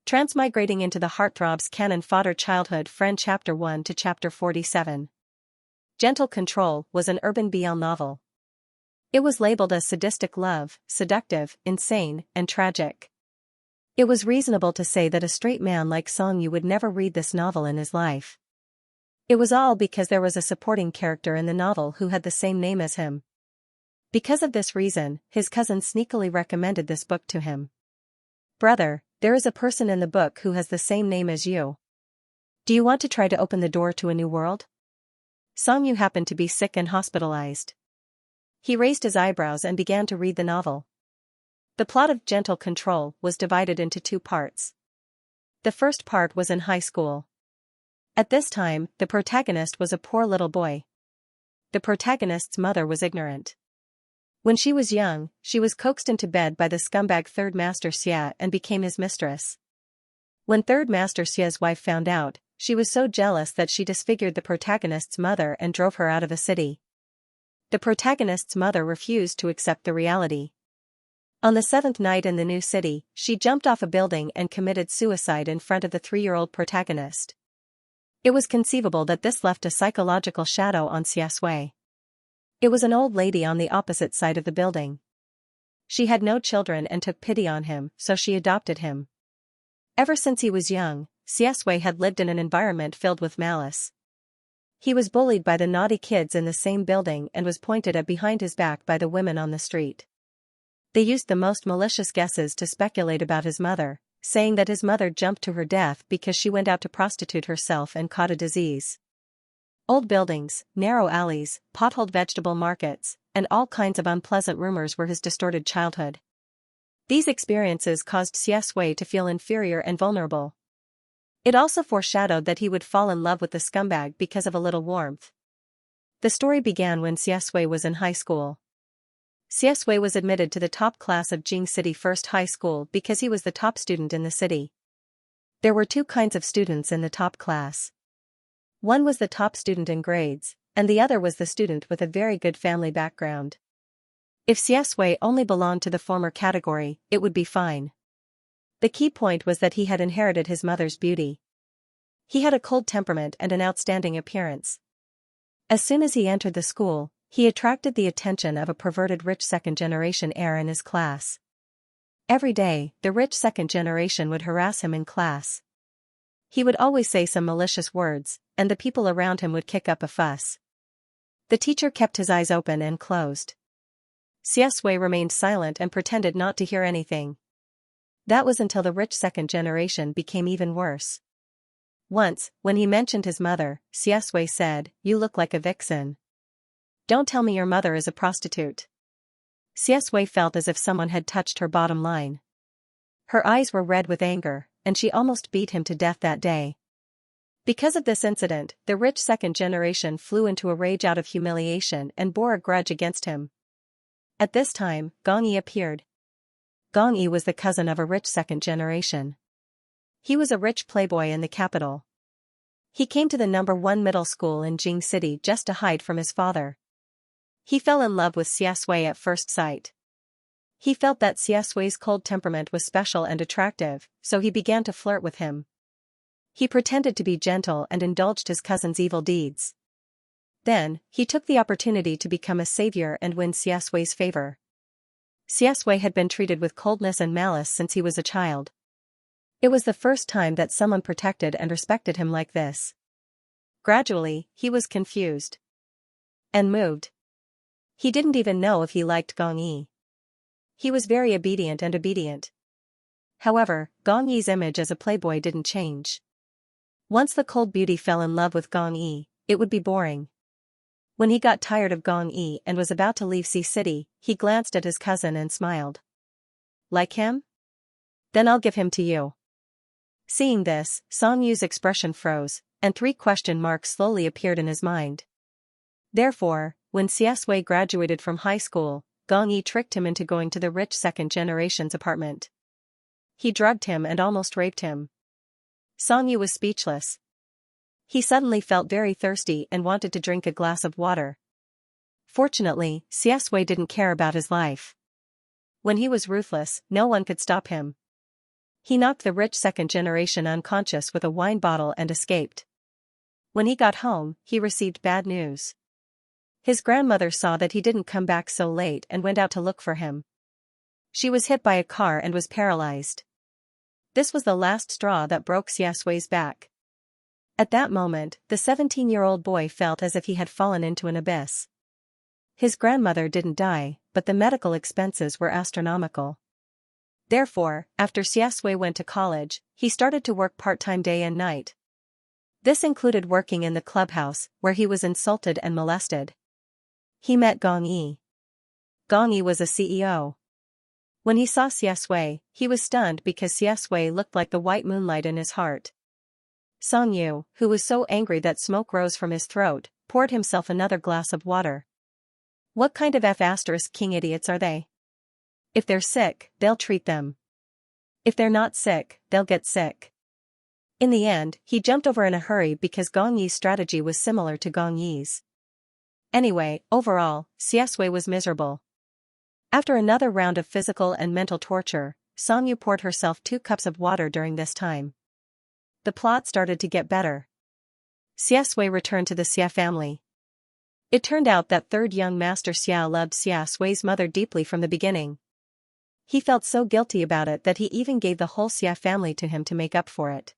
Transmigrating into the Heartthrob's canon Fodder Childhood Friend Chapter 1 to Chapter 47. Gentle Control was an urban BL novel. It was labeled as sadistic love, seductive, insane, and tragic. It was reasonable to say that a straight man like Xianxia would never read this novel in his life. It was all because there was a supporting character in the novel who had the same name as him. Because of this reason, his cousin sneakily recommended this book to him. "Brother, there is a person in the book who has the same name as you. Do you want to try to open the door to a new world?" Xianxia happened to be sick and hospitalized. He raised his eyebrows and began to read the novel. The plot of Gentle Control was divided into two parts. The first part was in high school. At this time, the protagonist was a poor little boy. The protagonist's mother was ignorant. When she was young, she was coaxed into bed by the scumbag Third Master Xianxia and became his mistress. When Third Master Xia's wife found out, she was so jealous that she disfigured the protagonist's mother and drove her out of the city. The protagonist's mother refused to accept the reality. On the seventh night in the new city, she jumped off a building and committed suicide in front of the 3-year-old protagonist. It was conceivable that this left a psychological shadow on Xiaxia. It was an old lady on the opposite side of the building. She had no children and took pity on him, so she adopted him. Ever since he was young, Xiaxia had lived in an environment filled with malice. He was bullied by the naughty kids in the same building and was pointed at behind his back by the women on the street. They used the most malicious guesses to speculate about his mother, saying that his mother jumped to her death because she went out to prostitute herself and caught a disease. Old buildings, narrow alleys, potholed vegetable markets, and all kinds of unpleasant rumors were his distorted childhood. These experiences caused Xiaxia to feel inferior and vulnerable. It also foreshadowed that he would fall in love with the scumbag because of a little warmth. The story began when Xiaxia was in high school. Xiaxia was admitted to the top class of Jing City First High School because he was the top student in the city. There were two kinds of students in the top class. One was the top student in grades, and the other was the student with a very good family background. If Xiaxia only belonged to the former category, it would be fine. The key point was that he had inherited his mother's beauty. He had a cold temperament and an outstanding appearance. As soon as he entered the school, he attracted the attention of a perverted rich second-generation heir in his class. Every day, the rich second generation would harass him in class. He would always say some malicious words, and the people around him would kick up a fuss. The teacher kept his eyes open and closed. Xiaxia remained silent and pretended not to hear anything. That was until the rich second generation became even worse. Once, when he mentioned his mother, Xiaxia said, "You look like a vixen. Don't tell me your mother is a prostitute." Xiaxia felt as if someone had touched her bottom line. Her eyes were red with anger, and she almost beat him to death that day. Because of this incident, the rich second generation flew into a rage out of humiliation and bore a grudge against him. At this time, Xianxia appeared. Xianxia was the cousin of a rich second generation. He was a rich playboy in the capital. He came to the #1 middle school in Jing City just to hide from his father. He fell in love with Xiaxia at first sight. He felt that Xiaxia's cold temperament was special and attractive, so he began to flirt with him. He pretended to be gentle and indulged his cousin's evil deeds. Then, he took the opportunity to become a savior and win Xiaxia's favor. Xiaxia had been treated with coldness and malice since he was a child. It was the first time that someone protected and respected him like this. Gradually, he was confused and moved. He didn't even know if he liked Xianxia. He was very obedient. However, Xianxia's image as a playboy didn't change. Once the cold beauty fell in love with Xianxia, it would be boring. When he got tired of Xianxia and was about to leave C City, he glanced at his cousin and smiled. "Like him? Then I'll give him to you." Seeing this, Xianxia's expression froze, and 3 question marks slowly appeared in his mind. Therefore, when Xiaxia graduated from high school, Xianxia tricked him into going to the rich second generation's apartment. He drugged him and almost raped him. Xianxia was speechless. He suddenly felt very thirsty and wanted to drink a glass of water. Fortunately, Xiaxia didn't care about his life. When he was ruthless, no one could stop him. He knocked the rich second generation unconscious with a wine bottle and escaped. When he got home, he received bad news. His grandmother saw that he didn't come back so late and went out to look for him. She was hit by a car and was paralyzed. This was the last straw that broke Xiaxui's back. At that moment, the 17-year-old boy felt as if he had fallen into an abyss. His grandmother didn't die, but the medical expenses were astronomical. Therefore, after Xiaxui went to college, he started to work part-time day and night. This included working in the clubhouse, where he was insulted and molested. He met Gong Yi. Gong Yi was a CEO. When he saw Xiaxui, he was stunned because Xiaxui looked like the white moonlight in his heart. Song Yu, who was so angry that smoke rose from his throat, poured himself another glass of water. What kind of F***king idiots are they? If they're sick, they'll treat them. If they're not sick, they'll get sick. In the end, he jumped over in a hurry because Gong Yi's strategy was similar to Gong Yi's. Anyway, overall, Xiaxui was miserable. After another round of physical and mental torture, Song Yu poured herself 2 cups of water during this time. The plot started to get better. Xiaxui returned to the Xia family. It turned out that third young master Xia loved Xiaxui's mother deeply from the beginning. He felt so guilty about it that he even gave the whole Xia family to him to make up for it.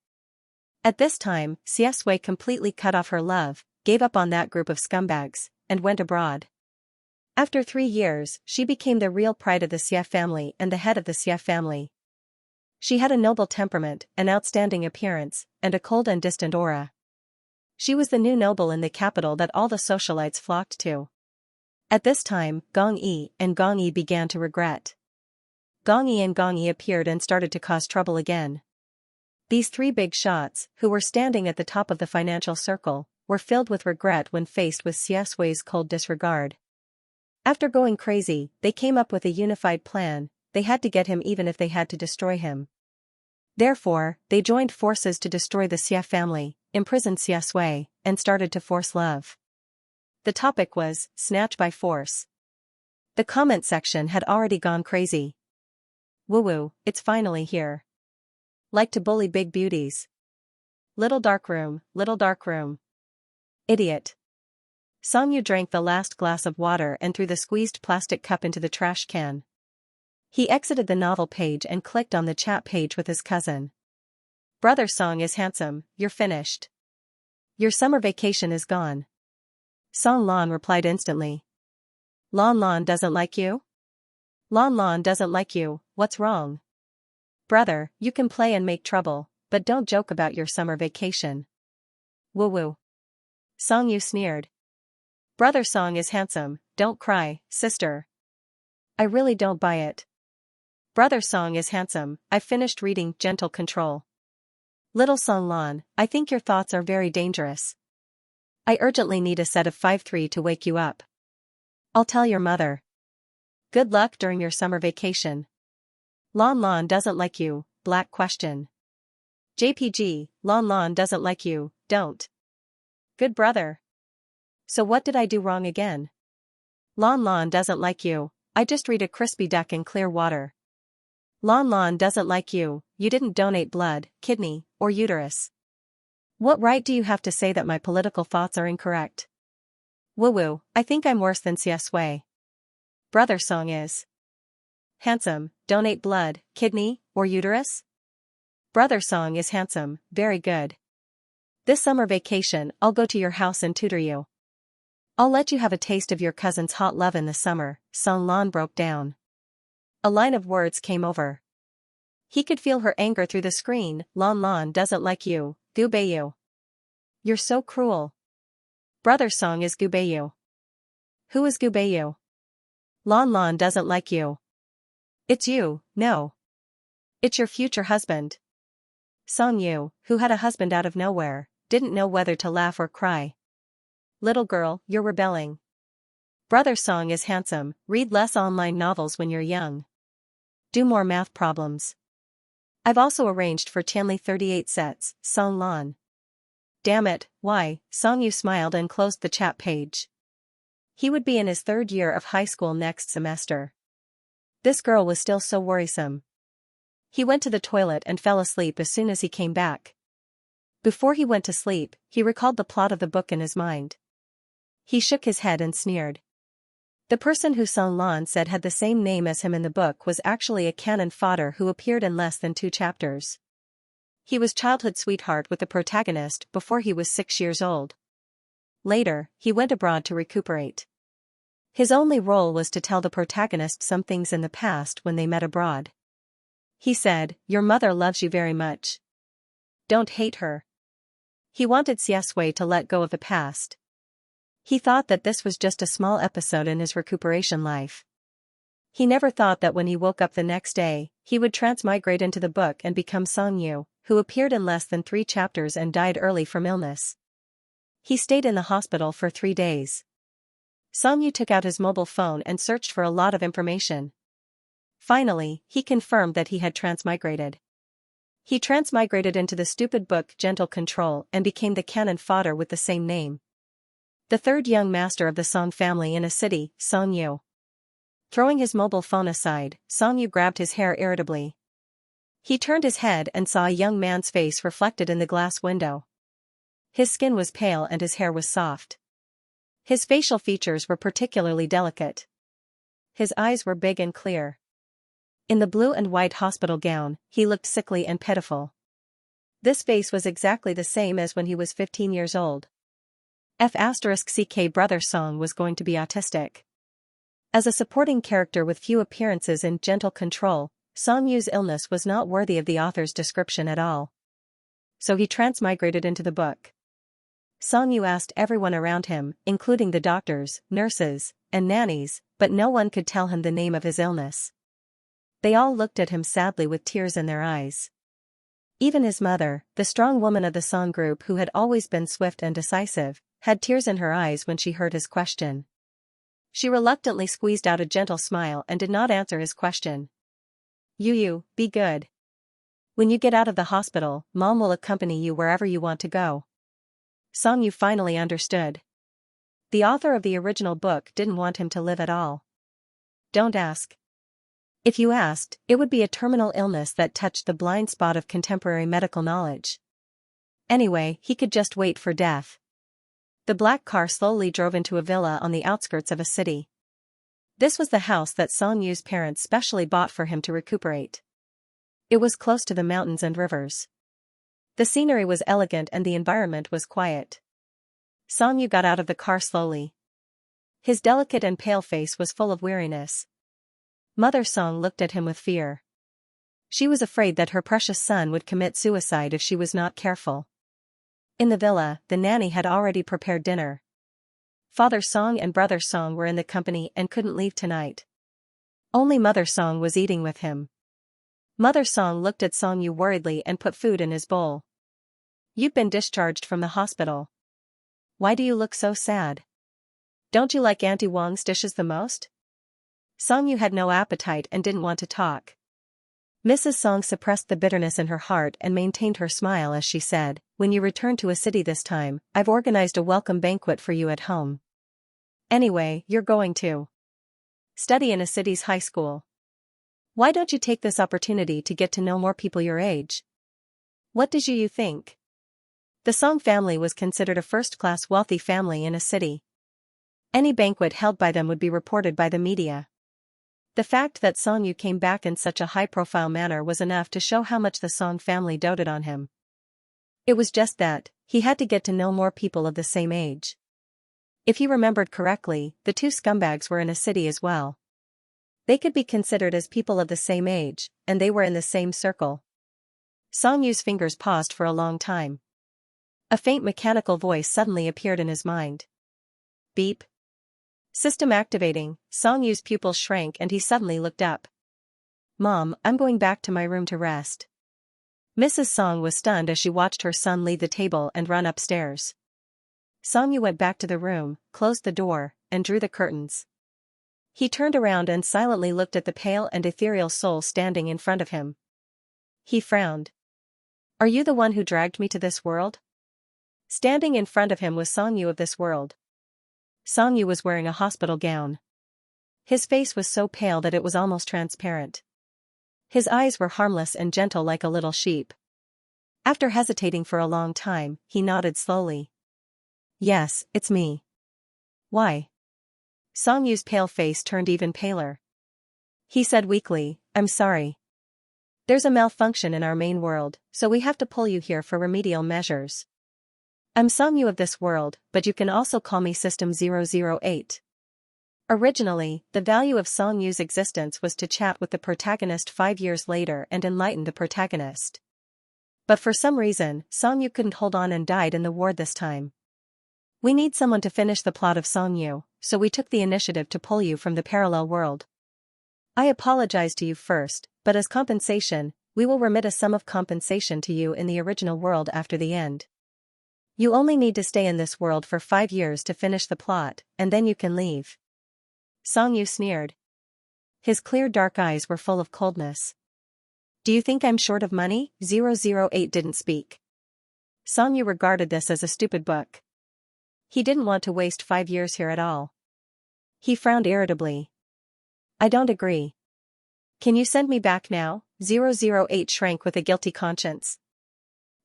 At this time, Xiaxui completely cut off her love, gave up on that group of scumbags, and went abroad. After 3 years, she became the real pride of the Xia family and the head of the Xia family. She had a noble temperament, an outstanding appearance, and a cold and distant aura. She was the new noble in the capital that all the socialites flocked to. At this time, Gong Yi began to regret. Gong Yi appeared and started to cause trouble again. These 3 big shots, who were standing at the top of the financial circle, were filled with regret when faced with Xiaxui's cold disregard. After going crazy, they came up with a unified plan. They had to get him even if they had to destroy him. Therefore, they joined forces to destroy the Xia family, imprisoned Xiaxui, and started to force love. The topic was, snatch by force. The comment section had already gone crazy. Woo-woo, it's finally here. Like to bully big beauties. Little dark room, little dark room. Idiot. Song Yu drank the last glass of water and threw the squeezed plastic cup into the trash can. He exited the novel page and clicked on the chat page with his cousin. Brother Song is handsome, you're finished. Your summer vacation is gone. Song Lan replied instantly. Lan Lan doesn't like you? Lan Lan doesn't like you, what's wrong? Brother, you can play and make trouble, but don't joke about your summer vacation. Woo-woo. Song Yu sneered. Brother Song is handsome, don't cry, sister. I really don't buy it. Brother Song is handsome, I finished reading Gentle Control. Little Song Lan, I think your thoughts are very dangerous. I urgently need a set of 5-3 to wake you up. I'll tell your mother. Good luck during your summer vacation. Lan Lan doesn't like you, black question. JPG, Lan Lan doesn't like you, don't. Good brother. So what did I do wrong again? Lan Lan doesn't like you, I just read a crispy duck in clear water. Lan Lan doesn't like you, you didn't donate blood, kidney, or uterus. What right do you have to say that my political thoughts are incorrect? Woo-woo, I think I'm worse than Xiaxui. Brother Song is handsome, donate blood, kidney, or uterus? Brother Song is handsome, very good. This summer vacation, I'll go to your house and tutor you. I'll let you have a taste of your cousin's hot love in the summer. Song Lan broke down. A line of words came over. He could feel her anger through the screen. Lan Lan doesn't like you, Gubayu. You're so cruel. Brother Song is Gubayu. Who is Gubayu? Lan Lan doesn't like you. It's you, no. It's your future husband. Song Yu, who had a husband out of nowhere, didn't know whether to laugh or cry. Little girl, you're rebelling. Brother Song is handsome, read less online novels when you're young. Do more math problems. I've also arranged for Tianli 38 sets, Song Lan. Damn it, why? Song Yu smiled and closed the chat page. He would be in his 3rd year of high school next semester. This girl was still so worrisome. He went to the toilet and fell asleep as soon as he came back. Before he went to sleep, he recalled the plot of the book in his mind. He shook his head and sneered. The person who Song Lan said had the same name as him in the book was actually a canon Fodder who appeared in less than 2 chapters. He was childhood sweetheart with the protagonist before he was 6 years old. Later, he went abroad to recuperate. His only role was to tell the protagonist some things in the past when they met abroad. He said, "Your mother loves you very much. Don't hate her." He wanted Xianxia to let go of the past. He thought that this was just a small episode in his recuperation life. He never thought that when he woke up the next day, he would transmigrate into the book and become Xianxia, who appeared in less than 3 chapters and died early from illness. He stayed in the hospital for 3 days. Xianxia took out his mobile phone and searched for a lot of information. Finally, he confirmed that he had transmigrated. He transmigrated into the stupid book Gentle Control and became the canon Fodder with the same name. The third young master of the Song family in a city, Xianxia. Throwing his mobile phone aside, Xianxia grabbed his hair irritably. He turned his head and saw a young man's face reflected in the glass window. His skin was pale and his hair was soft. His facial features were particularly delicate. His eyes were big and clear. In the blue and white hospital gown, he looked sickly and pitiful. This face was exactly the same as when he was 15 years old. F***ck brother Song was going to be autistic. As a supporting character with few appearances in Gentle Control, Xianxia's illness was not worthy of the author's description at all. So he transmigrated into the book. Xianxia asked everyone around him, including the doctors, nurses, and nannies, but no one could tell him the name of his illness. They all looked at him sadly with tears in their eyes. Even his mother, the strong woman of the Song group who had always been swift and decisive, had tears in her eyes when she heard his question. She reluctantly squeezed out a gentle smile and did not answer his question. You, be good. When you get out of the hospital, Mom will accompany you wherever you want to go." Xianxia finally understood. The author of the original book didn't want him to live at all. Don't ask. If you asked, it would be a terminal illness that touched the blind spot of contemporary medical knowledge. Anyway, he could just wait for death. The black car slowly drove into a villa on the outskirts of a city. This was the house that Xianxia's parents specially bought for him to recuperate. It was close to the mountains and rivers. The scenery was elegant and the environment was quiet. Xianxia got out of the car slowly. His delicate and pale face was full of weariness. Mother Song looked at him with fear. She was afraid that her precious son would commit suicide if she was not careful. In the villa, the nanny had already prepared dinner. Father Song and Brother Song were in the company and couldn't leave tonight. Only Mother Song was eating with him. Mother Song looked at Xianxia worriedly and put food in his bowl. "You've been discharged from the hospital. Why do you look so sad? Don't you like Auntie Wang's dishes the most?" Xianxia had no appetite and didn't want to talk. Mrs. Song suppressed the bitterness in her heart and maintained her smile as she said, "When you return to a city this time, I've organized a welcome banquet for you at home. Anyway, you're going to study in a city's high school. Why don't you take this opportunity to get to know more people your age? What did you think?" The Song family was considered a first-class wealthy family in a city. Any banquet held by them would be reported by the media. The fact that Xianxia came back in such a high-profile manner was enough to show how much the Song family doted on him. It was just that, he had to get to know more people of the same age. If he remembered correctly, the 2 scumbags were in a city as well. They could be considered as people of the same age, and they were in the same circle. Xianxia's fingers paused for a long time. A faint mechanical voice suddenly appeared in his mind. Beep. System activating. Xianxia's pupils shrank and he suddenly looked up. "Mom, I'm going back to my room to rest." Mrs. Song was stunned as she watched her son leave the table and run upstairs. Xianxia went back to the room, closed the door, and drew the curtains. He turned around and silently looked at the pale and ethereal soul standing in front of him. He frowned. "Are you the one who dragged me to this world?" Standing in front of him was Xianxia of this world. Xianxia was wearing a hospital gown. His face was so pale that it was almost transparent. His eyes were harmless and gentle like a little sheep. After hesitating for a long time, he nodded slowly. Yes, it's me. Why? Songyu's pale face turned even paler. He said weakly, I'm sorry. There's a malfunction in our main world, so we have to pull you here for remedial measures. I'm Songyu of this world, but you can also call me System 008. Originally, the value of Songyu's existence was to chat with the protagonist 5 years later and enlighten the protagonist. But for some reason, Songyu couldn't hold on and died in the ward this time. We need someone to finish the plot of Songyu, so we took the initiative to pull you from the parallel world. I apologize to you first, but as compensation, we will remit a sum of compensation to you in the original world after the end. You only need to stay in this world for 5 years to finish the plot, and then you can leave. Songyu sneered. His clear dark eyes were full of coldness. Do you think I'm short of money? 008 didn't speak. Songyu regarded this as a stupid book. He didn't want to waste 5 years here at all. He frowned irritably. I don't agree. Can you send me back now? 008 shrank with a guilty conscience.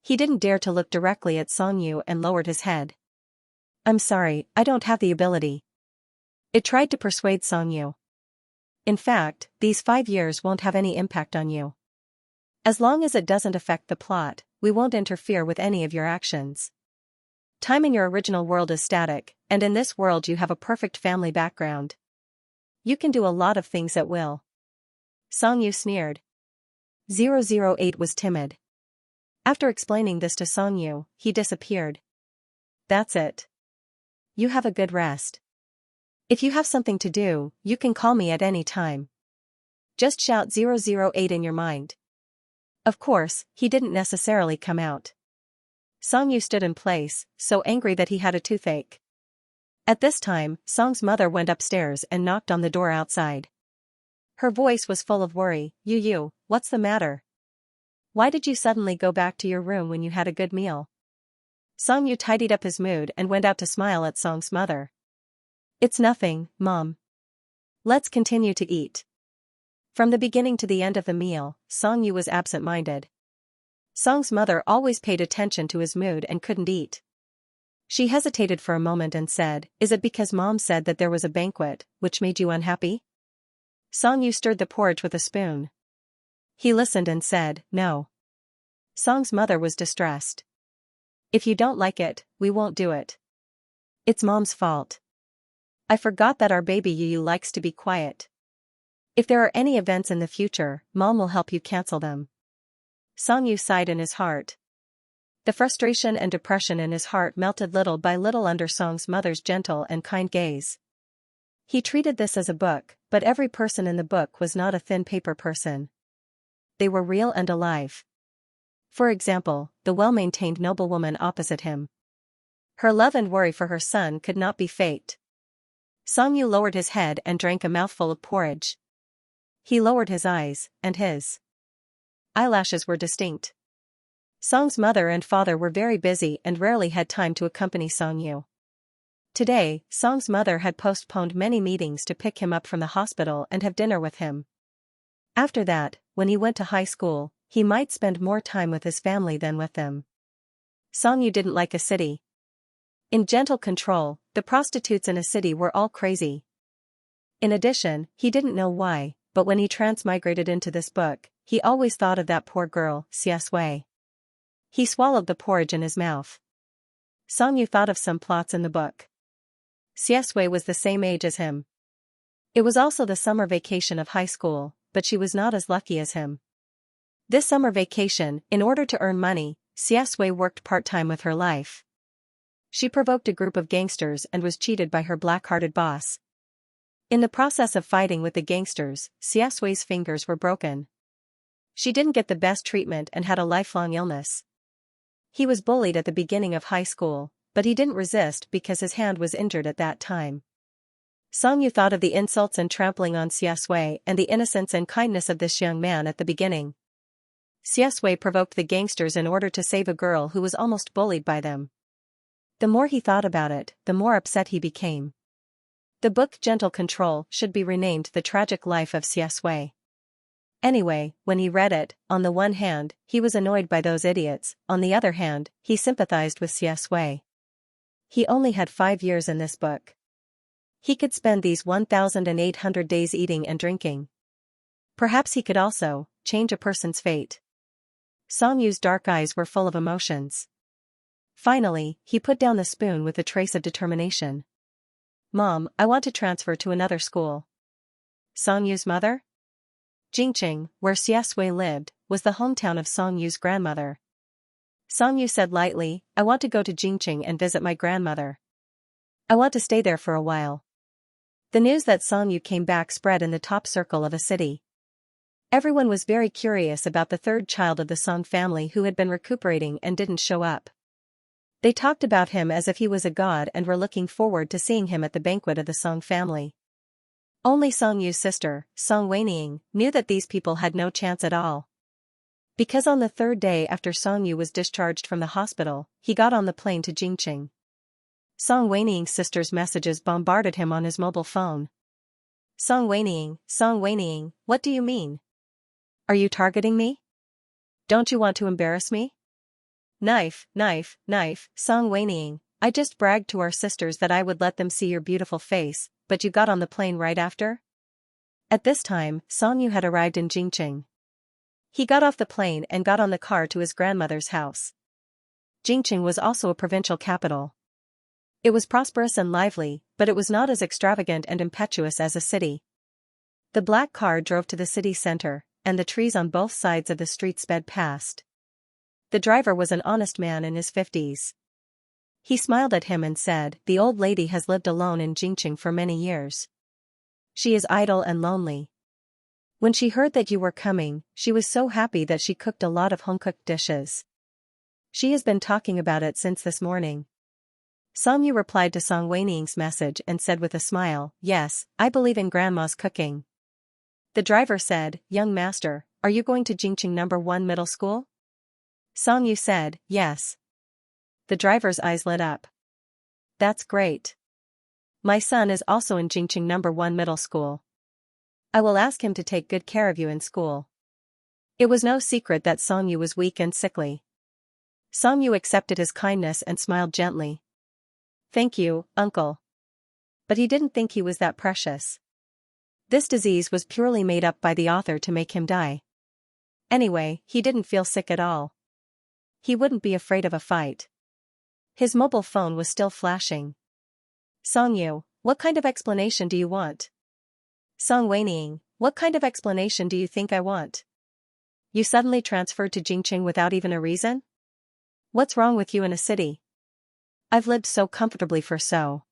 He didn't dare to look directly at Songyu and lowered his head. I'm sorry, I don't have the ability. It tried to persuade Songyu. In fact, these 5 years won't have any impact on you. As long as it doesn't affect the plot, we won't interfere with any of your actions. Time in your original world is static, and in this world you have a perfect family background. You can do a lot of things at will. Songyu sneered. 008 was timid. After explaining this to Songyu, he disappeared. That's it. You have a good rest. If you have something to do, you can call me at any time. Just shout 008 in your mind. Of course, he didn't necessarily come out. Songyu stood in place, so angry that he had a toothache. At this time, Song's mother went upstairs and knocked on the door outside. Her voice was full of worry. You, what's the matter? Why did you suddenly go back to your room when you had a good meal? Songyu tidied up his mood and went out to smile at Song's mother. It's nothing, Mom. Let's continue to eat. From the beginning to the end of the meal, Songyu was absent-minded. Song's mother always paid attention to his mood and couldn't eat. She hesitated for a moment and said, Is it because Mom said that there was a banquet, which made you unhappy? Songyu stirred the porridge with a spoon. He listened and said, No. Song's mother was distressed. If you don't like it, we won't do it. It's Mom's fault. I forgot that our baby Yu likes to be quiet. If there are any events in the future, Mom will help you cancel them. Songyu sighed in his heart. The frustration and depression in his heart melted little by little under Song's mother's gentle and kind gaze. He treated this as a book, but every person in the book was not a thin paper person. They were real and alive. For example, the well-maintained noblewoman opposite him. Her love and worry for her son could not be faked. Songyu lowered his head and drank a mouthful of porridge. He lowered his eyes, and his eyelashes were distinct. Song's mother and father were very busy and rarely had time to accompany Songyu. Today, Song's mother had postponed many meetings to pick him up from the hospital and have dinner with him. After that, when he went to high school, he might spend more time with his family than with them. Songyu didn't like a city. In Gentle Control, the prostitutes in a city were all crazy. In addition, he didn't know why, but when he transmigrated into this book, he always thought of that poor girl, Xianxia. He swallowed the porridge in his mouth. Songyu thought of some plots in the book. Xianxia was the same age as him. It was also the summer vacation of high school, but she was not as lucky as him. This summer vacation, in order to earn money, Xianxia worked part-time with her life. She provoked a group of gangsters and was cheated by her black-hearted boss. In the process of fighting with the gangsters, Xianxia's fingers were broken. She didn't get the best treatment and had a lifelong illness. He was bullied at the beginning of high school, but he didn't resist because his hand was injured at that time. Songyu thought of the insults and trampling on Xianxia and the innocence and kindness of this young man at the beginning. Xianxia provoked the gangsters in order to save a girl who was almost bullied by them. The more he thought about it, the more upset he became. The book Gentle Control should be renamed The Tragic Life of Xianxia. Anyway, when he read it, on the one hand, he was annoyed by those idiots, on the other hand, he sympathized with Xianxia. He only had 5 years in this book. He could spend these 1,800 days eating and drinking. Perhaps he could also change a person's fate. Songyu's dark eyes were full of emotions. Finally, he put down the spoon with a trace of determination. Mom, I want to transfer to another school. Songyu's mother? Jingqing, where Xianxia lived, was the hometown of Songyu's grandmother. Songyu said lightly, I want to go to Jingqing and visit my grandmother. I want to stay there for a while. The news that Songyu came back spread in the top circle of a city. Everyone was very curious about the third child of the Song family who had been recuperating and didn't show up. They talked about him as if he was a god and were looking forward to seeing him at the banquet of the Song family. Only Songyu's sister, Song Weining, knew that these people had no chance at all. Because on the third day after Songyu was discharged from the hospital, he got on the plane to Jingqing. Song Weining's sister's messages bombarded him on his mobile phone. Song Weining, what do you mean? Are you targeting me? Don't you want to embarrass me? Knife, Song Weining, I just bragged to our sisters that I would let them see your beautiful face, but you got on the plane right after? At this time, Songyu had arrived in Jingqing. He got off the plane and got on the car to his grandmother's house. Jingqing was also a provincial capital. It was prosperous and lively, but it was not as extravagant and impetuous as a city. The black car drove to the city center, and the trees on both sides of the street sped past. The driver was an honest man in his 50s. He smiled at him and said, the old lady has lived alone in Jingqing for many years. She is idle and lonely. When she heard that you were coming, she was so happy that she cooked a lot of home-cooked dishes. She has been talking about it since this morning. Songyu replied to Song Weining's message and said with a smile, yes, I believe in grandma's cooking. The driver said, young master, are you going to Jingqing No. 1 middle school? Songyu said, yes. The driver's eyes lit up. That's great. My son is also in Jingqing No. 1 middle school. I will ask him to take good care of you in school. It was no secret that Songyu was weak and sickly. Songyu accepted his kindness and smiled gently. Thank you, uncle. But he didn't think he was that precious. This disease was purely made up by the author to make him die. Anyway, he didn't feel sick at all. He wouldn't be afraid of a fight. His mobile phone was still flashing. Songyu, what kind of explanation do you want? Song Weining, what kind of explanation do you think I want? You suddenly transferred to Jingqing without even a reason? What's wrong with you in a city? I've lived so comfortably for so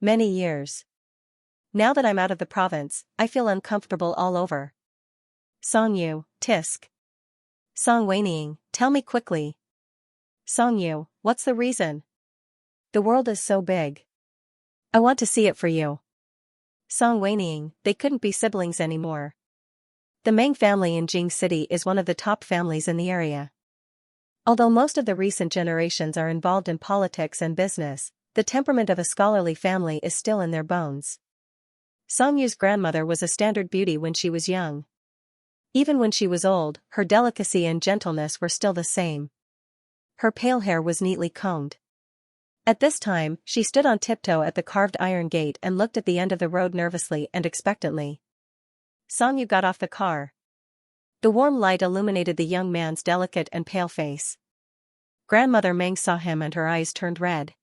many years. Now that I'm out of the province, I feel uncomfortable all over. Songyu, tisk. Song Weining, tell me quickly. Songyu, what's the reason? The world is so big. I want to see it for you. Song Weining, they couldn't be siblings anymore. The Meng family in Jing City is one of the top families in the area. Although most of the recent generations are involved in politics and business, the temperament of a scholarly family is still in their bones. Songyu's grandmother was a standard beauty when she was young. Even when she was old, her delicacy and gentleness were still the same. Her pale hair was neatly combed. At this time, she stood on tiptoe at the carved iron gate and looked at the end of the road nervously and expectantly. Songyu got off the car. The warm light illuminated the young man's delicate and pale face. Grandmother Meng saw him and her eyes turned red.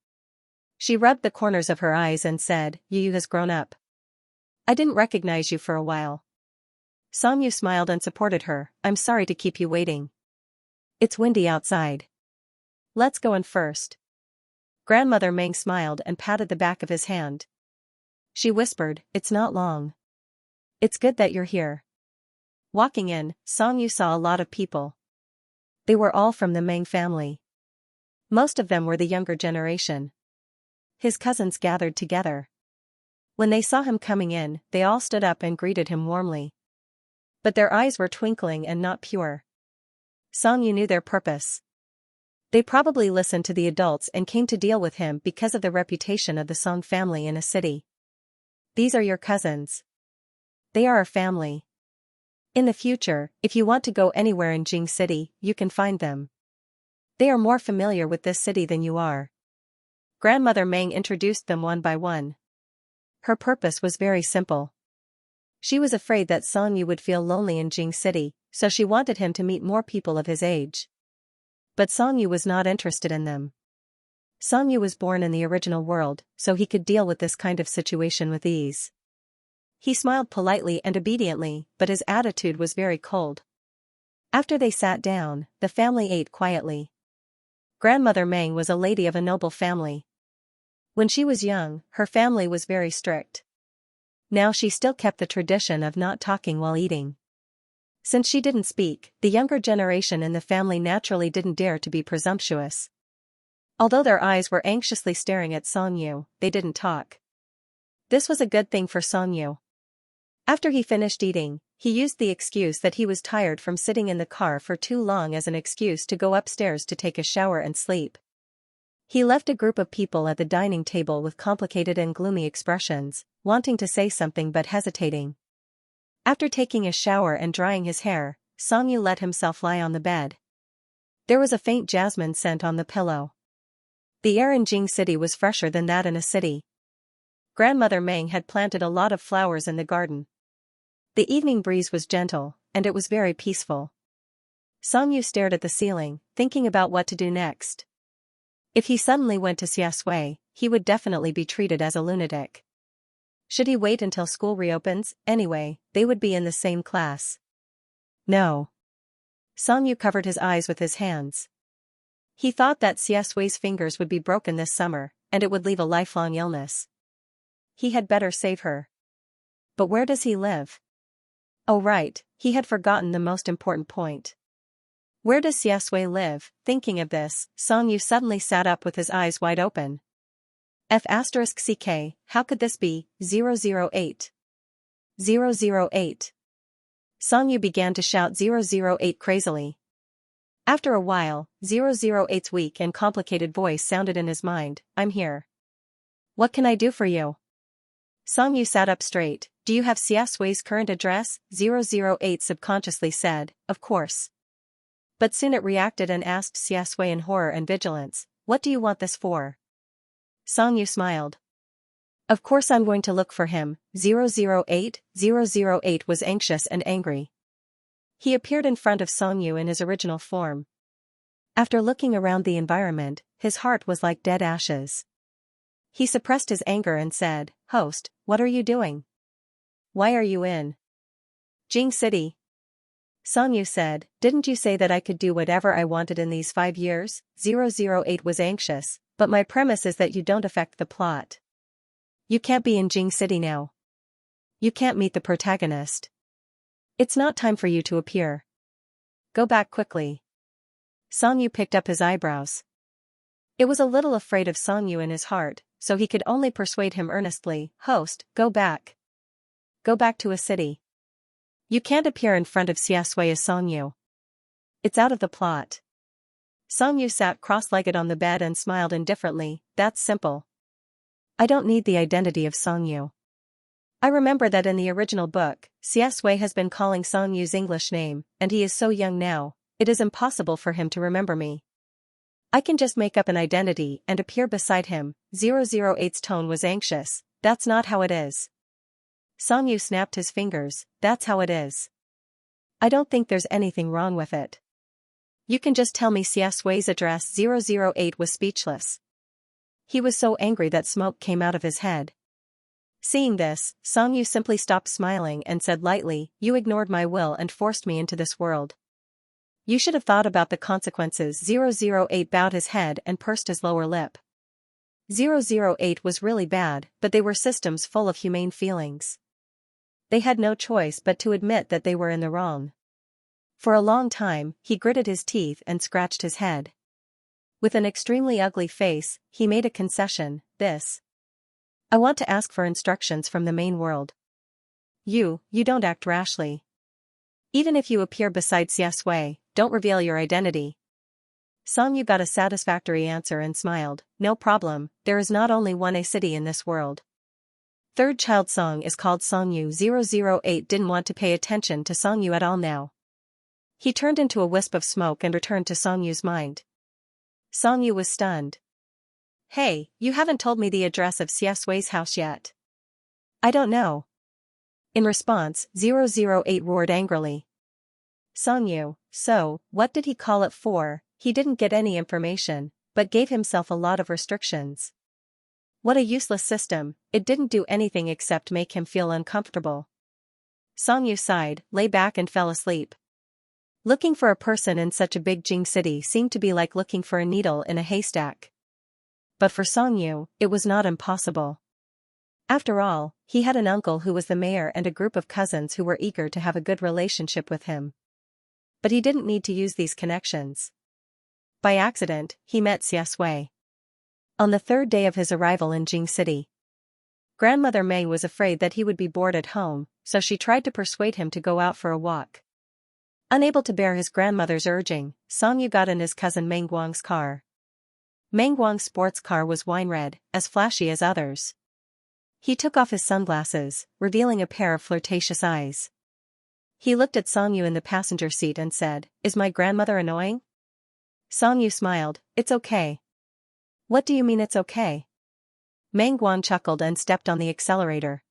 She rubbed the corners of her eyes and said, Yu has grown up. I didn't recognize you for a while. Songyu smiled and supported her, I'm sorry to keep you waiting. It's windy outside. Let's go in first. Grandmother Meng smiled and patted the back of his hand. She whispered, it's not long. It's good that you're here. Walking in, Songyu saw a lot of people. They were all from the Meng family. Most of them were the younger generation. His cousins gathered together. When they saw him coming in, they all stood up and greeted him warmly. But their eyes were twinkling and not pure. Songyu knew their purpose. They probably listened to the adults and came to deal with him because of the reputation of the Song family in a city. These are your cousins. They are our family. In the future, if you want to go anywhere in Jing City, you can find them. They are more familiar with this city than you are. Grandmother Meng introduced them one by one. Her purpose was very simple. She was afraid that Song Yu would feel lonely in Jing City, so she wanted him to meet more people of his age. But Song Yu was not interested in them. Song Yu was born in the original world, so he could deal with this kind of situation with ease. He smiled politely and obediently, but his attitude was very cold. After they sat down, the family ate quietly. Grandmother Meng was a lady of a noble family. When she was young, her family was very strict. Now she still kept the tradition of not talking while eating. Since she didn't speak, the younger generation in the family naturally didn't dare to be presumptuous. Although their eyes were anxiously staring at Song Yu, they didn't talk. This was a good thing for Song Yu. After he finished eating, he used the excuse that he was tired from sitting in the car for too long as an excuse to go upstairs to take a shower and sleep. He left a group of people at the dining table with complicated and gloomy expressions, wanting to say something but hesitating. After taking a shower and drying his hair, Song Yu let himself lie on the bed. There was a faint jasmine scent on the pillow. The air in Jing City was fresher than that in a city. Grandmother Meng had planted a lot of flowers in the garden. The evening breeze was gentle, and it was very peaceful. Song Yu stared at the ceiling, thinking about what to do next. If he suddenly went to Xianxia, he would definitely be treated as a lunatic. Should he wait until school reopens? Anyway, they would be in the same class. No. Song Yu covered his eyes with his hands. He thought that Xianxia's fingers would be broken this summer, and it would leave a lifelong illness. He had better save her. But where does he live? Oh right, he had forgotten the most important point. Where does Xianxia live? Thinking of this, Song Yu suddenly sat up with his eyes wide open. F***ck, how could this be? 008. 008. Song Yu began to shout 008 crazily. After a while, 008's weak and complicated voice sounded in his mind, I'm here. What can I do for you? Song Yu sat up straight. Do you have Xianxia's current address? 008 subconsciously said, of course. But soon it reacted and asked Xianxia in horror and vigilance, what do you want this for? Song Yu smiled. Of course I'm going to look for him. 008. 008 was anxious and angry. He appeared in front of Song Yu in his original form. After looking around the environment, his heart was like dead ashes. He suppressed his anger and said, Host, what are you doing? Why are you in Jing City? Song Yu said, didn't you say that I could do whatever I wanted in these 5 years? 008 was anxious, but my premise is that you don't affect the plot. You can't be in Jing City now. You can't meet the protagonist. It's not time for you to appear. Go back quickly. Song Yu picked up his eyebrows. It was a little afraid of Song Yu in his heart, so he could only persuade him earnestly, Host, go back. Go back to a city. You can't appear in front of Xianxia Song Yu. It's out of the plot. Song Yu sat cross-legged on the bed and smiled indifferently, that's simple. I don't need the identity of Song Yu. I remember that in the original book, Xianxia has been calling Song Yu's English name, and he is so young now, it is impossible for him to remember me. I can just make up an identity and appear beside him. 008's tone was anxious, that's not how it is. Song Yu snapped his fingers, that's how it is. I don't think there's anything wrong with it. You can just tell me Xianxia's address. 008 was speechless. He was so angry that smoke came out of his head. Seeing this, Song Yu simply stopped smiling and said lightly, you ignored my will and forced me into this world. You should have thought about the consequences. 008 bowed his head and pursed his lower lip. 008 was really bad, but they were systems full of humane feelings. They had no choice but to admit that they were in the wrong. For a long time, he gritted his teeth and scratched his head. With an extremely ugly face, he made a concession, I want to ask for instructions from the main world. You don't act rashly. Even if you appear beside Xianxia, don't reveal your identity. Song Yu got a satisfactory answer and smiled, no problem, there is not only one A city in this world. Third child Song is called Songyu. 008 didn't want to pay attention to Songyu at all now. He turned into a wisp of smoke and returned to Songyu's mind. Songyu was stunned. Hey, you haven't told me the address of Xiaxui's house yet. I don't know. In response, 008 roared angrily. Songyu, so, what did he call it for? He didn't get any information, but gave himself a lot of restrictions. What a useless system, it didn't do anything except make him feel uncomfortable. Songyu sighed, lay back and fell asleep. Looking for a person in such a big Jing city seemed to be like looking for a needle in a haystack. But for Songyu, it was not impossible. After all, he had an uncle who was the mayor and a group of cousins who were eager to have a good relationship with him. But he didn't need to use these connections. By accident, he met Xiaxui. On the third day of his arrival in Jing City, Grandmother Mei was afraid that he would be bored at home, so she tried to persuade him to go out for a walk. Unable to bear his grandmother's urging, Songyu got in his cousin Meng Guang's car. Meng Guang's sports car was wine red, as flashy as others. He took off his sunglasses, revealing a pair of flirtatious eyes. He looked at Songyu in the passenger seat and said, "Is my grandmother annoying?" Songyu smiled, "It's okay." "What do you mean it's okay?" Meng Guang chuckled and stepped on the accelerator.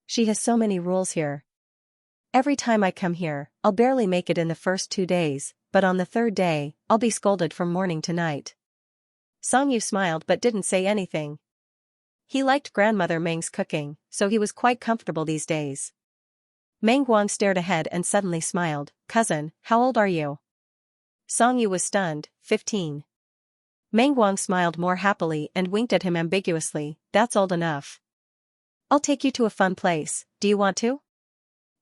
"She has so many rules here. Every time I come here, I'll barely make it in the first 2 days, but on the third day, I'll be scolded from morning to night." Songyu smiled but didn't say anything. He liked Grandmother Meng's cooking, so he was quite comfortable these days. Meng Guang stared ahead and suddenly smiled. "Cousin, how old are you?" Songyu was stunned, 15. Meng Guang smiled more happily and winked at him ambiguously, "That's old enough. I'll take you to a fun place, do you want to?"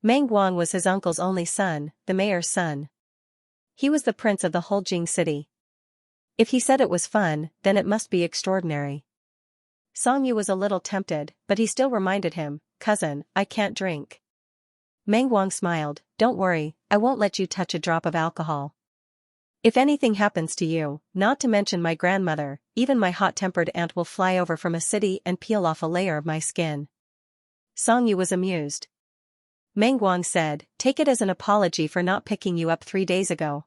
Meng Guang was his uncle's only son, the mayor's son. He was the prince of the whole Jing city. If he said it was fun, then it must be extraordinary. Songyu was a little tempted, but he still reminded him, "Cousin, I can't drink." Meng Guang smiled, "Don't worry, I won't let you touch a drop of alcohol. If anything happens to you, not to mention my grandmother, even my hot-tempered aunt will fly over from a city and peel off a layer of my skin." Songyu was amused. Meng Guang said, "Take it as an apology for not picking you up 3 days ago.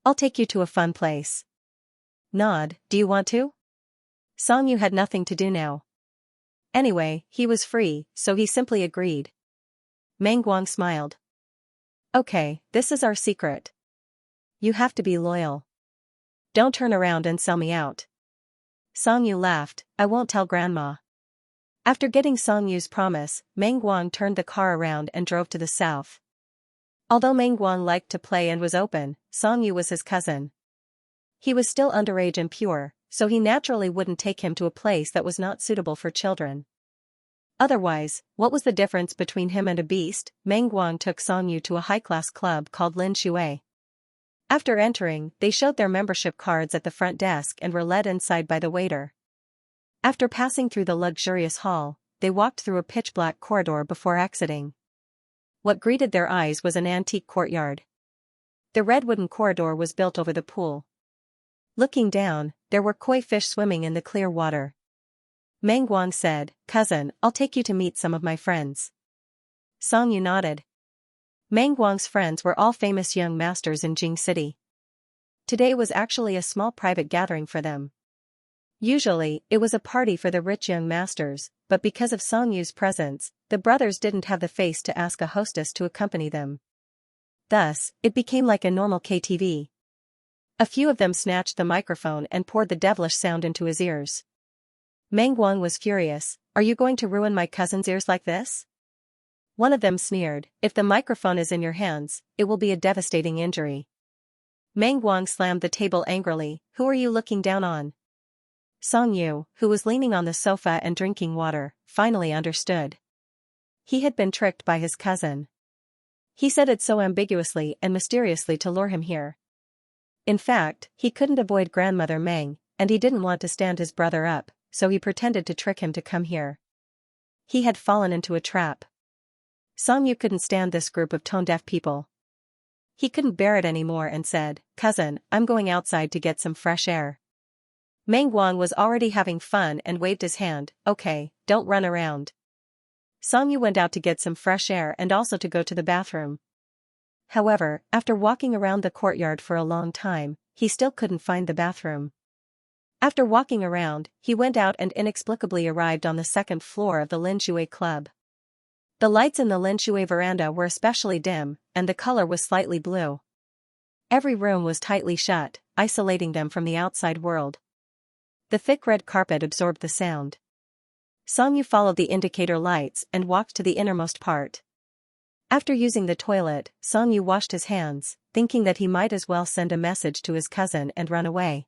I'll take you to a fun place." Nod, "Do you want to?" Songyu had nothing to do now. Anyway, he was free, so he simply agreed. Meng Guang smiled. "Okay, this is our secret. You have to be loyal. Don't turn around and sell me out." Songyu laughed, "I won't tell Grandma." After getting Songyu's promise, Meng Guang turned the car around and drove to the south. Although Meng Guang liked to play and was open, Songyu was his cousin. He was still underage and pure, so he naturally wouldn't take him to a place that was not suitable for children. Otherwise, what was the difference between him and a beast? Meng Guang took Songyu to a high-class club called Lin Shui. After entering, they showed their membership cards at the front desk and were led inside by the waiter. After passing through the luxurious hall, they walked through a pitch-black corridor before exiting. What greeted their eyes was an antique courtyard. The red wooden corridor was built over the pool. Looking down, there were koi fish swimming in the clear water. Meng Guang said, "Cousin, I'll take you to meet some of my friends." Songyu nodded. Meng Guang's friends were all famous young masters in Jing City. Today was actually a small private gathering for them. Usually, it was a party for the rich young masters, but because of Songyu's presence, the brothers didn't have the face to ask a hostess to accompany them. Thus, it became like a normal KTV. A few of them snatched the microphone and poured the devilish sound into his ears. Meng Guang was furious, "Are you going to ruin my cousin's ears like this?" One of them sneered, "If the microphone is in your hands, it will be a devastating injury." Meng Guang slammed the table angrily, "Who are you looking down on?" Songyu, who was leaning on the sofa and drinking water, finally understood. He had been tricked by his cousin. He said it so ambiguously and mysteriously to lure him here. In fact, he couldn't avoid Grandmother Meng, and he didn't want to stand his brother up, so he pretended to trick him to come here. He had fallen into a trap. Songyu couldn't stand this group of tone-deaf people. He couldn't bear it anymore and said, "Cousin, I'm going outside to get some fresh air." Meng Guang was already having fun and waved his hand, "Okay, don't run around. Songyu went out to get some fresh air and also to go to the bathroom. However, after walking around the courtyard for a long time, he still couldn't find the bathroom. After walking around, he went out and inexplicably arrived on the second floor of the Linshui Club. The lights in the Linshui veranda were especially dim, and the color was slightly blue. Every room was tightly shut, isolating them from the outside world. The thick red carpet absorbed the sound. Songyu followed the indicator lights and walked to the innermost part. After using the toilet, Songyu washed his hands, thinking that he might as well send a message to his cousin and run away.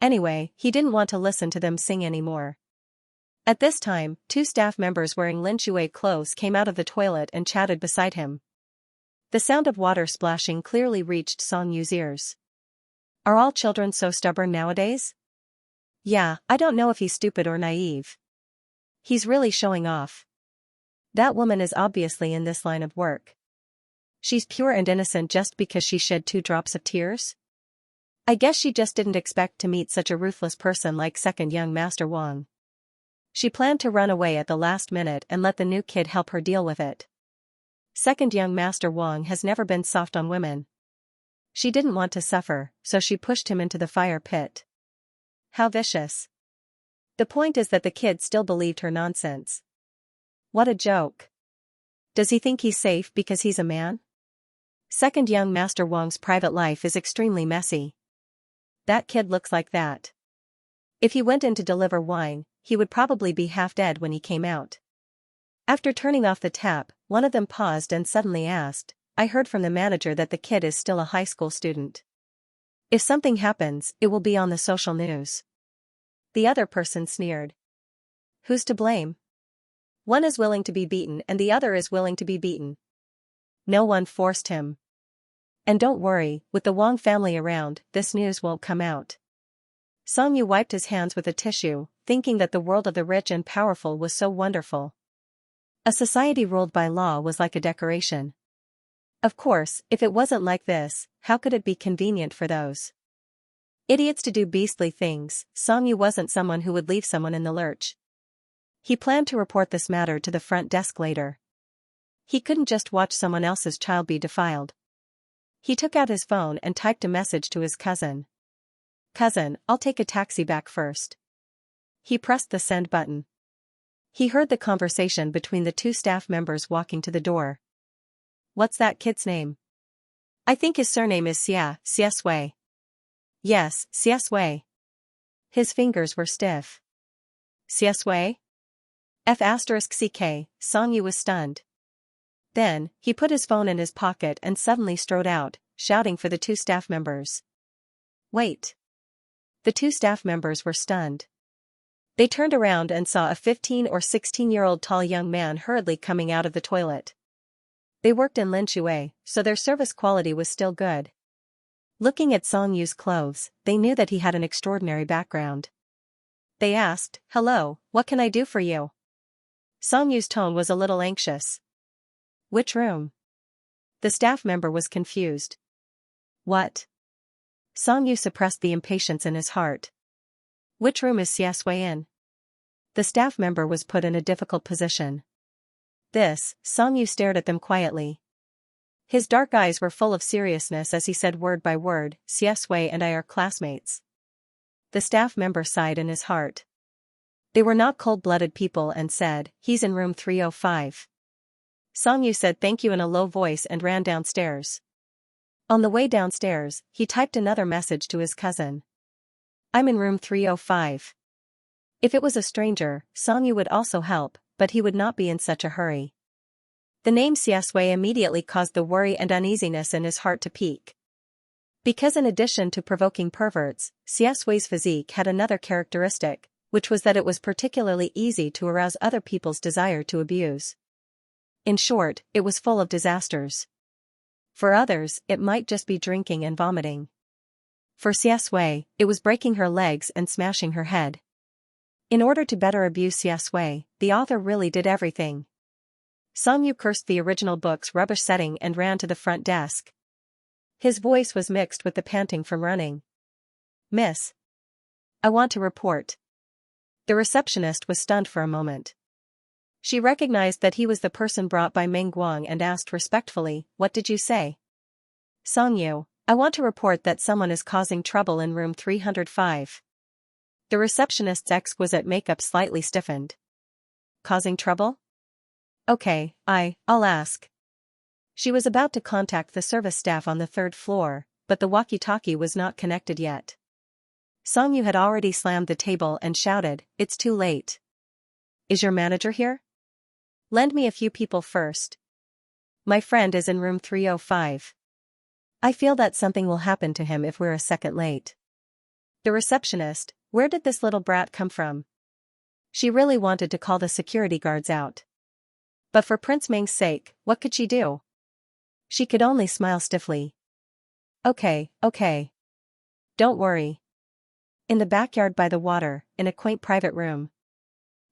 Anyway, he didn't want to listen to them sing anymore. At this time, 2 staff members wearing Linshui clothes came out of the toilet and chatted beside him. The sound of water splashing clearly reached Songyu's ears. Are all children so stubborn nowadays? Yeah, I don't know if he's stupid or naive. He's really showing off. That woman is obviously in this line of work. She's pure and innocent just because she shed 2 drops of tears? I guess she just didn't expect to meet such a ruthless person like second young Master Wang. She planned to run away at the last minute and let the new kid help her deal with it. Second young Master Wang has never been soft on women. She didn't want to suffer, so she pushed him into the fire pit. How vicious. The point is that the kid still believed her nonsense. What a joke. Does he think he's safe because he's a man? Second young Master Wang's private life is extremely messy. That kid looks like that. If he went in to deliver wine, he would probably be half dead when he came out. After turning off the tap, one of them paused and suddenly asked, I heard from the manager that the kid is still a high school student. If something happens, it will be on the social news. The other person sneered. Who's to blame? One is willing to be beaten and the other is willing to be beaten. No one forced him. And don't worry, with the Wang family around, this news won't come out. Songyu wiped his hands with a tissue, thinking that the world of the rich and powerful was so wonderful. A society ruled by law was like a decoration. Of course, if it wasn't like this, how could it be convenient for those idiots to do beastly things? Songyu wasn't someone who would leave someone in the lurch. He planned to report this matter to the front desk later. He couldn't just watch someone else's child be defiled. He took out his phone and typed a message to his cousin. Cousin, I'll take a taxi back first. He pressed the send button. He heard the conversation between the 2 staff members walking to the door. What's that kid's name? I think his surname is Xia Sui. Yes, Xia Sui. His fingers were stiff. Xia Sui? F***ck, Songyu was stunned. Then, he put his phone in his pocket and suddenly strode out, shouting for the 2 staff members. Wait. The 2 staff members were stunned. They turned around and saw a 15 or 16-year-old tall young man hurriedly coming out of the toilet. They worked in Linshui, so their service quality was still good. Looking at Songyu's clothes, they knew that he had an extraordinary background. They asked, Hello, what can I do for you? Songyu's tone was a little anxious. Which room? The staff member was confused. What? Songyu suppressed the impatience in his heart. Which room is Xia Sui in? The staff member was put in a difficult position. Songyu stared at them quietly. His dark eyes were full of seriousness as he said word by word, Xia Sui and I are classmates. The staff member sighed in his heart. They were not cold-blooded people and said, he's in room 305. Songyu said thank you in a low voice and ran downstairs. On the way downstairs, he typed another message to his cousin. I'm in room 305. If it was a stranger, Songyu would also help, but he would not be in such a hurry. The name Xia Sui immediately caused the worry and uneasiness in his heart to peak. Because in addition to provoking perverts, Xia Sui's physique had another characteristic, which was that it was particularly easy to arouse other people's desire to abuse. In short, it was full of disasters. For others, it might just be drinking and vomiting. For Xia Sui, it was breaking her legs and smashing her head. In order to better abuse Xia Sui, the author really did everything. Songyu cursed the original book's rubbish setting and ran to the front desk. His voice was mixed with the panting from running. Miss. I want to report. The receptionist was stunned for a moment. She recognized that he was the person brought by Meng Guang and asked respectfully, "What did you say?" "Song Yu, I want to report that someone is causing trouble in room 305. The receptionist's exquisite makeup slightly stiffened. "Causing trouble? Okay, I'll ask." She was about to contact the service staff on the third floor, but the walkie-talkie was not connected yet. Song Yu had already slammed the table and shouted, "It's too late. Is your manager here? Lend me a few people first. My friend is in room 305. I feel that something will happen to him if we're a second late." The receptionist, where did this little brat come from? She really wanted to call the security guards out. But for Prince Ming's sake, what could she do? She could only smile stiffly. Okay. Don't worry." In the backyard by the water, in a quaint private room.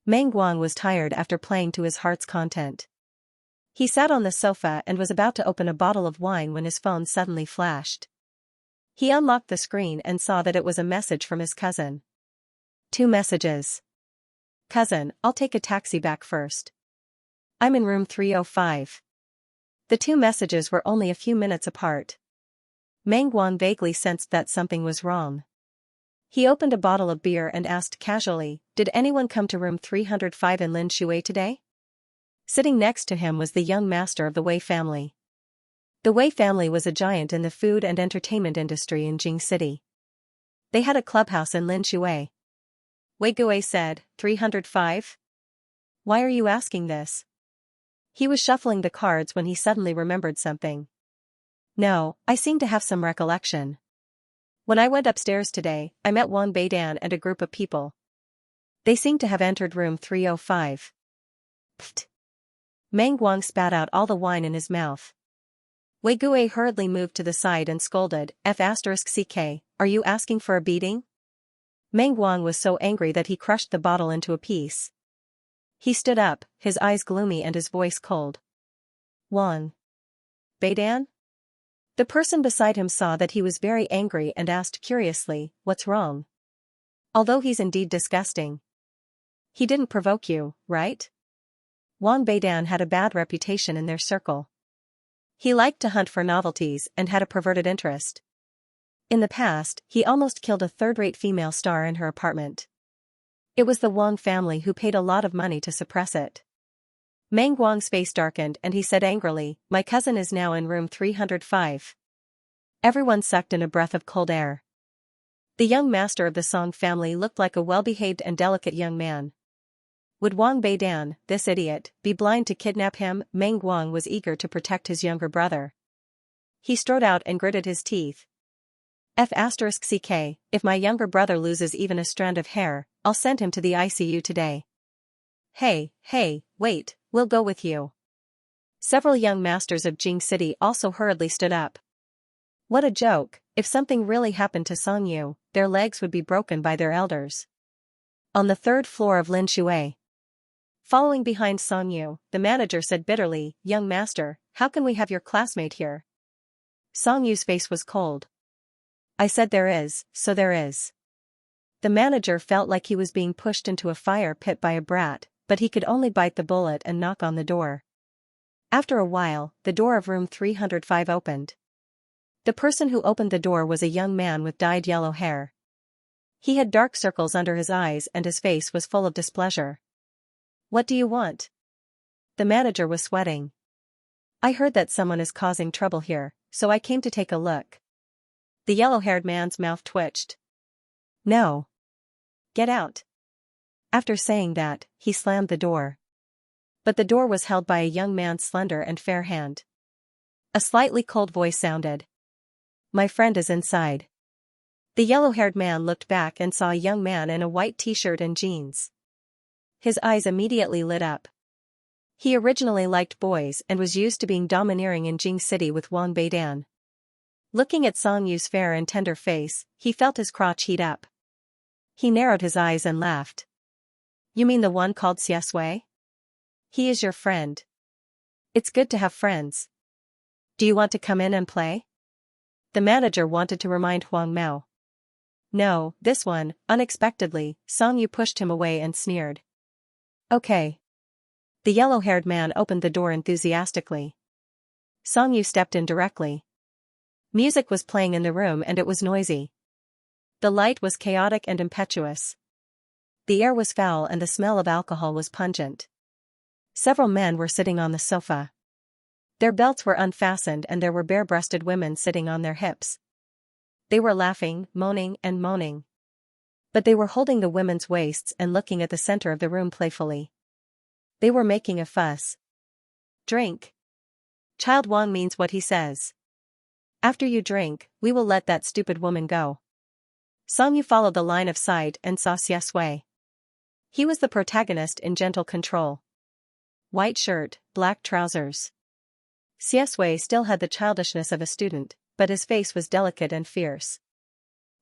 Meng Guang was tired after playing to his heart's content. He sat on the sofa and was about to open a bottle of wine when his phone suddenly flashed. He unlocked the screen and saw that it was a message from his cousin. 2 messages. "Cousin, I'll take a taxi back first. I'm in room 305. The 2 messages were only a few minutes apart. Meng Guang vaguely sensed that something was wrong. He opened a bottle of beer and asked casually, "Did anyone come to room 305 in Lin Shui today?" Sitting next to him was the young master of the Wei family. The Wei family was a giant in the food and entertainment industry in Jing City. They had a clubhouse in Lin Shui. Wei Gui said, 305? Why are you asking this? He was shuffling the cards when he suddenly remembered something. No, I seem to have some recollection. When I went upstairs today, I met Wang Beidan and a group of people. They seem to have entered room 305. Pfft. Meng Guang spat out all the wine in his mouth. Wei Gui hurriedly moved to the side and scolded, F***ck, are you asking for a beating? Meng Guang was so angry that he crushed the bottle into a piece. He stood up, his eyes gloomy and his voice cold. Wang Beidan? The person beside him saw that he was very angry and asked curiously, "What's wrong?" Although he's indeed disgusting. He didn't provoke you, right? Wang Beidan had a bad reputation in their circle. He liked to hunt for novelties and had a perverted interest. In the past, he almost killed a third-rate female star in her apartment. It was the Wang family who paid a lot of money to suppress it. Meng Guang's face darkened and he said angrily, "My cousin is now in room 305. Everyone sucked in a breath of cold air. The young master of the Song family looked like a well-behaved and delicate young man. Would Wang Beidan, this idiot, be blind to kidnap him? Meng Guang was eager to protect his younger brother. He strode out and gritted his teeth. F***ck, if my younger brother loses even a strand of hair, I'll send him to the ICU today. Hey, wait, we'll go with you. Several young masters of Jing City also hurriedly stood up. What a joke, if something really happened to Song Yu, their legs would be broken by their elders. On the 3rd floor of Lin Shui. Following behind Song Yu, the manager said bitterly, "Young master, how can we have your classmate here?" Song Yu's face was cold. "I said there is, so there is." The manager felt like he was being pushed into a fire pit by a brat, but he could only bite the bullet and knock on the door. After a while, the door of room 305 opened. The person who opened the door was a young man with dyed yellow hair. He had dark circles under his eyes and his face was full of displeasure. "What do you want?" The manager was sweating. "I heard that someone is causing trouble here, so I came to take a look." The yellow-haired man's mouth twitched. "No. Get out." After saying that, he slammed the door. But the door was held by a young man's slender and fair hand. A slightly cold voice sounded. "My friend is inside." The yellow-haired man looked back and saw a young man in a white t-shirt and jeans. His eyes immediately lit up. He originally liked boys and was used to being domineering in Jing City with Wang Beidan. Looking at Song Yu's fair and tender face, he felt his crotch heat up. He narrowed his eyes and laughed. "You mean the one called Xianxia? He is your friend. It's good to have friends. Do you want to come in and play?" The manager wanted to remind Huang Mao. "No, this one." Unexpectedly, Song Yu pushed him away and sneered. "Okay. The yellow-haired man opened the door enthusiastically. Xianxia stepped in directly. Music was playing in the room and it was noisy. The light was chaotic and impetuous. The air was foul and the smell of alcohol was pungent. Several men were sitting on the sofa. Their belts were unfastened and there were bare-breasted women sitting on their hips. They were laughing, moaning, and moaning. But they were holding the women's waists and looking at the center of the room playfully. They were making a fuss. Drink. Child Wang means what he says. After you drink, we will let that stupid woman go. Xianxia followed the line of sight and saw Xianxia. He was the protagonist in Gentle Control. White shirt, black trousers. Xianxia still had the childishness of a student, but his face was delicate and fierce.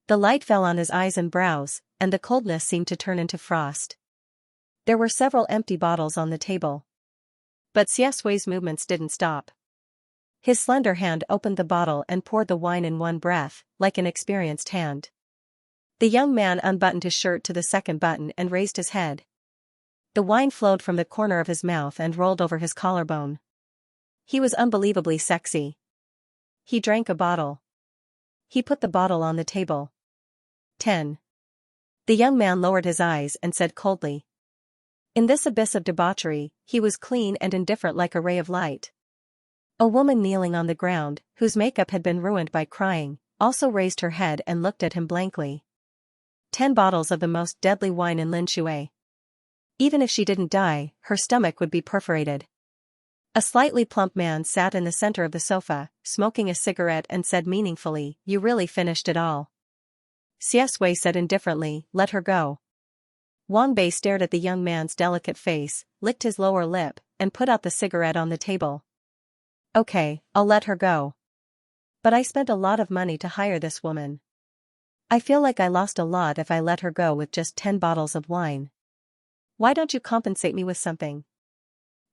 The light fell on his eyes and brows, and the coldness seemed to turn into frost. There were several empty bottles on the table. But Xianxia's movements didn't stop. His slender hand opened the bottle and poured the wine in one breath, like an experienced hand. The young man unbuttoned his shirt to the second button and raised his head. The wine flowed from the corner of his mouth and rolled over his collarbone. He was unbelievably sexy. He drank a bottle. He put the bottle on the table. 10. The young man lowered his eyes and said coldly. In this abyss of debauchery, he was clean and indifferent like a ray of light. A woman kneeling on the ground, whose makeup had been ruined by crying, also raised her head and looked at him blankly. 10 bottles of the most deadly wine in Lin Shui. Even if she didn't die, her stomach would be perforated. A slightly plump man sat in the center of the sofa, smoking a cigarette and said meaningfully, "You really finished it all." Xianxia said indifferently, "Let her go." Wang Bei stared at the young man's delicate face, licked his lower lip, and put out the cigarette on the table. "Okay, I'll let her go. But I spent a lot of money to hire this woman. I feel like I lost a lot if I let her go with just 10 bottles of wine. Why don't you compensate me with something?"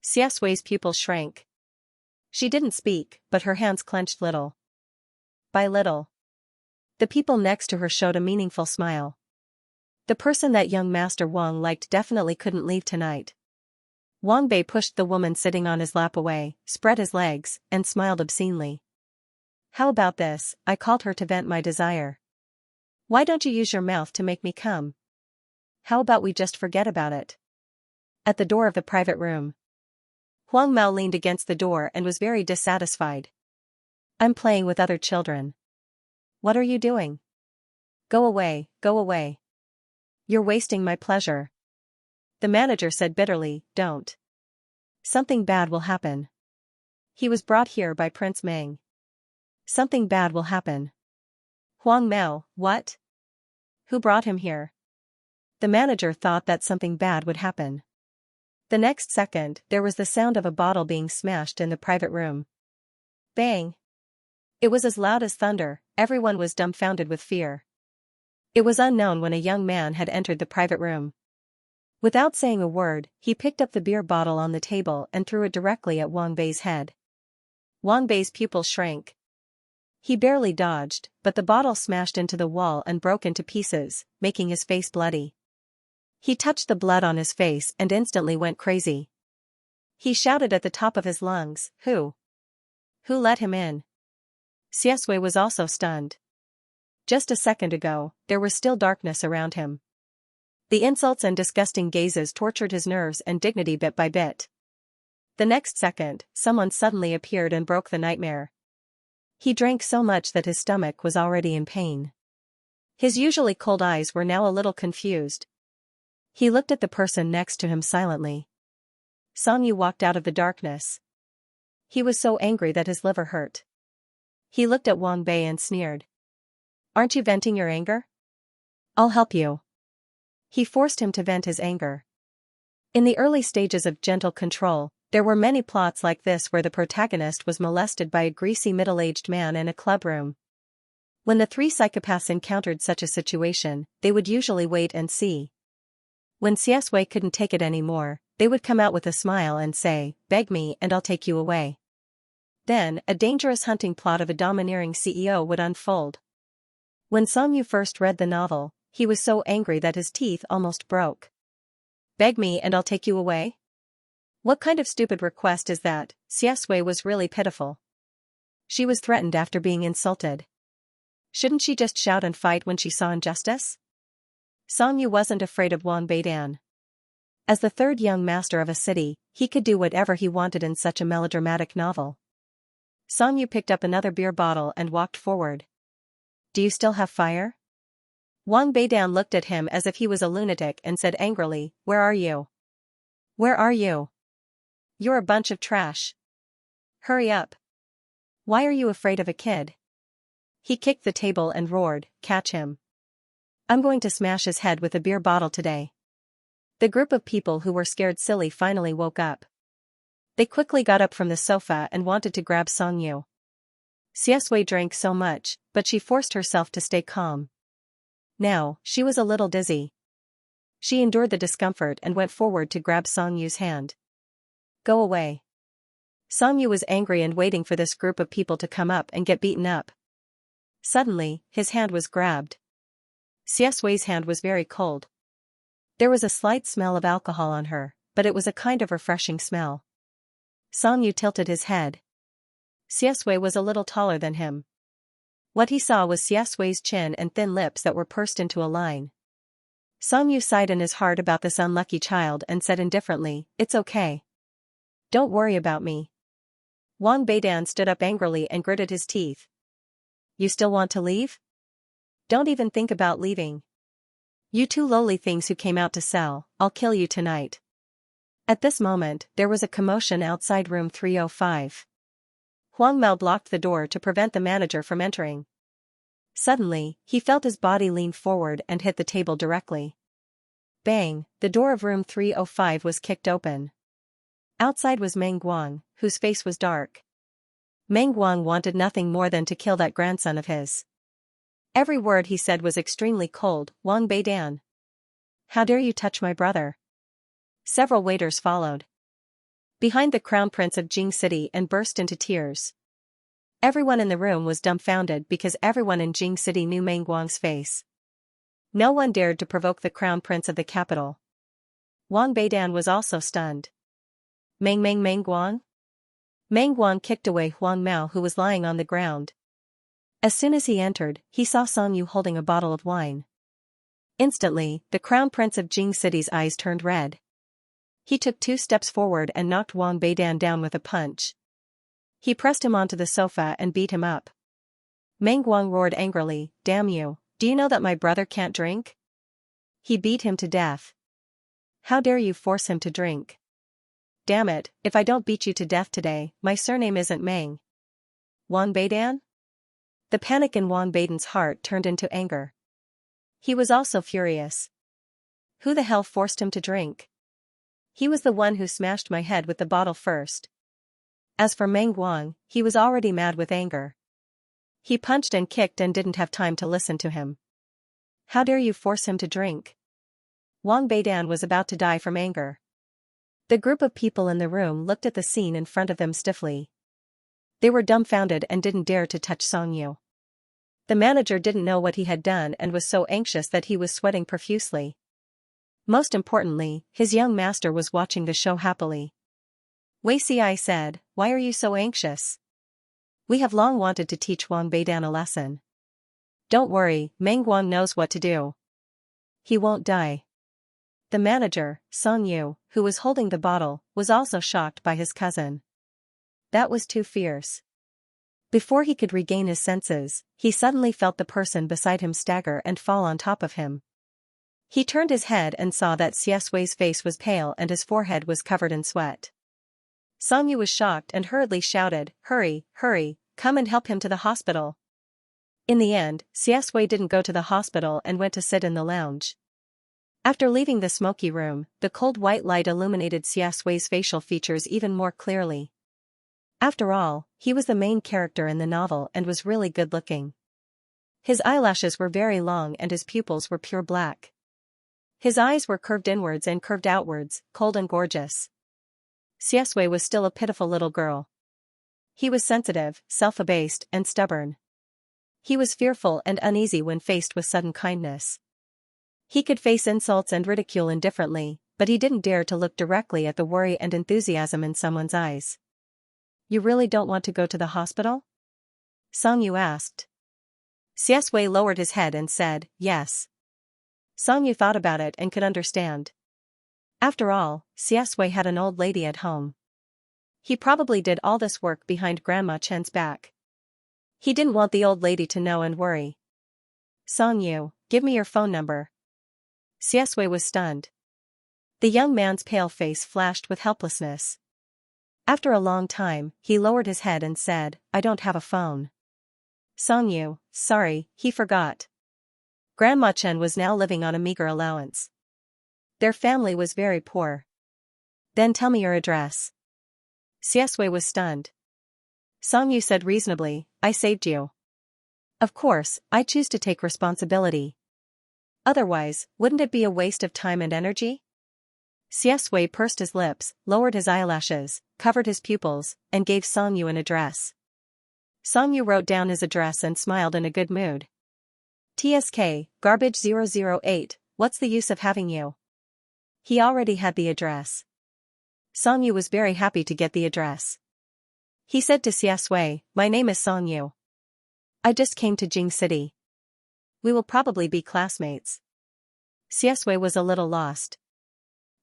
Xianxia's pupils shrank. She didn't speak, but her hands clenched little by little. The people next to her showed a meaningful smile. The person that young Master Wang liked definitely couldn't leave tonight. Wang Bei pushed the woman sitting on his lap away, spread his legs, and smiled obscenely. "How about this? I called her to vent my desire. Why don't you use your mouth to make me come? How about we just forget about it?" At the door of the private room, Huang Mao leaned against the door and was very dissatisfied. "I'm playing with other children. What are you doing? Go away, go away. You're wasting my pleasure." The manager said bitterly, "Don't. Something bad will happen. He was brought here by Prince Meng. Something bad will happen." Huang Mao, what? Who brought him here? The manager thought that something bad would happen. The next second, there was the sound of a bottle being smashed in the private room. Bang! It was as loud as thunder, everyone was dumbfounded with fear. It was unknown when a young man had entered the private room. Without saying a word, he picked up the beer bottle on the table and threw it directly at Wang Bei's head. Wang Bei's pupils shrank. He barely dodged, but the bottle smashed into the wall and broke into pieces, making his face bloody. He touched the blood on his face and instantly went crazy. He shouted at the top of his lungs, "Who? Who let him in?" Xianxia was also stunned. Just a second ago, there was still darkness around him. The insults and disgusting gazes tortured his nerves and dignity bit by bit. The next second, someone suddenly appeared and broke the nightmare. He drank so much that his stomach was already in pain. His usually cold eyes were now a little confused. He looked at the person next to him silently. Xianxia walked out of the darkness. He was so angry that his liver hurt. He looked at Wang Bei and sneered. "Aren't you venting your anger? I'll help you." He forced him to vent his anger. In the early stages of Gentle Control, there were many plots like this where the protagonist was molested by a greasy middle-aged man in a clubroom. When the 3 psychopaths encountered such a situation, they would usually wait and see. When Xianxia couldn't take it anymore, they would come out with a smile and say, "Beg me and I'll take you away." Then, a dangerous hunting plot of a domineering CEO would unfold. When Xianxia first read the novel, he was so angry that his teeth almost broke. "Beg me and I'll take you away? What kind of stupid request is that? Xiaxue was really pitiful. She was threatened after being insulted. Shouldn't she just shout and fight when she saw injustice? Song Yu wasn't afraid of Wang Beidan. As the third young master of a city, he could do whatever he wanted in such a melodramatic novel. Song Yu picked up another beer bottle and walked forward. Do you still have fire? Wang Beidan looked at him as if he was a lunatic and said angrily, Where are you? Where are you? You're a bunch of trash. Hurry up. Why are you afraid of a kid? He kicked the table and roared, Catch him. I'm going to smash his head with a beer bottle today. The group of people who were scared silly finally woke up. They quickly got up from the sofa and wanted to grab Song Yu. Xiaxue drank so much, but she forced herself to stay calm. Now, she was a little dizzy. She endured the discomfort and went forward to grab Song Yu's hand. Go away. Song Yu was angry and waiting for this group of people to come up and get beaten up. Suddenly, his hand was grabbed. Xiaxue's hand was very cold. There was a slight smell of alcohol on her, but it was a kind of refreshing smell. Song Yu tilted his head. Xiaxue was a little taller than him. What he saw was Xiaxue's chin and thin lips that were pursed into a line. Song Yu sighed in his heart about this unlucky child and said indifferently, It's okay. Don't worry about me. Wang Beidan stood up angrily and gritted his teeth. You still want to leave? Don't even think about leaving. You two lowly things who came out to sell, I'll kill you tonight. At this moment, there was a commotion outside room 305. Huang Mao blocked the door to prevent the manager from entering. Suddenly, he felt his body lean forward and hit the table directly. Bang, the door of room 305 was kicked open. Outside was Meng Guang, whose face was dark. Meng Guang wanted nothing more than to kill that grandson of his. Every word he said was extremely cold. Wang Beidan. How dare you touch my brother? Several waiters followed behind the crown prince of Jing City and burst into tears. Everyone in the room was dumbfounded because everyone in Jing City knew Meng Guang's face. No one dared to provoke the crown prince of the capital. Wang Beidan was also stunned. Meng Guang? Meng Guang kicked away Huang Mao, who was lying on the ground. As soon as he entered, he saw Song Yu holding a bottle of wine. Instantly, the crown prince of Jing City's eyes turned red. He took 2 steps forward and knocked Wang Beidan down with a punch. He pressed him onto the sofa and beat him up. Meng Guang roared angrily, Damn you, do you know that my brother can't drink? He beat him to death. How dare you force him to drink? Damn it, if I don't beat you to death today, my surname isn't Meng. Wang Beidan? The panic in Wang Beidan's heart turned into anger. He was also furious. Who the hell forced him to drink? He was the one who smashed my head with the bottle first. As for Meng Guang, he was already mad with anger. He punched and kicked and didn't have time to listen to him. How dare you force him to drink? Wang Beidan was about to die from anger. The group of people in the room looked at the scene in front of them stiffly. They were dumbfounded and didn't dare to touch Song Yu. The manager didn't know what he had done and was so anxious that he was sweating profusely. Most importantly, his young master was watching the show happily. Wei Ci said, Why are you so anxious? We have long wanted to teach Wang Beidan a lesson. Don't worry, Meng Guang knows what to do. He won't die. The manager, Song Yu, who was holding the bottle, was also shocked by his cousin. That was too fierce. Before he could regain his senses, he suddenly felt the person beside him stagger and fall on top of him. He turned his head and saw that Xiaxue's face was pale and his forehead was covered in sweat. Song Yu was shocked and hurriedly shouted, Hurry, hurry, come and help him to the hospital. In the end, Xiaxue didn't go to the hospital and went to sit in the lounge. After leaving the smoky room, the cold white light illuminated Xiaxue's facial features even more clearly. After all, he was the main character in the novel and was really good-looking. His eyelashes were very long and his pupils were pure black. His eyes were curved inwards and curved outwards, cold and gorgeous. Xiaxue was still a pitiful little girl. He was sensitive, self-abased, and stubborn. He was fearful and uneasy when faced with sudden kindness. He could face insults and ridicule indifferently, but he didn't dare to look directly at the worry and enthusiasm in someone's eyes. You really don't want to go to the hospital? Songyu asked. Xianshui lowered his head and said, yes. Songyu thought about it and could understand. After all, Xianshui had an old lady at home. He probably did all this work behind Grandma Chen's back. He didn't want the old lady to know and worry. Songyu, give me your phone number. Xianshui was stunned. The young man's pale face flashed with helplessness. After a long time, he lowered his head and said, I don't have a phone. Songyu, sorry, he forgot. Grandma Chen was now living on a meager allowance. Their family was very poor. Then tell me your address. Xianshui was stunned. Songyu said reasonably, I saved you. Of course, I choose to take responsibility. Otherwise, wouldn't it be a waste of time and energy? Xianshui pursed his lips, lowered his eyelashes, covered his pupils, and gave Songyu an address. Songyu wrote down his address and smiled in a good mood. TSK, garbage 008, what's the use of having you? He already had the address. Songyu was very happy to get the address. He said to Xianshui, my name is Songyu. I just came to Jing City. We will probably be classmates. Xianshui was a little lost.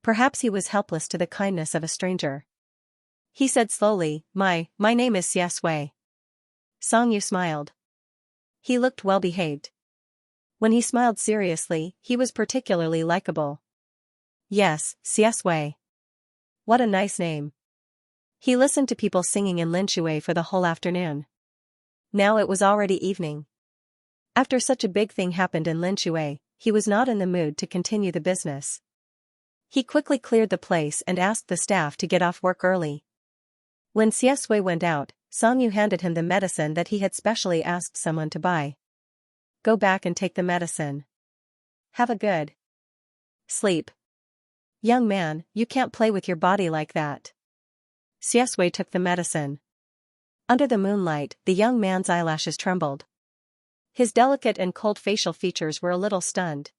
Perhaps he was helpless to the kindness of a stranger. He said slowly, My name is Xianshui. Songyu smiled. He looked well behaved. When he smiled seriously, he was particularly likable. Yes, Xianshui. What a nice name. He listened to people singing in Linshui for the whole afternoon. Now it was already evening. After such a big thing happened in Linshui, he was not in the mood to continue the business. He quickly cleared the place and asked the staff to get off work early. When Xianshui went out, Songyu handed him the medicine that he had specially asked someone to buy. Go back and take the medicine. Have a good sleep. Young man, you can't play with your body like that. Xianshui took the medicine. Under the moonlight, the young man's eyelashes trembled. His delicate and cold facial features were a little stunned.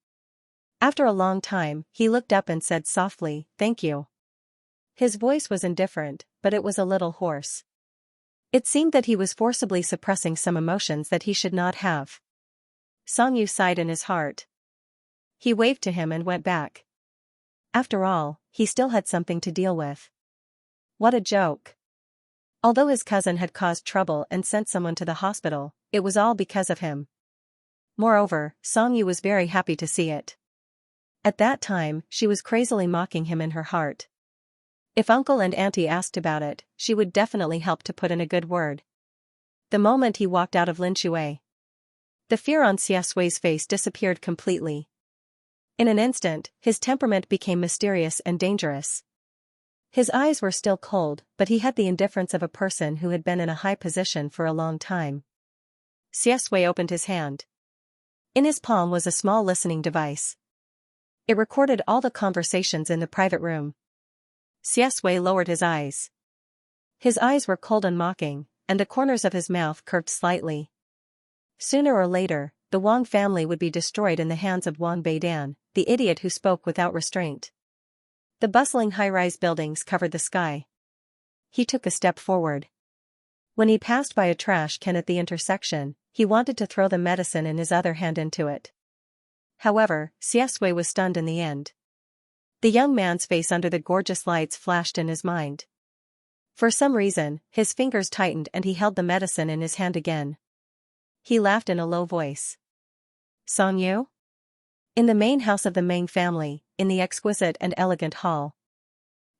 After a long time, he looked up and said softly, Thank you. His voice was indifferent, but it was a little hoarse. It seemed that he was forcibly suppressing some emotions that he should not have. Songyu sighed in his heart. He waved to him and went back. After all, he still had something to deal with. What a joke. Although his cousin had caused trouble and sent someone to the hospital, it was all because of him. Moreover, Songyu was very happy to see it. At that time, she was crazily mocking him in her heart. If uncle and auntie asked about it, she would definitely help to put in a good word. The moment he walked out of Linshui, the fear on Xianshui's face disappeared completely. In an instant, his temperament became mysterious and dangerous. His eyes were still cold, but he had the indifference of a person who had been in a high position for a long time. Xianshui opened his hand. In his palm was a small listening device. It recorded all the conversations in the private room. Xianshui lowered his eyes. His eyes were cold and mocking, and the corners of his mouth curved slightly. Sooner or later, the Wang family would be destroyed in the hands of Wang Beidan, the idiot who spoke without restraint. The bustling high-rise buildings covered the sky. He took a step forward. When he passed by a trash can at the intersection, he wanted to throw the medicine in his other hand into it. However, Xianshui was stunned in the end. The young man's face under the gorgeous lights flashed in his mind. For some reason, his fingers tightened and he held the medicine in his hand again. He laughed in a low voice. Songyu? In the main house of the Meng family, in the exquisite and elegant hall.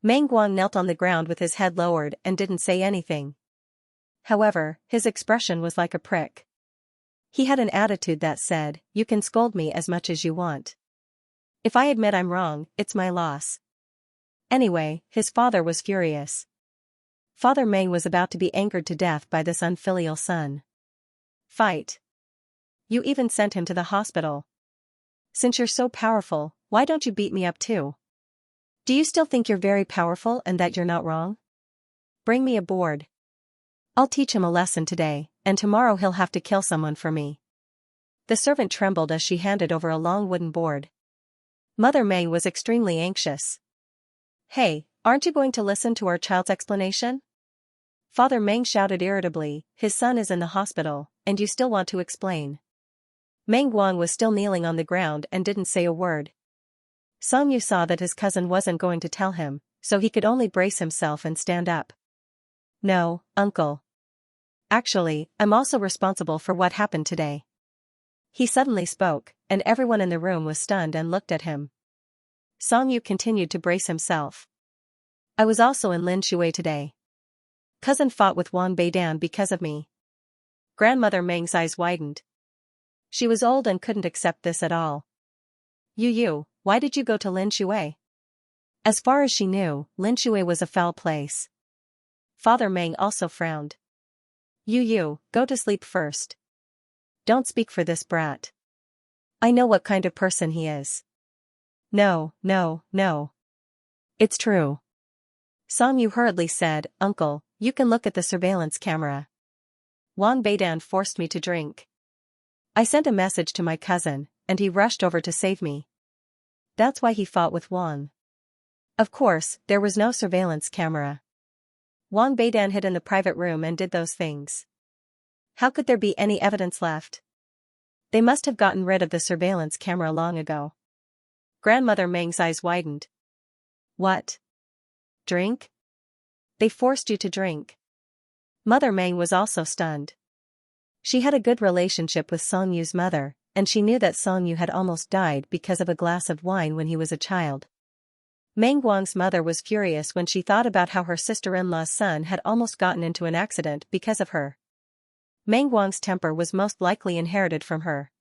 Meng Guang knelt on the ground with his head lowered and didn't say anything. However, his expression was like a prick. He had an attitude that said, You can scold me as much as you want. If I admit I'm wrong, it's my loss. Anyway, his father was furious. Father Meng was about to be angered to death by this unfilial son. Fight. You even sent him to the hospital. Since you're so powerful, why don't you beat me up too? Do you still think you're very powerful and that you're not wrong? Bring me a board. I'll teach him a lesson today, and tomorrow he'll have to kill someone for me. The servant trembled as she handed over a long wooden board. Mother Meng was extremely anxious. Hey, aren't you going to listen to our child's explanation? Father Meng shouted irritably, his son is in the hospital, and you still want to explain. Meng Guang was still kneeling on the ground and didn't say a word. Song Yu saw that his cousin wasn't going to tell him, so he could only brace himself and stand up. No, uncle. Actually, I'm also responsible for what happened today. He suddenly spoke, and everyone in the room was stunned and looked at him. Song Yu continued to brace himself. I was also in Lin Shui today. Cousin fought with Wang Beidan because of me. Grandmother Meng's eyes widened. She was old and couldn't accept this at all. Yu, why did you go to Lin Shui? As far as she knew, Lin Shui was a foul place. Father Meng also frowned. Yu, go to sleep first. Don't speak for this brat. I know what kind of person he is. No. It's true. Song Yu hurriedly said, Uncle, you can look at the surveillance camera. Wang Beidan forced me to drink. I sent a message to my cousin, and he rushed over to save me. That's why he fought with Wang. Of course, there was no surveillance camera. Wang Beidan hid in the private room and did those things. How could there be any evidence left? They must have gotten rid of the surveillance camera long ago. Grandmother Meng's eyes widened. What? Drink? They forced you to drink. Mother Meng was also stunned. She had a good relationship with Song Yu's mother, and she knew that Song Yu had almost died because of a glass of wine when he was a child. Meng Guang's mother was furious when she thought about how her sister-in-law's son had almost gotten into an accident because of her. Meng Guang's temper was most likely inherited from her.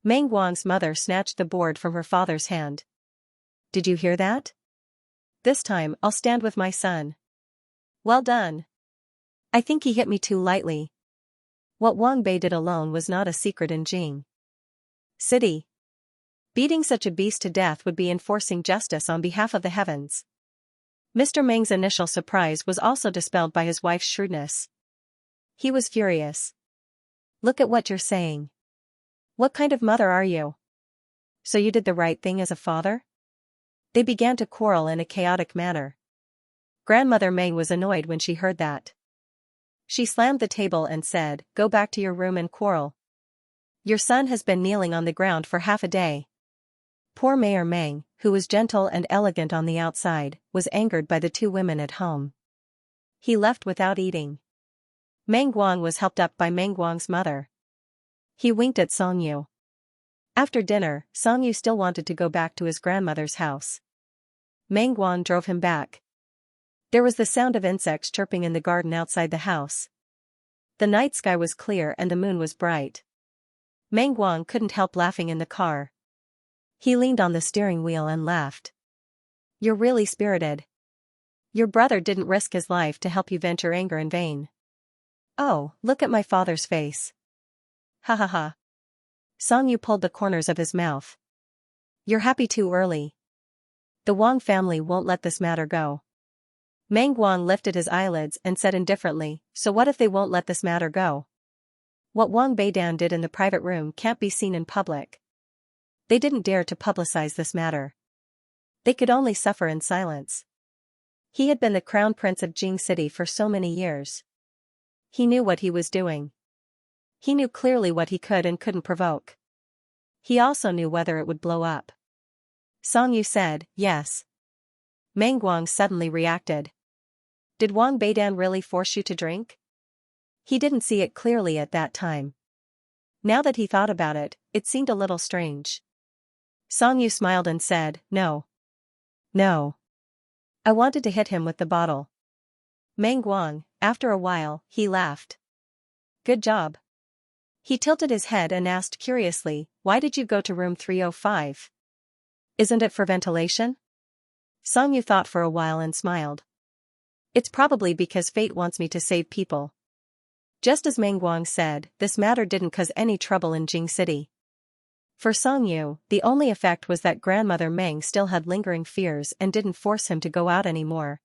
Meng Guang's mother snatched the board from her father's hand. Did you hear that? This time I'll stand with my son. Well done. I think he hit me too lightly. What Wang Bei did alone was not a secret in Jing City. Beating such a beast to death would be enforcing justice on behalf of the heavens. Mr. Meng's initial surprise was also dispelled by his wife's shrewdness. He was furious. Look at what you're saying. What kind of mother are you? So you did the right thing as a father? They began to quarrel in a chaotic manner. Grandmother Meng was annoyed when she heard that. She slammed the table and said, Go back to your room and quarrel. Your son has been kneeling on the ground for half a day. Poor Mayor Meng, who was gentle and elegant on the outside, was angered by the two women at home. He left without eating. Meng Guang was helped up by Meng Guang's mother. He winked at Song Yu. After dinner, Song Yu still wanted to go back to his grandmother's house. Meng Guang drove him back. There was the sound of insects chirping in the garden outside the house. The night sky was clear and the moon was bright. Meng Guang couldn't help laughing in the car. He leaned on the steering wheel and laughed. You're really spirited. Your brother didn't risk his life to help you vent your anger in vain. Oh, look at my father's face. Ha ha ha. Song Yu pulled the corners of his mouth. You're happy too early. The Wang family won't let this matter go. Meng Guang lifted his eyelids and said indifferently, So what if they won't let this matter go? What Wang Beidan did in the private room can't be seen in public. They didn't dare to publicize this matter. They could only suffer in silence. He had been the crown prince of Jing City for so many years. He knew what he was doing. He knew clearly what he could and couldn't provoke. He also knew whether it would blow up. Song Yu said, Yes. Meng Guang suddenly reacted. Did Wang Beidan really force you to drink? He didn't see it clearly at that time. Now that he thought about it, it seemed a little strange. Song Yu smiled and said, No. I wanted to hit him with the bottle. Meng Guang, after a while, he laughed. Good job. He tilted his head and asked curiously, Why did you go to room 305? Isn't it for ventilation? Song Yu thought for a while and smiled. It's probably because fate wants me to save people. Just as Meng Guang said, this matter didn't cause any trouble in Jing City. For Song Yu, the only effect was that grandmother Meng still had lingering fears and didn't force him to go out anymore.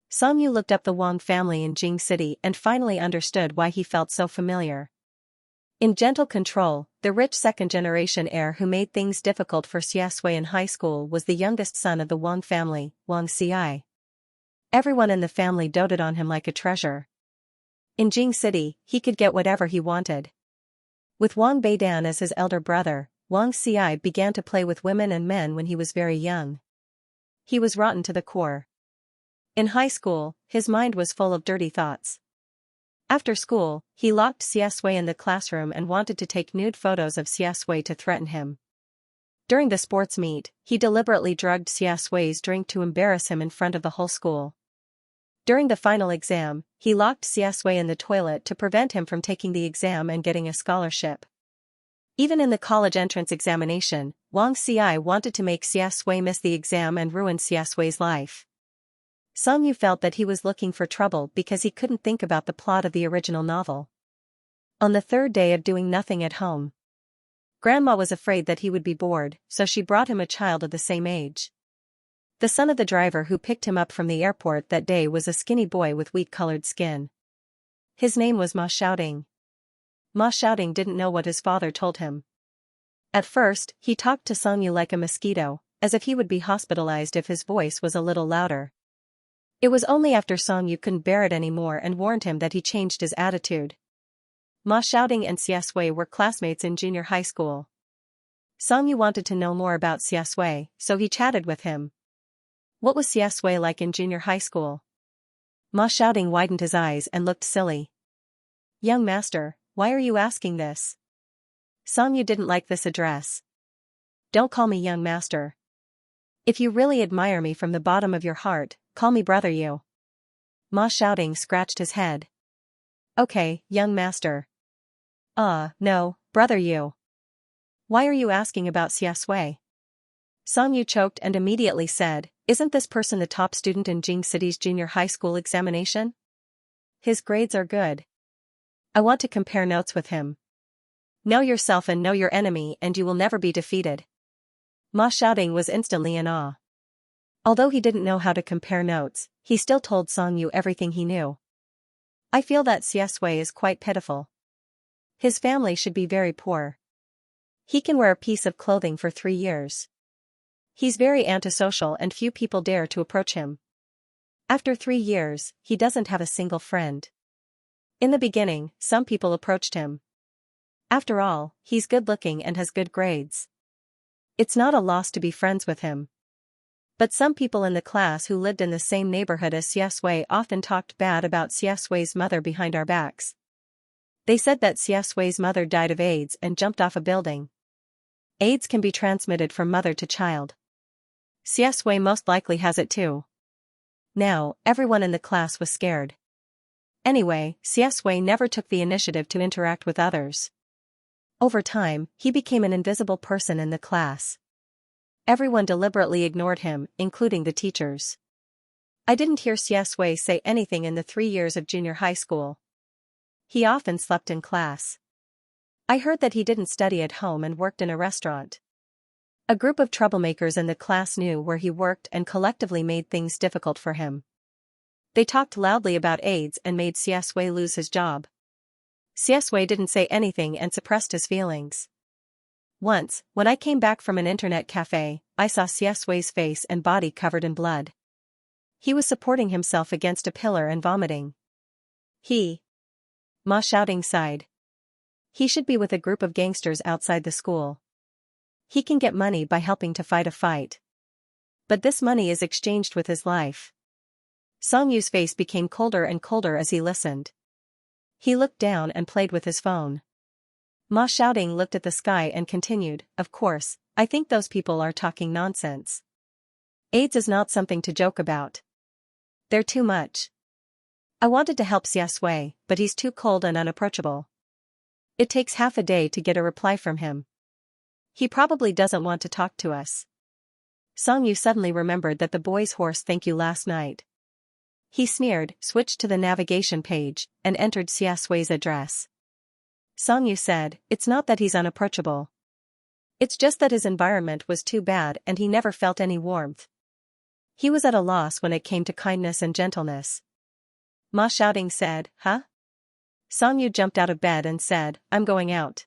Song Yu looked up the Wang family in Jing City and finally understood why he felt so familiar. In gentle control, the rich second-generation heir who made things difficult for Xiaxia in high school was the youngest son of the Wang family, Xianxia. Everyone in the family doted on him like a treasure. In Jing City, he could get whatever he wanted. With Wang Beidan as his elder brother, Wang Xi began to play with women and men when he was very young. He was rotten to the core. In high school, his mind was full of dirty thoughts. After school, he locked Xiaxia in the classroom and wanted to take nude photos of Xiaxia to threaten him. During the sports meet, he deliberately drugged Xiaxia's drink to embarrass him in front of the whole school. During the final exam, he locked Xiaxia in the toilet to prevent him from taking the exam and getting a scholarship. Even in the college entrance examination, Wang Xi wanted to make Xiaxia miss the exam and ruin Xiaxia's life. Xianxia felt that he was looking for trouble because he couldn't think about the plot of the original novel. On the third day of doing nothing at home, Grandma was afraid that he would be bored, so she brought him a child of the same age. The son of the driver who picked him up from the airport that day was a skinny boy with wheat-colored skin. His name was Ma Xiaoding. Ma Xiaoding didn't know what his father told him. At first, he talked to Xianxia like a mosquito, as if he would be hospitalized if his voice was a little louder. It was only after Xianxia couldn't bear it anymore and warned him that he changed his attitude. Ma Xiaoding and Xiaxia were classmates in junior high school. Xianxia wanted to know more about Xiaxia, so he chatted with him. What was Xiaxia like in junior high school? Ma Xiaoding widened his eyes and looked silly. Young master, why are you asking this? Xianxia didn't like this address. Don't call me young master. If you really admire me from the bottom of your heart, call me brother you. Ma Xiaoding scratched his head. Okay, young master. No, brother you. Why are you asking about Xiaxia? Xianxia choked and immediately said, isn't this person the top student in Jing City's junior high school examination? His grades are good. I want to compare notes with him. Know yourself and know your enemy and you will never be defeated. Ma Xiaoding was instantly in awe. Although he didn't know how to compare notes, he still told Xianxia everything he knew. I feel that Xiaxia is quite pitiful. His family should be very poor. He can wear a piece of clothing for 3 years. He's very antisocial and few people dare to approach him. After 3 years, he doesn't have a single friend. In the beginning, some people approached him. After all, he's good-looking and has good grades. It's not a loss to be friends with him. But some people in the class who lived in the same neighborhood as Xiaxia often talked bad about Xiaxia's mother behind our backs. They said that Xiaxia's mother died of AIDS and jumped off a building. AIDS can be transmitted from mother to child. Xiaxia most likely has it too. Now, everyone in the class was scared. Anyway, Xiaxia never took the initiative to interact with others. Over time, he became an invisible person in the class. Everyone deliberately ignored him, including the teachers. I didn't hear Xiaxia say anything in the 3 years of junior high school. He often slept in class. I heard that he didn't study at home and worked in a restaurant. A group of troublemakers in the class knew where he worked and collectively made things difficult for him. They talked loudly about AIDS and made Xiaxia lose his job. Xiaxia didn't say anything and suppressed his feelings. Once, when I came back from an internet cafe, I saw Xiaxia's face and body covered in blood. He was supporting himself against a pillar and vomiting. Ma Xiaoding sighed. He should be with a group of gangsters outside the school. He can get money by helping to fight a fight. But this money is exchanged with his life. Xiangxia's face became colder and colder as he listened. He looked down and played with his phone. Ma Xiaoding looked at the sky and continued, of course, I think those people are talking nonsense. AIDS is not something to joke about. They're too much. I wanted to help Xiaxia, but he's too cold and unapproachable. It takes half a day to get a reply from him. He probably doesn't want to talk to us. Xianxia suddenly remembered that the boy's horse thank you last night. He sneered, switched to the navigation page, and entered Xiaxia's address. Xianxia said, it's not that he's unapproachable. It's just that his environment was too bad and he never felt any warmth. He was at a loss when it came to kindness and gentleness. Ma Xiaoding said, huh? Xianxia jumped out of bed and said, I'm going out.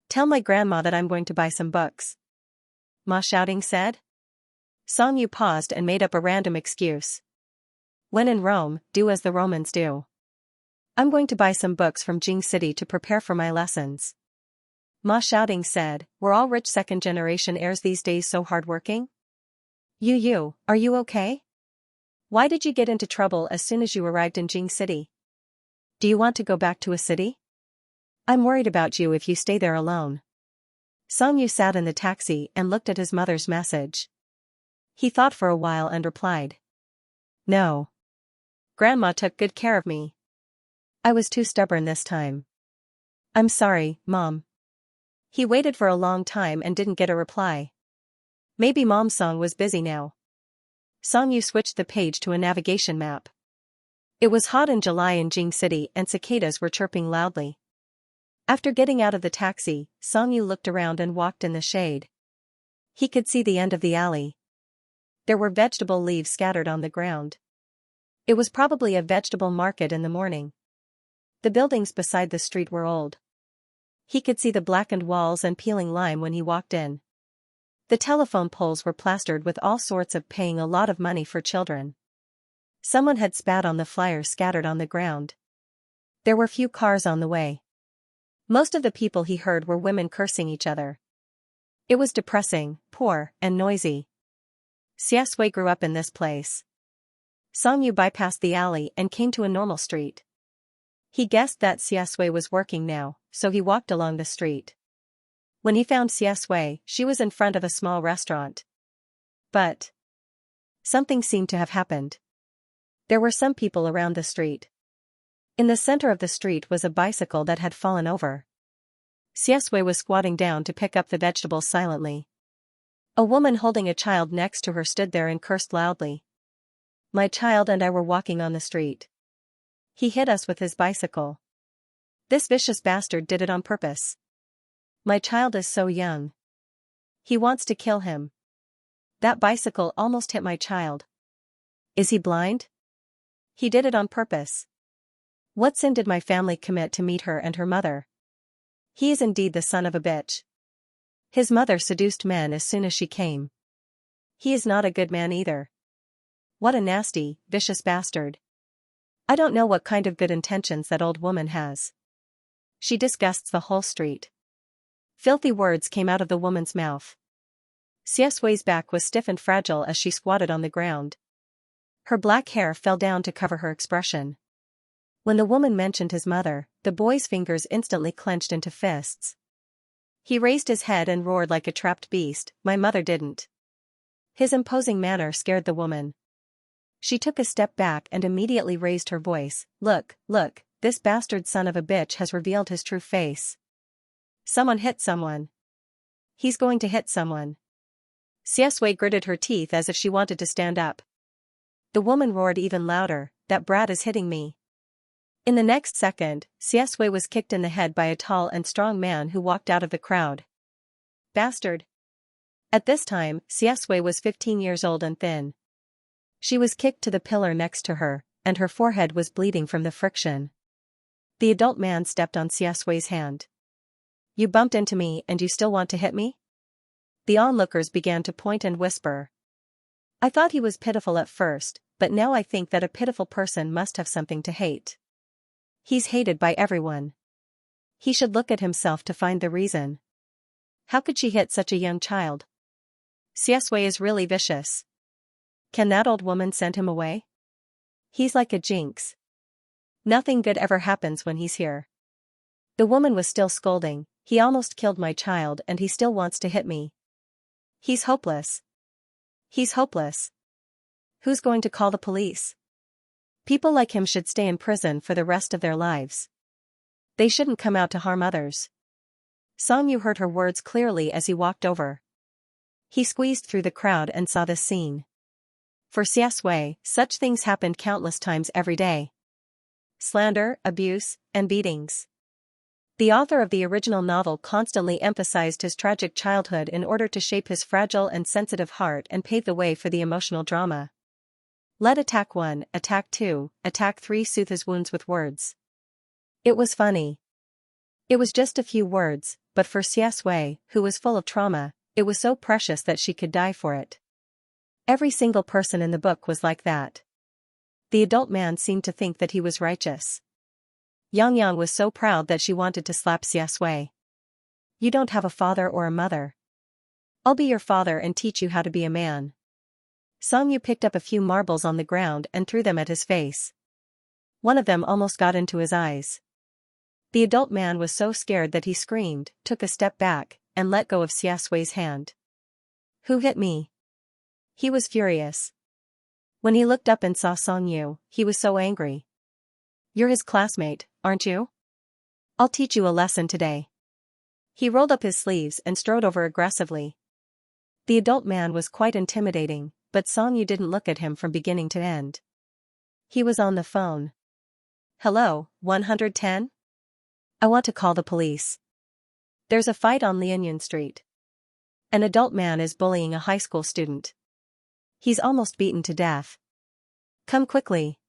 Tell my grandma that I'm going to buy some books. Ma shouting said. Xianxia paused and made up a random excuse. When in Rome, do as the Romans do. I'm going to buy some books from Jing City to prepare for my lessons. Ma shouting said, we're all rich second-generation heirs these days, so hardworking? Are you okay? Why did you get into trouble as soon as you arrived in Jing City? Do you want to go back to a city? I'm worried about you if you stay there alone. Xianxia sat in the taxi and looked at his mother's message. He thought for a while and replied. No. Grandma took good care of me. I was too stubborn this time. I'm sorry, Mom. He waited for a long time and didn't get a reply. Maybe Mom's song was busy now. Xianxia switched the page to a navigation map. It was hot in July in Jing City and cicadas were chirping loudly. After getting out of the taxi, Xianxia looked around and walked in the shade. He could see the end of the alley. There were vegetable leaves scattered on the ground. It was probably a vegetable market in the morning. The buildings beside the street were old. He could see the blackened walls and peeling lime when he walked in. The telephone poles were plastered with all sorts of paying a lot of money for children. Someone had spat on the flyers scattered on the ground. There were few cars on the way. Most of the people he heard were women cursing each other. It was depressing, poor, and noisy. Xianxia grew up in this place. Xianxia bypassed the alley and came to a normal street. He guessed that Xianxia was working now, so he walked along the street. When he found Xianxia, she was in front of a small restaurant. But something seemed to have happened. There were some people around the street. In the center of the street was a bicycle that had fallen over. Xianxia was squatting down to pick up the vegetables silently. A woman holding a child next to her stood there and cursed loudly. My child and I were walking on the street. He hit us with his bicycle. This vicious bastard did it on purpose. My child is so young. He wants to kill him. That bicycle almost hit my child. Is he blind? He did it on purpose. What sin did my family commit to meet her and her mother? He is indeed the son of a bitch. His mother seduced men as soon as she came. He is not a good man either. What a nasty, vicious bastard. I don't know what kind of good intentions that old woman has. She disgusts the whole street. Filthy words came out of the woman's mouth. Xianxia's back was stiff and fragile as she squatted on the ground. Her black hair fell down to cover her expression. When the woman mentioned his mother, the boy's fingers instantly clenched into fists. He raised his head and roared like a trapped beast, my mother didn't. His imposing manner scared the woman. She took a step back and immediately raised her voice. Look, this bastard son of a bitch has revealed his true face. Someone hit someone. He's going to hit someone. Xianxia gritted her teeth as if she wanted to stand up. The woman roared even louder, that brat is hitting me. In the next second, Xianxia was kicked in the head by a tall and strong man who walked out of the crowd. Bastard. At this time, Xianxia was 15 years old and thin. She was kicked to the pillar next to her, and her forehead was bleeding from the friction. The adult man stepped on Xianxia's hand. You bumped into me and you still want to hit me? The onlookers began to point and whisper. I thought he was pitiful at first, but now I think that a pitiful person must have something to hate. He's hated by everyone. He should look at himself to find the reason. How could she hit such a young child? Xianxia is really vicious. Can that old woman send him away? He's like a jinx. Nothing good ever happens when he's here. The woman was still scolding. He almost killed my child and he still wants to hit me. He's hopeless. He's hopeless. Who's going to call the police? People like him should stay in prison for the rest of their lives. They shouldn't come out to harm others. Xianxia heard her words clearly as he walked over. He squeezed through the crowd and saw this scene. For Xianxia, such things happened countless times every day. Slander, abuse, and beatings. The author of the original novel constantly emphasized his tragic childhood in order to shape his fragile and sensitive heart and pave the way for the emotional drama. Let attack 1, attack 2, attack 3 soothe his wounds with words. It was funny. It was just a few words, but for Xiaxue, who was full of trauma, it was so precious that she could die for it. Every single person in the book was like that. The adult man seemed to think that he was righteous. Xianxia was so proud that she wanted to slap Xiaxue. You don't have a father or a mother. I'll be your father and teach you how to be a man. Xianxia picked up a few marbles on the ground and threw them at his face. One of them almost got into his eyes. The adult man was so scared that he screamed, took a step back, and let go of Xiaxue's hand. Who hit me? He was furious. When he looked up and saw Xianxia, he was so angry. You're his classmate, aren't you? I'll teach you a lesson today. He rolled up his sleeves and strode over aggressively. The adult man was quite intimidating, but Xianxia didn't look at him from beginning to end. He was on the phone. Hello, 110? I want to call the police. There's a fight on Lianyan Street. An adult man is bullying a high school student. He's almost beaten to death. Come quickly.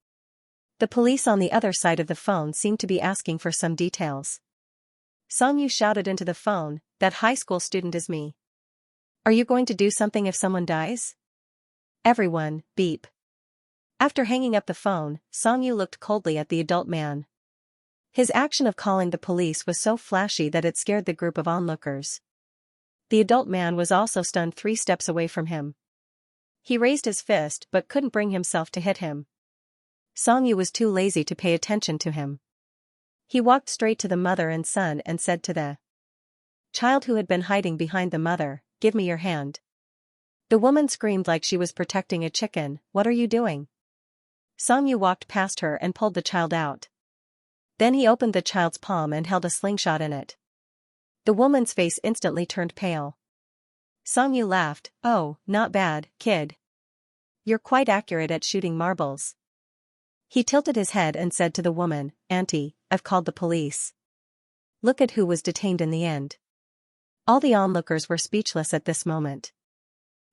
The police on the other side of the phone seemed to be asking for some details. Xianxia shouted into the phone, that high school student is me. Are you going to do something if someone dies? Everyone, beep. After hanging up the phone, Xianxia looked coldly at the adult man. His action of calling the police was so flashy that it scared the group of onlookers. The adult man was also stunned 3 steps away from him. He raised his fist but couldn't bring himself to hit him. Xianxia was too lazy to pay attention to him. He walked straight to the mother and son and said to the child who had been hiding behind the mother, "Give me your hand." The woman screamed like she was protecting a chicken, "What are you doing?" Xianxia walked past her and pulled the child out. Then he opened the child's palm and held a slingshot in it. The woman's face instantly turned pale. Xianxia laughed, "Oh, not bad, kid. You're quite accurate at shooting marbles." He tilted his head and said to the woman, "Auntie, I've called the police." Look at who was detained in the end. All the onlookers were speechless at this moment.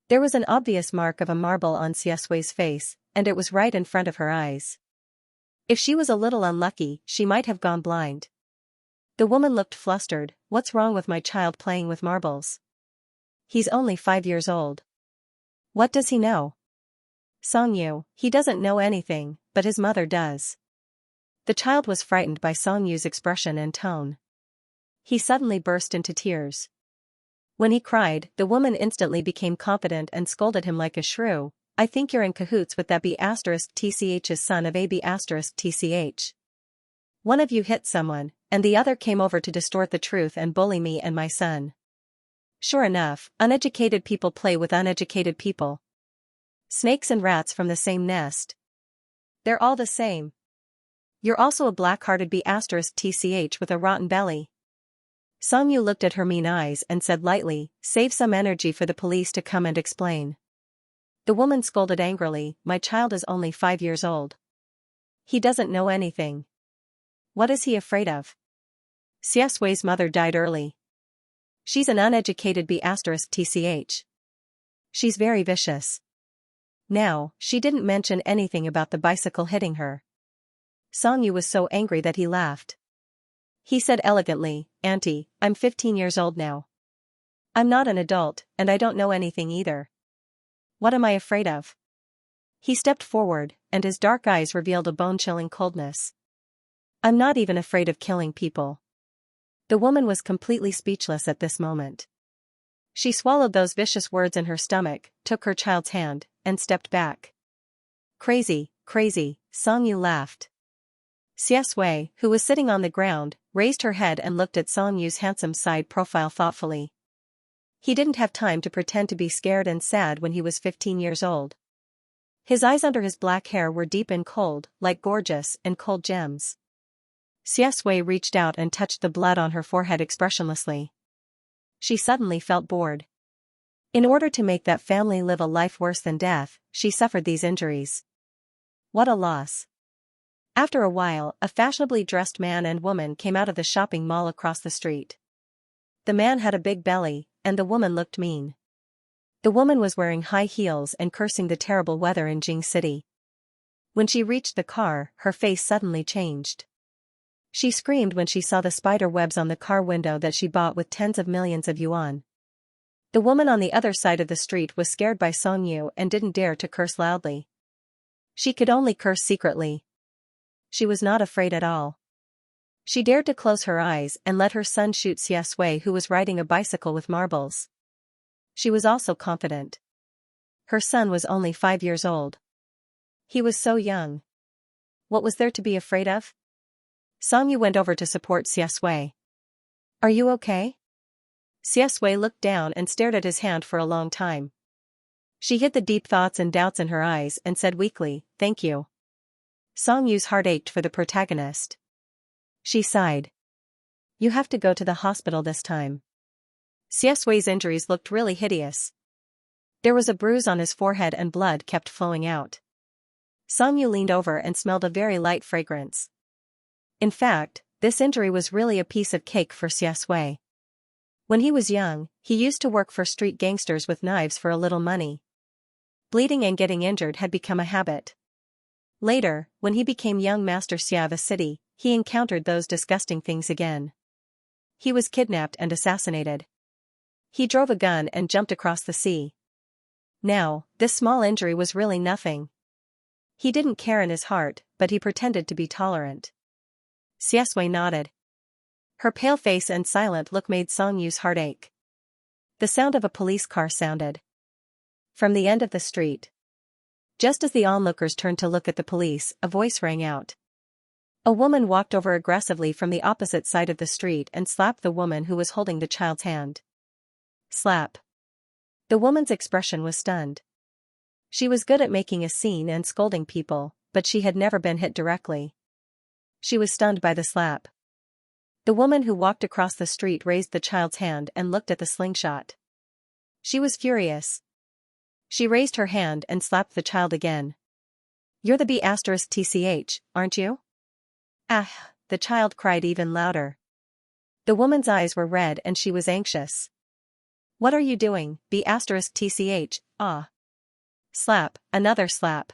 There was an obvious mark of a marble on Xiaxue's face, and it was right in front of her eyes. If she was a little unlucky, she might have gone blind. The woman looked flustered. "What's wrong with my child playing with marbles? He's only 5 years old. What does he know?" Xianxia, he doesn't know anything, but his mother does. The child was frightened by Xiangxia's expression and tone. He suddenly burst into tears. When he cried, the woman instantly became confident and scolded him like a shrew. "I think you're in cahoots with that B*TCH's son of AB*TCH. One of you hit someone, and the other came over to distort the truth and bully me and my son. Sure enough, uneducated people play with uneducated people. Snakes and rats from the same nest. They're all the same. You're also a black-hearted B*TCH with a rotten belly." Xianxia looked at her mean eyes and said lightly, "Save some energy for the police to come and explain." The woman scolded angrily, "My child is only 5 years old. He doesn't know anything. What is he afraid of? Xiaxue's mother died early. She's an uneducated B*TCH. She's very vicious. Now, she didn't mention anything about the bicycle hitting her." Xianxia was so angry that he laughed. He said elegantly, "Auntie, I'm 15 years old now. I'm not an adult, and I don't know anything either. What am I afraid of?" He stepped forward, and his dark eyes revealed a bone-chilling coldness. "I'm not even afraid of killing people." The woman was completely speechless at this moment. She swallowed those vicious words in her stomach, took her child's hand, and stepped back. "Crazy, crazy," Xianxia laughed. Xiaxue, who was sitting on the ground, raised her head and looked at Xiangxia's handsome side profile thoughtfully. He didn't have time to pretend to be scared and sad when he was 15 years old. His eyes under his black hair were deep and cold, like gorgeous and cold gems. Xiaxue reached out and touched the blood on her forehead expressionlessly. She suddenly felt bored. In order to make that family live a life worse than death, she suffered these injuries. What a loss. After a while, a fashionably dressed man and woman came out of the shopping mall across the street. The man had a big belly, and the woman looked mean. The woman was wearing high heels and cursing the terrible weather in Jing City. When she reached the car, her face suddenly changed. She screamed when she saw the spider webs on the car window that she bought with tens of millions of yuan. The woman on the other side of the street was scared by Songyu and didn't dare to curse loudly. She could only curse secretly. She was not afraid at all. She dared to close her eyes and let her son shoot Xiaxue, who was riding a bicycle with marbles. She was also confident. Her son was only 5 years old. He was so young. What was there to be afraid of? Songyu went over to support Xiaxue. Are you okay? Xiaxue looked down and stared at his hand for a long time. She hid the deep thoughts and doubts in her eyes and said weakly, "Thank you." Songyu's heart ached for the protagonist. She sighed. You have to go to the hospital this time. Xiaxue's injuries looked really hideous. There was a bruise on his forehead and blood kept flowing out. Songyu leaned over and smelled a very light fragrance. In fact, this injury was really a piece of cake for Xiaxue. When he was young, he used to work for street gangsters with knives for a little money. Bleeding and getting injured had become a habit. Later, when he became young Master Xia of a city, he encountered those disgusting things again. He was kidnapped and assassinated. He drove a gun and jumped across the sea. Now, this small injury was really nothing. He didn't care in his heart, but he pretended to be tolerant. Xiaxue nodded. Her pale face and silent look made Songyu's heart ache. The sound of a police car sounded from the end of the street. Just as the onlookers turned to look at the police, a voice rang out. A woman walked over aggressively from the opposite side of the street and slapped the woman who was holding the child's hand. Slap. The woman's expression was stunned. She was good at making a scene and scolding people, but she had never been hit directly. She was stunned by the slap. The woman who walked across the street raised the child's hand and looked at the slingshot. She was furious. She raised her hand and slapped the child again. You're the B*TCH, aren't you? Ah, the child cried even louder. The woman's eyes were red and she was anxious. What are you doing, B*TCH, ah? Slap, another slap.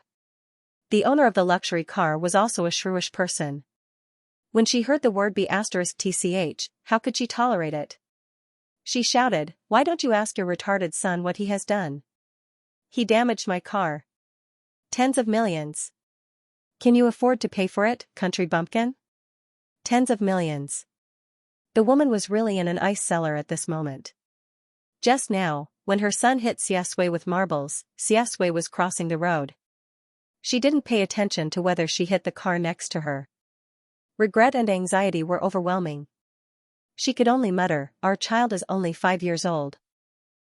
The owner of the luxury car was also a shrewish person. When she heard the word B*TCH, how could she tolerate it? She shouted, "Why don't you ask your retarded son what he has done? He damaged my car. Tens of millions. Can you afford to pay for it, country bumpkin? Tens of millions." The woman was really in an ice cellar at this moment. Just now, when her son hit Xiaxue with marbles, Xiaxue was crossing the road. She didn't pay attention to whether she hit the car next to her. Regret and anxiety were overwhelming. She could only mutter, "Our child is only 5 years old.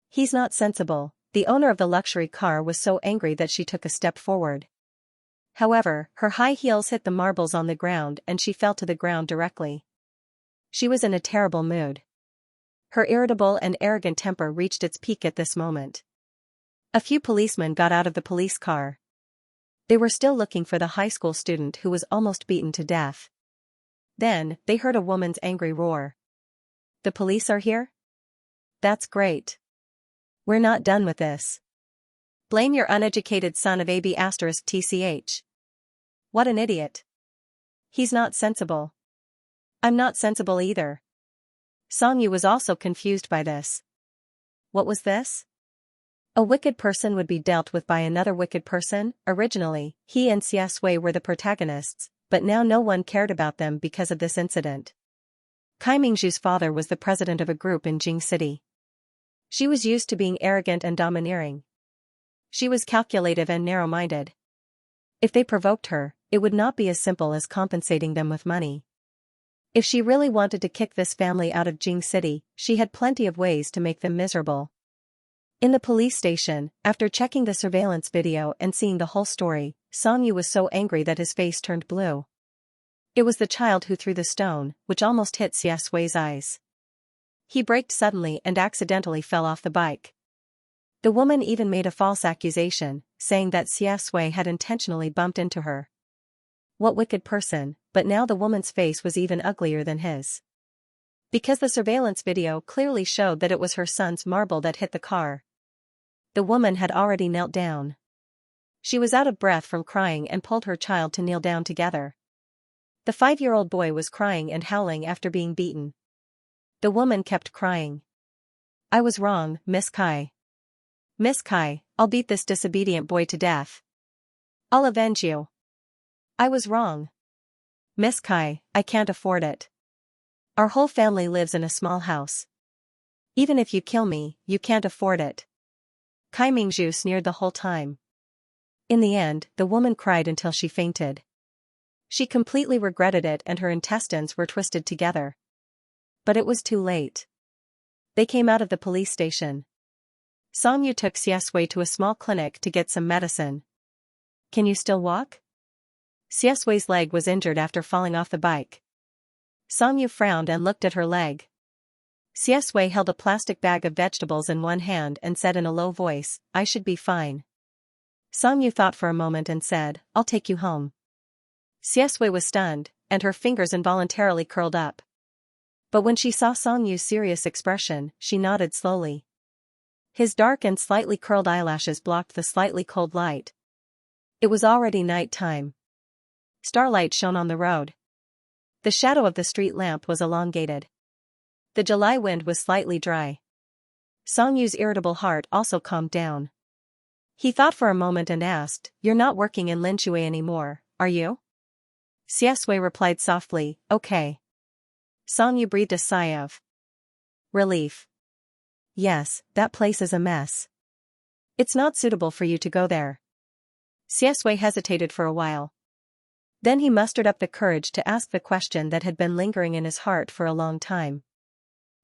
He's not sensible." The owner of the luxury car was so angry that she took a step forward. However, her high heels hit the marbles on the ground and she fell to the ground directly. She was in a terrible mood. Her irritable and arrogant temper reached its peak at this moment. A few policemen got out of the police car. They were still looking for the high school student who was almost beaten to death. Then, they heard a woman's angry roar. The police are here? That's great. We're not done with this. Blame your uneducated son of AB*TCH. What an idiot. He's not sensible. I'm not sensible either. Songyu was also confused by this. What was this? A wicked person would be dealt with by another wicked person. Originally, he and Xiaxue were the protagonists, but now no one cared about them because of this incident. Kai Mingzhu's father was the president of a group in Jing City. She was used to being arrogant and domineering. She was calculative and narrow-minded. If they provoked her, it would not be as simple as compensating them with money. If she really wanted to kick this family out of Jing City, she had plenty of ways to make them miserable. In the police station, after checking the surveillance video and seeing the whole story, Songyu was so angry that his face turned blue. It was the child who threw the stone, which almost hit Xiaxue's eyes. He braked suddenly and accidentally fell off the bike. The woman even made a false accusation, saying that Xiaxue had intentionally bumped into her. What wicked person, but now the woman's face was even uglier than his. Because the surveillance video clearly showed that it was her son's marble that hit the car. The woman had already knelt down. She was out of breath from crying and pulled her child to kneel down together. The 5-year-old boy was crying and howling after being beaten. The woman kept crying. I was wrong, Miss Kai. Miss Kai, I'll beat this disobedient boy to death. I'll avenge you. I was wrong. Miss Kai, I can't afford it. Our whole family lives in a small house. Even if you kill me, you can't afford it. Kai Mingzhu sneered the whole time. In the end, the woman cried until she fainted. She completely regretted it and her intestines were twisted together. But it was too late. They came out of the police station. Song Yu took Xiaxue to a small clinic to get some medicine. Can you still walk? Xiaxue's leg was injured after falling off the bike. Song Yu frowned and looked at her leg. Xiaxue held a plastic bag of vegetables in one hand and said in a low voice, I should be fine. Song Yu thought for a moment and said, I'll take you home. Xiaxue was stunned, and her fingers involuntarily curled up. But when she saw Song Yu's serious expression, she nodded slowly. His dark and slightly curled eyelashes blocked the slightly cold light. It was already night time. Starlight shone on the road. The shadow of the street lamp was elongated. The July wind was slightly dry. Song Yu's irritable heart also calmed down. He thought for a moment and asked, You're not working in Linshui anymore, are you? Xiaxue replied softly, Okay. Song Yu breathed a sigh of relief. Yes, that place is a mess. It's not suitable for you to go there. Xiaxue hesitated for a while. Then he mustered up the courage to ask the question that had been lingering in his heart for a long time.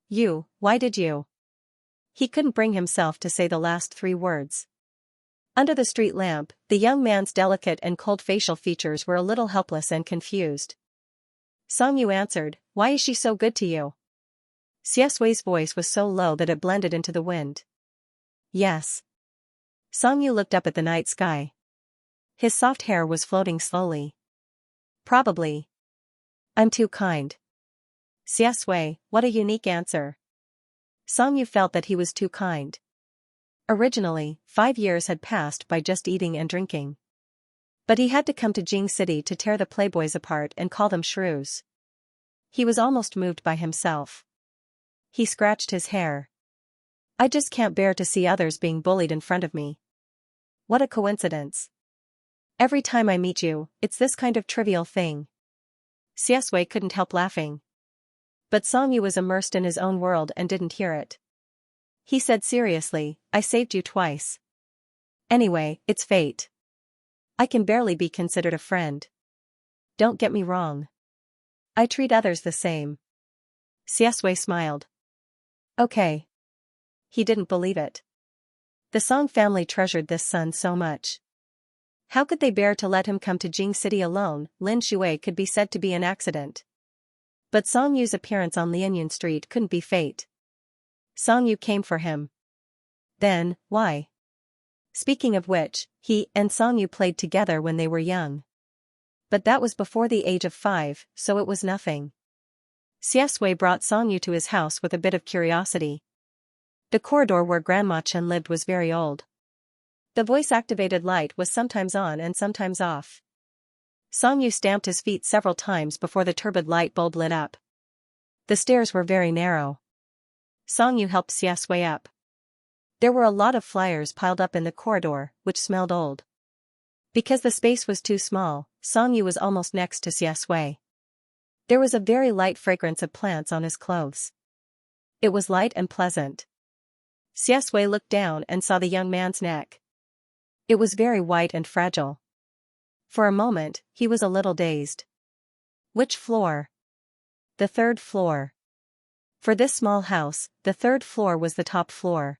Why did you? He couldn't bring himself to say the last 3 words. Under the street lamp, the young man's delicate and cold facial features were a little helpless and confused. Song Yu answered, Why is she so good to you? Xiaxue's voice was so low that it blended into the wind. Yes. Song Yu looked up at the night sky. His soft hair was floating slowly. Probably. I'm too kind. Xiaxue, what a unique answer. Song Yu felt that he was too kind. Originally, 5 years had passed by just eating and drinking. But he had to come to Jing City to tear the playboys apart and call them shrews. He was almost moved by himself. He scratched his hair. I just can't bear to see others being bullied in front of me. What a coincidence. Every time I meet you, it's this kind of trivial thing. Xiaxue couldn't help laughing. But Song Yu was immersed in his own world and didn't hear it. He said seriously, I saved you twice. Anyway, it's fate. I can barely be considered a friend. Don't get me wrong. I treat others the same. Xiaxue smiled. Okay. He didn't believe it. The Song family treasured this son so much. How could they bear to let him come to Jing City alone? Lin Shui could be said to be an accident. But Song Yu's appearance on Lianyun Street couldn't be fate. Song Yu came for him. Then, why? Speaking of which, he and Song Yu played together when they were young. But that was before the age of 5, so it was nothing. Xiaxue brought Song Yu to his house with a bit of curiosity. The corridor where Grandma Chen lived was very old. The voice-activated light was sometimes on and sometimes off. Song Yu stamped his feet several times before the turbid light bulb lit up. The stairs were very narrow. Song Yu helped Xiaxue up. There were a lot of flyers piled up in the corridor, which smelled old. Because the space was too small, Song Yu was almost next to Xiaxue. There was a very light fragrance of plants on his clothes. It was light and pleasant. Xiaxue looked down and saw the young man's neck. It was very white and fragile. For a moment, he was a little dazed. Which floor? The 3rd floor. For this small house, the 3rd floor was the top floor.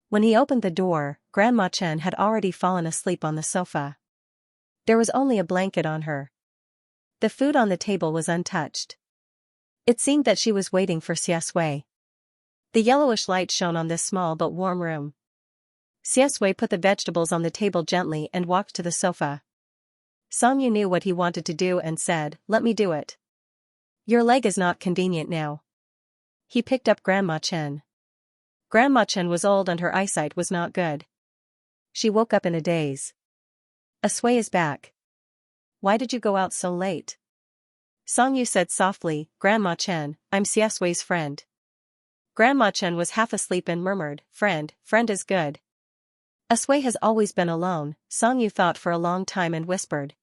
When he opened the door, Grandma Chen had already fallen asleep on the sofa. There was only a blanket on her. The food on the table was untouched. It seemed that she was waiting for Xiaxue. The yellowish light shone on this small but warm room. Xiaxue put the vegetables on the table gently and walked to the sofa. Song Yu knew what he wanted to do and said, Let me do it. Your leg is not convenient now. He picked up Grandma Chen. Grandma Chen was old and her eyesight was not good. She woke up in a daze. Asway is back. Why did you go out so late? Songyu said softly, Grandma Chen, I'm Xiaosui's friend. Grandma Chen was half asleep and murmured, friend is good. Asui has always been alone, Songyu thought for a long time and whispered.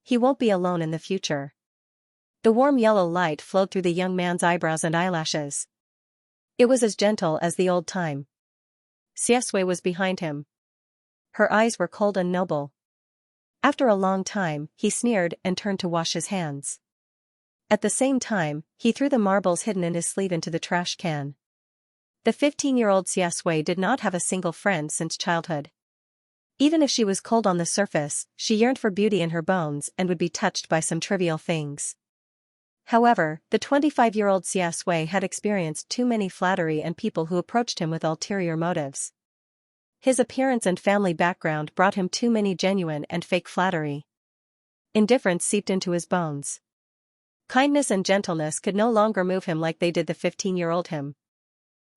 He won't be alone in the future. The warm yellow light flowed through the young man's eyebrows and eyelashes. It was as gentle as the old time. Xiaosui was behind him. Her eyes were cold and noble. After a long time, he sneered and turned to wash his hands. At the same time, he threw the marbles hidden in his sleeve into the trash can. The 15-year-old Xiaosui did not have a single friend since childhood. Even if she was cold on the surface, she yearned for beauty in her bones and would be touched by some trivial things. However, the 25-year-old Xiaosui had experienced too many flattery and people who approached him with ulterior motives. His appearance and family background brought him too many genuine and fake flattery. Indifference seeped into his bones. Kindness and gentleness could no longer move him like they did the 15-year-old him.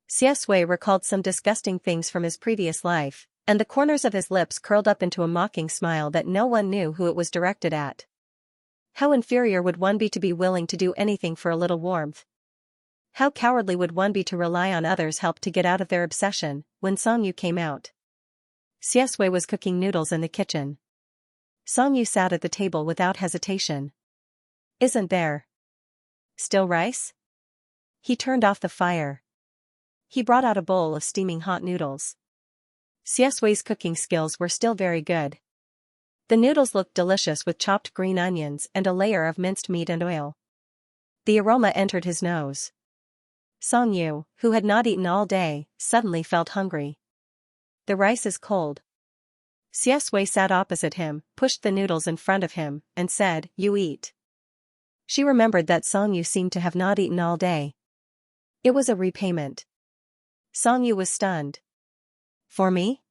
Xiaosui recalled some disgusting things from his previous life, and the corners of his lips curled up into a mocking smile that no one knew who it was directed at. How inferior would one be to be willing to do anything for a little warmth? How cowardly would one be to rely on others' help to get out of their obsession? When Songyu came out, Xiaosui was cooking noodles in the kitchen. Songyu sat at the table without hesitation. Isn't there still rice? He turned off the fire. He brought out a bowl of steaming hot noodles. Xiaosui's cooking skills were still very good. The noodles looked delicious with chopped green onions and a layer of minced meat and oil. The aroma entered his nose. Songyu, who had not eaten all day, suddenly felt hungry. The rice is cold. Xiaosui sat opposite him, pushed the noodles in front of him, and said, You eat. She remembered that Songyu seemed to have not eaten all day. It was a repayment. Songyu was stunned. For me?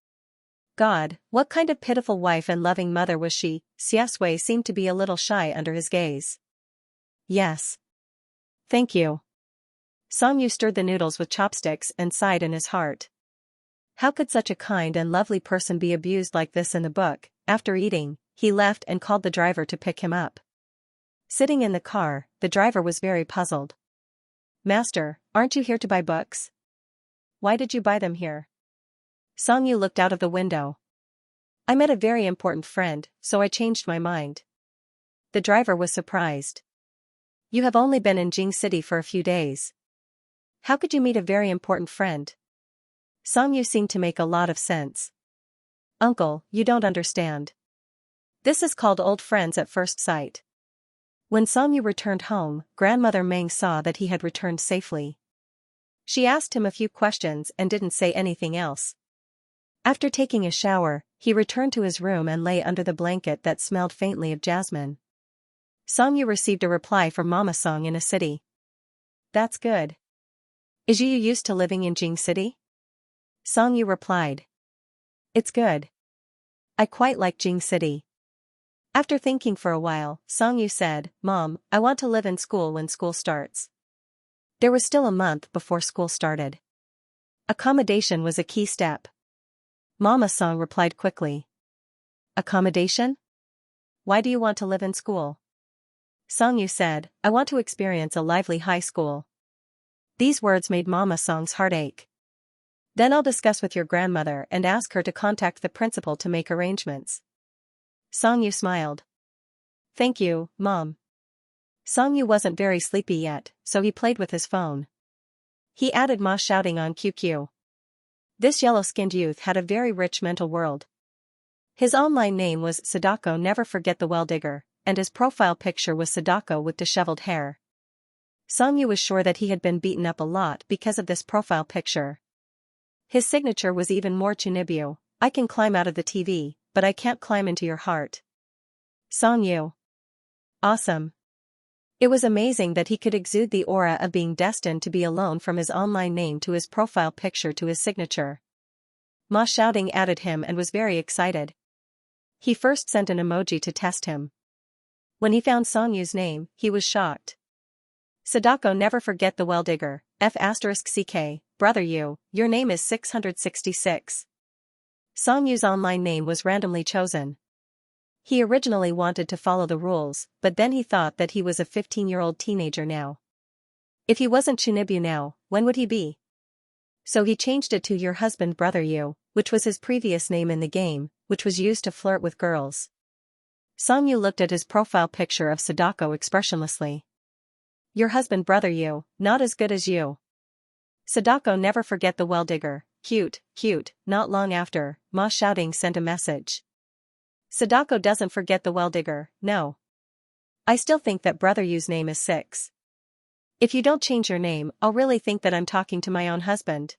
God, what kind of pitiful wife and loving mother was she? Xiaosui seemed to be a little shy under his gaze. Yes. Thank you. Songyu stirred the noodles with chopsticks and sighed in his heart. How could such a kind and lovely person be abused like this in the book? After eating, he left and called the driver to pick him up. Sitting in the car, the driver was very puzzled. Master, aren't you here to buy books? Why did you buy them here? Songyu looked out of the window. I met a very important friend, so I changed my mind. The driver was surprised. You have only been in Jing City for a few days. How could you meet a very important friend? Songyu seemed to make a lot of sense. Uncle, you don't understand. This is called old friends at first sight. When Songyu returned home, grandmother Meng saw that he had returned safely. She asked him a few questions and didn't say anything else. After taking a shower, he returned to his room and lay under the blanket that smelled faintly of jasmine. Songyu received a reply from Mama Song in a city. That's good. Is you used to living in Jing City? Songyu replied. It's good. I quite like Jing City. After thinking for a while, Songyu said, Mom, I want to live in school when school starts. There was still a month before school started. Accommodation was a key step. Mama Song replied quickly. Accommodation? Why do you want to live in school? Songyu said, I want to experience a lively high school. These words made Mama Song's heart ache. Then I'll discuss with your grandmother and ask her to contact the principal to make arrangements. Songyu smiled. Thank you, Mom. Songyu wasn't very sleepy yet, so he played with his phone. He added Ma shouting on QQ. This yellow-skinned youth had a very rich mental world. His online name was Sadako Never Forget the Well Digger, and his profile picture was Sadako with disheveled hair. Songyu was sure that he had been beaten up a lot because of this profile picture. His signature was even more Chunibyo. I can climb out of the TV, but I can't climb into your heart. Songyu. Awesome. It was amazing that he could exude the aura of being destined to be alone from his online name to his profile picture to his signature. Ma shouting added him and was very excited. He first sent an emoji to test him. When he found Songyu's name, he was shocked. Sadako Never Forget the Well Digger, F***CK, brother your name is 666. Songyu's online name was randomly chosen. He originally wanted to follow the rules, but then he thought that he was a 15-year-old teenager now. If he wasn't Chunibu now, when would he be? So he changed it to your husband brother Yu, which was his previous name in the game, which was used to flirt with girls. Songyu looked at his profile picture of Sadako expressionlessly. Your husband brother Yu, not as good as you. Sadako never forget the well-digger, cute, cute. Not long after, Ma shouting sent a message. Sadako doesn't forget the well-digger, no. I still think that brother Yu's name is 6. If you don't change your name, I'll really think that I'm talking to my own husband.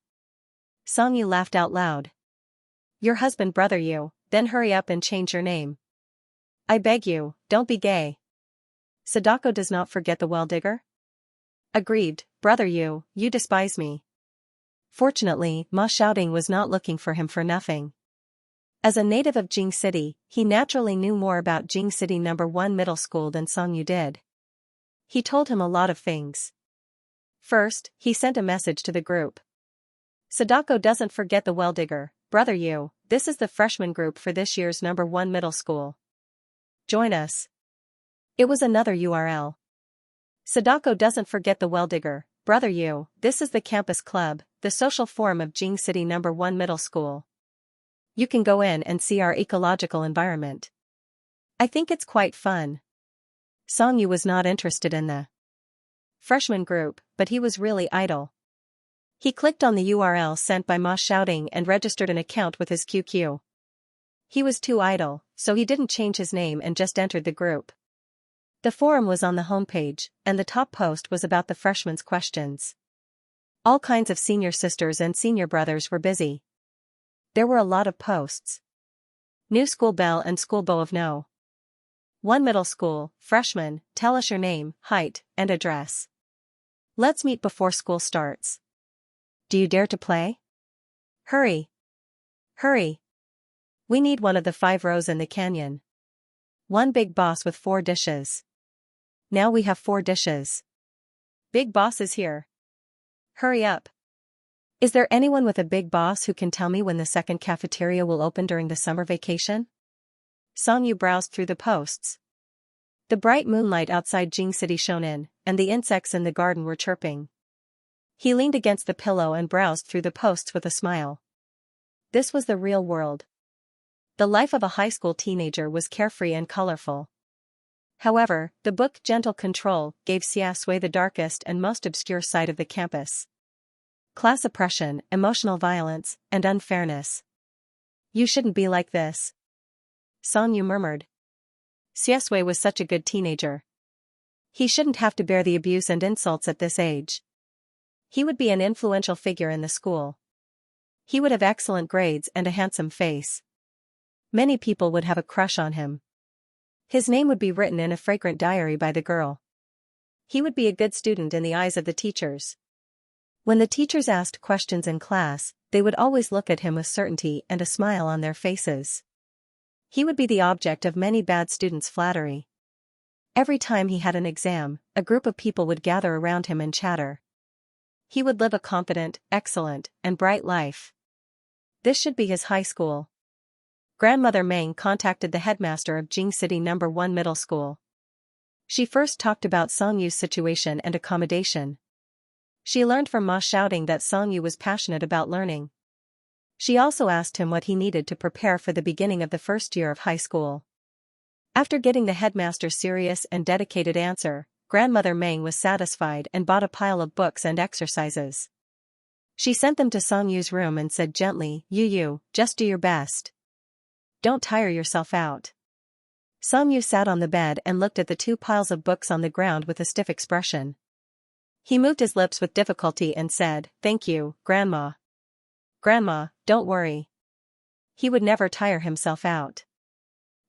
Songyu laughed out loud. Your husband brother Yu, then hurry up and change your name. I beg you, don't be gay. Sadako does not forget the well-digger? Aggrieved, brother Yu, you despise me. Fortunately, Ma shouting was not looking for him for nothing. As a native of Jing City, he naturally knew more about Jing City No. 1 middle school than Songyu did. He told him a lot of things. First, he sent a message to the group. Sadako doesn't forget the well-digger, brother Yu, this is the freshman group for this year's No. 1 middle school. Join us. It was another URL. Sadako doesn't forget the well-digger, brother Yu, this is the campus club, the social forum of Jing City No. 1 middle school. You can go in and see our ecological environment. I think it's quite fun. Songyu was not interested in the freshman group, but he was really idle. He clicked on the URL sent by Ma shouting and registered an account with his QQ. He was too idle, so he didn't change his name and just entered the group. The forum was on the homepage, and the top post was about the freshmen's questions. All kinds of senior sisters and senior brothers were busy. There were a lot of posts. New school bell and school bow of no. 1 middle school, freshman, tell us your name, height, and address. Let's meet before school starts. Do you dare to play? Hurry. Hurry. We need one of the 5 rows in the canyon. One big boss with 4 dishes. Now we have 4 dishes. Big boss is here. Hurry up. Is there anyone with a big boss who can tell me when the second cafeteria will open during the summer vacation? Songyu browsed through the posts. The bright moonlight outside Jing City shone in, and the insects in the garden were chirping. He leaned against the pillow and browsed through the posts with a smile. This was the real world. The life of a high school teenager was carefree and colorful. However, the book Gentle Control gave Xianxia the darkest and most obscure side of the campus. Class oppression, emotional violence, and unfairness. You shouldn't be like this. Songyu murmured. Xianxia was such a good teenager. He shouldn't have to bear the abuse and insults at this age. He would be an influential figure in the school. He would have excellent grades and a handsome face. Many people would have a crush on him. His name would be written in a fragrant diary by the girl. He would be a good student in the eyes of the teachers. When the teachers asked questions in class, they would always look at him with certainty and a smile on their faces. He would be the object of many bad students' flattery. Every time he had an exam, a group of people would gather around him and chatter. He would live a confident, excellent, and bright life. This should be his high school. Grandmother Meng contacted the headmaster of Jing City No. 1 middle school. She first talked about Songyu's situation and accommodation. She learned from Ma shouting that Songyu was passionate about learning. She also asked him what he needed to prepare for the beginning of the first year of high school. After getting the headmaster's serious and dedicated answer, Grandmother Meng was satisfied and bought a pile of books and exercises. She sent them to Songyu's room and said gently, "You, just do your best. Don't tire yourself out." Songyu sat on the bed and looked at the 2 piles of books on the ground with a stiff expression. He moved his lips with difficulty and said, "Thank you, Grandma." "Grandma, don't worry." He would never tire himself out.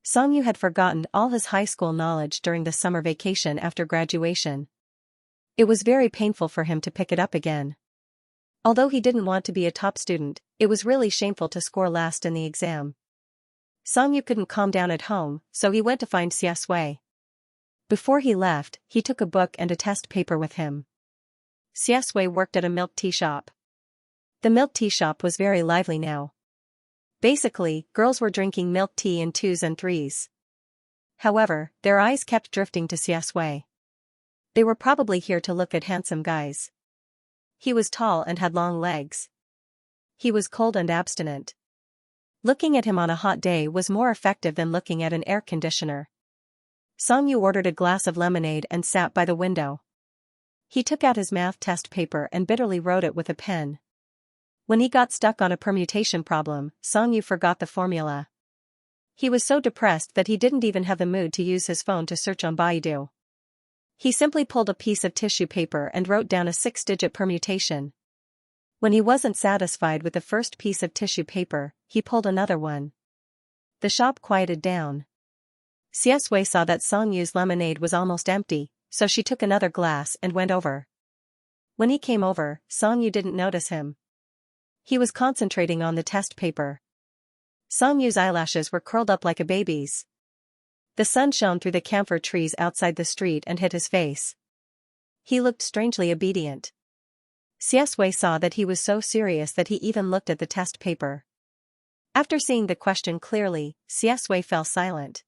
Songyu had forgotten all his high school knowledge during the summer vacation after graduation. It was very painful for him to pick it up again. Although he didn't want to be a top student, it was really shameful to score last in the exam. Songyu couldn't calm down at home, so he went to find Xianxia. Before he left, he took a book and a test paper with him. Xianxia worked at a milk tea shop. The milk tea shop was very lively now. Basically, girls were drinking milk tea in 2s and 3s. However, their eyes kept drifting to Xiaxia. They were probably here to look at handsome guys. He was tall and had long legs. He was cold and abstinent. Looking at him on a hot day was more effective than looking at an air conditioner. Songyu ordered a glass of lemonade and sat by the window. He took out his math test paper and bitterly wrote it with a pen. When he got stuck on a permutation problem, Songyu forgot the formula. He was so depressed that he didn't even have the mood to use his phone to search on Baidu. He simply pulled a piece of tissue paper and wrote down a 6-digit permutation. When he wasn't satisfied with the first piece of tissue paper, he pulled another one. The shop quieted down. Xiaxia saw that Songyu's lemonade was almost empty, so she took another glass and went over. When he came over, Songyu didn't notice him. He was concentrating on the test paper. Songyu's eyelashes were curled up like a baby's. The sun shone through the camphor trees outside the street and hit his face. He looked strangely obedient. Xiaxia saw that he was so serious that he even looked at the test paper. After seeing the question clearly, Xiaxia fell silent.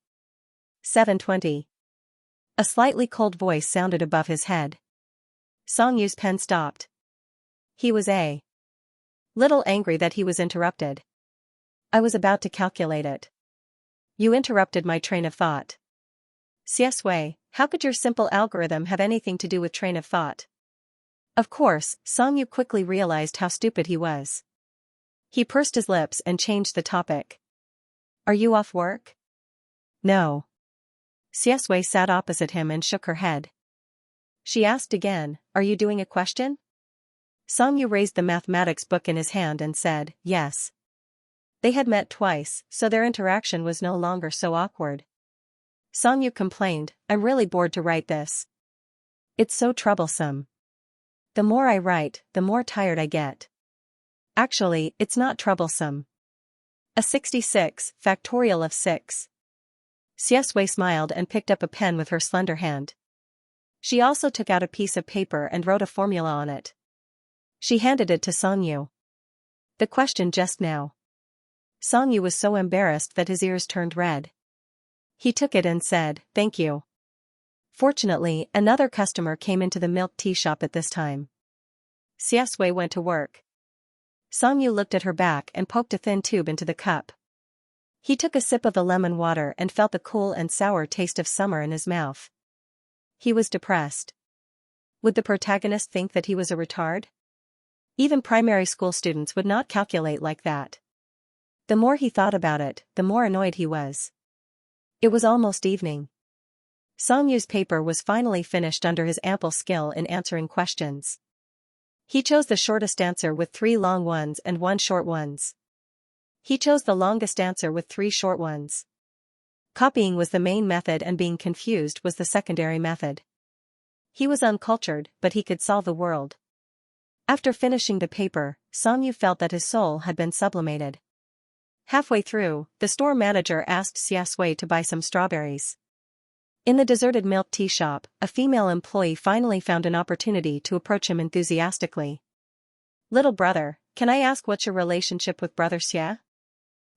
7:20. A slightly cold voice sounded above his head. Songyu's pen stopped. He was a little angry that he was interrupted. I was about to calculate it. You interrupted my train of thought. Xiaxia, how could your simple algorithm have anything to do with train of thought? Of course, Songyu quickly realized how stupid he was. He pursed his lips and changed the topic. Are you off work? No. Xiaxia sat opposite him and shook her head. She asked again, are you doing a question? Songyu raised the mathematics book in his hand and said, yes. They had met twice, so their interaction was no longer so awkward. Songyu complained, I'm really bored to write this. It's so troublesome. The more I write, the more tired I get. Actually, it's not troublesome. A 66, factorial of 6. Xiaxia smiled and picked up a pen with her slender hand. She also took out a piece of paper and wrote a formula on it. She handed it to Songyu. The question just now. Songyu was so embarrassed that his ears turned red. He took it and said, thank you. Fortunately, another customer came into the milk tea shop at this time. Xiaxia went to work. Songyu looked at her back and poked a thin tube into the cup. He took a sip of the lemon water and felt the cool and sour taste of summer in his mouth. He was depressed. Would the protagonist think that he was a retard? Even primary school students would not calculate like that. The more he thought about it, the more annoyed he was. It was almost evening. Songyu's paper was finally finished under his ample skill in answering questions. He chose the shortest answer with 3 long ones and 1 short ones. He chose the longest answer with 3 short ones. Copying was the main method and being confused was the secondary method. He was uncultured, but he could solve the world. After finishing the paper, Songyu felt that his soul had been sublimated. Halfway through, the store manager asked Xiaxia to buy some strawberries. In the deserted milk tea shop, a female employee finally found an opportunity to approach him enthusiastically. Little brother, can I ask what's your relationship with brother Xia?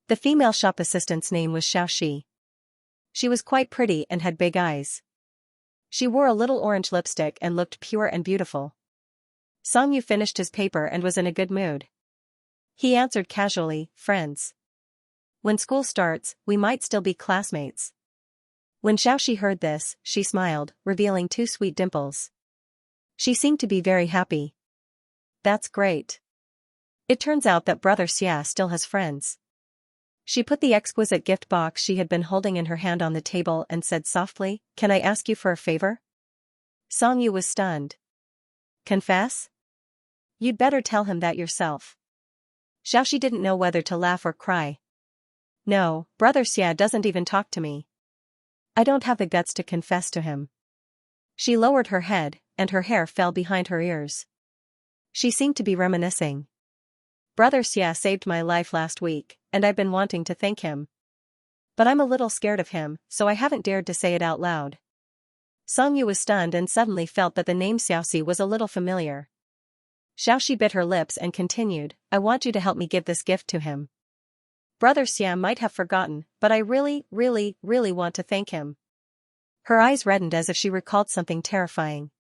The female shop assistant's name was Xiaoxi. She was quite pretty and had big eyes. She wore a little orange lipstick and looked pure and beautiful. Songyu finished his paper and was in a good mood. He answered casually, friends. When school starts, we might still be classmates. When Xiaoxi heard this, she smiled, revealing 2 sweet dimples. She seemed to be very happy. That's great. It turns out that brother Xia still has friends. She put the exquisite gift box she had been holding in her hand on the table and said softly, can I ask you for a favor? Songyu was stunned. Confess? You'd better tell him that yourself. Xiaoxi didn't know whether to laugh or cry. No, brother Xia doesn't even talk to me. I don't have the guts to confess to him. She lowered her head, and her hair fell behind her ears. She seemed to be reminiscing. Brother Xia saved my life last week, and I've been wanting to thank him. But I'm a little scared of him, so I haven't dared to say it out loud. Songyu was stunned and suddenly felt that the name Xiaoxi was a little familiar. Xiaoxi bit her lips and continued, I want you to help me give this gift to him. Brother Xia might have forgotten, but I really want to thank him. Her eyes reddened as if she recalled something terrifying.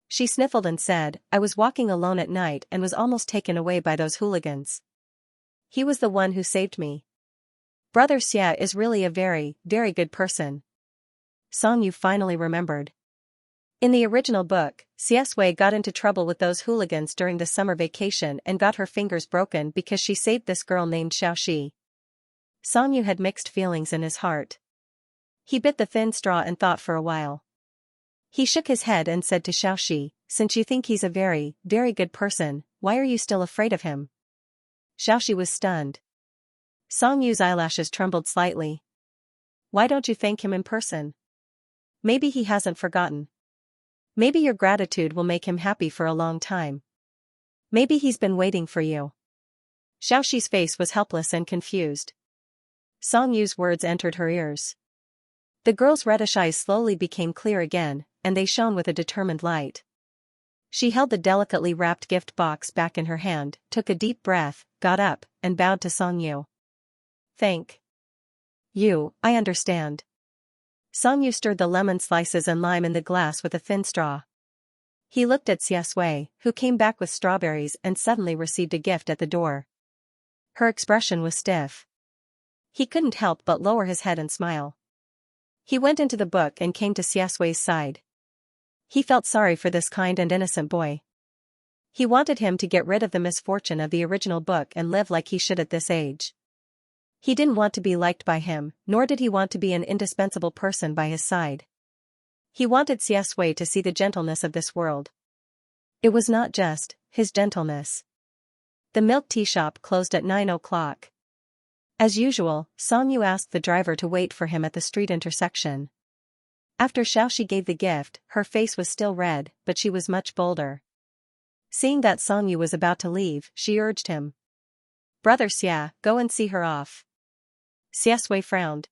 She sniffled and said, "I was walking alone at night and was almost taken away by those hooligans. He was the one who saved me. Brother Xia is really a very, very good person." Song Yu finally remembered. In the original book, Xiaxue got into trouble with those hooligans during the summer vacation and got her fingers broken because she saved this girl named Xiaoxi. Song Yu had mixed feelings in his heart. He bit the thin straw and thought for a while. He shook his head and said to Xiaoxi, "Since you think he's a very, very good person, why are you still afraid of him?" Xiaoxi was stunned. Song Yu's eyelashes trembled slightly. "Why don't you thank him in person? Maybe he hasn't forgotten. Maybe your gratitude will make him happy for a long time. Maybe he's been waiting for you." Xiaoxi's face was helpless and confused. Song Yu's words entered her ears. The girl's reddish eyes slowly became clear again, and they shone with a determined light. She held the delicately wrapped gift box back in her hand, took a deep breath, got up, and bowed to Song Yu. "Thank you, I understand." Song Yu stirred the lemon slices and lime in the glass with a thin straw. He looked at Xiaxue, who came back with strawberries and suddenly received a gift at the door. Her expression was stiff. He couldn't help but lower his head and smile. He went into the book and came to Xiaxue's side. He felt sorry for this kind and innocent boy. He wanted him to get rid of the misfortune of the original book and live like he should at this age. He didn't want to be liked by him, nor did he want to be an indispensable person by his side. He wanted Xiaxue to see the gentleness of this world. It was not just his gentleness. The milk tea shop closed at 9 o'clock. As usual, Song Yu asked the driver to wait for him at the street intersection. After Xiaoxi gave the gift, her face was still red, but she was much bolder. Seeing that Song Yu was about to leave, she urged him. "Brother Xia, go and see her off." Xiaxue frowned.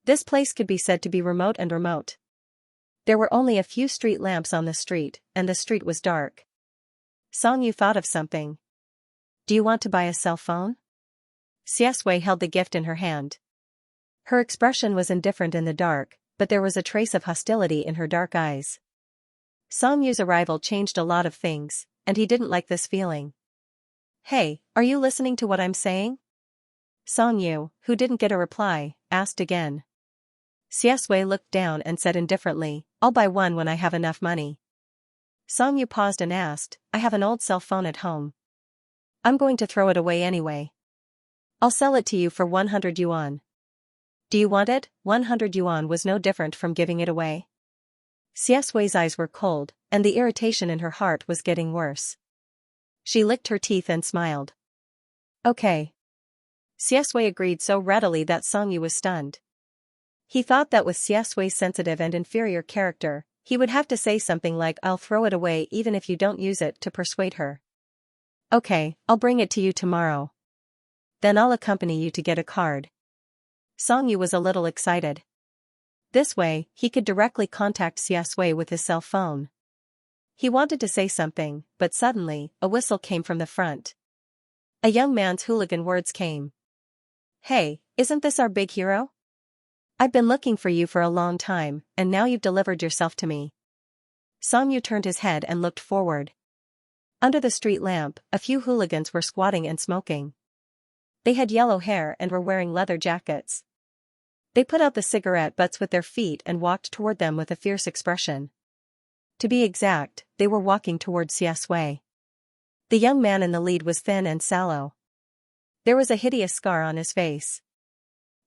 This place could be said to be remote and remote. There were only a few street lamps on the street, and the street was dark. Song Yu thought of something. "Do you want to buy a cell phone?" Xiaxue held the gift in her hand. Her expression was indifferent in the dark, but there was a trace of hostility in her dark eyes. Song Yu's arrival changed a lot of things, and he didn't like this feeling. "Hey, are you listening to what I'm saying?" Song Yu, who didn't get a reply, asked again. Xiaxue looked down and said indifferently, "I'll buy one when I have enough money." Song Yu paused and asked, "I have an old cell phone at home. I'm going to throw it away anyway. I'll sell it to you for 100 yuan. Do you want it?" 100 yuan was no different from giving it away. Xiaxue's eyes were cold, and the irritation in her heart was getting worse. She licked her teeth and smiled. "Okay." Xiaxue agreed so readily that Song Yu was stunned. He thought that with Xiaxue's sensitive and inferior character, he would have to say something like, "I'll throw it away even if you don't use it," to persuade her. "Okay, I'll bring it to you tomorrow. Then I'll accompany you to get a card." Song Yu was a little excited. This way, he could directly contact Xiaxue with his cell phone. He wanted to say something, but suddenly, a whistle came from the front. A young man's hooligan words came. "Hey, isn't this our big hero? I've been looking for you for a long time, and now you've delivered yourself to me." Song Yu turned his head and looked forward. Under the street lamp, a few hooligans were squatting and smoking. They had yellow hair and were wearing leather jackets. They put out the cigarette butts with their feet and walked toward them with a fierce expression. To be exact, they were walking toward Xiaxue. The young man in the lead was thin and sallow. There was a hideous scar on his face.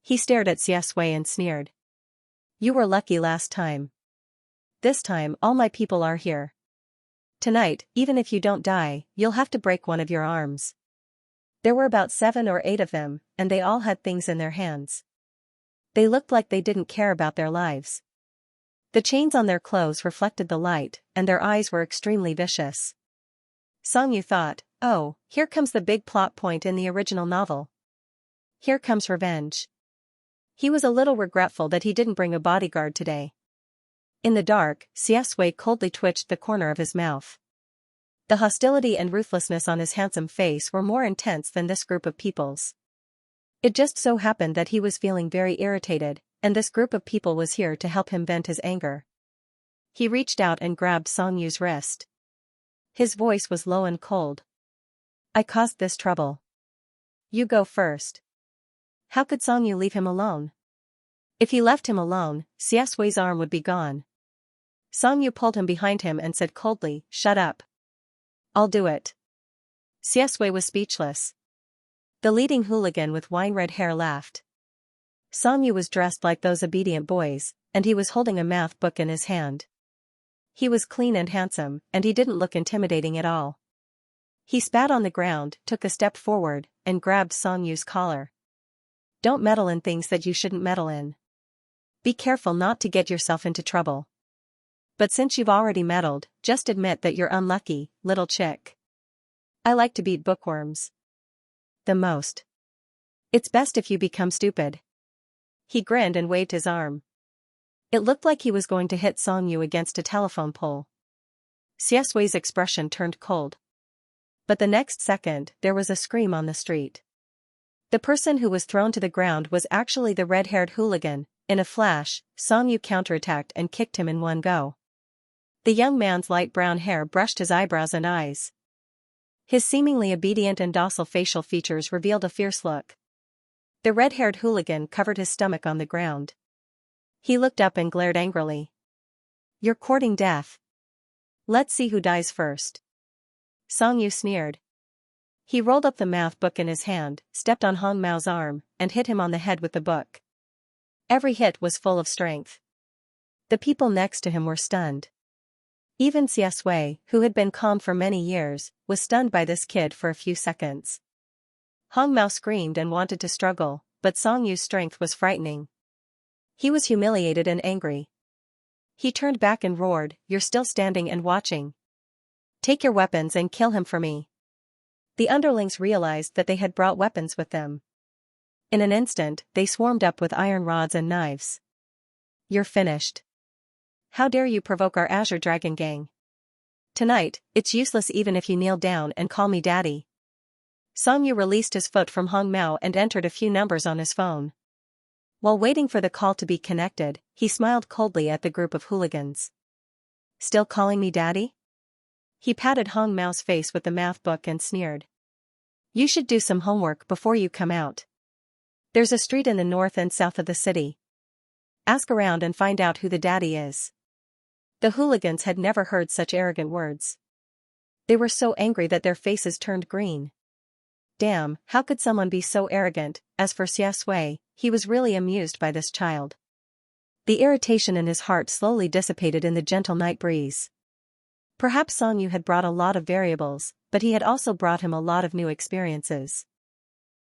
He stared at Xiaxue and sneered. "You were lucky last time. This time all my people are here. Tonight, even if you don't die, you'll have to break one of your arms." There were about 7 or 8 of them, and they all had things in their hands. They looked like they didn't care about their lives. The chains on their clothes reflected the light, and their eyes were extremely vicious. Song Yu thought, "Oh, here comes the big plot point in the original novel. Here comes revenge." He was a little regretful that he didn't bring a bodyguard today. In the dark, Xiaxue coldly twitched the corner of his mouth. The hostility and ruthlessness on his handsome face were more intense than this group of people's. It just so happened that he was feeling very irritated, and this group of people was here to help him vent his anger. He reached out and grabbed Song Yu's wrist. His voice was low and cold. I caused this trouble. You go first. How could Song Yu leave him alone? If he left him alone, Xiaosui's arm would be gone. Song Yu pulled him behind him and said coldly, shut up. I'll do it. Xiaosui was speechless. The leading hooligan with wine-red hair laughed. Song Yu was dressed like those obedient boys, and he was holding a math book in his hand. He was clean and handsome, and he didn't look intimidating at all. He spat on the ground, took a step forward, and grabbed Song Yu's collar. Don't meddle in things that you shouldn't meddle in. Be careful not to get yourself into trouble. But since you've already meddled, just admit that you're unlucky, little chick. I like to beat bookworms. The most. It's best if you become stupid. He grinned and waved his arm. It looked like he was going to hit Song Yu against a telephone pole. Xiaosui's expression turned cold. But the next second, there was a scream on the street. The person who was thrown to the ground was actually the red-haired hooligan. In a flash, Song Yu counterattacked and kicked him in one go. The young man's light brown hair brushed his eyebrows and eyes. His seemingly obedient and docile facial features revealed a fierce look. The red-haired hooligan covered his stomach on the ground. He looked up and glared angrily. You're courting death. Let's see who dies first. Song Yu sneered. He rolled up the math book in his hand, stepped on Hong Mao's arm, and hit him on the head with the book. Every hit was full of strength. The people next to him were stunned. Even Xiaosui, who had been calm for many years, was stunned by this kid for a few seconds. Hong Mao screamed and wanted to struggle, but Song Yu's strength was frightening. He was humiliated and angry. He turned back and roared, "You're still standing and watching. Take your weapons and kill him for me." The underlings realized that they had brought weapons with them. In an instant, they swarmed up with iron rods and knives. You're finished. How dare you provoke our Azure Dragon gang? Tonight, it's useless even if you kneel down and call me daddy. Song Yu released his foot from Hong Mao and entered a few numbers on his phone. While waiting for the call to be connected, he smiled coldly at the group of hooligans. Still calling me daddy? He patted Hong Mao's face with the math book and sneered. You should do some homework before you come out. There's a street in the north and south of the city. Ask around and find out who the daddy is. The hooligans had never heard such arrogant words. They were so angry that their faces turned green. Damn, how could someone be so arrogant? As for Xiaosui, he was really amused by this child. The irritation in his heart slowly dissipated in the gentle night breeze. Perhaps Song Yu had brought a lot of variables, but he had also brought him a lot of new experiences.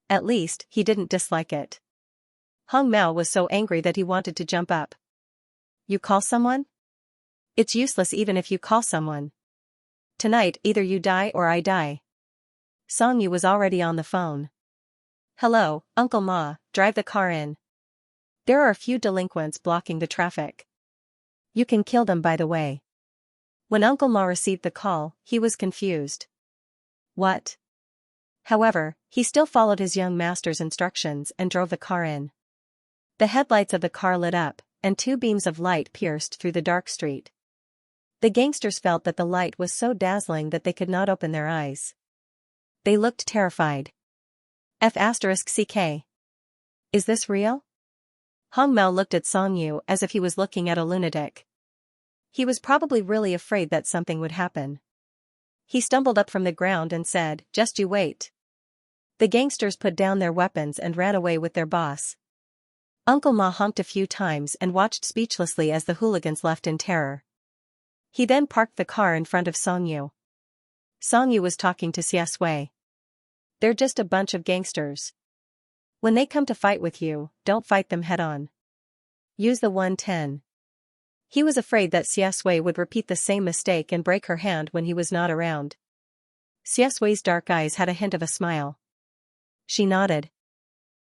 At least, he didn't dislike it. Hong Mao was so angry that he wanted to jump up. You call someone? It's useless even if you call someone. Tonight, either you die or I die. Song Yu was already on the phone. Hello, Uncle Ma, drive the car in. There are a few delinquents blocking the traffic. You can kill them by the way. When Uncle Ma received the call, he was confused. What? However, he still followed his young master's instructions and drove the car in. The headlights of the car lit up, and two beams of light pierced through the dark street. The gangsters felt that the light was so dazzling that they could not open their eyes. They looked terrified. F***CK. Is this real? Hong Mao looked at Song Yu as if he was looking at a lunatic. He was probably really afraid that something would happen. He stumbled up from the ground and said, "Just you wait." The gangsters put down their weapons and ran away with their boss. Uncle Ma honked a few times and watched speechlessly as the hooligans left in terror. He then parked the car in front of Song Yu. Song Yu was talking to Xiaosui. They're just a bunch of gangsters. When they come to fight with you, don't fight them head-on. Use the 110. He was afraid that Xiaosui would repeat the same mistake and break her hand when he was not around. Xiaosui's dark eyes had a hint of a smile. She nodded.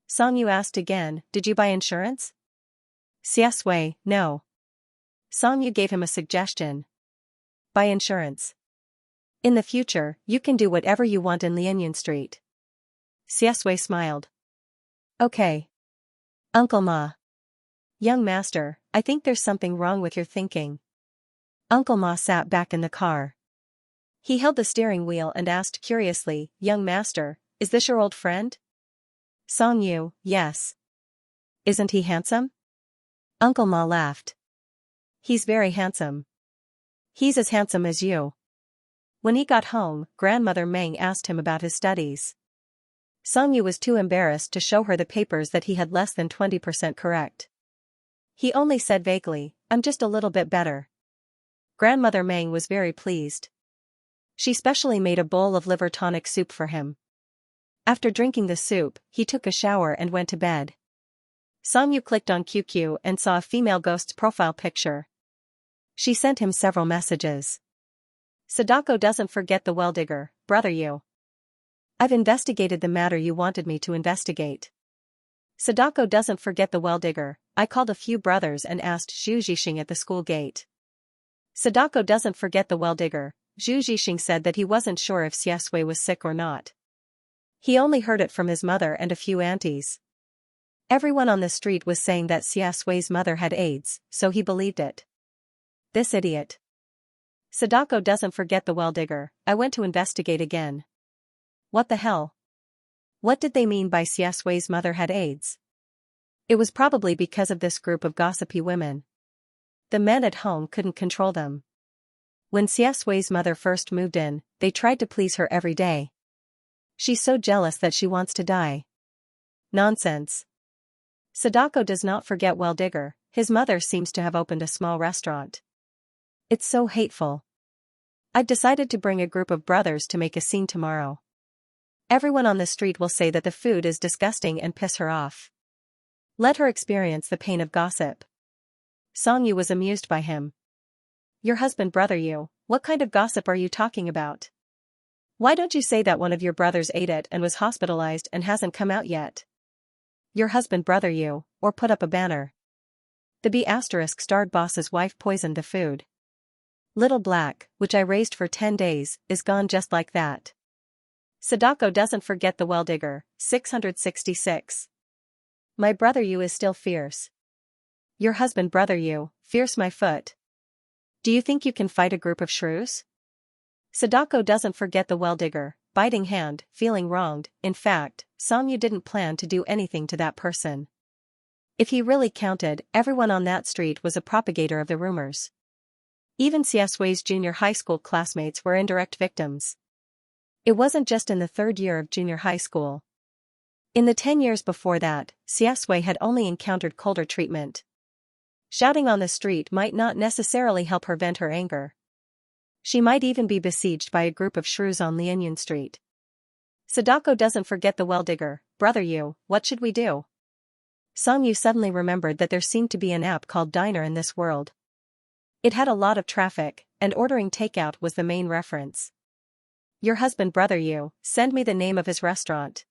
Song Yu asked again, "Did you buy insurance?" Xiaosui, "No." Song Yu gave him a suggestion. Buy insurance. In the future, you can do whatever you want in Lianyun Street. Xiaosui smiled. Okay. Uncle Ma. Young master, I think there's something wrong with your thinking. Uncle Ma sat back in the car. He held the steering wheel and asked curiously, Young master, is this your old friend? Song Yu, yes. Isn't he handsome? Uncle Ma laughed. He's very handsome. He's as handsome as you. When he got home, Grandmother Meng asked him about his studies. Song Yu was too embarrassed to show her the papers that he had less than 20% correct. He only said vaguely, I'm just a little bit better. Grandmother Meng was very pleased. She specially made a bowl of liver tonic soup for him. After drinking the soup, he took a shower and went to bed. Song Yu clicked on QQ and saw a female ghost's profile picture. She sent him several messages. Sadako doesn't forget the well digger, brother Yu. I've investigated the matter you wanted me to investigate. Sadako doesn't forget the well digger, I called a few brothers and asked Zhu Zhixing at the school gate. Sadako doesn't forget the well digger, Zhu Zhixing said that he wasn't sure if Xiaxue was sick or not. He only heard it from his mother and a few aunties. Everyone on the street was saying that Xiaxue's mother had AIDS, so he believed it. This idiot. Sadako doesn't forget the well digger, I went to investigate again. What the hell? What did they mean by Xiaxue's mother had AIDS? It was probably because of this group of gossipy women. The men at home couldn't control them. When Xiaxue's mother first moved in, they tried to please her every day. She's so jealous that she wants to die. Nonsense. Sadako does not forget well digger, his mother seems to have opened a small restaurant. It's so hateful. I've decided to bring a group of brothers to make a scene tomorrow. Everyone on the street will say that the food is disgusting and piss her off. Let her experience the pain of gossip. Song Yu was amused by him. Your husband brother Yu, what kind of gossip are you talking about? Why don't you say that one of your brothers ate it and was hospitalized and hasn't come out yet? Your husband brother Yu, or put up a banner. The B***starred boss's wife poisoned the food. Little Black, which I raised for 10 days, is gone just like that. Sadako doesn't forget the well digger, 666. My brother Yu is still fierce. Your husband brother Yu, fierce my foot. Do you think you can fight a group of shrews? Sadako doesn't forget the well digger, biting hand, feeling wronged. In fact, Song Yu didn't plan to do anything to that person. If he really counted, everyone on that street was a propagator of the rumors. Even Xiaxue's junior high school classmates were indirect victims. It wasn't just in the third year of junior high school. In the 10 years before that, Xiaxue had only encountered colder treatment. Shouting on the street might not necessarily help her vent her anger. She might even be besieged by a group of shrews on Lianyun Street. Sadako doesn't forget the well digger, brother Yu, what should we do? Song Yu suddenly remembered that there seemed to be an app called Diner in this world. It had a lot of traffic, and ordering takeout was the main reference. Your husband brother Yu, send me the name of his restaurant.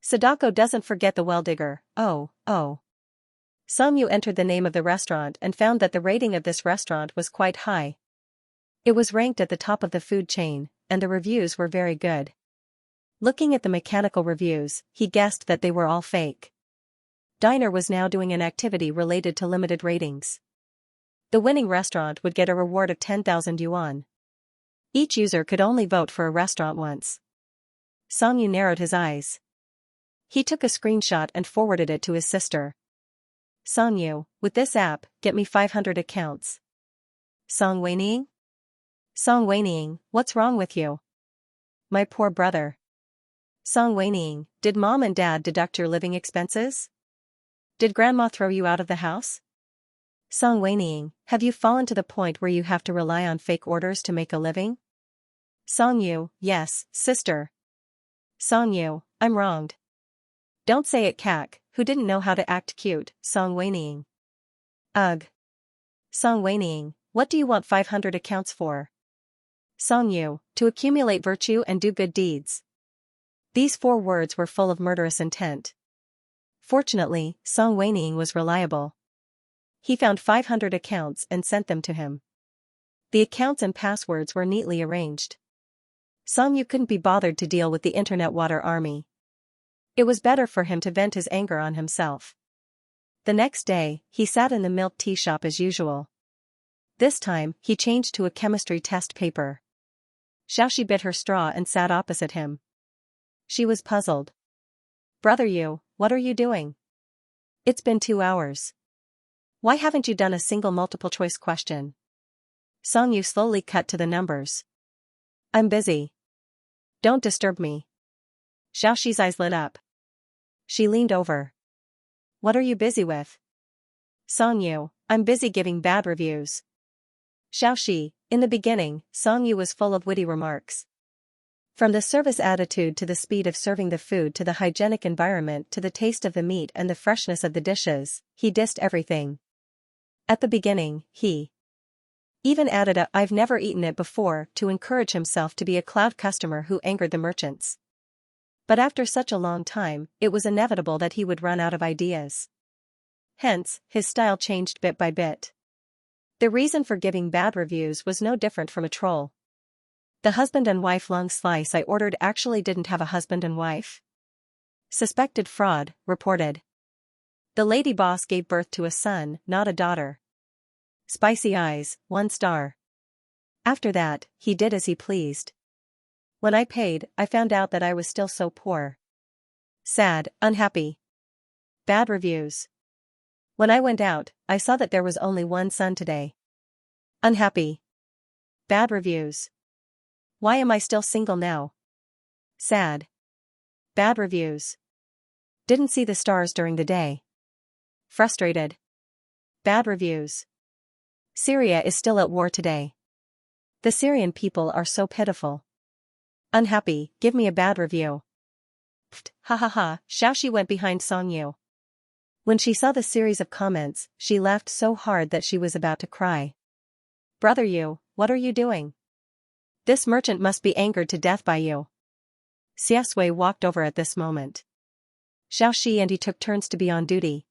Sadako doesn't forget the well digger, oh. Song Yu entered the name of the restaurant and found that the rating of this restaurant was quite high. It was ranked at the top of the food chain, and the reviews were very good. Looking at the mechanical reviews, he guessed that they were all fake. Diner was now doing an activity related to limited ratings. The winning restaurant would get a reward of 10,000 yuan. Each user could only vote for a restaurant once. Song Yu narrowed his eyes. He took a screenshot and forwarded it to his sister. Song Yu, with this app, get me 500 accounts. Song Weining? Song Weining, what's wrong with you? My poor brother. Song Weining, did mom and dad deduct your living expenses? Did grandma throw you out of the house? Song Weining, have you fallen to the point where you have to rely on fake orders to make a living? Song Yu, yes, sister. Song Yu, I'm wronged. Don't say it, Kak, who didn't know how to act cute, Song Weining. Ugh. Song Weining, what do you want 500 accounts for? Song Yu, to accumulate virtue and do good deeds. These 4 words were full of murderous intent. Fortunately, Song Weining was reliable. He found 500 accounts and sent them to him. The accounts and passwords were neatly arranged. Song Yu couldn't be bothered to deal with the internet water army. It was better for him to vent his anger on himself. The next day, he sat in the milk tea shop as usual. This time, he changed to a chemistry test paper. Xiaoxi bit her straw and sat opposite him. She was puzzled. Brother Yu, what are you doing? It's been 2 hours. Why haven't you done a single multiple-choice question? Song Yu slowly cut to the numbers. I'm busy. Don't disturb me. Xiaoxi's eyes lit up. She leaned over. What are you busy with? Song Yu, I'm busy giving bad reviews. Xiaoxi, in the beginning, Song Yu was full of witty remarks. From the service attitude to the speed of serving the food to the hygienic environment to the taste of the meat and the freshness of the dishes, he dissed everything. At the beginning, he even added a "I've never eaten it before" to encourage himself to be a cloud customer who angered the merchants. But after such a long time, it was inevitable that he would run out of ideas. Hence, his style changed bit by bit. The reason for giving bad reviews was no different from a troll. The husband and wife long slice I ordered actually didn't have a husband and wife. Suspected fraud, reported. The lady boss gave birth to a son, not a daughter. Spicy eyes, 1 star. After that, he did as he pleased. When I paid, I found out that I was still so poor. Sad, unhappy. Bad reviews. When I went out, I saw that there was only 1 son today. Unhappy. Bad reviews. Why am I still single now? Sad. Bad reviews. Didn't see the stars during the day. Frustrated. Bad reviews. Syria is still at war today. The Syrian people are so pitiful. Unhappy, give me a bad review. Pfft, ha ha ha, Xiaoxi went behind Song Yu. When she saw the series of comments, she laughed so hard that she was about to cry. Brother Yu, what are you doing? This merchant must be angered to death by you. Xiaosui walked over at this moment. Xiaoxi and he took turns to be on duty.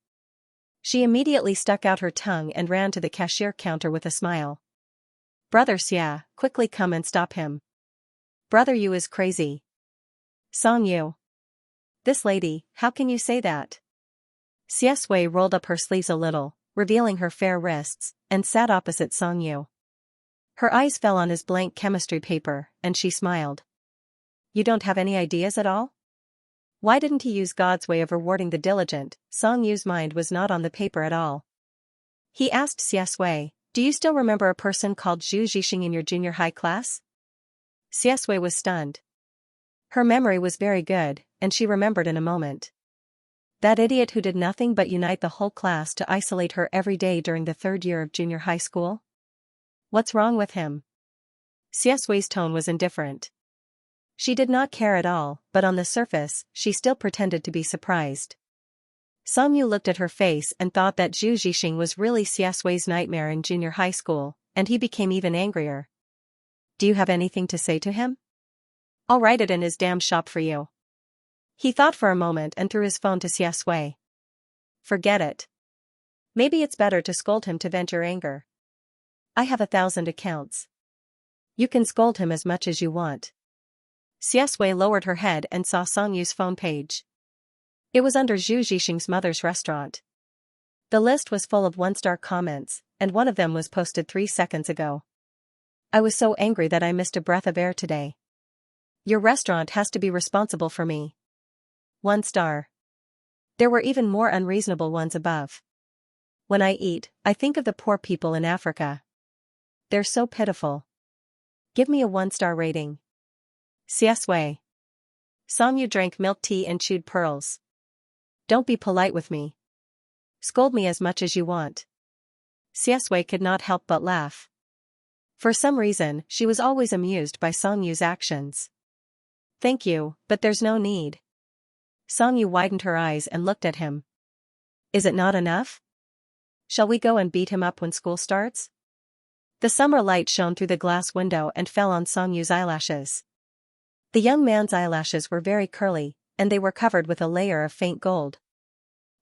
She immediately stuck out her tongue and ran to the cashier counter with a smile. Brother Xia, quickly come and stop him. Brother Yu is crazy. Song Yu. This lady, how can you say that? Xiaosui rolled up her sleeves a little, revealing her fair wrists, and sat opposite Song Yu. Her eyes fell on his blank chemistry paper, and she smiled. You don't have any ideas at all? Why didn't he use God's way of rewarding the diligent? Song Yu's mind was not on the paper at all. He asked Xiaosui, do you still remember a person called Zhu Zhixing in your junior high class? Xiaosui was stunned. Her memory was very good, and she remembered in a moment. That idiot who did nothing but unite the whole class to isolate her every day during the 3rd year of junior high school? What's wrong with him? Xiaosui's tone was indifferent. She did not care at all, but on the surface, she still pretended to be surprised. Song Yu looked at her face and thought that Zhu Zhixing was really Xiaosui's nightmare in junior high school, and he became even angrier. Do you have anything to say to him? I'll write it in his damn shop for you. He thought for a moment and threw his phone to Xiaosui. Forget it. Maybe it's better to scold him to vent your anger. I have 1,000 accounts. You can scold him as much as you want. Xiaosui lowered her head and saw Song Yu's phone page. It was under Zhu Zhixing's mother's restaurant. The list was full of 1-star comments, and one of them was posted 3 seconds ago. I was so angry that I missed a breath of air today. Your restaurant has to be responsible for me. 1 star. There were even more unreasonable ones above. When I eat, I think of the poor people in Africa. They're so pitiful. Give me a 1-star rating. Xiaosui. Song Yu drank milk tea and chewed pearls. Don't be polite with me. Scold me as much as you want. Xiaosui could not help but laugh. For some reason, she was always amused by Song Yu's actions. Thank you, but there's no need. Song Yu widened her eyes and looked at him. Is it not enough? Shall we go and beat him up when school starts? The summer light shone through the glass window and fell on Song Yu's eyelashes. The young man's eyelashes were very curly, and they were covered with a layer of faint gold.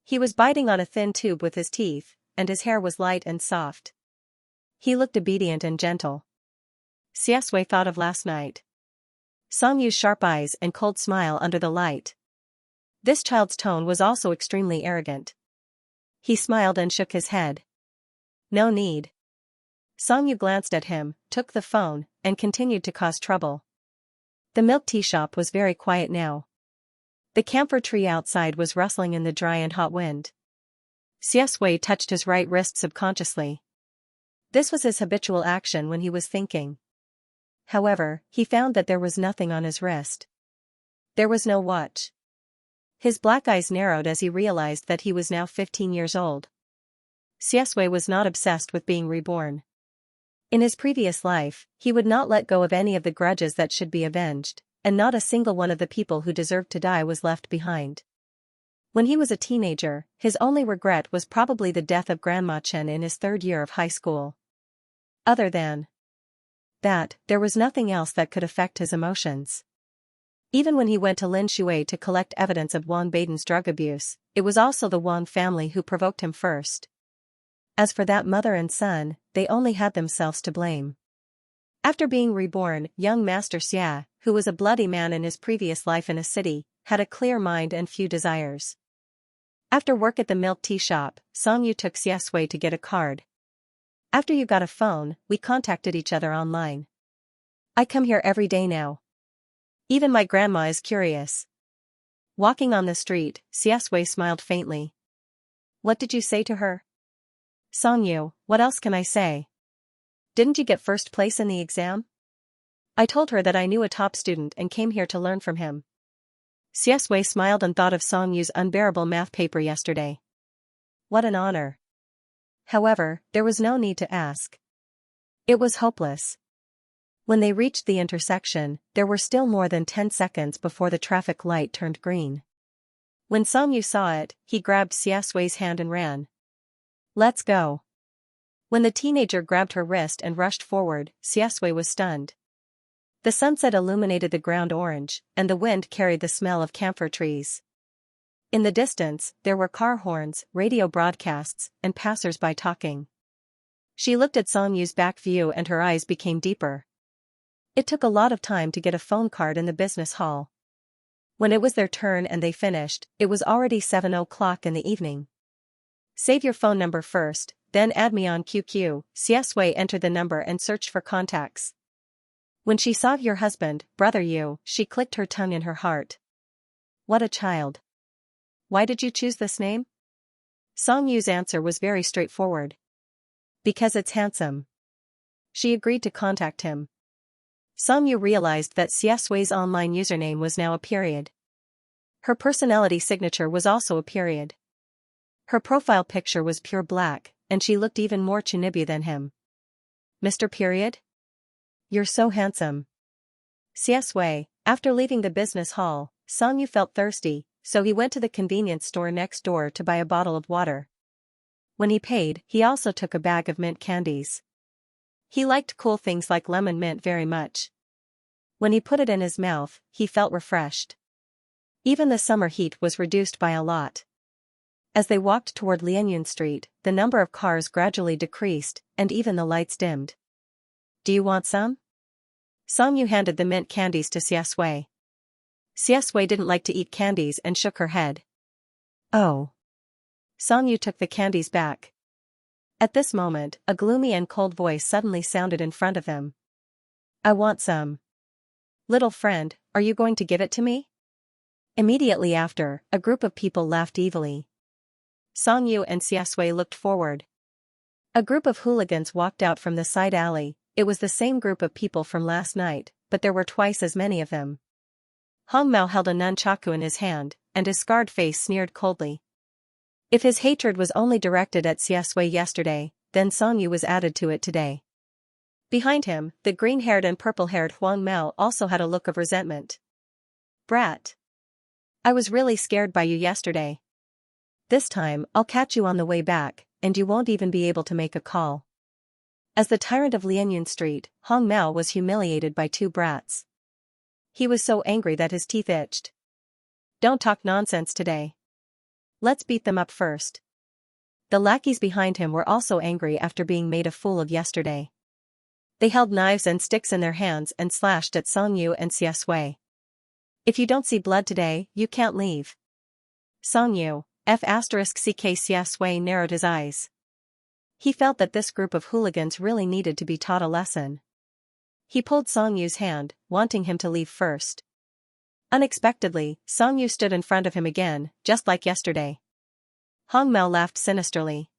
He was biting on a thin tube with his teeth, and his hair was light and soft. He looked obedient and gentle. Xiaosui thought of last night. Song Yu's sharp eyes and cold smile under the light. This child's tone was also extremely arrogant. He smiled and shook his head. No need. Song Yu glanced at him, took the phone, and continued to cause trouble. The milk tea shop was very quiet now. The camphor tree outside was rustling in the dry and hot wind. Xiaxia touched his right wrist subconsciously. This was his habitual action when he was thinking. However, he found that there was nothing on his wrist. There was no watch. His black eyes narrowed as he realized that he was now 15 years old. Xiaxia was not obsessed with being reborn. In his previous life, he would not let go of any of the grudges that should be avenged, and not a single one of the people who deserved to die was left behind. When he was a teenager, his only regret was probably the death of Grandma Chen in his 3rd year of high school. Other than that, there was nothing else that could affect his emotions. Even when he went to Lin Shui to collect evidence of Wang Baiden's drug abuse, it was also the Wang family who provoked him first. As for that mother and son, they only had themselves to blame. After being reborn, young Master Xia, who was a bloody man in his previous life in a city, had a clear mind and few desires. After work at the milk tea shop, Song Yu took Xiaxia to get a card. After you got a phone, we contacted each other online. I come here every day now. Even my grandma is curious. Walking on the street, Xiaxia smiled faintly. What did you say to her? Song Yu, what else can I say? Didn't you get first place in the exam? I told her that I knew a top student and came here to learn from him. Xiaxia smiled and thought of Song Yu's unbearable math paper yesterday. What an honor. However, there was no need to ask. It was hopeless. When they reached the intersection, there were still more than 10 seconds before the traffic light turned green. When Song Yu saw it, he grabbed Xiaxui's hand and ran. Let's go. When the teenager grabbed her wrist and rushed forward, Xiaxia was stunned. The sunset illuminated the ground orange, and the wind carried the smell of camphor trees. In the distance, there were car horns, radio broadcasts, and passers-by talking. She looked at Song Yu's back view and her eyes became deeper. It took a lot of time to get a phone card in the business hall. When it was their turn and they finished, it was already 7 o'clock in the evening. Save your phone number first, then add me on QQ. Xiaxia entered the number and searched for contacts. When she saw your husband, Brother Yu, she clicked her tongue in her heart. What a child. Why did you choose this name? Song Yu's answer was very straightforward. Because it's handsome. She agreed to contact him. Song Yu realized that Xiaxui's online username was now a period. Her personality signature was also a period. Her profile picture was pure black, and she looked even more Chunibu than him. Mr. Period? You're so handsome. Xiaxia, after leaving the business hall, Song Yu felt thirsty, so he went to the convenience store next door to buy a bottle of water. When he paid, he also took a bag of mint candies. He liked cool things like lemon mint very much. When he put it in his mouth, he felt refreshed. Even the summer heat was reduced by a lot. As they walked toward Lianyun Street, the number of cars gradually decreased, and even the lights dimmed. Do you want some? Song Yu handed the mint candies to Xiaxia. Xiaxia didn't like to eat candies and shook her head. Oh. Song Yu took the candies back. At this moment, a gloomy and cold voice suddenly sounded in front of them. I want some. Little friend, are you going to give it to me? Immediately after, a group of people laughed evilly. Song Yu and Xiaxia looked forward. A group of hooligans walked out from the side alley. It was the same group of people from last night, but there were twice as many of them. Hong Mao held a nunchaku in his hand, and his scarred face sneered coldly. If his hatred was only directed at Xiaxia yesterday, then Song Yu was added to it today. Behind him, the green-haired and purple-haired Huang Mao also had a look of resentment. Brat. I was really scared by you yesterday. This time, I'll catch you on the way back, and you won't even be able to make a call. As the tyrant of Lianyun Street, Hong Mao was humiliated by two brats. He was so angry that his teeth itched. Don't talk nonsense today. Let's beat them up first. The lackeys behind him were also angry after being made a fool of yesterday. They held knives and sticks in their hands and slashed at Song Yu and Xiaxia. If you don't see blood today, you can't leave. Song Yu, F***ck Xia Sui narrowed his eyes. He felt that this group of hooligans really needed to be taught a lesson. He pulled Songyu's hand, wanting him to leave first. Unexpectedly, Songyu stood in front of him again, just like yesterday. Hong Mao laughed sinisterly.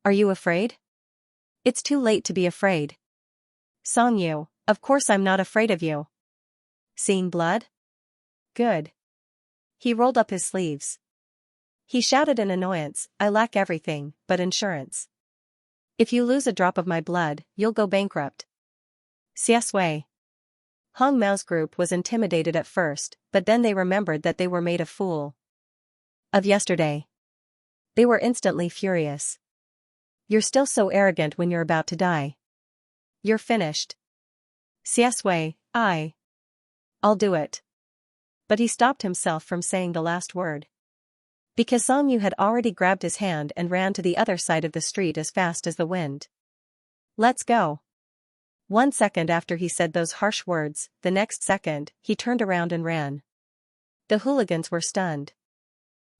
Are you afraid? It's too late to be afraid. Songyu, of course I'm not afraid of you. Seeing blood? Good. He rolled up his sleeves. He shouted in annoyance, I lack everything, but insurance. If you lose a drop of my blood, you'll go bankrupt. Xia Sui. Hong Mao's group was intimidated at first, but then they remembered that they were made a fool of yesterday. They were instantly furious. You're still so arrogant when you're about to die. You're finished. Xia Sui, I'll do it. But he stopped himself from saying the last word. Because Songyu had already grabbed his hand and ran to the other side of the street as fast as the wind. Let's go. 1 second after he said those harsh words, the next second, he turned around and ran. The hooligans were stunned.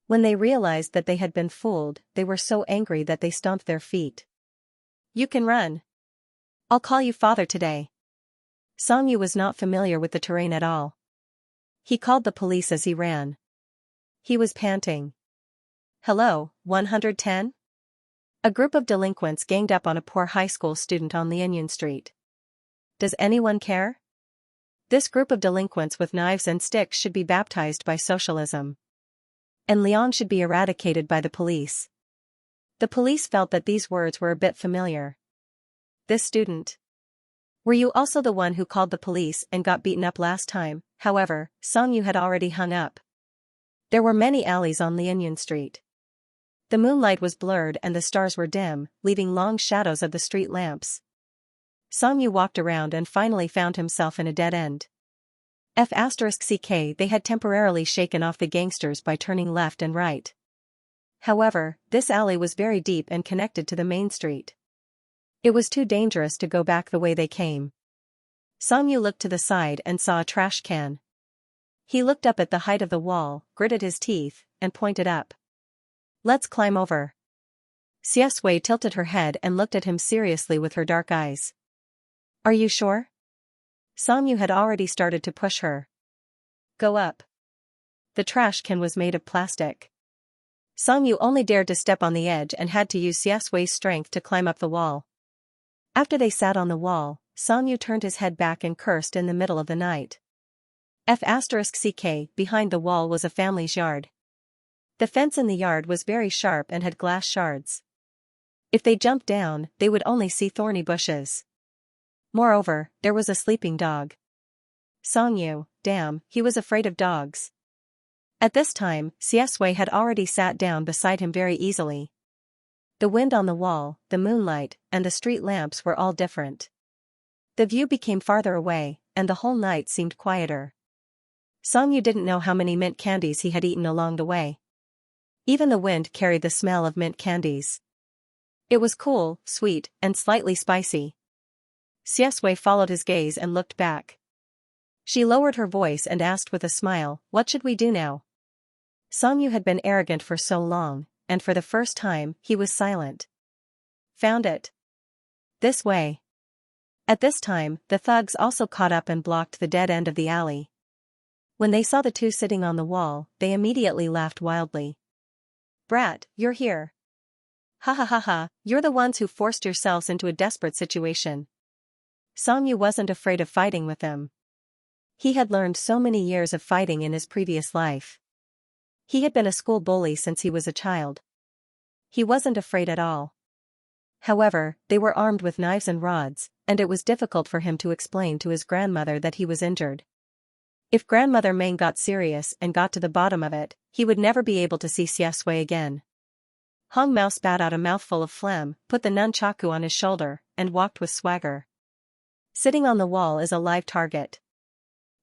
When they realized that they had been fooled, they were so angry that they stomped their feet. You can run. I'll call you father today. Songyu was not familiar with the terrain at all. He called the police as he ran. He was panting. Hello, 110? A group of delinquents ganged up on a poor high school student on Lianyan Street. Does anyone care? This group of delinquents with knives and sticks should be baptized by socialism. And Liang should be eradicated by the police. The police felt that these words were a bit familiar. This student. Were you also the one who called the police and got beaten up last time? However, Songyu had already hung up. There were many alleys on Lianyan Street. The moonlight was blurred and the stars were dim, leaving long shadows of the street lamps. Songyu walked around and finally found himself in a dead end. F***ck they had temporarily shaken off the gangsters by turning left and right. However, this alley was very deep and connected to the main street. It was too dangerous to go back the way they came. Songyu looked to the side and saw a trash can. He looked up at the height of the wall, gritted his teeth, and pointed up. Let's climb over. Xia Sui tilted her head and looked at him seriously with her dark eyes. Are you sure? Songyu had already started to push her. Go up. The trash can was made of plastic. Songyu only dared to step on the edge and had to use Xia Sui's strength to climb up the wall. After they sat on the wall, Songyu turned his head back and cursed in the middle of the night. F***ck behind the wall was a family's yard. The fence in the yard was very sharp and had glass shards. If they jumped down, they would only see thorny bushes. Moreover, there was a sleeping dog. Songyu, damn, he was afraid of dogs. At this time, Xia Sui had already sat down beside him very easily. The wind on the wall, the moonlight, and the street lamps were all different. The view became farther away, and the whole night seemed quieter. Songyu didn't know how many mint candies he had eaten along the way. Even the wind carried the smell of mint candies. It was cool, sweet, and slightly spicy. Xia Sui followed his gaze and looked back. She lowered her voice and asked with a smile, what should we do now? Songyu had been arrogant for so long, and for the first time, he was silent. Found it. This way. At this time, the thugs also caught up and blocked the dead end of the alley. When they saw the two sitting on the wall, they immediately laughed wildly. Brat, you're here. Ha ha ha ha, you're the ones who forced yourselves into a desperate situation. Songyu wasn't afraid of fighting with them. He had learned so many years of fighting in his previous life. He had been a school bully since he was a child. He wasn't afraid at all. However, they were armed with knives and rods, and it was difficult for him to explain to his grandmother that he was injured. If Grandmother Meng got serious and got to the bottom of it, he would never be able to see Xia Sui again. Hong Mao spat out a mouthful of phlegm, put the nunchaku on his shoulder, and walked with swagger. Sitting on the wall is a live target.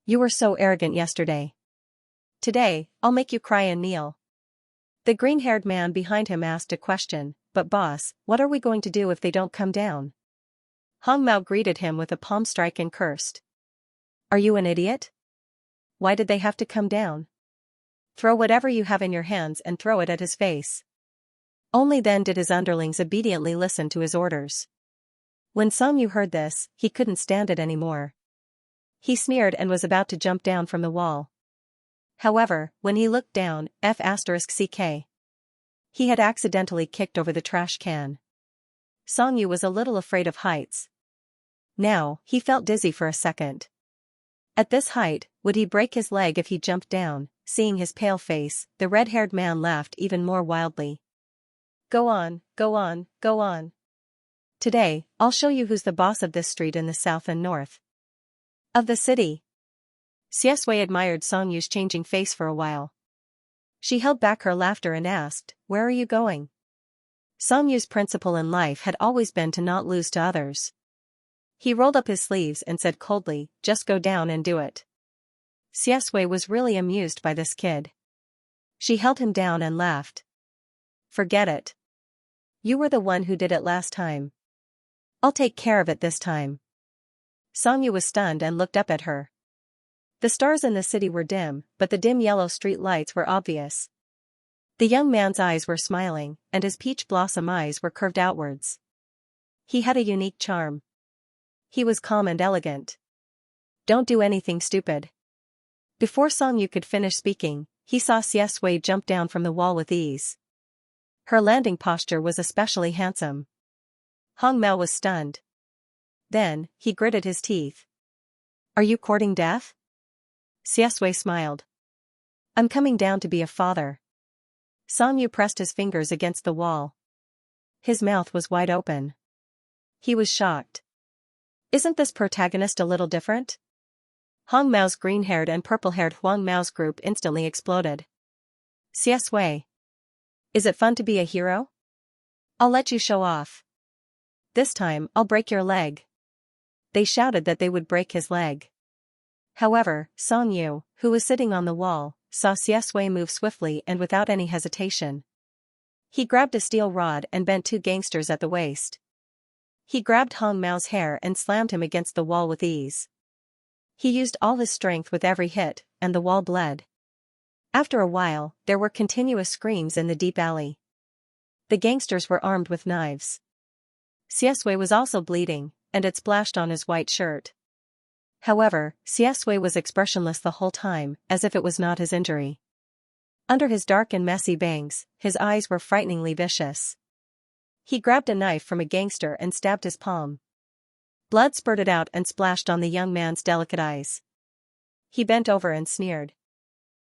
You were so arrogant yesterday. Today, I'll make you cry and kneel. The green-haired man behind him asked a question, but boss, what are we going to do if they don't come down? Hong Mao greeted him with a palm strike and cursed. Are you an idiot? Why did they have to come down? Throw whatever you have in your hands and throw it at his face. Only then did his underlings obediently listen to his orders. When Song Yu heard this, he couldn't stand it anymore. He sneered and was about to jump down from the wall. However, when he looked down, F*ck, he had accidentally kicked over the trash can. Song Yu was a little afraid of heights. Now, he felt dizzy for a second. At this height, would he break his leg if he jumped down? Seeing his pale face, the red-haired man laughed even more wildly. Go on, go on, go on. Today, I'll show you who's the boss of this street in the south and north of the city. Xianxia admired Song Yu's changing face for a while. She held back her laughter and asked, "Where are you going?" Song Yu's principle in life had always been to not lose to others. He rolled up his sleeves and said coldly, "Just go down and do it." Xianxia was really amused by this kid. She held him down and laughed. "Forget it. You were the one who did it last time. I'll take care of it this time." Song Yu was stunned and looked up at her. The stars in the city were dim, but the dim yellow street lights were obvious. The young man's eyes were smiling, and his peach blossom eyes were curved outwards. He had a unique charm. He was calm and elegant. "Don't do anything stupid." Before Song Yu could finish speaking, he saw Xianxia jump down from the wall with ease. Her landing posture was especially handsome. Hong Mao was stunned. Then, he gritted his teeth. "Are you courting death?" Xianxia smiled. "I'm coming down to be a father." Song Yu pressed his fingers against the wall. His mouth was wide open. He was shocked. Isn't this protagonist a little different? Hong Mao's green-haired and purple-haired Huang Mao's group instantly exploded. "Xianxia. Is it fun to be a hero? I'll let you show off. This time, I'll break your leg." They shouted that they would break his leg. However, Song Yu, who was sitting on the wall, saw Xianxia move swiftly and without any hesitation. He grabbed a steel rod and bent two gangsters at the waist. He grabbed Hong Mao's hair and slammed him against the wall with ease. He used all his strength with every hit, and the wall bled. After a while, there were continuous screams in the deep alley. The gangsters were armed with knives. Xianxia was also bleeding, and it splashed on his white shirt. However, Xianxia was expressionless the whole time, as if it was not his injury. Under his dark and messy bangs, his eyes were frighteningly vicious. He grabbed a knife from a gangster and stabbed his palm. Blood spurted out and splashed on the young man's delicate eyes. He bent over and sneered.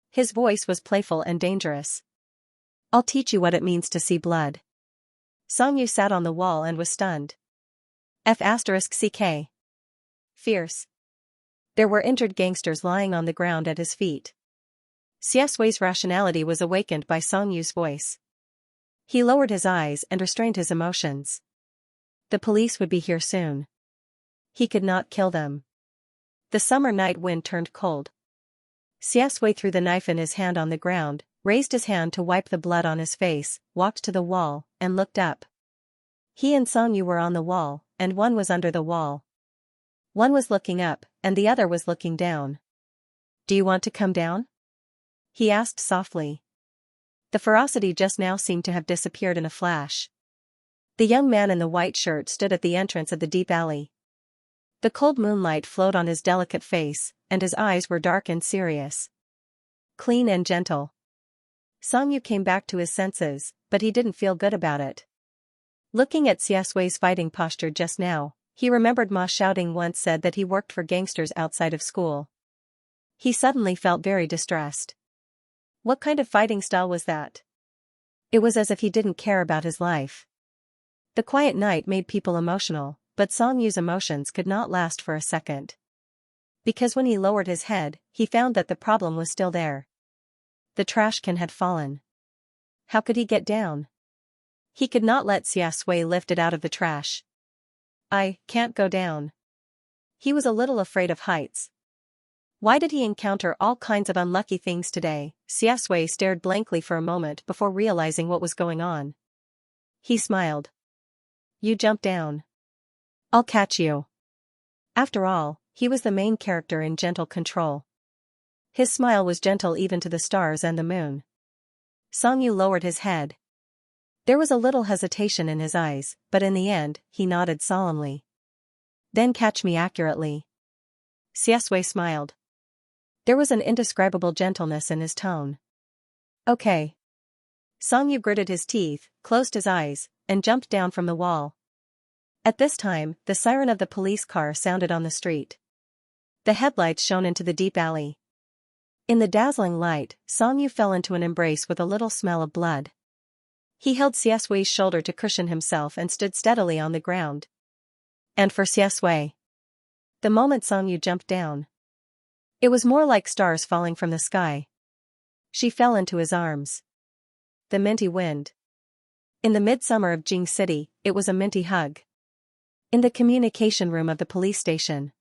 His voice was playful and dangerous. "I'll teach you what it means to see blood." Song Yu sat on the wall and was stunned. F*ck. Fierce. There were injured gangsters lying on the ground at his feet. Xianxia's rationality was awakened by Song Yu's voice. He lowered his eyes and restrained his emotions. The police would be here soon. He could not kill them. The summer night wind turned cold. Xianxia threw the knife in his hand on the ground, raised his hand to wipe the blood on his face, walked to the wall, and looked up. He and Song Yu were on the wall, and one was under the wall. One was looking up, and the other was looking down. "Do you want to come down?" he asked softly. The ferocity just now seemed to have disappeared in a flash. The young man in the white shirt stood at the entrance of the deep alley. The cold moonlight flowed on his delicate face, and his eyes were dark and serious. Clean and gentle. Song Yu came back to his senses, but he didn't feel good about it. Looking at Xianxia's fighting posture just now, he remembered Ma Xiaoding once said that he worked for gangsters outside of school. He suddenly felt very distressed. What kind of fighting style was that? It was as if he didn't care about his life. The quiet night made people emotional, but Song Yu's emotions could not last for a second. Because when he lowered his head, he found that the problem was still there. The trash can had fallen. How could he get down? He could not let Xianxia lift it out of the trash. "I can't go down." He was a little afraid of heights. Why did he encounter all kinds of unlucky things today? Xianxia stared blankly for a moment before realizing what was going on. He smiled. "You jump down. I'll catch you." After all, he was the main character in Gentle Control. His smile was gentle even to the stars and the moon. Songyu lowered his head. There was a little hesitation in his eyes, but in the end, he nodded solemnly. Then catch me accurately. Xianshui smiled. There was an indescribable gentleness in his tone. Okay. Songyu gritted his teeth, closed his eyes, and jumped down from the wall. At this time, the siren of the police car sounded on the street. The headlights shone into the deep alley. In the dazzling light, Songyu fell into an embrace with a little smell of blood. He held Xianshui's shoulder to cushion himself and stood steadily on the ground. And for Xianshui. The moment Songyu jumped down, it was more like stars falling from the sky. She fell into his arms. The minty wind. In the midsummer of Jing City, it was a minty hug. In the communication room of the police station,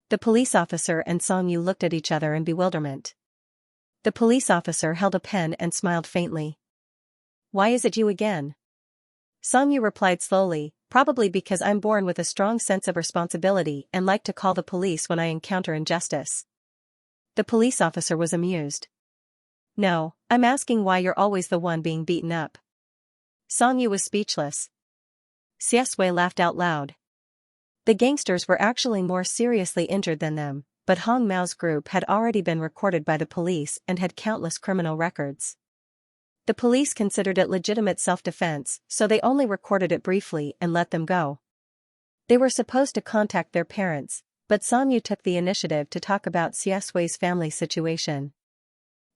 the police officer and Songyu looked at each other in bewilderment. The police officer held a pen and smiled faintly. Why is it you again? Songyu replied slowly, probably because I'm born with a strong sense of responsibility and like to call the police when I encounter injustice. The police officer was amused. No, I'm asking why you're always the one being beaten up. Songyu was speechless. Xianshui laughed out loud. The gangsters were actually more seriously injured than them, but Hong Mao's group had already been recorded by the police and had countless criminal records. The police considered it legitimate self-defense, so they only recorded it briefly and let them go. They were supposed to contact their parents, but Songyu took the initiative to talk about Xianshui's family situation.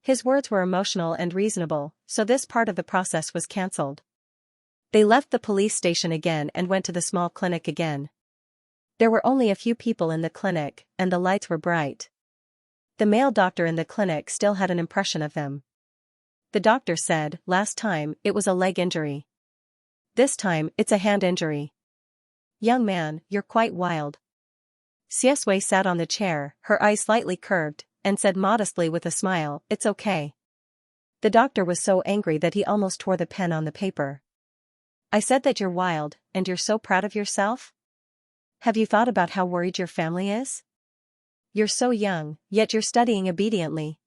His words were emotional and reasonable, so this part of the process was cancelled. They left the police station again and went to the small clinic again. There were only a few people in the clinic, and the lights were bright. The male doctor in the clinic still had an impression of them. The doctor said, last time, it was a leg injury. This time, it's a hand injury. Young man, you're quite wild. Xianshui sat on the chair, her eyes slightly curved, and said modestly with a smile, it's okay. The doctor was so angry that he almost tore the pen on the paper. I said that you're wild, and you're so proud of yourself? Have you thought about how worried your family is? You're so young, yet you're studying obediently.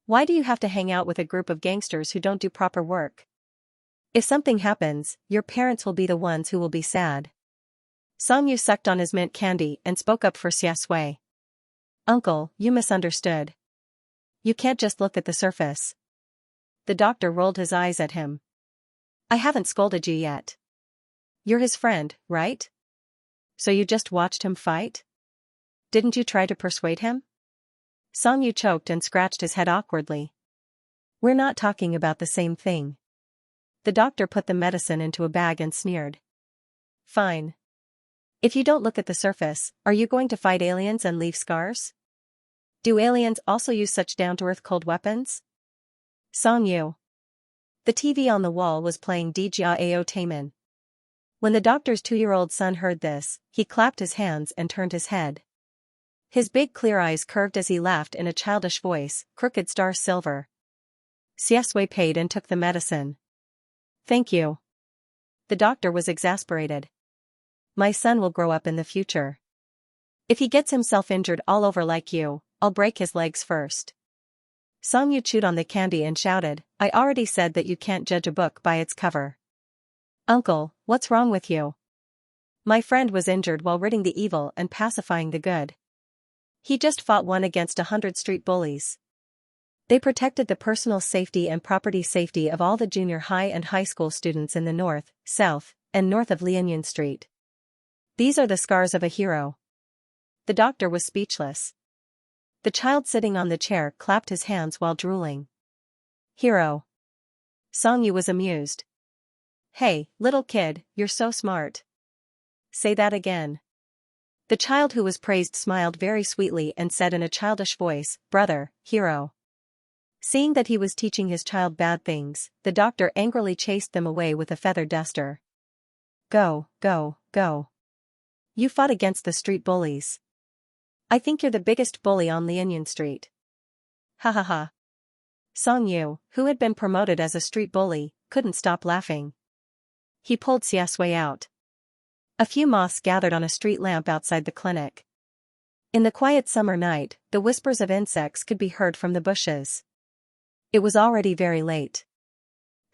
Why do you have to hang out with a group of gangsters who don't do proper work? If something happens, your parents will be the ones who will be sad. Songyu sucked on his mint candy and spoke up for Xianshui. Uncle, you misunderstood. You can't just look at the surface. The doctor rolled his eyes at him. I haven't scolded you yet. You're his friend, right? So you just watched him fight? Didn't you try to persuade him? Songyu choked and scratched his head awkwardly. We're not talking about the same thing. The doctor put the medicine into a bag and sneered. Fine. If you don't look at the surface, are you going to fight aliens and leave scars? Do aliens also use such down-to-earth cold weapons? Songyu. The TV on the wall was playing Dijia Ao Taemin. When the doctor's 2-year-old son heard this, he clapped his hands and turned his head. His big clear eyes curved as he laughed in a childish voice, Crooked Star Silver. Xianshui paid and took the medicine. Thank you. The doctor was exasperated. My son will grow up in the future. If he gets himself injured all over like you, I'll break his legs first. Songyu chewed on the candy and shouted, I already said that you can't judge a book by its cover. Uncle, what's wrong with you? My friend was injured while ridding the evil and pacifying the good. He just fought one against 100 street bullies. They protected the personal safety and property safety of all the junior high and high school students in the north, south, and north of Lianyan Street. These are the scars of a hero. The doctor was speechless. The child sitting on the chair clapped his hands while drooling. Hero. Songyu was amused. Hey, little kid, you're so smart. Say that again. The child who was praised smiled very sweetly and said in a childish voice, Brother, hero. Seeing that he was teaching his child bad things, the doctor angrily chased them away with a feather duster. Go, go, go. You fought against the street bullies. I think you're the biggest bully on Lianyan Street. Ha ha ha. Songyu, who had been promoted as a street bully, couldn't stop laughing. He pulled Xianshui out. A few moths gathered on a street lamp outside the clinic. In the quiet summer night, the whispers of insects could be heard from the bushes. It was already very late.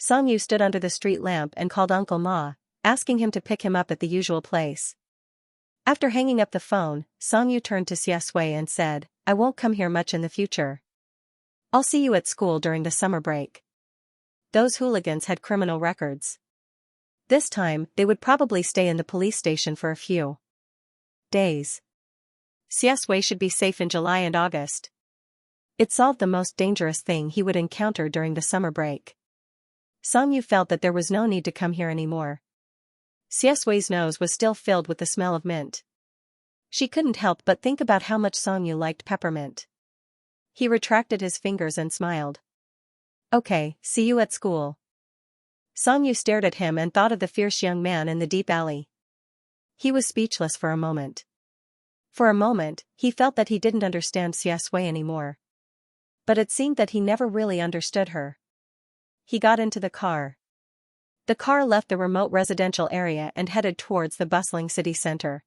Xianxia stood under the street lamp and called Uncle Ma, asking him to pick him up at the usual place. After hanging up the phone, Xianxia turned to Xiaxue and said, "I won't come here much in the future. I'll see you at school during the summer break." Those hooligans had criminal records. This time, they would probably stay in the police station for a few days. Xiaxue should be safe in July and August. It solved the most dangerous thing he would encounter during the summer break. Xianxia felt that there was no need to come here anymore. Xiaxue's nose was still filled with the smell of mint. She couldn't help but think about how much Xianxia liked peppermint. He retracted his fingers and smiled. "Okay, see you at school." Xianxia stared at him and thought of the fierce young man in the deep alley. He was speechless for a moment. For a moment, he felt that he didn't understand Xiaxue anymore. But it seemed that he never really understood her. He got into the car. The car left the remote residential area and headed towards the bustling city center.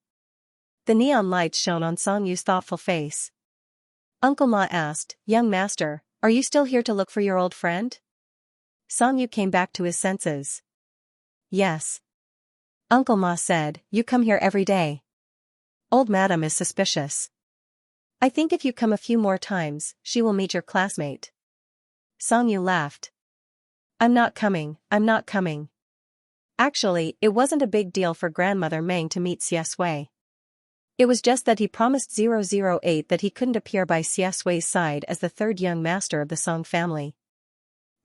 The neon lights shone on Xianxia's thoughtful face. Uncle Ma asked, "Young master, are you still here to look for your old friend?" Xianxia came back to his senses. "Yes." Uncle Ma said, "You come here every day. Old madam is suspicious. I think if you come a few more times, she will meet your classmate." Xianxia laughed. I'm not coming." Actually, it wasn't a big deal for Grandmother Meng to meet Xiaxue. It was just that he promised 008 that he couldn't appear by Xiaxue's side as the third young master of the Song family.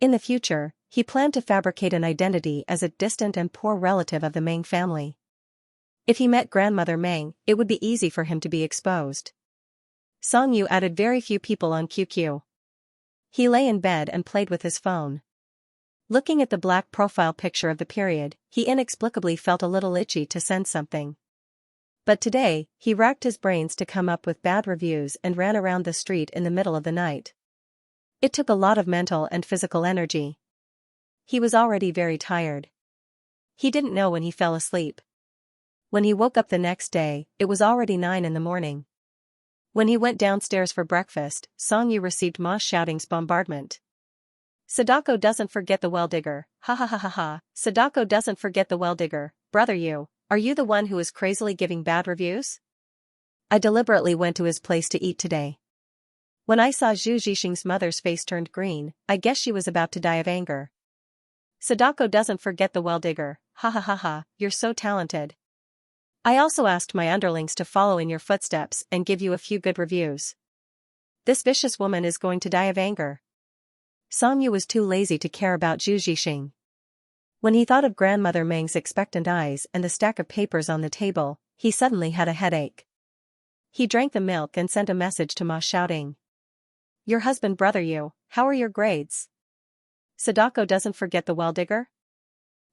In the future, he planned to fabricate an identity as a distant and poor relative of the Meng family. If he met Grandmother Meng, it would be easy for him to be exposed. Xianxia added very few people on QQ. He lay in bed and played with his phone. Looking at the black profile picture of the period, he inexplicably felt a little itchy to send something. But today, he racked his brains to come up with bad reviews and ran around the street in the middle of the night. It took a lot of mental and physical energy. He was already very tired. He didn't know when he fell asleep. When he woke up the next day, it was already 9 in the morning. When he went downstairs for breakfast, Xianxia received Ma Shouting's bombardment. "Sadako doesn't forget the well-digger, ha ha ha ha ha, Sadako doesn't forget the well-digger, brother are you the one who is crazily giving bad reviews? I deliberately went to his place to eat today. When I saw Zhu Zhixing's mother's face turned green, I guess she was about to die of anger. Sadako doesn't forget the well-digger, ha ha ha ha, you're so talented. I also asked my underlings to follow in your footsteps and give you a few good reviews. This vicious woman is going to die of anger." Xianxia was too lazy to care about Zhu Zhixing. When he thought of Grandmother Meng's expectant eyes and the stack of papers on the table, he suddenly had a headache. He drank the milk and sent a message to Ma Shouting. "Your husband brother how are your grades? Sadako doesn't forget the well-digger?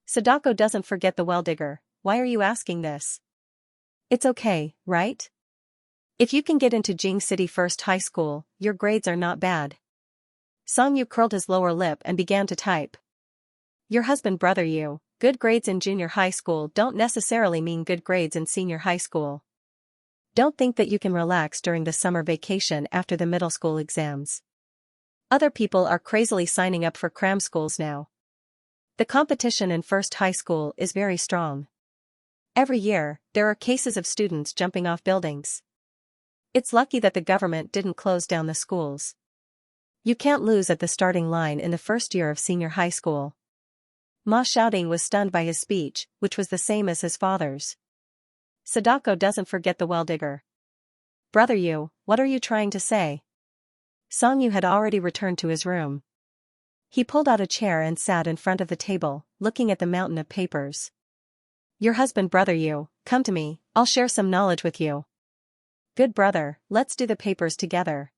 Sadako doesn't forget the well-digger, why are you asking this? It's okay, right? If you can get into Jing City First High School, your grades are not bad." Xianxia curled his lower lip and began to type. "Your husband brother good grades in junior high school don't necessarily mean good grades in senior high school. Don't think that you can relax during the summer vacation after the middle school exams. Other people are crazily signing up for cram schools now. The competition in first high school is very strong. Every year, there are cases of students jumping off buildings. It's lucky that the government didn't close down the schools. You can't lose at the starting line in the first year of senior high school." Ma Shouting was stunned by his speech, which was the same as his father's. "Sadako doesn't forget the well-digger. Brother what are you trying to say?" Xianxia had already returned to his room. He pulled out a chair and sat in front of the table, looking at the mountain of papers. "Your husband brother come to me, I'll share some knowledge with you. Good brother, let's do the papers together.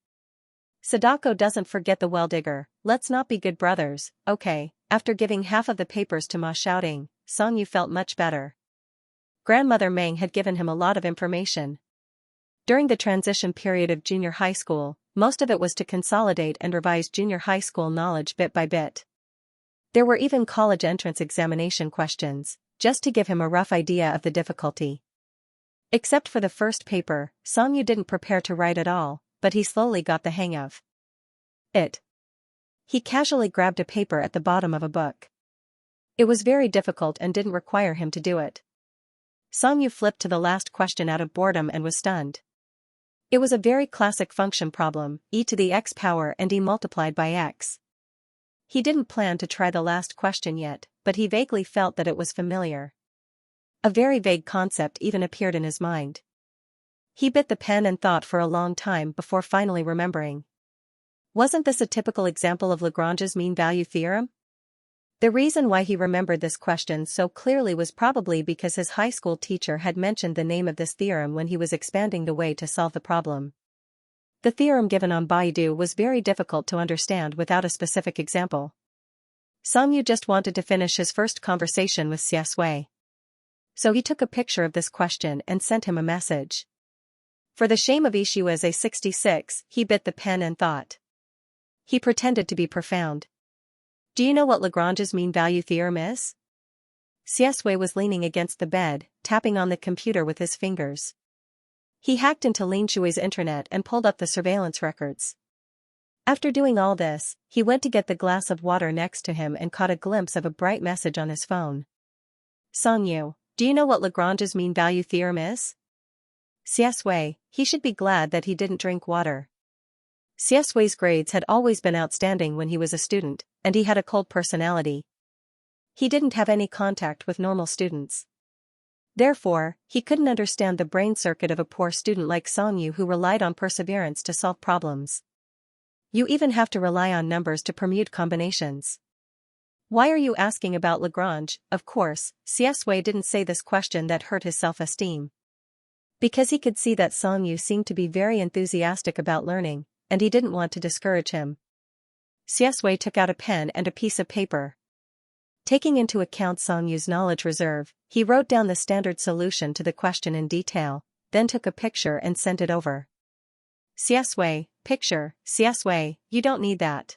Sadako doesn't forget the well-digger, let's not be good brothers, okay?" After giving half of the papers to Ma Shouting, Xianxia felt much better. Grandmother Meng had given him a lot of information. During the transition period of junior high school, most of it was to consolidate and revise junior high school knowledge bit by bit. There were even college entrance examination questions, just to give him a rough idea of the difficulty. Except for the first paper, Xianxia didn't prepare to write at all, but he slowly got the hang of it. He casually grabbed a paper at the bottom of a book. It was very difficult and didn't require him to do it. Xianxia flipped to the last question out of boredom and was stunned. It was a very classic function problem, e to the x power and e multiplied by x. He didn't plan to try the last question yet, but he vaguely felt that it was familiar. A very vague concept even appeared in his mind. He bit the pen and thought for a long time before finally remembering. Wasn't this a typical example of Lagrange's mean value theorem? The reason why he remembered this question so clearly was probably because his high school teacher had mentioned the name of this theorem when he was expanding the way to solve the problem. The theorem given on Baidu was very difficult to understand without a specific example. Xianxia just wanted to finish his first conversation with Xiaxue. So he took a picture of this question and sent him a message. For the shame of Ishiwa's A66, he bit the pen and thought. He pretended to be profound. Do you know what Lagrange's mean value theorem is? Xiaxue was leaning against the bed, tapping on the computer with his fingers. He hacked into Lin Shui's internet and pulled up the surveillance records. After doing all this, he went to get the glass of water next to him and caught a glimpse of a bright message on his phone. Xianxia, do you know what Lagrange's mean value theorem is? Xiaxue, he should be glad that he didn't drink water. Xiaxue's grades had always been outstanding when he was a student, and he had a cold personality. He didn't have any contact with normal students. Therefore, he couldn't understand the brain circuit of a poor student like Xianxia who relied on perseverance to solve problems. You even have to rely on numbers to permute combinations. Why are you asking about Lagrange? Of course, Xiaxue didn't say this question that hurt his self-esteem. Because he could see that Xianxia seemed to be very enthusiastic about learning, and he didn't want to discourage him. Xiaxue took out a pen and a piece of paper. Taking into account Xianxia's knowledge reserve, he wrote down the standard solution to the question in detail, then took a picture and sent it over. Xiaxue, picture, Xiaxue, you don't need that.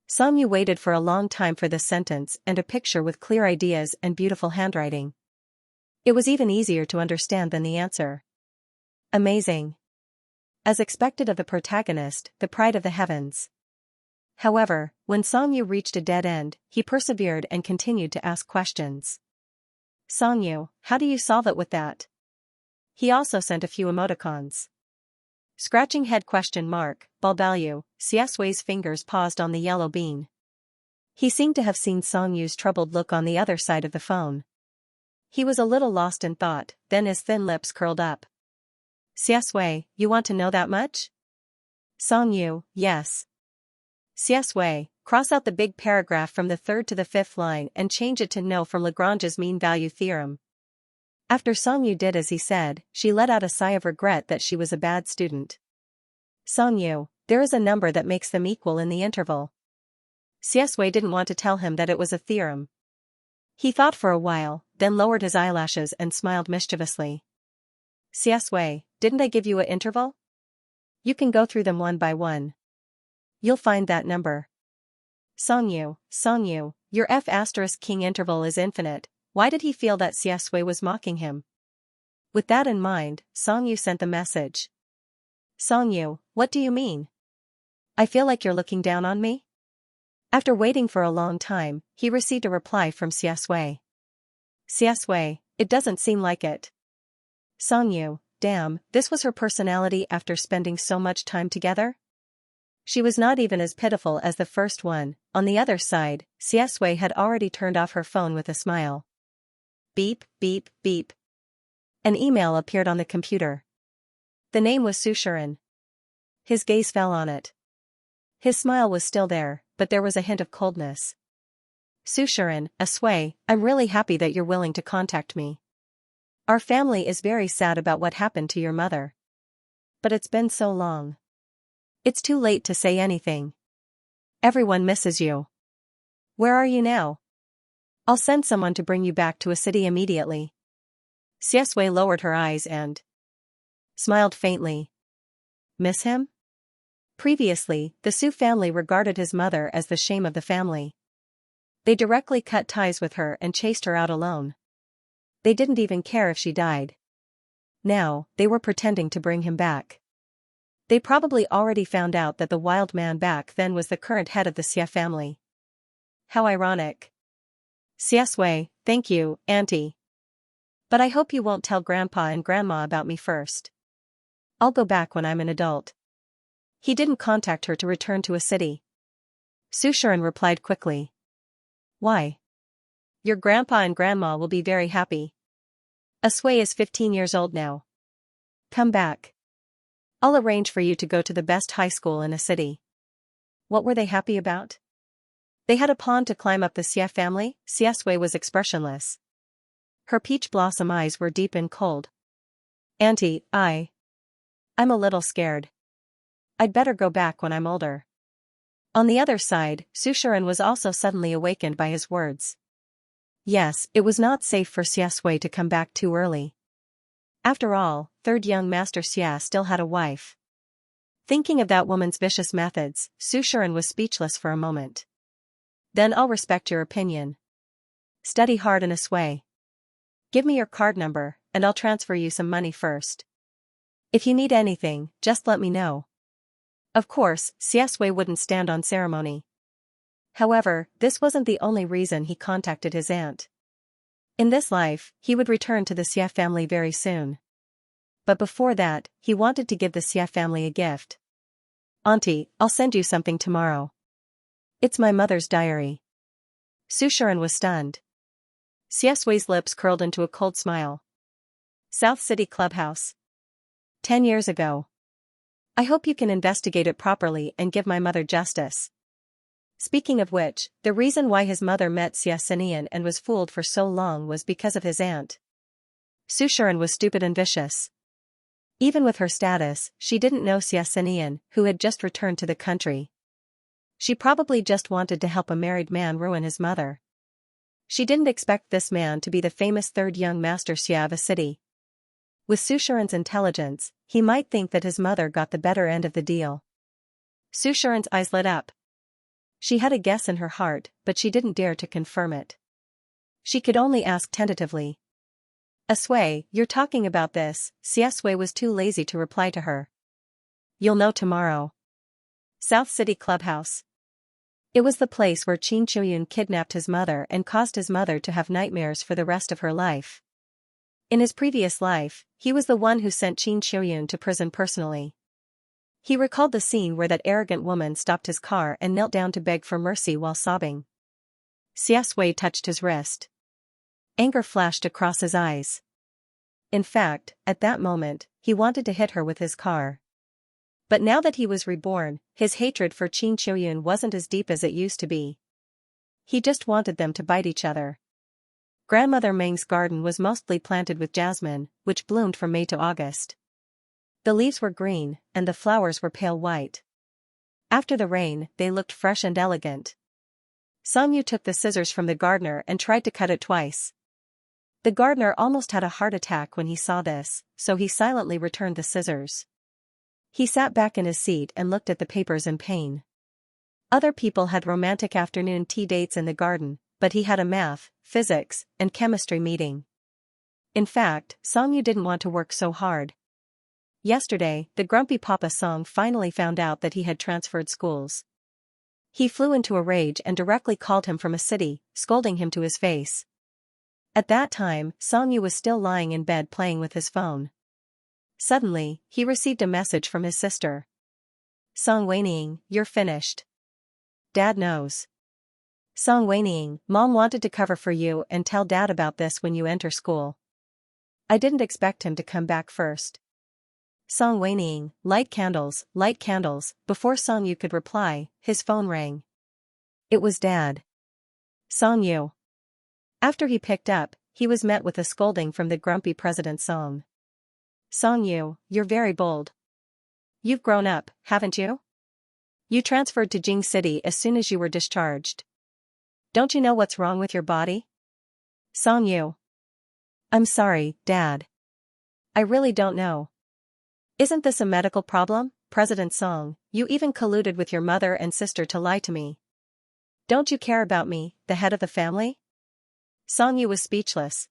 Xianxia waited for a long time for this sentence and a picture with clear ideas and beautiful handwriting. It was even easier to understand than the answer. Amazing. As expected of the protagonist, the pride of the heavens. However, when Xianxia reached a dead end, he persevered and continued to ask questions. Xianxia, how do you solve it with that? He also sent a few emoticons. Scratching head ? Balbalue, Xiaxue's fingers paused on the yellow bean. He seemed to have seen Xianxia's troubled look on the other side of the phone. He was a little lost in thought, then his thin lips curled up. Xiaxue, you want to know that much? Xianxia, yes. Xiaxue, cross out the big paragraph from the third to the fifth line and change it to no from Lagrange's mean value theorem. After Xianxia did as he said, she let out a sigh of regret that she was a bad student. Xianxia, there is a number that makes them equal in the interval. Xiaxue didn't want to tell him that it was a theorem. He thought for a while, then lowered his eyelashes and smiled mischievously. Xiaxue, didn't I give you an interval? You can go through them one by one. You'll find that number. Xianxia, your f*king interval is infinite. Why did he feel that Xiaxue was mocking him? With that in mind, Xianxia sent the message. Xianxia, what do you mean? I feel like you're looking down on me? After waiting for a long time, he received a reply from Xiaxue. Xiaxue, it doesn't seem like it. Xianxia, damn, this was her personality after spending so much time together? She was not even as pitiful as the first one. On the other side, Xiaxue had already turned off her phone with a smile. Beep, beep, beep. An email appeared on the computer. The name was Sushuren. His gaze fell on it. His smile was still there, but there was a hint of coldness. Sushuren, Aswei, I'm really happy that you're willing to contact me. Our family is very sad about what happened to your mother. But it's been so long. It's too late to say anything. Everyone misses you. Where are you now? I'll send someone to bring you back to a city immediately. Xiaxue lowered her eyes and smiled faintly. Miss him? Previously, the Su family regarded his mother as the shame of the family. They directly cut ties with her and chased her out alone. They didn't even care if she died. Now, they were pretending to bring him back. They probably already found out that the wild man back then was the current head of the Xia family. How ironic. Xiaswei, thank you, Auntie. But I hope you won't tell Grandpa and Grandma about me first. I'll go back when I'm an adult. He didn't contact her to return to a city. Su Shiren replied quickly. Why? Your grandpa and grandma will be very happy. Aswei is 15 years old now. Come back. I'll arrange for you to go to the best high school in a city. What were they happy about? They had a pond to climb up the Xia family. Xiaswei was expressionless. Her peach blossom eyes were deep and cold. Auntie, I'm a little scared. I'd better go back when I'm older. On the other side, Su Shiren was also suddenly awakened by his words. Yes, it was not safe for Xiaswei to come back too early. After all, third young Master Xia still had a wife. Thinking of that woman's vicious methods, Su Shiren was speechless for a moment. Then I'll respect your opinion. Study hard in Aswei. Give me your card number, and I'll transfer you some money first. If you need anything, just let me know. Of course, Xiaswei wouldn't stand on ceremony. However, this wasn't the only reason he contacted his aunt. In this life, he would return to the Xia family very soon. But before that, he wanted to give the Xia family a gift. Auntie, I'll send you something tomorrow. It's my mother's diary. Su Shiren was stunned. Xiaswei's lips curled into a cold smile. South City Clubhouse. 10 years ago. I hope you can investigate it properly and give my mother justice. Speaking of which, the reason why his mother met Xianxia and was fooled for so long was because of his aunt. Su Shiren was stupid and vicious. Even with her status, she didn't know Xianxia, who had just returned to the country. She probably just wanted to help a married man ruin his mother. She didn't expect this man to be the famous third young Master Xia of a city. With Su Shiren's intelligence, he might think that his mother got the better end of the deal. Su Shiren's eyes lit up. She had a guess in her heart, but she didn't dare to confirm it. She could only ask tentatively. Aswei, you're talking about this. Xiaswei was too lazy to reply to her. You'll know tomorrow. South City Clubhouse. It was the place where Qin Chuyun kidnapped his mother and caused his mother to have nightmares for the rest of her life. In his previous life, he was the one who sent Qin Chuyun to prison personally. He recalled the scene where that arrogant woman stopped his car and knelt down to beg for mercy while sobbing. Xiaswei touched his wrist. Anger flashed across his eyes. In fact, at that moment, he wanted to hit her with his car. But now that he was reborn, his hatred for Qin Chuyun wasn't as deep as it used to be. He just wanted them to bite each other. Grandmother Meng's garden was mostly planted with jasmine, which bloomed from May to August. The leaves were green, and the flowers were pale white. After the rain, they looked fresh and elegant. Songyu took the scissors from the gardener and tried to cut it twice. The gardener almost had a heart attack when he saw this, so he silently returned the scissors. He sat back in his seat and looked at the papers in pain. Other people had romantic afternoon tea dates in the garden, but he had a math, physics, and chemistry meeting. In fact, Songyu didn't want to work so hard. Yesterday, the grumpy Papa Song finally found out that he had transferred schools. He flew into a rage and directly called him from a city, scolding him to his face. At that time, Songyu was still lying in bed playing with his phone. Suddenly, he received a message from his sister. Song Weining, you're finished. Dad knows. Song Weining, Mom wanted to cover for you and tell Dad about this when you enter school. I didn't expect him to come back first. Song Weining, light candles, before Songyu could reply, his phone rang. It was Dad. Songyu. After he picked up, he was met with a scolding from the grumpy President Song. Songyu, you're very bold. You've grown up, haven't you? You transferred to Jing City as soon as you were discharged. Don't you know what's wrong with your body? Songyu. I'm sorry, Dad. I really don't know. Isn't this a medical problem, President Song? You even colluded with your mother and sister to lie to me. Don't you care about me, the head of the family? Songyu was speechless.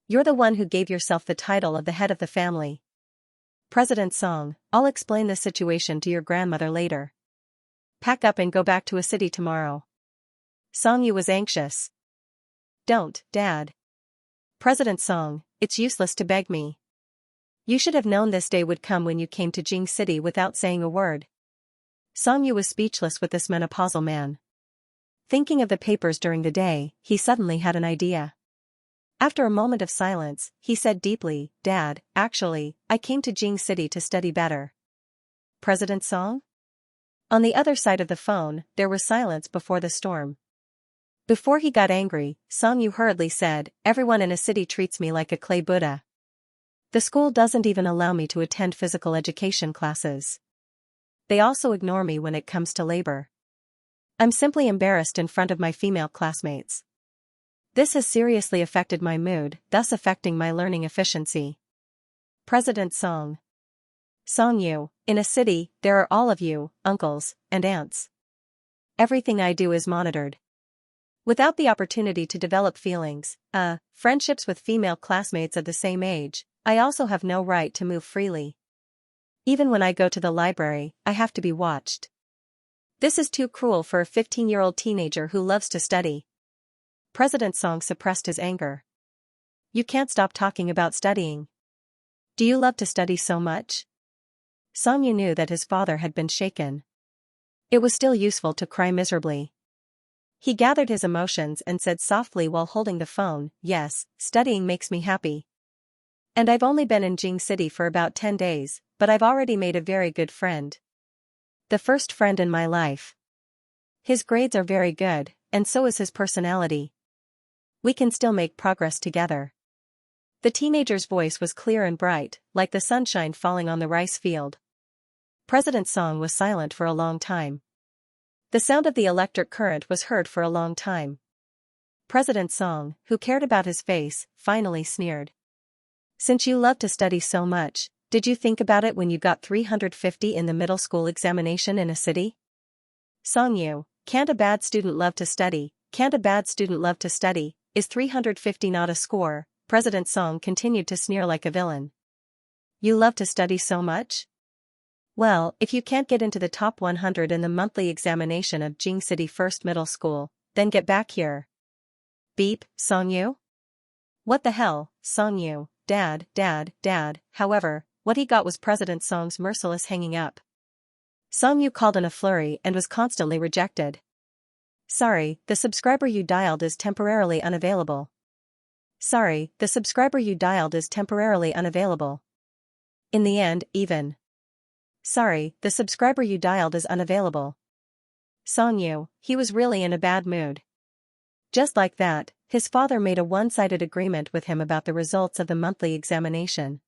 You're the one who gave yourself the title of the head of the family. President Song, I'll explain this situation to your grandmother later. Pack up and go back to a city tomorrow. Song Yu was anxious. Don't, Dad. President Song, it's useless to beg me. You should have known this day would come when you came to Jing City without saying a word. Song Yu was speechless with this menopausal man. Thinking of the papers during the day, he suddenly had an idea. After a moment of silence, he said deeply, Dad, actually, I came to Jing City to study better. President Song? On the other side of the phone, there was silence before the storm. Before he got angry, Song Yu hurriedly said, everyone in a city treats me like a clay Buddha. The school doesn't even allow me to attend physical education classes. They also ignore me when it comes to labor. I'm simply embarrassed in front of my female classmates. This has seriously affected my mood, thus affecting my learning efficiency. President Song. Song Yu, in a city, there are all of you, uncles, and aunts. Everything I do is monitored. Without the opportunity to develop feelings, friendships with female classmates of the same age, I also have no right to move freely. Even when I go to the library, I have to be watched. This is too cruel for a 15-year-old teenager who loves to study. President Song suppressed his anger. You can't stop talking about studying. Do you love to study so much? Song Yu knew that his father had been shaken. It was still useful to cry miserably. He gathered his emotions and said softly while holding the phone, yes, studying makes me happy. And I've only been in Jing City for about 10 days, but I've already made a very good friend. The first friend in my life. His grades are very good, and so is his personality. We can still make progress together. The teenager's voice was clear and bright, like the sunshine falling on the rice field. President Song was silent for a long time. The sound of the electric current was heard for a long time. President Song, who cared about his face, finally sneered. Since you love to study so much, did you think about it when you got 350 in the middle school examination in a city? Song Yu, can't a bad student love to study, can't a bad student love to study, is 350 not a score? President Song continued to sneer like a villain. You love to study so much? Well, if you can't get into the top 100 in the monthly examination of Jing City First Middle School, then get back here. Beep, Song Yu? What the hell, Song Yu, Dad. However, what he got was President Song's merciless hanging up. Song Yu called in a flurry and was constantly rejected. Sorry, the subscriber you dialed is temporarily unavailable. Sorry, the subscriber you dialed is temporarily unavailable. In the end, even. Sorry, the subscriber you dialed is unavailable. Song Yu, he was really in a bad mood. Just like that, his father made a one-sided agreement with him about the results of the monthly examination.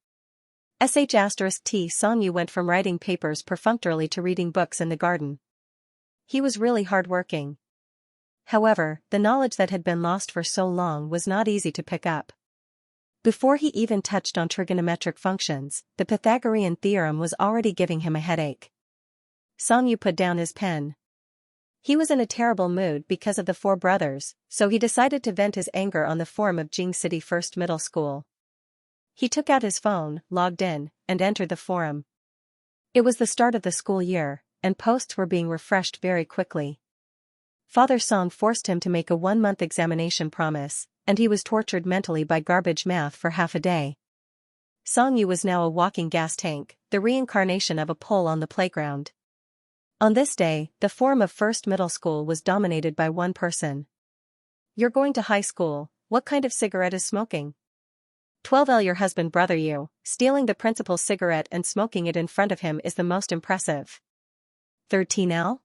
*T Song Yu went from writing papers perfunctorily to reading books in the garden. He was really hard-working. However, the knowledge that had been lost for so long was not easy to pick up. Before he even touched on trigonometric functions, the Pythagorean theorem was already giving him a headache. Song Yu put down his pen. He was in a terrible mood because of the four brothers, so he decided to vent his anger on the forum of Jing City First Middle School. He took out his phone, logged in, and entered the forum. It was the start of the school year, and posts were being refreshed very quickly. Father Song forced him to make a 1-month examination promise, and he was tortured mentally by garbage math for half a day. Song Yu was now a walking gas tank, the reincarnation of a pole on the playground. On this day, the forum of First Middle School was dominated by one person. You're going to high school, what kind of cigarette is smoking? 12L Your husband brother you, stealing the principal's cigarette and smoking it in front of him is the most impressive. 13L?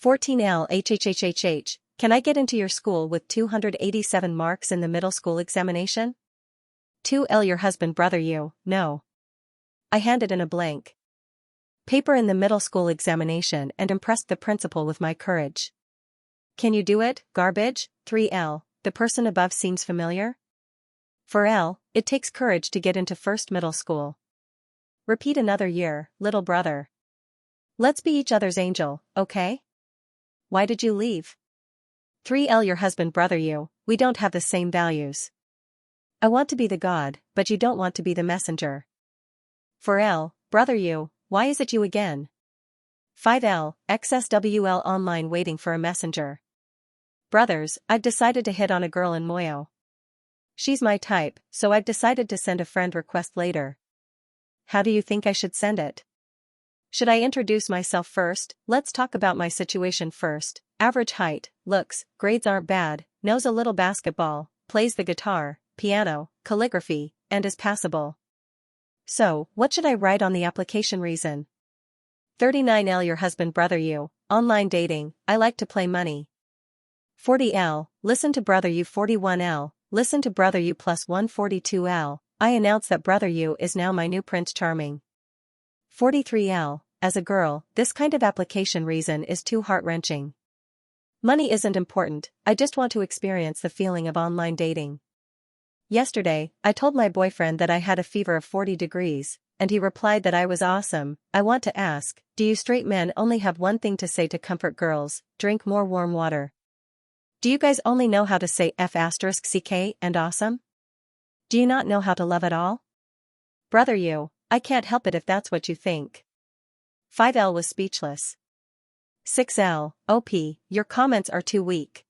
14L HHHHH, can I get into your school with 287 marks in the middle school examination? 2L Your husband brother you, no. I handed in a blank paper in the middle school examination and impressed the principal with my courage. Can you do it, garbage? 3L, the person above seems familiar? 4L, it takes courage to get into first middle school. Repeat another year, little brother. Let's be each other's angel, okay? Why did you leave? 3L Your husband brother you, we don't have the same values. I want to be the god, but you don't want to be the messenger. 4L, brother you, why is it you again? 5L, XSWL online waiting for a messenger. Brothers, I've decided to hit on a girl in Moyo. She's my type, so I've decided to send a friend request later. How do you think I should send it? Should I introduce myself first? Let's talk about my situation first. Average height, looks, grades aren't bad, knows a little basketball, plays the guitar, piano, calligraphy, and is passable. So, what should I write on the application reason? 39L your husband brother you, online dating, I like to play money. 40L, listen to brother you 41L, listen to brother you plus 142L, I announce that brother you is now my new Prince Charming. 43L, as a girl, this kind of application reason is too heart-wrenching. Money isn't important, I just want to experience the feeling of online dating. Yesterday, I told my boyfriend that I had a fever of 40 degrees, and he replied that I was awesome. I want to ask, do you straight men only have one thing to say to comfort girls, drink more warm water? Do you guys only know how to say F***ck and awesome? Do you not know how to love at all? Brother you, I can't help it if that's what you think. 5L was speechless. 6L, OP, your comments are too weak.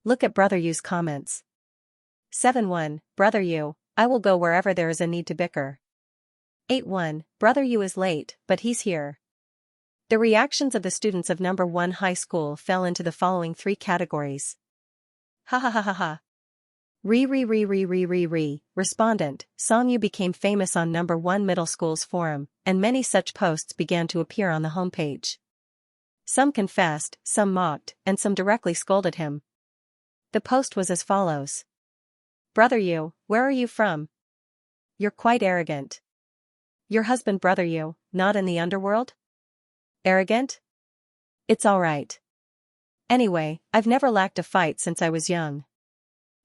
Look at brother you's comments. 7-1, brother you, I will go wherever there is a need to bicker. 8-1, brother you is late, but he's here. The reactions of the students of number 1 high school fell into the following 3 categories. Ha ha ha ha ha. Re. Respondent, Xianxia became famous on number 1 middle school's forum, and many such posts began to appear on the homepage. Some confessed, some mocked, and some directly scolded him. The post was as follows. Brother you, where are you from? You're quite arrogant. Your husband brother you, not in the underworld? Arrogant? It's alright. Anyway, I've never lacked a fight since I was young.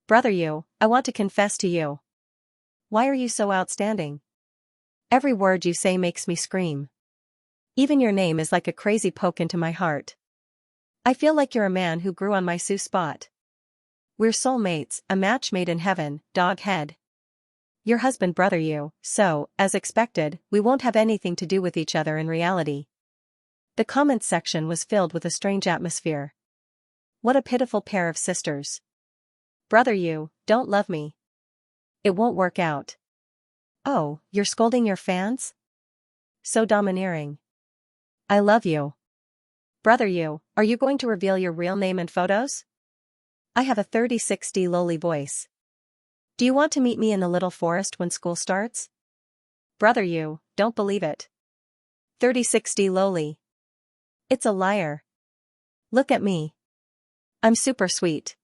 Brother you, I want to confess to you. Why are you so outstanding? Every word you say makes me scream. Even your name is like a crazy poke into my heart. I feel like you're a man who grew on my Sue spot. We're soulmates, a match made in heaven, dog head. Your husband brother you, so, as expected, we won't have anything to do with each other in reality. The comments section was filled with a strange atmosphere. What a pitiful pair of sisters. Brother you, don't love me. It won't work out. Oh, you're scolding your fans? So domineering. I love you. Brother you, are you going to reveal your real name and photos? I have a 3060 lowly voice. Do you want to meet me in the little forest when school starts? Brother you, don't believe it. 3060 lowly. It's a liar. Look at me. I'm super sweet.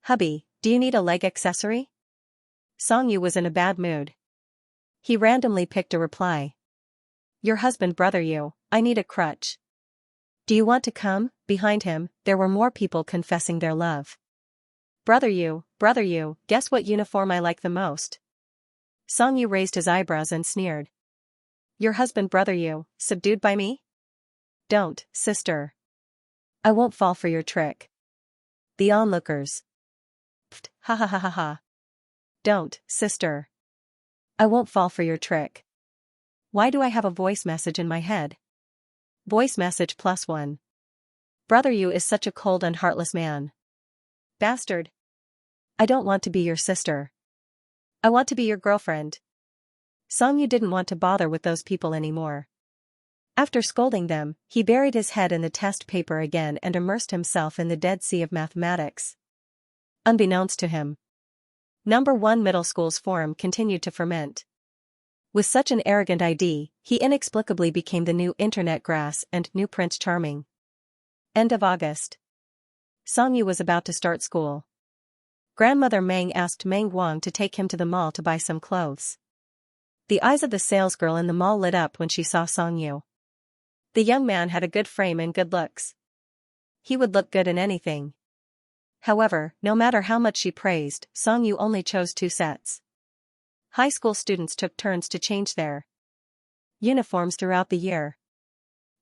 Hubby, do you need a leg accessory? Xianxia was in a bad mood. He randomly picked a reply. Your husband brother you, I need a crutch. Do you want to come? Behind him, there were more people confessing their love. Brother you, guess what uniform I like the most? Xianxia raised his eyebrows and sneered. Your husband brother you, subdued by me? Don't, sister. I won't fall for your trick. The onlookers. Pfft, ha ha ha ha ha. Don't, sister. I won't fall for your trick. Why do I have a voice message in my head? Voice message +1. Brother you is such a cold and heartless man. Bastard. I don't want to be your sister. I want to be your girlfriend. Xianxia didn't want to bother with those people anymore. After scolding them, he buried his head in the test paper again and immersed himself in the Dead Sea of mathematics. Unbeknownst to him, number 1 middle school's forum continued to ferment. With such an arrogant ID, he inexplicably became the new internet grass and new Prince Charming. End of August. Xianxia was about to start school. Grandmother Meng asked Meng Guang to take him to the mall to buy some clothes. The eyes of the salesgirl in the mall lit up when she saw Xianxia. The young man had a good frame and good looks. He would look good in anything. However, no matter how much she praised, Xianxia only chose 2 sets. High school students took turns to change their uniforms throughout the year.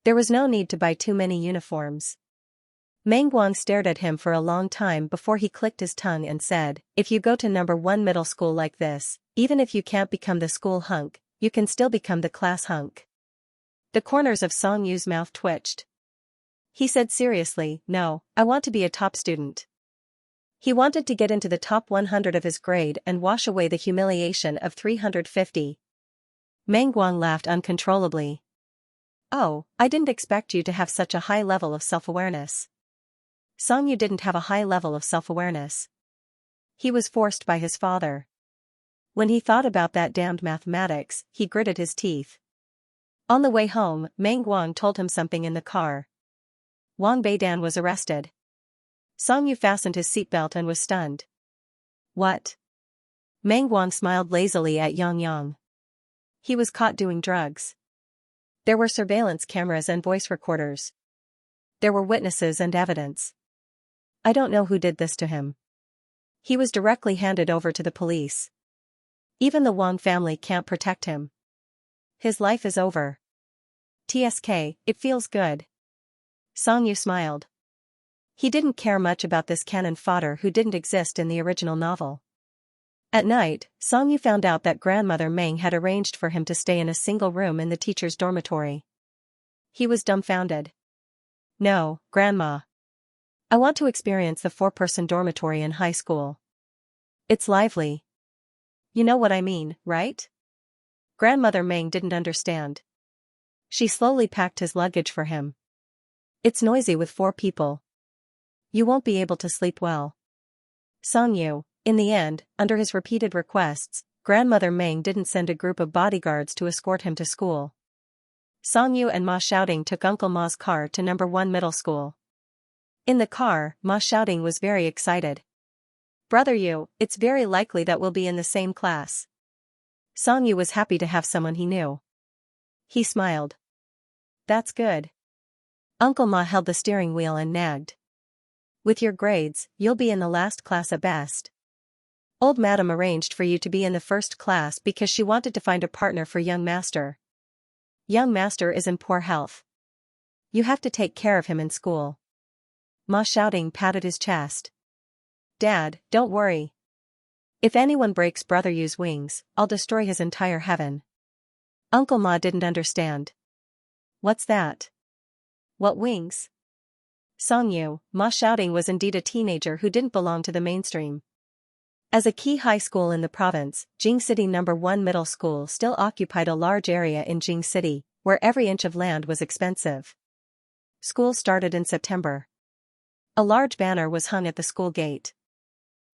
There was no need to buy too many uniforms. Meng Guang stared at him for a long time before he clicked his tongue and said, "If you go to number 1 middle school like this, even if you can't become the school hunk, you can still become the class hunk." The corners of Song Yu's mouth twitched. He said seriously, "No, I want to be a top student." He wanted to get into the top 100 of his grade and wash away the humiliation of 350. Meng Guang laughed uncontrollably. "Oh, I didn't expect you to have such a high level of self-awareness." Song Yu didn't have a high level of self-awareness. He was forced by his father. When he thought about that damned mathematics, he gritted his teeth. On the way home, Meng Guang told him something in the car. Wang Beidan was arrested. Song Yu fastened his seatbelt and was stunned. "What?" Meng Guang smiled lazily at Yang. "He was caught doing drugs. There were surveillance cameras and voice recorders. There were witnesses and evidence. I don't know who did this to him. He was directly handed over to the police. Even the Wang family can't protect him. His life is over. TSK, it feels good." Song Yu smiled. He didn't care much about this canon fodder who didn't exist in the original novel. At night, Song Yu found out that grandmother Meng had arranged for him to stay in a single room in the teacher's dormitory. He was dumbfounded. "No, Grandma. I want to experience the 4-person dormitory in high school. It's lively. You know what I mean, right?" Grandmother Meng didn't understand. She slowly packed his luggage for him. "It's noisy with 4 people. You won't be able to sleep well." Song Yu, in the end, under his repeated requests, Grandmother Meng didn't send a group of bodyguards to escort him to school. Song Yu and Ma Shouting took Uncle Ma's car to number 1 middle school. In the car, Ma Shouting was very excited. "Brother Yu, it's very likely that we'll be in the same class." Song Yu was happy to have someone he knew. He smiled. "That's good." Uncle Ma held the steering wheel and nagged. "With your grades, you'll be in the last class at best. Old Madam arranged for you to be in the first class because she wanted to find a partner for young Master. Young Master is in poor health. You have to take care of him in school." Ma Shouting patted his chest. "Dad, don't worry. If anyone breaks Brother Yu's wings, I'll destroy his entire heaven." Uncle Ma didn't understand. "What's that? What wings?" Song Yu, Ma Shouting was indeed a teenager who didn't belong to the mainstream. As a key high school in the province, Jing City number 1 middle school still occupied a large area in Jing City, where every inch of land was expensive. School started in September. A large banner was hung at the school gate.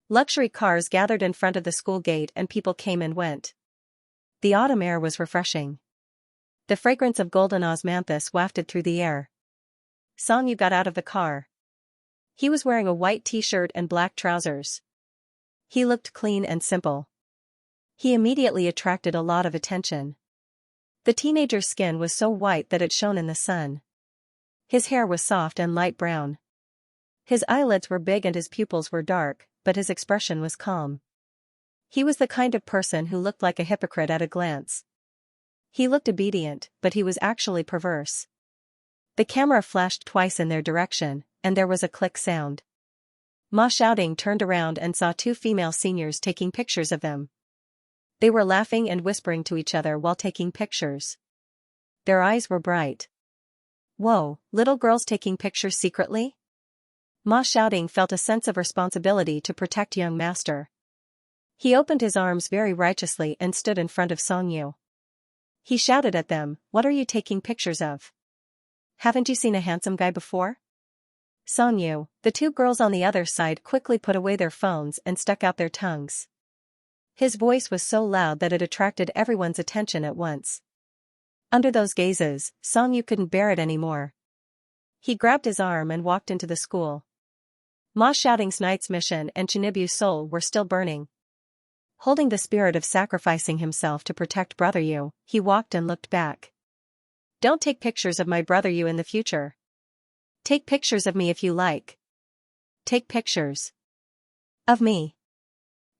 Luxury cars gathered in front of the school gate and people came and went. The autumn air was refreshing. The fragrance of golden osmanthus wafted through the air. Song Yu got out of the car. He was wearing a white t-shirt and black trousers. He looked clean and simple. He immediately attracted a lot of attention. The teenager's skin was so white that it shone in the sun. His hair was soft and light brown. His eyelids were big and his pupils were dark, but his expression was calm. He was the kind of person who looked like a hypocrite at a glance. He looked obedient, but he was actually perverse. The camera flashed twice in their direction, and there was a click sound. Ma Shouting turned around and saw 2 female seniors taking pictures of them. They were laughing and whispering to each other while taking pictures. Their eyes were bright. "Whoa, little girls taking pictures secretly?" Ma Shouting felt a sense of responsibility to protect young Master. He opened his arms very righteously and stood in front of Song Yu. He shouted at them, "What are you taking pictures of? Haven't you seen a handsome guy before?" Song Yu, the 2 girls on the other side quickly put away their phones and stuck out their tongues. His voice was so loud that it attracted everyone's attention at once. Under those gazes, Song Yu couldn't bear it anymore. He grabbed his arm and walked into the school. Ma Shouting's night's mission and Chinibu's soul were still burning. Holding the spirit of sacrificing himself to protect Brother Yu, he walked and looked back. "Don't take pictures of my Brother Yu in the future. Take pictures of me if you like. Take pictures of me.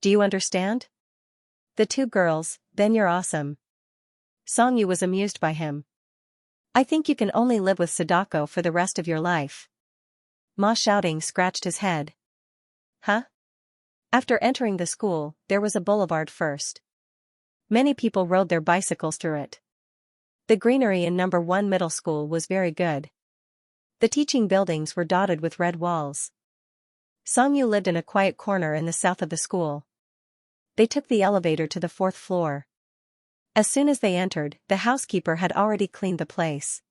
Do you understand?" The 2 girls, "Then you're awesome." Song Yu was amused by him. "I think you can only live with Sadako for the rest of your life." Ma Shouting scratched his head. Huh? After entering the school, there was a boulevard first. Many people rode their bicycles through it. The greenery in number 1 middle school was very good. The teaching buildings were dotted with red walls. Songyu lived in a quiet corner in the south of the school. They took the elevator to the 4th floor. As soon as they entered, the housekeeper had already cleaned the place.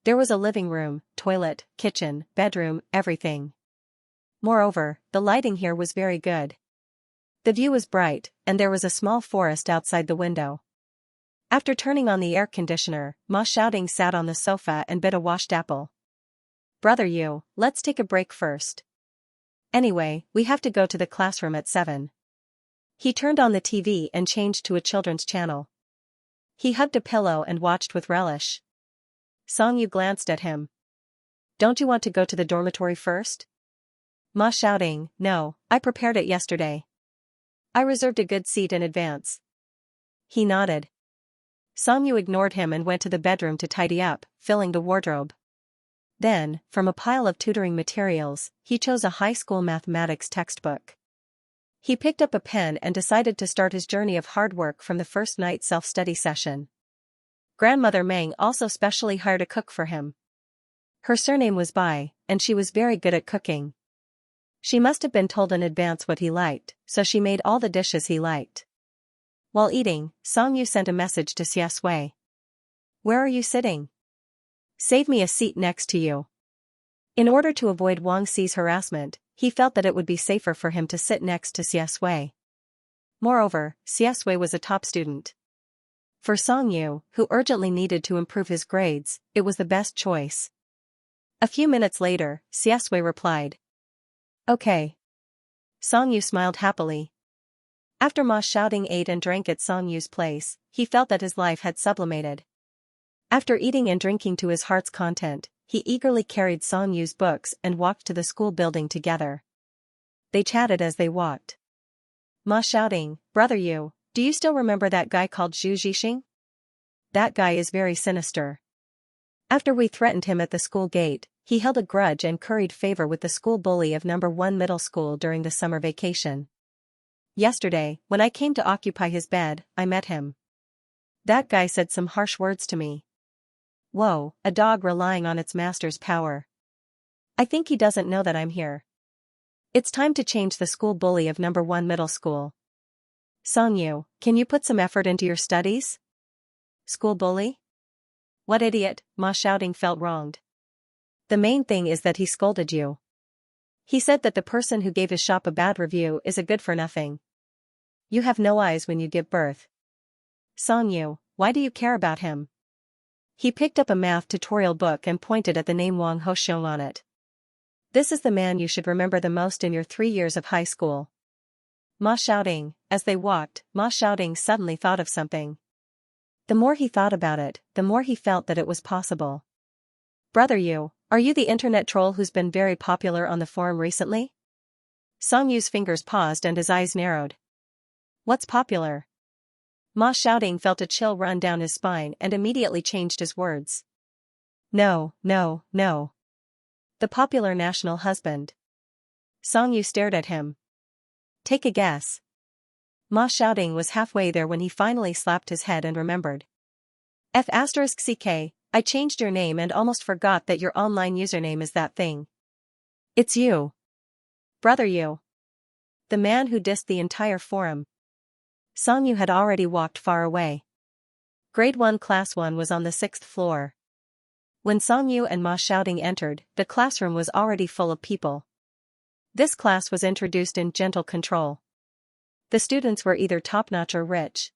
There was a living room, toilet, kitchen, bedroom, everything. Moreover, the lighting here was very good. The view was bright, and there was a small forest outside the window. After turning on the air conditioner, Ma Shouting sat on the sofa and bit a washed apple. Brother Yu, let's take a break first. Anyway, we have to go to the classroom at 7. He turned on the TV and changed to a children's channel. He hugged a pillow and watched with relish. Songyu glanced at him. Don't you want to go to the dormitory first? Ma Shouting, no, I prepared it yesterday. I reserved a good seat in advance. He nodded. Songyu ignored him and went to the bedroom to tidy up, filling the wardrobe. Then, from a pile of tutoring materials, he chose a high school mathematics textbook. He picked up a pen and decided to start his journey of hard work from the first night self-study session. Grandmother Meng also specially hired a cook for him. Her surname was Bai, and she was very good at cooking. She must have been told in advance what he liked, so she made all the dishes he liked. While eating, Songyu sent a message to Xianxia. Where are you sitting? Save me a seat next to you. In order to avoid Wang Xi's harassment, he felt that it would be safer for him to sit next to Xianxia. Moreover, Xianxia was a top student. For Songyu, who urgently needed to improve his grades, it was the best choice. A few minutes later, Xianxia replied. Okay. Songyu smiled happily. After Ma Shouting ate and drank at Songyu's place, he felt that his life had sublimated. After eating and drinking to his heart's content, he eagerly carried Songyu's books and walked to the school building together. They chatted as they walked. Ma Shouting, Brother Yu, do you still remember that guy called Zhu Zhixing? That guy is very sinister. After we threatened him at the school gate, he held a grudge and curried favor with the school bully of number 1 middle school during the summer vacation. Yesterday, when I came to occupy his bed, I met him. That guy said some harsh words to me. Whoa, a dog relying on its master's power. I think he doesn't know that I'm here. It's time to change the school bully of number 1 middle school. Songyu, can you put some effort into your studies? School bully? What idiot, Ma Shouting felt wronged. The main thing is that he scolded you. He said that the person who gave his shop a bad review is a good for nothing. You have no eyes when you give birth. Songyu, why do you care about him? He picked up a math tutorial book and pointed at the name Wang Hoxiong on it. This is the man you should remember the most in your 3 years of high school. Ma Shouting, as they walked, Ma Shouting suddenly thought of something. The more he thought about it, the more he felt that it was possible. Brother Yu, are you the internet troll who's been very popular on the forum recently? Songyu's fingers paused and his eyes narrowed. What's popular? Ma Shouting felt a chill run down his spine and immediately changed his words. No, no, no. The popular national husband. Songyu stared at him. Take a guess. Ma Shouting was halfway there when he finally slapped his head and remembered. F***ck, I changed your name and almost forgot that your online username is that thing. It's you. Brother Yu. The man who dissed the entire forum. Songyu had already walked far away. Grade 1 Class 1 was on the 6th floor. When Songyu and Ma Shouting entered, the classroom was already full of people. This class was introduced in gentle control. The students were either top-notch or rich.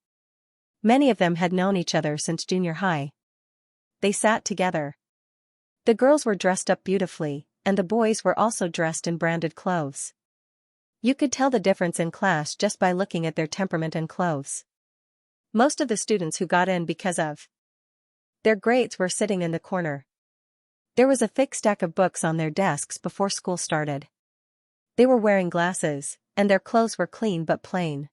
Many of them had known each other since junior high. They sat together. The girls were dressed up beautifully, and the boys were also dressed in branded clothes. You could tell the difference in class just by looking at their temperament and clothes. Most of the students who got in because of their grades were sitting in the corner. There was a thick stack of books on their desks before school started. They were wearing glasses, and their clothes were clean but plain.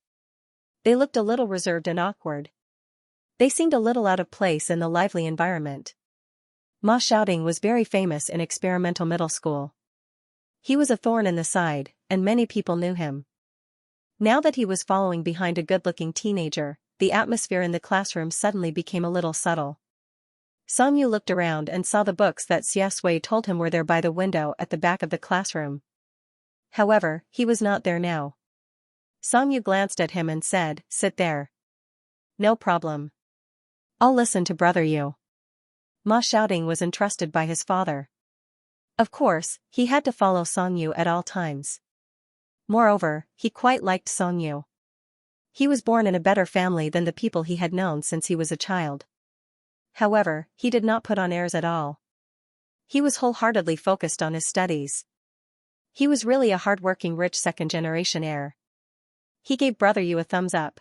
They looked a little reserved and awkward. They seemed a little out of place in the lively environment. Ma Shouting was very famous in experimental middle school. He was a thorn in the side, and many people knew him. Now that he was following behind a good-looking teenager, the atmosphere in the classroom suddenly became a little subtle. Songyu looked around and saw the books that Xiaxia told him were there by the window at the back of the classroom. However, he was not there now. Songyu glanced at him and said, "Sit there." "No problem. I'll listen to brother Yu." Ma Xiaoding was entrusted by his father. Of course, he had to follow Songyu at all times. Moreover, he quite liked Songyu. He was born in a better family than the people he had known since he was a child. However, he did not put on airs at all. He was wholeheartedly focused on his studies. He was really a hard-working rich second-generation heir. He gave brother Yu a thumbs up.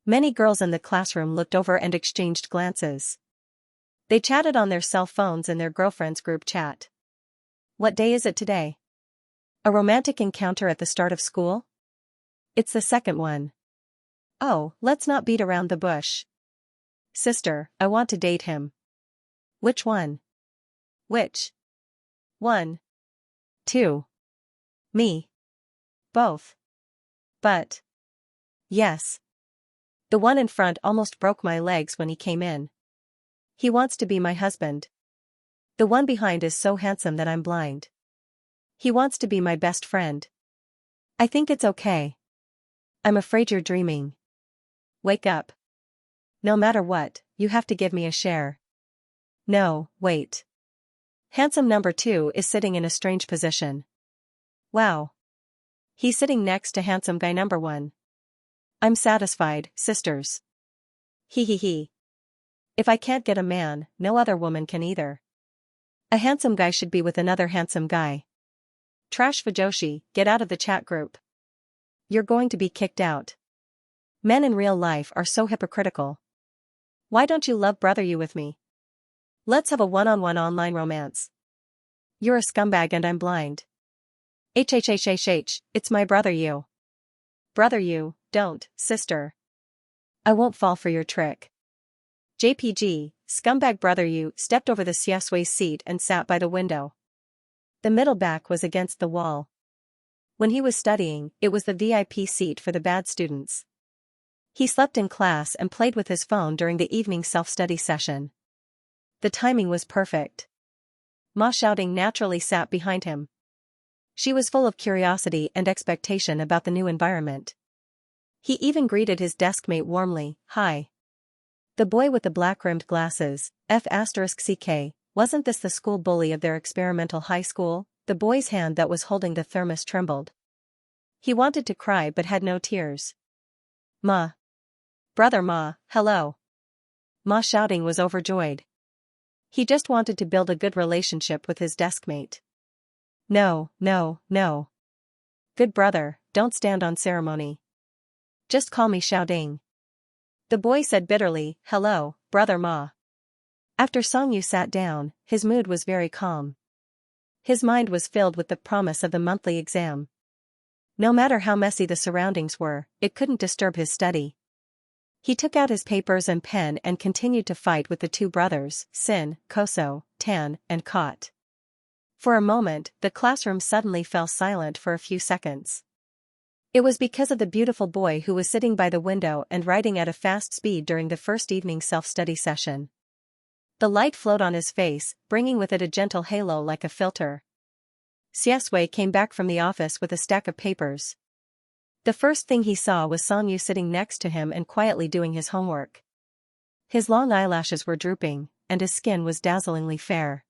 Many girls in the classroom looked over and exchanged glances. They chatted on their cell phones in their girlfriends' group chat. What day is it today? A romantic encounter at the start of school? It's the second one. Oh, let's not beat around the bush. Sister, I want to date him. Which one? Which one? Two. Me. Both. But. Yes. The one in front almost broke my legs when he came in. He wants to be my husband. The one behind is so handsome that I'm blind. He wants to be my best friend. I think it's okay. I'm afraid you're dreaming. Wake up. No matter what, you have to give me a share. No, wait. Handsome number 2 is sitting in a strange position. Wow. He's sitting next to handsome guy number 1. I'm satisfied, sisters. Hee hee hee. If I can't get a man, no other woman can either. A handsome guy should be with another handsome guy. Trash Fujoshi, get out of the chat group. You're going to be kicked out. Men in real life are so hypocritical. Why don't you love brother Yu with me? Let's have a one-on-one online romance. You're a scumbag and I'm blind. HHHHH, it's my brother Yu. Brother Yu, don't, sister. I won't fall for your trick. JPG, scumbag brother Yu stepped over the Xiaxui's seat and sat by the window. The middle back was against the wall. When he was studying, it was the VIP seat for the bad students. He slept in class and played with his phone during the evening self-study session. The timing was perfect. Ma Xiaoding naturally sat behind him. She was full of curiosity and expectation about the new environment. He even greeted his deskmate warmly, "Hi." The boy with the black-rimmed glasses, F*CK, wasn't this the school bully of their experimental high school? The boy's hand that was holding the thermos trembled. He wanted to cry but had no tears. Ma. Brother Ma, hello. Ma Xiaoding was overjoyed. He just wanted to build a good relationship with his deskmate. No, no, no. Good brother, don't stand on ceremony. Just call me Xiaoding. The boy said bitterly, "Hello, brother Ma." After Songyu sat down, his mood was very calm. His mind was filled with the promise of the monthly exam. No matter how messy the surroundings were, it couldn't disturb his study. He took out his papers and pen and continued to fight with the two brothers, Sin, Koso, Tan, and Kot. For a moment, the classroom suddenly fell silent for a few seconds. It was because of the beautiful boy who was sitting by the window and writing at a fast speed during the first evening self-study session. The light flowed on his face, bringing with it a gentle halo like a filter. Xiaxuai came back from the office with a stack of papers. The first thing he saw was Songyu sitting next to him and quietly doing his homework. His long eyelashes were drooping, and his skin was dazzlingly fair.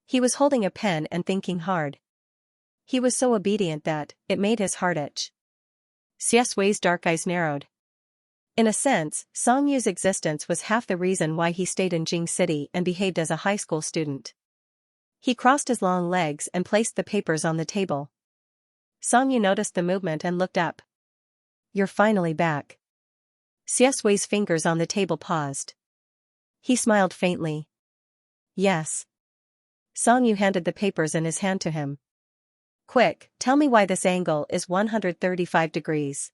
He was holding a pen and thinking hard. He was so obedient that it made his heart itch. Xiaxui's dark eyes narrowed. In a sense, Songyu's existence was half the reason why he stayed in Jing City and behaved as a high school student. He crossed his long legs and placed the papers on the table. Songyu noticed the movement and looked up. "You're finally back." Xiaxui's fingers on the table paused. He smiled faintly. "Yes." Songyu handed the papers in his hand to him. "Quick, tell me why this angle is 135 degrees.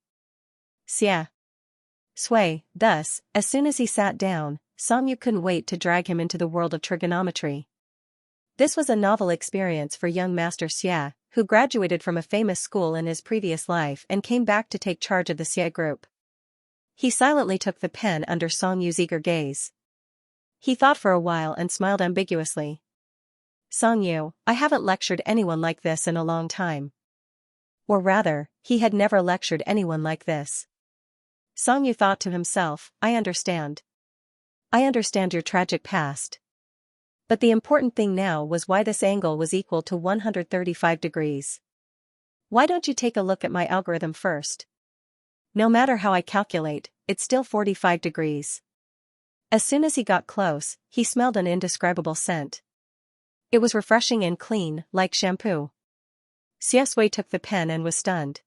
Xiaxuai, thus, as soon as he sat down, Songyu couldn't wait to drag him into the world of trigonometry. This was a novel experience for young Master Xia, who graduated from a famous school in his previous life and came back to take charge of the Xie group. He silently took the pen under Song Yu's eager gaze. He thought for a while and smiled ambiguously. Song Yu, I haven't lectured anyone like this in a long time. Or rather, he had never lectured anyone like this. Song Yu thought to himself, I understand. I understand your tragic past. But the important thing now was why this angle was equal to 135 degrees. Why don't you take a look at my algorithm first? No matter how I calculate, it's still 45 degrees. As soon as he got close, he smelled an indescribable scent. It was refreshing and clean, like shampoo. Xianxia took the pen and was stunned.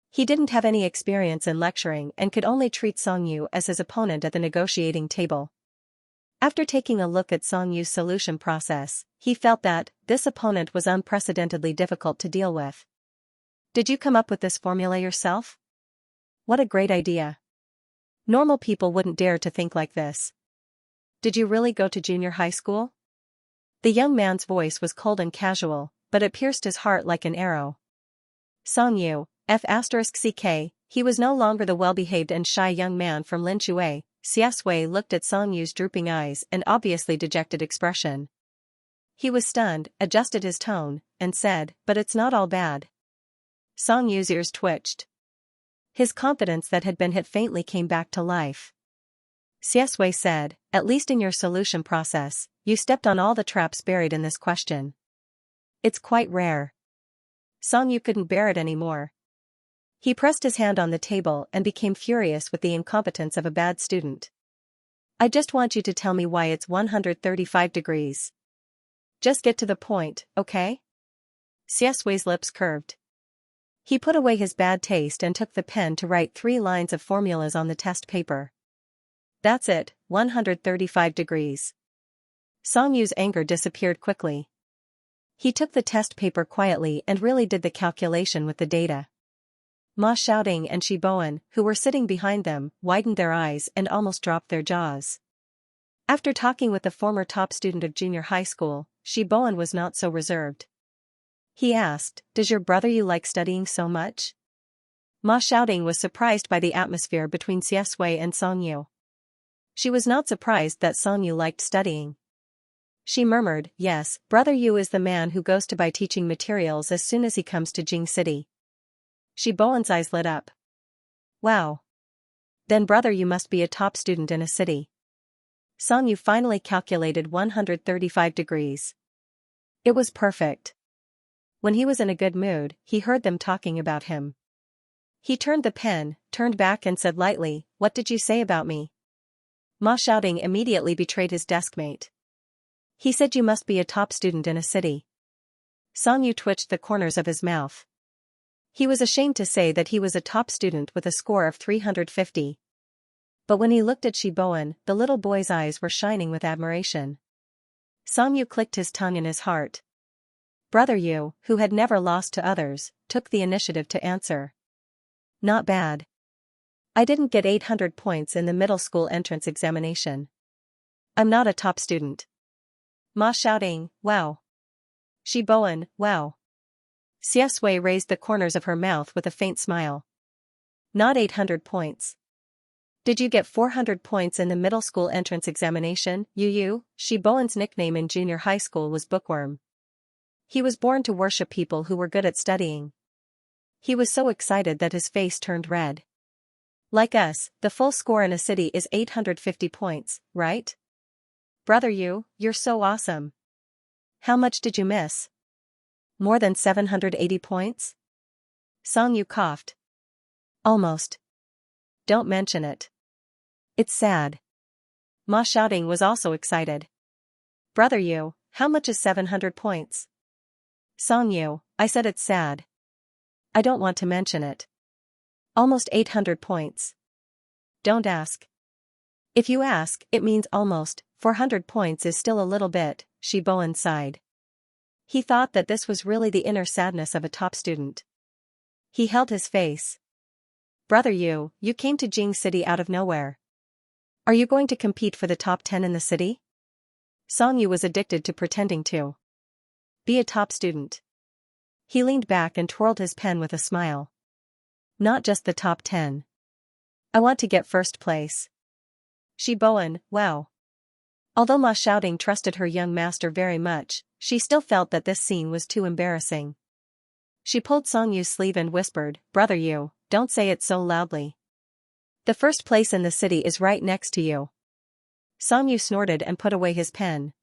He didn't have any experience in lecturing and could only treat Song Yu as his opponent at the negotiating table. After taking a look at Song Yu's solution process, he felt that this opponent was unprecedentedly difficult to deal with. Did you come up with this formula yourself? What a great idea. Normal people wouldn't dare to think like this. Did you really go to junior high school? The young man's voice was cold and casual, but it pierced his heart like an arrow. Song Yu, F***ck, he was no longer the well-behaved and shy young man from Lin Shui. Xianxia looked at Song Yu's drooping eyes and obviously dejected expression. He was stunned, adjusted his tone, and said, but it's not all bad. Song Yu's ears twitched. His confidence that had been hit faintly came back to life. Xianxia said, at least in your solution process, you stepped on all the traps buried in this question. It's quite rare. Song Yu couldn't bear it anymore. He pressed his hand on the table and became furious with the incompetence of a bad student. I just want you to tell me why it's 135 degrees. Just get to the point, okay? Xianxia's lips curved. He put away his bad taste and took the pen to write 3 lines of formulas on the test paper. That's it, 135 degrees. Song Yu's anger disappeared quickly. He took the test paper quietly and really did the calculation with the data. Ma Xiaoding and Shi Bowen, who were sitting behind them, widened their eyes and almost dropped their jaws. After talking with the former top student of junior high school, Shi Bowen was not so reserved. He asked, does your brother you like studying so much? Ma Xiaoding was surprised by the atmosphere between Xianxia and Song Yu. She was not surprised that Song Yu liked studying. She murmured, yes, brother Yu is the man who goes to buy teaching materials as soon as he comes to Jing City. Shi Bowen's eyes lit up. Wow. Then brother Yu must be a top student in a city. Song Yu finally calculated 135 degrees. It was perfect. When he was in a good mood, he heard them talking about him. He turned the pen, turned back and said lightly, what did you say about me? Ma Xiaoding immediately betrayed his deskmate. He said you must be a top student in a city. Song Yu twitched the corners of his mouth. He was ashamed to say that he was a top student with a score of 350. But when he looked at Shi Bowen, the little boy's eyes were shining with admiration. Song Yu clicked his tongue in his heart. Brother Yu, who had never lost to others, took the initiative to answer. Not bad. I didn't get 800 points in the middle school entrance examination. I'm not a top student. Ma Xiaoding, wow. Shi Bowen, wow. Xianxia raised the corners of her mouth with a faint smile. Not 800 points. Did you get 400 points in the middle school entrance examination, Yu? Shi Bowen's nickname in junior high school was Bookworm. He was born to worship people who were good at studying. He was so excited that his face turned red. Like us, the full score in a city is 850 points, right? Brother Yu, you're so awesome. How much did you miss? More than 780 points? Song Yu coughed. Almost. Don't mention it. It's sad. Ma Xiaoding was also excited. Brother Yu, how much is 700 points? Song Yu, I said it's sad. I don't want to mention it. Almost 800 points. Don't ask. If you ask, it means almost. 400 points is still a little bit, Shi Bowen sighed. He thought that this was really the inner sadness of a top student. He held his face. Brother Yu, you came to Jing City out of nowhere. Are you going to compete for the top 10 in the city? Song Yu was addicted to pretending to be a top student. He leaned back and twirled his pen with a smile. Not just the top 10. I want to get first place. She Bowen, wow. Although Ma Xiaoting trusted her young master very much, she still felt that this scene was too embarrassing. She pulled Song Yu's sleeve and whispered, "Brother Yu, don't say it so loudly. The first place in the city is right next to you." Song Yu snorted and put away his pen.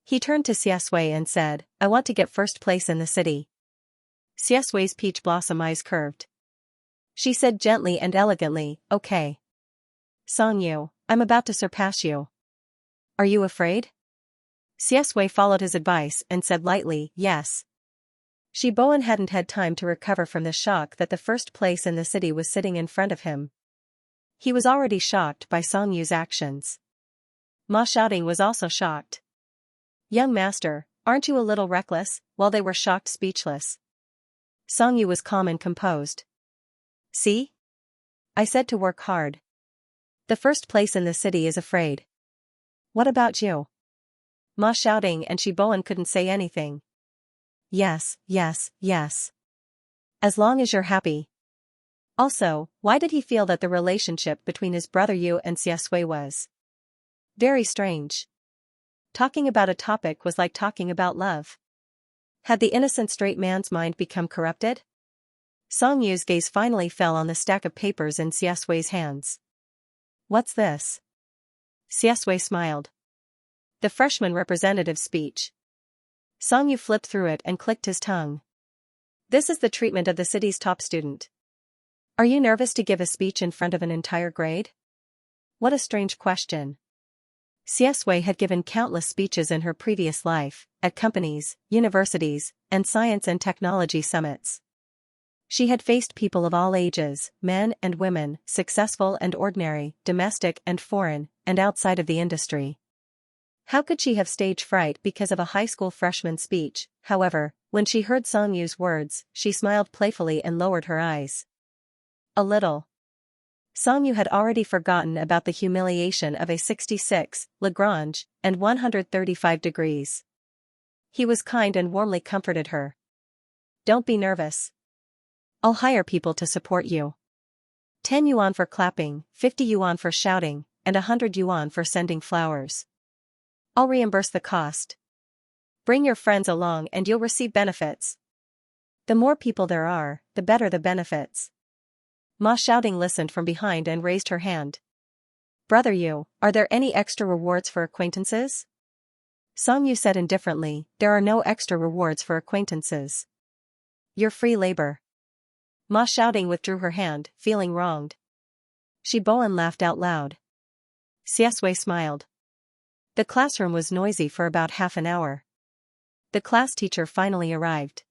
He turned to Xia Sui and said, "I want to get first place in the city." Xia Sui's peach blossom eyes curved. She said gently and elegantly, "Okay. Song Yu, I'm about to surpass you. Are you afraid?" Xia Sui followed his advice and said lightly, "Yes." Shi Bowen hadn't had time to recover from the shock that the first place in the city was sitting in front of him. He was already shocked by Song Yu's actions. Ma Xiaoting was also shocked. "Young master, aren't you a little reckless?" While they were shocked speechless. Song Yu was calm and composed. "See? I said to work hard. The first place in the city is afraid. What about you?" Ma Xiaoting and Shi Bowen couldn't say anything. Yes, yes, yes. As long as you're happy. Also, why did he feel that the relationship between his brother Yu and Xia Sui was very strange? Talking about a topic was like talking about love. Had the innocent straight man's mind become corrupted? Song Yu's gaze finally fell on the stack of papers in Xia Sui's hands. "What's this?" Xia Sui smiled. "The freshman representative's speech." Song Yu flipped through it and clicked his tongue. "This is the treatment of the city's top student. Are you nervous to give a speech in front of an entire grade?" What a strange question. Xia Sui had given countless speeches in her previous life, at companies, universities, and science and technology summits. She had faced people of all ages, men and women, successful and ordinary, domestic and foreign, and outside of the industry. How could she have stage fright because of a high school freshman speech? However, when she heard Song Yu's words, she smiled playfully and lowered her eyes. A little. Song Yu had already forgotten about the humiliation of a 66, Lagrange, and 135 degrees. He was kind and warmly comforted her. "Don't be nervous. I'll hire people to support you. 10 yuan for clapping, 50 yuan for shouting, and 100 yuan for sending flowers. I'll reimburse the cost. Bring your friends along and you'll receive benefits. The more people there are, the better the benefits." Ma Xiaoting listened from behind and raised her hand. "Brother Yu, are there any extra rewards for acquaintances?" Song Yu said indifferently, "There are no extra rewards for acquaintances. You're free labor." Ma Xiaoting withdrew her hand, feeling wronged. Shi Bowen laughed out loud. Xia Sui smiled. The classroom was noisy for about half an hour. The class teacher finally arrived.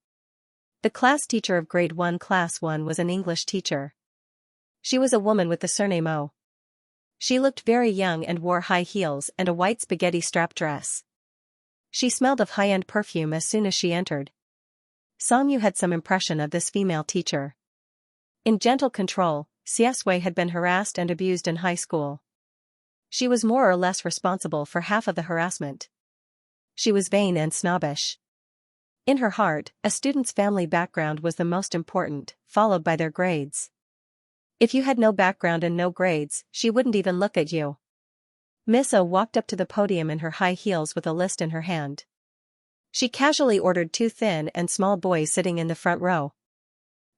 The class teacher of grade 1 class 1 was an English teacher. She was a woman with the surname O. She looked very young and wore high heels and a white spaghetti strap dress. She smelled of high-end perfume as soon as she entered. Song Yu had some impression of this female teacher. In gentle control, Xia Sui had been harassed and abused in high school. She was more or less responsible for half of the harassment. She was vain and snobbish. In her heart, a student's family background was the most important, followed by their grades. If you had no background and no grades, she wouldn't even look at you. Miss O walked up to the podium in her high heels with a list in her hand. She casually ordered 2 thin and small boys sitting in the front row.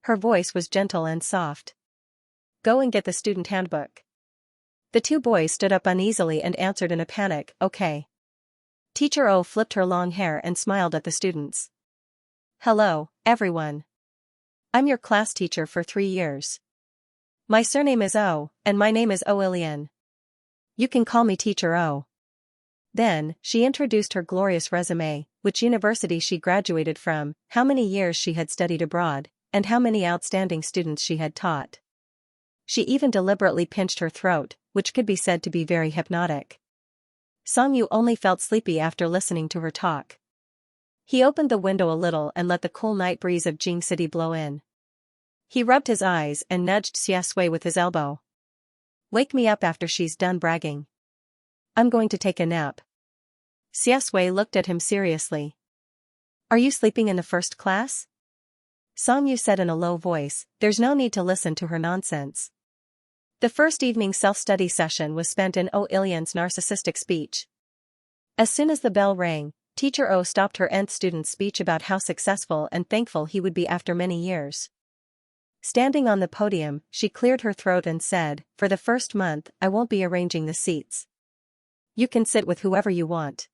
Her voice was gentle and soft. "Go and get the student handbook." The 2 boys stood up uneasily and answered in a panic, "Okay." Teacher O flipped her long hair and smiled at the students. "Hello, everyone. I'm your class teacher for 3 years. My surname is O, and my name is O Ilian. You can call me Teacher O." Then, she introduced her glorious resume, which university she graduated from, how many years she had studied abroad, and how many outstanding students she had taught. She even deliberately pinched her throat, which could be said to be very hypnotic. Song Yu only felt sleepy after listening to her talk. He opened the window a little and let the cool night breeze of Jing City blow in. He rubbed his eyes and nudged Xia Sui with his elbow. "Wake me up after she's done bragging. I'm going to take a nap." Xia Sui looked at him seriously. "Are you sleeping in the first class?" Songyu said in a low voice, "There's no need to listen to her nonsense." The first evening self-study session was spent in Oh Ilyan's narcissistic speech. As soon as the bell rang, Teacher Oh stopped her nth student's speech about how successful and thankful he would be after many years. Standing on the podium, she cleared her throat and said, "For the first month, I won't be arranging the seats. You can sit with whoever you want.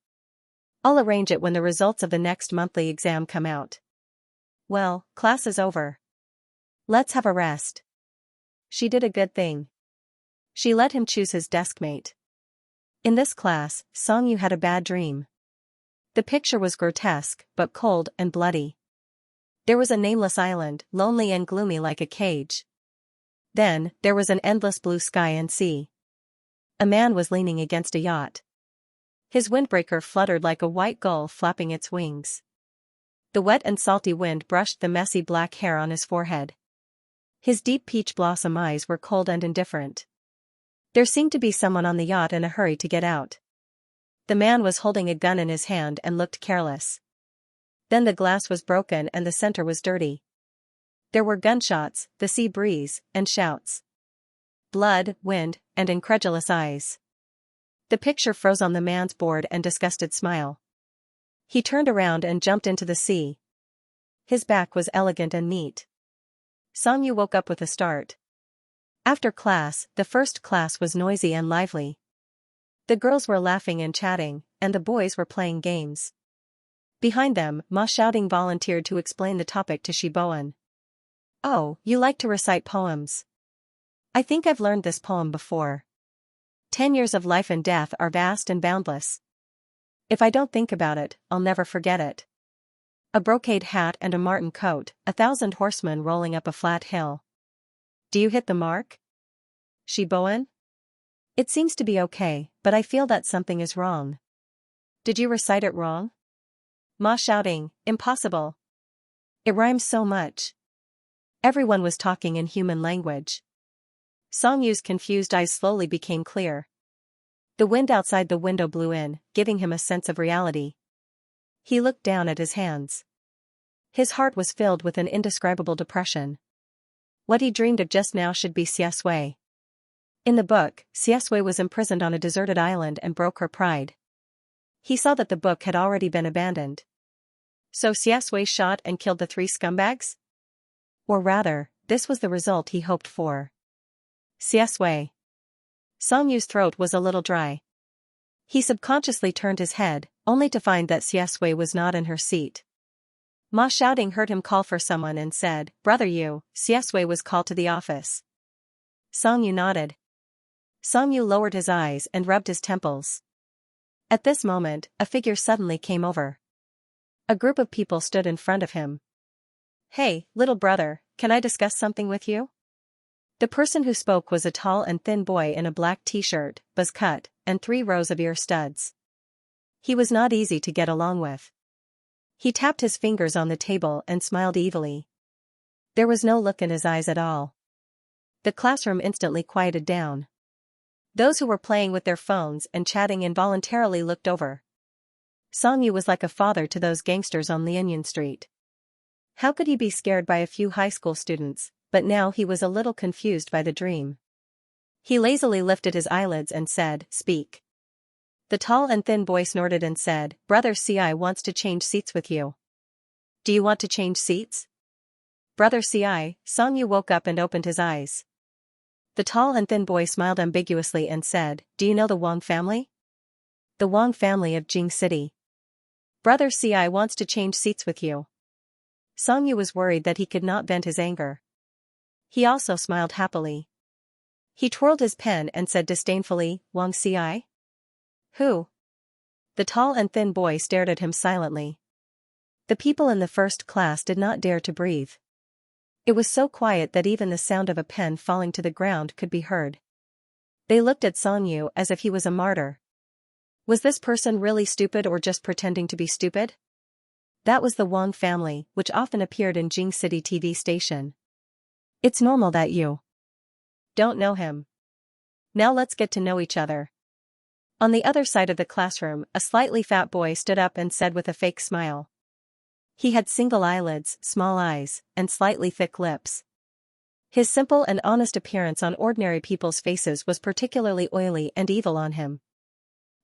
I'll arrange it when the results of the next monthly exam come out. Well, class is over. Let's have a rest." She did a good thing. She let him choose his deskmate. In this class, Songyu had a bad dream. The picture was grotesque, but cold and bloody. There was a nameless island, lonely and gloomy like a cage. Then, there was an endless blue sky and sea. A man was leaning against a yacht. His windbreaker fluttered like a white gull flapping its wings. The wet and salty wind brushed the messy black hair on his forehead. His deep peach blossom eyes were cold and indifferent. There seemed to be someone on the yacht in a hurry to get out. The man was holding a gun in his hand and looked careless. Then the glass was broken and the center was dirty. There were gunshots, the sea breeze, and shouts. Blood, wind, and incredulous eyes. The picture froze on the man's bored and disgusted smile. He turned around and jumped into the sea. His back was elegant and neat. Songyu woke up with a start. After class, the first class was noisy and lively. The girls were laughing and chatting, and the boys were playing games. Behind them, Ma shouting volunteered to explain the topic to Shiboan. "Oh, you like to recite poems. I think I've learned this poem before. 10 years of life and death are vast and boundless. If I don't think about it, I'll never forget it. A brocade hat and a marten coat, 1,000 horsemen rolling up a flat hill. Do you hit the mark? Shiboan? It seems to be okay, but I feel that something is wrong. Did you recite it wrong?" Ma shouting, "Impossible. It rhymes so much." Everyone was talking in human language. Songyu's confused eyes slowly became clear. The wind outside the window blew in, giving him a sense of reality. He looked down at his hands. His heart was filled with an indescribable depression. What he dreamed of just now should be Xiaxue. In the book, Xiaxue was imprisoned on a deserted island and broke her pride. He saw that the book had already been abandoned. So Xiaxue shot and killed the 3 scumbags? Or rather, this was the result he hoped for. Xiaxue. Songyu's throat was a little dry. He subconsciously turned his head, only to find that Xiaxue was not in her seat. Ma shouting heard him call for someone and said, "Brother Yu, Xiaxue was called to the office." Songyu nodded. Songyu lowered his eyes and rubbed his temples. At this moment, a figure suddenly came over. A group of people stood in front of him. "Hey, little brother, can I discuss something with you?" The person who spoke was a tall and thin boy in a black t-shirt, buzz cut, and 3 rows of ear studs. He was not easy to get along with. He tapped his fingers on the table and smiled evilly. There was no look in his eyes at all. The classroom instantly quieted down. Those who were playing with their phones and chatting involuntarily looked over. Songyu was like a father to those gangsters on Lianyan Street. How could he be scared by a few high school students, but now he was a little confused by the dream. He lazily lifted his eyelids and said, "Speak." The tall and thin boy snorted and said, "Brother Ci wants to change seats with you." "Do you want to change seats?" "Brother Ci," Songyu woke up and opened his eyes. The tall and thin boy smiled ambiguously and said, "Do you know the Wang family?" "The Wang family of Jing City." "Brother Ci wants to change seats with you." Songyu was worried that he could not vent his anger. He also smiled happily. He twirled his pen and said disdainfully, "Wang Ci? Who?" The tall and thin boy stared at him silently. The people in the first class did not dare to breathe. It was so quiet that even the sound of a pen falling to the ground could be heard. They looked at Songyu as if he was a martyr. Was this person really stupid or just pretending to be stupid? That was the Wang family, which often appeared in Jing City TV station. It's normal that you don't know him. Now let's get to know each other. On the other side of the classroom, a slightly fat boy stood up and said with a fake smile, He had single eyelids, small eyes, and slightly thick lips. His simple and honest appearance on ordinary people's faces was particularly oily and evil on him.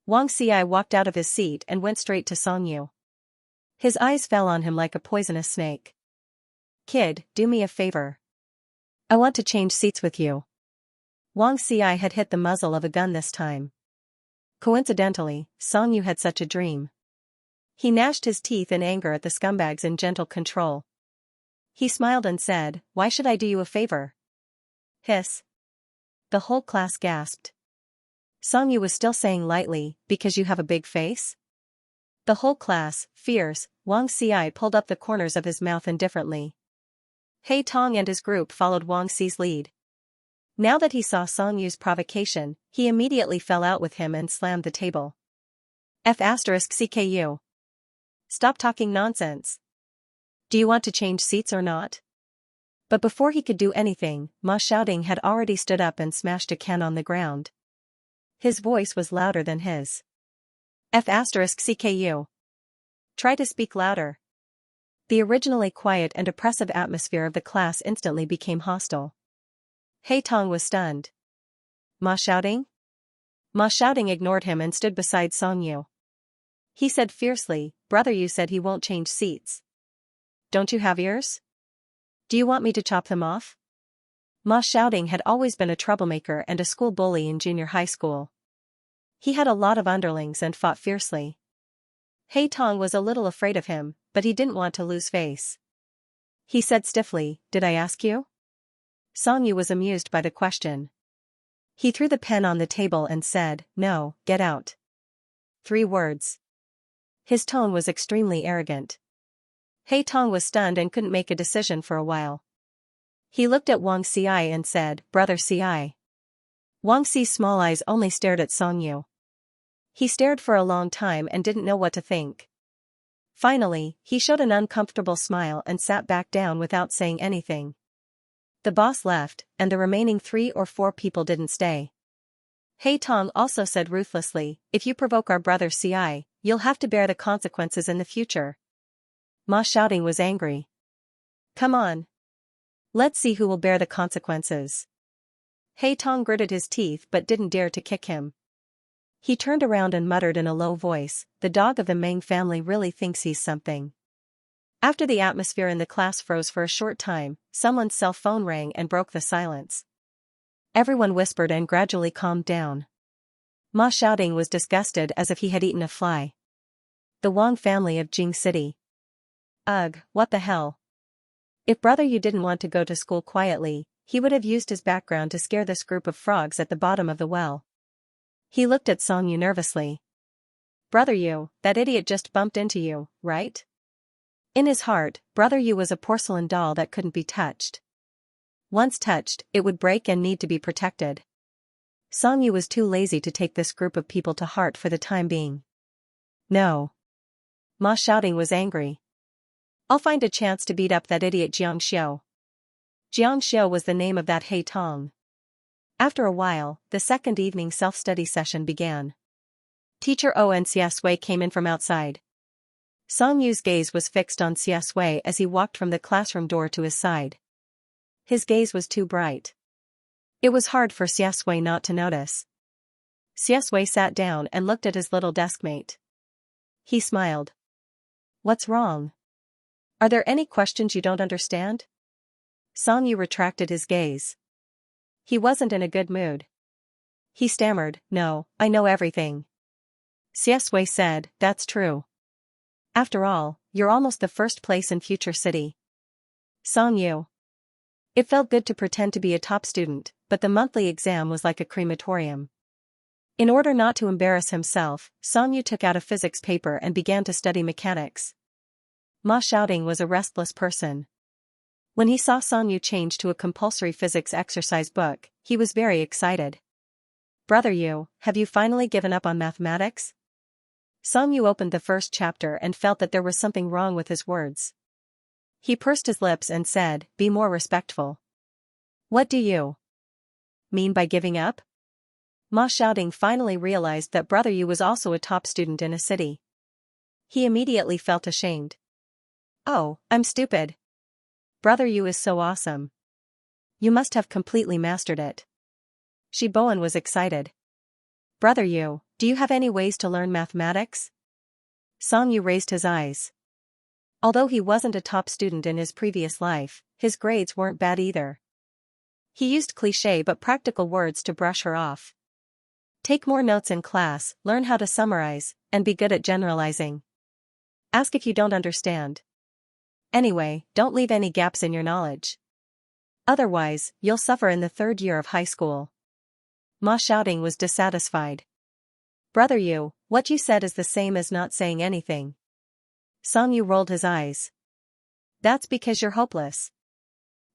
Wang Xi walked out of his seat and went straight to Song Yu. His eyes fell on him like a poisonous snake. "Kid, do me a favor. I want to change seats with you." Wang Xi had hit the muzzle of a gun this time. Coincidentally, Song Yu had such a dream. He gnashed his teeth in anger at the scumbags in gentle control. He smiled and said, "Why should I do you a favor?" Hiss. The whole class gasped. Song Yu was still saying lightly, "Because you have a big face?" The whole class, fierce, Wang Xi pulled up the corners of his mouth indifferently. He Tong and his group followed Wang Xi's lead. Now that he saw Song Yu's provocation, he immediately fell out with him and slammed the table. F***CKU. Stop talking nonsense. Do you want to change seats or not? But before he could do anything, Ma Xiaoding had already stood up and smashed a can on the ground. His voice was louder than his. F***CKU. Try to speak louder. The originally quiet and oppressive atmosphere of the class instantly became hostile. He Tong was stunned. Ma Xiaoding? Ma Xiaoding ignored him and stood beside Song Yu. He said fiercely, "Brother, you said he won't change seats. Don't you have ears? Do you want me to chop them off?" Ma Xiaoding had always been a troublemaker and a school bully in junior high school. He had a lot of underlings and fought fiercely. He Tong was a little afraid of him, but he didn't want to lose face. He said stiffly, "Did I ask you?" Song Yu was amused by the question. He threw the pen on the table and said, "No, get out." 3 words. His tone was extremely arrogant. He Tong was stunned and couldn't make a decision for a while. He looked at Wang Xi and said, "Brother Xi." Wang Xi's small eyes only stared at Song Yu. He stared for a long time and didn't know what to think. Finally, he showed an uncomfortable smile and sat back down without saying anything. The boss left, and the remaining 3 or 4 people didn't stay. He Tong also said ruthlessly, "If you provoke our brother Xi, you'll have to bear the consequences in the future." Ma Xiaoding was angry. "Come on. Let's see who will bear the consequences." He Tong gritted his teeth but didn't dare to kick him. He turned around and muttered in a low voice, "The dog of the Meng family really thinks he's something." After the atmosphere in the class froze for a short time, someone's cell phone rang and broke the silence. Everyone whispered and gradually calmed down. Ma Xiaoding was disgusted as if he had eaten a fly. The Wang family of Jing City. Ugh, what the hell? If Brother Yu didn't want to go to school quietly, he would have used his background to scare this group of frogs at the bottom of the well. He looked at Song Yu nervously. "Brother Yu, that idiot just bumped into you, right?" In his heart, Brother Yu was a porcelain doll that couldn't be touched. Once touched, it would break and need to be protected. Song Yu was too lazy to take this group of people to heart for the time being. "No." Ma Xiaoding was angry. "I'll find a chance to beat up that idiot Xianxia." Xianxia was the name of that He Tong. After a while, the second evening self-study session began. Teacher O and Xia Sui came in from outside. Song Yu's gaze was fixed on Xia Sui as he walked from the classroom door to his side. His gaze was too bright. It was hard for Xia Sui not to notice. Xia Sui sat down and looked at his little deskmate. He smiled. "What's wrong? Are there any questions you don't understand?" Song Yu retracted his gaze. He wasn't in a good mood. He stammered, "No, I know everything." Xia Sui said, "That's true. After all, you're almost the first place in Future City." Song Yu. It felt good to pretend to be a top student, but the monthly exam was like a crematorium. In order not to embarrass himself, Song Yu took out a physics paper and began to study mechanics. Ma Xiaoding was a restless person. When he saw Song Yu change to a compulsory physics exercise book, he was very excited. "Brother Yu, have you finally given up on mathematics?" Song Yu opened the first chapter and felt that there was something wrong with his words. He pursed his lips and said, "Be more respectful." "What do you mean by giving up?" Ma Xiaoding finally realized that Brother Yu was also a top student in a city. He immediately felt ashamed. Oh, I'm stupid. Brother Yu is so awesome. You must have completely mastered it. Shiboan was excited. Brother Yu, do you have any ways to learn mathematics? Song Yu raised his eyes. Although he wasn't a top student in his previous life, his grades weren't bad either. He used cliché but practical words to brush her off. Take more notes in class, learn how to summarize, and be good at generalizing. Ask if you don't understand. Anyway, don't leave any gaps in your knowledge. Otherwise, you'll suffer in the third year of high school. Ma Xiaoting was dissatisfied. Brother Yu, what you said is the same as not saying anything. Song Yu rolled his eyes. That's because you're hopeless.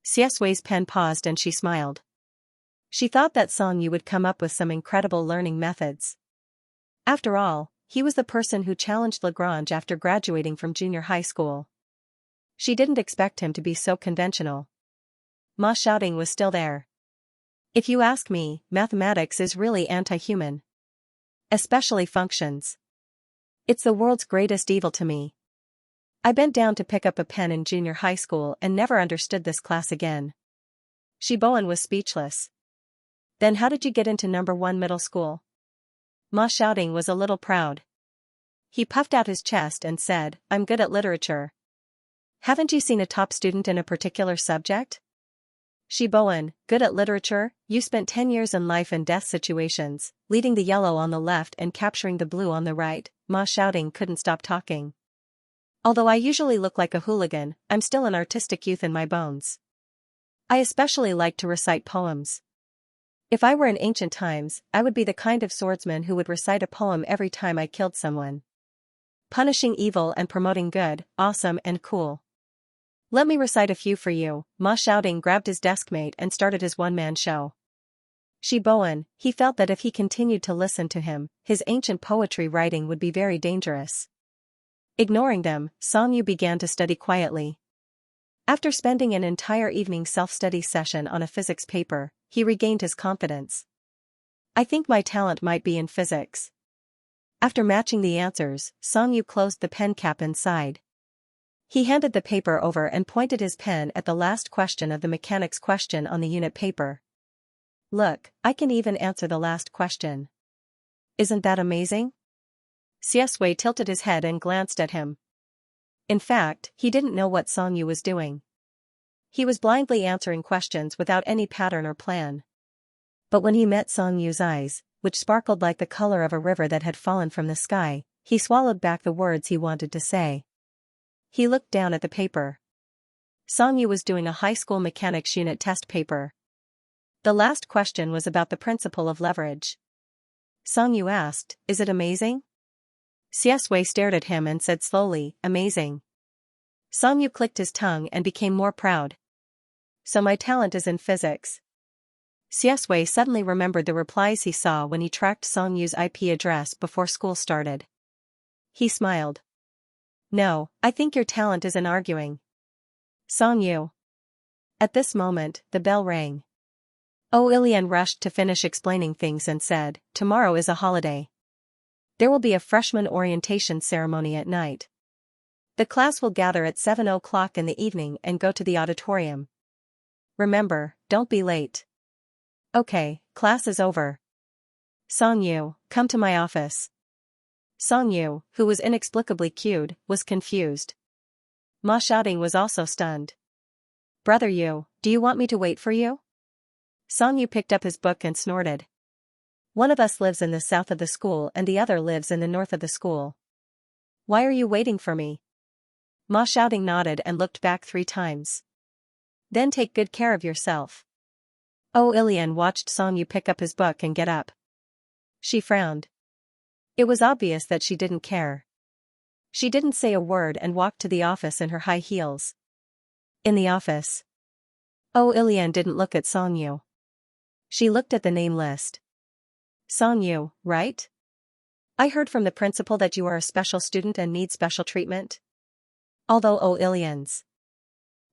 Xie pen paused and she smiled. She thought that Song Yu would come up with some incredible learning methods. After all, he was the person who challenged Lagrange after graduating from junior high school. She didn't expect him to be so conventional. Ma Xiaoting was still there. If you ask me, mathematics is really anti-human. Especially functions. It's the world's greatest evil to me. I bent down to pick up a pen in junior high school and never understood this class again. Shiboan was speechless. Then how did you get into number 1 middle school? Ma Xiaoting was a little proud. He puffed out his chest and said, I'm good at literature. Haven't you seen a top student in a particular subject? Shiboan, good at literature, you spent 10 years in life and death situations, leading the yellow on the left and capturing the blue on the right. Ma Xiaoting couldn't stop talking. Although I usually look like a hooligan, I'm still an artistic youth in my bones. I especially like to recite poems. If I were in ancient times, I would be the kind of swordsman who would recite a poem every time I killed someone. Punishing evil and promoting good, awesome and cool. Let me recite a few for you. Ma Xiaoting grabbed his deskmate and started his one-man show. Shiboan, he felt that if he continued to listen to him, his ancient poetry writing would be very dangerous. Ignoring them, Song Yu began to study quietly. After spending an entire evening self-study session on a physics paper, he regained his confidence. I think my talent might be in physics. After matching the answers, Song Yu closed the pen cap inside. He handed the paper over and pointed his pen at the last question of the mechanics question on the unit paper. Look, I can even answer the last question. Isn't that amazing? Xie tilted his head and glanced at him. In fact, he didn't know what Song Yu was doing. He was blindly answering questions without any pattern or plan. But when he met Song Yu's eyes, which sparkled like the color of a river that had fallen from the sky, he swallowed back the words he wanted to say. He looked down at the paper. Song Yu was doing a high school mechanics unit test paper. The last question was about the principle of leverage. Song Yu asked, Is it amazing? Xie stared at him and said slowly, Amazing. Song Yu clicked his tongue and became more proud. So my talent is in physics. Xie suddenly remembered the replies he saw when he tracked Song Yu's IP address before school started. He smiled. No, I think your talent is in arguing. Song Yu. At this moment, the bell rang. Oh, Ilian rushed to finish explaining things and said, Tomorrow is a holiday. There will be a freshman orientation ceremony at night. The class will gather at 7 o'clock in the evening and go to the auditorium. Remember, don't be late. Okay, class is over. Song Yu, come to my office. Song Yu, who was inexplicably cued, was confused. Ma Xiaoting was also stunned. Brother Yu, do you want me to wait for you? Song Yu picked up his book and snorted. One of us lives in the south of the school and the other lives in the north of the school. Why are you waiting for me? Ma Xiaoting nodded and looked back 3 times. Then take good care of yourself. Oh, Ilian watched Song Yu pick up his book and get up. She frowned. It was obvious that she didn't care. She didn't say a word and walked to the office in her high heels. In the office. Oh, Ilian didn't look at Song Yu. She looked at the name list. Song Yu, right? I heard from the principal that you are a special student and need special treatment. Although Oh Ilian's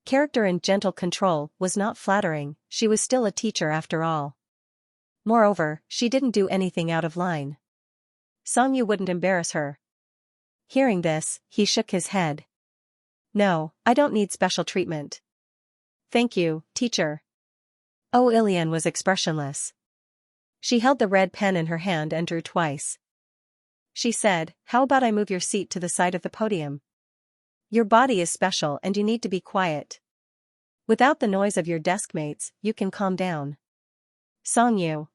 character in gentle control was not flattering, she was still a teacher after all. Moreover, she didn't do anything out of line. Song Yu wouldn't embarrass her. Hearing this, he shook his head. No, I don't need special treatment. Thank you, teacher. Oh, Ilian was expressionless. She held the red pen in her hand and drew twice. She said, how about I move your seat to the side of the podium? Your body is special and you need to be quiet. Without the noise of your deskmates, you can calm down. Songyu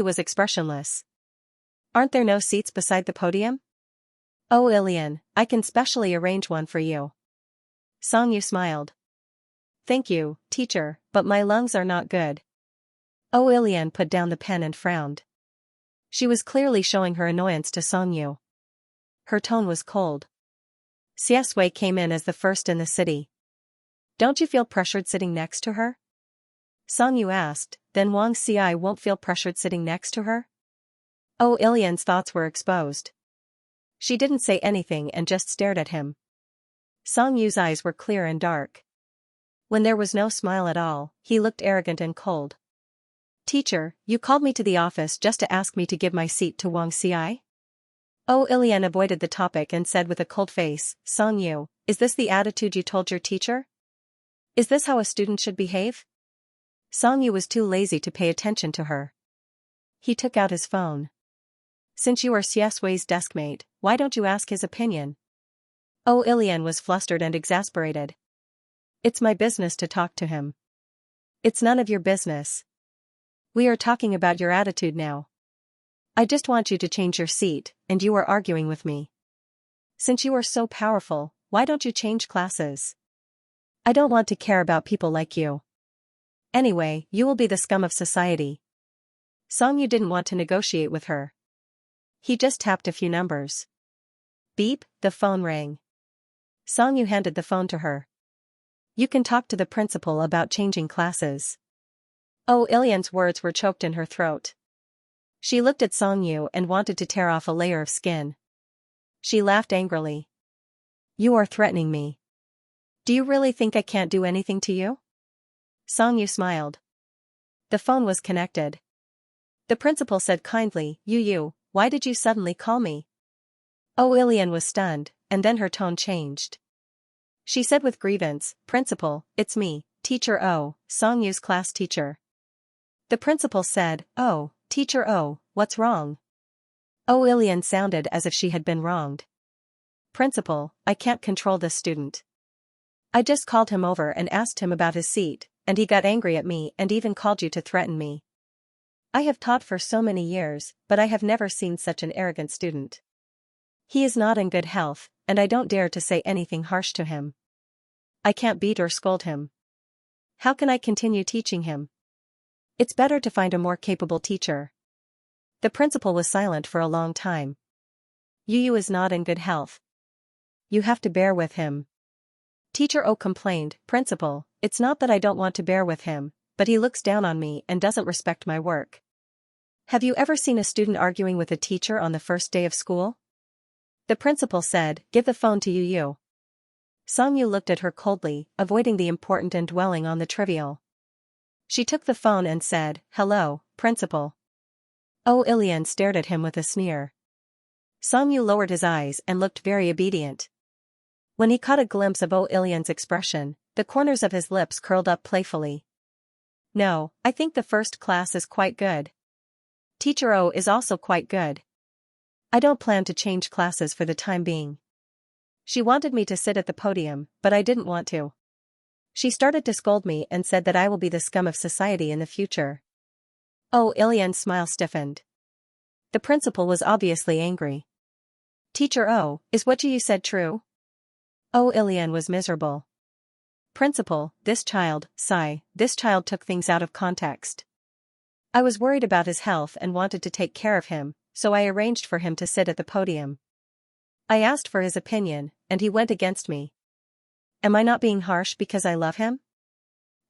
was expressionless. Aren't there no seats beside the podium? Oh, Ilian, I can specially arrange one for you. Songyu smiled. Thank you, teacher, but my lungs are not good. Oh, Ilian put down the pen and frowned. She was clearly showing her annoyance to Songyu. Her tone was cold. Xianxia came in as the first in the city. Don't you feel pressured sitting next to her? Songyu asked, then Wang Xi won't feel pressured sitting next to her? Oh, Ilian's thoughts were exposed. She didn't say anything and just stared at him. Songyu's eyes were clear and dark. When there was no smile at all, he looked arrogant and cold. Teacher, you called me to the office just to ask me to give my seat to Wang Xi? Oh, Ilian avoided the topic and said with a cold face, Songyu, is this the attitude you told your teacher? Is this how a student should behave? Songyu was too lazy to pay attention to her. He took out his phone. Since you are Xianxia's deskmate, why don't you ask his opinion? Oh, Ilian was flustered and exasperated. It's my business to talk to him. It's none of your business. We are talking about your attitude now. I just want you to change your seat, and you are arguing with me. Since you are so powerful, why don't you change classes? I don't want to care about people like you. Anyway, you will be the scum of society. Songyu didn't want to negotiate with her. He just tapped a few numbers. Beep, the phone rang. Songyu handed the phone to her. You can talk to the principal about changing classes. Oh, Ilian's words were choked in her throat. She looked at Songyu and wanted to tear off a layer of skin. She laughed angrily. You are threatening me. Do you really think I can't do anything to you? Songyu smiled. The phone was connected. The principal said kindly, You, why did you suddenly call me? Oh, Ilian was stunned, and then her tone changed. She said with grievance, Principal, it's me, Teacher O, Songyu's class teacher. The principal said, Oh, Teacher O, what's wrong? Oh, Ilian sounded as if she had been wronged. Principal, I can't control this student. I just called him over and asked him about his seat, and he got angry at me and even called you to threaten me. I have taught for so many years, but I have never seen such an arrogant student. He is not in good health, and I don't dare to say anything harsh to him. I can't beat or scold him. How can I continue teaching him? It's better to find a more capable teacher. The principal was silent for a long time. Yu is not in good health. You have to bear with him. Teacher O complained, Principal, it's not that I don't want to bear with him, but he looks down on me and doesn't respect my work. Have you ever seen a student arguing with a teacher on the first day of school? The principal said, Give the phone to Yu. Songyu looked at her coldly, avoiding the important and dwelling on the trivial. She took the phone and said, Hello, Principal. Oh, Ilian stared at him with a sneer. Songyu lowered his eyes and looked very obedient. When he caught a glimpse of Oh Ilian's expression, the corners of his lips curled up playfully. No, I think the first class is quite good. Teacher O is also quite good. I don't plan to change classes for the time being. She wanted me to sit at the podium, but I didn't want to. She started to scold me and said that I will be the scum of society in the future. Oh, Ilian's smile stiffened. The principal was obviously angry. Teacher O, is what you said true? Oh, Ilian was miserable. Principal, this child took things out of context. I was worried about his health and wanted to take care of him, so I arranged for him to sit at the podium. I asked for his opinion, and he went against me. Am I not being harsh because I love him?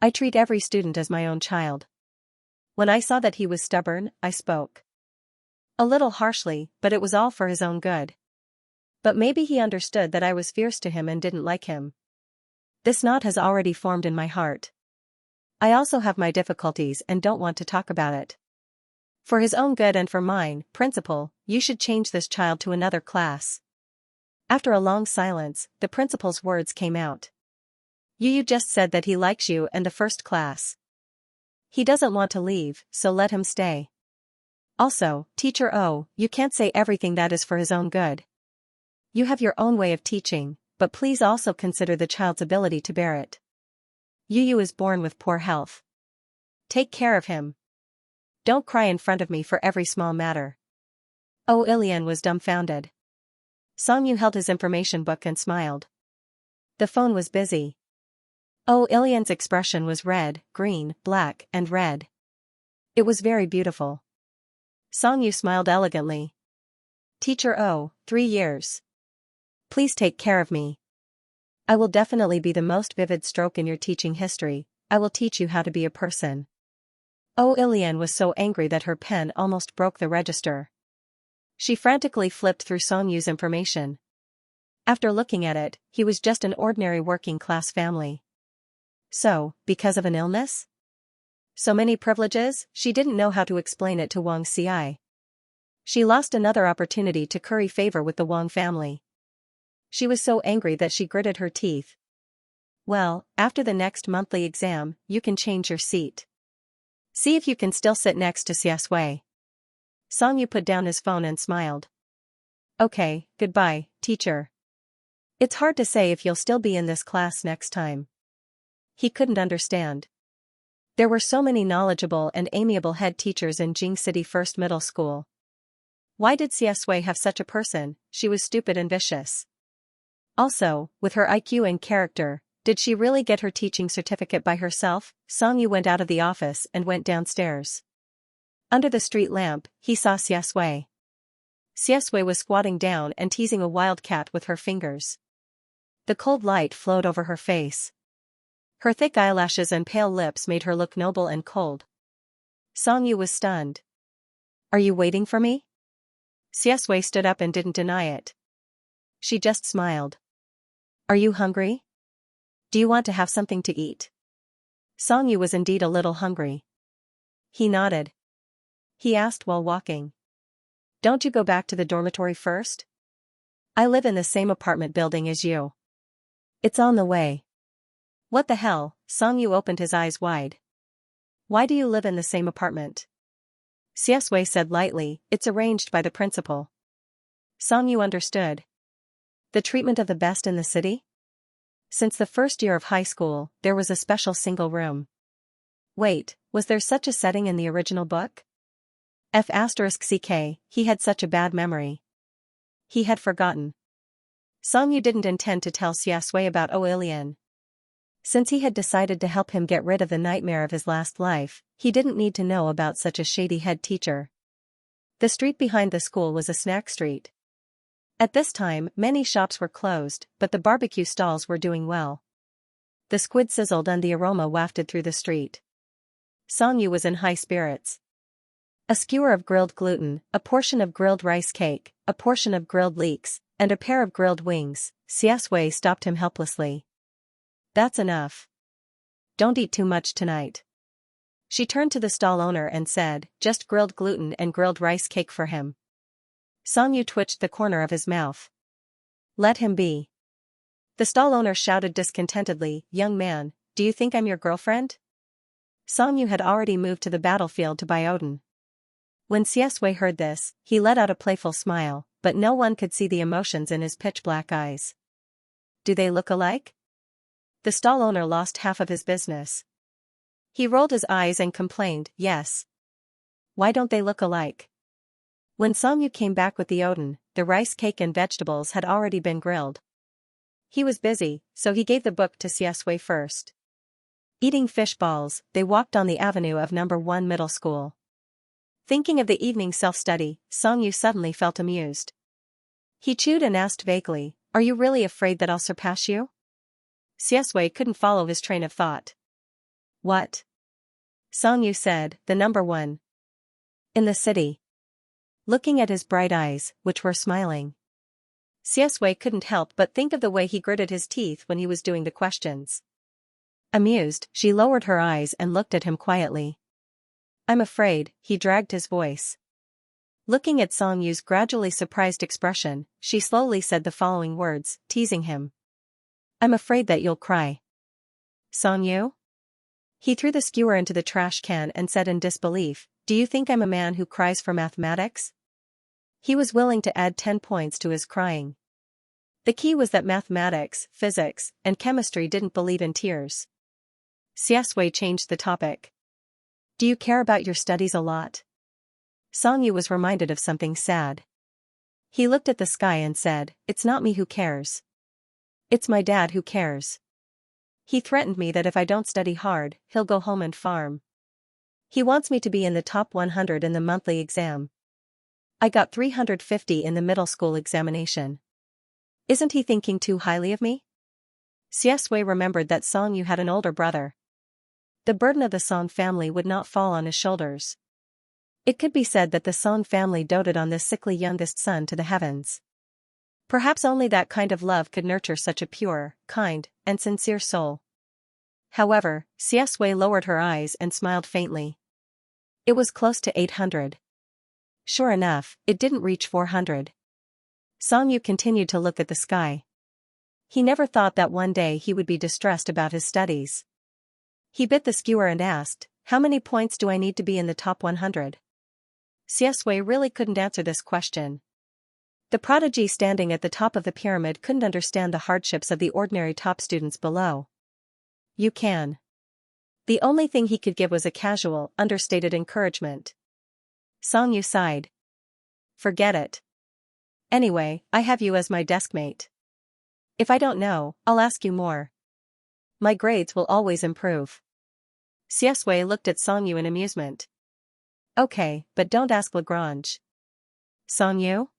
I treat every student as my own child. When I saw that he was stubborn, I spoke. A little harshly, but it was all for his own good. But maybe he understood that I was fierce to him and didn't like him. This knot has already formed in my heart. I also have my difficulties and don't want to talk about it. For his own good and for mine, Principal, you should change this child to another class. After a long silence, the principal's words came out. Yu just said that he likes you and the first class. He doesn't want to leave, so let him stay. Also, Teacher O, you can't say everything that is for his own good. You have your own way of teaching, but please also consider the child's ability to bear it. Yu is born with poor health. Take care of him. Don't cry in front of me for every small matter. Oh, Ilian was dumbfounded. Songyu held his information book and smiled. The phone was busy. Oh, Ilian's expression was red, green, black, and red. It was very beautiful. Songyu smiled elegantly. Teacher O, 3 years. Please take care of me. I will definitely be the most vivid stroke in your teaching history. I will teach you how to be a person. Oh, Ilian was so angry that her pen almost broke the register. She frantically flipped through Songyu's information. After looking at it, he was just an ordinary working-class family. So, because of an illness? So many privileges, she didn't know how to explain it to Wang Xi. She lost another opportunity to curry favor with the Wang family. She was so angry that she gritted her teeth. Well, after the next monthly exam, you can change your seat. See if you can still sit next to Xiaxia. Songyu put down his phone and smiled. Okay, goodbye, teacher. It's hard to say if you'll still be in this class next time. He couldn't understand. There were so many knowledgeable and amiable head teachers in Jing City First Middle School. Why did Xiaxia have such a person? She was stupid and vicious. Also, with her IQ and character, did she really get her teaching certificate by herself? Songyu went out of the office and went downstairs. Under the street lamp, he saw Xiaxia. Xiaxia was squatting down and teasing a wild cat with her fingers. The cold light flowed over her face. Her thick eyelashes and pale lips made her look noble and cold. Songyu was stunned. Are you waiting for me? Xiaxia stood up and didn't deny it. She just smiled. Are you hungry? Do you want to have something to eat? Songyu was indeed a little hungry. He nodded. He asked while walking. Don't you go back to the dormitory first? I live in the same apartment building as you. It's on the way. What the hell? Songyu opened his eyes wide. Why do you live in the same apartment? Xiaxia said lightly, it's arranged by the principal. Songyu understood. The treatment of the best in the city? Since the first year of high school, there was a special single room. Wait, was there such a setting in the original book? F*ck, he had such a bad memory. He had forgotten. Songyu didn't intend to tell Xiaxia about Oilian. Since he had decided to help him get rid of the nightmare of his last life, he didn't need to know about such a shady head teacher. The street behind the school was a snack street. At this time, many shops were closed, but the barbecue stalls were doing well. The squid sizzled and the aroma wafted through the street. Songyu was in high spirits. A skewer of grilled gluten, a portion of grilled rice cake, a portion of grilled leeks, and a pair of grilled wings. Xiaxia stopped him helplessly. That's enough. Don't eat too much tonight. She turned to the stall owner and said, just grilled gluten and grilled rice cake for him. Songyu twitched the corner of his mouth. Let him be. The stall owner shouted discontentedly, young man, do you think I'm your girlfriend? Songyu had already moved to the battlefield to buy Odin. When Xiaxia heard this, he let out a playful smile, but no one could see the emotions in his pitch-black eyes. Do they look alike? The stall owner lost half of his business. He rolled his eyes and complained, yes. Why don't they look alike? When Songyu came back with the Odin, the rice cake and vegetables had already been grilled. He was busy, so he gave the book to Xiaxia first. Eating fish balls, they walked on the avenue of No. 1 Middle School. Thinking of the evening self-study, Songyu suddenly felt amused. He chewed and asked vaguely, are you really afraid that I'll surpass you? Xiaxia couldn't follow his train of thought. What? Songyu said, the No. 1. In the city. Looking at his bright eyes, which were smiling. Xiaxia couldn't help but think of the way he gritted his teeth when he was doing the questions. Amused, she lowered her eyes and looked at him quietly. I'm afraid, he dragged his voice. Looking at Songyu's gradually surprised expression, she slowly said the following words, teasing him. I'm afraid that you'll cry. Songyu? He threw the skewer into the trash can and said in disbelief, "Do you think I'm a man who cries for mathematics?" He was willing to add 10 points to his crying. The key was that mathematics, physics, and chemistry didn't believe in tears. Xianxia changed the topic. "Do you care about your studies a lot?" Songyu was reminded of something sad. He looked at the sky and said, "It's not me who cares. It's my dad who cares. He threatened me that if I don't study hard, he'll go home and farm. He wants me to be in the top 100 in the monthly exam. I got 350 in the middle school examination. Isn't he thinking too highly of me?" Xianxia remembered that Songyu had an older brother. The burden of the Song family would not fall on his shoulders. It could be said that the Song family doted on this sickly youngest son to the heavens. Perhaps only that kind of love could nurture such a pure, kind, and sincere soul. However, Xianxia lowered her eyes and smiled faintly. It was close to 800. Sure enough, it didn't reach 400. Songyu continued to look at the sky. He never thought that one day he would be distressed about his studies. He bit the skewer and asked, "How many points do I need to be in the top 100? Xianxia really couldn't answer this question. The prodigy standing at the top of the pyramid couldn't understand the hardships of the ordinary top students below. "You can." The only thing he could give was a casual, understated encouragement. Songyu sighed. "Forget it. Anyway, I have you as my deskmate. If I don't know, I'll ask you more. My grades will always improve." Xianxia looked at Songyu in amusement. "Okay, but don't ask Lagrange." "Songyu?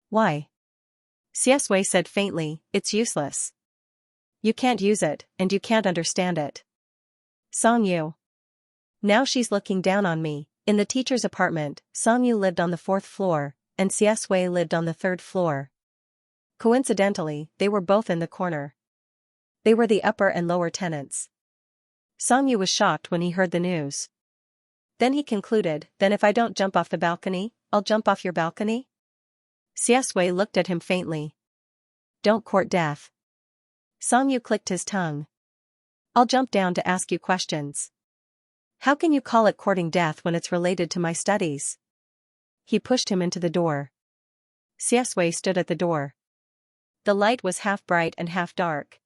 Why?" Xianxia said faintly, "It's useless. You can't use it, and you can't understand it. Songyu. Now she's looking down on me." In the teacher's apartment, Songyu lived on the 4th floor, and Xianxia lived on the 3rd floor. Coincidentally, they were both in the corner. They were the upper and lower tenants. Songyu was shocked when he heard the news. Then he concluded, "Then if I don't jump off the balcony, I'll jump off your balcony?" Xianxia looked at him faintly. "Don't court death." Songyu clicked his tongue. "I'll jump down to ask you questions." "How can you call it courting death when it's related to my studies?" He pushed him into the door. Xianxia stood at the door. The light was half bright and half dark.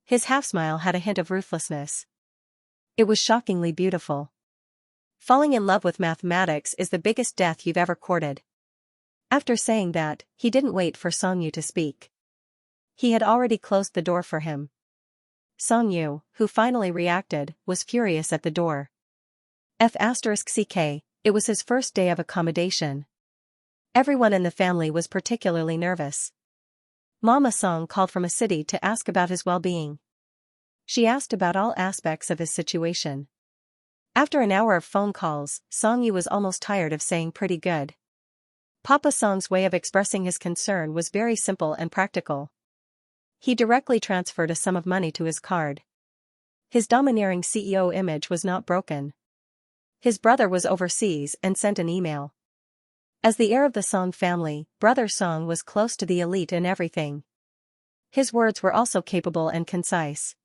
His half-smile had a hint of ruthlessness. It was shockingly beautiful. Falling in love with mathematics is the biggest death you've ever courted. After saying that, he didn't wait for Songyu to speak. He had already closed the door for him. Songyu, who finally reacted, was furious at the door. F***ck, it was his first day of accommodation. Everyone in the family was particularly nervous. Mama Song called from a city to ask about his well-being. She asked about all aspects of his situation. After an hour of phone calls, Songyu was almost tired of saying "pretty good." Papa Song's way of expressing his concern was very simple and practical. He directly transferred a sum of money to his card. His domineering CEO image was not broken. His brother was overseas and sent an email. As the heir of the Song family, Brother Song was close to the elite in everything. His words were also capable and concise.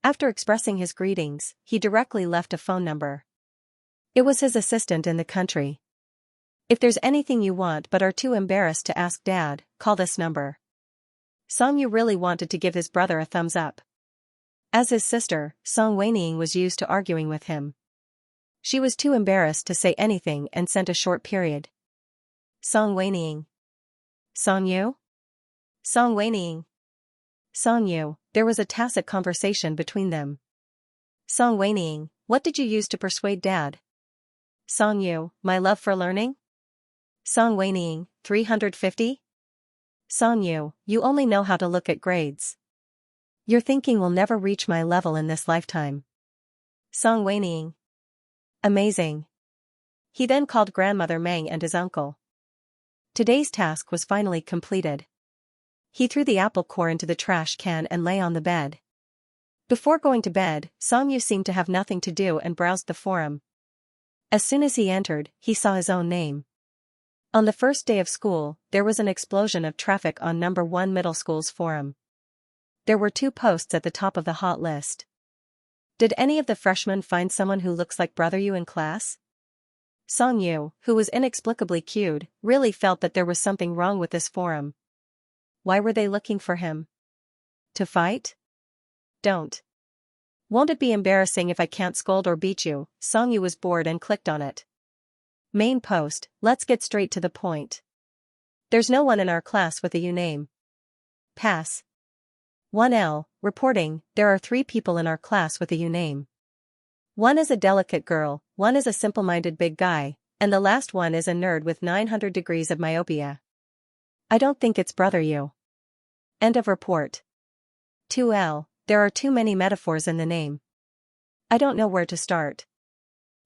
After expressing his greetings, he directly left a phone number. It was his assistant in the country. "If there's anything you want but are too embarrassed to ask Dad, call this number." Songyu really wanted to give his brother a thumbs up. As his sister, Song Weining was used to arguing with him. She was too embarrassed to say anything and sent a short period. Song Weining. Songyu? Song Weining. Songyu, there was a tacit conversation between them. Song Weining, what did you use to persuade Dad? Songyu, my love for learning? Song Weining, 350? Songyu, you only know how to look at grades. Your thinking will never reach my level in this lifetime. Song Weining. Amazing. He then called grandmother Meng and his uncle. Today's task was finally completed. He threw the apple core into the trash can and lay on the bed. Before going to bed, Songyu seemed to have nothing to do and browsed the forum. As soon as he entered, he saw his own name. On the first day of school, there was an explosion of traffic on number 1 middle school's forum. There were 2 posts at the top of the hot list. Did any of the freshmen find someone who looks like brother you in class? Song Yu, who was inexplicably cued, really felt that there was something wrong with this forum. Why were they looking for him? To fight? Don't. Won't it be embarrassing if I can't scold or beat you? Song Yu was bored and clicked on it. Main post, let's get straight to the point. There's no one in our class with a U name. Pass. 1L, reporting, there are 3 people in our class with a U name. One is a delicate girl, one is a simple-minded big guy, and the last one is a nerd with 900 degrees of myopia. I don't think it's brother you. End of report. 2L, there are too many metaphors in the name. I don't know where to start.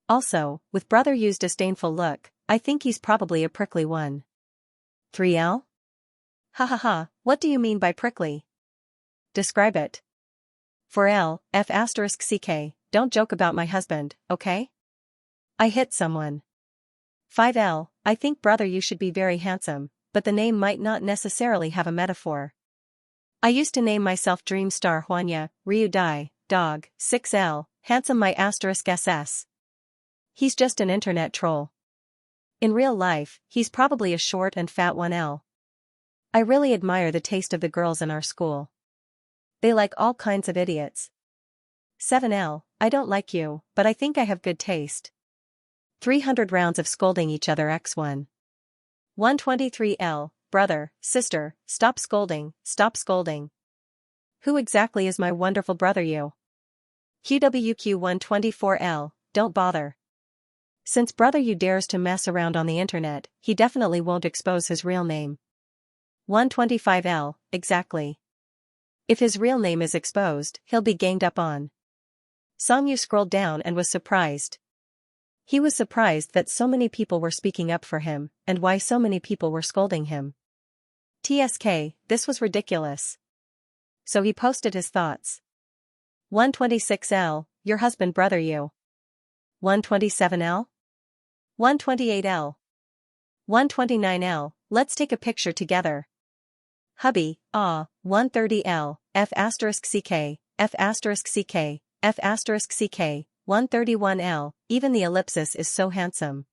Also, with brother Yu's disdainful look, I think he's probably a prickly one. 3L? Ha ha ha, what do you mean by prickly? Describe it. 4L, F***CK, don't joke about my husband, okay? I hit someone. 5L, I think brother you should be very handsome, but the name might not necessarily have a metaphor. I used to name myself Dream Star Xianxia, Ryu Dai, dog. 6L, handsome my *SS. He's just an internet troll. In real life, he's probably a short and fat 1L. I really admire the taste of the girls in our school. They like all kinds of idiots. 7L, I don't like you, but I think I have good taste. 300 rounds of scolding each other x1. 123L, brother, sister, stop scolding, stop scolding. Who exactly is my wonderful brother you? QWQ 124L, don't bother. Since brother you dares to mess around on the internet, he definitely won't expose his real name. 125L, exactly. If his real name is exposed, he'll be ganged up on. Song Yu scrolled down and was surprised. He was surprised that so many people were speaking up for him, and why so many people were scolding him. TSK, this was ridiculous. So he posted his thoughts. 126L, your husband brother you. 127L? 128L. 129L, let's take a picture together. Hubby, 130L, F***CK, F***CK, F***CK, 131L, even the ellipsis is so handsome.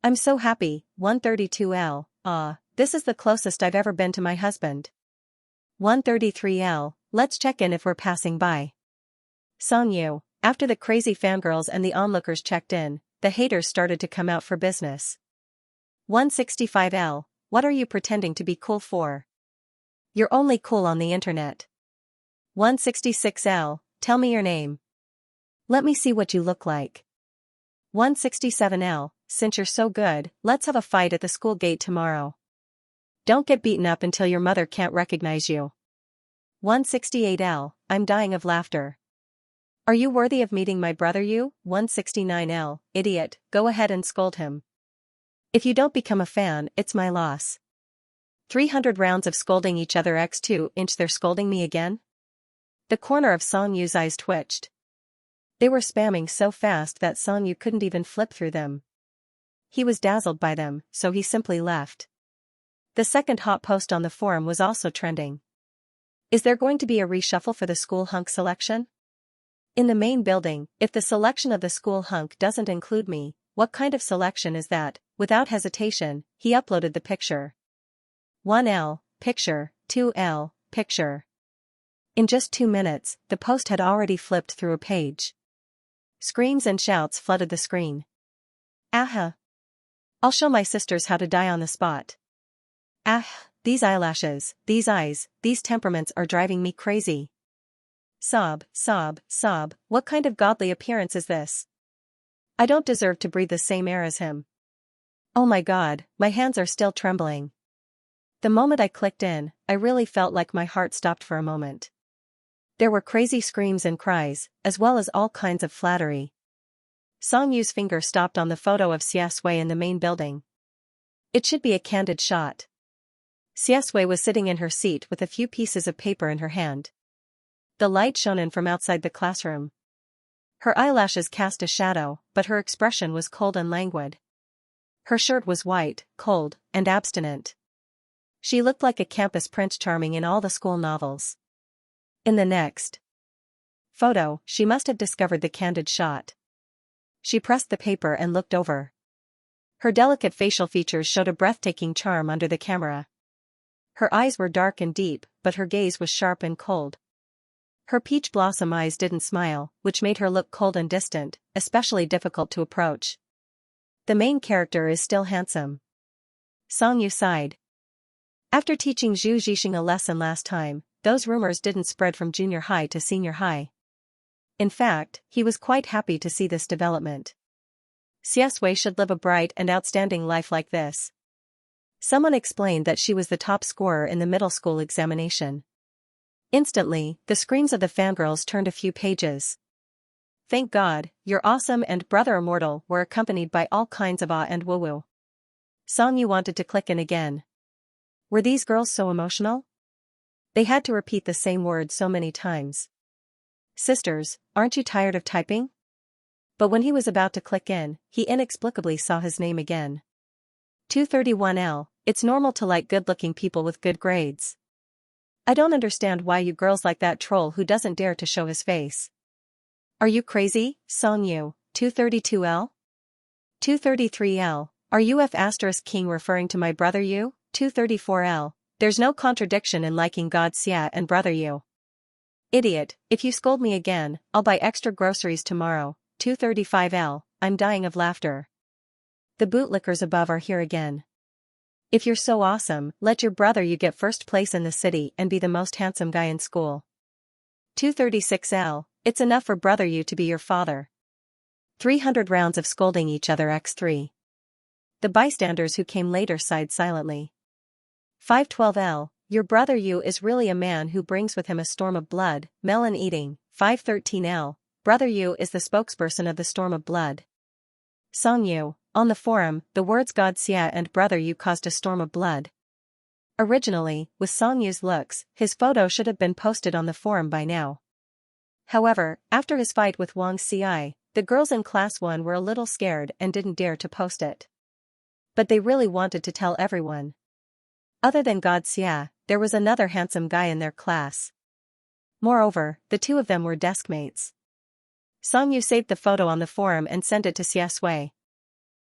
I'm so happy, 132L, this is the closest I've ever been to my husband. 133L, let's check in if we're passing by. Song Yu, after the crazy fangirls and the onlookers checked in, the haters started to come out for business. 165L, what are you pretending to be cool for? You're only cool on the internet. 166L, tell me your name. Let me see what you look like. 167L, since you're so good, let's have a fight at the school gate tomorrow. Don't get beaten up until your mother can't recognize you. 168L, I'm dying of laughter. Are you worthy of meeting my brother you? 169L, idiot, go ahead and scold him. If you don't become a fan, it's my loss. 300 rounds of scolding each other x2 inch they're scolding me again? The corner of Song Yu's eyes twitched. They were spamming so fast that Song Yu couldn't even flip through them. He was dazzled by them, so he simply left. The second hot post on the forum was also trending. Is there going to be a reshuffle for the school hunk selection? In the main building, if the selection of the school hunk doesn't include me, what kind of selection is that? Without hesitation, he uploaded the picture. 1L, picture, 2L, picture. In just 2 minutes, the post had already flipped through a page. Screams and shouts flooded the screen. Aha! I'll show my sisters how to die on the spot. Ah, these eyelashes, these eyes, these temperaments are driving me crazy. Sob, sob, sob, what kind of godly appearance is this? I don't deserve to breathe the same air as him. Oh my god, my hands are still trembling. The moment I clicked in, I really felt like my heart stopped for a moment. There were crazy screams and cries, as well as all kinds of flattery. Song Yu's finger stopped on the photo of Xianxia in the main building. It should be a candid shot. Xianxia was sitting in her seat with a few pieces of paper in her hand. The light shone in from outside the classroom. Her eyelashes cast a shadow, but her expression was cold and languid. Her shirt was white, cold, and abstinent. She looked like a campus Prince Charming in all the school novels. In the next Photo, she must have discovered the candid shot. She pressed the paper and looked over. Her delicate facial features showed a breathtaking charm under the camera. Her eyes were dark and deep, but her gaze was sharp and cold. Her peach blossom eyes didn't smile, which made her look cold and distant, especially difficult to approach. The main character is still handsome. Xianxia sighed. After teaching Zhu Zixing a lesson last time, those rumors didn't spread from junior high to senior high. In fact, he was quite happy to see this development. Xiaxia should live a bright and outstanding life like this. Someone explained that she was the top scorer in the middle school examination. Instantly, the screens of the fangirls turned a few pages. Thank God, You're Awesome and Brother Immortal were accompanied by all kinds of awe and woo-woo. Xianxia wanted to click in again. Were these girls so emotional? They had to repeat the same words so many times. Sisters, aren't you tired of typing? But when he was about to click in, he inexplicably saw his name again. 231L, it's normal to like good-looking people with good grades. I don't understand why you girls like that troll who doesn't dare to show his face. Are you crazy, Xianxia? 232L? 233L, are you F***king referring to my brother you? 234L, there's no contradiction in liking God Xia and brother you. Idiot, if you scold me again, I'll buy extra groceries tomorrow. 235L, I'm dying of laughter. The bootlickers above are here again. If you're so awesome, let your brother you get first place in the city and be the most handsome guy in school. 236L, it's enough for brother you to be your father. 300 rounds of scolding each other x3. The bystanders who came later sighed silently. 512L, your brother you is really a man who brings with him a storm of blood, melon eating. 513L, brother you is the spokesperson of the storm of blood. Xianxia, on the forum, the words God Xia and brother you caused a storm of blood. Originally, with Xianxia's looks, his photo should have been posted on the forum by now. However, after his fight with Wang Ci, the girls in class 1 were a little scared and didn't dare to post it. But they really wanted to tell everyone. Other than God Xia, there was another handsome guy in their class. Moreover, the two of them were deskmates. Xianxia saved the photo on the forum and sent it to Xiaxia.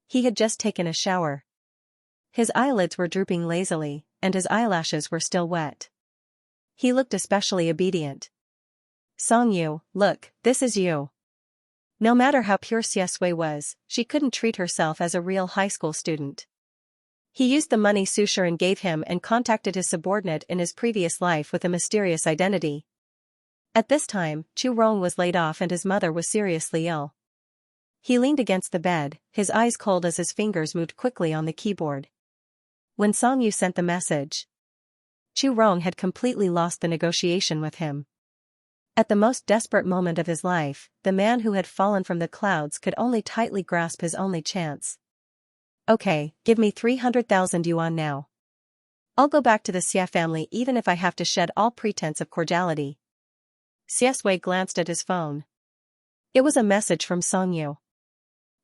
He had just taken a shower. His eyelids were drooping lazily, and his eyelashes were still wet. He looked especially obedient. Xianxia, look, this is you. No matter how pure Xiaxia was, she couldn't treat herself as a real high school student. He used the money Su Shiren gave him and contacted his subordinate in his previous life with a mysterious identity. At this time, Chu Rong was laid off and his mother was seriously ill. He leaned against the bed, his eyes cold as his fingers moved quickly on the keyboard. When Xianxia sent the message, Chu Rong had completely lost the negotiation with him. At the most desperate moment of his life, the man who had fallen from the clouds could only tightly grasp his only chance. Okay, give me 300,000 yuan now. I'll go back to the Xia family even if I have to shed all pretense of cordiality. Xiaxia glanced at his phone. It was a message from Xianxia.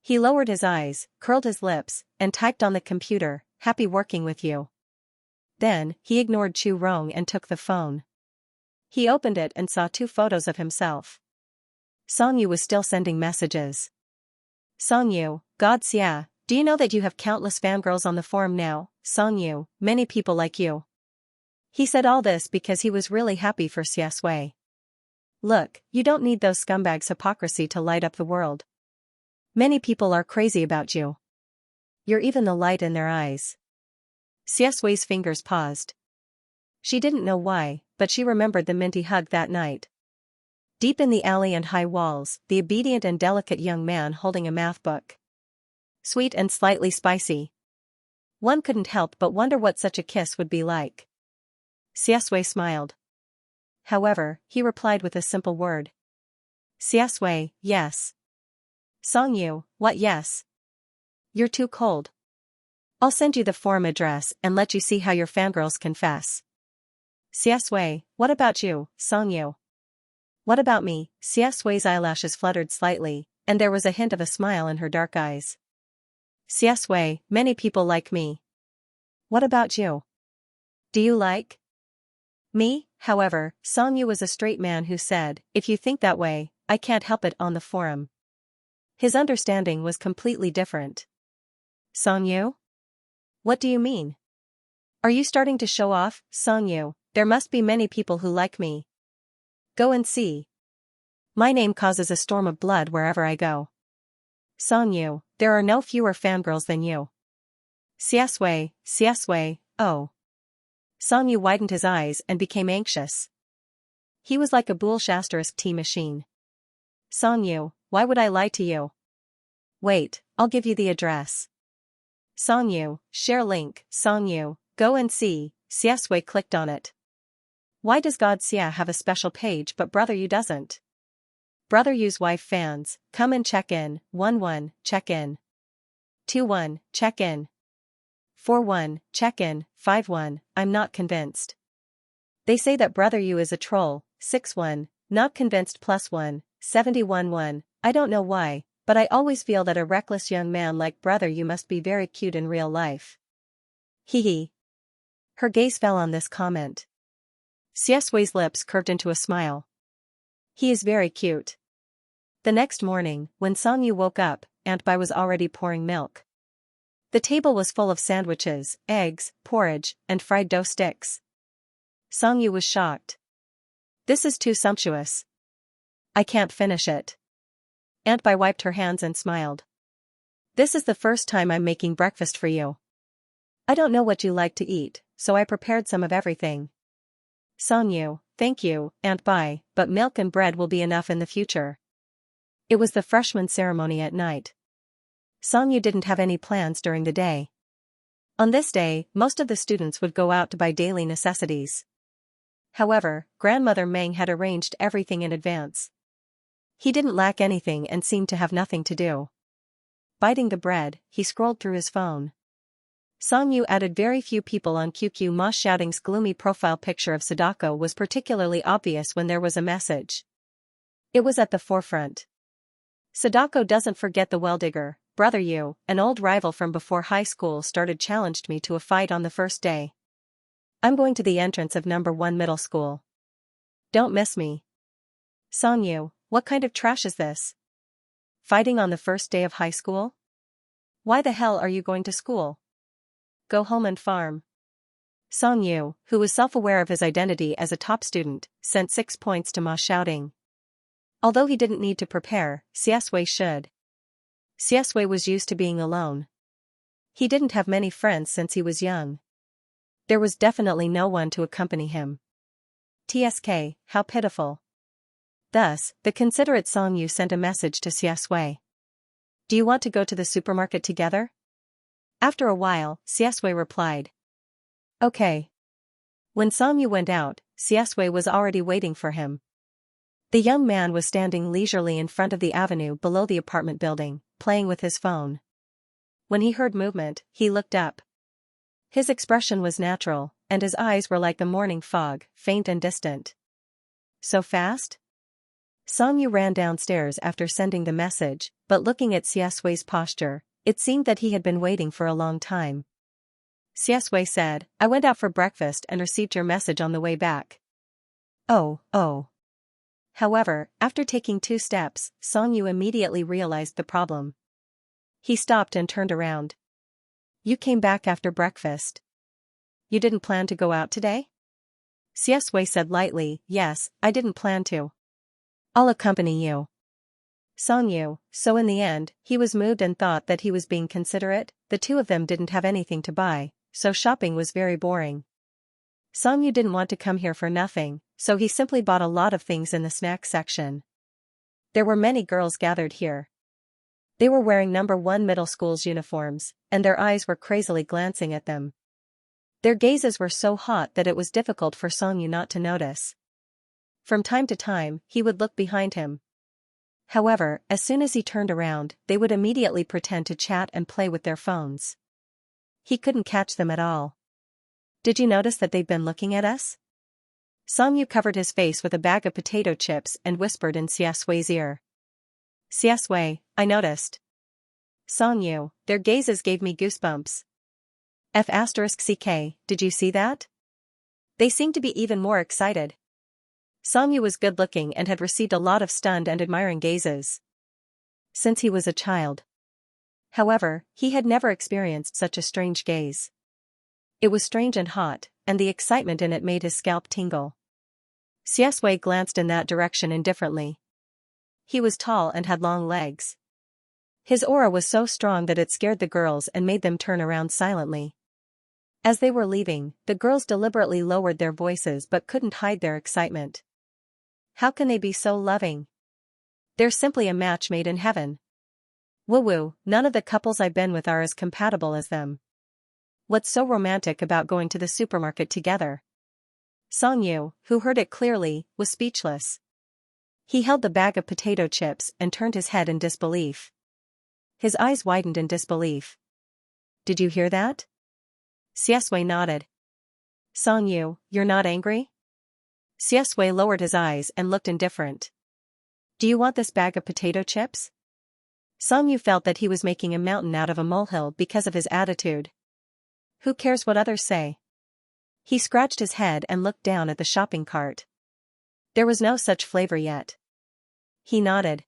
He lowered his eyes, curled his lips, and typed on the computer, "Happy working with you." Then, he ignored Chu Rong and took the phone. He opened it and saw 2 photos of himself. Xianxia was still sending messages. Xianxia, God Xia, do you know that you have countless fangirls on the forum now? Xianxia, many people like you. He said all this because he was really happy for Xiaxia. Look, you don't need those scumbags' hypocrisy to light up the world. Many people are crazy about you. You're even the light in their eyes. Xiaxia's fingers paused. She didn't know why, but she remembered the minty hug that night. Deep in the alley and high walls, the obedient and delicate young man holding a math book. Sweet and slightly spicy. One couldn't help but wonder what such a kiss would be like. Xiaxia smiled. However, he replied with a simple word. Xiaxia, yes. Xianxia, what yes? You're too cold. I'll send you the forum address and let you see how your fangirls confess. Xiaxia, what about you, Xianxia? What about me? Xiaxia's eyelashes fluttered slightly, and there was a hint of a smile in her dark eyes. Xiaxia, many people like me. What about you? Do you like me? However, Xianxia was a straight man who said, if you think that way, I can't help it on the forum. His understanding was completely different. Xianxia? What do you mean? Are you starting to show off, Xianxia? There must be many people who like me. Go and see. My name causes a storm of blood wherever I go. Xianxia, there are no fewer fangirls than you. Xianxia, oh. Xianxia widened his eyes and became anxious. He was like a **T machine. Xianxia, why would I lie to you? Wait, I'll give you the address. Xianxia, share link. Xianxia, go and see. Xianxia clicked on it. Why does God Xia have a special page but Brother Yu doesn't? Brother Yu's wife fans, come and check in. 1-1, check in. 2-1, check in. 4-1, check in. 5-1, I'm not convinced. They say that Brother Yu is a troll. 6-1, not convinced. +1, 71-1, I don't know why, but I always feel that a reckless young man like Brother Yu must be very cute in real life. Hee. Her gaze fell on this comment. Xianxia's lips curved into a smile. He is very cute. The next morning, when Xianxia woke up, Aunt Bai was already pouring milk. The table was full of sandwiches, eggs, porridge, and fried dough sticks. Xianxia was shocked. This is too sumptuous. I can't finish it. Aunt Bai wiped her hands and smiled. This is the first time I'm making breakfast for you. I don't know what you like to eat, so I prepared some of everything. Xianxia, thank you, Aunt Bai, but milk and bread will be enough in the future. It was the freshman ceremony at night. Xianxia didn't have any plans during the day. On this day, most of the students would go out to buy daily necessities. However, Grandmother Meng had arranged everything in advance. He didn't lack anything and seemed to have nothing to do. Biting the bread, he scrolled through his phone. Xianxia added very few people on QQ. Ma Xiaoding's gloomy profile picture of Sadako was particularly obvious when there was a message. It was at the forefront. Sadako doesn't forget the well-digger. Brother Yu, an old rival from before high school, challenged me to a fight on the first day. I'm going to the entrance of number 1 middle school. Don't miss me. Xianxia, what kind of trash is this? Fighting on the first day of high school? Why the hell are you going to school? Go home and farm. Xianxia, who was self-aware of his identity as a top student, sent 6 points to Ma Xiaoding. Although he didn't need to prepare, Xianxia should. Xianxia was used to being alone. He didn't have many friends since he was young. There was definitely no one to accompany him. TSK, how pitiful. Thus, the considerate Xianxia sent a message to Xianxia. Do you want to go to the supermarket together? After a while, Xianxia replied. Okay. When Xianxia went out, Xianxia was already waiting for him. The young man was standing leisurely in front of the avenue below the apartment building, playing with his phone. When he heard movement, he looked up. His expression was natural, and his eyes were like the morning fog, faint and distant. So fast? Xianxia ran downstairs after sending the message, but looking at Xianxia's posture, it seemed that he had been waiting for a long time. Xianxia said, I went out for breakfast and received your message on the way back. Oh. However, after taking 2 steps, Xianxia immediately realized the problem. He stopped and turned around. You came back after breakfast. You didn't plan to go out today? Xianxia said lightly, yes, I didn't plan to. I'll accompany you. Xianxia, so in the end, he was moved and thought that he was being considerate. The two of them didn't have anything to buy, so shopping was very boring. Xianxia didn't want to come here for nothing, so he simply bought a lot of things in the snack section. There were many girls gathered here. They were wearing number 1 middle school's uniforms, and their eyes were crazily glancing at them. Their gazes were so hot that it was difficult for Xianxia not to notice. From time to time, he would look behind him. However, as soon as he turned around, they would immediately pretend to chat and play with their phones. He couldn't catch them at all. Did you notice that they've been looking at us? Xianxia covered his face with a bag of potato chips and whispered in Xianxia's ear. Xianxia, I noticed. Xianxia, their gazes gave me goosebumps. F***ck, did you see that? They seemed to be even more excited. Xianxia was good-looking and had received a lot of stunned and admiring gazes since he was a child. However, he had never experienced such a strange gaze. It was strange and hot, and the excitement in it made his scalp tingle. Xianxia glanced in that direction indifferently. He was tall and had long legs. His aura was so strong that it scared the girls and made them turn around silently. As they were leaving, the girls deliberately lowered their voices but couldn't hide their excitement. How can they be so loving? They're simply a match made in heaven. Woo-woo, none of the couples I've been with are as compatible as them. What's so romantic about going to the supermarket together? Xianxia, who heard it clearly, was speechless. He held the bag of potato chips and turned his head in disbelief. His eyes widened in disbelief. Did you hear that? Xianxia nodded. Xianxia, you're not angry? Xianxia lowered his eyes and looked indifferent. Do you want this bag of potato chips? Xianxia felt that he was making a mountain out of a molehill because of his attitude. Who cares what others say? He scratched his head and looked down at the shopping cart. There was no such flavor yet. He nodded.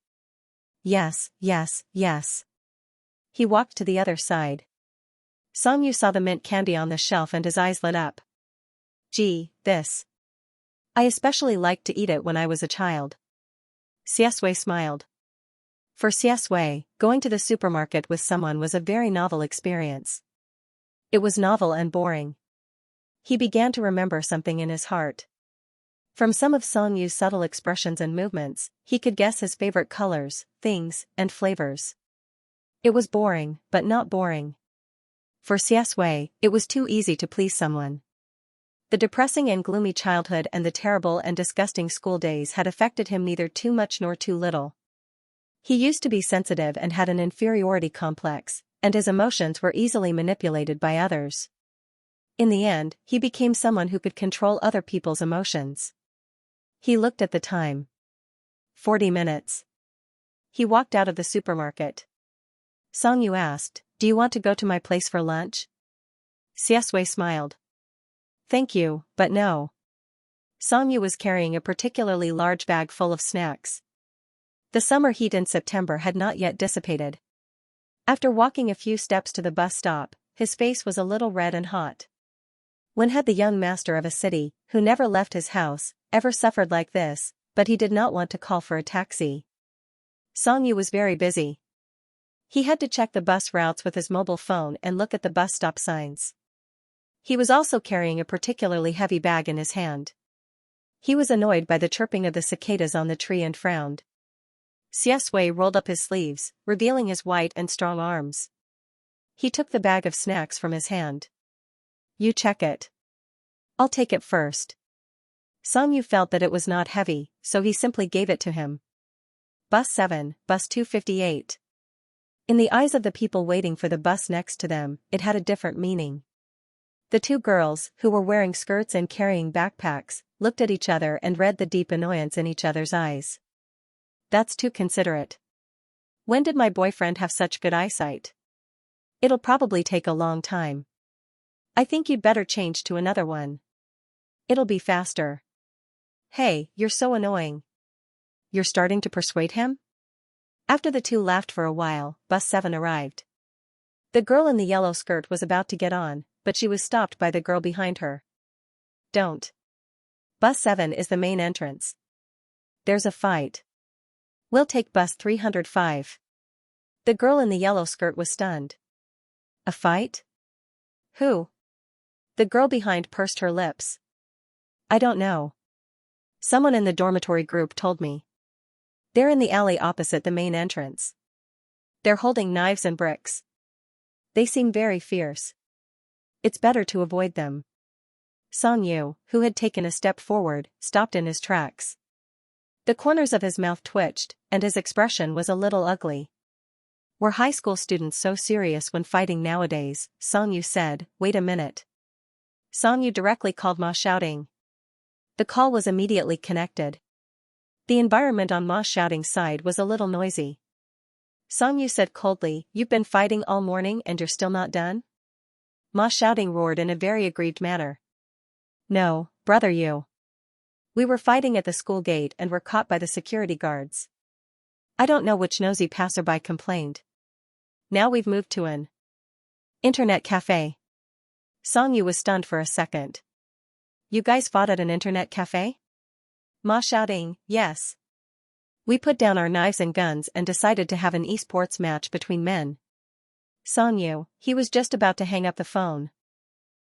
Yes, yes, yes. He walked to the other side. Xianxia saw the mint candy on the shelf and his eyes lit up. Gee, this. I especially liked to eat it when I was a child. Xianxia smiled. For Xianxia, going to the supermarket with someone was a very novel experience. It was novel and boring. He began to remember something in his heart. From some of Xianxia's subtle expressions and movements, he could guess his favorite colors, things, and flavors. It was boring, but not boring. For Xianxia, it was too easy to please someone. The depressing and gloomy childhood and the terrible and disgusting school days had affected him neither too much nor too little. He used to be sensitive and had an inferiority complex, and his emotions were easily manipulated by others. In the end, he became someone who could control other people's emotions. He looked at the time. 40 minutes. He walked out of the supermarket. Xianxia asked, Do you want to go to my place for lunch? Xianxia smiled. Thank you, but no. Xianxia was carrying a particularly large bag full of snacks. The summer heat in September had not yet dissipated. After walking a few steps to the bus stop, his face was a little red and hot. When had the young master of a city, who never left his house, ever suffered like this? But he did not want to call for a taxi. Xianxia was very busy. He had to check the bus routes with his mobile phone and look at the bus stop signs. He was also carrying a particularly heavy bag in his hand. He was annoyed by the chirping of the cicadas on the tree and frowned. Xianxia rolled up his sleeves, revealing his white and strong arms. He took the bag of snacks from his hand. You check it. I'll take it first. Xianxia felt that it was not heavy, so he simply gave it to him. Bus 7, bus 258. In the eyes of the people waiting for the bus next to them, it had a different meaning. The two girls, who were wearing skirts and carrying backpacks, looked at each other and read the deep annoyance in each other's eyes. That's too considerate. When did my boyfriend have such good eyesight? It'll probably take a long time. I think you'd better change to another one. It'll be faster. Hey, you're so annoying. You're starting to persuade him? After the two laughed for a while, bus 7 arrived. The girl in the yellow skirt was about to get on, but she was stopped by the girl behind her. Don't. Bus 7 is the main entrance. There's a fight. We'll take bus 305. The girl in the yellow skirt was stunned. A fight? Who? The girl behind pursed her lips. I don't know. Someone in the dormitory group told me. They're in the alley opposite the main entrance. They're holding knives and bricks. They seem very fierce. It's better to avoid them. Xianxia, who had taken a step forward, stopped in his tracks. The corners of his mouth twitched, and his expression was a little ugly. Were high school students so serious when fighting nowadays? Xianxia said, Wait a minute. Xianxia directly called Ma, shouting. The call was immediately connected. The environment on Ma's shouting side was a little noisy. Xianxia said coldly, You've been fighting all morning and you're still not done? Ma shouting roared in a very aggrieved manner. No, Brother you. We were fighting at the school gate and were caught by the security guards. I don't know which nosy passerby complained. Now we've moved to an internet cafe. Xianxia was stunned for a second. You guys fought at an internet cafe? Ma shouting, yes. We put down our knives and guns and decided to have an esports match between men. Xianxia, he was just about to hang up the phone.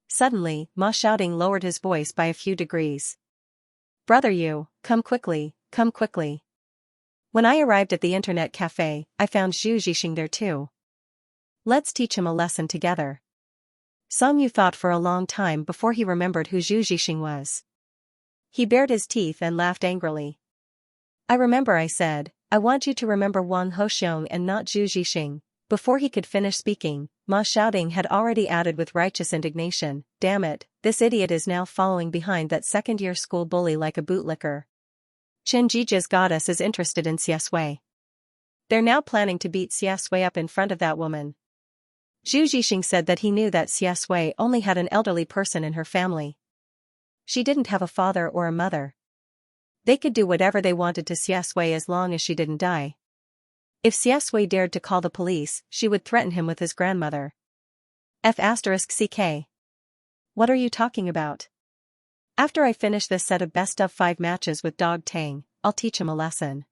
Suddenly, Ma shouting lowered his voice by a few degrees. Brother you, come quickly, come quickly. When I arrived at the internet cafe, I found Zhu Zhixing there too. Let's teach him a lesson together. Xianxia thought for a long time before he remembered who Zhu Zhixing was. He bared his teeth and laughed angrily. I remember, I said, I want you to remember Wang Hoxiong and not Zhu Zhixing. Before he could finish speaking, Ma shouting had already added with righteous indignation, damn it, this idiot is now following behind that second-year school bully like a bootlicker. Chen Jijia's goddess is interested in Xiaxue. They're now planning to beat Xiaxue up in front of that woman. Zhu Zhixing said that he knew that Xiaxue only had an elderly person in her family. She didn't have a father or a mother. They could do whatever they wanted to Xiaxue as long as she didn't die. If Xiaxue dared to call the police, she would threaten him with his grandmother. F***ck. What are you talking about? After I finish this set of best-of-5 matches with Dog Tang, I'll teach him a lesson.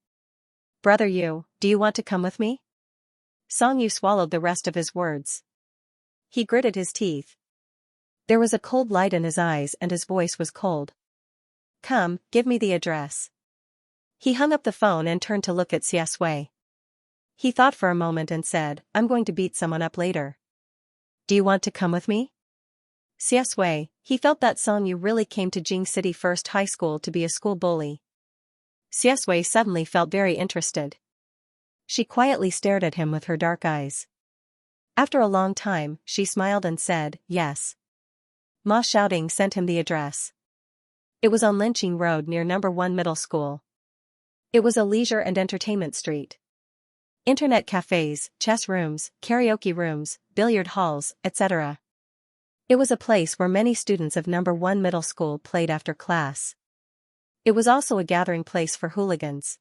Brother you, do you want to come with me? Xianxia swallowed the rest of his words. He gritted his teeth. There was a cold light in his eyes and his voice was cold. Come, give me the address. He hung up the phone and turned to look at Xiaxue. He thought for a moment and said, I'm going to beat someone up later. Do you want to come with me? Xiaxue, he felt that Xianxia really came to Jing City First High School to be a school bully. Xiaxue suddenly felt very interested. She quietly stared at him with her dark eyes. After a long time, she smiled and said, yes. Ma shouting sent him the address. It was on Linqing Road near No. 1 Middle School. It was a leisure and entertainment street. Internet cafes, chess rooms, karaoke rooms, billiard halls, etc. It was a place where many students of No. 1 Middle School played after class. It was also a gathering place for hooligans.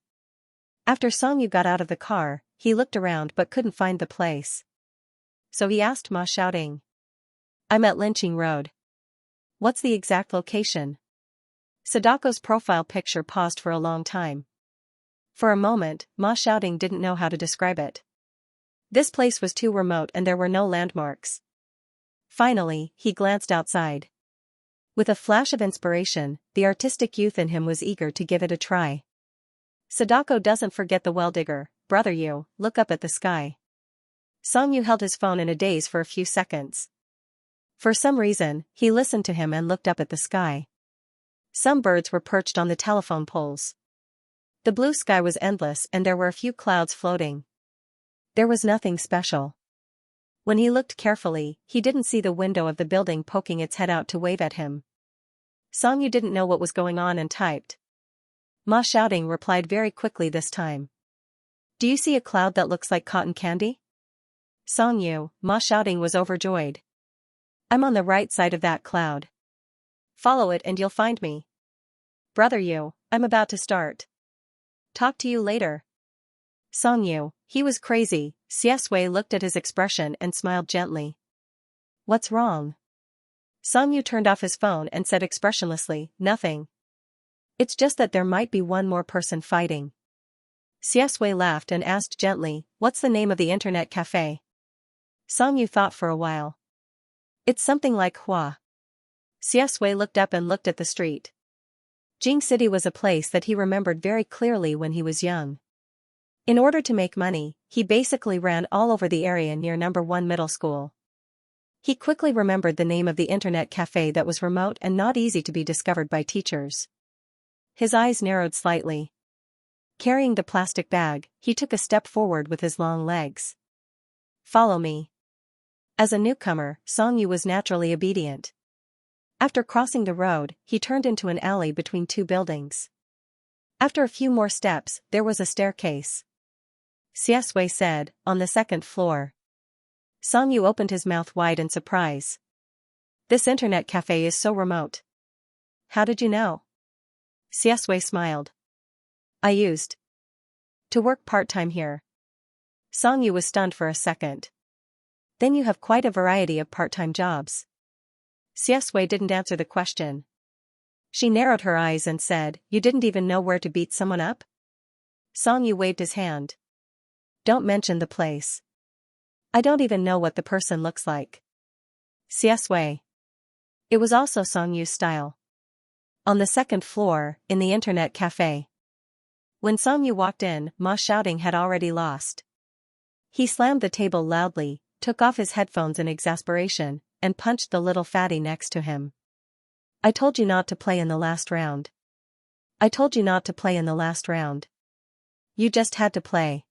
After Xianxia got out of the car, he looked around but couldn't find the place. So he asked Ma shouting. I'm at Linqing Road. What's the exact location? Sadako's profile picture paused for a long time. For a moment, Ma shouting didn't know how to describe it. This place was too remote and there were no landmarks. Finally, he glanced outside. With a flash of inspiration, the artistic youth in him was eager to give it a try. Sadako doesn't forget the well-digger, brother you, look up at the sky. Xianxia held his phone in a daze for a few seconds. For some reason, he listened to him and looked up at the sky. Some birds were perched on the telephone poles. The blue sky was endless and there were a few clouds floating. There was nothing special. When he looked carefully, he didn't see the window of the building poking its head out to wave at him. Xianxia didn't know what was going on and typed. Ma shouting replied very quickly this time. Do you see a cloud that looks like cotton candy? Xianxia, Ma shouting was overjoyed. I'm on the right side of that cloud. Follow it and you'll find me. Brother you, I'm about to start. Talk to you later. Xianxia, he was crazy. Xiaxue looked at his expression and smiled gently. What's wrong? Xianxia turned off his phone and said expressionlessly, nothing. It's just that there might be one more person fighting. Xiaxue laughed and asked gently, what's the name of the internet cafe? Xianxia thought for a while. It's something like Hua. Xiaxue looked up and looked at the street. Jing City was a place that he remembered very clearly when he was young. In order to make money, he basically ran all over the area near No. 1 Middle School. He quickly remembered the name of the internet cafe that was remote and not easy to be discovered by teachers. His eyes narrowed slightly. Carrying the plastic bag, he took a step forward with his long legs. Follow me. As a newcomer, Xianxia was naturally obedient. After crossing the road, he turned into an alley between two buildings. After a few more steps, there was a staircase. Xiaxue said, on the second floor. Xianxia opened his mouth wide in surprise. This internet cafe is so remote. How did you know? Xiaxue smiled. I used to work part-time here. Songyu was stunned for a second. Then you have quite a variety of part-time jobs. Xiaxue didn't answer the question. She narrowed her eyes and said, You didn't even know where to beat someone up? Songyu waved his hand. Don't mention the place. I don't even know what the person looks like. Xiaxue. It was also Songyu's style. On the second floor, in the internet cafe. When Songyu walked in, Ma Shouting had already lost. He slammed the table loudly, took off his headphones in exasperation, and punched the little fatty next to him. I told you not to play in the last round. I told you not to play in the last round. You just had to play.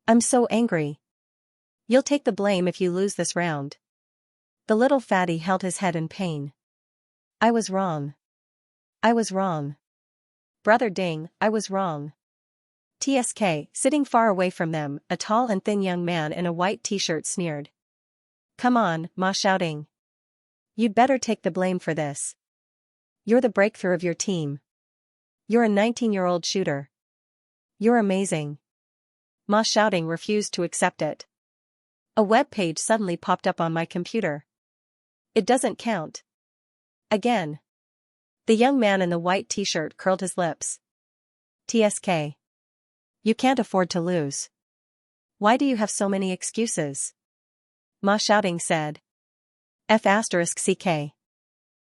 I'm so angry. You'll take the blame if you lose this round. The little fatty held his head in pain. I was wrong. I was wrong. Brother Ding, I was wrong. TSK, sitting far away from them, a tall and thin young man in a white t-shirt sneered. Come on, Ma Shouting. You'd better take the blame for this. You're the breakthrough of your team. You're a 19-year-old shooter. You're amazing. Ma Shouting refused to accept it. A web page suddenly popped up on my computer. It doesn't count. Again. The young man in the white t-shirt curled his lips. TSK. You can't afford to lose. Why do you have so many excuses? Ma Shouting said. F***ck.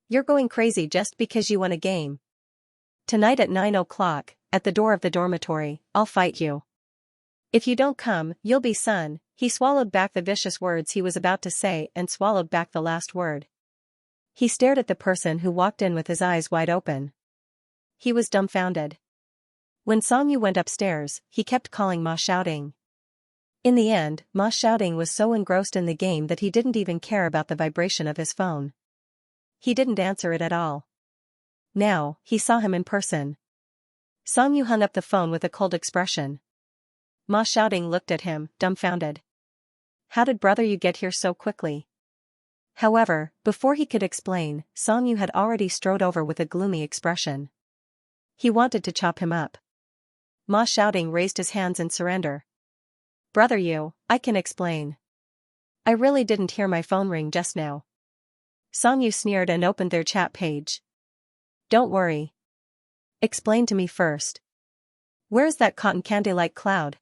You're going crazy just because you won a game. Tonight at 9 o'clock, at the door of the dormitory, I'll fight you. If you don't come, you'll be son. He swallowed back the vicious words he was about to say and swallowed back the last word. He stared at the person who walked in with his eyes wide open. He was dumbfounded. When Songyu went upstairs, he kept calling Ma Shouting. In the end, Ma Shouting was so engrossed in the game that he didn't even care about the vibration of his phone. He didn't answer it at all. Now, he saw him in person. Songyu hung up the phone with a cold expression. Ma Shouting looked at him, dumbfounded. How did brother you get here so quickly? However, before he could explain, Songyu had already strode over with a gloomy expression. He wanted to chop him up. Ma Shouting raised his hands in surrender. Brother you, I can explain. I really didn't hear my phone ring just now. Songyu sneered and opened their chat page. Don't worry. Explain to me first. Where's that cotton candy-like cloud?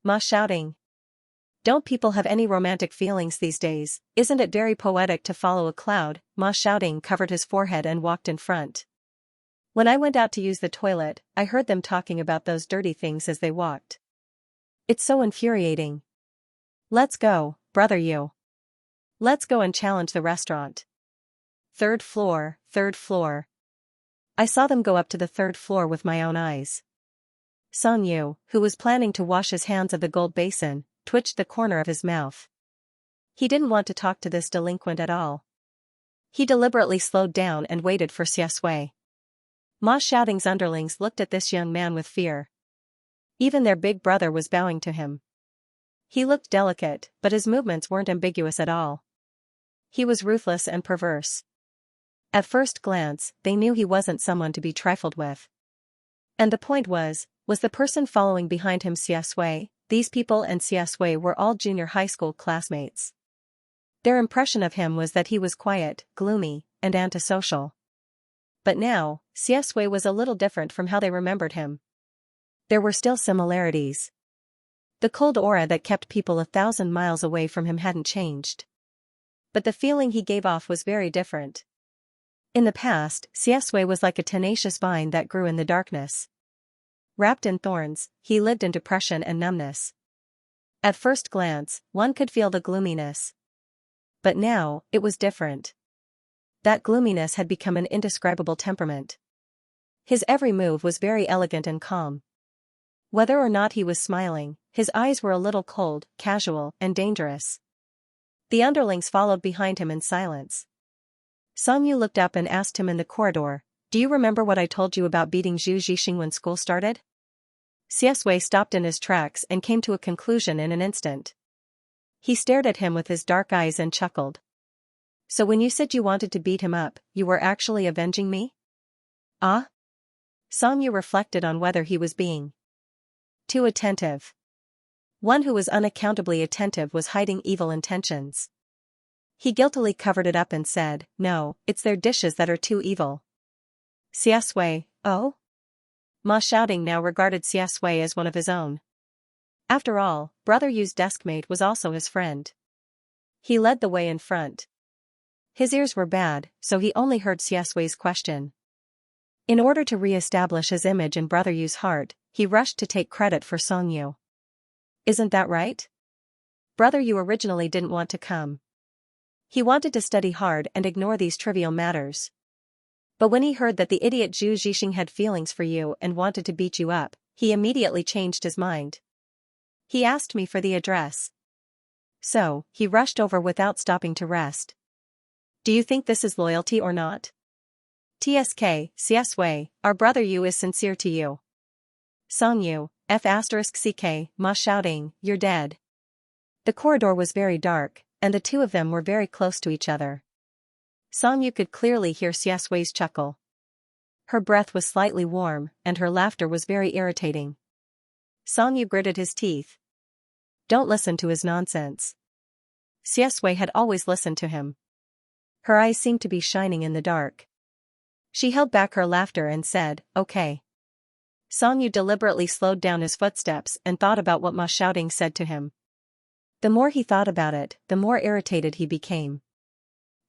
Ma Shouting. Don't people have any romantic feelings these days? Isn't it very poetic to follow a cloud? Ma Shouting covered his forehead and walked in front. When I went out to use the toilet, I heard them talking about those dirty things as they walked. It's so infuriating. Let's go, brother you. Let's go and challenge the restaurant. Third floor, third floor. I saw them go up to the third floor with my own eyes. Songyu, who was planning to wash his hands of the gold basin, twitched the corner of his mouth. He didn't want to talk to this delinquent at all. He deliberately slowed down and waited for Xiaxue. Ma Shouting's underlings looked at this young man with fear. Even their big brother was bowing to him. He looked delicate, but his movements weren't ambiguous at all. He was ruthless and perverse. At first glance, they knew he wasn't someone to be trifled with. And the point was the person following behind him Xiaxue? These people and Xiaxue were all junior high school classmates. Their impression of him was that he was quiet, gloomy, and antisocial. But now, Xiaxue was a little different from how they remembered him. There were still similarities. The cold aura that kept people 1,000 miles away from him hadn't changed. But the feeling he gave off was very different. In the past, Xiaxue was like a tenacious vine that grew in the darkness. Wrapped in thorns, he lived in depression and numbness. At first glance, one could feel the gloominess. But now, it was different. That gloominess had become an indescribable temperament. His every move was very elegant and calm. Whether or not he was smiling, his eyes were a little cold, casual, and dangerous. The underlings followed behind him in silence. Songyu looked up and asked him in the corridor, Do you remember what I told you about beating Zhu Zixing when school started? Xiaxue stopped in his tracks and came to a conclusion in an instant. He stared at him with his dark eyes and chuckled. So when you said you wanted to beat him up, you were actually avenging me? Ah? Xianxia reflected on whether he was being too attentive. One who was unaccountably attentive was hiding evil intentions. He guiltily covered it up and said, "No, it's their dishes that are too evil." Xiaxue, oh? Ma Xiaoding now regarded Xiaxue as one of his own. After all, Brother Yu's deskmate was also his friend. He led the way in front. His ears were bad, so he only heard Xiaxue's question. In order to re-establish his image in Brother Yu's heart, he rushed to take credit for Songyu. "Isn't that right? Brother Yu originally didn't want to come. He wanted to study hard and ignore these trivial matters. But when he heard that the idiot Zhu Zixing had feelings for you and wanted to beat you up, he immediately changed his mind. He asked me for the address. So, he rushed over without stopping to rest. Do you think this is loyalty or not? TSK, Xiaxue, our Brother Yu is sincere to you. Songyu, F*CK, Ma Xiaoding, you're dead." The corridor was very dark, and the two of them were very close to each other. Songyu could clearly hear Xiaxue's chuckle. Her breath was slightly warm, and her laughter was very irritating. Songyu gritted his teeth. Don't listen to his nonsense. Xiaxue had always listened to him. Her eyes seemed to be shining in the dark. She held back her laughter and said, "Okay." Songyu deliberately slowed down his footsteps and thought about what Ma Xiaoding said to him. The more he thought about it, the more irritated he became.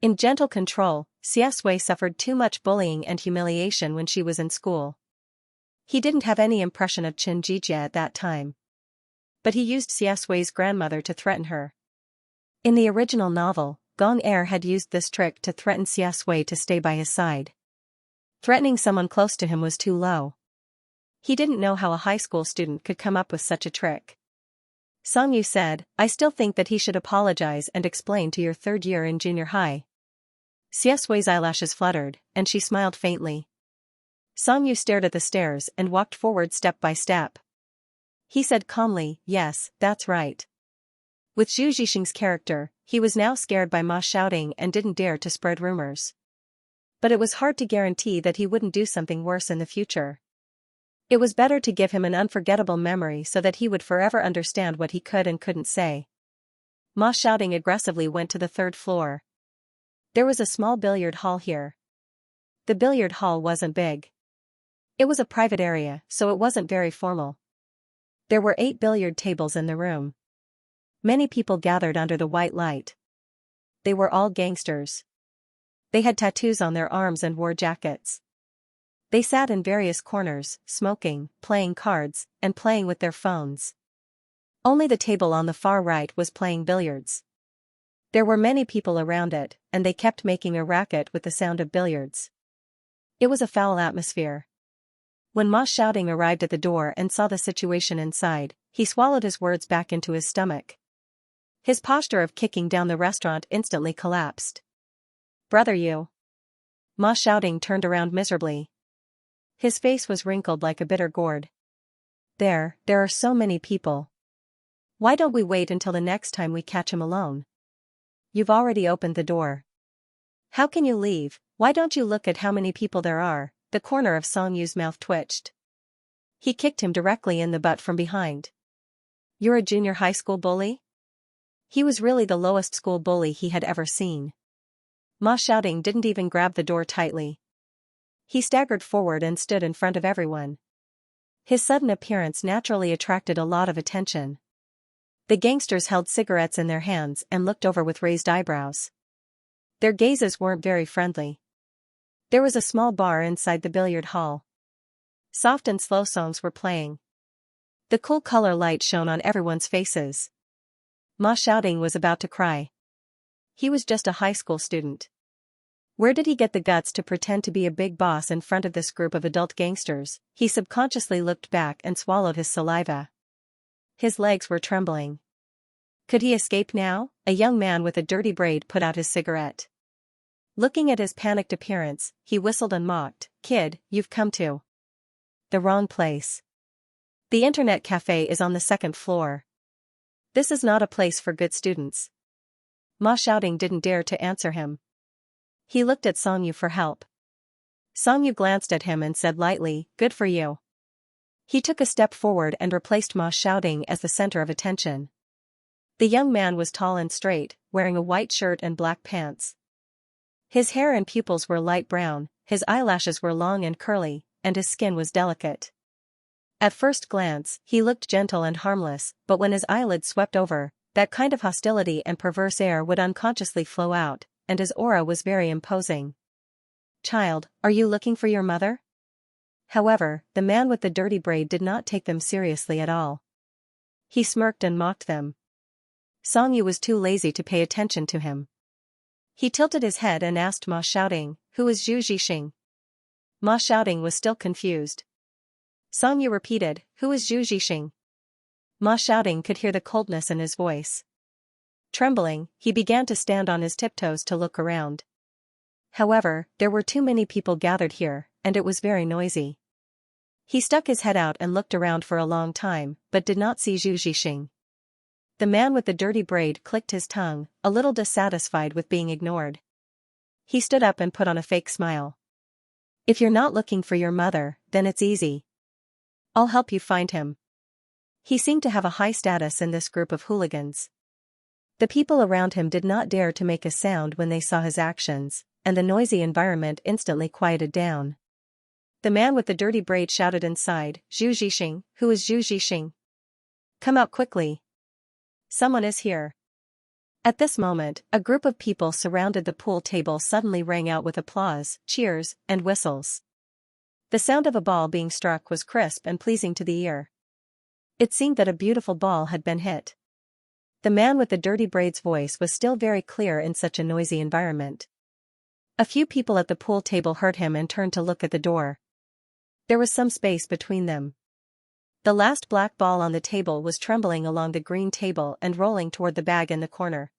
In gentle control, Xiaxue suffered too much bullying and humiliation when she was in school. He didn't have any impression of Xianxia at that time. But he used Xiaxue's grandmother to threaten her. In the original novel, Gong Er had used this trick to threaten Xiaxue to stay by his side. Threatening someone close to him was too low. He didn't know how a high school student could come up with such a trick. Songyu said, "I still think that he should apologize and explain to your third year in junior high." Xiaxue's eyelashes fluttered, and she smiled faintly. Songyu stared at the stairs and walked forward step by step. He said calmly, "Yes, that's right." With Zhu Zixing's character, he was now scared by Ma Xiaoding and didn't dare to spread rumors. But it was hard to guarantee that he wouldn't do something worse in the future. It was better to give him an unforgettable memory so that he would forever understand what he could and couldn't say. Ma Xiaoding aggressively went to the third floor. There was a small billiard hall here. The billiard hall wasn't big. It was a private area, so it wasn't very formal. There were 8 billiard tables in the room. Many people gathered under the white light. They were all gangsters. They had tattoos on their arms and wore jackets. They sat in various corners, smoking, playing cards, and playing with their phones. Only the table on the far right was playing billiards. There were many people around it, and they kept making a racket with the sound of billiards. It was a foul atmosphere. When Ma Xiaoding arrived at the door and saw the situation inside, he swallowed his words back into his stomach. His posture of kicking down the restaurant instantly collapsed. "Brother Yu." Ma Xiaoding turned around miserably. His face was wrinkled like a bitter gourd. There are so many people. Why don't we wait until the next time we catch him alone? You've already opened the door. How can you leave? Why don't you look at how many people there are? The corner of Songyu's mouth twitched. He kicked him directly in the butt from behind. You're a junior high school bully? He was really the lowest school bully he had ever seen. Ma Xiaoding didn't even grab the door tightly. He staggered forward and stood in front of everyone. His sudden appearance naturally attracted a lot of attention. The gangsters held cigarettes in their hands and looked over with raised eyebrows. Their gazes weren't very friendly. There was a small bar inside the billiard hall. Soft and slow songs were playing. The cool color light shone on everyone's faces. Ma Xiaoding was about to cry. He was just a high school student. Where did he get the guts to pretend to be a big boss in front of this group of adult gangsters? He subconsciously looked back and swallowed his saliva. His legs were trembling. Could he escape now? A young man with a dirty braid put out his cigarette. Looking at his panicked appearance, he whistled and mocked, "Kid, you've come to the wrong place. The internet cafe is on the 2nd floor. This is not a place for good students." Ma Xiaoding didn't dare to answer him. He looked at Songyu for help. Songyu glanced at him and said lightly, "Good for you." He took a step forward and replaced Ma Xiaoting as the center of attention. The young man was tall and straight, wearing a white shirt and black pants. His hair and pupils were light brown, his eyelashes were long and curly, and his skin was delicate. At first glance, he looked gentle and harmless, but when his eyelids swept over, that kind of hostility and perverse air would unconsciously flow out, and his aura was very imposing. "Child, are you looking for your mother?" However, the man with the dirty braid did not take them seriously at all. He smirked and mocked them. Songyu was too lazy to pay attention to him. He tilted his head and asked Ma Xiaoting, "Who is Zhu Zhixing?" Ma Xiaoting was still confused. Songyu repeated, "Who is Zhu Zhixing?" Ma Xiaoting could hear the coldness in his voice. Trembling, he began to stand on his tiptoes to look around. However, there were too many people gathered here, and it was very noisy. He stuck his head out and looked around for a long time, but did not see Zhu Zhixing. The man with the dirty braid clicked his tongue, a little dissatisfied with being ignored. He stood up and put on a fake smile. "If you're not looking for your mother, then it's easy. I'll help you find him." He seemed to have a high status in this group of hooligans. The people around him did not dare to make a sound when they saw his actions, and the noisy environment instantly quieted down. The man with the dirty braid shouted inside, "Zhu Zhixing, who is Zhu Zhixing? Come out quickly. Someone is here." At this moment, a group of people surrounded the pool table suddenly rang out with applause, cheers, and whistles. The sound of a ball being struck was crisp and pleasing to the ear. It seemed that a beautiful ball had been hit. The man with the dirty braid's voice was still very clear in such a noisy environment. A few people at the pool table heard him and turned to look at the door. There was some space between them. The last black ball on the table was trembling along the green table and rolling toward the bag in the corner.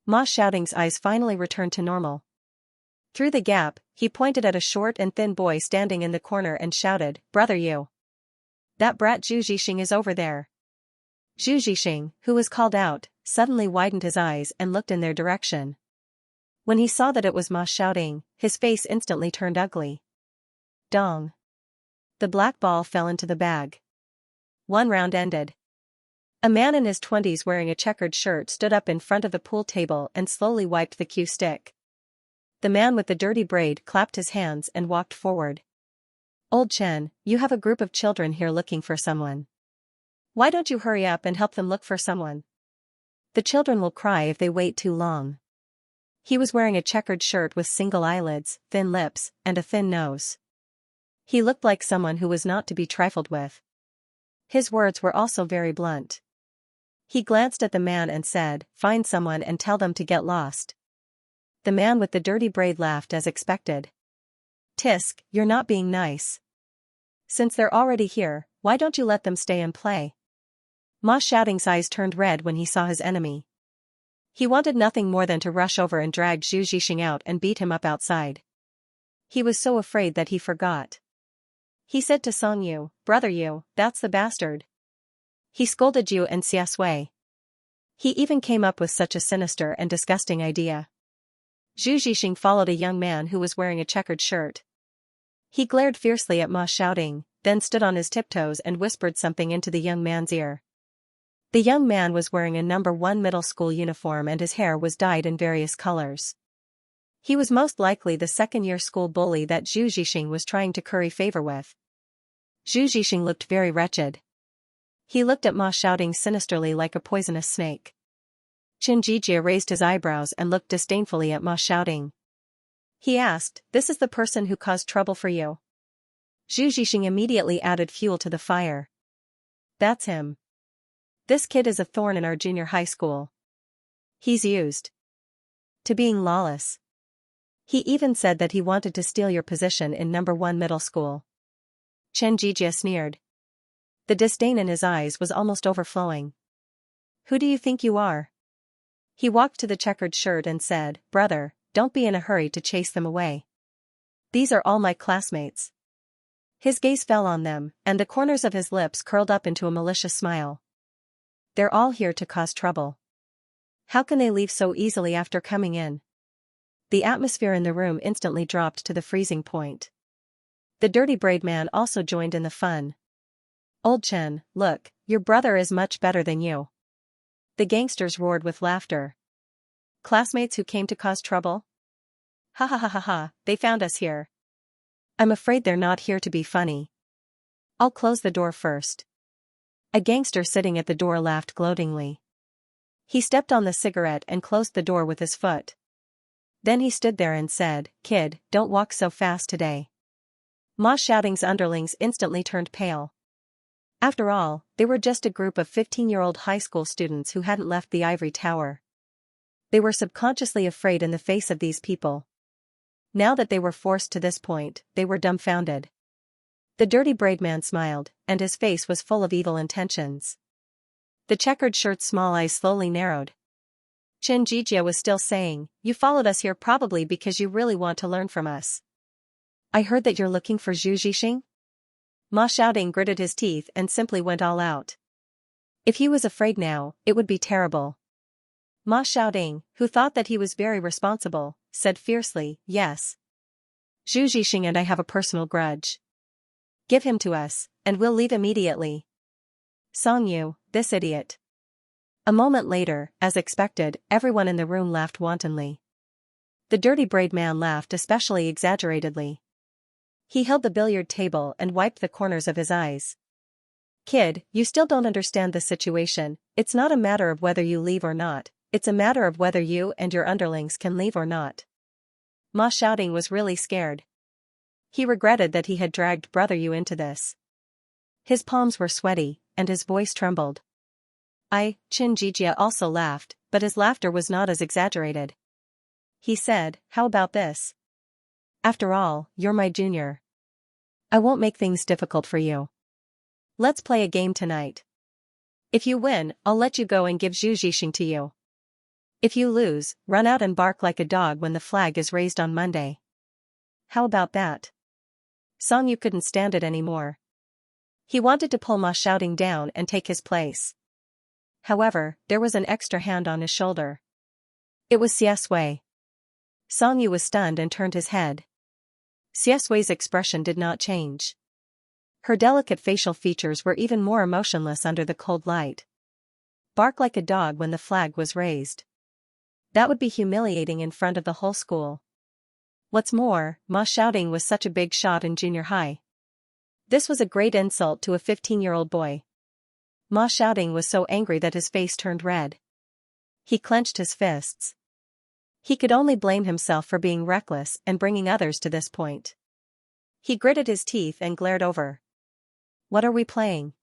Ma Xiaoting's eyes finally returned to normal. Through the gap, he pointed at a short and thin boy standing in the corner and shouted, "Brother, you! That brat Zhu Zhixing is over there." Zhu Zhixing, who was called out, suddenly widened his eyes and looked in their direction. When he saw that it was Ma Xiaoting, his face instantly turned ugly. Dong! The black ball fell into the bag. One round ended. A man in his 20s wearing a checkered shirt stood up in front of the pool table and slowly wiped the cue stick. The man with the dirty braid clapped his hands and walked forward. "Old Chen, you have a group of children here looking for someone. Why don't you hurry up and help them look for someone? The children will cry if they wait too long." He was wearing a checkered shirt with single eyelids, thin lips, and a thin nose. He looked like someone who was not to be trifled with. His words were also very blunt. He glanced at the man and said, "Find someone and tell them to get lost." The man with the dirty braid laughed as expected. "Tisk, you're not being nice. Since they're already here, why don't you let them stay and play?" Ma Xiaoting's eyes turned red when he saw his enemy. He wanted nothing more than to rush over and drag Zhu Zhixing out and beat him up outside. He was so afraid that he forgot. He said to Songyu, "Brother Yu, that's the bastard. He scolded you and Xiaxia. He even came up with such a sinister and disgusting idea." Zhu Zhixing followed a young man who was wearing a checkered shirt. He glared fiercely at Ma Xiaoting, then stood on his tiptoes and whispered something into the young man's ear. The young man was wearing a No. 1 middle school uniform and his hair was dyed in various colors. He was most likely the second-year school bully that Zhu Zhixing was trying to curry favor with. Zhu Zhixing looked very wretched. He looked at Ma Xiaoting sinisterly like a poisonous snake. Xianxia raised his eyebrows and looked disdainfully at Ma Xiaoting. He asked, "This is the person who caused trouble for you?" Zhu Zhixing immediately added fuel to the fire. "That's him. This kid is a thorn in our junior high school. He's used to being lawless. He even said that he wanted to steal your position in No. 1 middle school." Xianxia sneered. The disdain in his eyes was almost overflowing. "Who do you think you are?" He walked to the checkered shirt and said, "Brother, don't be in a hurry to chase them away. These are all my classmates." His gaze fell on them, and the corners of his lips curled up into a malicious smile. "They're all here to cause trouble. How can they leave so easily after coming in?" The atmosphere in the room instantly dropped to the freezing point. The dirty braid man also joined in the fun. Old Chen, look, your brother is much better than you. The gangsters roared with laughter. Classmates who came to cause trouble? Ha ha ha ha ha, they found us here. I'm afraid they're not here to be funny. I'll close the door first. A gangster sitting at the door laughed gloatingly. He stepped on the cigarette and closed the door with his foot. Then he stood there and said, "Kid, don't walk so fast today." Ma Xiaoting's underlings instantly turned pale. After all, they were just a group of 15-year-old high school students who hadn't left the ivory tower. They were subconsciously afraid in the face of these people. Now that they were forced to this point, they were dumbfounded. The dirty braid man smiled, and his face was full of evil intentions. The checkered shirt's small eyes slowly narrowed. Xianxia was still saying, "You followed us here probably because you really want to learn from us. I heard that you're looking for Zhu Zhixing?" Ma Xiaoting gritted his teeth and simply went all out. If he was afraid now, it would be terrible. Ma Xiaoting, who thought that he was very responsible, said fiercely, "Yes. Zhu Zhixing and I have a personal grudge. Give him to us, and we'll leave immediately." Song Yu, this idiot. A moment later, as expected, everyone in the room laughed wantonly. The dirty braid man laughed especially exaggeratedly. He held the billiard table and wiped the corners of his eyes. "Kid, you still don't understand the situation. It's not a matter of whether you leave or not, it's a matter of whether you and your underlings can leave or not." Ma Xiaoting was really scared. He regretted that he had dragged Brother Yu into this. His palms were sweaty, and his voice trembled. Xianxia also laughed, but his laughter was not as exaggerated. He said, "How about this? After all, you're my junior. I won't make things difficult for you. Let's play a game tonight. If you win, I'll let you go and give Zhu Zhixing to you. If you lose, run out and bark like a dog when the flag is raised on Monday. How about that?" Song Yu couldn't stand it anymore. He wanted to pull Ma Xiaoting down and take his place. However, there was an extra hand on his shoulder. It was Xie Sui. Song Yu was stunned and turned his head. Xie Sui's expression did not change. Her delicate facial features were even more emotionless under the cold light. Bark like a dog when the flag was raised. That would be humiliating in front of the whole school. What's more, Ma Xiaoting was such a big shot in junior high. This was a great insult to a 15-year-old boy. Ma Xiaoting was so angry that his face turned red. He clenched his fists. He could only blame himself for being reckless and bringing others to this point. He gritted his teeth and glared over. "What are we playing?"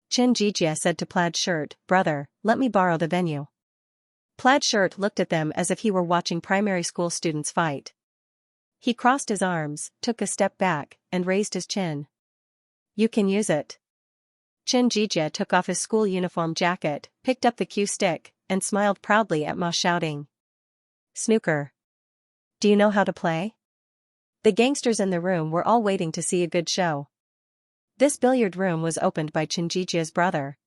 Xianxia said to Plaid Shirt, "Brother, let me borrow the venue." Plaid Shirt looked at them as if he were watching primary school students fight. He crossed his arms, took a step back, and raised his chin. "You can use it." Xianxia took off his school uniform jacket, picked up the cue stick, and smiled proudly at Ma Xiaoting. "Snooker. Do you know how to play?" The gangsters in the room were all waiting to see a good show. This billiard room was opened by Xianxia's brother.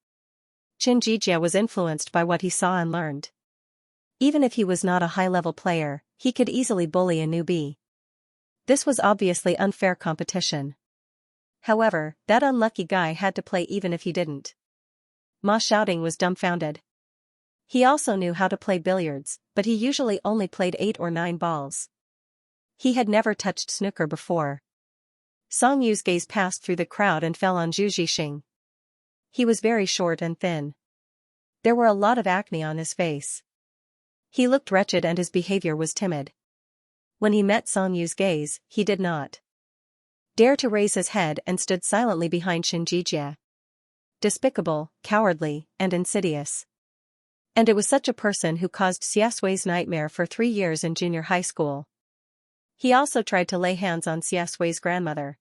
Xianxia was influenced by what he saw and learned. Even if he was not a high-level player, he could easily bully a newbie. This was obviously unfair competition. However, that unlucky guy had to play even if he didn't. Ma Xiaoting was dumbfounded. He also knew how to play billiards, but he usually only played 8 or 9 balls. He had never touched snooker before. Song Yu's gaze passed through the crowd and fell on Zhu Zhixing. He was very short and thin. There were a lot of acne on his face. He looked wretched and his behavior was timid. When he met Song Yu's gaze, he did not dare to raise his head and stood silently behind Xianxia. Despicable, cowardly, and insidious. And it was such a person who caused Xie Sui's nightmare for 3 years in junior high school. He also tried to lay hands on Xie Sui's grandmother.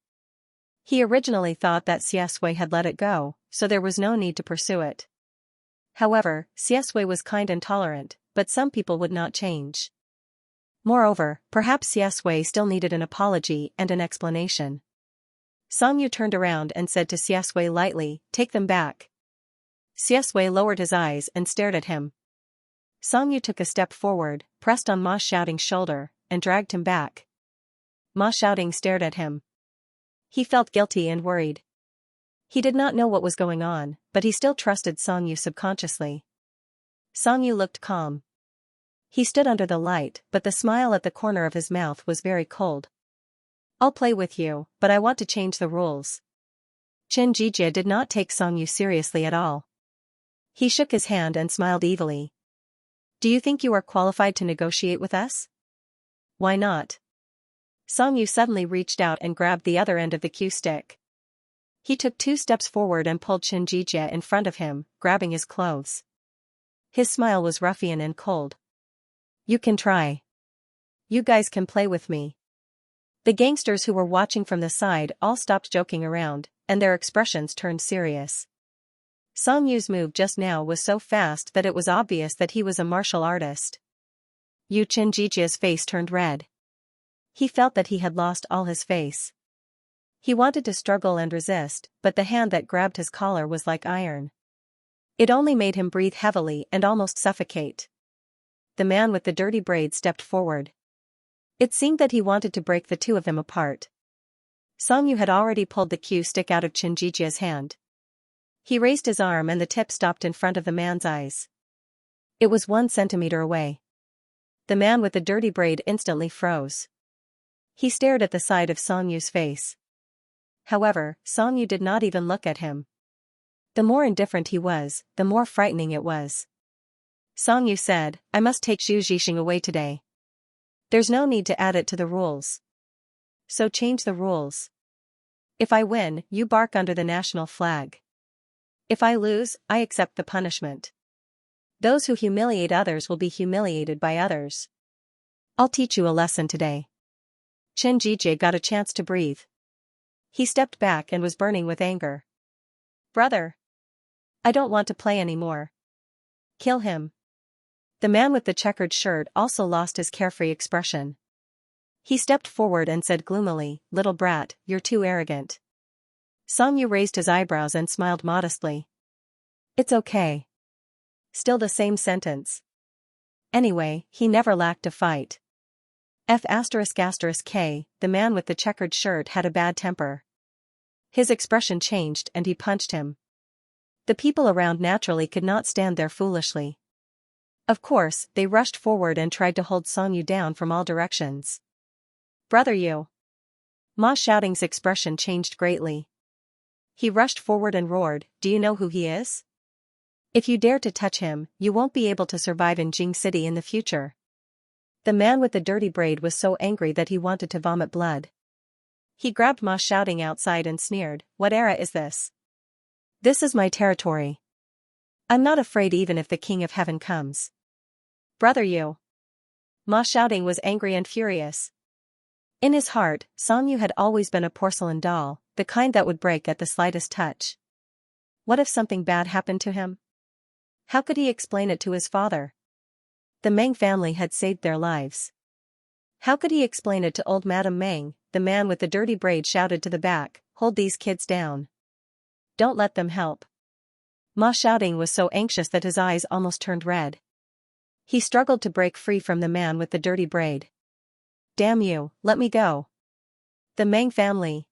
He originally thought that Xie Sui had let it go, so there was no need to pursue it. However, Xie Sui was kind and tolerant, but some people would not change. Moreover, perhaps Xie Sui still needed an apology and an explanation. Song Yu turned around and said to Xie Sui lightly, "Take them back." Xie Sui lowered his eyes and stared at him. Song Yu took a step forward, pressed on Ma Xiaoting's shoulder, and dragged him back. Ma Xiaoting stared at him. He felt guilty and worried. He did not know what was going on, but he still trusted Xianxia subconsciously. Xianxia looked calm. He stood under the light, but the smile at the corner of his mouth was very cold. I'll play with you, but I want to change the rules. Xianxia did not take Xianxia seriously at all. He shook his hand and smiled evilly. Do you think you are qualified to negotiate with us? Why not? Xianxia suddenly reached out and grabbed the other end of the cue stick. He took 2 steps forward and pulled Xianxia in front of him, grabbing his clothes. His smile was ruffian and cold. You can try. You guys can play with me. The gangsters who were watching from the side all stopped joking around, and their expressions turned serious. Xianxia's move just now was so fast that it was obvious that he was a martial artist. Xianxia's face turned red. He felt that he had lost all his face. He wanted to struggle and resist, but the hand that grabbed his collar was like iron. It only made him breathe heavily and almost suffocate. The man with the dirty braid stepped forward. It seemed that he wanted to break the two of them apart. Xianxia had already pulled the cue stick out of Xianxia's hand. He raised his arm and the tip stopped in front of the man's eyes. It was 1 centimeter away. The man with the dirty braid instantly froze. He stared at the side of Xianxia's face. However, Xianxia did not even look at him. The more indifferent he was, the more frightening it was. Xianxia said, I must take Xu Zhixing away today. There's no need to add it to the rules. So change the rules. If I win, you bark under the national flag. If I lose, I accept the punishment. Those who humiliate others will be humiliated by others. I'll teach you a lesson today. Xianxia got a chance to breathe. He stepped back and was burning with anger. Brother! I don't want to play anymore. Kill him. The man with the checkered shirt also lost his carefree expression. He stepped forward and said gloomily, Little brat, you're too arrogant. Xianxia raised his eyebrows and smiled modestly. It's okay. Still the same sentence. Anyway, he never lacked a fight. F***K, the man with the checkered shirt had a bad temper. His expression changed and he punched him. The people around naturally could not stand there foolishly. Of course, they rushed forward and tried to hold Xianxia down from all directions. Brother you! Ma Xiaoting's expression changed greatly. He rushed forward and roared, do you know who he is? If you dare to touch him, you won't be able to survive in Jing City in the future. The man with the dirty braid was so angry that he wanted to vomit blood. He grabbed Ma Xiaoting outside and sneered, what era is this? This is my territory. I'm not afraid even if the King of Heaven comes. Brother you! Ma Xiaoting was angry and furious. In his heart, Xianxia had always been a porcelain doll, the kind that would break at the slightest touch. What if something bad happened to him? How could he explain it to his father? The Meng family had saved their lives. How could he explain it to old Madame Meng? The man with the dirty braid shouted to the back, hold these kids down. Don't let them help. Ma Xiaoting was so anxious that his eyes almost turned red. He struggled to break free from the man with the dirty braid. Damn you, let me go. The Meng family.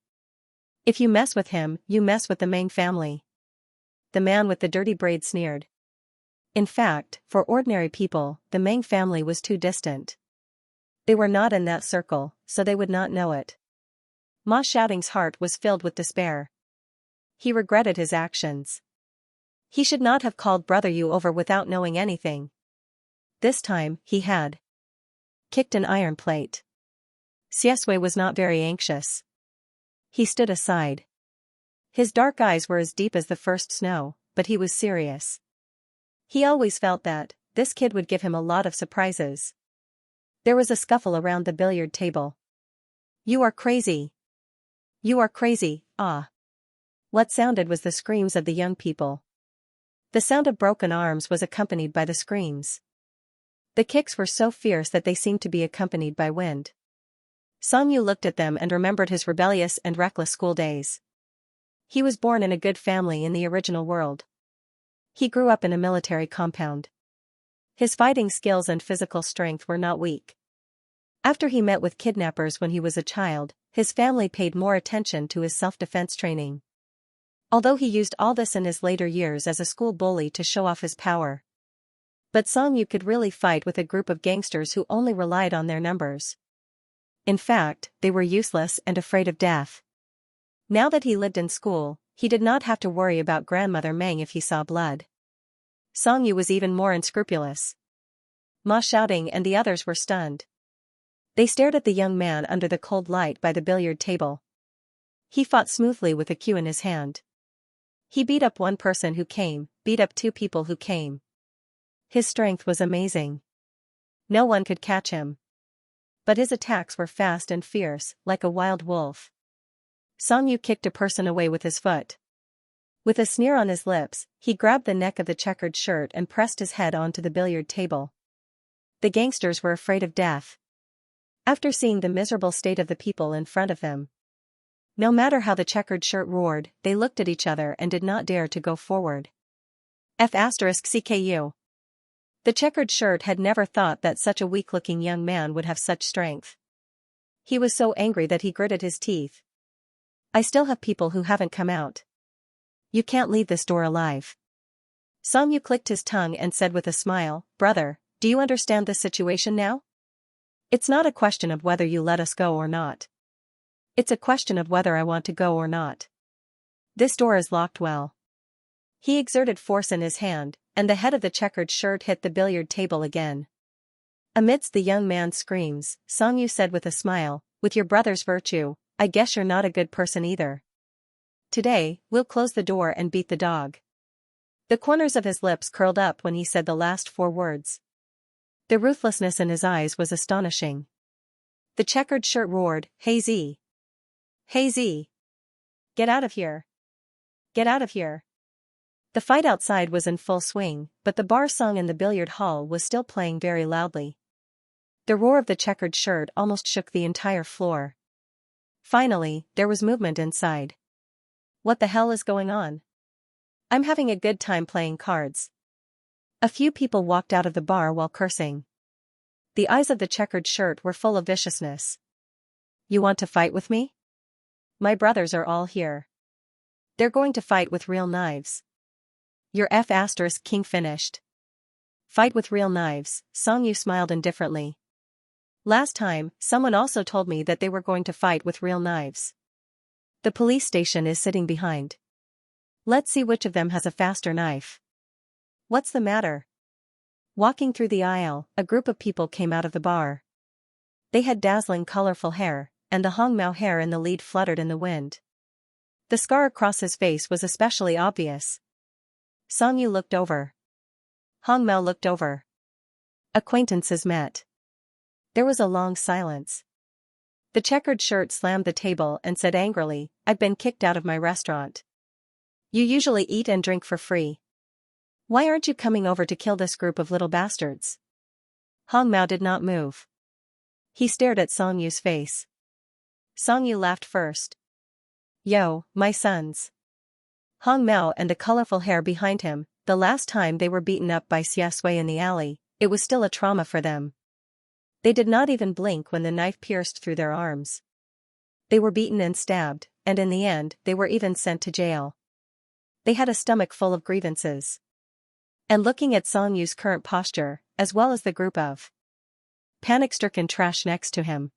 If you mess with him, you mess with the Meng family. The man with the dirty braid sneered. In fact, for ordinary people, the Meng family was too distant. They were not in that circle, so they would not know it. Ma Xiaoting's heart was filled with despair. He regretted his actions. He should not have called Brother Yu over without knowing anything. This time, he had kicked an iron plate. Xiesui was not very anxious. He stood aside. His dark eyes were as deep as the first snow, but he was serious. He always felt that this kid would give him a lot of surprises. There was a scuffle around the billiard table. You are crazy. You are crazy, ah. What sounded was the screams of the young people. The sound of broken arms was accompanied by the screams. The kicks were so fierce that they seemed to be accompanied by wind. Xianxia looked at them and remembered his rebellious and reckless school days. He was born in a good family in the original world. He grew up in a military compound. His fighting skills and physical strength were not weak. After he met with kidnappers when he was a child, his family paid more attention to his self-defense training. Although he used all this in his later years as a school bully to show off his power. But Song Yu could really fight with a group of gangsters who only relied on their numbers. In fact, they were useless and afraid of death. Now that he lived in school, he did not have to worry about Grandmother Meng if he saw blood. Song Yu was even more unscrupulous. Ma shouting and the others were stunned. They stared at the young man under the cold light by the billiard table. He fought smoothly with a cue in his hand. He beat up one person who came, beat up two people who came. His strength was amazing. No one could catch him. But his attacks were fast and fierce, like a wild wolf. Song Yu kicked a person away with his foot. With a sneer on his lips, he grabbed the neck of the checkered shirt and pressed his head onto the billiard table. The gangsters were afraid of death. After seeing the miserable state of the people in front of them. No matter how the checkered shirt roared, they looked at each other and did not dare to go forward. F***CKU. The checkered shirt had never thought that such a weak-looking young man would have such strength. He was so angry that he gritted his teeth. I still have people who haven't come out. You can't leave this door alive. Song Yu clicked his tongue and said with a smile, Brother, do you understand this situation now? It's not a question of whether you let us go or not. It's a question of whether I want to go or not. This door is locked well. He exerted force in his hand, and the head of the checkered shirt hit the billiard table again. Amidst the young man's screams, Song Yu said with a smile, with your brother's virtue, I guess you're not a good person either. Today, we'll close the door and beat the dog. The corners of his lips curled up when he said the last 4 words. The ruthlessness in his eyes was astonishing. The checkered shirt roared, Hey Z! Hey Z! Get out of here! Get out of here! The fight outside was in full swing, but the bar song in the billiard hall was still playing very loudly. The roar of the checkered shirt almost shook the entire floor. Finally, there was movement inside. What the hell is going on? I'm having a good time playing cards. A few people walked out of the bar while cursing. The eyes of the checkered shirt were full of viciousness. You want to fight with me? My brothers are all here. They're going to fight with real knives. Your F***king finished. Fight with real knives, Song Yu smiled indifferently. Last time, someone also told me that they were going to fight with real knives. The police station is sitting behind. Let's see which of them has a faster knife. What's the matter? Walking through the aisle, a group of people came out of the bar. They had dazzling colorful hair, and the Hongmao hair in the lead fluttered in the wind. The scar across his face was especially obvious. Song Yu looked over. Hongmao looked over. Acquaintances met. There was a long silence. The checkered shirt slammed the table and said angrily, I've been kicked out of my restaurant. You usually eat and drink for free. Why aren't you coming over to kill this group of little bastards? Hongmao did not move. He stared at Song Yu's face. Song Yu laughed first. Yo, my sons. Hongmao and the colorful hair behind him, the last time they were beaten up by Xianxia in the alley, it was still a trauma for them. They did not even blink when the knife pierced through their arms. They were beaten and stabbed, and in the end, they were even sent to jail. They had a stomach full of grievances. And looking at Song Yu's current posture, as well as the group of panic-stricken trash next to him,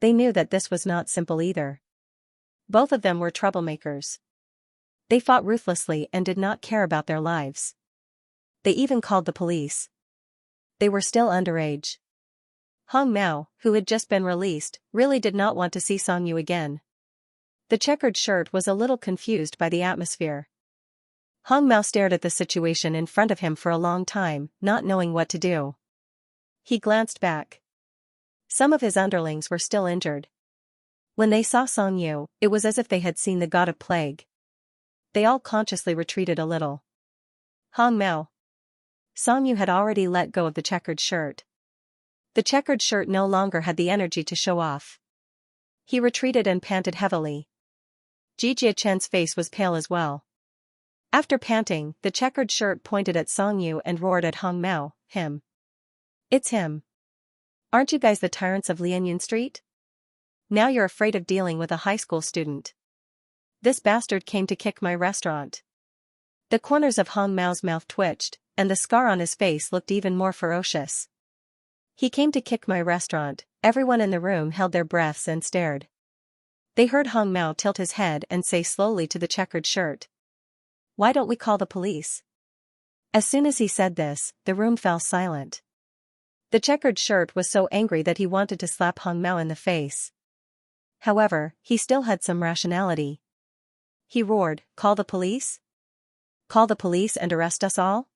they knew that this was not simple either. Both of them were troublemakers. They fought ruthlessly and did not care about their lives. They even called the police. They were still underage. Hongmao, who had just been released, really did not want to see Song Yu again. The checkered shirt was a little confused by the atmosphere. Hongmao stared at the situation in front of him for a long time, not knowing what to do. He glanced back. Some of his underlings were still injured. When they saw Song Yu, it was as if they had seen the god of plague. They all consciously retreated a little. Hongmao. Song Yu had already let go of the checkered shirt. The checkered shirt no longer had the energy to show off. He retreated and panted heavily. Jijia Chen's face was pale as well. After panting, the checkered shirt pointed at Song Yu and roared at Hongmao, him. It's him. Aren't you guys the tyrants of Lianyun Street? Now you're afraid of dealing with a high school student. This bastard came to kick my restaurant. The corners of Hong Mao's mouth twitched, and the scar on his face looked even more ferocious. He came to kick my restaurant. Everyone in the room held their breaths and stared. They heard Hong Mao tilt his head and say slowly to the checkered shirt, "Why don't we call the police?" As soon as he said this, the room fell silent. The checkered shirt was so angry that he wanted to slap Hong Mao in the face. However, he still had some rationality. He roared, "Call the police? Call the police and arrest us all?"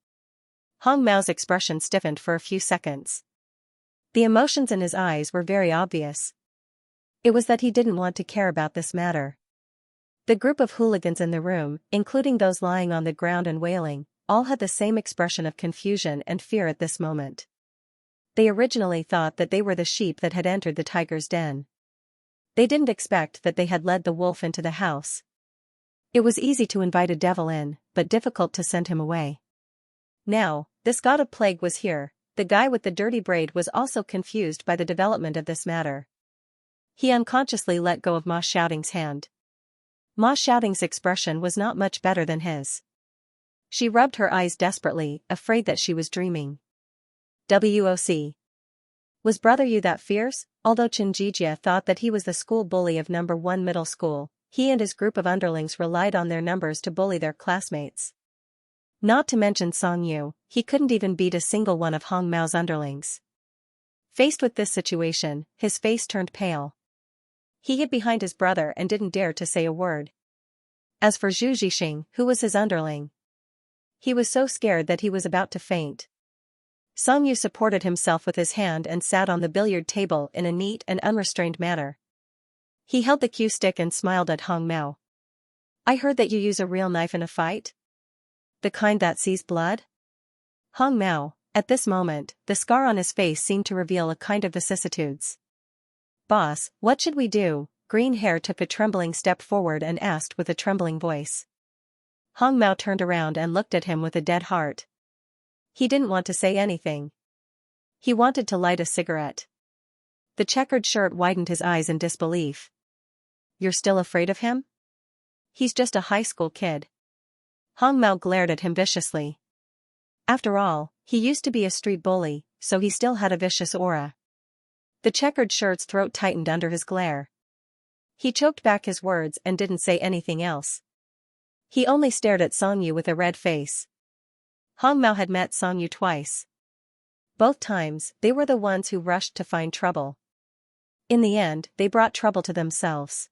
Hong Mao's expression stiffened for a few seconds. The emotions in his eyes were very obvious. It was that he didn't want to care about this matter. The group of hooligans in the room, including those lying on the ground and wailing, all had the same expression of confusion and fear at this moment. They originally thought that they were the sheep that had entered the tiger's den. They didn't expect that they had led the wolf into the house. It was easy to invite a devil in, but difficult to send him away. Now, this god of plague was here. The guy with the dirty braid was also confused by the development of this matter. He unconsciously let go of Ma Xiaoting's hand. Ma Xiaoting's expression was not much better than his. She rubbed her eyes desperately, afraid that she was dreaming. WOC. Was Brother Yu that fierce? Although Xianxia thought that he was the school bully of number 1 middle school, he and his group of underlings relied on their numbers to bully their classmates. Not to mention Song Yu, he couldn't even beat a single one of Hong Mao's underlings. Faced with this situation, his face turned pale. He hid behind his brother and didn't dare to say a word. As for Zhu Zixing, who was his underling, he was so scared that he was about to faint. Song Yu supported himself with his hand and sat on the billiard table in a neat and unrestrained manner. He held the cue stick and smiled at Hong Mao. "I heard that you use a real knife in a fight? The kind that sees blood?" Hong Mao, at this moment, the scar on his face seemed to reveal a kind of vicissitudes. "Boss, what should we do?" Green Hair took a trembling step forward and asked with a trembling voice. Hong Mao turned around and looked at him with a dead heart. He didn't want to say anything. He wanted to light a cigarette. The checkered shirt widened his eyes in disbelief. "You're still afraid of him? He's just a high school kid." Hong Mao glared at him viciously. After all, he used to be a street bully, so he still had a vicious aura. The checkered shirt's throat tightened under his glare. He choked back his words and didn't say anything else. He only stared at Song Yu with a red face. Hong Mao had met Song Yu twice. Both times, they were the ones who rushed to find trouble. In the end, they brought trouble to themselves.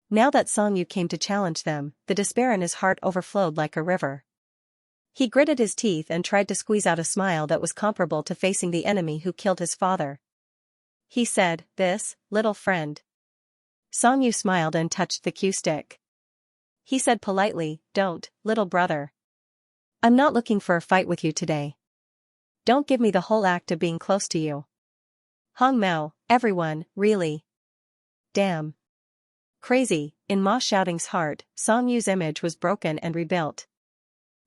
Now that Song Yu came to challenge them, the despair in his heart overflowed like a river. He gritted his teeth and tried to squeeze out a smile that was comparable to facing the enemy who killed his father. He said, "This, little friend." Song Yu smiled and touched the cue stick. He said politely, "Don't, little brother. I'm not looking for a fight with you today. Don't give me the whole act of being close to you." Hong Mao, everyone, really. Damn. Crazy, in Ma Xiaoting's heart, Song Yu's image was broken and rebuilt.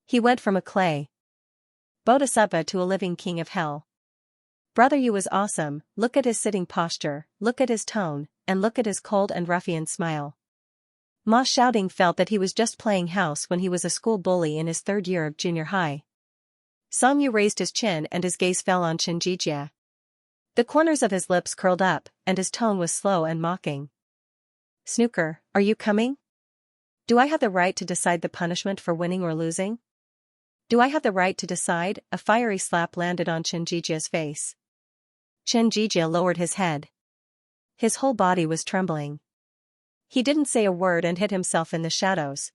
He went from a clay bodhisattva to a living king of hell. Brother Yu was awesome. Look at his sitting posture, look at his tone, and look at his cold and ruffian smile. Ma Xiaoting felt that he was just playing house when he was a school bully in his 3rd year of junior high. Song Yu raised his chin and his gaze fell on Xianxia. The corners of his lips curled up, and his tone was slow and mocking. "Snooker, are you coming? Do I have the right to decide the punishment for winning or losing? Do I have the right to decide?" A fiery slap landed on Xianxia's face. Xianxia lowered his head. His whole body was trembling. He didn't say a word and hid himself in the shadows.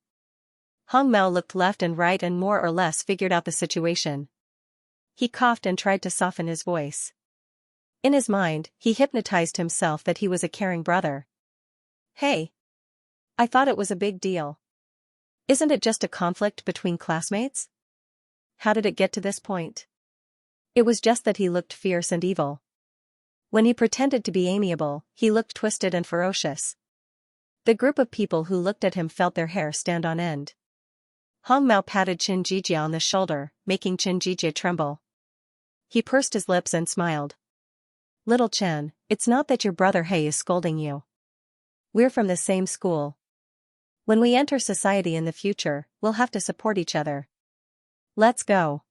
Hong Mao looked left and right and more or less figured out the situation. He coughed and tried to soften his voice. In his mind, he hypnotized himself that he was a caring brother. "Hey. I thought it was a big deal. Isn't it just a conflict between classmates? How did it get to this point?" It was just that he looked fierce and evil. When he pretended to be amiable, he looked twisted and ferocious. The group of people who looked at him felt their hair stand on end. Hong Mao patted Xianxia on the shoulder, making Xianxia tremble. He pursed his lips and smiled. "Little Chen, it's not that your brother He is scolding you. We're from the same school. When we enter society in the future, we'll have to support each other. Let's go.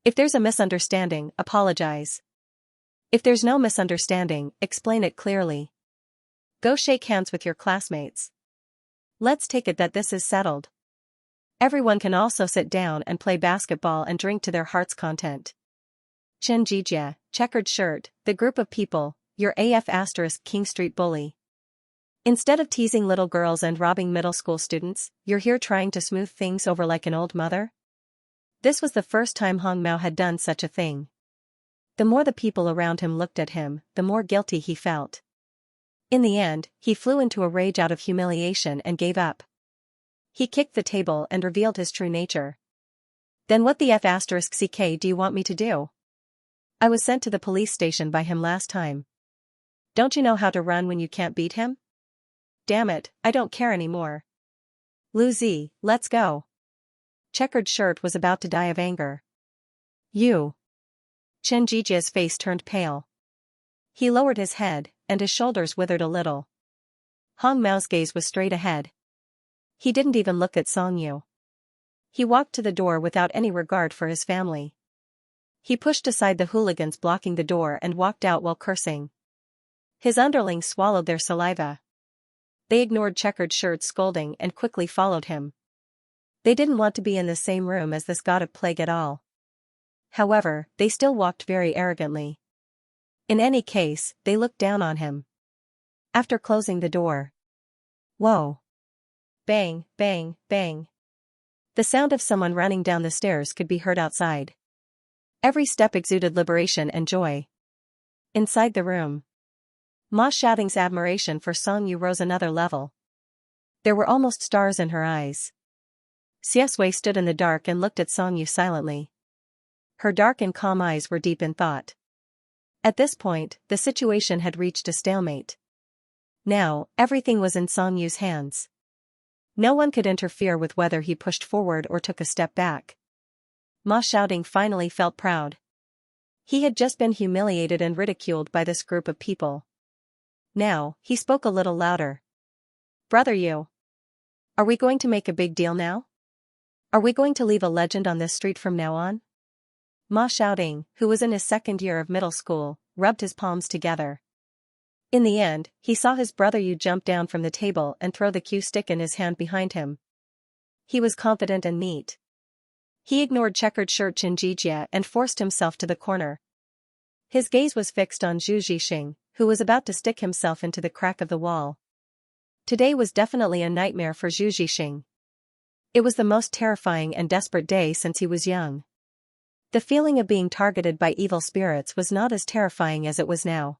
If there's a misunderstanding, apologize. If there's no misunderstanding, explain it clearly. Go shake hands with your classmates. Let's take it that this is settled. Everyone can also sit down and play basketball and drink to their heart's content. Xianxia, checkered shirt, the group of people, your AF** King Street bully. Instead of teasing little girls and robbing middle school students, you're here trying to smooth things over like an old mother? This was the first time Hong Mao had done such a thing. The more the people around him looked at him, the more guilty he felt. In the end, he flew into a rage out of humiliation and gave up. He kicked the table and revealed his true nature. Then what the F***ck do you want me to do? I was sent to the police station by him last time. Don't you know how to run when you can't beat him? Damn it, I don't care anymore. Lu Zi, let's go. Checkered shirt was about to die of anger. You. Xianxia's face turned pale. He lowered his head, and his shoulders withered a little. Hong Mao's gaze was straight ahead. He didn't even look at Song Yu. He walked to the door without any regard for his family. He pushed aside the hooligans blocking the door and walked out while cursing. His underlings swallowed their saliva. They ignored checkered shirt's scolding and quickly followed him. They didn't want to be in the same room as this god of plague at all. However, they still walked very arrogantly. In any case, they looked down on him. After closing the door. Whoa! Bang, bang, bang. The sound of someone running down the stairs could be heard outside. Every step exuded liberation and joy. Inside the room, Ma Xiaoting's admiration for Song Yu rose another level. There were almost stars in her eyes. Xiesui stood in the dark and looked at Song Yu silently. Her dark and calm eyes were deep in thought. At this point, the situation had reached a stalemate. Now, everything was in Song Yu's hands. No one could interfere with whether he pushed forward or took a step back. Ma Xiaoting finally felt proud. He had just been humiliated and ridiculed by this group of people. Now, he spoke a little louder. Brother Yu. Are we going to make a big deal now? Are we going to leave a legend on this street from now on? Ma Xiaoting, who was in his second year of middle school, rubbed his palms together. In the end, he saw his brother Yu jump down from the table and throw the cue stick in his hand behind him. He was confident and neat. He ignored checkered shirt Xianxia and forced himself to the corner. His gaze was fixed on Zhu Zhixing, who was about to stick himself into the crack of the wall. Today was definitely a nightmare for Zhu Zhixing. It was the most terrifying and desperate day since he was young. The feeling of being targeted by evil spirits was not as terrifying as it was now.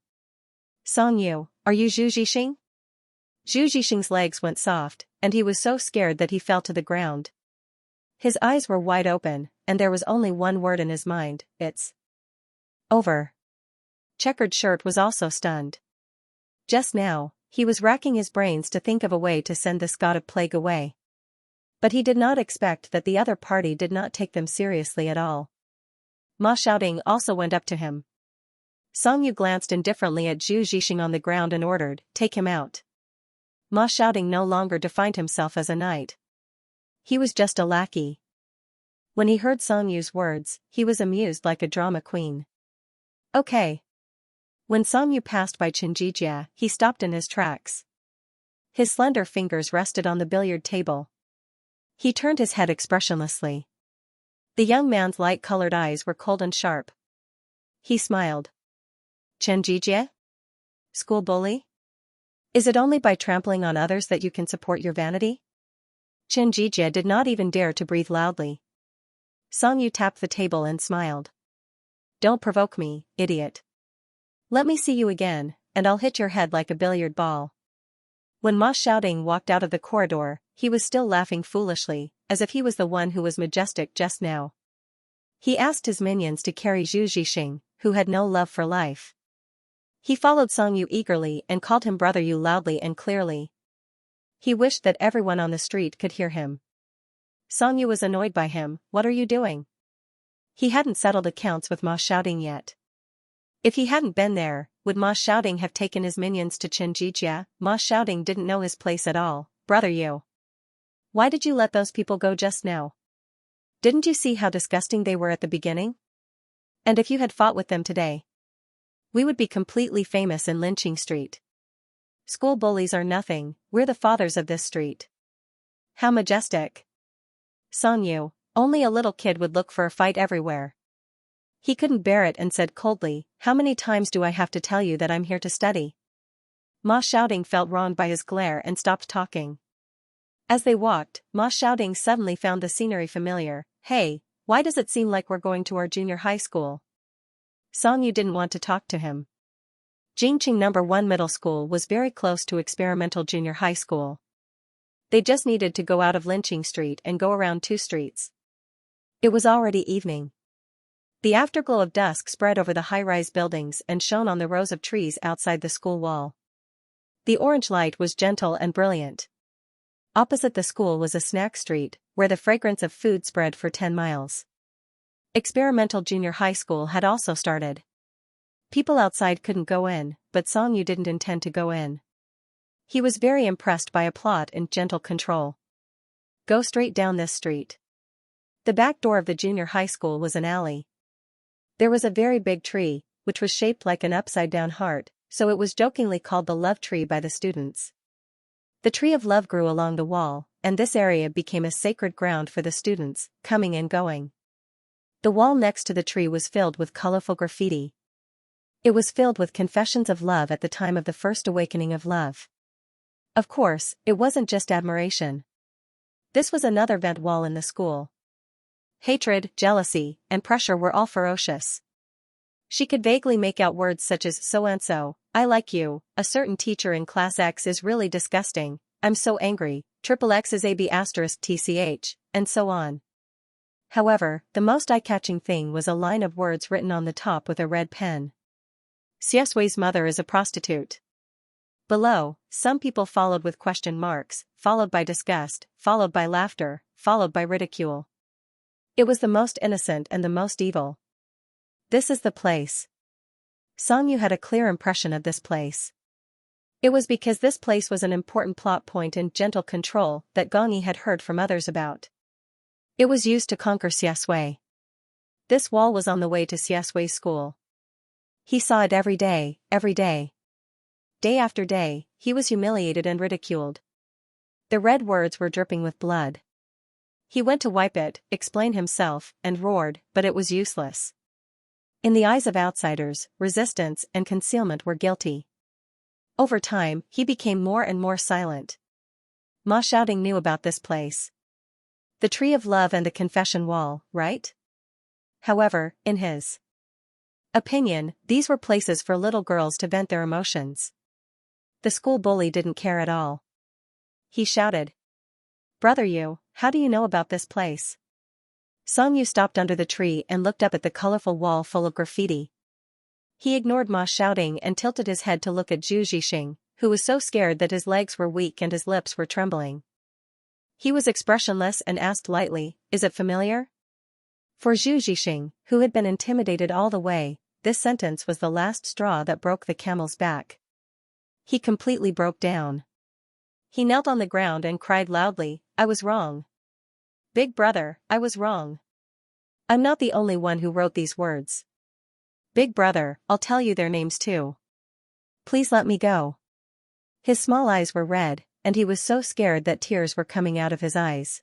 Song Yu, are you Zhu Zhixing? Zhu Zhixing's legs went soft, and he was so scared that he fell to the ground. His eyes were wide open, and there was only one word in his mind, it's over. Checkered shirt was also stunned. Just now, he was racking his brains to think of a way to send this god of plague away. But he did not expect that the other party did not take them seriously at all. Ma Xiaoting also went up to him. Song Yu glanced indifferently at Zhu Zhixing on the ground and ordered, take him out. Ma Xiaoting no longer defined himself as a knight. He was just a lackey. When he heard Song Yu's words, he was amused like a drama queen. Okay. When Song Yu passed by Xianxia, he stopped in his tracks. His slender fingers rested on the billiard table. He turned his head expressionlessly. The young man's light-colored eyes were cold and sharp. He smiled. Xianxia? School bully? Is it only by trampling on others that you can support your vanity? Xianxia did not even dare to breathe loudly. Song Yu tapped the table and smiled. Don't provoke me, idiot. Let me see you again, and I'll hit your head like a billiard ball. When Ma Xiaoting walked out of the corridor, he was still laughing foolishly, as if he was the one who was majestic just now. He asked his minions to carry Zhu Zhixing, who had no love for life. He followed Song Yu eagerly and called him Brother Yu loudly and clearly. He wished that everyone on the street could hear him. Song Yu was annoyed by him. What are you doing? He hadn't settled accounts with Ma Xiaoting yet. If he hadn't been there, would Ma Shouting have taken his minions to Xianxia? Ma Shouting didn't know his place at all. Brother you. Why did you let those people go just now? Didn't you see how disgusting they were at the beginning? And if you had fought with them today, we would be completely famous in Lynching Street. School bullies are nothing, we're the fathers of this street. How majestic. Song Yu, only a little kid would look for a fight everywhere. He couldn't bear it and said coldly, how many times do I have to tell you that I'm here to study? Ma Shouting felt wronged by his glare and stopped talking. As they walked, Ma Shouting suddenly found the scenery familiar. Hey, why does it seem like we're going to our junior high school? Song Yu didn't want to talk to him. Jingqing No. 1 Middle School was very close to Experimental Junior High School. They just needed to go out of Lynching Street and go around 2 streets. It was already evening. The afterglow of dusk spread over the high-rise buildings and shone on the rows of trees outside the school wall. The orange light was gentle and brilliant. Opposite the school was a snack street, where the fragrance of food spread for 10 miles. Experimental Junior High School had also started. People outside couldn't go in, but Song Yu didn't intend to go in. He was very impressed by a plot in gentle control. Go straight down this street. The back door of the junior high school was an alley. There was a very big tree, which was shaped like an upside-down heart, so it was jokingly called the love tree by the students. The tree of love grew along the wall, and this area became a sacred ground for the students, coming and going. The wall next to the tree was filled with colorful graffiti. It was filled with confessions of love at the time of the first awakening of love. Of course, it wasn't just admiration. This was another vent wall in the school. Hatred, jealousy, and pressure were all ferocious. She could vaguely make out words such as so-and-so, I like you, a certain teacher in class X is really disgusting, I'm so angry, XXX is AB** TCH, and so on. However, the most eye-catching thing was a line of words written on the top with a red pen. Xiaxui's mother is a prostitute. Below, some people followed with question marks, followed by disgust, followed by laughter, followed by ridicule. It was the most innocent and the most evil. This is the place. Song Yu had a clear impression of this place. It was because this place was an important plot point in gentle control that Gong Yi had heard from others about. It was used to conquer Xiaxui. This wall was on the way to Xiaxui's school. He saw it every day, every day. Day after day, he was humiliated and ridiculed. The red words were dripping with blood. He went to wipe it, explain himself, and roared, but it was useless. In the eyes of outsiders, resistance and concealment were guilty. Over time, he became more and more silent. Ma Shouting knew about this place. The tree of love and the confession wall, right? However, in his opinion, these were places for little girls to vent their emotions. The school bully didn't care at all. He shouted, Brother Yu, how do you know about this place? Song Yu stopped under the tree and looked up at the colorful wall full of graffiti. He ignored Ma Shouting and tilted his head to look at Zhu Zhixing, who was so scared that his legs were weak and his lips were trembling. He was expressionless and asked lightly, is it familiar? For Zhu Zhixing, who had been intimidated all the way, this sentence was the last straw that broke the camel's back. He completely broke down. He knelt on the ground and cried loudly, I was wrong. Big brother, I was wrong. I'm not the only one who wrote these words. Big brother, I'll tell you their names too. Please let me go. His small eyes were red, and he was so scared that tears were coming out of his eyes.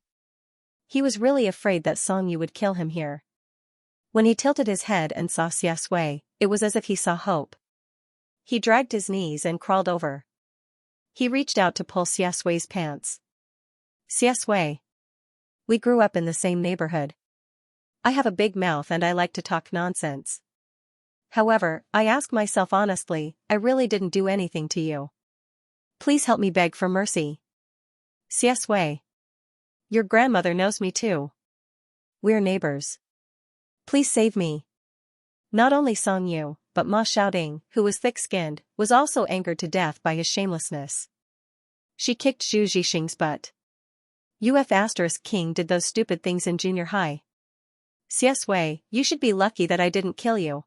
He was really afraid that Song Yu would kill him here. When he tilted his head and saw Xiaxui, it was as if he saw hope. He dragged his knees and crawled over. He reached out to pull Xiaxui's pants. Xiaxui. We grew up in the same neighborhood. I have a big mouth and I like to talk nonsense. However, I ask myself honestly, I really didn't do anything to you. Please help me beg for mercy. Xiaxui. Your grandmother knows me too. We're neighbors. Please save me. Not only Song Yu, but Ma Shouting, who was thick-skinned, was also angered to death by his shamelessness. She kicked Zhu Zhixing's butt. King did those stupid things in junior high. Xiaxui, you should be lucky that I didn't kill you.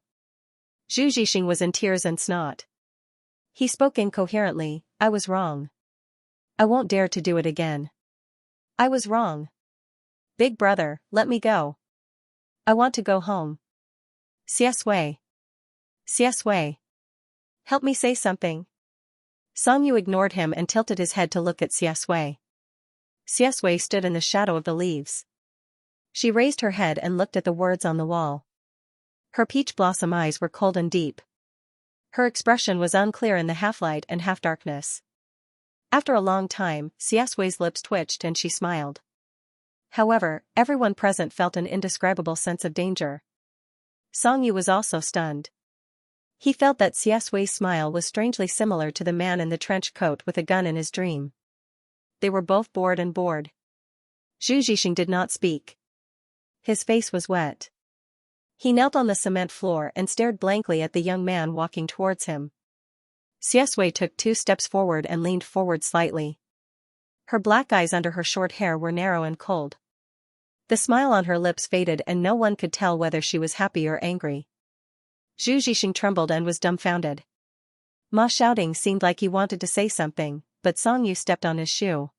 Zhu Zixing was in tears and snot. He spoke incoherently, I was wrong. I won't dare to do it again. I was wrong. Big brother, let me go. I want to go home. Xiaxue. Xiaxue. Help me say something. Songyu ignored him and tilted his head to look at Xiaxue. Xiaxue stood in the shadow of the leaves. She raised her head and looked at the words on the wall. Her peach blossom eyes were cold and deep. Her expression was unclear in the half-light and half-darkness. After a long time, Xiaxue's lips twitched and she smiled. However, everyone present felt an indescribable sense of danger. Songyu was also stunned. He felt that Xiaxue's smile was strangely similar to the man in the trench coat with a gun in his dream. They were both bored. Zhu Zixing did not speak. His face was wet. He knelt on the cement floor and stared blankly at the young man walking towards him. Xiaxue took 2 steps forward and leaned forward slightly. Her black eyes under her short hair were narrow and cold. The smile on her lips faded and no one could tell whether she was happy or angry. Zhu Zixing trembled and was dumbfounded. Ma Xiaoding seemed like he wanted to say something, but Songyu stepped on his shoe.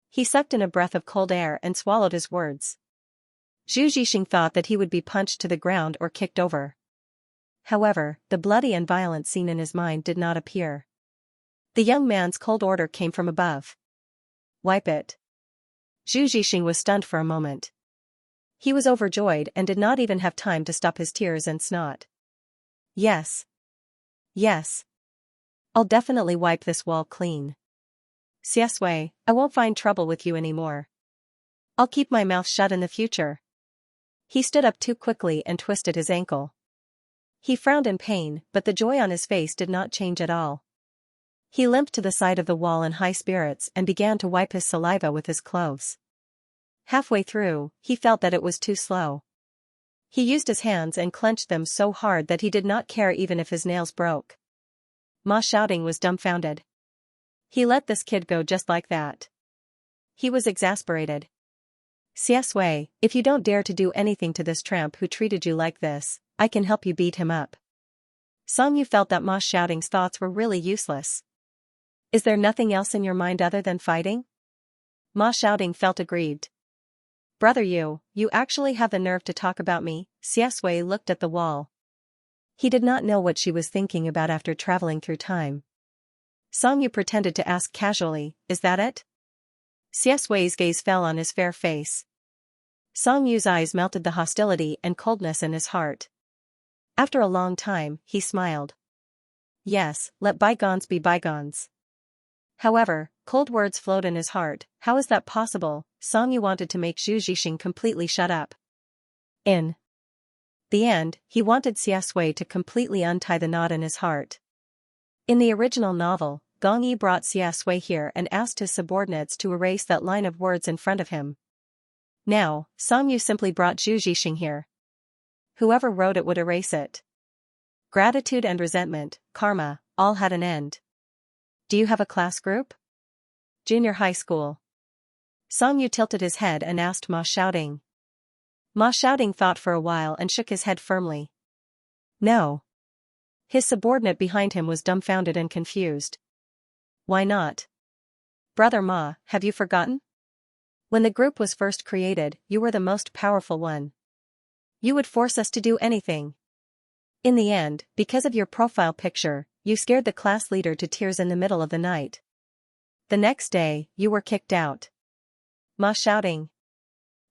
He sucked in a breath of cold air and swallowed his words. Zhu Zixing thought that he would be punched to the ground or kicked over. However, the bloody and violent scene in his mind did not appear. The young man's cold order came from above. Wipe it. Zhu Zixing was stunned for a moment. He was overjoyed and did not even have time to stop his tears and snot. Yes. Yes. I'll definitely wipe this wall clean. Xiaxue, I won't find trouble with you anymore. I'll keep my mouth shut in the future. He stood up too quickly and twisted his ankle. He frowned in pain, but the joy on his face did not change at all. He limped to the side of the wall in high spirits and began to wipe his saliva with his clothes. Halfway through, he felt that it was too slow. He used his hands and clenched them so hard that he did not care even if his nails broke. Ma Xiaoding was dumbfounded. He let this kid go just like that. He was exasperated. Xiaxue, if you don't dare to do anything to this tramp who treated you like this, I can help you beat him up. Songyu felt that Ma Xiaoding's thoughts were really useless. Is there nothing else in your mind other than fighting? Ma Xiaoding felt aggrieved. Brother you actually have the nerve to talk about me? Xiaxue looked at the wall. He did not know what she was thinking about after traveling through time. Songyu pretended to ask casually, is that it? Xiaxue's gaze fell on his fair face. Songyu's eyes melted the hostility and coldness in his heart. After a long time, he smiled. Yes, let bygones be bygones. However, cold words flowed in his heart. How is that possible? Songyu wanted to make Zhu Zixing completely shut up. In the end, he wanted Xiaxue to completely untie the knot in his heart. In the original novel, Gong Yi brought Xiaxue here and asked his subordinates to erase that line of words in front of him. Now, Songyu simply brought Zhu Zixing here. Whoever wrote it would erase it. Gratitude and resentment, karma, all had an end. Do you have a class group? Junior high school. Songyu tilted his head and asked Ma Xiaoding. Ma Xiaoding thought for a while and shook his head firmly. No. His subordinate behind him was dumbfounded and confused. Why not? Brother Ma, have you forgotten? When the group was first created, you were the most powerful one. You would force us to do anything. In the end, because of your profile picture, you scared the class leader to tears in the middle of the night. The next day, you were kicked out. Ma Xiaoding.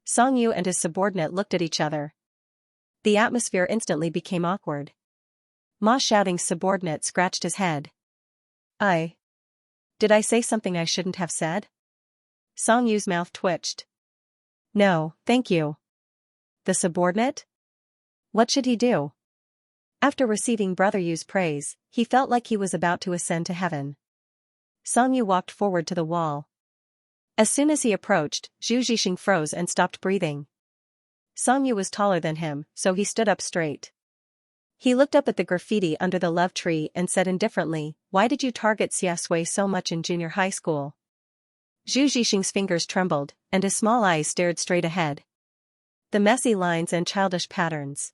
Songyu and his subordinate looked at each other. The atmosphere instantly became awkward. Ma Xiaoding's subordinate scratched his head. Did I say something I shouldn't have said? Songyu's mouth twitched. No, thank you. The subordinate? What should he do? After receiving Brother Yu's praise, he felt like he was about to ascend to heaven. Songyu walked forward to the wall. As soon as he approached, Zhu Zixing froze and stopped breathing. Songyu was taller than him, so he stood up straight. He looked up at the graffiti under the love tree and said indifferently, why did you target Xiaxue so much in junior high school? Zhu Zixing's fingers trembled, and his small eyes stared straight ahead. The messy lines and childish patterns.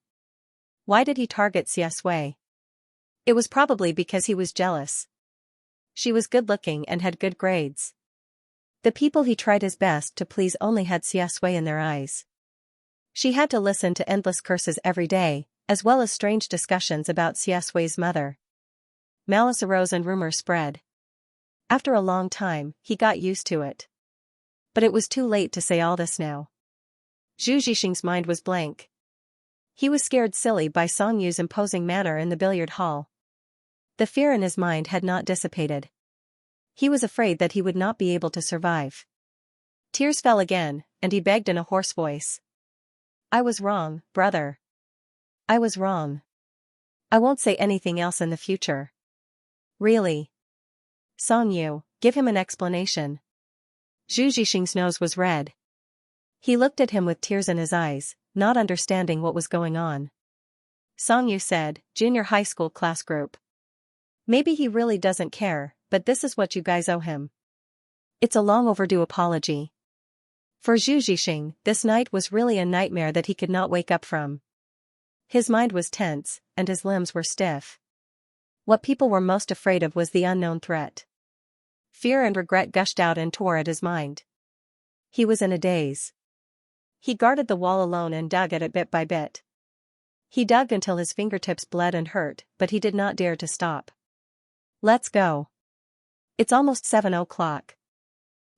Why did he target Xiaxue? It was probably because he was jealous. She was good-looking and had good grades. The people he tried his best to please only had Xianxia in their eyes. She had to listen to endless curses every day, as well as strange discussions about Xianxia's mother. Malice arose and rumor spread. After a long time, he got used to it. But it was too late to say all this now. Zhu Zhixing's mind was blank. He was scared silly by Song Yu's imposing manner in the billiard hall. The fear in his mind had not dissipated. He was afraid that he would not be able to survive. Tears fell again, and he begged in a hoarse voice. I was wrong, brother. I was wrong. I won't say anything else in the future. Really? Song Yu, give him an explanation. Zhu Zhixing's nose was red. He looked at him with tears in his eyes, not understanding what was going on. Song Yu said, junior high school class group. Maybe he really doesn't care, but this is what you guys owe him. It's a long overdue apology. For Zhu Zhixing, this night was really a nightmare that he could not wake up from. His mind was tense, and his limbs were stiff. What people were most afraid of was the unknown threat. Fear and regret gushed out and tore at his mind. He was in a daze. He guarded the wall alone and dug at it bit by bit. He dug until his fingertips bled and hurt, but he did not dare to stop. Let's go. It's almost 7 o'clock.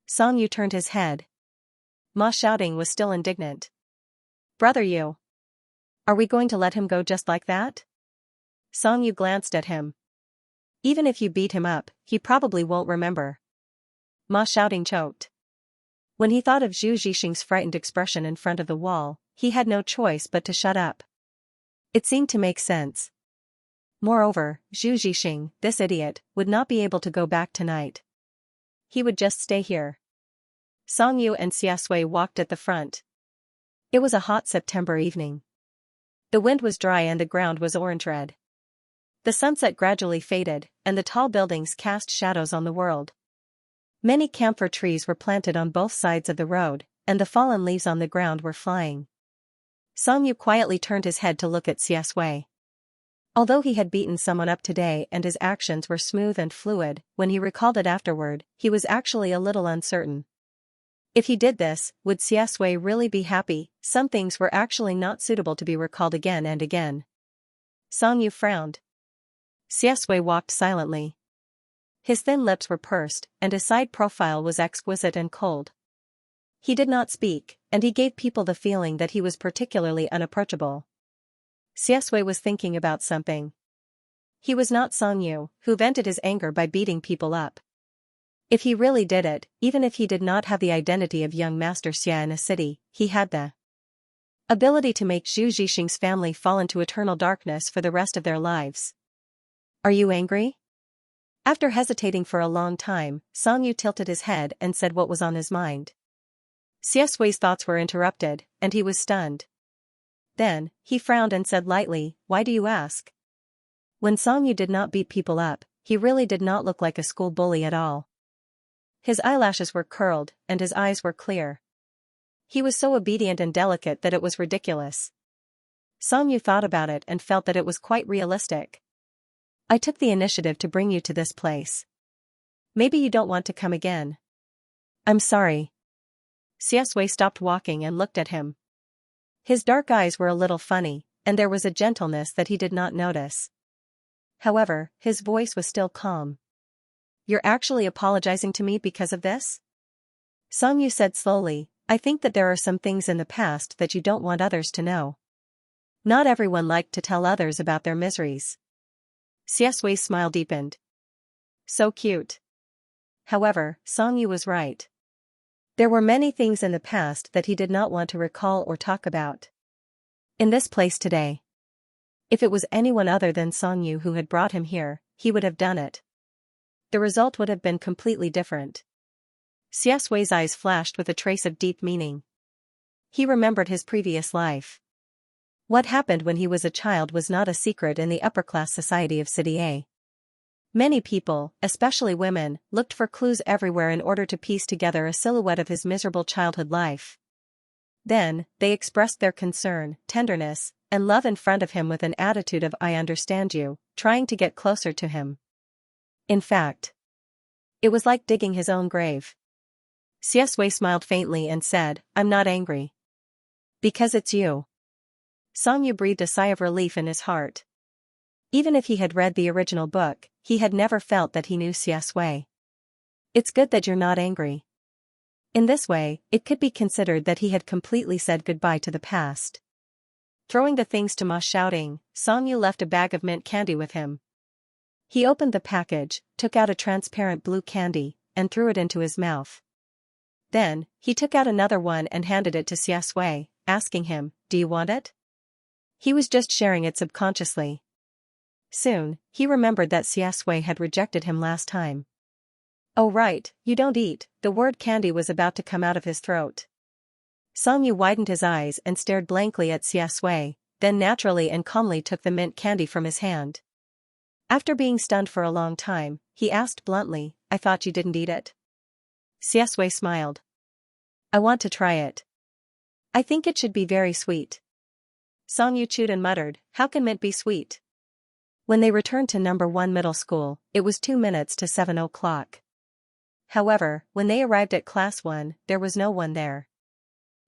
Song Yu turned his head. Ma Shouting was still indignant. Brother Yu. Are we going to let him go just like that? Song Yu glanced at him. Even if you beat him up, he probably won't remember. Ma Shouting choked. When he thought of Zhu Zhixing's frightened expression in front of the wall, he had no choice but to shut up. It seemed to make sense. Moreover, Zhu Zhixing, this idiot, would not be able to go back tonight. He would just stay here. Song Yu and Xianxia walked at the front. It was a hot September evening. The wind was dry and the ground was orange-red. The sunset gradually faded, and the tall buildings cast shadows on the world. Many camphor trees were planted on both sides of the road, and the fallen leaves on the ground were flying. Song Yu quietly turned his head to look at Xianxia. Although he had beaten someone up today and his actions were smooth and fluid, when he recalled it afterward, he was actually a little uncertain. If he did this, would Xianxia really be happy? Some things were actually not suitable to be recalled again and again. Song Yu frowned. Xianxia walked silently. His thin lips were pursed, and his side profile was exquisite and cold. He did not speak, and he gave people the feeling that he was particularly unapproachable. Xianxia was thinking about something. He was not Song Yu, who vented his anger by beating people up. If he really did it, even if he did not have the identity of young Master Xia in a city, he had the ability to make Zhu Zhixing's family fall into eternal darkness for the rest of their lives. Are you angry? After hesitating for a long time, Song Yu tilted his head and said what was on his mind. Xianxia's thoughts were interrupted, and he was stunned. Then, he frowned and said lightly, why do you ask? When Song Yu did not beat people up, he really did not look like a school bully at all. His eyelashes were curled, and his eyes were clear. He was so obedient and delicate that it was ridiculous. Song Yu thought about it and felt that it was quite realistic. I took the initiative to bring you to this place. Maybe you don't want to come again. I'm sorry. Xianxia stopped walking and looked at him. His dark eyes were a little funny, and there was a gentleness that he did not notice. However, his voice was still calm. You're actually apologizing to me because of this? Song Yu said slowly, I think that there are some things in the past that you don't want others to know. Not everyone liked to tell others about their miseries. Xianxia's smile deepened. So cute. However, Song Yu was right. There were many things in the past that he did not want to recall or talk about. In this place today. If it was anyone other than Song Yu who had brought him here, he would have done it. The result would have been completely different. Xianxia's eyes flashed with a trace of deep meaning. He remembered his previous life. What happened when he was a child was not a secret in the upper-class society of City A. Many people, especially women, looked for clues everywhere in order to piece together a silhouette of his miserable childhood life. Then, they expressed their concern, tenderness, and love in front of him with an attitude of "I understand you," trying to get closer to him. In fact, it was like digging his own grave. Xiaxue smiled faintly and said, "I'm not angry. Because it's you." Songyu breathed a sigh of relief in his heart. Even if he had read the original book, he had never felt that he knew Xiaxue. It's good that you're not angry. In this way, it could be considered that he had completely said goodbye to the past. Throwing the things to Ma shouting, Songyu left a bag of mint candy with him. He opened the package, took out a transparent blue candy, and threw it into his mouth. Then, he took out another one and handed it to Xiaxue, asking him, "Do you want it?" He was just sharing it subconsciously. Soon, he remembered that Xiaxue had rejected him last time. "Oh right, you don't eat," the word candy was about to come out of his throat. Songyu widened his eyes and stared blankly at Xiaxue, then naturally and calmly took the mint candy from his hand. After being stunned for a long time, he asked bluntly, "I thought you didn't eat it?" Xiaxue smiled. "I want to try it. I think it should be very sweet." Songyu chewed and muttered, "How can mint be sweet?" When they returned to number 1 middle school, it was 2 minutes to 7 o'clock. However, when they arrived at class 1, there was no one there.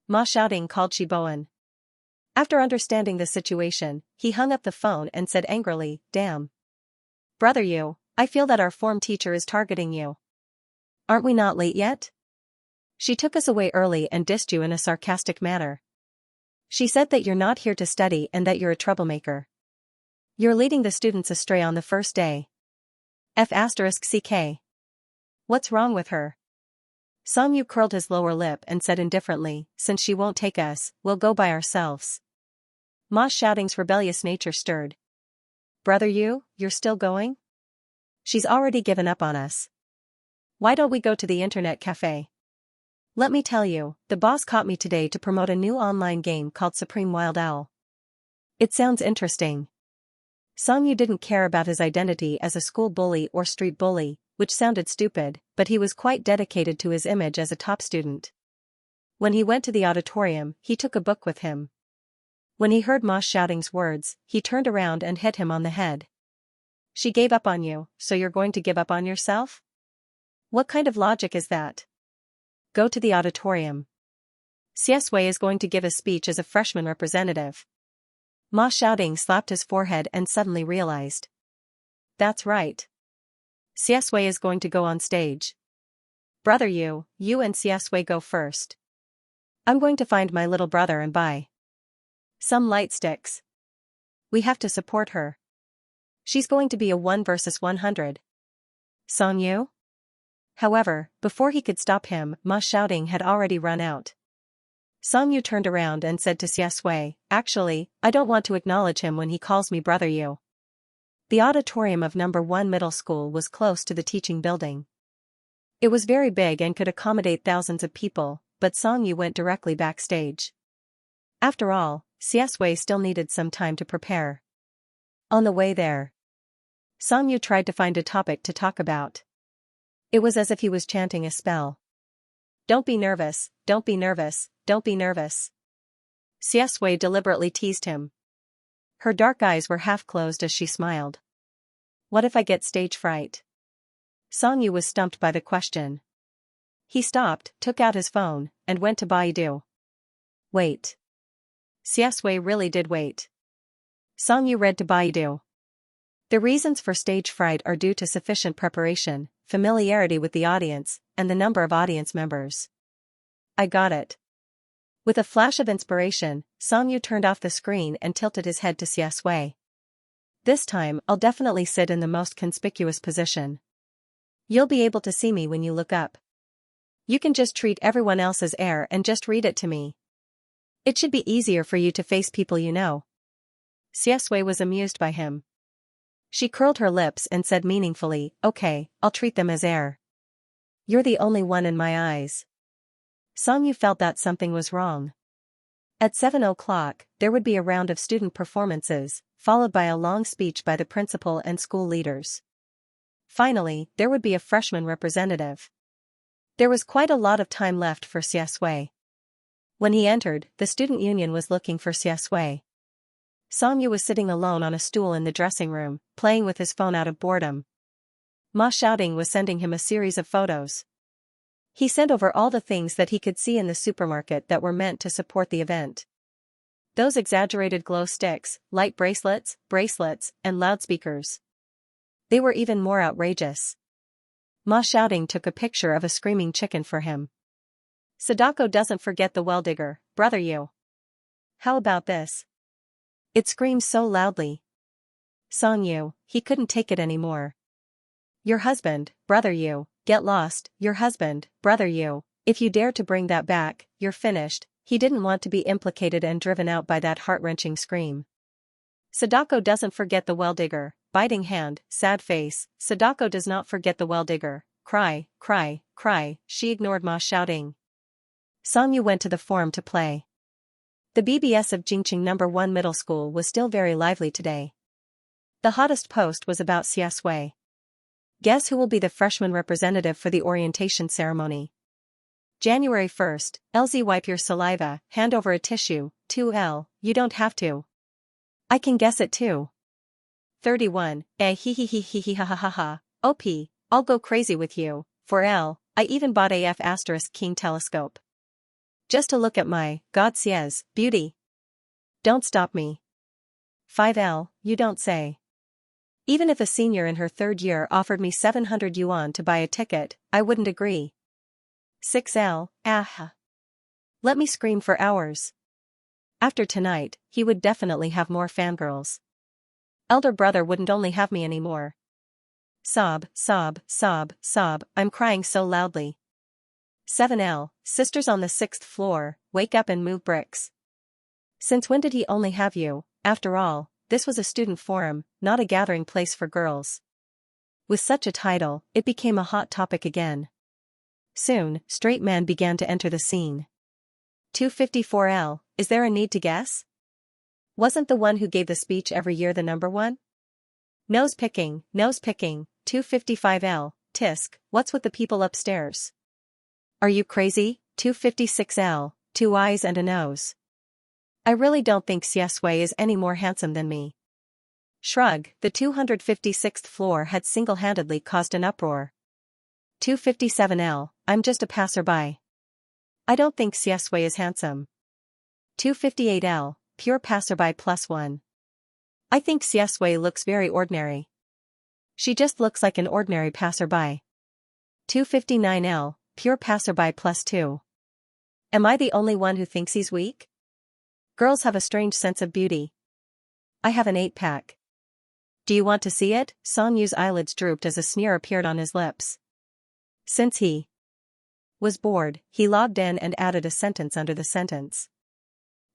Ma shouting called Shiboan. After understanding the situation, he hung up the phone and said angrily, "Damn. Brother you, I feel that our form teacher is targeting you. Aren't we not late yet? She took us away early and dissed you in a sarcastic manner. She said that you're not here to study and that you're a troublemaker. You're leading the students astray on the first day. F***ck. What's wrong with her?" Songyu curled his lower lip and said indifferently, "Since she won't take us, we'll go by ourselves." Ma shouting's rebellious nature stirred. "Brother you're still going? She's already given up on us. Why don't we go to the internet cafe? Let me tell you, the boss caught me today to promote a new online game called Supreme Wild Owl. It sounds interesting." Songyu didn't care about his identity as a school bully or street bully, which sounded stupid, but he was quite dedicated to his image as a top student. When he went to the auditorium, he took a book with him. When he heard Ma shouting's words, he turned around and hit him on the head. "She gave up on you, so you're going to give up on yourself? What kind of logic is that? Go to the auditorium. Xiaxue is going to give a speech as a freshman representative." Ma shouting slapped his forehead and suddenly realized. That's right. Xiaxue is going to go on stage. Brother you and Xiaxue go first. I'm going to find my little brother and buy some light sticks. We have to support her. She's going to be a 1 versus 100. Songyu? However, before he could stop him, Ma shouting had already run out. Songyu turned around and said to Xiaxue, "Actually, I don't want to acknowledge him when he calls me brother you." The auditorium of number 1 middle school was close to the teaching building. It was very big and could accommodate thousands of people, but Songyu went directly backstage. After all, Xiaxue still needed some time to prepare. On the way there, Songyu tried to find a topic to talk about. It was as if he was chanting a spell. "Don't be nervous, don't be nervous, don't be nervous." Xiaxue deliberately teased him. Her dark eyes were half closed as she smiled. "What if I get stage fright?" Songyu was stumped by the question. He stopped, took out his phone, and went to Baidu. Wait. Xiaxue really did wait. Songyu read to Baidu. The reasons for stage fright are due to sufficient preparation, familiarity with the audience, and the number of audience members. I got it. With a flash of inspiration, Songyu turned off the screen and tilted his head to Xiaxue. This time I'll definitely sit in the most conspicuous position. You'll be able to see me when you look up. You can just treat everyone else as air and just read it to me. It should be easier for you to face people you know. Xiaxue was amused by him. She curled her lips and said meaningfully, "Okay, I'll treat them as air. You're the only one in my eyes." Songyu felt that something was wrong. At 7 o'clock, there would be a round of student performances, followed by a long speech by the principal and school leaders. Finally, there would be a freshman representative. There was quite a lot of time left for Xiaxue. When he entered, the student union was looking for Xiaxue. Xianxia was sitting alone on a stool in the dressing room, playing with his phone out of boredom. Ma Xiaoding was sending him a series of photos. He sent over all the things that he could see in the supermarket that were meant to support the event. Those exaggerated glow sticks, light bracelets, and loudspeakers. They were even more outrageous. Ma Xiaoding took a picture of a screaming chicken for him. Sadako doesn't forget the well digger, brother you. How about this? It screams so loudly. Song Yu, he couldn't take it anymore. Your husband, brother you, get lost, your husband, brother you, if you dare to bring that back, you're finished. He didn't want to be implicated and driven out by that heart-wrenching scream. Sadako doesn't forget the well digger, biting hand, sad face. Sadako does not forget the well digger, cry, cry, cry. She ignored Ma Xiaoding. Song Yu went to the forum to play. The BBS of Jingqing No. 1 Middle School was still very lively today. The hottest post was about Xiaxia. Guess who will be the freshman representative for the orientation ceremony? January 1st, LZ wipe your saliva, hand over a tissue, 2L, you don't have to. I can guess it too. 31, he ha ha ha ha, OP, I'll go crazy with you, 4L, I even bought AF * King telescope. Just to look at my, God Xia's, beauty. Don't stop me. 5L, you don't say. Even if a senior in her third year offered me 700 yuan to buy a ticket, I wouldn't agree. 6L, ah. Let me scream for hours. After tonight, he would definitely have more fangirls. Elder brother wouldn't only have me anymore. Sob, sob, sob, sob, I'm crying so loudly. 7L, sisters on the 6th floor, wake up and move bricks. Since when did he only have you? After all, this was a student forum, not a gathering place for girls. With such a title, it became a hot topic again. Soon, straight men began to enter the scene. 254L, is there a need to guess? Wasn't the one who gave the speech every year the number one? Nose picking, 255L, tisk, what's with the people upstairs? Are you crazy? 256L, 2 eyes and a nose. I really don't think Xiaxia is any more handsome than me. Shrug, the 256th floor had single-handedly caused an uproar. 257L, I'm just a passerby. I don't think Xiaxia is handsome. 258L, pure passerby +1. I think Xiaxia looks very ordinary. She just looks like an ordinary passerby. 259L, pure passerby +2. Am I the only one who thinks he's weak? Girls have a strange sense of beauty. I have an 8-pack. Do you want to see it? Song Yu's eyelids drooped as a sneer appeared on his lips. Since he was bored, he logged in and added a sentence under the sentence.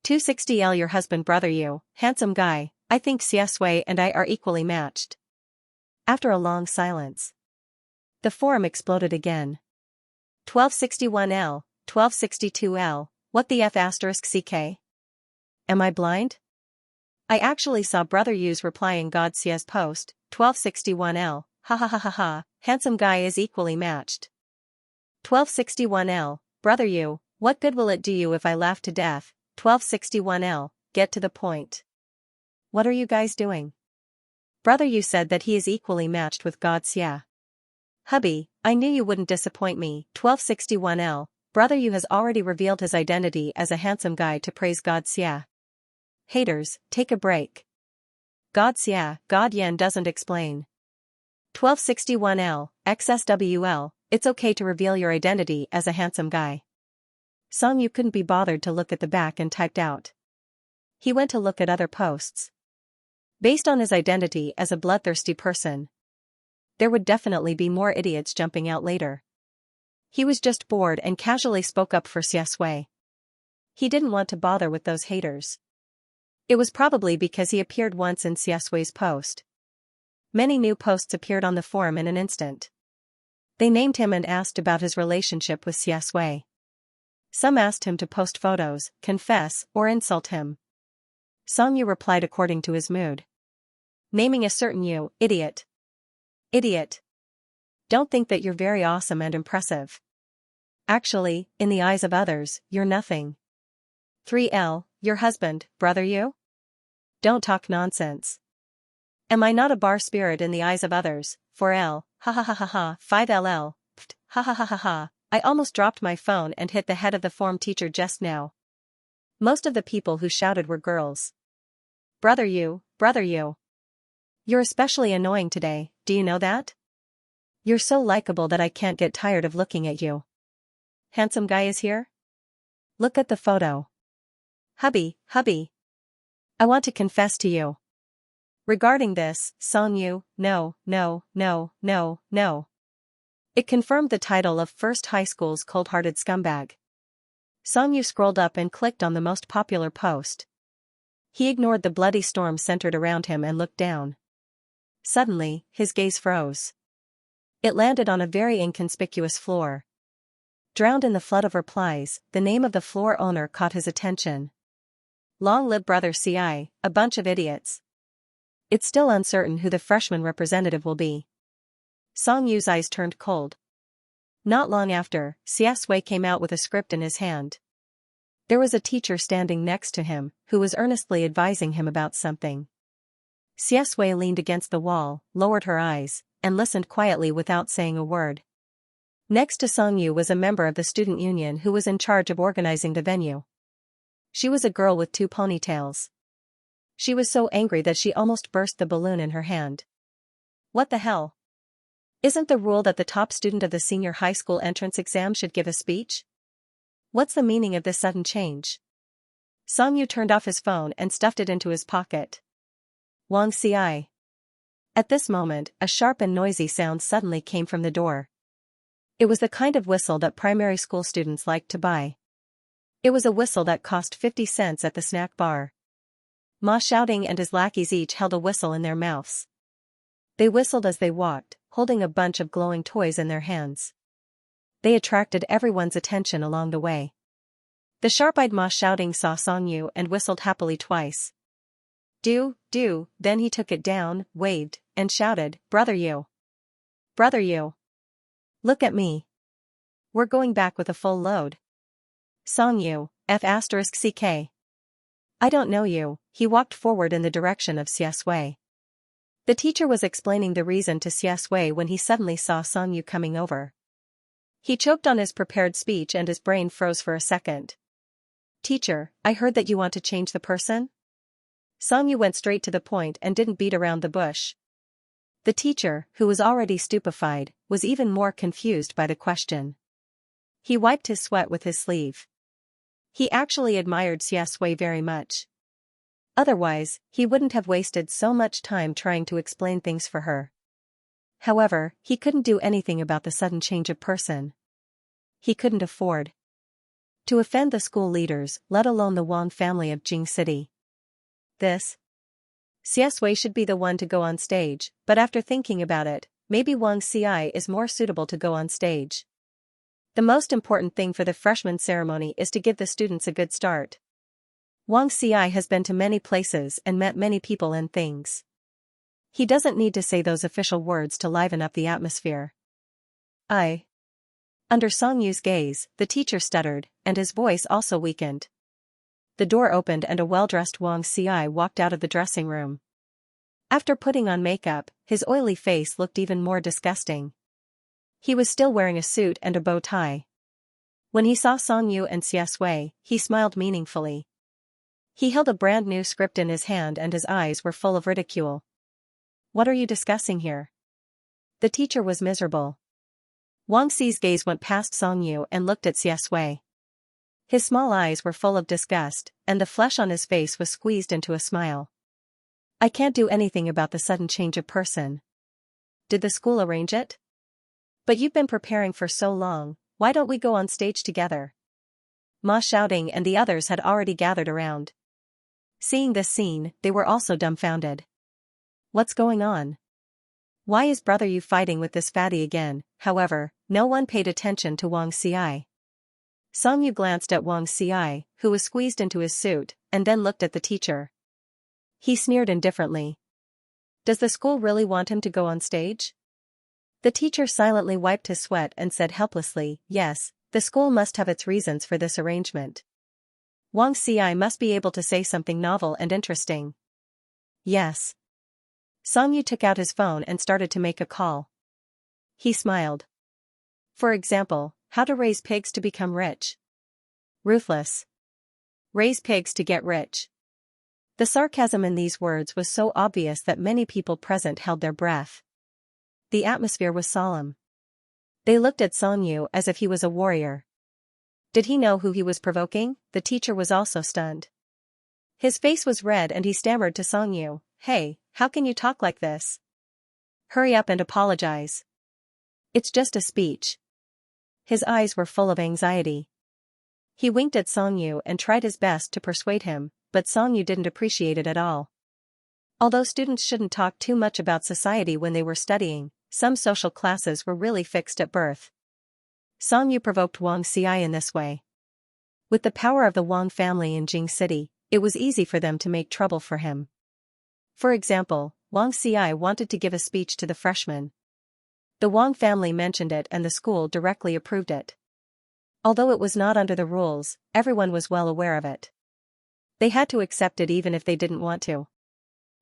260L, your husband brother you, handsome guy, I think Xiaxia and I are equally matched. After a long silence, the forum exploded again. 1261L, 1262L, what the F * CK? Am I blind? I actually saw brother Yu's reply in God Xia's post, 1261L, ha ha ha ha ha, handsome guy is equally matched. 1261L, brother Yu, what good will it do you if I laugh to death? 1261L, get to the point. What are you guys doing? Brother Yu said that he is equally matched with God Xia. Hubby, I knew you wouldn't disappoint me. 1261L, brother Yu has already revealed his identity as a handsome guy to praise God Xia. Haters, take a break. God Xia, God Yan doesn't explain. 1261L, XSWL, it's okay to reveal your identity as a handsome guy. Song Yu couldn't be bothered to look at the back and typed out. He went to look at other posts. Based on his identity as a bloodthirsty person, there would definitely be more idiots jumping out later. He was just bored and casually spoke up for Xiaxia. He didn't want to bother with those haters. It was probably because he appeared once in Xiaxia's post. Many new posts appeared on the forum in an instant. They named him and asked about his relationship with Xiaxia. Some asked him to post photos, confess, or insult him. Song Yu replied according to his mood. Naming a certain Yu, idiot. Idiot. Don't think that you're very awesome and impressive. Actually, in the eyes of others, you're nothing. 3L, your husband, brother Yu? Don't talk nonsense. Am I not a bar spirit in the eyes of others? 4L, ha ha ha ha ha, 5LL, pft, ha ha ha ha ha. I almost dropped my phone and hit the head of the form teacher just now. Most of the people who shouted were girls. Brother you. You're especially annoying today, do you know that? You're so likable that I can't get tired of looking at you. Handsome guy is here? Look at the photo. Hubby. I want to confess to you. Regarding this, Xianxia, no. It confirmed the title of First High School's cold-hearted scumbag. Xianxia scrolled up and clicked on the most popular post. He ignored the bloody storm centered around him and looked down. Suddenly, his gaze froze. It landed on a very inconspicuous floor. Drowned in the flood of replies, the name of the floor owner caught his attention. Long live Brother Ci, a bunch of idiots. It's still uncertain who the freshman representative will be. Xianxia's eyes turned cold. Not long after, Xiaxue came out with a script in his hand. There was a teacher standing next to him, who was earnestly advising him about something. Xiaxue leaned against the wall, lowered her eyes, and listened quietly without saying a word. Next to Xianxia was a member of the student union who was in charge of organizing the venue. She was a girl with 2 ponytails. She was so angry that she almost burst the balloon in her hand. What the hell? Isn't the rule that the top student of the senior high school entrance exam should give a speech? What's the meaning of this sudden change? Xianxia turned off his phone and stuffed it into his pocket. Wang Ci. At this moment, a sharp and noisy sound suddenly came from the door. It was the kind of whistle that primary school students liked to buy. It was a whistle that cost 50 cents at the snack bar. Ma Shouting and his lackeys each held a whistle in their mouths. They whistled as they walked, holding a bunch of glowing toys in their hands. They attracted everyone's attention along the way. The sharp-eyed Ma Shouting saw Xianxia and whistled happily twice. Do, then he took it down, waved, and shouted, Brother you. Look at me. We're going back with a full load. Xianxia, F***ck. I don't know you. He walked forward in the direction of Xiaxue. The teacher was explaining the reason to Xiaxue when he suddenly saw Xianxia coming over. He choked on his prepared speech and his brain froze for a second. Teacher, I heard that you want to change the person? Xianxia went straight to the point and didn't beat around the bush. The teacher, who was already stupefied, was even more confused by the question. He wiped his sweat with his sleeve. He actually admired Xiaxue very much. Otherwise, he wouldn't have wasted so much time trying to explain things for her. However, he couldn't do anything about the sudden change of person. He couldn't afford to offend the school leaders, let alone the Wang family of Jing City. Xiaxue should be the one to go on stage, but after thinking about it, maybe Wang Ci is more suitable to go on stage. The most important thing for the freshman ceremony is to give the students a good start. Wang Ci has been to many places and met many people and things. He doesn't need to say those official words to liven up the atmosphere. Under Xianxia's gaze, the teacher stuttered, and his voice also weakened. The door opened and a well-dressed Wang Ci walked out of the dressing room. After putting on makeup, his oily face looked even more disgusting. He was still wearing a suit and a bow tie. When he saw Xianxia and Xiaxue, he smiled meaningfully. He held a brand new script in his hand and his eyes were full of ridicule. What are you discussing here? The teacher was miserable. Wang Ci's gaze went past Xianxia and looked at Xiaxue. His small eyes were full of disgust, and the flesh on his face was squeezed into a smile. I can't do anything about the sudden change of person. Did the school arrange it? But you've been preparing for so long, why don't we go on stage together? Ma Shouting and the others had already gathered around. Seeing this scene, they were also dumbfounded. What's going on? Why is Brother you fighting with this fatty again? However, no one paid attention to Wang Ci. Xianxia glanced at Wang Ci, who was squeezed into his suit, and then looked at the teacher. He sneered indifferently. Does the school really want him to go on stage? The teacher silently wiped his sweat and said helplessly, yes, the school must have its reasons for this arrangement. Wang Ci must be able to say something novel and interesting. Yes. Song Yu took out his phone and started to make a call. He smiled. For example, how to raise pigs to become rich. Ruthless. Raise pigs to get rich. The sarcasm in these words was so obvious that many people present held their breath. The atmosphere was solemn. They looked at Song Yu as if he was a warrior. Did he know who he was provoking? The teacher was also stunned. His face was red and he stammered to Song Yu, "Hey, how can you talk like this? Hurry up and apologize. It's just a speech." His eyes were full of anxiety. He winked at Song Yu and tried his best to persuade him, but Song Yu didn't appreciate it at all. Although students shouldn't talk too much about society when they were studying, some social classes were really fixed at birth. Song Yu provoked Wang Xi in this way. With the power of the Wang family in Jing City, it was easy for them to make trouble for him. For example, Wang Xi wanted to give a speech to the freshmen. The Wang family mentioned it and the school directly approved it. Although it was not under the rules, everyone was well aware of it. They had to accept it even if they didn't want to.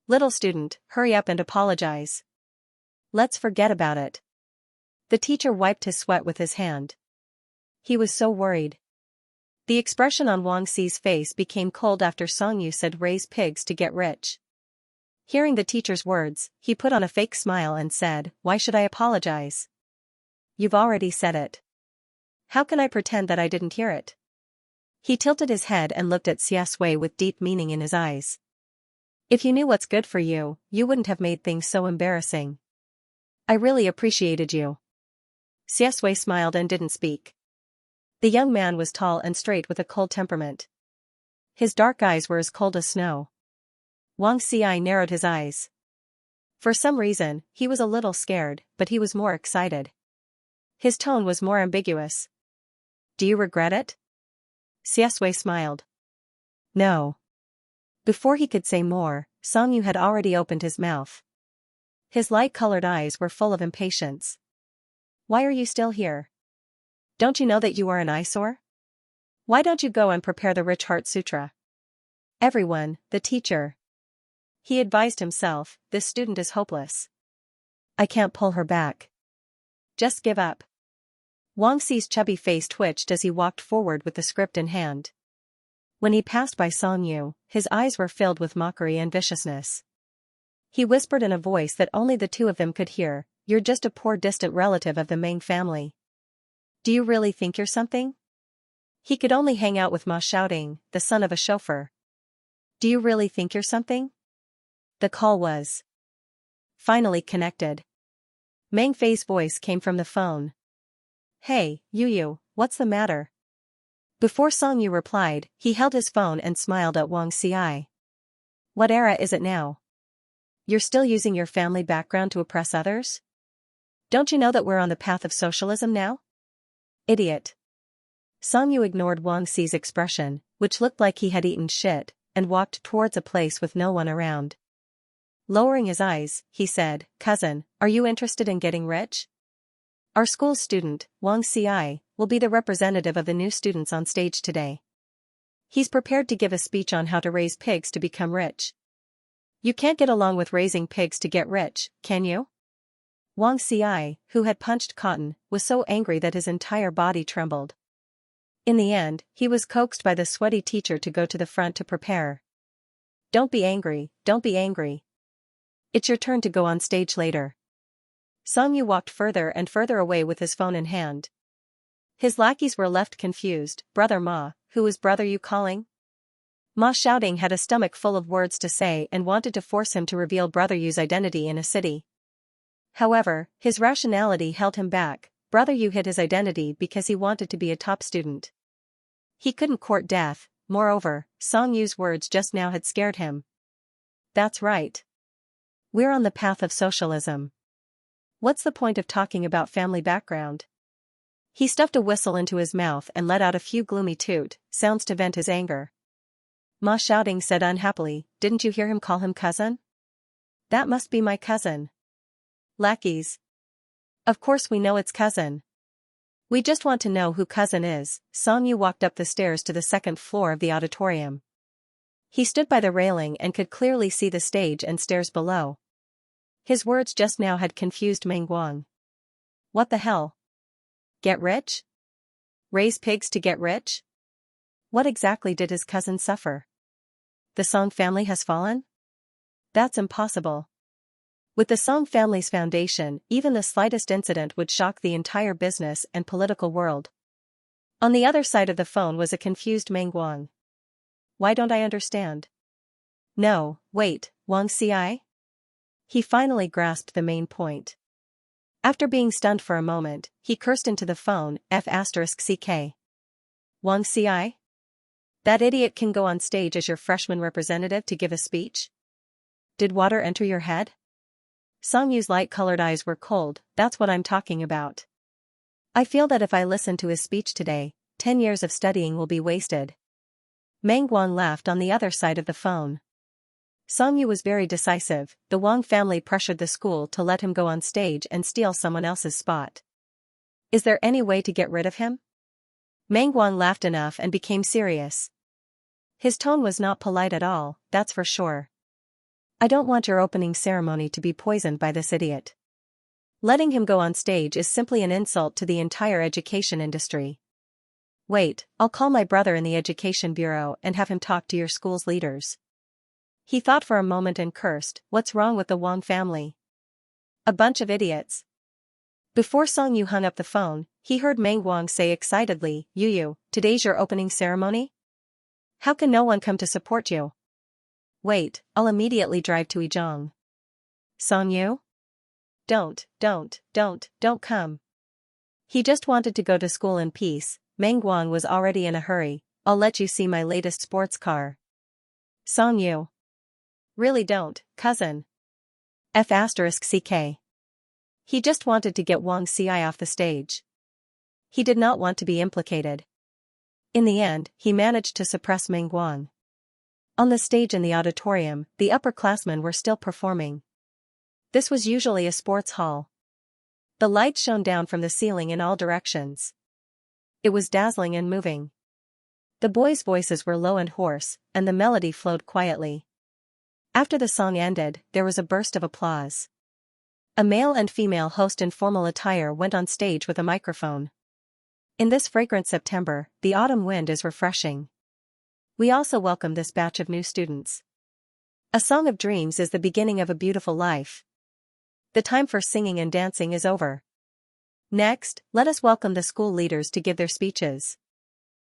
"Little student, hurry up and apologize. Let's forget about it." The teacher wiped his sweat with his hand. He was so worried. The expression on Wang Xi's face became cold after Song Yu said raise pigs to get rich. Hearing the teacher's words, he put on a fake smile and said, "Why should I apologize? You've already said it. How can I pretend that I didn't hear it?" He tilted his head and looked at Xianxia with deep meaning in his eyes. "If you knew what's good for you, you wouldn't have made things so embarrassing. I really appreciated you." Xianxia smiled and didn't speak. The young man was tall and straight with a cold temperament. His dark eyes were as cold as snow. Wang Xi narrowed his eyes. For some reason, he was a little scared, but he was more excited. His tone was more ambiguous. "Do you regret it?" Xianxia smiled. "No." Before he could say more, Song Yu had already opened his mouth. His light-colored eyes were full of impatience. "Why are you still here? Don't you know that you are an eyesore? Why don't you go and prepare the Rich Heart Sutra?" "Everyone, the teacher." He advised himself, "This student is hopeless. I can't pull her back. Just give up." Wang Xi's chubby face twitched as he walked forward with the script in hand. When he passed by Song Yu, his eyes were filled with mockery and viciousness. He whispered in a voice that only the two of them could hear, "You're just a poor distant relative of the Meng family. Do you really think you're something?" He could only hang out with Ma Xiaoding, the son of a chauffeur. "Do you really think you're something?" The call was finally connected. Meng Fei's voice came from the phone. "Hey, Yu, what's the matter?" Before Song Yu replied, he held his phone and smiled at Wang Xi. "What era is it now? You're still using your family background to oppress others? Don't you know that we're on the path of socialism now? Idiot." Song Yu ignored Wang Xi's expression, which looked like he had eaten shit, and walked towards a place with no one around. Lowering his eyes, he said, "Cousin, are you interested in getting rich? Our school's student, Wang Xi, will be the representative of the new students on stage today. He's prepared to give a speech on how to raise pigs to become rich. You can't get along with raising pigs to get rich, can you?" Wang Xi, who had punched cotton, was so angry that his entire body trembled. In the end, he was coaxed by the sweaty teacher to go to the front to prepare. Don't be angry. It's your turn to go on stage later." Song Yu walked further and further away with his phone in hand. His lackeys were left confused. "Brother Ma, who is Brother Yu calling?" Ma Xiaoding had a stomach full of words to say and wanted to force him to reveal Brother Yu's identity in a city. However, his rationality held him back. Brother Yu hid his identity because he wanted to be a top student. He couldn't court death. Moreover, Song Yu's words just now had scared him. "That's right. We're on the path of socialism. What's the point of talking about family background?" He stuffed a whistle into his mouth and let out a few gloomy toot sounds to vent his anger. Ma Xiaoding said unhappily, "Didn't you hear him call him cousin? That must be my cousin." Lackeys. "Of course we know it's cousin. We just want to know who cousin is." Song Yu walked up the stairs to the second floor of the auditorium. He stood by the railing and could clearly see the stage and stairs below. His words just now had confused Meng Guang. What the hell? Get rich? Raise pigs to get rich? What exactly did his cousin suffer? The Song family has fallen? That's impossible. With the Song family's foundation, even the slightest incident would shock the entire business and political world. On the other side of the phone was a confused Meng Guang. Why don't I understand? No, wait, Wang Xi? He finally grasped the main point. After being stunned for a moment, he cursed into the phone, F***CK. Wang Xi? That idiot can go on stage as your freshman representative to give a speech? Did water enter your head? Song Yu's light-colored eyes were cold. That's what I'm talking about. I feel that if I listen to his speech today, 10 years of studying will be wasted. Meng Guang laughed on the other side of the phone. Song Yu was very decisive. The Wang family pressured the school to let him go on stage and steal someone else's spot. Is there any way to get rid of him? Meng Guang laughed enough and became serious. His tone was not polite at all, that's for sure. I don't want your opening ceremony to be poisoned by this idiot. Letting him go on stage is simply an insult to the entire education industry. Wait, I'll call my brother in the education bureau and have him talk to your school's leaders. He thought for a moment and cursed. What's wrong with the Wang family? A bunch of idiots. Before Song Yu hung up the phone, he heard Meng Guang say excitedly, Yu, today's your opening ceremony? How can no one come to support you? Wait, I'll immediately drive to Yizhong. Song Yu? Don't come. He just wanted to go to school in peace. Meng Guang was already in a hurry. I'll let you see my latest sports car. Song Yu. Really don't, cousin. F***CK. He just wanted to get Wang Xi off the stage. He did not want to be implicated. In the end, he managed to suppress Meng Guang. On the stage in the auditorium, the upperclassmen were still performing. This was usually a sports hall. The lights shone down from the ceiling in all directions. It was dazzling and moving. The boys' voices were low and hoarse, and the melody flowed quietly. After the song ended, there was a burst of applause. A male and female host in formal attire went on stage with a microphone. In this fragrant September, the autumn wind is refreshing. We also welcome this batch of new students. A song of dreams is the beginning of a beautiful life. The time for singing and dancing is over. Next, let us welcome the school leaders to give their speeches.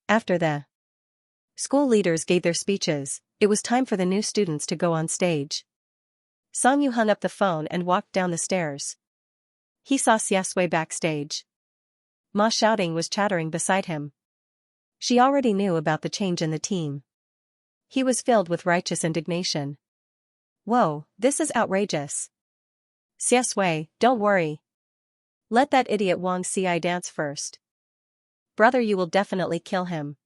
After the school leaders gave their speeches, it was time for the new students to go on stage. Song Yu hung up the phone and walked down the stairs. He saw Xiaxia backstage. Ma Xiaoting was chattering beside him. She already knew about the change in the team. He was filled with righteous indignation. Whoa, this is outrageous. Xiaxia, don't worry. Let that idiot Wang Xi dance first. Brother Yu will definitely kill him.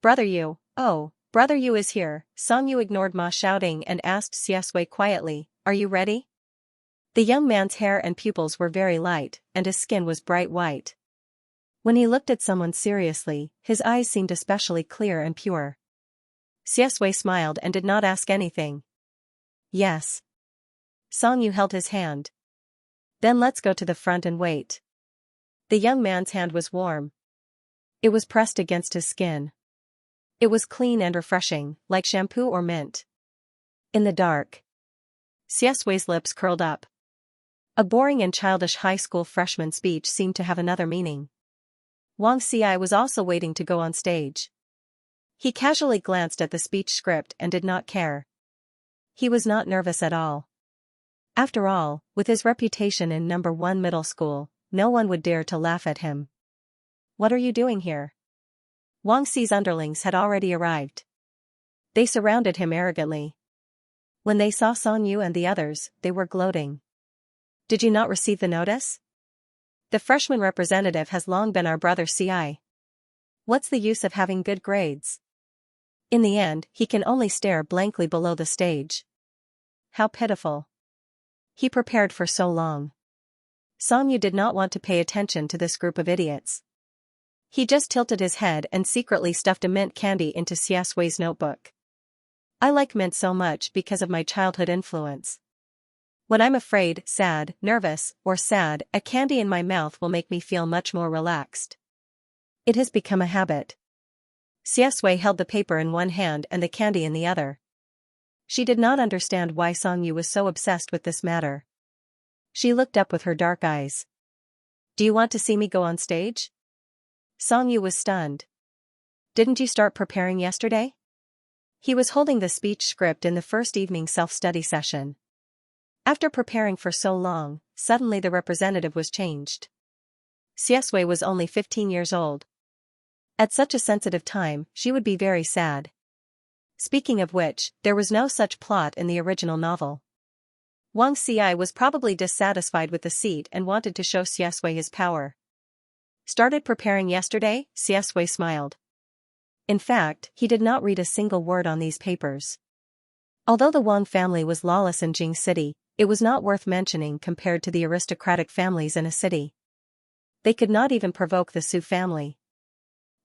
Brother Yu, oh, Brother Yu is here. Song Yu ignored Ma Xiaoting and asked Xiaxia quietly, are you ready? The young man's hair and pupils were very light, and his skin was bright white. When he looked at someone seriously, his eyes seemed especially clear and pure. Xiaxia smiled and did not ask anything. Yes. Song Yu held his hand. Then let's go to the front and wait. The young man's hand was warm. It was pressed against his skin. It was clean and refreshing, like shampoo or mint. In the dark. Xiaxia's lips curled up. A boring and childish high school freshman speech seemed to have another meaning. Wang Xi was also waiting to go on stage. He casually glanced at the speech script and did not care. He was not nervous at all. After all, with his reputation in No. 1 middle school, no one would dare to laugh at him. What are you doing here? Wang Xi's underlings had already arrived. They surrounded him arrogantly. When they saw Song Yu and the others, they were gloating. Did you not receive the notice? The freshman representative has long been our brother Ci. What's the use of having good grades? In the end, he can only stare blankly below the stage. How pitiful. He prepared for so long. Song Yu did not want to pay attention to this group of idiots. He just tilted his head and secretly stuffed a mint candy into Xiaxia's notebook. I like mint so much because of my childhood influence. When I'm afraid, sad, nervous, or sad, a candy in my mouth will make me feel much more relaxed. It has become a habit. Xiaxue held the paper in one hand and the candy in the other. She did not understand why Songyu was so obsessed with this matter. She looked up with her dark eyes. Do you want to see me go on stage? Songyu was stunned. Didn't you start preparing yesterday? He was holding the speech script in the first evening self-study session. After preparing for so long, suddenly the representative was changed. Xiaxue was only 15 years old. At such a sensitive time, she would be very sad. Speaking of which, there was no such plot in the original novel. Wang Xi was probably dissatisfied with the seat and wanted to show Xiaxue his power. Started preparing yesterday? Xiaxue smiled. In fact, he did not read a single word on these papers. Although the Wang family was lawless in Jing City, it was not worth mentioning compared to the aristocratic families in a city. They could not even provoke the Su family.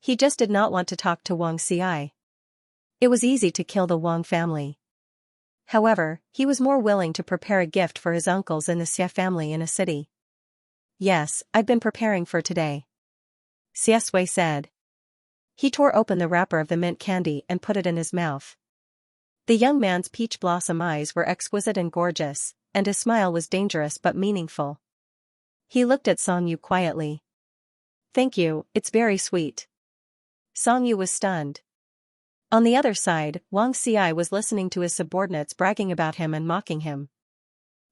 He just did not want to talk to Wang Xi. It was easy to kill the Wang family. However, he was more willing to prepare a gift for his uncles in the Xia family in a city. Yes, I've been preparing for today. Xiaxue said. He tore open the wrapper of the mint candy and put it in his mouth. The young man's peach blossom eyes were exquisite and gorgeous, and his smile was dangerous but meaningful. He looked at Songyu quietly. Thank you, it's very sweet. Songyu was stunned. On the other side, Wang Xi was listening to his subordinates bragging about him and mocking him.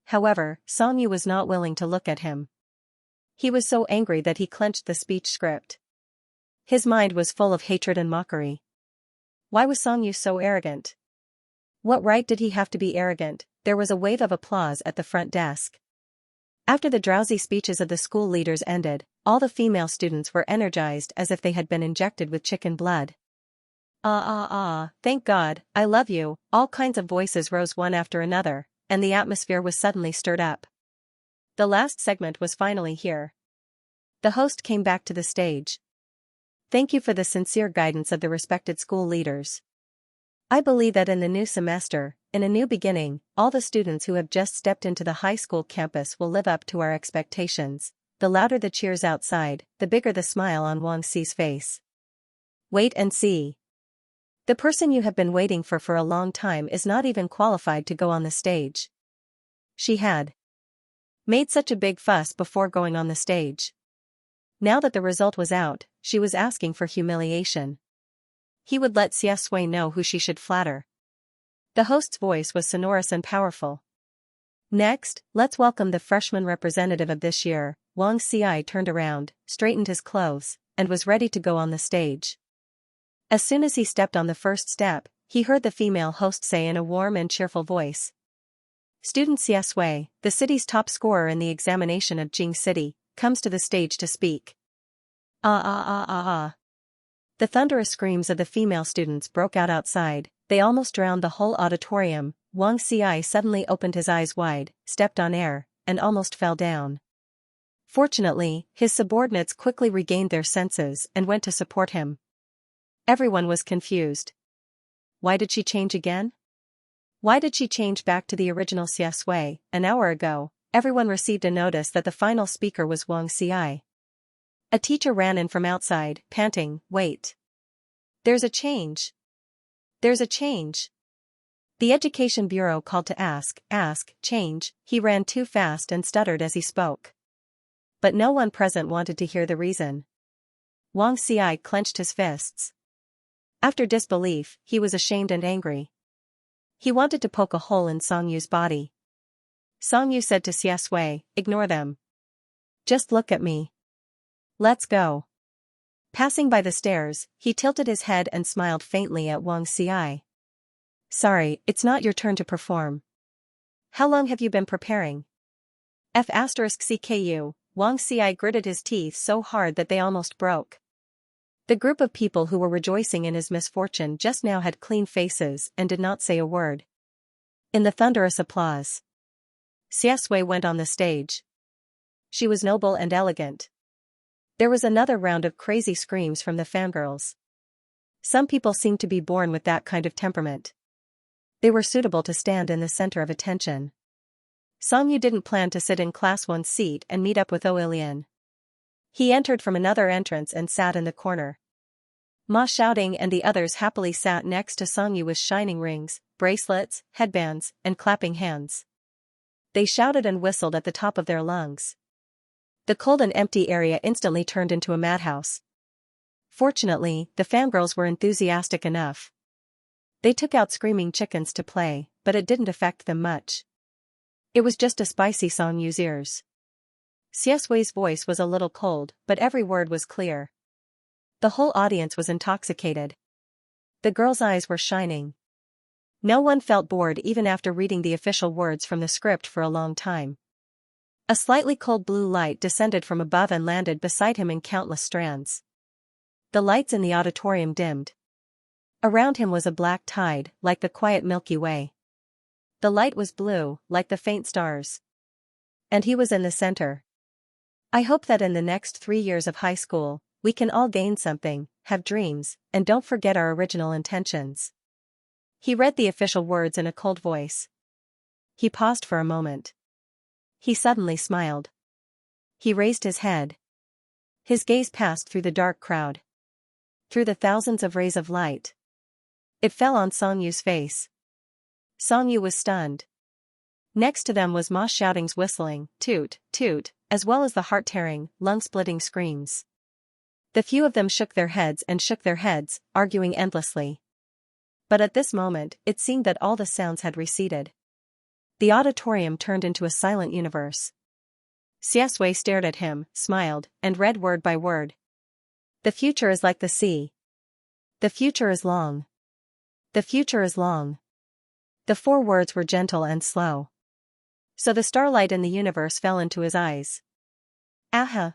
However, Songyu was not willing to look at him. He was so angry that he clenched the speech script. His mind was full of hatred and mockery. Why was Songyu so arrogant? What right did he have to be arrogant? There was a wave of applause at the front desk. After the drowsy speeches of the school leaders ended, all the female students were energized as if they had been injected with chicken blood. Thank God, I love you, all kinds of voices rose one after another, and the atmosphere was suddenly stirred up. The last segment was finally here. The host came back to the stage. Thank you for the sincere guidance of the respected school leaders. I believe that in the new semester, in a new beginning, all the students who have just stepped into the high school campus will live up to our expectations. The louder the cheers outside, the bigger the smile on Wang Xi's face. Wait and see. The person you have been waiting for a long time is not even qualified to go on the stage. She had made such a big fuss before going on the stage. Now that the result was out, she was asking for humiliation. He would let Xiaxue know who she should flatter. The host's voice was sonorous and powerful. Next, let's welcome the freshman representative of this year. Wang Xi turned around, straightened his clothes, and was ready to go on the stage. As soon as he stepped on the first step, he heard the female host say in a warm and cheerful voice. Student Xiaxue, the city's top scorer in the examination of Jing City, comes to the stage to speak. The thunderous screams of the female students broke out outside. They almost drowned the whole auditorium. Wang Xi suddenly opened his eyes wide, stepped on air, and almost fell down. Fortunately, his subordinates quickly regained their senses and went to support him. Everyone was confused. Why did she change again? Why did she change back to the original Xiaxue? An hour ago, everyone received a notice that the final speaker was Wang Xi. A teacher ran in from outside, panting, "Wait. There's a change. There's a change." The Education Bureau called to ask, change. He ran too fast and stuttered as he spoke. But no one present wanted to hear the reason. Wang Xi clenched his fists. After disbelief, he was ashamed and angry. He wanted to poke a hole in Songyu's body. Songyu said to Xiaxue, "Ignore them. Just look at me. Let's go." Passing by the stairs, he tilted his head and smiled faintly at Wang Xi. "Sorry, it's not your turn to perform. How long have you been preparing?" F***CKU, Wang Xi gritted his teeth so hard that they almost broke. The group of people who were rejoicing in his misfortune just now had clean faces and did not say a word. In the thunderous applause, Xiaxue went on the stage. She was noble and elegant. There was another round of crazy screams from the fangirls. Some people seemed to be born with that kind of temperament. They were suitable to stand in the center of attention. Songyu didn't plan to sit in class 1's seat and meet up with Oilian. He entered from another entrance and sat in the corner. Ma Xiaoding and the others happily sat next to Songyu with shining rings, bracelets, headbands, and clapping hands. They shouted and whistled at the top of their lungs. The cold and empty area instantly turned into a madhouse. Fortunately, the fangirls were enthusiastic enough. They took out screaming chickens to play, but it didn't affect them much. It was just a spicy Songyu's ears. Xiaosui's voice was a little cold, but every word was clear. The whole audience was intoxicated. The girls' eyes were shining. No one felt bored even after reading the official words from the script for a long time. A slightly cold blue light descended from above and landed beside him in countless strands. The lights in the auditorium dimmed. Around him was a black tide, like the quiet Milky Way. The light was blue, like the faint stars. And he was in the center. I hope that in the next 3 years of high school, we can all gain something, have dreams, and don't forget our original intentions. He read the official words in a cold voice. He paused for a moment. He suddenly smiled. He raised his head. His gaze passed through the dark crowd. Through the thousands of rays of light. It fell on Songyu's face. Songyu was stunned. Next to them was Ma Xiaoding's whistling, toot, toot, as well as the heart-tearing, lung-splitting screams. The few of them shook their heads and shook their heads, arguing endlessly. But at this moment, it seemed that all the sounds had receded. The auditorium turned into a silent universe. Xiaosui stared at him, smiled, and read word by word. The future is like the sea. The future is long. The future is long. The 4 words were gentle and slow. So the starlight in the universe fell into his eyes. Aha!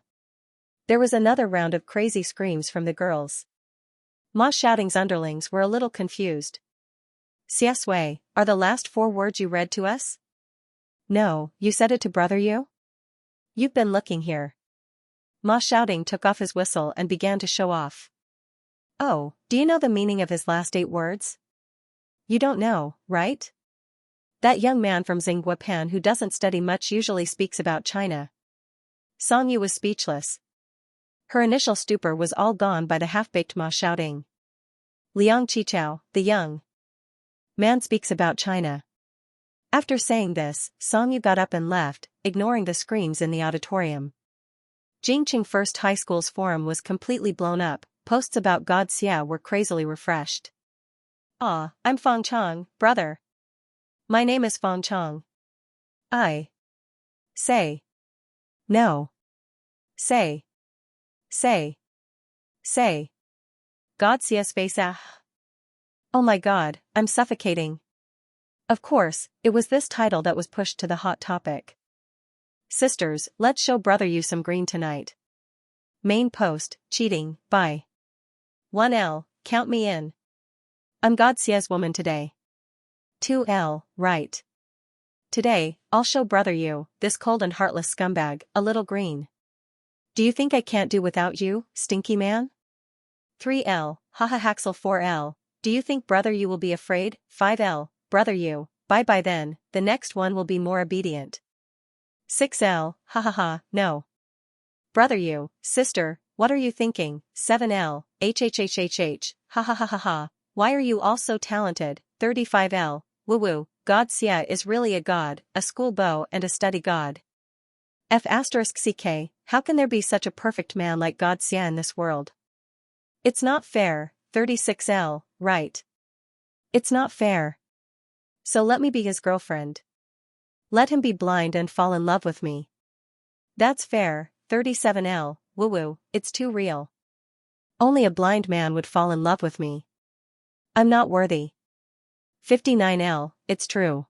There was another round of crazy screams from the girls. Ma Xiaoding's underlings were a little confused. Xiaosui, are the last 4 words you read to us? No, you said it to brother you? You've been looking here. Ma Xiaoding took off his whistle and began to show off. Oh, do you know the meaning of his last 8 words? You don't know, right? That young man from Xingguapan who doesn't study much usually speaks about China. Songyu was speechless. Her initial stupor was all gone by the half-baked Ma Xiaoding. Liang Qichao, the young man, speaks about China. After saying this, Songyu got up and left, ignoring the screams in the auditorium. Jingqing First High School's forum was completely blown up, posts about God Xia were crazily refreshed. Ah, I'm Feng Chang, brother. My name is Feng Chang. I say. No. Say. Say. Say. God Xia's face. Oh my god, I'm suffocating. Of course, it was this title that was pushed to the hot topic. Sisters, let's show brother you some green tonight. Main post, cheating, by 1L, count me in. I'm God Xia's woman today. 2L, right. Today, I'll show brother you, this cold and heartless scumbag, a little green. Do you think I can't do without you, stinky man? 3L, haha haxel 4L, do you think brother you will be afraid? 5L, brother you, bye then, the next one will be more obedient. 6L, ha ha ha, no. Brother you, sister, what are you thinking? 7L, hhhhh, ha ha ha ha ha, why are you all so talented? 35L, woo woo, God Xia is really a god, a school beau and a study god. F*ck, how can there be such a perfect man like God Xia in this world? It's not fair. 36L, right. It's not fair. So let me be his girlfriend. Let him be blind and fall in love with me. That's fair. 37L, woo woo, it's too real. Only a blind man would fall in love with me. I'm not worthy. 59L, it's true.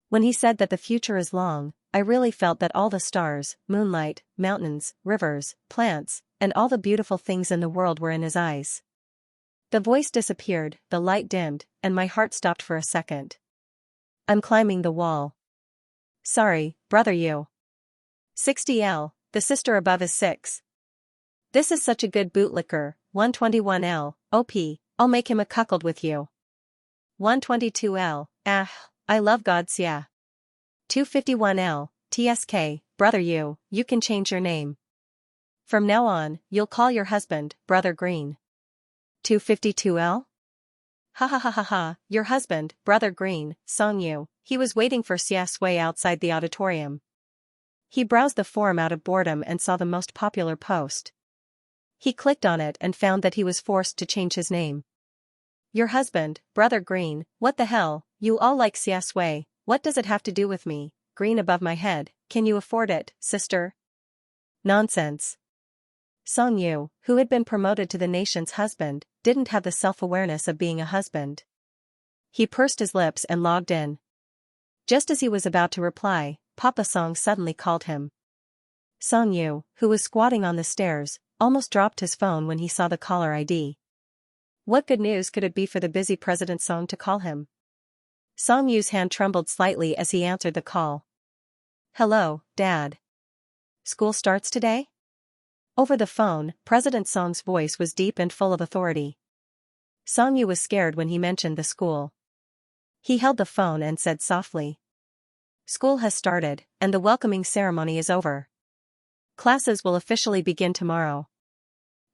When he said that the future is long, I really felt that all the stars, moonlight, mountains, rivers, plants, and all the beautiful things in the world were in his eyes. The voice disappeared, the light dimmed, and my heart stopped for a second. I'm climbing the wall. Sorry, brother you. 60L, the sister above is 6. This is such a good bootlicker. 121L, OP, I'll make him a cuckold with you. 122L, Ah, I love Xianxia. 251L, TSK, brother you can change your name. From now on, you'll call your husband, Brother Green. 252L? Ha ha ha ha ha, your husband, Brother Green, Xianxia. He was waiting for Xia Sui outside the auditorium. He browsed the forum out of boredom and saw the most popular post. He clicked on it and found that he was forced to change his name. Your husband, Brother Green, what the hell, you all like Xia Sui, what does it have to do with me? Green above my head, can you afford it, sister? Nonsense. Xianxia, who had been promoted to the nation's husband, didn't have the self-awareness of being a husband. He pursed his lips and logged in. Just as he was about to reply, Papa Song suddenly called him. Xianxia, who was squatting on the stairs, almost dropped his phone when he saw the caller ID. What good news could it be for the busy President Song to call him? Xianxia's hand trembled slightly as he answered the call. Hello, Dad. School starts today? Over the phone, President Song's voice was deep and full of authority. Xianxia was scared when he mentioned the school. He held the phone and said softly. School has started, and the welcoming ceremony is over. Classes will officially begin tomorrow.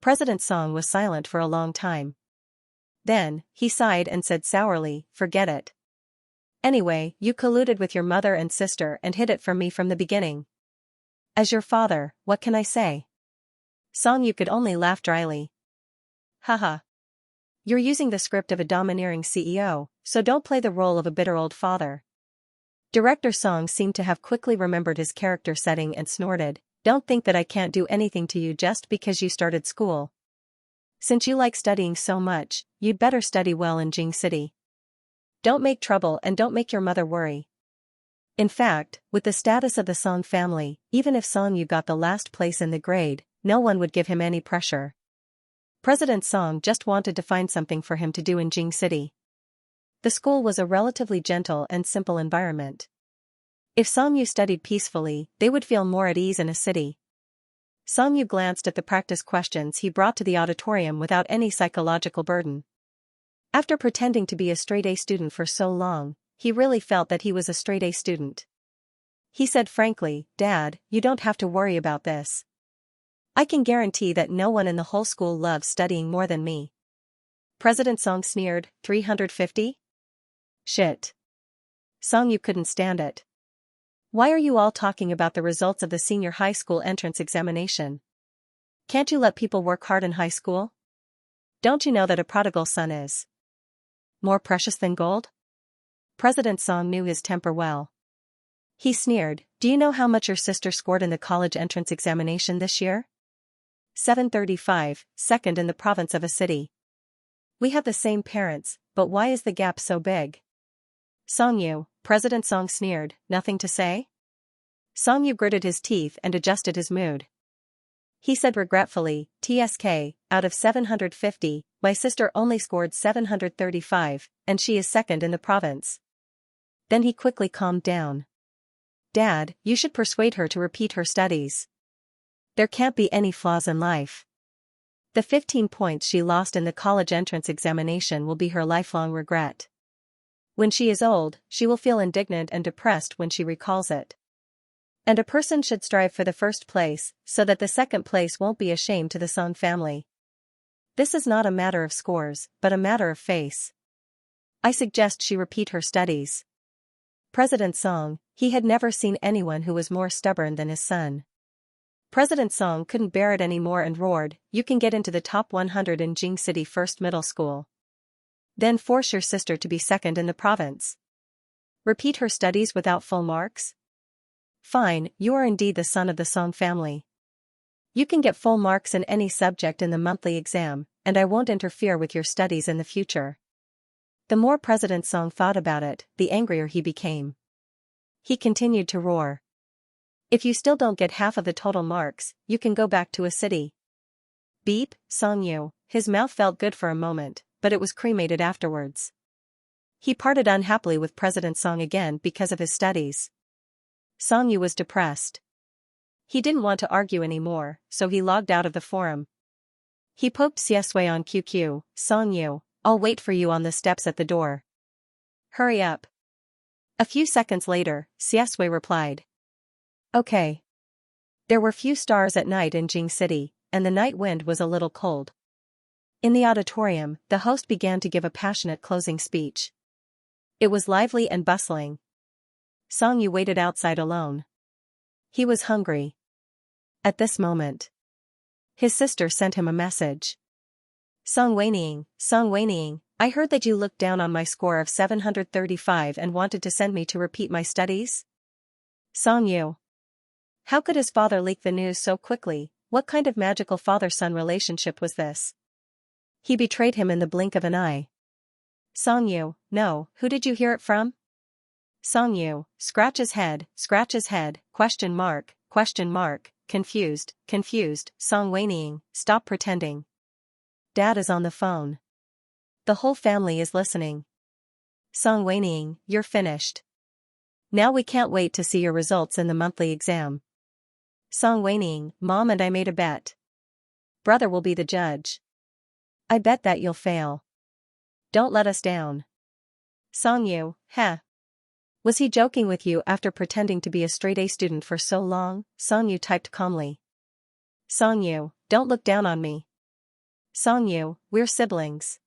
President Song was silent for a long time. Then, he sighed and said sourly, forget it. Anyway, you colluded with your mother and sister and hid it from me from the beginning. As your father, what can I say? Xianxia could only laugh dryly. Haha. You're using the script of a domineering CEO, so don't play the role of a bitter old father. Director Song seemed to have quickly remembered his character setting and snorted, don't think that I can't do anything to you just because you started school. Since you like studying so much, you'd better study well in Jing City. Don't make trouble and don't make your mother worry. In fact, with the status of the Song family, even if Xianxia got the last place in the grade, no one would give him any pressure. President Song just wanted to find something for him to do in Jing City. The school was a relatively gentle and simple environment. If Xianxia studied peacefully, they would feel more at ease in a city. Xianxia glanced at the practice questions he brought to the auditorium without any psychological burden. After pretending to be a straight-A student for so long, he really felt that he was a straight-A student. He said frankly, Dad, you don't have to worry about this. I can guarantee that no one in the whole school loves studying more than me. President Song sneered, 350? Shit. Xianxia couldn't stand it. Why are you all talking about the results of the senior high school entrance examination? Can't you let people work hard in high school? Don't you know that a prodigal son is more precious than gold? President Song knew his temper well. He sneered, do you know how much your sister scored in the college entrance examination this year? 735, second in the province of a city. We have the same parents, but why is the gap so big? Xianxia, President Song sneered, nothing to say? Xianxia gritted his teeth and adjusted his mood. He said regretfully, TSK, out of 750, my sister only scored 735, and she is second in the province. Then he quickly calmed down. Dad, you should persuade her to repeat her studies. There can't be any flaws in life. The 15 points she lost in the college entrance examination will be her lifelong regret. When she is old, she will feel indignant and depressed when she recalls it. And a person should strive for the first place, so that the second place won't be a shame to the Song family. This is not a matter of scores, but a matter of face. I suggest she repeat her studies. President Song, he had never seen anyone who was more stubborn than his son. President Song couldn't bear it anymore and roared, you can get into the top 100 in Jing City First Middle School. Then force your sister to be second in the province. Repeat her studies without full marks? Fine, you are indeed the son of the Song family. You can get full marks in any subject in the monthly exam, and I won't interfere with your studies in the future. The more President Song thought about it, the angrier he became. He continued to roar. If you still don't get half of the total marks, you can go back to a city. Beep, Xianxia, his mouth felt good for a moment, but it was cremated afterwards. He parted unhappily with President Song again because of his studies. Xianxia was depressed. He didn't want to argue anymore, so he logged out of the forum. He poked Xia Sui on QQ, Xianxia, I'll wait for you on the steps at the door. Hurry up. A few seconds later, Xiaxue replied. Okay. There were few stars at night in Jing City, and the night wind was a little cold. In the auditorium, the host began to give a passionate closing speech. It was lively and bustling. Song Yu waited outside alone. He was hungry. At this moment, his sister sent him a message. Song Weining, I heard that you looked down on my score of 735 and wanted to send me to repeat my studies? Song Yu. How could his father leak the news so quickly? What kind of magical father-son relationship was this? He betrayed him in the blink of an eye. Song Yu, no, who did you hear it from? Song Yu, scratch his head, question mark, confused, Song Weining, stop pretending. Dad is on the phone. The whole family is listening. Song Weining, you're finished. Now we can't wait to see your results in the monthly exam. Song Weining, Mom and I made a bet. Brother will be the judge. I bet that you'll fail. Don't let us down. Song Yu, heh. Was he joking with you after pretending to be a straight A student for so long? Song Yu typed calmly. Song Yu, don't look down on me. Song Yu, we're siblings.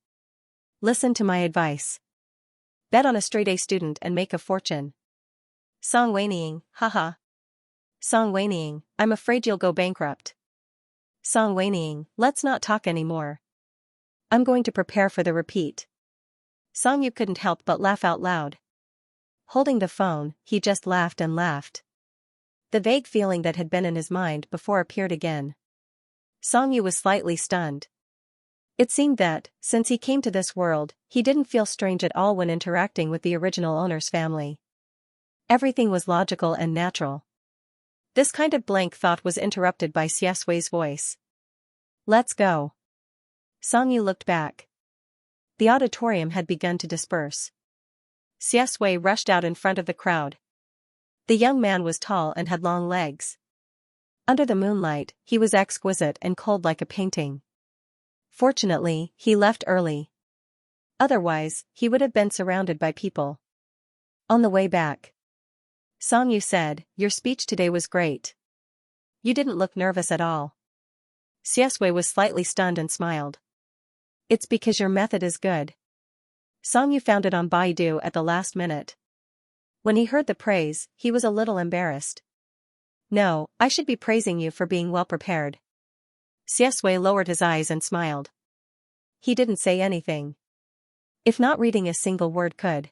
Listen to my advice. Bet on a straight A student and make a fortune. Song Weining, haha. Song Weining, I'm afraid you'll go bankrupt. Song Weining, let's not talk anymore. I'm going to prepare for the repeat. Song Yu couldn't help but laugh out loud. Holding the phone, he just laughed and laughed. The vague feeling that had been in his mind before appeared again. Song Yu was slightly stunned. It seemed that, since he came to this world, he didn't feel strange at all when interacting with the original owner's family. Everything was logical and natural. This kind of blank thought was interrupted by Xiaxue's voice. Let's go. Song Yu looked back. The auditorium had begun to disperse. Xiaxue rushed out in front of the crowd. The young man was tall and had long legs. Under the moonlight, he was exquisite and cold like a painting. Fortunately, he left early. Otherwise, he would have been surrounded by people. On the way back, Song Yu said, your speech today was great. You didn't look nervous at all. Xiaxue was slightly stunned and smiled. It's because your method is good. Song Yu found it on Baidu at the last minute. When he heard the praise, he was a little embarrassed. No, I should be praising you for being well prepared. Xiaxue lowered his eyes and smiled. He didn't say anything. If not reading a single word could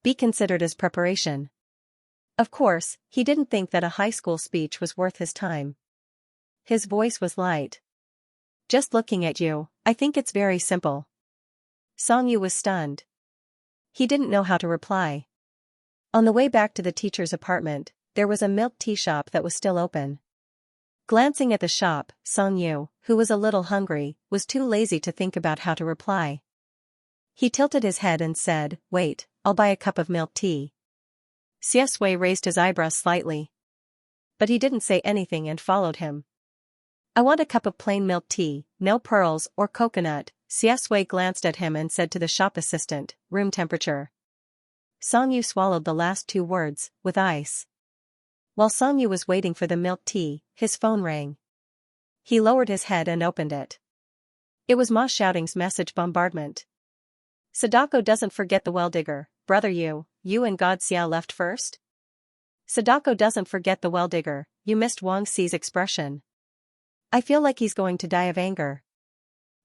be considered as preparation. Of course, he didn't think that a high school speech was worth his time. His voice was light. Just looking at you, I think it's very simple. Song Yu was stunned. He didn't know how to reply. On the way back to the teacher's apartment, there was a milk tea shop that was still open. Glancing at the shop, Song Yu, who was a little hungry, was too lazy to think about how to reply. He tilted his head and said, wait, I'll buy a cup of milk tea. Xiaxue raised his eyebrows slightly. But he didn't say anything and followed him. I want a cup of plain milk tea, no pearls or coconut. Xiaxue glanced at him and said to the shop assistant, room temperature. Song Yu swallowed the last two words, with ice. While Song Yu was waiting for the milk tea, his phone rang. He lowered his head and opened it. It was Ma Xiaoting's message bombardment. Sadako doesn't forget the well-digger, brother you and God Xiao left first? Sadako doesn't forget the well-digger, you missed Wang Xi's expression. I feel like he's going to die of anger.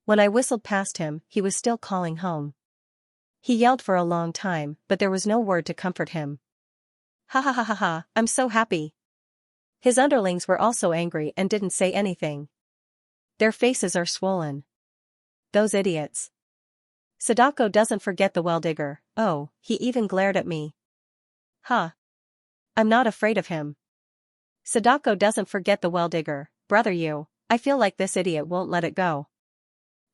When I whistled past him, he was still calling home. He yelled for a long time, but there was no word to comfort him. Ha ha ha ha ha, I'm so happy. His underlings were also angry and didn't say anything. Their faces are swollen. Those idiots. Sadako doesn't forget the well-digger, oh, he even glared at me. Huh. I'm not afraid of him. Sadako doesn't forget the well-digger, brother you, I feel like this idiot won't let it go.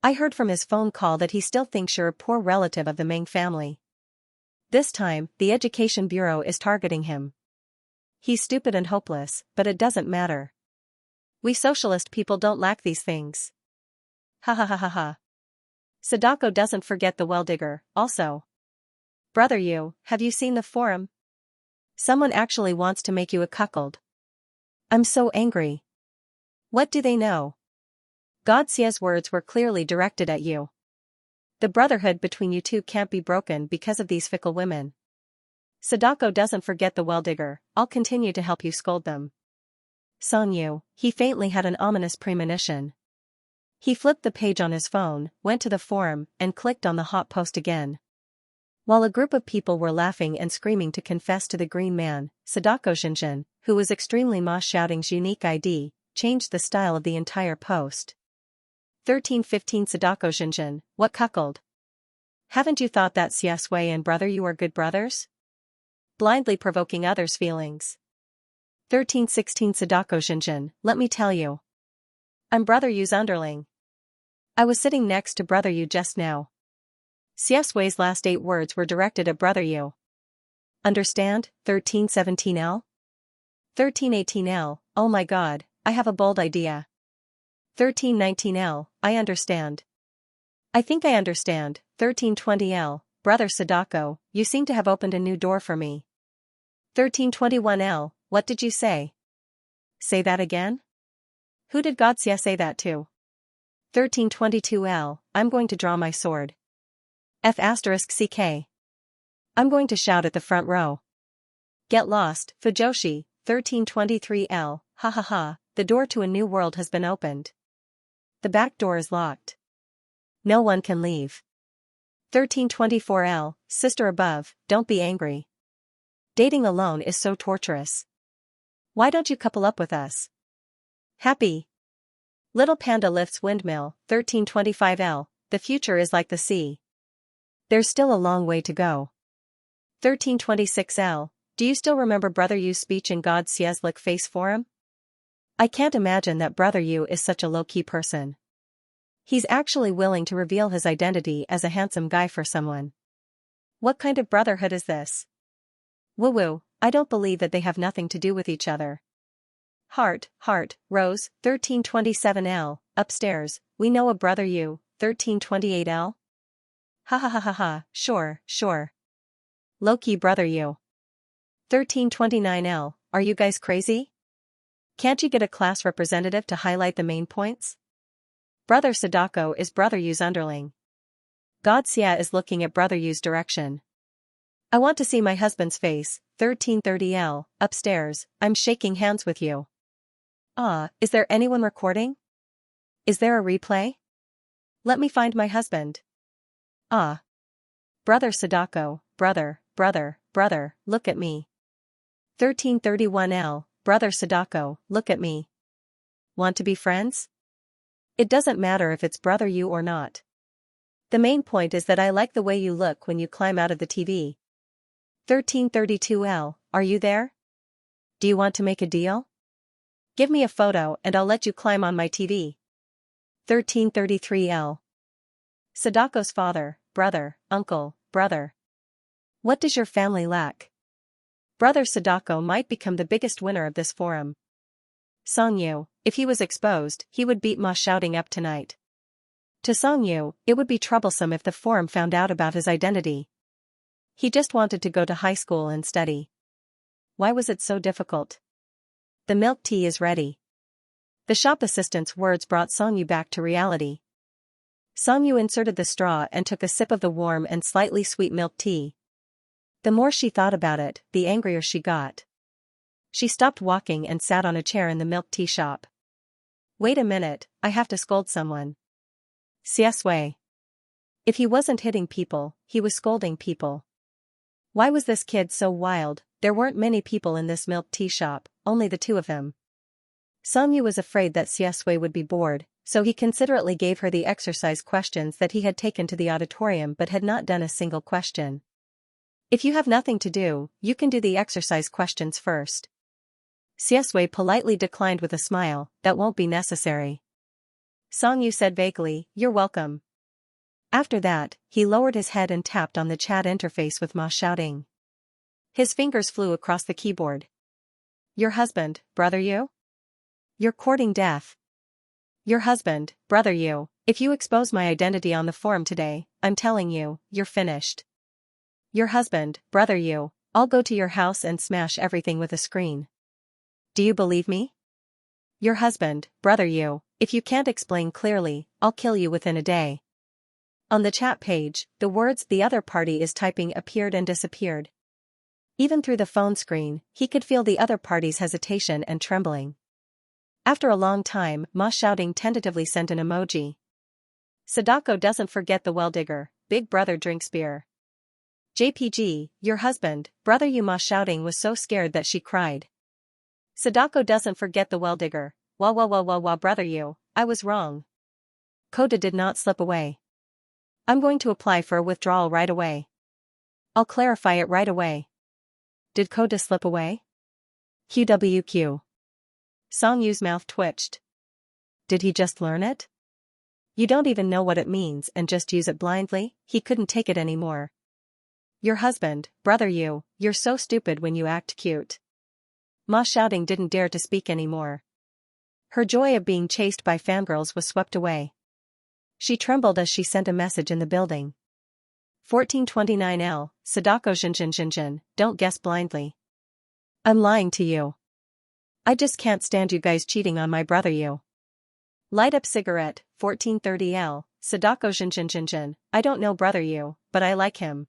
I heard from his phone call that he still thinks you're a poor relative of the Meng family. This time, the Education Bureau is targeting him. He's stupid and hopeless, but it doesn't matter. We socialist people don't lack these things. Ha ha ha ha ha. Sadako doesn't forget the well-digger, also. Brother you, have you seen the forum? Someone actually wants to make you a cuckold. I'm so angry. What do they know? Xia's words were clearly directed at you. The brotherhood between you two can't be broken because of these fickle women. Sadako doesn't forget the well-digger, I'll continue to help you scold them. Songyu, he faintly had an ominous premonition. He flipped the page on his phone, went to the forum, and clicked on the hot post again. While a group of people were laughing and screaming to confess to the green man, Sadako Xianxia, who was extremely shouting's unique ID, changed the style of the entire post. 1315 Sadako Xianxia, what cuckold? Haven't you thought that Xiaxia and brother you are good brothers? Blindly provoking others' feelings. 1316 Sadako Xianxia, let me tell you. I'm brother you's underling. I was sitting next to brother you just now. Xiaxui's last 8 words were directed at brother you. Understand, 1317L? 1318L, oh my god, I have a bold idea. 1319L, I understand. I think I understand, 1320L, brother Sadako, you seem to have opened a new door for me. 1321L, what did you say? Say that again? Who did Xia say that to? 1322L, I'm going to draw my sword. F***CK. I'm going to shout at the front row. Get lost, Fujoshi, 1323L, ha ha ha, the door to a new world has been opened. The back door is locked. No one can leave. 1324L, sister above, don't be angry. Dating alone is so torturous. Why don't you couple up with us? Happy. Little Panda lifts windmill, 1325L, the future is like the sea. There's still a long way to go. 1326L, do you still remember Brother Yu's speech in Xia's lick face forum? I can't imagine that Brother Yu is such a low-key person. He's actually willing to reveal his identity as a handsome guy for someone. What kind of brotherhood is this? Woo-woo, I don't believe that they have nothing to do with each other. Heart, Rose, 1327L, upstairs, we know a Brother Yu, 1328L? Ha ha ha ha ha, sure. Low-key Brother Yu. 1329L, are you guys crazy? Can't you get a class representative to highlight the main points? Brother Sadako is Brother Yu's underling. Xia is looking at Brother Yu's direction. I want to see my husband's face, 1330L, upstairs, I'm shaking hands with you. Is there anyone recording? Is there a replay? Let me find my husband. Brother Sadako, brother, look at me. 1331L, Brother Sadako, look at me. Want to be friends? It doesn't matter if it's Brother Yu or not. The main point is that I like the way you look when you climb out of the TV. 1332L, are you there? Do you want to make a deal? Give me a photo and I'll let you climb on my TV. 1333L. Sadako's father, brother, uncle, brother. What does your family lack? Brother Sadako might become the biggest winner of this forum. Songyu, if he was exposed, he would beat Ma shouting up tonight. To Songyu, it would be troublesome if the forum found out about his identity. He just wanted to go to high school and study. Why was it so difficult? The milk tea is ready. The shop assistant's words brought Songyu back to reality. Songyu inserted the straw and took a sip of the warm and slightly sweet milk tea. The more she thought about it, the angrier she got. She stopped walking and sat on a chair in the milk tea shop. Wait a minute, I have to scold someone. Xiaxuai. If he wasn't hitting people, he was scolding people. Why was this kid so wild? There weren't many people in this milk tea shop, only the two of them. Songyu was afraid that Xiaxuai would be bored, so he considerately gave her the exercise questions that he had taken to the auditorium but had not done a single question. If you have nothing to do, you can do the exercise questions first. Xiaxuai politely declined with a smile, that won't be necessary. Songyu said vaguely, you're welcome. After that, he lowered his head and tapped on the chat interface with Ma shouting. His fingers flew across the keyboard. Your husband, Brother Yu? You're courting death. Your husband, Brother Yu, if you expose my identity on the forum today, I'm telling you, you're finished. Your husband, brother you, I'll go to your house and smash everything with a screen. Do you believe me? Your husband, brother you, if you can't explain clearly, I'll kill you within a day. On the chat page, the words the other party is typing appeared and disappeared. Even through the phone screen, he could feel the other party's hesitation and trembling. After a long time, Ma shouting tentatively sent an emoji. Sadako doesn't forget the well digger, big brother drinks beer. JPG, your husband, brother you. Ma shouting was so scared that she cried. Sadako doesn't forget the well digger, wah brother you, I was wrong. Koda did not slip away. I'm going to apply for a withdrawal right away. I'll clarify it right away. Did Koda slip away? QWQ. Song Yu's mouth twitched. Did he just learn it? You don't even know what it means and just use it blindly? He couldn't take it anymore. Your husband, brother you, you're so stupid when you act cute. Ma shouting didn't dare to speak anymore. Her joy of being chased by fangirls was swept away. She trembled as she sent a message in the building. 1429L, Sadako Jinjin, don't guess blindly. I'm lying to you. I just can't stand you guys cheating on my brother you. Light up cigarette, 1430L, Sadako Jinjin, I don't know brother you, but I like him.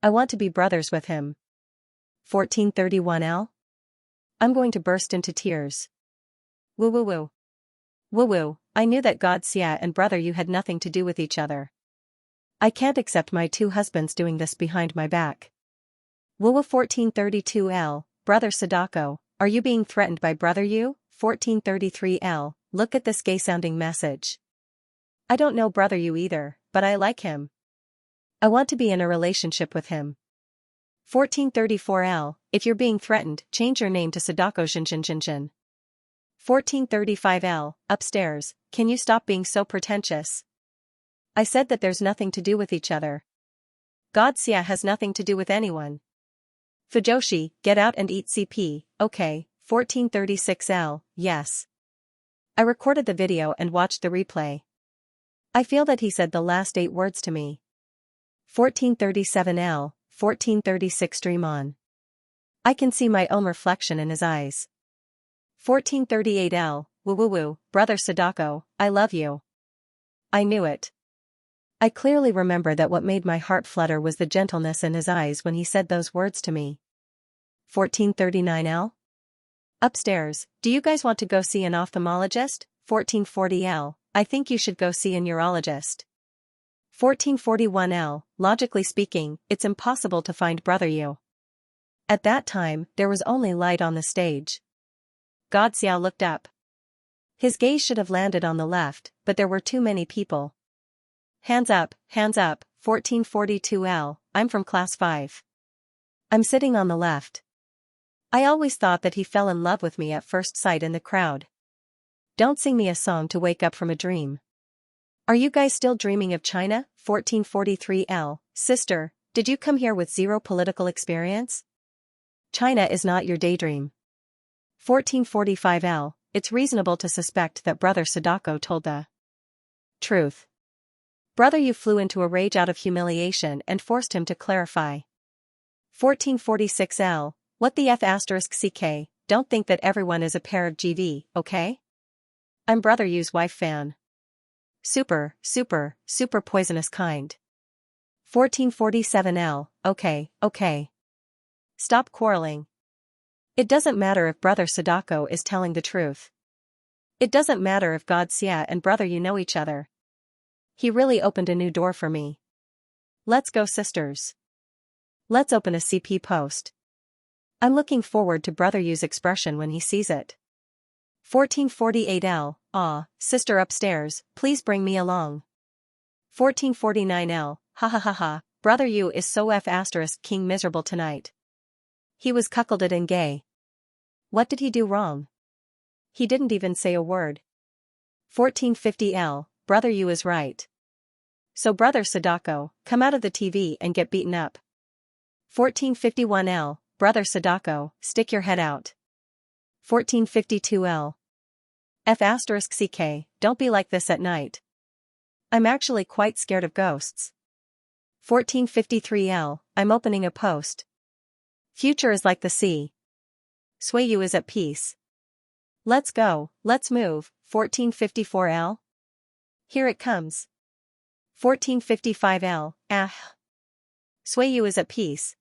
I want to be brothers with him. 1431L? I'm going to burst into tears. Woo woo woo. Woo woo, I knew that Xianxia and brother you had nothing to do with each other. I can't accept my two husbands doing this behind my back. Woo woo 1432L, brother Sadako, are you being threatened by brother you? 1433L, look at this gay-sounding message. I don't know brother you either, but I like him. I want to be in a relationship with him. 1434L, if you're being threatened, change your name to Sadako Jinjin. 1435L, upstairs, can you stop being so pretentious? I said that there's nothing to do with each other. Xianxia has nothing to do with anyone. Fujoshi, get out and eat CP, okay, 1436L, yes. I recorded the video and watched the replay. I feel that he said the last 8 words to me. 1437L, 1436 dream on. I can see my own reflection in his eyes. 1438L, woo woo woo, brother Sadako, I love you. I knew it. I clearly remember that what made my heart flutter was the gentleness in his eyes when he said those words to me. 1439L? Upstairs, do you guys want to go see an ophthalmologist? 1440L, I think you should go see a neurologist. 1441L, logically speaking, it's impossible to find brother you. At that time, there was only light on the stage. Xianxia looked up. His gaze should have landed on the left, but there were too many people. Hands up, 1442L, I'm from class 5. I'm sitting on the left. I always thought that he fell in love with me at first sight in the crowd. Don't sing me a song to wake up from a dream. Are you guys still dreaming of China? 1443L, sister, did you come here with zero political experience? China is not your daydream. 1445L, it's reasonable to suspect that brother Sadako told the truth. Brother you flew into a rage out of humiliation and forced him to clarify. 1446L, what the F asterisk CK, don't think that everyone is a pair of GV, okay? I'm brother you's wife fan. Super poisonous kind. 1447L, okay. Stop quarreling. It doesn't matter if brother Sadako is telling the truth. It doesn't matter if Xianxia and brother you know each other. He really opened a new door for me. Let's go sisters. Let's open a CP post. I'm looking forward to brother you's expression when he sees it. 1448L, sister upstairs, please bring me along. 1449L, ha, brother you is so F asterisk king miserable tonight. He was cuckolded and gay. What did he do wrong? He didn't even say a word. 1450L, brother you is right. So brother Sadako, come out of the TV and get beaten up. 1451L, brother Sadako, stick your head out. 1452L. F asterisk CK, don't be like this at night. I'm actually quite scared of ghosts. 1453L, I'm opening a post. Future is like the sea. Swayu is at peace. Let's go, let's move, 1454L. Here it comes. 1455L, ah. Swayu is at peace.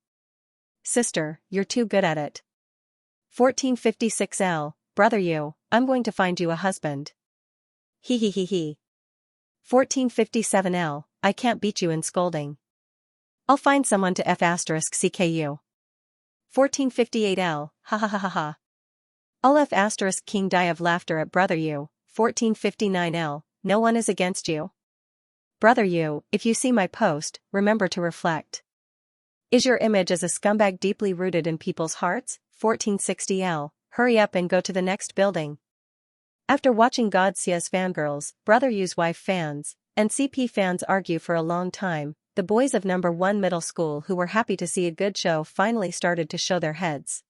Sister, you're too good at it. 1456L, brother you, I'm going to find you a husband. He he he he. 1457L, I can't beat you in scolding. I'll find someone to F*CKU. 1458L, ha ha ha ha ha. I'll F*King die of laughter at brother you. 1459L, no one is against you. Brother you, if you see my post, remember to reflect. Is your image as a scumbag deeply rooted in people's hearts? 1460L, hurry up and go to the next building. After watching Xianxia's fangirls, brother you's wife fans, and CP fans argue for a long time, the boys of number 1 middle school who were happy to see a good show finally started to show their heads.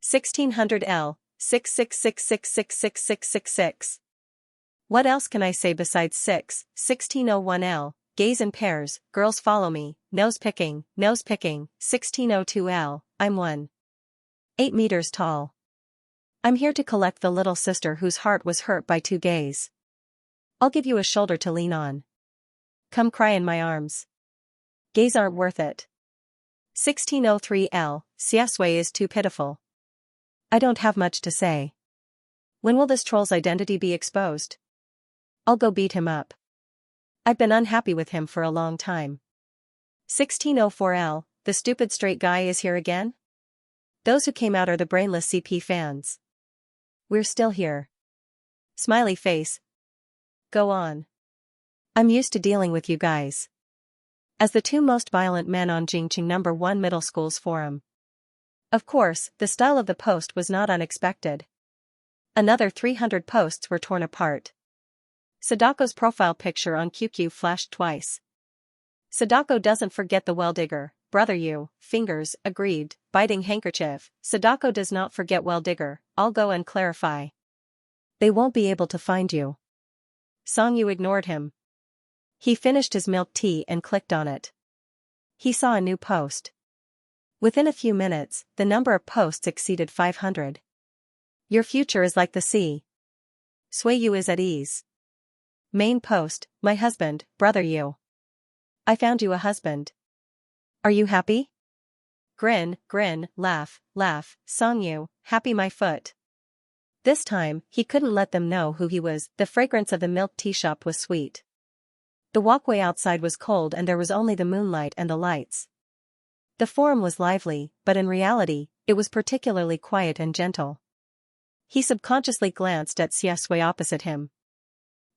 1600L, 666666666. What else can I say besides 1601L, gays in pairs, girls follow me, nose picking, 1602L, I'm 1.8 meters tall. I'm here to collect the little sister whose heart was hurt by 2 gays. I'll give you a shoulder to lean on. Come cry in my arms. Gays aren't worth it. 1603L, Xianxia is too pitiful. I don't have much to say. When will this troll's identity be exposed? I'll go beat him up. I've been unhappy with him for a long time. 1604L, the stupid straight guy is here again? Those who came out are the brainless CP fans. We're still here. Smiley face. Go on. I'm used to dealing with you guys. As the 2 most violent men on Jingqing number 1 middle school's forum. Of course, the style of the post was not unexpected. Another 300 posts were torn apart. Sadako's profile picture on QQ flashed twice. Sadako doesn't forget the well digger, brother you, fingers, aggrieved, biting handkerchief. Sadako does not forget well digger, I'll go and clarify. They won't be able to find you. Songyu ignored him. He finished his milk tea and clicked on it. He saw a new post. Within a few minutes, the number of posts exceeded 500. Your future is like the sea. Swayu is at ease. Main post, my husband, brother you. I found you a husband. Are you happy? Grin, grin, laugh, laugh, Songyu, happy my foot. This time, he couldn't let them know who he was. The fragrance of the milk tea shop was sweet. The walkway outside was cold and there was only the moonlight and the lights. The forum was lively, but in reality, it was particularly quiet and gentle. He subconsciously glanced at Xianxia opposite him.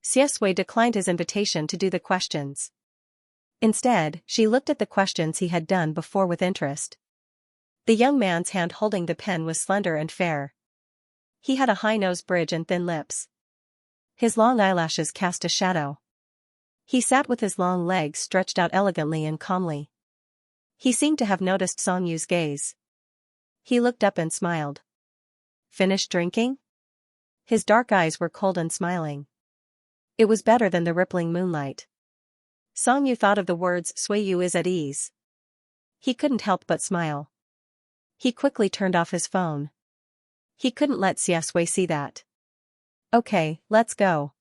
Xianxia declined his invitation to do the questions. Instead, she looked at the questions he had done before with interest. The young man's hand holding the pen was slender and fair. He had a high nose bridge and thin lips. His long eyelashes cast a shadow. He sat with his long legs stretched out elegantly and calmly. He seemed to have noticed Songyu's gaze. He looked up and smiled. Finished drinking? His dark eyes were cold and smiling. It was better than the rippling moonlight. Songyu thought of the words Swayu is at ease. He couldn't help but smile. He quickly turned off his phone. He couldn't let Xianxia see that. Okay, let's go.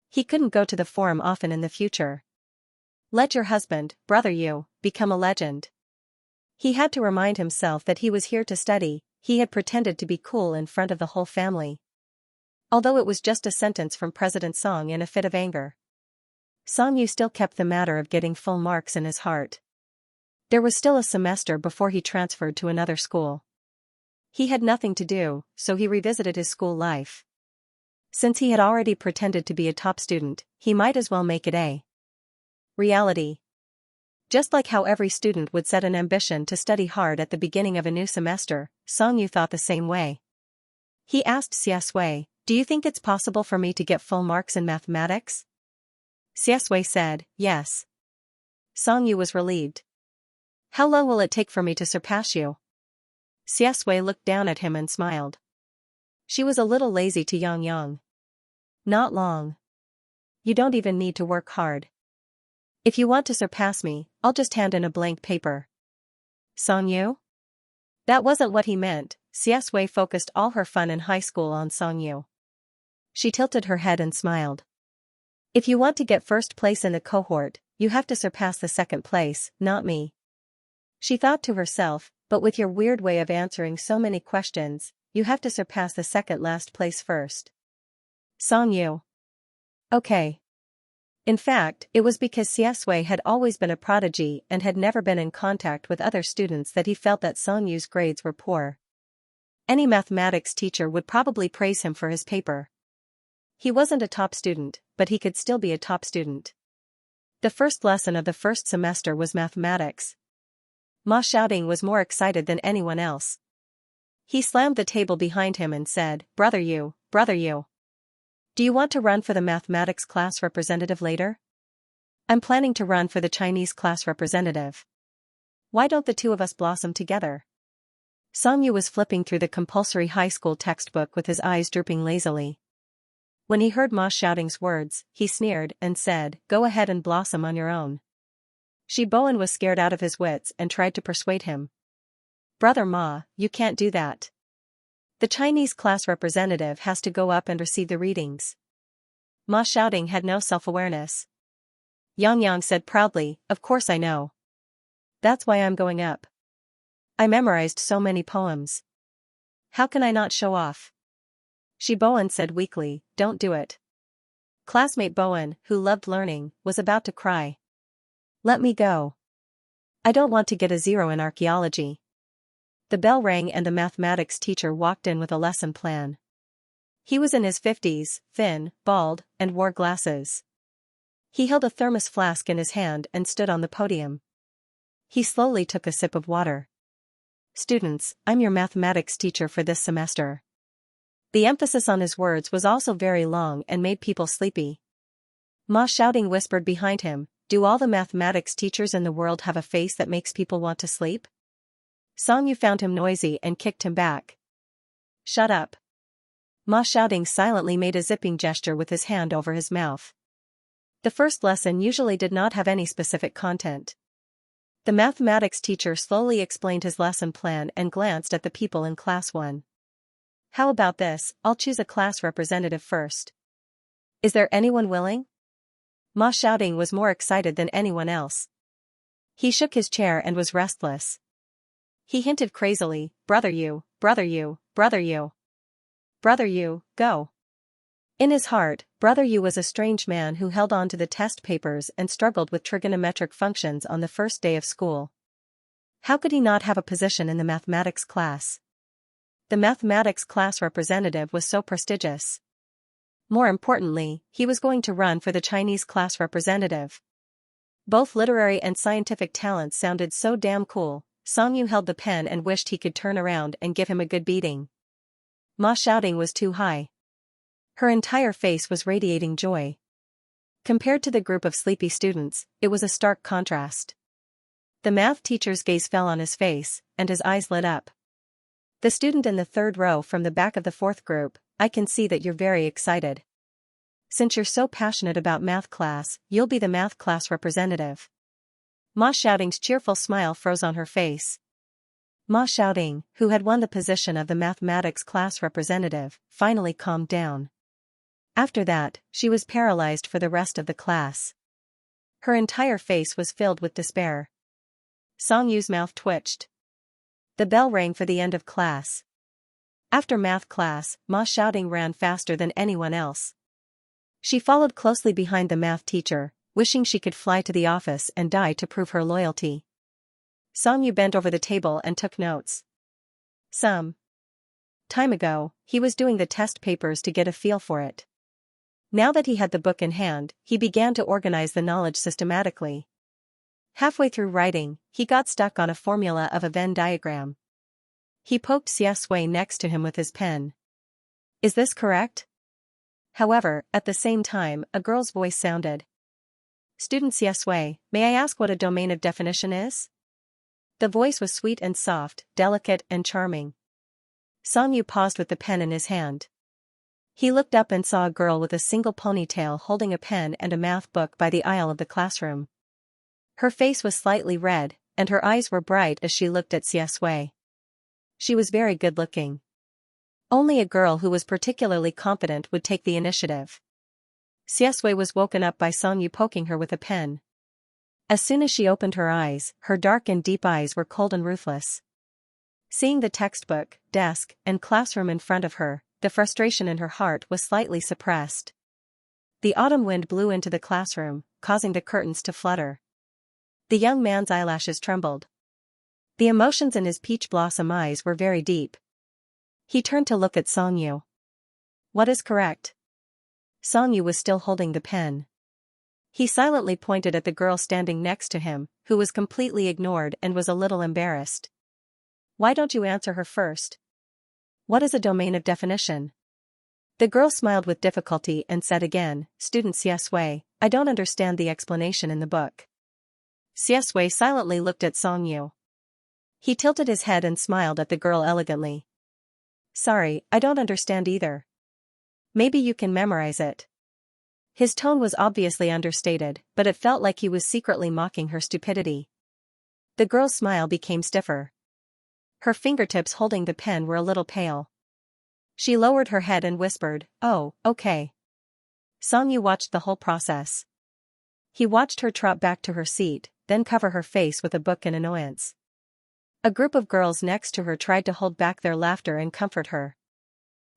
He couldn't go to the forum often in the future. Let your husband, brother you, become a legend. He had to remind himself that he was here to study. He had pretended to be cool in front of the whole family. Although it was just a sentence from President Song in a fit of anger. Songyu still kept the matter of getting full marks in his heart. There was still a semester before he transferred to another school. He had nothing to do, so he revisited his school life. Since he had already pretended to be a top student, he might as well make it A. Reality. Just like how every student would set an ambition to study hard at the beginning of a new semester, Songyu thought the same way. He asked Xianxia, do you think it's possible for me to get full marks in mathematics? Xianxia said, yes. Songyu was relieved. How long will it take for me to surpass you? Xianxia looked down at him and smiled. She was a little lazy to Yang. Not long. You don't even need to work hard. If you want to surpass me, I'll just hand in a blank paper. Songyu? That wasn't what he meant. Xiaxue focused all her fun in high school on Songyu. She tilted her head and smiled. If you want to get first place in the cohort, you have to surpass the second place, not me. She thought to herself, but with your weird way of answering so many questions, you have to surpass the second last place first. Songyu. Okay. In fact, it was because Xiaxue had always been a prodigy and had never been in contact with other students that he felt that Songyu's grades were poor. Any mathematics teacher would probably praise him for his paper. He wasn't a top student, but he could still be a top student. The first lesson of the first semester was mathematics. Ma Xiaoding was more excited than anyone else. He slammed the table behind him and said, Brother you. Do you want to run for the mathematics class representative later? I'm planning to run for the Chinese class representative. Why don't the two of us blossom together? Songyu was flipping through the compulsory high school textbook with his eyes drooping lazily. When he heard Ma Xiaoding's words, he sneered and said, Go ahead and blossom on your own. Shi Bowen was scared out of his wits and tried to persuade him. Brother Ma, you can't do that. The Chinese class representative has to go up and receive the readings. Ma Xiaoding had no self-awareness. Yang said proudly, Of course I know. That's why I'm going up. I memorized so many poems. How can I not show off? Shi Bowen said weakly, Don't do it. Classmate Bowen, who loved learning, was about to cry. Let me go. I don't want to get a 0 in archaeology. The bell rang and the mathematics teacher walked in with a lesson plan. He was in his 50s, thin, bald, and wore glasses. He held a thermos flask in his hand and stood on the podium. He slowly took a sip of water. Students, I'm your mathematics teacher for this semester. The emphasis on his words was also very long and made people sleepy. Ma Xiaoding whispered behind him, Do all the mathematics teachers in the world have a face that makes people want to sleep? Songyu found him noisy and kicked him back. Shut up. Ma Xiaoding silently made a zipping gesture with his hand over his mouth. The first lesson usually did not have any specific content. The mathematics teacher slowly explained his lesson plan and glanced at the people in class 1. How about this, I'll choose a class representative first. Is there anyone willing? Ma Xiaoding was more excited than anyone else. He shook his chair and was restless. He hinted crazily, Brother you, go. In his heart, Brother Yu was a strange man who held on to the test papers and struggled with trigonometric functions on the first day of school. How could he not have a position in the mathematics class? The mathematics class representative was so prestigious. More importantly, he was going to run for the Chinese class representative. Both literary and scientific talents sounded so damn cool. Songyu held the pen and wished he could turn around and give him a good beating. Ma Xiaoding was too high. Her entire face was radiating joy. Compared to the group of sleepy students, it was a stark contrast. The math teacher's gaze fell on his face, and his eyes lit up. The student in the third row from the back of the fourth group, I can see that you're very excited. Since you're so passionate about math class, you'll be the math class representative. Ma Xiaoding's cheerful smile froze on her face. Ma Xiaoding, who had won the position of the mathematics class representative, finally calmed down. After that, she was paralyzed for the rest of the class. Her entire face was filled with despair. Songyu's mouth twitched. The bell rang for the end of class. After math class, Ma Xiaoding ran faster than anyone else. She followed closely behind the math teacher, wishing she could fly to the office and die to prove her loyalty. Songyu bent over the table and took notes. Some time ago, he was doing the test papers to get a feel for it. Now that he had the book in hand, he began to organize the knowledge systematically. Halfway through writing, he got stuck on a formula of a Venn diagram. He poked Xiaxue next to him with his pen. Is this correct? However, at the same time, a girl's voice sounded. Student Xiaxue, may I ask what a domain of definition is? The voice was sweet and soft, delicate and charming. Songyu paused with the pen in his hand. He looked up and saw a girl with a single ponytail holding a pen and a math book by the aisle of the classroom. Her face was slightly red, and her eyes were bright as she looked at Xiaxue. She was very good-looking. Only a girl who was particularly confident would take the initiative. Xiaxue was woken up by Songyu poking her with a pen. As soon as she opened her eyes, her dark and deep eyes were cold and ruthless. Seeing the textbook, desk, and classroom in front of her, the frustration in her heart was slightly suppressed. The autumn wind blew into the classroom, causing the curtains to flutter. The young man's eyelashes trembled. The emotions in his peach blossom eyes were very deep. He turned to look at Songyu. What is correct? Songyu was still holding the pen. He silently pointed at the girl standing next to him, who was completely ignored and was a little embarrassed. Why don't you answer her first? What is a domain of definition? The girl smiled with difficulty and said again, Student Xiaxue, I don't understand the explanation in the book. Xiaxue silently looked at Songyu. He tilted his head and smiled at the girl elegantly. Sorry, I don't understand either. Maybe you can memorize it. His tone was obviously understated, but it felt like he was secretly mocking her stupidity. The girl's smile became stiffer. Her fingertips holding the pen were a little pale. She lowered her head and whispered, Oh, okay. Songyu watched the whole process. He watched her trot back to her seat, then cover her face with a book in annoyance. A group of girls next to her tried to hold back their laughter and comfort her.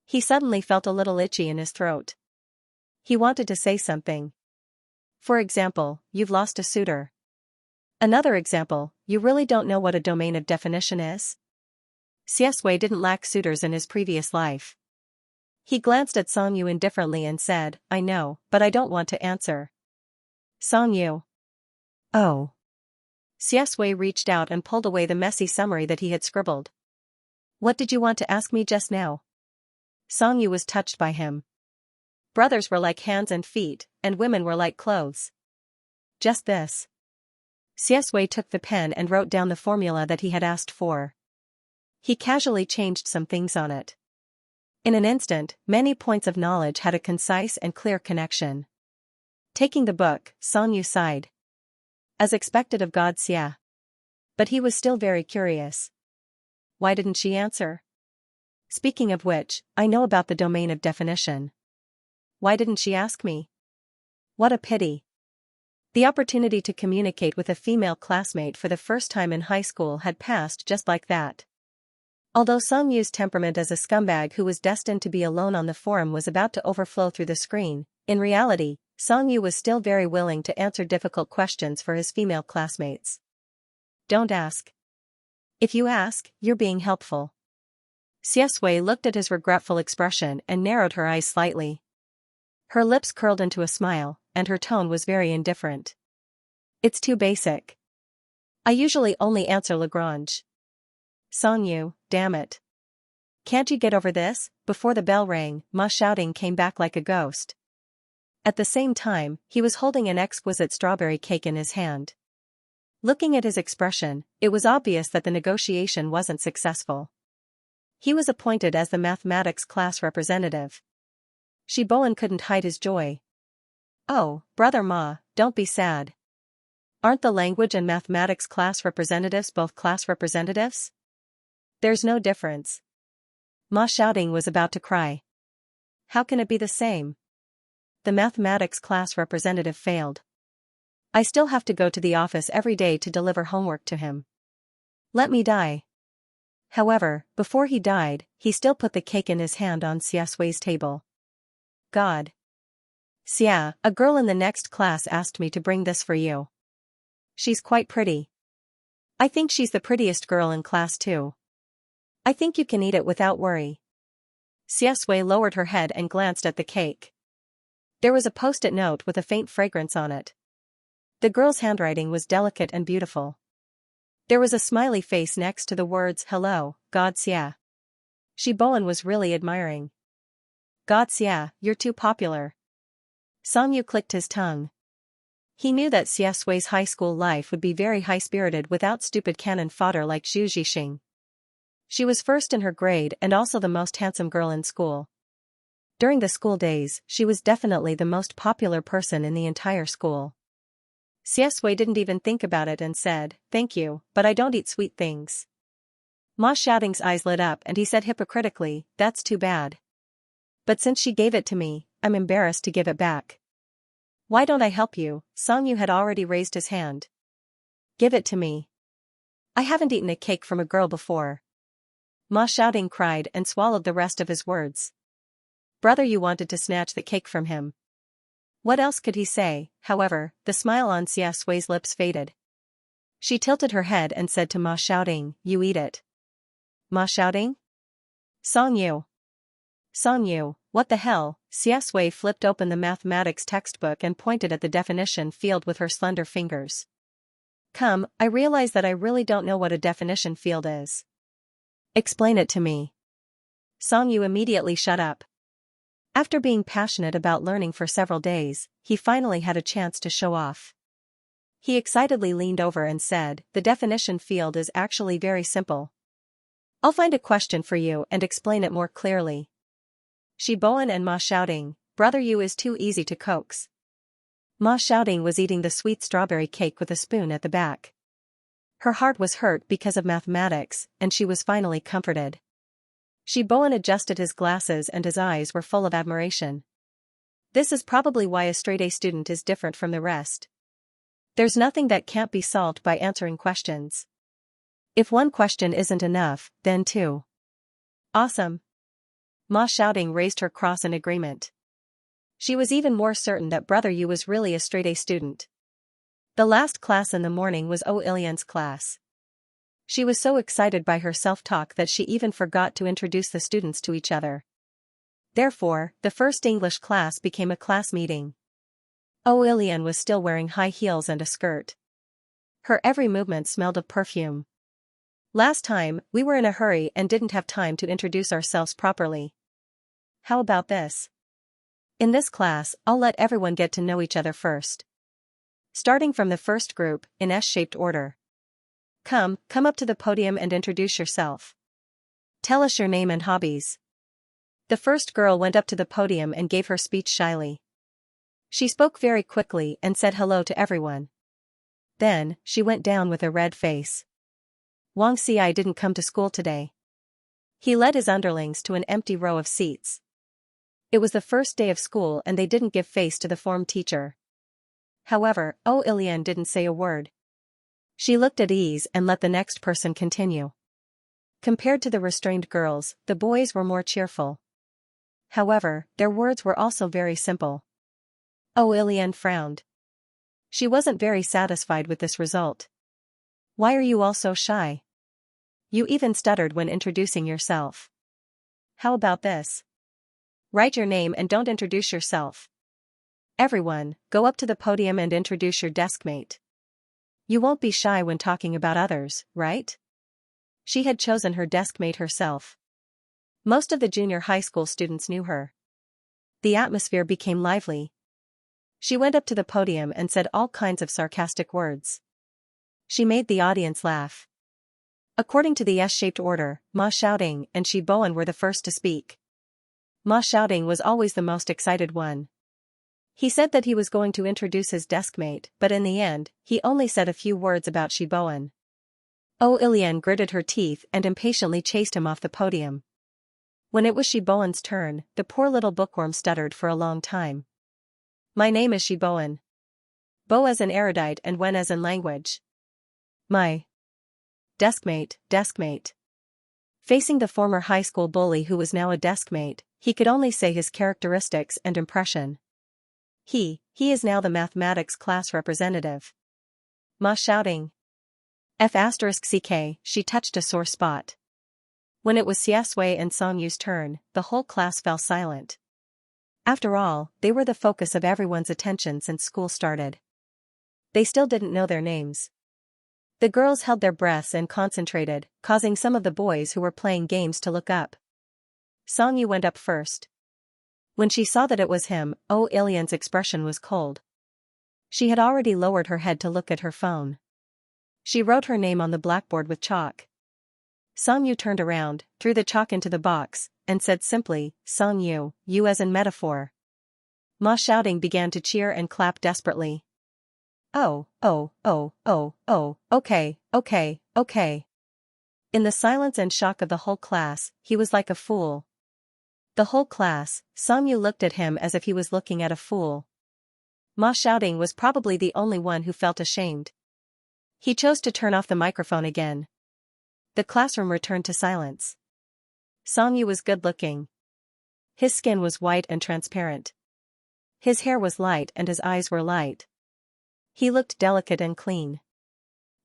He suddenly felt a little itchy in his throat. He wanted to say something. For example, you've lost a suitor. Another example, you really don't know what a domain of definition is? Xiaxue didn't lack suitors in his previous life. He glanced at Songyu indifferently and said, I know, but I don't want to answer. Songyu. Oh. Xiaxue reached out and pulled away the messy summary that he had scribbled. What did you want to ask me just now? Songyu was touched by him. Brothers were like hands and feet, and women were like clothes. Just this. Xiaxue took the pen and wrote down the formula that he had asked for. He casually changed some things on it. In an instant, many points of knowledge had a concise and clear connection. Taking the book, Songyu sighed. As expected of God Xia. But he was still very curious. Why didn't she answer? Speaking of which, I know about the domain of definition. Why didn't she ask me? What a pity. The opportunity to communicate with a female classmate for the first time in high school had passed just like that. Although Songyu's temperament as a scumbag who was destined to be alone on the forum was about to overflow through the screen, in reality, Songyu was still very willing to answer difficult questions for his female classmates. Don't ask. If you ask, you're being helpful. Xiaxue looked at his regretful expression and narrowed her eyes slightly. Her lips curled into a smile, and her tone was very indifferent. It's too basic. I usually only answer Lagrange. Songyu, damn it. Can't you get over this? Before the bell rang, Ma shouting came back like a ghost. At the same time, he was holding an exquisite strawberry cake in his hand. Looking at his expression, it was obvious that the negotiation wasn't successful. He was appointed as the mathematics class representative. Shiboan couldn't hide his joy. Oh, brother Ma, don't be sad. Aren't the language and mathematics class representatives both class representatives? There's no difference. Ma shouting was about to cry. How can it be the same? The mathematics class representative failed. I still have to go to the office every day to deliver homework to him. Let me die. However, before he died, he still put the cake in his hand on Xiaxue's table. God. Xia, a girl in the next class asked me to bring this for you. She's quite pretty. I think she's the prettiest girl in class too. I think you can eat it without worry. Xiaxue lowered her head and glanced at the cake. There was a post-it note with a faint fragrance on it. The girl's handwriting was delicate and beautiful. There was a smiley face next to the words, Hello, God Xia. Shiboan was really admiring. God Xia, you're too popular. Songyu clicked his tongue. He knew that Xiaxue's high school life would be very high-spirited without stupid cannon fodder like Zhu Zixing. She was first in her grade and also the most handsome girl in school. During the school days, she was definitely the most popular person in the entire school. Xiaxia didn't even think about it and said, "Thank you, but I don't eat sweet things." Ma Xiaoting's eyes lit up and he said hypocritically, "That's too bad. But since she gave it to me, I'm embarrassed to give it back." "Why don't I help you?" Song Yu had already raised his hand. "Give it to me. I haven't eaten a cake from a girl before." Ma Xiaoting cried and swallowed the rest of his words. Brother Yu wanted to snatch the cake from him. What else could he say? However, the smile on Xiaxia's lips faded. She tilted her head and said to Ma Xiaoting, "You eat it." Ma Xiaoting? Song Yu. Song Yu, what the hell? Xiaxia flipped open the mathematics textbook and pointed at the definition field with her slender fingers. "Come, I realize that I really don't know what a definition field is. Explain it to me." Song Yu immediately shut up. After being passionate about learning for several days, he finally had a chance to show off. He excitedly leaned over and said, "The definition field is actually very simple. I'll find a question for you and explain it more clearly." Shiboan and Ma Xiaoting, "Brother Yu is too easy to coax." Ma Xiaoting was eating the sweet strawberry cake with a spoon at the back. Her heart was hurt because of mathematics, and she was finally comforted. Shiboan adjusted his glasses and his eyes were full of admiration. This is probably why a straight-A student is different from the rest. There's nothing that can't be solved by answering questions. If one question isn't enough, then two. Awesome. Ma Xiaoting raised her cross in agreement. She was even more certain that Brother Yu was really a straight-A student. The last class in the morning was Ilian's class. She was so excited by her self-talk that she even forgot to introduce the students to each other. Therefore, the first English class became a class meeting. Ilian was still wearing high heels and a skirt. Her every movement smelled of perfume. "Last time, we were in a hurry and didn't have time to introduce ourselves properly. How about this? In this class, I'll let everyone get to know each other first. Starting from the first group, in S-shaped order. Come up to the podium and introduce yourself. Tell us your name and hobbies." The first girl went up to the podium and gave her speech shyly. She spoke very quickly and said hello to everyone. Then, she went down with a red face. Xianxia didn't come to school today. He led his underlings to an empty row of seats. It was the first day of school and they didn't give face to the form teacher. However, Ilian didn't say a word. She looked at ease and let the next person continue. Compared to the restrained girls, the boys were more cheerful. However, their words were also very simple. Ilian frowned. She wasn't very satisfied with this result. "Why are you all so shy? You even stuttered when introducing yourself. How about this? Write your name and don't introduce yourself. Everyone, go up to the podium and introduce your deskmate. You won't be shy when talking about others, right?" She had chosen her deskmate herself. Most of the junior high school students knew her. The atmosphere became lively. She went up to the podium and said all kinds of sarcastic words. She made the audience laugh. According to the S-shaped order, Ma Xiaoting and Shiboan were the first to speak. Ma Xiaoting was always the most excited one. He said that he was going to introduce his deskmate, but in the end, he only said a few words about Shiboan. Ilian gritted her teeth and impatiently chased him off the podium. When it was Shiboan's turn, the poor little bookworm stuttered for a long time. "My name is Shiboan. Bo as in erudite and Wen as in language. My deskmate. Facing the former high school bully who was now a deskmate, he could only say his characteristics and impression. He is now the mathematics class representative. Ma Xiaoting. F*ck, she touched a sore spot. When it was Xiaxia and Song Yu's turn, the whole class fell silent. After all, they were the focus of everyone's attention since school started. They still didn't know their names. The girls held their breaths and concentrated, causing some of the boys who were playing games to look up. Song Yu went up first. When she saw that it was him, Ilian's expression was cold. She had already lowered her head to look at her phone. She wrote her name on the blackboard with chalk. Song Yu turned around, threw the chalk into the box, and said simply, "Song Yu, you as in metaphor." Ma Xiaoting began to cheer and clap desperately. Oh, oh, oh, oh, oh, okay, okay, okay. In the silence and shock of the whole class, he was like a fool. The whole class, Songyu looked at him as if he was looking at a fool. Ma Xiaoding was probably the only one who felt ashamed. He chose to turn off the microphone again. The classroom returned to silence. Songyu was good-looking. His skin was white and transparent. His hair was light and his eyes were light. He looked delicate and clean.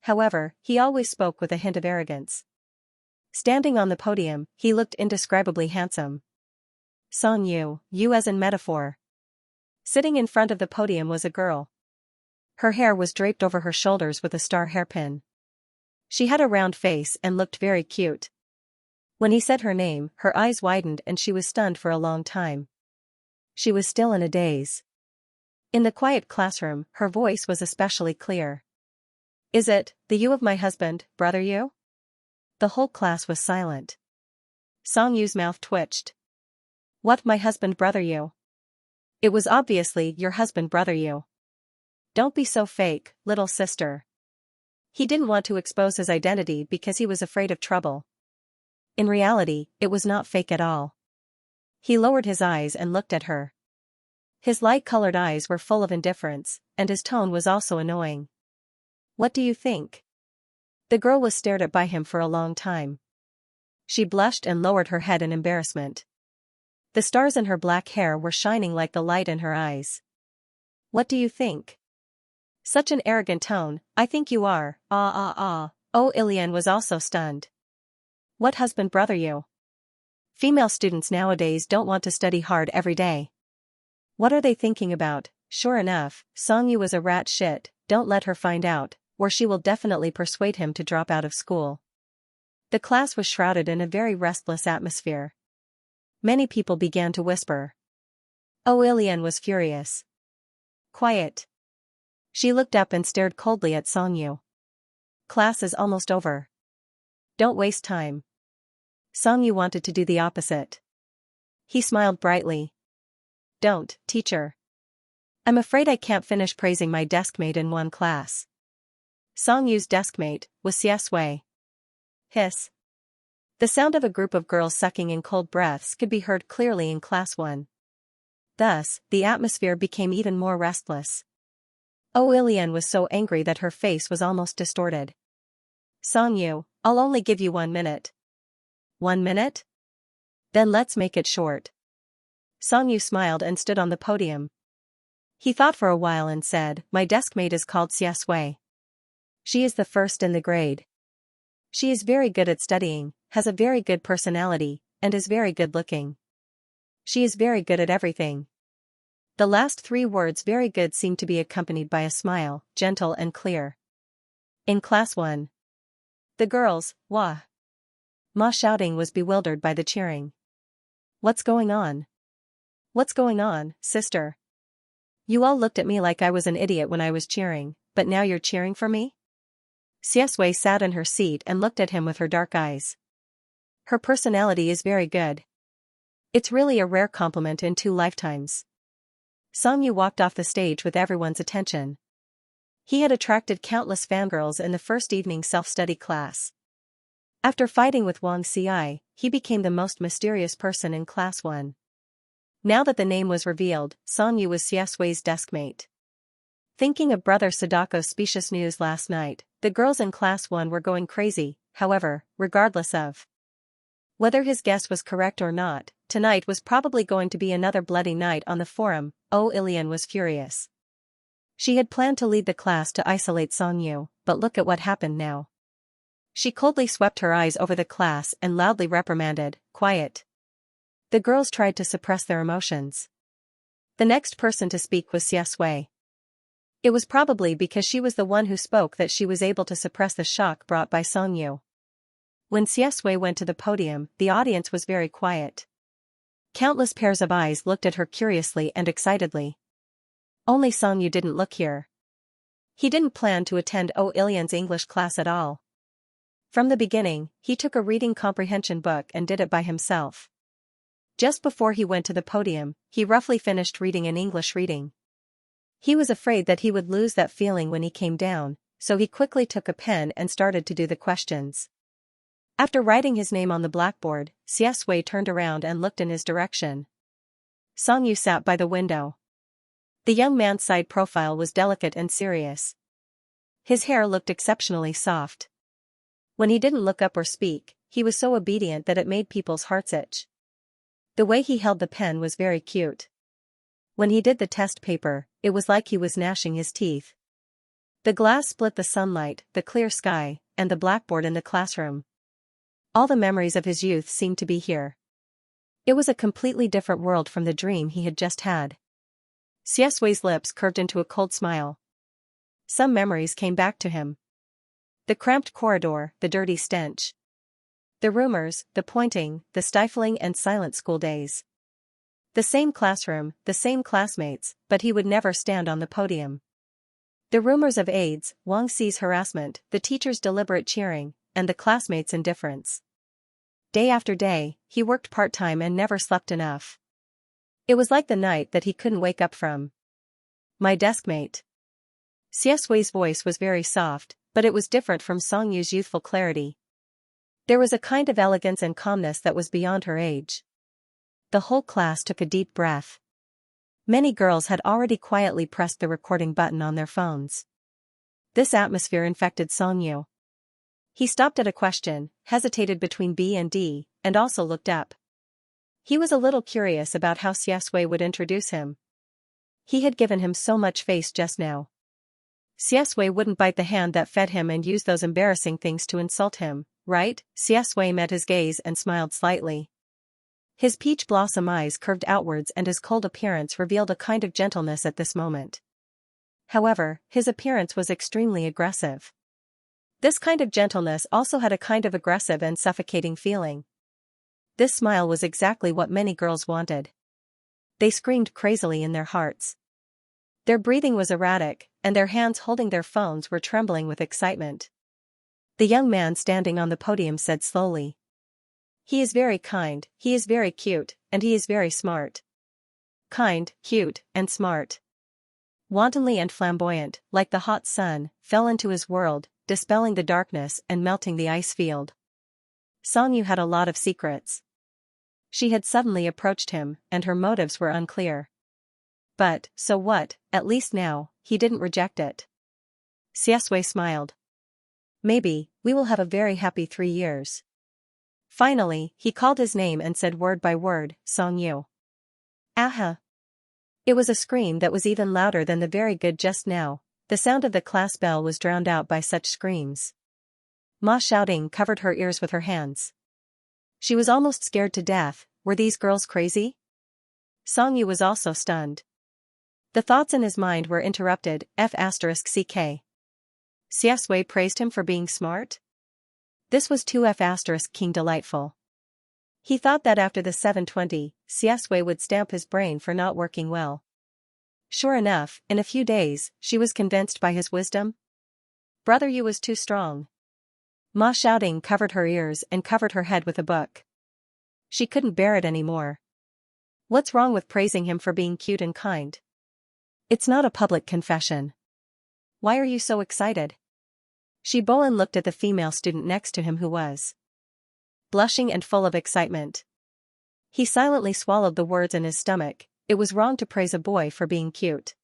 However, he always spoke with a hint of arrogance. Standing on the podium, he looked indescribably handsome. Songyu, you as in metaphor. Sitting in front of the podium was a girl. Her hair was draped over her shoulders with a star hairpin. She had a round face and looked very cute. When he said her name, her eyes widened and she was stunned for a long time. She was still in a daze. In the quiet classroom, her voice was especially clear. Is it, the you of my husband, brother you? The whole class was silent. Songyu's mouth twitched. What my husband brother you? It was obviously your husband brother you. Don't be so fake, little sister. He didn't want to expose his identity because he was afraid of trouble. In reality, it was not fake at all. He lowered his eyes and looked at her. His light-colored eyes were full of indifference, and his tone was also annoying. What do you think? The girl was stared at by him for a long time. She blushed and lowered her head in embarrassment. The stars in her black hair were shining like the light in her eyes. What do you think? Such an arrogant tone, I think you are, Oh, Ilian was also stunned. What husband brother you? Female students nowadays don't want to study hard every day. What are they thinking about? Sure enough, Songyu was a rat shit, don't let her find out, or she will definitely persuade him to drop out of school. The class was shrouded in a very restless atmosphere. Many people began to whisper. Oh, Ilian was furious. Quiet. She looked up and stared coldly at Songyu. Class is almost over. Don't waste time. Songyu wanted to do the opposite. He smiled brightly. Don't, teacher. I'm afraid I can't finish praising my deskmate in one class. Songyu's deskmate was Xianxia. Hiss. The sound of a group of girls sucking in cold breaths could be heard clearly in class 1. Thus, the atmosphere became even more restless. Oh, Ilian was so angry that her face was almost distorted. Songyu, I'll only give you 1 minute. 1 minute? Then let's make it short. Songyu smiled and stood on the podium. He thought for a while and said, my deskmate is called Xianxia. She is the first in the grade. She is very good at studying, has a very good personality, and is very good looking. She is very good at everything. The last 3 words very good seemed to be accompanied by a smile, gentle and clear. In class 1. The girls, wah. Ma Xiaoding was bewildered by the cheering. What's going on? What's going on, sister? You all looked at me like I was an idiot when I was cheering, but now you're cheering for me? Xianxia sat in her seat and looked at him with her dark eyes. Her personality is very good. It's really a rare compliment in 2 lifetimes. Songyu walked off the stage with everyone's attention. He had attracted countless fangirls in the first evening self-study class. After fighting with Wang Ci, he became the most mysterious person in class 1. Now that the name was revealed, Songyu was Xianxia's deskmate. Thinking of Brother Sadako's specious news last night, the girls in class 1 were going crazy, however, regardless of whether his guess was correct or not, tonight was probably going to be another bloody night on the forum. Oh, Ilian was furious. She had planned to lead the class to isolate Songyu, but look at what happened now. She coldly swept her eyes over the class and loudly reprimanded, quiet. The girls tried to suppress their emotions. The next person to speak was Xianxia. It was probably because she was the one who spoke that she was able to suppress the shock brought by Songyu. When Xianxia went to the podium, the audience was very quiet. Countless pairs of eyes looked at her curiously and excitedly. Only Songyu didn't look here. He didn't plan to attend Oh Ilian's English class at all. From the beginning, he took a reading comprehension book and did it by himself. Just before he went to the podium, he roughly finished reading an English reading. He was afraid that he would lose that feeling when he came down, so he quickly took a pen and started to do the questions. After writing his name on the blackboard, Xiaxue turned around and looked in his direction. Songyu sat by the window. The young man's side profile was delicate and serious. His hair looked exceptionally soft. When he didn't look up or speak, he was so obedient that it made people's hearts itch. The way he held the pen was very cute. When he did the test paper, it was like he was gnashing his teeth. The glass split the sunlight, the clear sky, and the blackboard in the classroom. All the memories of his youth seemed to be here. It was a completely different world from the dream he had just had. Xiaxue's lips curved into a cold smile. Some memories came back to him. The cramped corridor, the dirty stench. The rumors, the pointing, the stifling and silent school days. The same classroom, the same classmates, but he would never stand on the podium. The rumors of aides, Wang Xi's harassment, the teacher's deliberate cheering, and the classmates' indifference. Day after day, he worked part-time and never slept enough. It was like the night that he couldn't wake up from. My deskmate. Xiaxue's voice was very soft, but it was different from Songyu's youthful clarity. There was a kind of elegance and calmness that was beyond her age. The whole class took a deep breath. Many girls had already quietly pressed the recording button on their phones. This atmosphere infected Songyu. He stopped at a question, hesitated between B and D, and also looked up. He was a little curious about how Xiaxue would introduce him. He had given him so much face just now. Xiaxue wouldn't bite the hand that fed him and use those embarrassing things to insult him, right? Xiaxue met his gaze and smiled slightly. His peach blossom eyes curved outwards and his cold appearance revealed a kind of gentleness at this moment. However, his appearance was extremely aggressive. This kind of gentleness also had a kind of aggressive and suffocating feeling. This smile was exactly what many girls wanted. They screamed crazily in their hearts. Their breathing was erratic, and their hands holding their phones were trembling with excitement. The young man standing on the podium said slowly. He is very kind, he is very cute, and he is very smart. Kind, cute, and smart. Wantonly and flamboyant, like the hot sun, fell into his world, dispelling the darkness and melting the ice field. Songyu had a lot of secrets. She had suddenly approached him, and her motives were unclear. But, so what, at least now, he didn't reject it. Xiaxue smiled. Maybe, we will have a very happy 3 years. Finally, he called his name and said word by word, Songyu. Aha! It was a scream that was even louder than the very good just now. The sound of the class bell was drowned out by such screams. Ma shouting covered her ears with her hands. She was almost scared to death. Were these girls crazy? Songyu was also stunned. The thoughts in his mind were interrupted. F*ck. Xiaxue praised him for being smart? This was too F*king delightful. He thought that after the 720, Xiaxue would stamp his brain for not working well. Sure enough, in a few days, she was convinced by his wisdom. Brother Yu was too strong. Ma shouting covered her ears and covered her head with a book. She couldn't bear it anymore. What's wrong with praising him for being cute and kind? It's not a public confession. Why are you so excited? Shiboan looked at the female student next to him who was blushing and full of excitement. He silently swallowed the words in his stomach. It was wrong to praise a boy for being cute.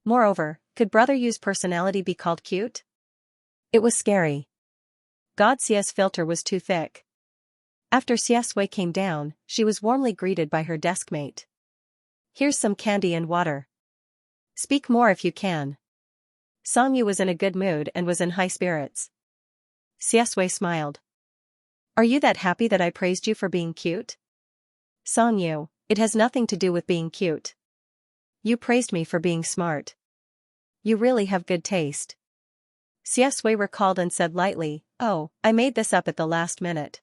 Moreover, could Brother Yu's personality be called cute? It was scary. God Xia's filter was too thick. After Xiaxue came down, she was warmly greeted by her deskmate. Here's some candy and water. Speak more if you can. Songyu was in a good mood and was in high spirits. Xiaxue smiled. Are you that happy that I praised you for being cute? Songyu, it has nothing to do with being cute. You praised me for being smart. You really have good taste. Xiaxue recalled and said lightly, oh, I made this up at the last minute.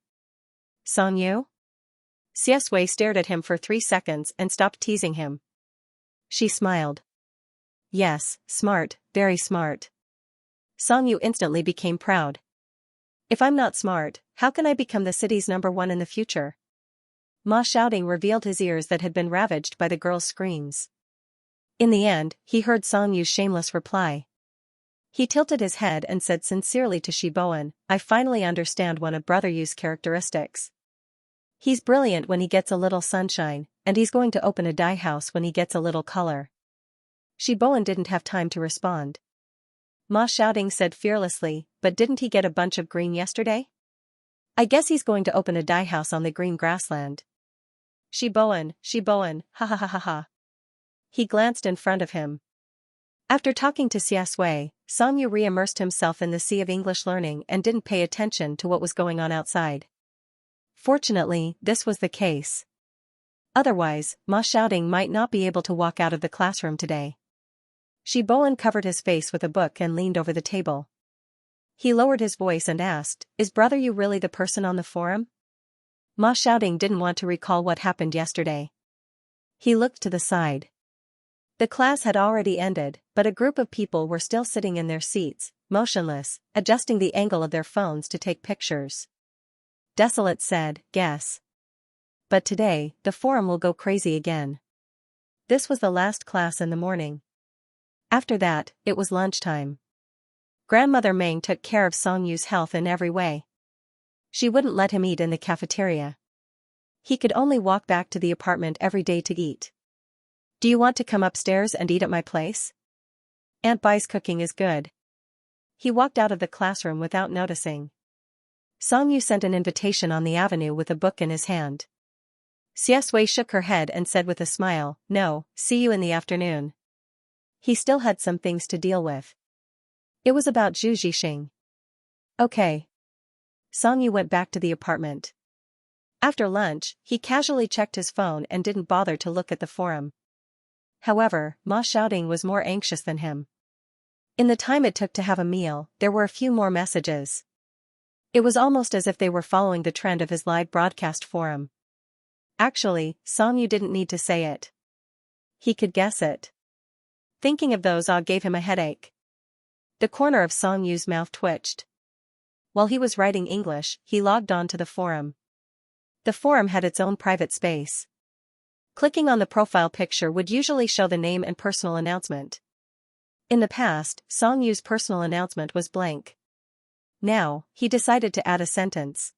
Songyu? Xiaxue stared at him for 3 seconds and stopped teasing him. She smiled. Yes, smart, very smart. Songyu instantly became proud. If I'm not smart, how can I become the city's #1 in the future? Ma shouting revealed his ears that had been ravaged by the girl's screams. In the end, he heard Song Yu's shameless reply. He tilted his head and said sincerely to Shiboan, I finally understand one of Brother Yu's characteristics. He's brilliant when he gets a little sunshine, and he's going to open a dye house when he gets a little color. Shiboan didn't have time to respond. Ma Xiaoding said fearlessly, but didn't he get a bunch of green yesterday? I guess he's going to open a dye house on the green grassland. Shiboan, ha ha ha ha ha. He glanced in front of him. After talking to Xiasui, Song Yu re-immersed himself in the sea of English learning and didn't pay attention to what was going on outside. Fortunately, this was the case. Otherwise, Ma Xiaoding might not be able to walk out of the classroom today. Shiboan covered his face with a book and leaned over the table. He lowered his voice and asked, Is Brother Yu really the person on the forum? Ma Xiaoding didn't want to recall what happened yesterday. He looked to the side. The class had already ended, but a group of people were still sitting in their seats, motionless, adjusting the angle of their phones to take pictures. Desolate said, Guess. But today, the forum will go crazy again. This was the last class in the morning. After that, it was lunchtime. Grandmother Meng took care of Song Yu's health in every way. She wouldn't let him eat in the cafeteria. He could only walk back to the apartment every day to eat. Do you want to come upstairs and eat at my place? Aunt Bai's cooking is good. He walked out of the classroom without noticing. Song Yu sent an invitation on the avenue with a book in his hand. Xiasui shook her head and said with a smile, No, see you in the afternoon. He still had some things to deal with. It was about Zhu Zhixing. Okay. Song Yu went back to the apartment. After lunch, he casually checked his phone and didn't bother to look at the forum. However, Ma Xiaoding was more anxious than him. In the time it took to have a meal, there were a few more messages. It was almost as if they were following the trend of his live broadcast forum. Actually, Song Yu didn't need to say it. He could guess it. Thinking of those all gave him a headache. The corner of Song Yu's mouth twitched. While he was writing English, he logged on to the forum. The forum had its own private space. Clicking on the profile picture would usually show the name and personal announcement. In the past, Song Yu's personal announcement was blank. Now, he decided to add a sentence.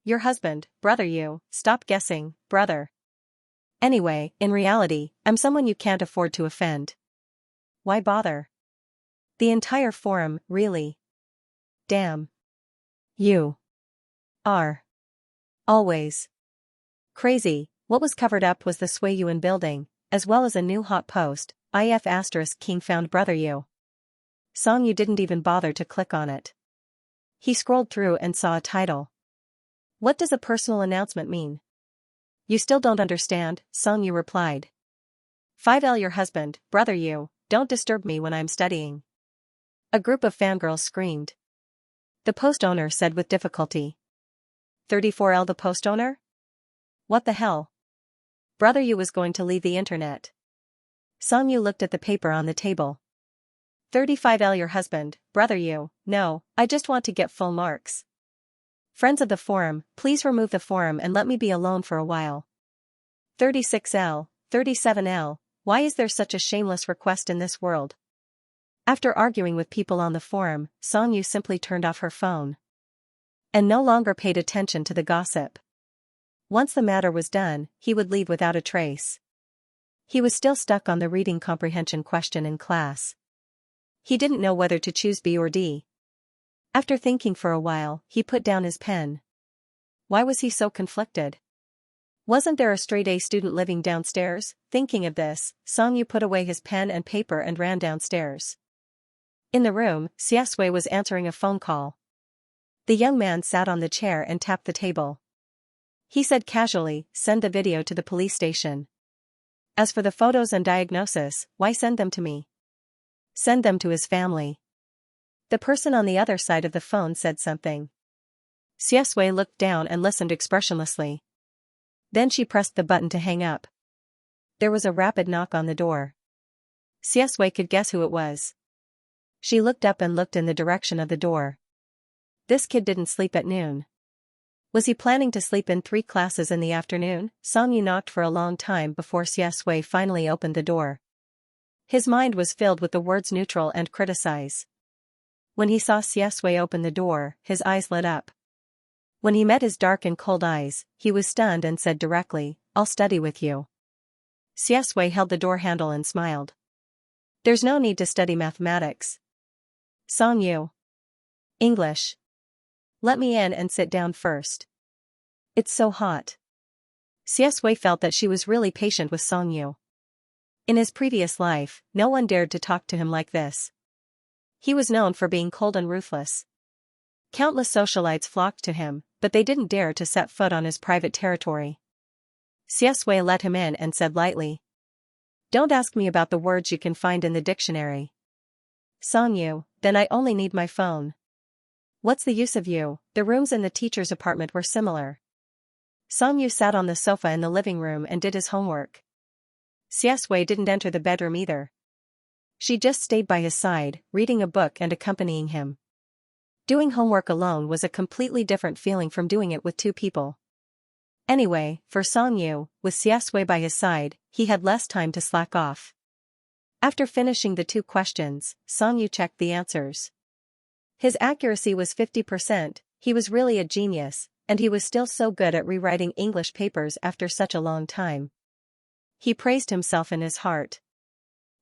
Your husband, Brother Yu, stop guessing, brother. Anyway, in reality, I'm someone you can't afford to offend. Why bother? The entire forum, really. Damn. You are always crazy. What was covered up was the Sui Yuan building, as well as a new hot post, IF * King found Brother Yu. Song Yu didn't even bother to click on it. He scrolled through and saw a title. What does a personal announcement mean? You still don't understand, Song Yu replied. 5L Your husband, Brother Yu, don't disturb me when I'm studying. A group of fangirls screamed. The post owner said with difficulty. 34L The post owner? What the hell? Brother Yu was going to leave the internet. Song Yu looked at the paper on the table. 35L Your husband, Brother Yu, no, I just want to get full marks. Friends of the forum, please remove the forum and let me be alone for a while. 36L, 37L, why is there such a shameless request in this world? After arguing with people on the forum, Song Yu simply turned off her phone. And no longer paid attention to the gossip. Once the matter was done, he would leave without a trace. He was still stuck on the reading comprehension question in class. He didn't know whether to choose B or D. After thinking for a while, he put down his pen. Why was he so conflicted? Wasn't there a straight-A student living downstairs? Thinking of this, Song Yu put away his pen and paper and ran downstairs. In the room, Xiasui was answering a phone call. The young man sat on the chair and tapped the table. He said casually, send the video to the police station. As for the photos and diagnosis, why send them to me? Send them to his family. The person on the other side of the phone said something. Xiasui looked down and listened expressionlessly. Then she pressed the button to hang up. There was a rapid knock on the door. Xiasui could guess who it was. She looked up and looked in the direction of the door. This kid didn't sleep at noon. Was he planning to sleep in 3 classes in the afternoon? Song Yu knocked for a long time before Xiasui finally opened the door. His mind was filled with the words neutral and criticize. When he saw Xiaxue open the door, his eyes lit up. When he met his dark and cold eyes, he was stunned and said directly, "I'll study with you." Xiaxue held the door handle and smiled. "There's no need to study mathematics. Song Yu. English. Let me in and sit down first. It's so hot." Xiaxue felt that she was really patient with Song Yu. In his previous life, no one dared to talk to him like this. He was known for being cold and ruthless. Countless socialites flocked to him, but they didn't dare to set foot on his private territory. Xiaxue let him in and said lightly, "Don't ask me about the words you can find in the dictionary. Song Yu, then I only need my phone. What's the use of you?" The rooms in the teacher's apartment were similar. Song Yu sat on the sofa in the living room and did his homework. Xiaxue didn't enter the bedroom either. She just stayed by his side, reading a book and accompanying him. Doing homework alone was a completely different feeling from doing it with two people. Anyway, for Song Yu, with Xiaxue by his side, he had less time to slack off. After finishing the 2 questions, Song Yu checked the answers. His accuracy was 50%, he was really a genius, and he was still so good at rewriting English papers after such a long time. He praised himself in his heart.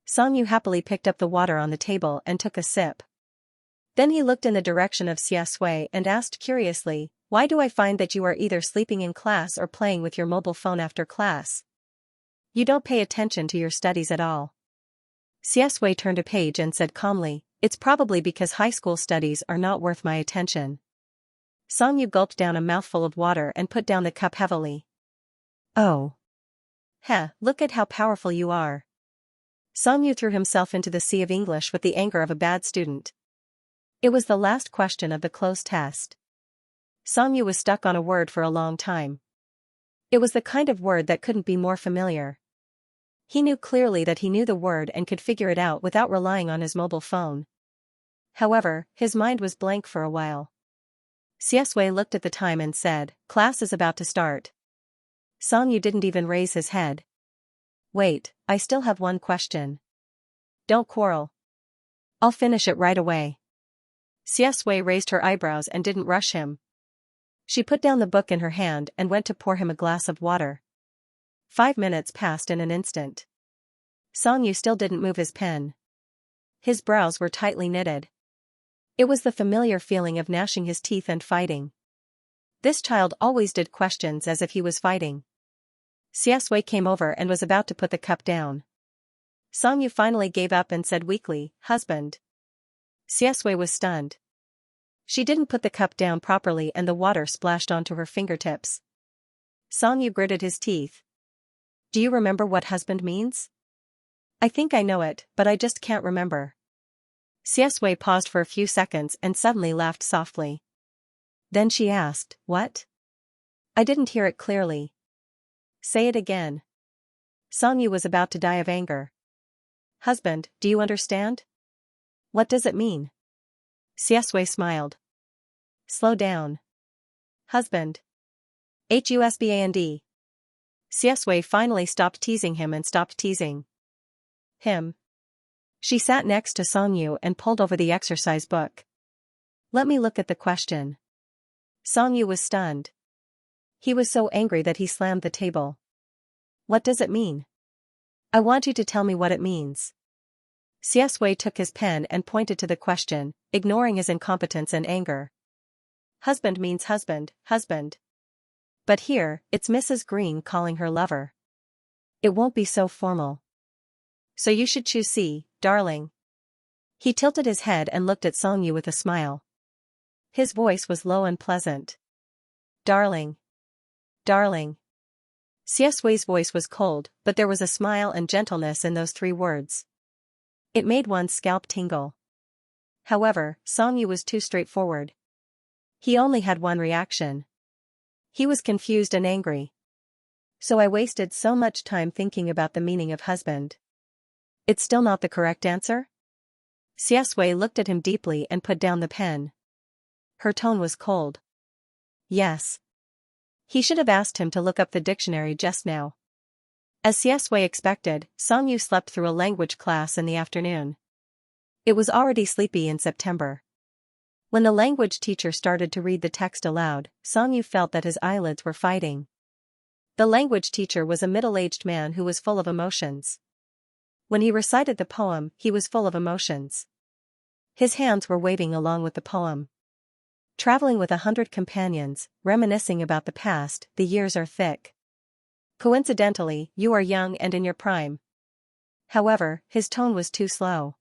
Song Yu happily picked up the water on the table and took a sip. Then he looked in the direction of Xiaxue and asked curiously, "Why do I find that you are either sleeping in class or playing with your mobile phone after class? You don't pay attention to your studies at all." Xiaxue turned a page and said calmly, "It's probably because high school studies are not worth my attention." Song Yu gulped down a mouthful of water and put down the cup heavily. "Oh. Look at how powerful you are." Song Yu threw himself into the sea of English with the anger of a bad student. It was the last question of the closed test. Song Yu was stuck on a word for a long time. It was the kind of word that couldn't be more familiar. He knew clearly that he knew the word and could figure it out without relying on his mobile phone. However, his mind was blank for a while. Xiaxue looked at the time and said, "Class is about to start." Song Yu didn't even raise his head. "Wait, I still have one question." "Don't quarrel. I'll finish it right away." Xiaxue raised her eyebrows and didn't rush him. She put down the book in her hand and went to pour him a glass of water. 5 minutes passed in an instant. Song Yu still didn't move his pen. His brows were tightly knitted. It was the familiar feeling of gnashing his teeth and fighting. This child always did questions as if he was fighting. Xiaxue came over and was about to put the cup down. Song Yu finally gave up and said weakly, "Husband." Xiaxue was stunned. She didn't put the cup down properly and the water splashed onto her fingertips. Song Yu gritted his teeth. "Do you remember what husband means?" "I think I know it, but I just can't remember." Xiaxue paused for a few seconds and suddenly laughed softly. Then she asked, "What?" "I didn't hear it clearly." "Say it again." Song Yu was about to die of anger. "Husband, do you understand?" "What does it mean?" Xiaxue smiled. "Slow down." "Husband. Husband." Xiaxue finally stopped teasing him and stopped teasing him. She sat next to Song Yu and pulled over the exercise book. "Let me look at the question." Song Yu was stunned. He was so angry that he slammed the table. "What does it mean? I want you to tell me what it means." Xiaxue took his pen and pointed to the question, ignoring his incompetence and anger. "Husband means husband, husband. But here, it's Mrs. Green calling her lover. It won't be so formal. So you should choose C, darling." He tilted his head and looked at Song Yu with a smile. His voice was low and pleasant. "Darling. Darling." Xiaxue's voice was cold, but there was a smile and gentleness in those 3 words. It made one's scalp tingle. However, Song Yu was too straightforward. He only had one reaction. He was confused and angry. "So I wasted so much time thinking about the meaning of husband. It's still not the correct answer?" Xiaxue looked at him deeply and put down the pen. Her tone was cold. "Yes." He should have asked him to look up the dictionary just now. As Xiaxue expected, Songyu slept through a language class in the afternoon. It was already sleepy in September. When the language teacher started to read the text aloud, Songyu felt that his eyelids were fighting. The language teacher was a middle-aged man who was full of emotions. When he recited the poem, he was full of emotions. His hands were waving along with the poem. Traveling with 100 companions, reminiscing about the past, the years are thick. Coincidentally, you are young and in your prime. However, his tone was too slow.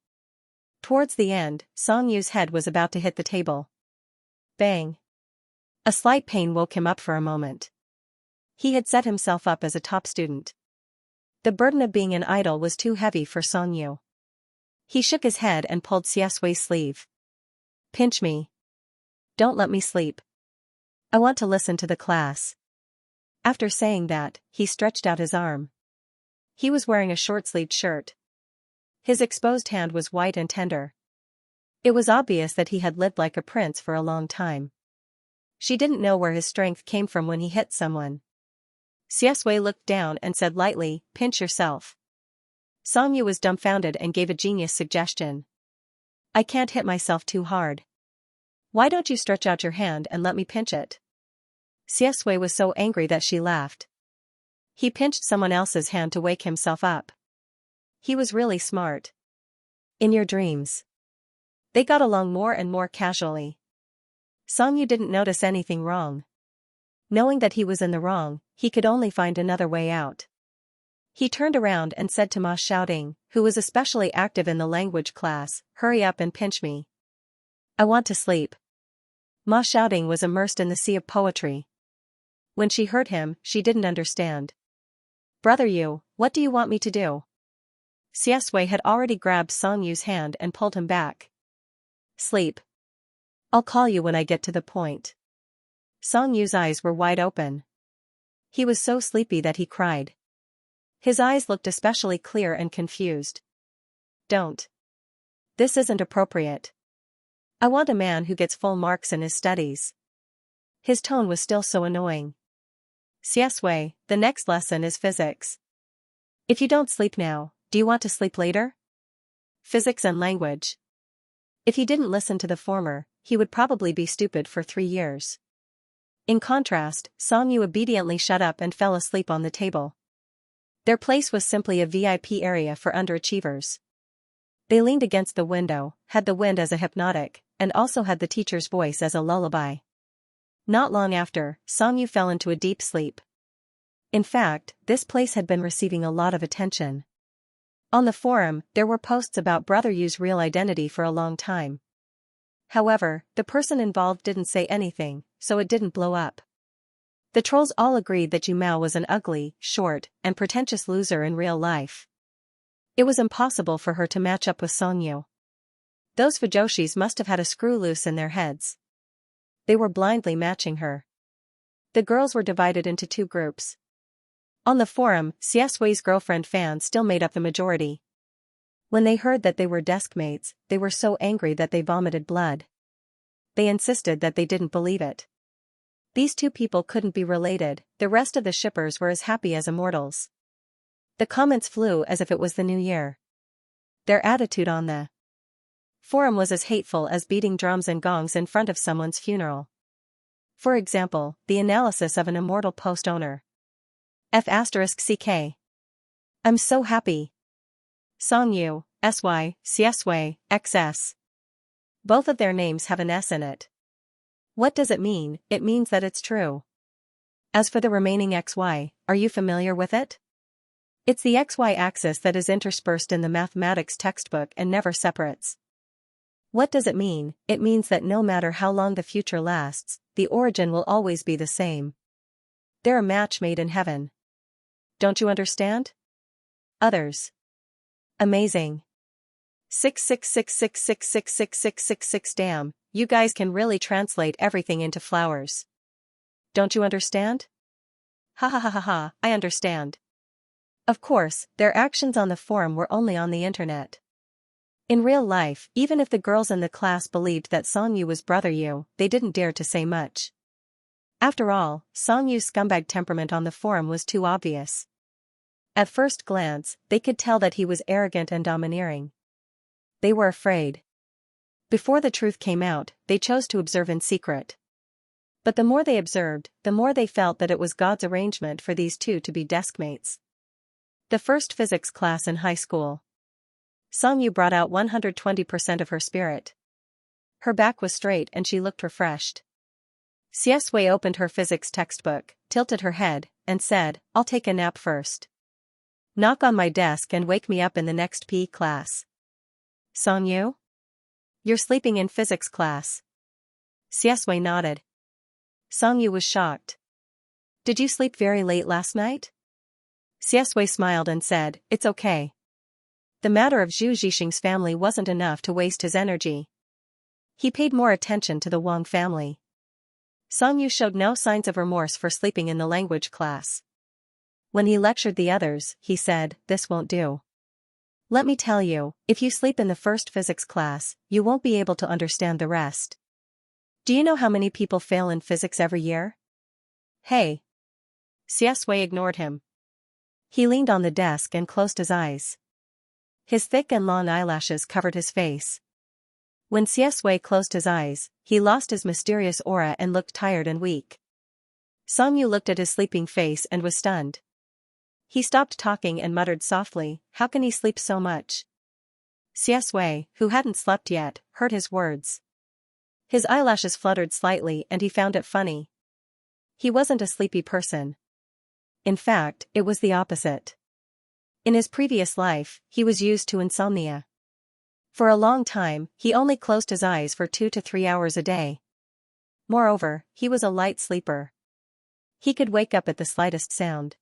Towards the end, Songyu's head was about to hit the table. Bang! A slight pain woke him up for a moment. He had set himself up as a top student. The burden of being an idol was too heavy for Songyu. He shook his head and pulled Xiaxue's sleeve. Pinch me. Don't let me sleep. I want to listen to the class. After saying that, he stretched out his arm. He was wearing a short-sleeved shirt. His exposed hand was white and tender. It was obvious that he had lived like a prince for a long time. She didn't know where his strength came from when he hit someone. Xiaxue looked down and said lightly, "Pinch yourself." Songyu was dumbfounded and gave a genius suggestion. "I can't hit myself too hard. Why don't you stretch out your hand and let me pinch it?" Xiaxue was so angry that she laughed. He pinched someone else's hand to wake himself up. He was really smart. In your dreams. They got along more and more casually. Songyu didn't notice anything wrong. Knowing that he was in the wrong, he could only find another way out. He turned around and said to Ma Shouting, who was especially active in the language class, "Hurry up and pinch me. I want to sleep." Ma Shouting was immersed in the sea of poetry. When she heard him, she didn't understand. "Brother Yu, what do you want me to do?" Xiaxue had already grabbed Songyu's hand and pulled him back. "Sleep. I'll call you when I get to the point." Songyu's eyes were wide open. He was so sleepy that he cried. His eyes looked especially clear and confused. "Don't. This isn't appropriate. I want a man who gets full marks in his studies." His tone was still so annoying. "Xiaxue, the next lesson is physics. If you don't sleep now, do you want to sleep later?" Physics and language. If he didn't listen to the former, he would probably be stupid for 3 years. In contrast, Songyu obediently shut up and fell asleep on the table. Their place was simply a VIP area for underachievers. They leaned against the window, had the wind as a hypnotic, and also had the teacher's voice as a lullaby. Not long after, Songyu fell into a deep sleep. In fact, this place had been receiving a lot of attention. On the forum, there were posts about Brother Yu's real identity for a long time. However, the person involved didn't say anything, so it didn't blow up. The trolls all agreed that Yu Mao was an ugly, short, and pretentious loser in real life. It was impossible for her to match up with Songyu. Those fujoshis must have had a screw loose in their heads. They were blindly matching her. The girls were divided into 2 groups. On the forum, Xiaxue's girlfriend fans still made up the majority. When they heard that they were desk mates, they were so angry that they vomited blood. They insisted that they didn't believe it. These 2 people couldn't be related, the rest of the shippers were as happy as immortals. The comments flew as if it was the new year. Their attitude on the forum was as hateful as beating drums and gongs in front of someone's funeral. For example, the analysis of an immortal post owner. F***ck. I'm so happy. Songyu, sy, Xiaxue, xs. Both of their names have an S in it. What does it mean? It means that it's true. As for the remaining xy, are you familiar with it? It's the xy axis that is interspersed in the mathematics textbook and never separates. What does it mean? It means that no matter how long the future lasts, the origin will always be the same. They're a match made in heaven. Don't you understand? Others. Amazing. 66666666666 damn, you guys can really translate everything into flowers. Don't you understand? Ha ha ha ha ha, I understand. Of course, their actions on the forum were only on the internet. In real life, even if the girls in the class believed that Songyu was Brother Yu, they didn't dare to say much. After all, Songyu's scumbag temperament on the forum was too obvious. At first glance, they could tell that he was arrogant and domineering. They were afraid. Before the truth came out, they chose to observe in secret. But the more they observed, the more they felt that it was God's arrangement for these two to be deskmates. The first physics class in high school. Xianxia brought out 120% of her spirit. Her back was straight and she looked refreshed. Xianxia opened her physics textbook, tilted her head, and said, "I'll take a nap first. Knock on my desk and wake me up in the next PE class." "Xianxia? You're sleeping in physics class?" Xianxia nodded. Xianxia was shocked. "Did you sleep very late last night?" Xianxia smiled and said, "It's okay. The matter of Zhu Zhixing's family wasn't enough to waste his energy. He paid more attention to the Wang family." Xianxia showed no signs of remorse for sleeping in the language class. When he lectured the others, he said, "This won't do. Let me tell you, if you sleep in the first physics class, you won't be able to understand the rest. Do you know how many people fail in physics every year?" "Hey." Xianxia ignored him. He leaned on the desk and closed his eyes. His thick and long eyelashes covered his face. When Xianxia closed his eyes, he lost his mysterious aura and looked tired and weak. Xianxia looked at his sleeping face and was stunned. He stopped talking and muttered softly, "How can he sleep so much?" Xianxia, who hadn't slept yet, heard his words. His eyelashes fluttered slightly and he found it funny. He wasn't a sleepy person. In fact, it was the opposite. In his previous life, he was used to insomnia. For a long time, he only closed his eyes for 2 to 3 hours a day. Moreover, he was a light sleeper. He could wake up at the slightest sound.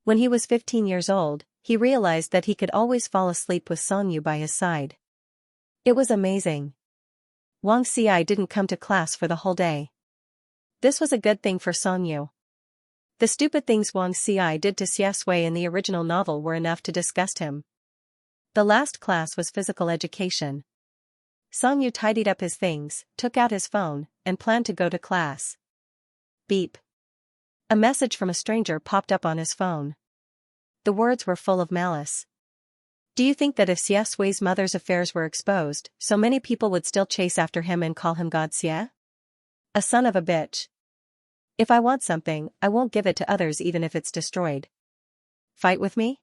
When he was 15 years old, he realized that he could always fall asleep with Xianxia by his side. It was amazing. Wang Xi didn't come to class for the whole day. This was a good thing for Xianxia. The stupid things Wang Xi did to Xianxia in the original novel were enough to disgust him. The last class was physical education. Xianxia tidied up his things, took out his phone, and planned to go to class. Beep. A message from a stranger popped up on his phone. The words were full of malice. "Do you think that if Xiaoxi's mother's affairs were exposed, so many people would still chase after him and call him God Xie? A son of a bitch. If I want something, I won't give it to others even if it's destroyed. Fight with me?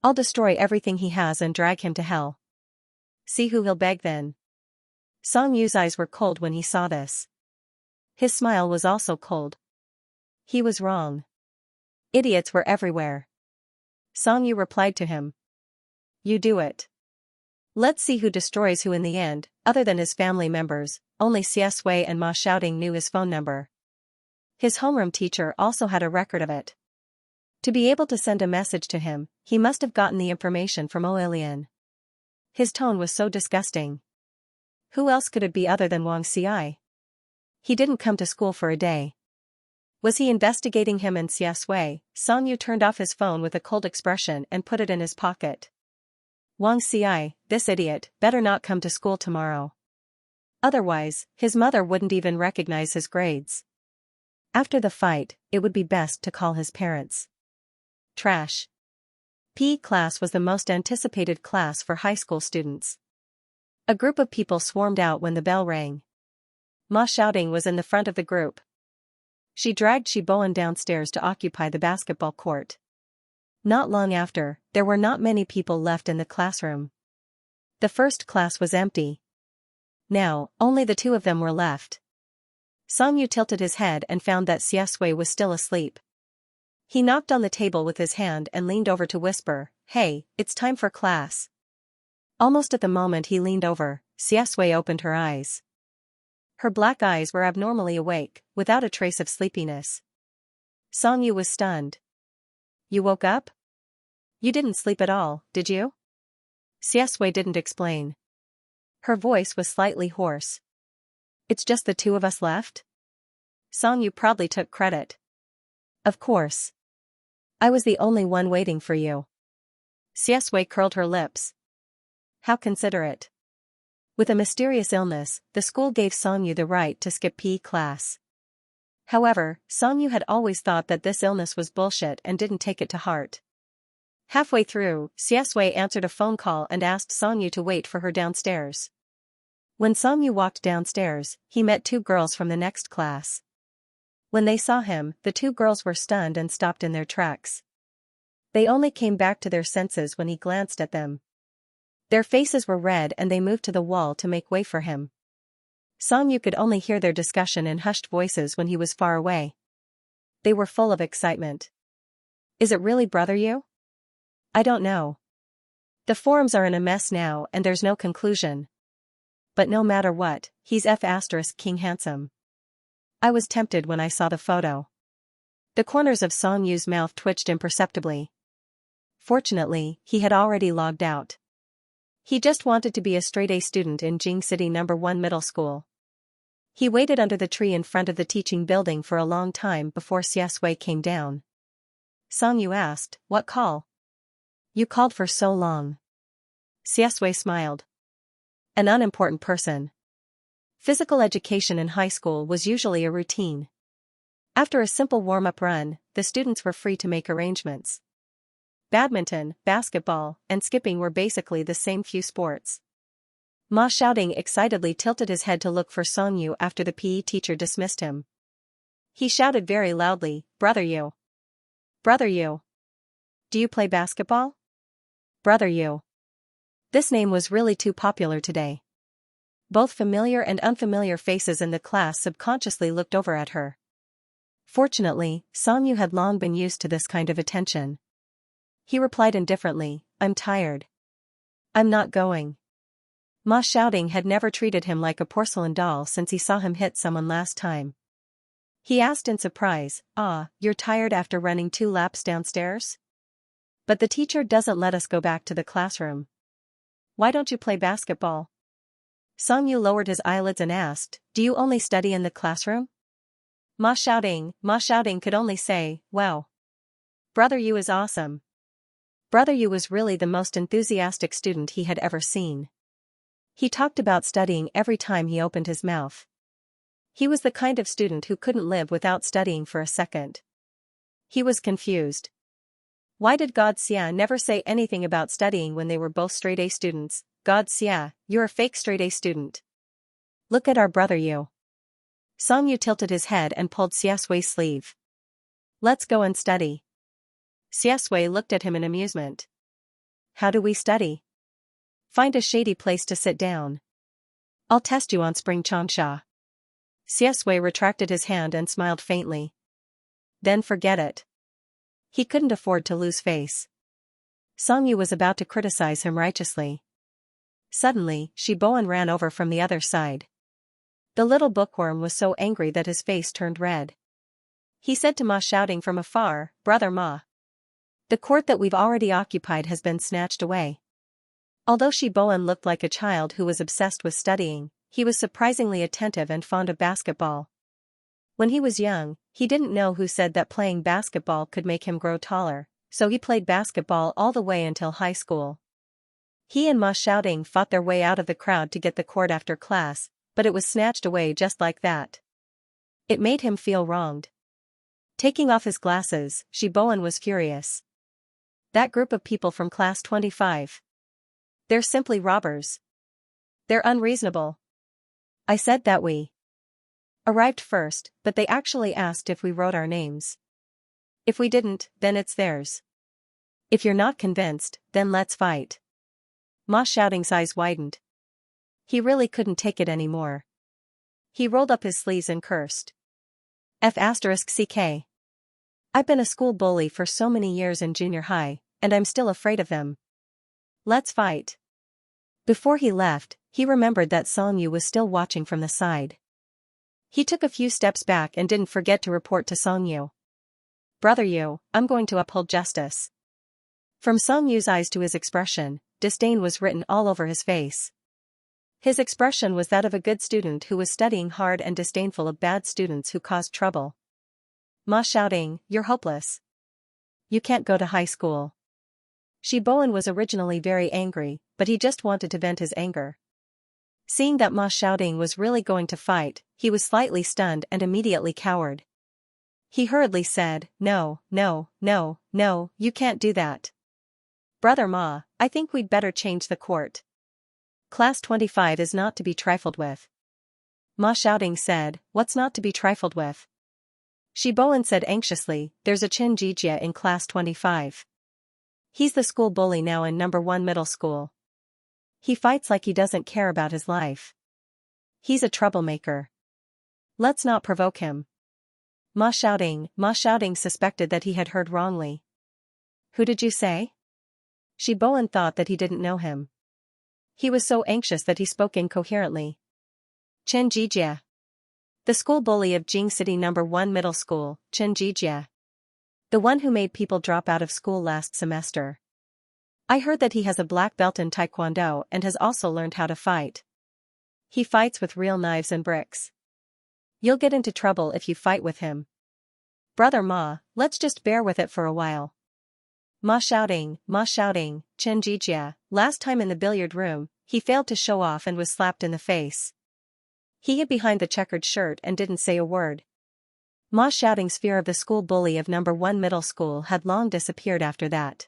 I'll destroy everything he has and drag him to hell. See who he'll beg then." Xianxia's eyes were cold when he saw this. His smile was also cold. He was wrong. Idiots were everywhere. Xianxia replied to him. "You do it. Let's see who destroys who in the end." Other than his family members, only Xianxia and Ma Xiaoding knew his phone number. His homeroom teacher also had a record of it. To be able to send a message to him, he must have gotten the information from Oilian. His tone was so disgusting. Who else could it be other than Wang Xi? He didn't come to school for a day. Was he investigating him and Xianxia? Xianxia turned off his phone with a cold expression and put it in his pocket. Wang Xi, this idiot, better not come to school tomorrow. Otherwise, his mother wouldn't even recognize his grades. After the fight, it would be best to call his parents. Trash. PE class was the most anticipated class for high school students. A group of people swarmed out when the bell rang. Ma Xiaoding was in the front of the group. She dragged Shiboan downstairs to occupy the basketball court. Not long after, there were not many people left in the classroom. The first class was empty. Now, only the two of them were left. Xianxia tilted his head and found that Xianxia was still asleep. He knocked on the table with his hand and leaned over to whisper, "Hey, it's time for class." Almost at the moment he leaned over, Xianxia opened her eyes. Her black eyes were abnormally awake, without a trace of sleepiness. Xianxia was stunned. "You woke up? You didn't sleep at all, did you?" Xianxia didn't explain. Her voice was slightly hoarse. "It's just the two of us left?" Xianxia proudly took credit. "Of course. I was the only one waiting for you." Xianxia curled her lips. How considerate. With a mysterious illness, the school gave Xianxia the right to skip PE class. However, Xianxia had always thought that this illness was bullshit and didn't take it to heart. Halfway through, Xiaxia answered a phone call and asked Songyu to wait for her downstairs. When Songyu walked downstairs, he met two girls from the next class. When they saw him, the two girls were stunned and stopped in their tracks. They only came back to their senses when he glanced at them. Their faces were red and they moved to the wall to make way for him. Songyu could only hear their discussion in hushed voices when he was far away. They were full of excitement. Is it really brother you? I don't know. The forums are in a mess now and there's no conclusion. But no matter what, he's King handsome. I was tempted when I saw the photo. The corners of Songyu's mouth twitched imperceptibly. Fortunately, he had already logged out. He just wanted to be a straight-A student in Jing City No. 1 middle school. He waited under the tree in front of the teaching building for a long time before Xiaxia came down. Songyu asked, "What call?" "You called for so long." Xiaxia smiled. An unimportant person. Physical education in high school was usually a routine. After a simple warm-up run, the students were free to make arrangements. Badminton, basketball, and skipping were basically the same few sports. Ma shouting excitedly tilted his head to look for Songyu after the PE teacher dismissed him. He shouted very loudly, "Brother you! Brother you! Do you play basketball? Brother you!" This name was really too popular today. Both familiar and unfamiliar faces in the class subconsciously looked over at her. Fortunately, Songyu had long been used to this kind of attention. He replied indifferently, "I'm tired. I'm not going." Ma shouting had never treated him like a porcelain doll since he saw him hit someone last time. He asked in surprise, "You're tired after running 2 laps downstairs? But the teacher doesn't let us go back to the classroom. Why don't you play basketball?" Songyu lowered his eyelids and asked, "Do you only study in the classroom?" Ma shouting could only say, "Wow. Brother you is awesome." Brother you was really the most enthusiastic student he had ever seen. He talked about studying every time he opened his mouth. He was the kind of student who couldn't live without studying for a second. He was confused. Why did God Xia never say anything about studying when they were both straight-A students? God Xia, you're a fake straight-A student. Look at our brother you. Songyu tilted his head and pulled Xiaxui's sleeve. Let's go and study. Xiaxui looked at him in amusement. How do we study? Find a shady place to sit down. I'll test you on spring Xianxia. Xiaxui retracted his hand and smiled faintly. Then forget it. He couldn't afford to lose face. Songyu was about to criticize him righteously. Suddenly, Shiboan ran over from the other side. The little bookworm was so angry that his face turned red. He said to Ma shouting from afar, "Brother Ma. The court that we've already occupied has been snatched away." Although Shiboan looked like a child who was obsessed with studying, he was surprisingly attentive and fond of basketball. When he was young, he didn't know who said that playing basketball could make him grow taller, so he played basketball all the way until high school. He and Ma shouting fought their way out of the crowd to get the court after class, but it was snatched away just like that. It made him feel wronged. Taking off his glasses, Shiboan was furious. That group of people from class 25. They're simply robbers. They're unreasonable. I said that we arrived first, but they actually asked if we wrote our names. If we didn't, then it's theirs. If you're not convinced, then let's fight. Ma shouting's eyes widened. He really couldn't take it anymore. He rolled up his sleeves and cursed. F***ck. I've been a school bully for so many years in junior high, and I'm still afraid of them. Let's fight. Before he left, he remembered that Songyu was still watching from the side. He took a few steps back and didn't forget to report to Songyu. Brother you, I'm going to uphold justice. From Songyu's eyes to his expression, disdain was written all over his face. His expression was that of a good student who was studying hard and disdainful of bad students who caused trouble. Ma shouting, you're hopeless. You can't go to high school. Shiboan was originally very angry, but he just wanted to vent his anger. Seeing that Ma shouting was really going to fight, he was slightly stunned and immediately cowered. He hurriedly said, no, you can't do that. Brother Ma, I think we'd better change the court. Class 25 is not to be trifled with. Ma Xiaoting said, what's not to be trifled with? Shi Bowen said anxiously, there's a Xianxia in class 25. He's the school bully now in number 1 middle school. He fights like he doesn't care about his life. He's a troublemaker. Let's not provoke him. Ma Xiaoting suspected that he had heard wrongly. Who did you say? Shi Bowen thought that he didn't know him. He was so anxious that he spoke incoherently. Xianxia. The school bully of Jing City number 1 middle school, Xianxia. The one who made people drop out of school last semester. I heard that he has a black belt in Taekwondo and has also learned how to fight. He fights with real knives and bricks. You'll get into trouble if you fight with him. Brother Ma, let's just bear with it for a while. Ma Xiaoting, Xianxia, last time in the billiard room, he failed to show off and was slapped in the face. He hid behind the checkered shirt and didn't say a word. Ma Xiaoting's fear of the school bully of number 1 middle school had long disappeared after that.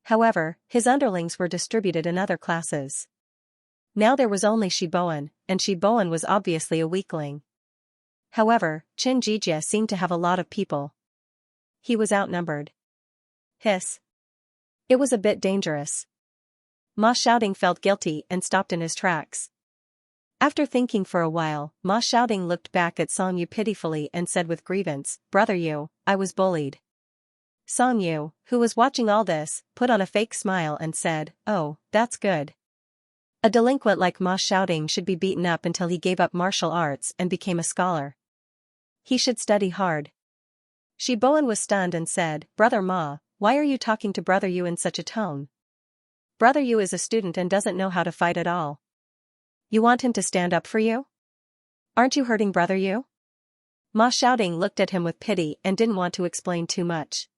However, his underlings were distributed in other classes. Now there was only Shi Bowen, and Shi Bowen was obviously a weakling. However, Xianxia seemed to have a lot of people. He was outnumbered. Hiss. It was a bit dangerous. Ma Xiaoting felt guilty and stopped in his tracks. After thinking for a while, Ma Xiaoting looked back at Song Yu pitifully and said with grievance, Brother Yu, I was bullied. Song Yu, who was watching all this, put on a fake smile and said, oh, that's good. A delinquent like Ma Xiaoting should be beaten up until he gave up martial arts and became a scholar. He should study hard. Shi Bowen was stunned and said, Brother Ma, why are you talking to Brother Yu in such a tone? Brother Yu is a student and doesn't know how to fight at all. You want him to stand up for you? Aren't you hurting Brother Yu? Ma Xiaoting looked at him with pity and didn't want to explain too much.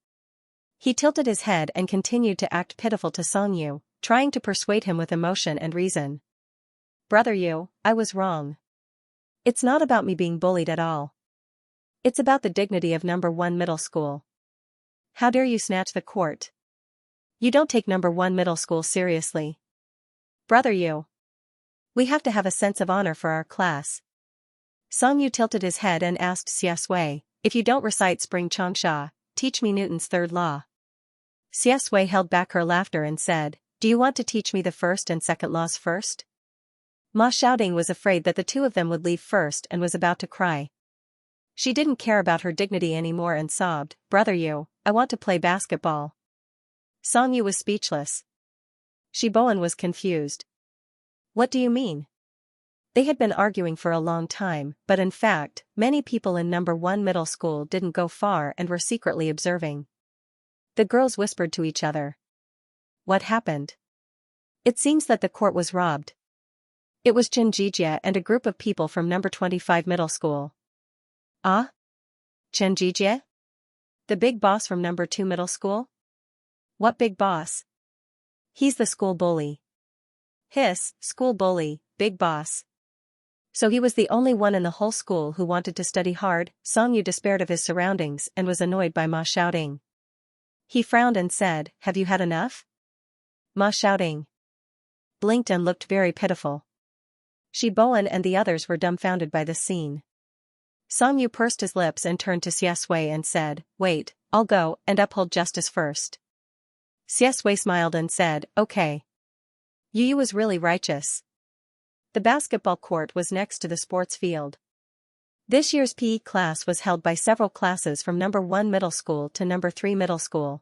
He tilted his head and continued to act pitiful to Song Yu, trying to persuade him with emotion and reason. Brother Yu, I was wrong. It's not about me being bullied at all. It's about the dignity of number 1 middle school. How dare you snatch the court? You don't take number 1 middle school seriously. Brother Yu. We have to have a sense of honor for our class. Song Yu tilted his head and asked Xia, if you don't recite Spring Changsha, teach me Newton's third law. Xia held back her laughter and said, do you want to teach me the first and second laws first? Ma Xiaoting was afraid that the two of them would leave first and was about to cry. She didn't care about her dignity anymore and sobbed, Brother Yu, I want to play basketball. Song Yu was speechless. Shi Bowen was confused. What do you mean? They had been arguing for a long time, but in fact, many people in number 1 middle school didn't go far and were secretly observing. The girls whispered to each other. What happened? It seems that the court was robbed. It was Xianxia and a group of people from number 25 middle school. Ah? Xianxia? The big boss from number 2 middle school? What big boss? He's the school bully. Hiss, school bully, big boss. So he was the only one in the whole school who wanted to study hard. Song Yu despaired of his surroundings and was annoyed by Ma Xiaoting. He frowned and said, have you had enough? Ma Xiaoting blinked and looked very pitiful. Shi Bowen and the others were dumbfounded by the scene. Song Yu pursed his lips and turned to Xia and said, wait, I'll go and uphold justice first. Xia smiled and said, okay. Yu was really righteous. The basketball court was next to the sports field. This year's PE class was held by several classes from number 1 middle school to number 3 middle school.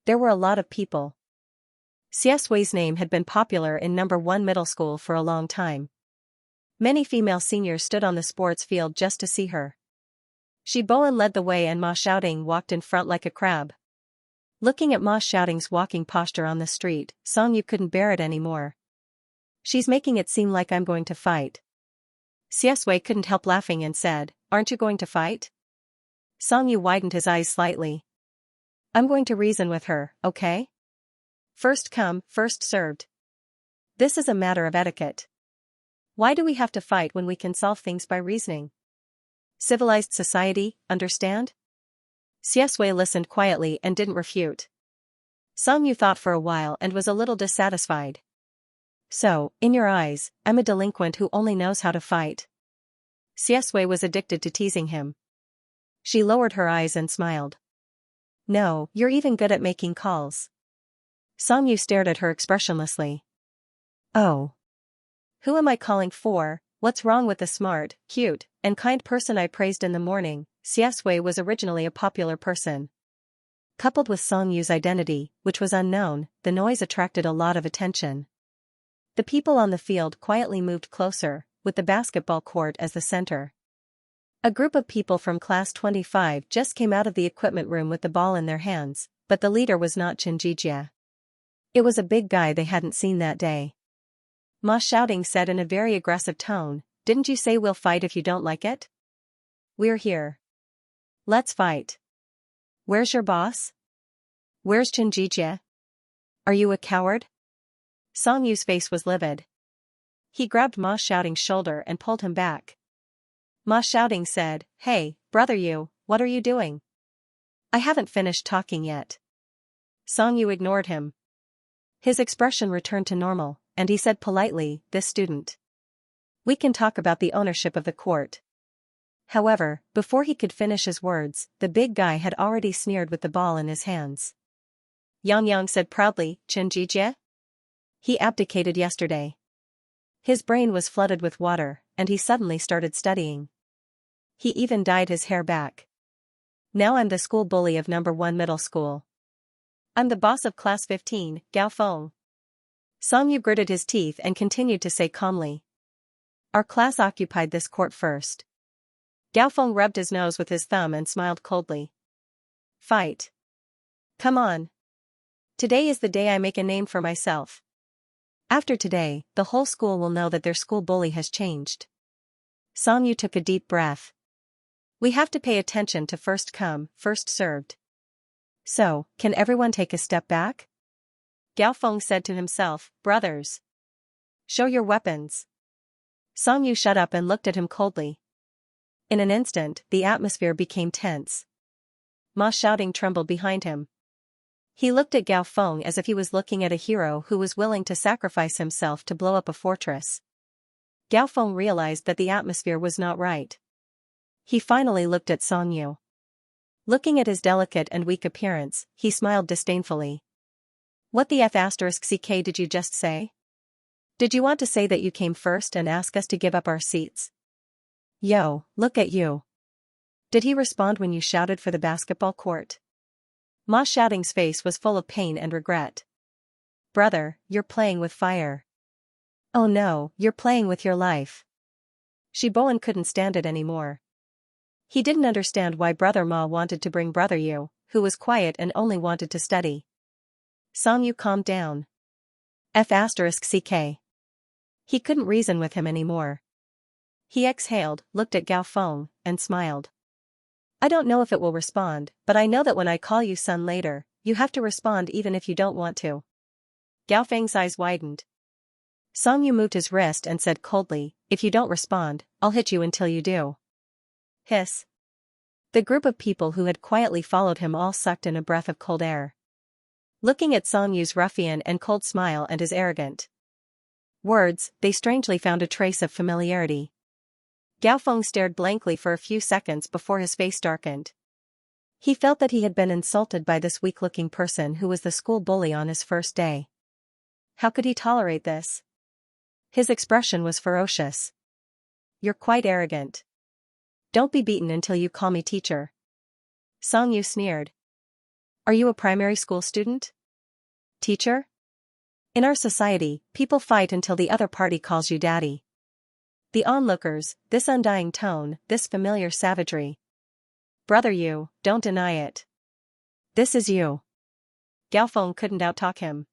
There were a lot of people. Xia's name had been popular in number 1 middle school for a long time. Many female seniors stood on the sports field just to see her. Shi Bowen led the way and Ma Xiaoting walked in front like a crab. Looking at Ma Xiaoting's walking posture on the street, Song Yu couldn't bear it anymore. She's making it seem like I'm going to fight. Xia couldn't help laughing and said, aren't you going to fight? Song Yu widened his eyes slightly. I'm going to reason with her, okay? First come, first served. This is a matter of etiquette. Why do we have to fight when we can solve things by reasoning? Civilized society, understand? Xia listened quietly and didn't refute. Songyu thought for a while and was a little dissatisfied. So, in your eyes, I'm a delinquent who only knows how to fight. Xiesui was addicted to teasing him. She lowered her eyes and smiled. No, you're even good at making calls. Songyu stared at her expressionlessly. Oh. Who am I calling for? What's wrong with the smart, cute, and kind person I praised in the morning? Xiesui was originally a popular person. Coupled with Songyu's identity, which was unknown, the noise attracted a lot of attention. The people on the field quietly moved closer, with the basketball court as the center. A group of people from class 25 just came out of the equipment room with the ball in their hands, but the leader was not Xianxia. It was a big guy they hadn't seen that day. Ma Shouting said in a very aggressive tone, "Didn't you say we'll fight if you don't like it? We're here. Let's fight. Where's your boss? Where's Xianxia? Are you a coward?" Songyu's face was livid. He grabbed Ma Shouting's shoulder and pulled him back. Ma Shouting said, "Hey, brother you, what are you doing? I haven't finished talking yet." Songyu ignored him. His expression returned to normal, and he said politely, "This student. We can talk about the ownership of the court." However, before he could finish his words, the big guy had already sneered with the ball in his hands. Yang said proudly, "Xianxia? He abdicated yesterday." His brain was flooded with water, and he suddenly started studying. He even dyed his hair back. Now I'm the school bully of number 1 middle school. I'm the boss of class 15, Gao Feng. Songyu gritted his teeth and continued to say calmly. Our class occupied this court first. Gao Feng rubbed his nose with his thumb and smiled coldly. Fight. Come on. Today is the day I make a name for myself. After today, the whole school will know that their school bully has changed. Songyu took a deep breath. We have to pay attention to first come, first served. So, can everyone take a step back? Gao Feng said to himself, brothers. Show your weapons. Songyu shut up and looked at him coldly. In an instant, the atmosphere became tense. Ma Shouting trembled behind him. He looked at Gao Feng as if he was looking at a hero who was willing to sacrifice himself to blow up a fortress. Gao Feng realized that the atmosphere was not right. He finally looked at Songyu. Looking at his delicate and weak appearance, he smiled disdainfully. What the F***ck did you just say? Did you want to say that you came first and ask us to give up our seats? Yo, look at you. Did he respond when you shouted for the basketball court? Ma Shouting's face was full of pain and regret. Brother, you're playing with fire. Oh no, you're playing with your life. Shiboan couldn't stand it anymore. He didn't understand why Brother Ma wanted to bring Brother Yu, who was quiet and only wanted to study. Songyu calmed down. F***ck. He couldn't reason with him anymore. He exhaled, looked at Gao Feng, and smiled. I don't know if it will respond, but I know that when I call you son later, you have to respond even if you don't want to. Gao Feng's eyes widened. Songyu moved his wrist and said coldly, if you don't respond, I'll hit you until you do. Hiss. The group of people who had quietly followed him all sucked in a breath of cold air. Looking at Songyu's ruffian and cold smile and his arrogant words, they strangely found a trace of familiarity. Gao Feng stared blankly for a few seconds before his face darkened. He felt that he had been insulted by this weak-looking person who was the school bully on his first day. How could he tolerate this? His expression was ferocious. You're quite arrogant. Don't be beaten until you call me teacher. Songyu sneered. Are you a primary school student? Teacher? In our society, people fight until the other party calls you daddy. The onlookers, this undying tone, this familiar savagery. Brother you, don't deny it. This is you. Gao Feng couldn't outtalk him.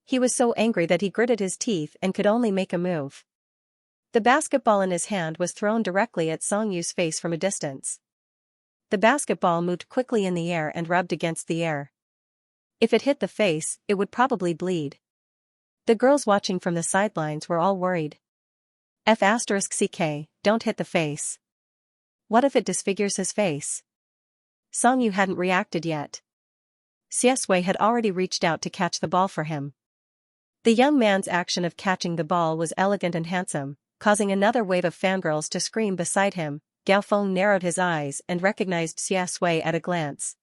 He was so angry that he gritted his teeth and could only make a move. The basketball in his hand was thrown directly at Songyu's face from a distance. The basketball moved quickly in the air and rubbed against the air. If it hit the face, it would probably bleed. The girls watching from the sidelines were all worried. F***ck, don't hit the face. What if it disfigures his face? Songyu hadn't reacted yet. Xiaxue had already reached out to catch the ball for him. The young man's action of catching the ball was elegant and handsome, causing another wave of fangirls to scream beside him. Gao Feng narrowed his eyes and recognized Xiaxue at a glance.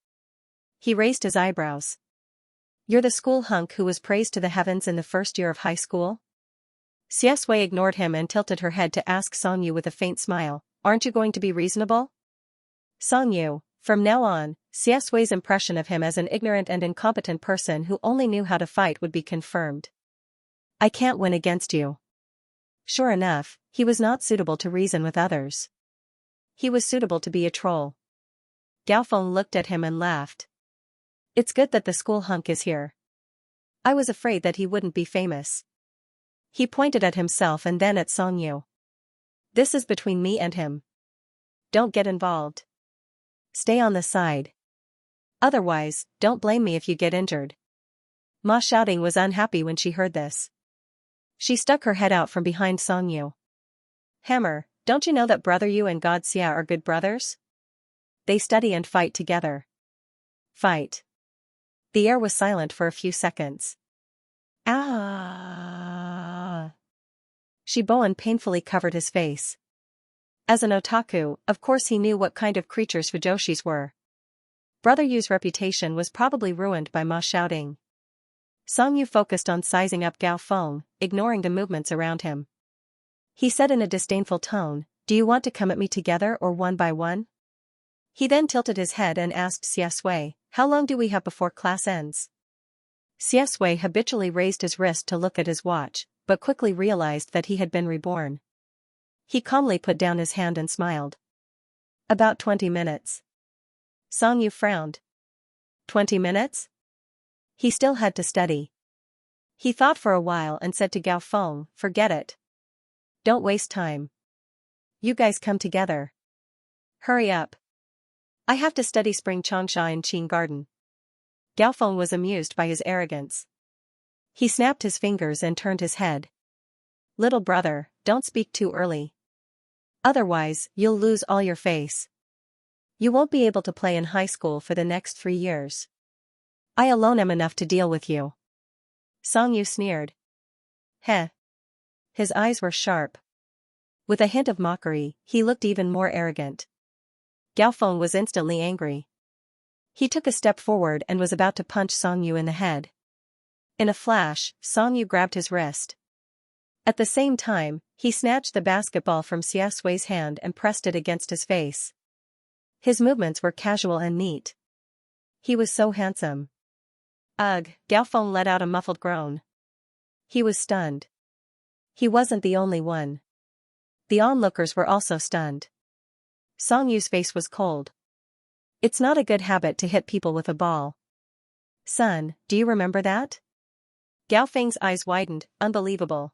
He raised his eyebrows. You're the school hunk who was praised to the heavens in the first year of high school? Xiaxue ignored him and tilted her head to ask Song Yu with a faint smile, aren't you going to be reasonable? Song Yu, from now on, Xiaxue's impression of him as an ignorant and incompetent person who only knew how to fight would be confirmed. I can't win against you. Sure enough, he was not suitable to reason with others. He was suitable to be a troll. Gao Feng looked at him and laughed. It's good that the school hunk is here. I was afraid that he wouldn't be famous. He pointed at himself and then at Song Yu. This is between me and him. Don't get involved. Stay on the side. Otherwise, don't blame me if you get injured. Ma Xiaoding was unhappy when she heard this. She stuck her head out from behind Song Yu. Hammer, don't you know that Brother Yu and God Xia are good brothers? They study and fight together. Fight. The air was silent for a few seconds. Ah! Shiboan painfully covered his face. As an otaku, of course he knew what kind of creatures fujoshis were. Brother Yu's reputation was probably ruined by Ma Xiaoding. Song Yu focused on sizing up Gao Feng, ignoring the movements around him. He said in a disdainful tone, do you want to come at me together or one by one? He then tilted his head and asked Xiaxue, how long do we have before class ends? Xiaxue habitually raised his wrist to look at his watch, but quickly realized that he had been reborn. He calmly put down his hand and smiled. About 20 minutes. Song Yu frowned. 20 minutes? He still had to study. He thought for a while and said to Gao Feng, forget it. Don't waste time. You guys come together. Hurry up. I have to study spring Xianxia in Qing Garden. Gao Feng was amused by his arrogance. He snapped his fingers and turned his head. Little brother, don't speak too early. Otherwise, you'll lose all your face. You won't be able to play in high school for the next 3 years. I alone am enough to deal with you. Song Yu sneered. Heh. His eyes were sharp. With a hint of mockery, he looked even more arrogant. Gao Feng was instantly angry. He took a step forward and was about to punch Song Yu in the head. In a flash, Song Yu grabbed his wrist. At the same time, he snatched the basketball from Xiaxue's hand and pressed it against his face. His movements were casual and neat. He was so handsome. Ugh, Gao Feng let out a muffled groan. He was stunned. He wasn't the only one. The onlookers were also stunned. Song Yu's face was cold. It's not a good habit to hit people with a ball. Son, do you remember that? Gao Feng's eyes widened, unbelievable.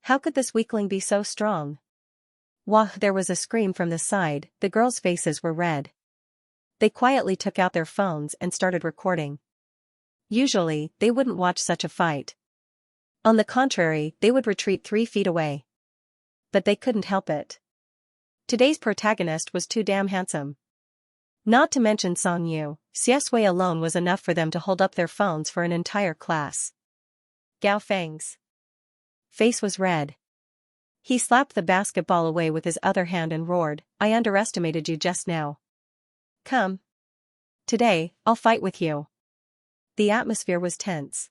How could this weakling be so strong? Wah! There was a scream from the side, the girls' faces were red. They quietly took out their phones and started recording. Usually, they wouldn't watch such a fight. On the contrary, they would retreat 3 feet away. But they couldn't help it. Today's protagonist was too damn handsome. Not to mention Song Yu, Xiaxue alone was enough for them to hold up their phones for an entire class. Gao Feng's face was red. He slapped the basketball away with his other hand and roared, I underestimated you just now. Come. Today, I'll fight with you. The atmosphere was tense.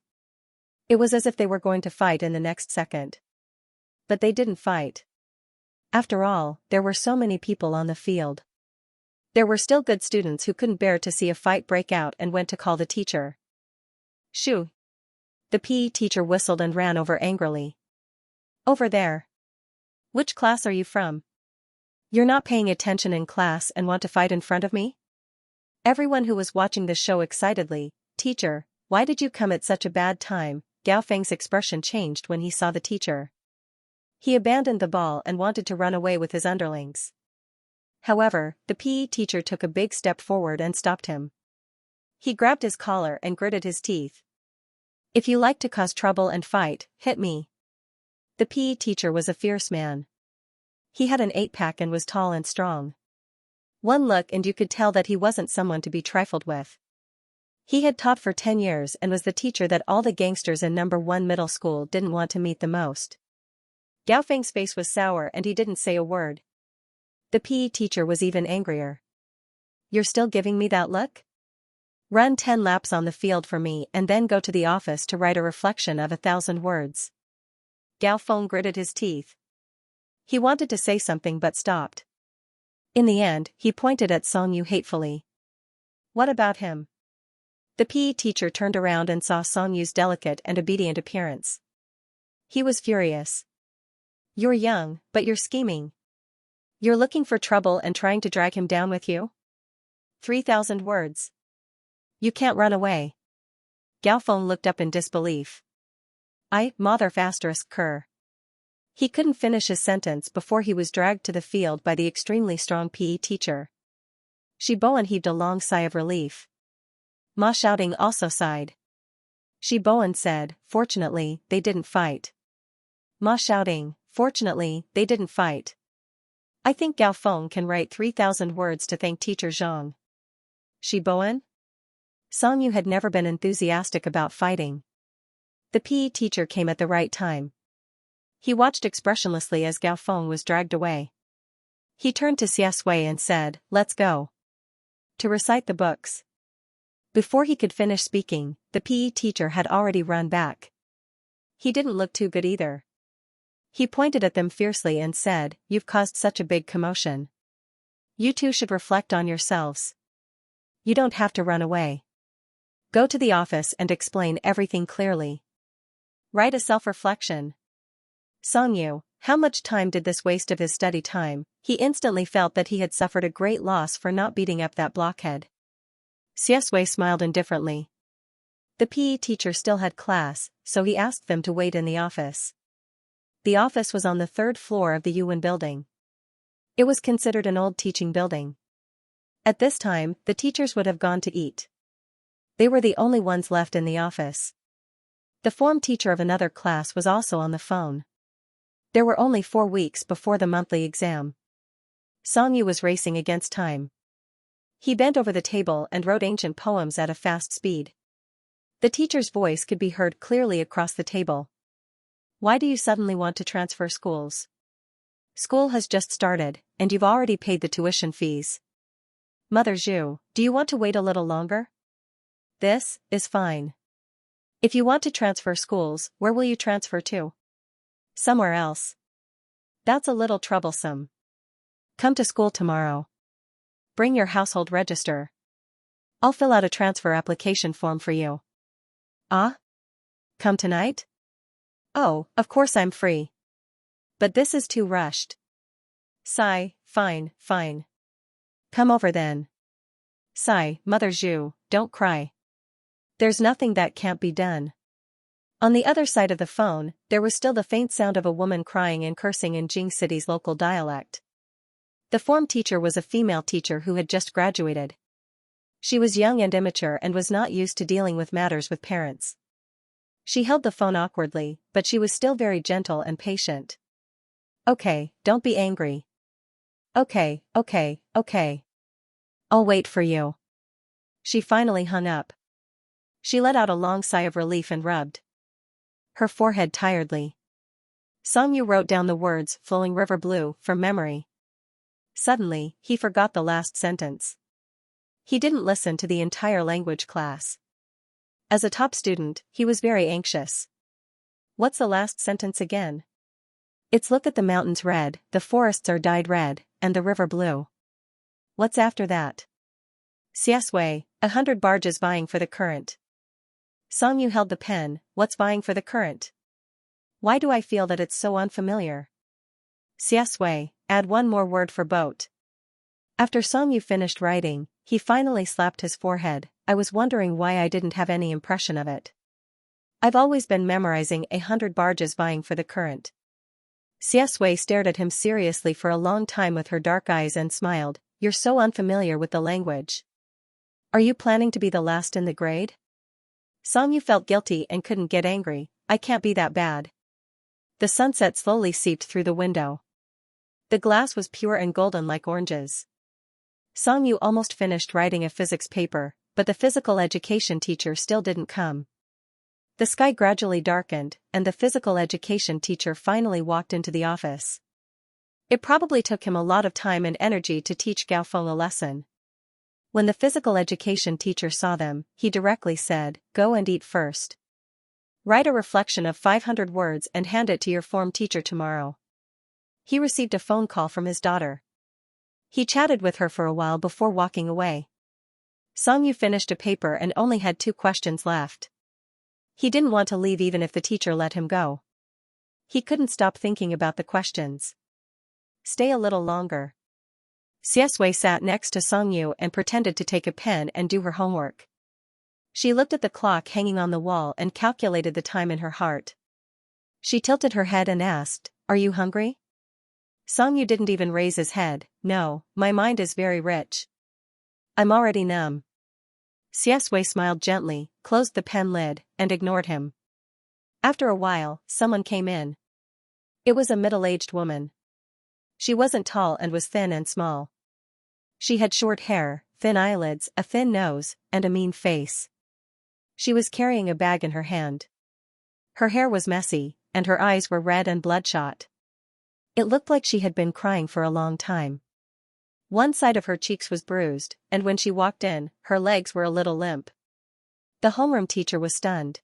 It was as if they were going to fight in the next second. But they didn't fight. After all, there were so many people on the field. There were still good students who couldn't bear to see a fight break out and went to call the teacher. Shoo! The PE teacher whistled and ran over angrily. Over there. Which class are you from? You're not paying attention in class and want to fight in front of me? Everyone who was watching the show excitedly, Teacher, why did you come at such a bad time? Gao Feng's expression changed when he saw the teacher. He abandoned the ball and wanted to run away with his underlings. However, the PE teacher took a big step forward and stopped him. He grabbed his collar and gritted his teeth. If you like to cause trouble and fight, hit me. The PE teacher was a fierce man. He had an 8-pack and was tall and strong. One look and you could tell that he wasn't someone to be trifled with. He had taught for 10 years and was the teacher that all the gangsters in number 1 middle school didn't want to meet the most. Gao Feng's face was sour and he didn't say a word. The PE teacher was even angrier. You're still giving me that look? Run 10 laps on the field for me and then go to the office to write a reflection of 1,000 words. Gao Feng gritted his teeth. He wanted to say something but stopped. In the end, he pointed at Xianxia hatefully. What about him? The PE teacher turned around and saw Xianxia's delicate and obedient appearance. He was furious. You're young, but you're scheming. You're looking for trouble and trying to drag him down with you? 3,000 words. You can't run away. Gao Feng looked up in disbelief. Mother ****. He couldn't finish his sentence before he was dragged to the field by the extremely strong PE teacher. Shi Bowen heaved a long sigh of relief. Ma Xiaoding also sighed. Shi Bowen said, fortunately, they didn't fight. Ma Xiaoding, fortunately, they didn't fight. I think Gao Feng can write 3,000 words to thank teacher Zhang. Shi Bowen? Xianxia had never been enthusiastic about fighting. The PE teacher came at the right time. He watched expressionlessly as Gao Feng was dragged away. He turned to Xiaxia and said, let's go. To recite the books. Before he could finish speaking, the PE teacher had already run back. He didn't look too good either. He pointed at them fiercely and said, you've caused such a big commotion. You two should reflect on yourselves. You don't have to run away. Go to the office and explain everything clearly. Write a self-reflection. Xianxia, how much time did this waste of his study time? He instantly felt that he had suffered a great loss for not beating up that blockhead. Xiaxia smiled indifferently. The PE teacher still had class, so he asked them to wait in the office. The office was on the 3rd floor of the Yuan building. It was considered an old teaching building. At this time, the teachers would have gone to eat. They were the only ones left in the office. The form teacher of another class was also on the phone. There were only 4 weeks before the monthly exam. Xianxia was racing against time. He bent over the table and wrote ancient poems at a fast speed. The teacher's voice could be heard clearly across the table. Why do you suddenly want to transfer schools? School has just started, and you've already paid the tuition fees. Mother Zhu, do you want to wait a little longer? This is fine. If you want to transfer schools, where will you transfer to? Somewhere else. That's a little troublesome. Come to school tomorrow. Bring your household register. I'll fill out a transfer application form for you. Come tonight? Oh, of course I'm free. But this is too rushed. Sigh, fine. Come over then. Sigh, Mother Zhu, don't cry. There's nothing that can't be done. On the other side of the phone, there was still the faint sound of a woman crying and cursing in Jing City's local dialect. The form teacher was a female teacher who had just graduated. She was young and immature and was not used to dealing with matters with parents. She held the phone awkwardly, but she was still very gentle and patient. Okay, don't be angry. Okay. I'll wait for you. She finally hung up. She let out a long sigh of relief and rubbed her forehead tiredly. Xianxia wrote down the words flowing river blue from memory. Suddenly, he forgot the last sentence. He didn't listen to the entire language class. As a top student, he was very anxious. What's the last sentence again? It's look at the mountains red, the forests are dyed red, and the river blue. What's after that? Xiaxia, 100 barges vying for the current. Xianxia held the pen, what's vying for the current? Why do I feel that it's so unfamiliar? Xiaxia, add one more word for boat. After Xianxia finished writing, he finally slapped his forehead. I was wondering why I didn't have any impression of it. I've always been memorizing 100 barges vying for the current. Xiaxia stared at him seriously for a long time with her dark eyes and smiled. You're so unfamiliar with the language. Are you planning to be the last in the grade? Xianxia felt guilty and couldn't get angry. I can't be that bad. The sunset slowly seeped through the window. The glass was pure and golden like oranges. Xianxia almost finished writing a physics paper, but the physical education teacher still didn't come. The sky gradually darkened, and the physical education teacher finally walked into the office. It probably took him a lot of time and energy to teach Gaofeng a lesson. When the physical education teacher saw them, he directly said, "Go and eat first. Write a reflection of 500 words and hand it to your form teacher tomorrow." He received a phone call from his daughter. He chatted with her for a while before walking away. Xianxia finished a paper and only had 2 questions left. He didn't want to leave even if the teacher let him go. He couldn't stop thinking about the questions. Stay a little longer. Xiesui sat next to Xianxia and pretended to take a pen and do her homework. She looked at the clock hanging on the wall and calculated the time in her heart. She tilted her head and asked, "Are you hungry?" Xianxia didn't even raise his head. "No, my mind is very rich. I'm already numb." Xiesui smiled gently, closed the pen lid, and ignored him. After a while, someone came in. It was a middle-aged woman. She wasn't tall and was thin and small. She had short hair, thin eyelids, a thin nose, and a mean face. She was carrying a bag in her hand. Her hair was messy, and her eyes were red and bloodshot. It looked like she had been crying for a long time. One side of her cheeks was bruised, and when she walked in, her legs were a little limp. The homeroom teacher was stunned.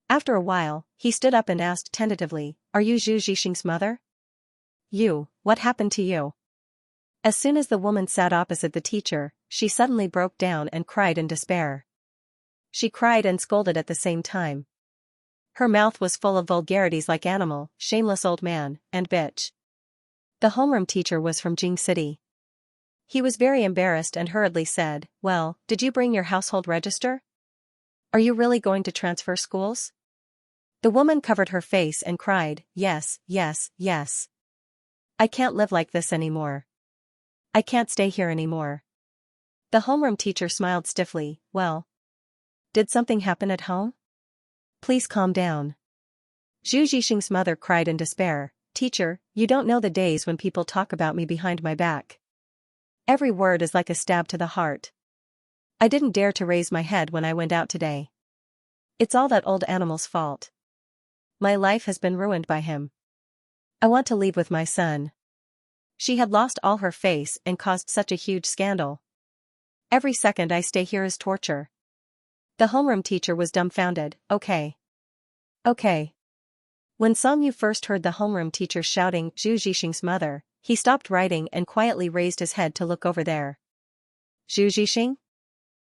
After a while, he stood up and asked tentatively, "Are you Zhu Zhixing's mother?" "You, what happened to you?" As soon as the woman sat opposite the teacher, she suddenly broke down and cried in despair. She cried and scolded at the same time. Her mouth was full of vulgarities like animal, shameless old man, and bitch. The homeroom teacher was from Jing City. He was very embarrassed and hurriedly said, "Well, did you bring your household register? Are you really going to transfer schools?" The woman covered her face and cried, "Yes, yes, yes. I can't live like this anymore. I can't stay here anymore." The homeroom teacher smiled stiffly. "Well, did something happen at home? Please calm down." Zhu Zhixing's mother cried in despair, "Teacher, you don't know the days when people talk about me behind my back. Every word is like a stab to the heart. I didn't dare to raise my head when I went out today. It's all that old animal's fault. My life has been ruined by him. I want to leave with my son." She had lost all her face and caused such a huge scandal. "Every second I stay here is torture." The homeroom teacher was dumbfounded. Okay. When Xianxia first heard the homeroom teacher shouting Zhu Zhixing's mother, he stopped writing and quietly raised his head to look over there. Zhu Zhixing?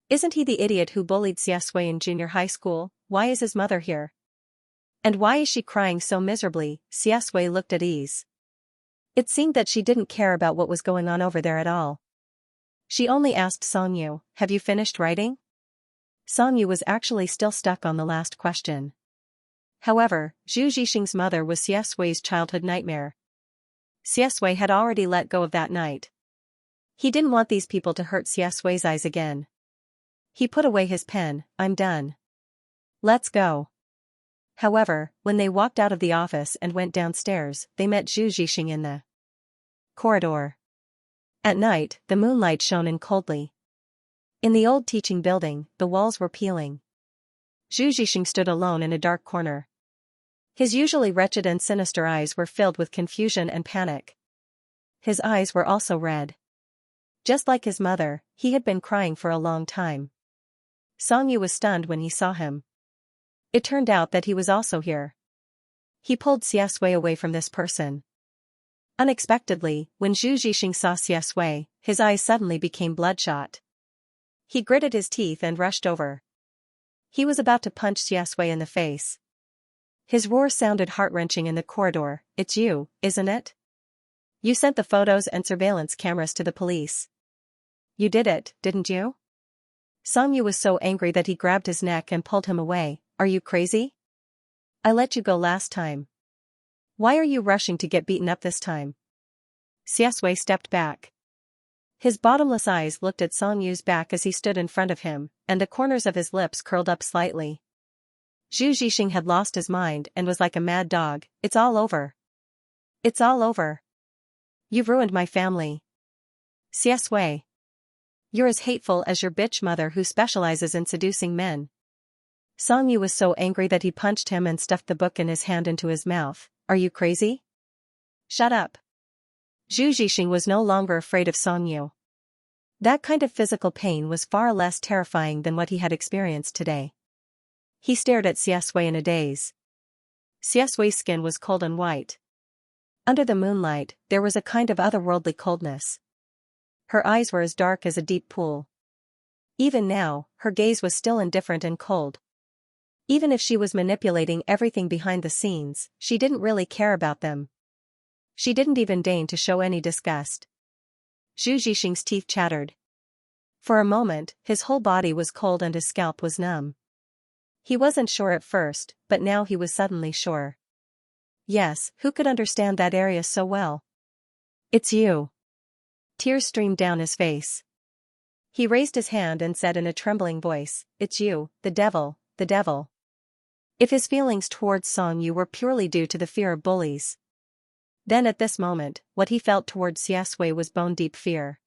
Isn't he the idiot who bullied Xiesui in junior high school? Why is his mother here? And why is she crying so miserably? Xiesui looked at ease. It seemed that she didn't care about what was going on over there at all. She only asked Xianxia, "Have you finished writing?" Xianxia was actually still stuck on the last question. However, Zhu Zhixing's mother was Xiesui's childhood nightmare. Xiesui had already let go of that night. He didn't want these people to hurt Xiesui's eyes again. He put away his pen. "I'm done. Let's go." However, when they walked out of the office and went downstairs, they met Zhu Zhixing in the corridor. At night, the moonlight shone in coldly. In the old teaching building, the walls were peeling. Zhu Zhixing stood alone in a dark corner. His usually wretched and sinister eyes were filled with confusion and panic. His eyes were also red. Just like his mother, he had been crying for a long time. Xianxia was stunned when he saw him. It turned out that he was also here. He pulled Xiesui away from this person. Unexpectedly, when Zhu Zhixing saw Xiesui, his eyes suddenly became bloodshot. He gritted his teeth and rushed over. He was about to punch Xiesui in the face. His roar sounded heart-wrenching in the corridor. "It's you, isn't it? You sent the photos and surveillance cameras to the police. You did it, didn't you?" Xianxia was so angry that he grabbed his neck and pulled him away. "Are you crazy? I let you go last time. Why are you rushing to get beaten up this time?" Xiesui stepped back. His bottomless eyes looked at Xiangxia's back as he stood in front of him, and the corners of his lips curled up slightly. Zhu Zhixing had lost his mind and was like a mad dog. "It's all over. It's all over. You've ruined my family. Xiesui." You're as hateful as your bitch mother who specializes in seducing men. Song Yu was so angry that he punched him and stuffed the book in his hand into his mouth. Are you crazy? Shut up. Zhu Zixing was no longer afraid of Song Yu. That kind of physical pain was far less terrifying than what he had experienced today. He stared at Xiaxue in a daze. Xiaxue's skin was cold and white. Under the moonlight, there was a kind of otherworldly coldness. Her eyes were as dark as a deep pool. Even now, her gaze was still indifferent and cold. Even if she was manipulating everything behind the scenes, she didn't really care about them. She didn't even deign to show any disgust. Zhu Zixing's teeth chattered. For a moment, his whole body was cold and his scalp was numb. He wasn't sure at first, but now he was suddenly sure. Yes, who could understand that area so well? It's you. Tears streamed down his face. He raised his hand and said in a trembling voice, it's you, the devil, the devil. If his feelings towards Song Yu were purely due to the fear of bullies, then at this moment, what he felt towards Xiaxue was bone-deep fear.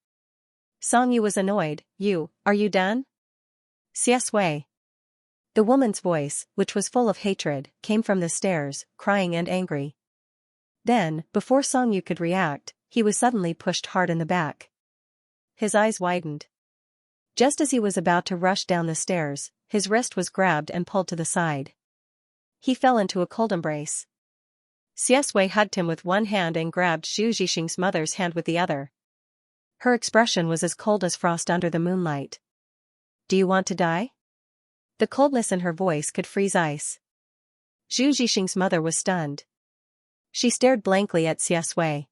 Song Yu was annoyed. Are you done? Xiaxue. The woman's voice, which was full of hatred, came from the stairs, crying and angry. Then, before Song Yu could react, he was suddenly pushed hard in the back. His eyes widened. Just as he was about to rush down the stairs, his wrist was grabbed and pulled to the side. He fell into a cold embrace. Xiaxue hugged him with one hand and grabbed Zhu Zixing's mother's hand with the other. Her expression was as cold as frost under the moonlight. Do you want to die? The coldness in her voice could freeze ice. Zhu Zixing's mother was stunned. She stared blankly at Xiaxue.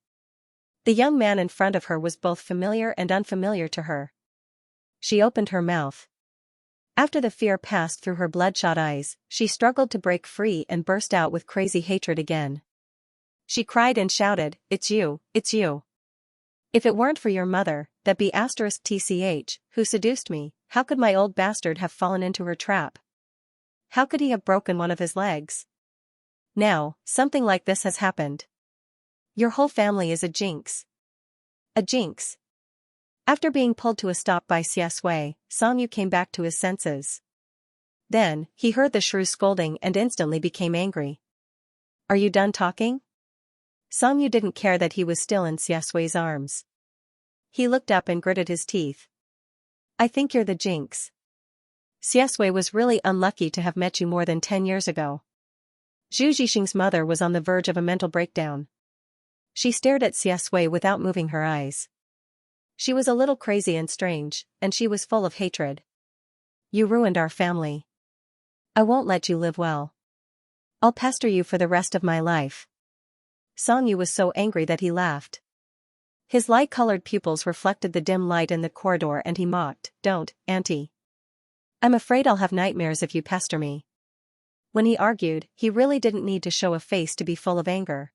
The young man in front of her was both familiar and unfamiliar to her. She opened her mouth. After the fear passed through her bloodshot eyes, she struggled to break free and burst out with crazy hatred again. She cried and shouted, it's you, it's you. If it weren't for your mother, that be *tch, who seduced me, how could my old bastard have fallen into her trap? How could he have broken one of his legs? Now, something like this has happened. Your whole family is a jinx. A jinx. After being pulled to a stop by Xiaxue, Song Yu came back to his senses. Then, he heard the shrew scolding and instantly became angry. Are you done talking? Song Yu didn't care that he was still in Xiaxue's arms. He looked up and gritted his teeth. I think you're the jinx. Xiaxue was really unlucky to have met you more than 10 years ago. Zhu Zixing's mother was on the verge of a mental breakdown. She stared at Xiaxue without moving her eyes. She was a little crazy and strange, and she was full of hatred. You ruined our family. I won't let you live well. I'll pester you for the rest of my life. Song Yu was so angry that he laughed. His light-colored pupils reflected the dim light in the corridor and he mocked, Don't, auntie. I'm afraid I'll have nightmares if you pester me. When he argued, he really didn't need to show a face to be full of anger.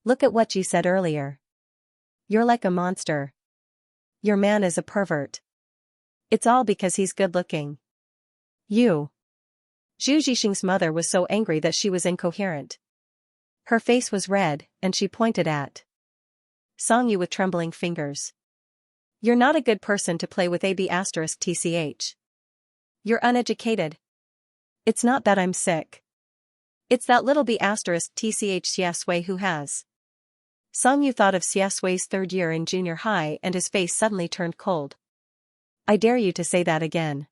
Look at what you said earlier. You're like a monster. Your man is a pervert. It's all because he's good-looking. You. Zhu Zixing's mother was so angry that she was incoherent. Her face was red, and she pointed at Song Yu with trembling fingers. You're not a good person to play with *tch. You're uneducated. It's not that I'm sick. It's that little *tch Xiaxue who has. Song Yu thought of Xiaxue's third year in junior high and his face suddenly turned cold. I dare you to say that again.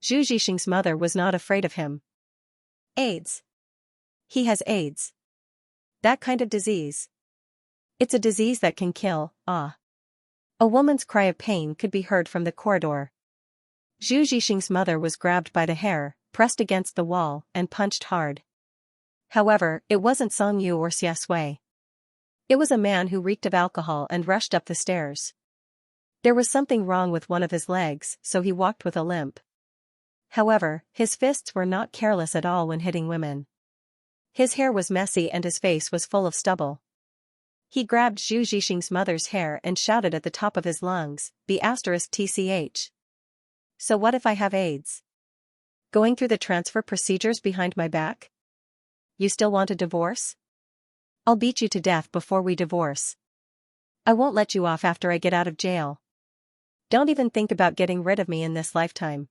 Zhu Zixing's mother was not afraid of him. AIDS. He has AIDS. That kind of disease. It's a disease that can kill, ah. A woman's cry of pain could be heard from the corridor. Zhu Zixing's mother was grabbed by the hair, pressed against the wall, and punched hard. However, it wasn't Song Yu or Xiaxue. It was a man who reeked of alcohol and rushed up the stairs. There was something wrong with one of his legs, so he walked with a limp. However, his fists were not careless at all when hitting women. His hair was messy and his face was full of stubble. He grabbed Zhu Zixing's mother's hair and shouted at the top of his lungs, *tch. So what if I have AIDS? Going through the transfer procedures behind my back? You still want a divorce? I'll beat you to death before we divorce. I won't let you off after I get out of jail. Don't even think about getting rid of me in this lifetime.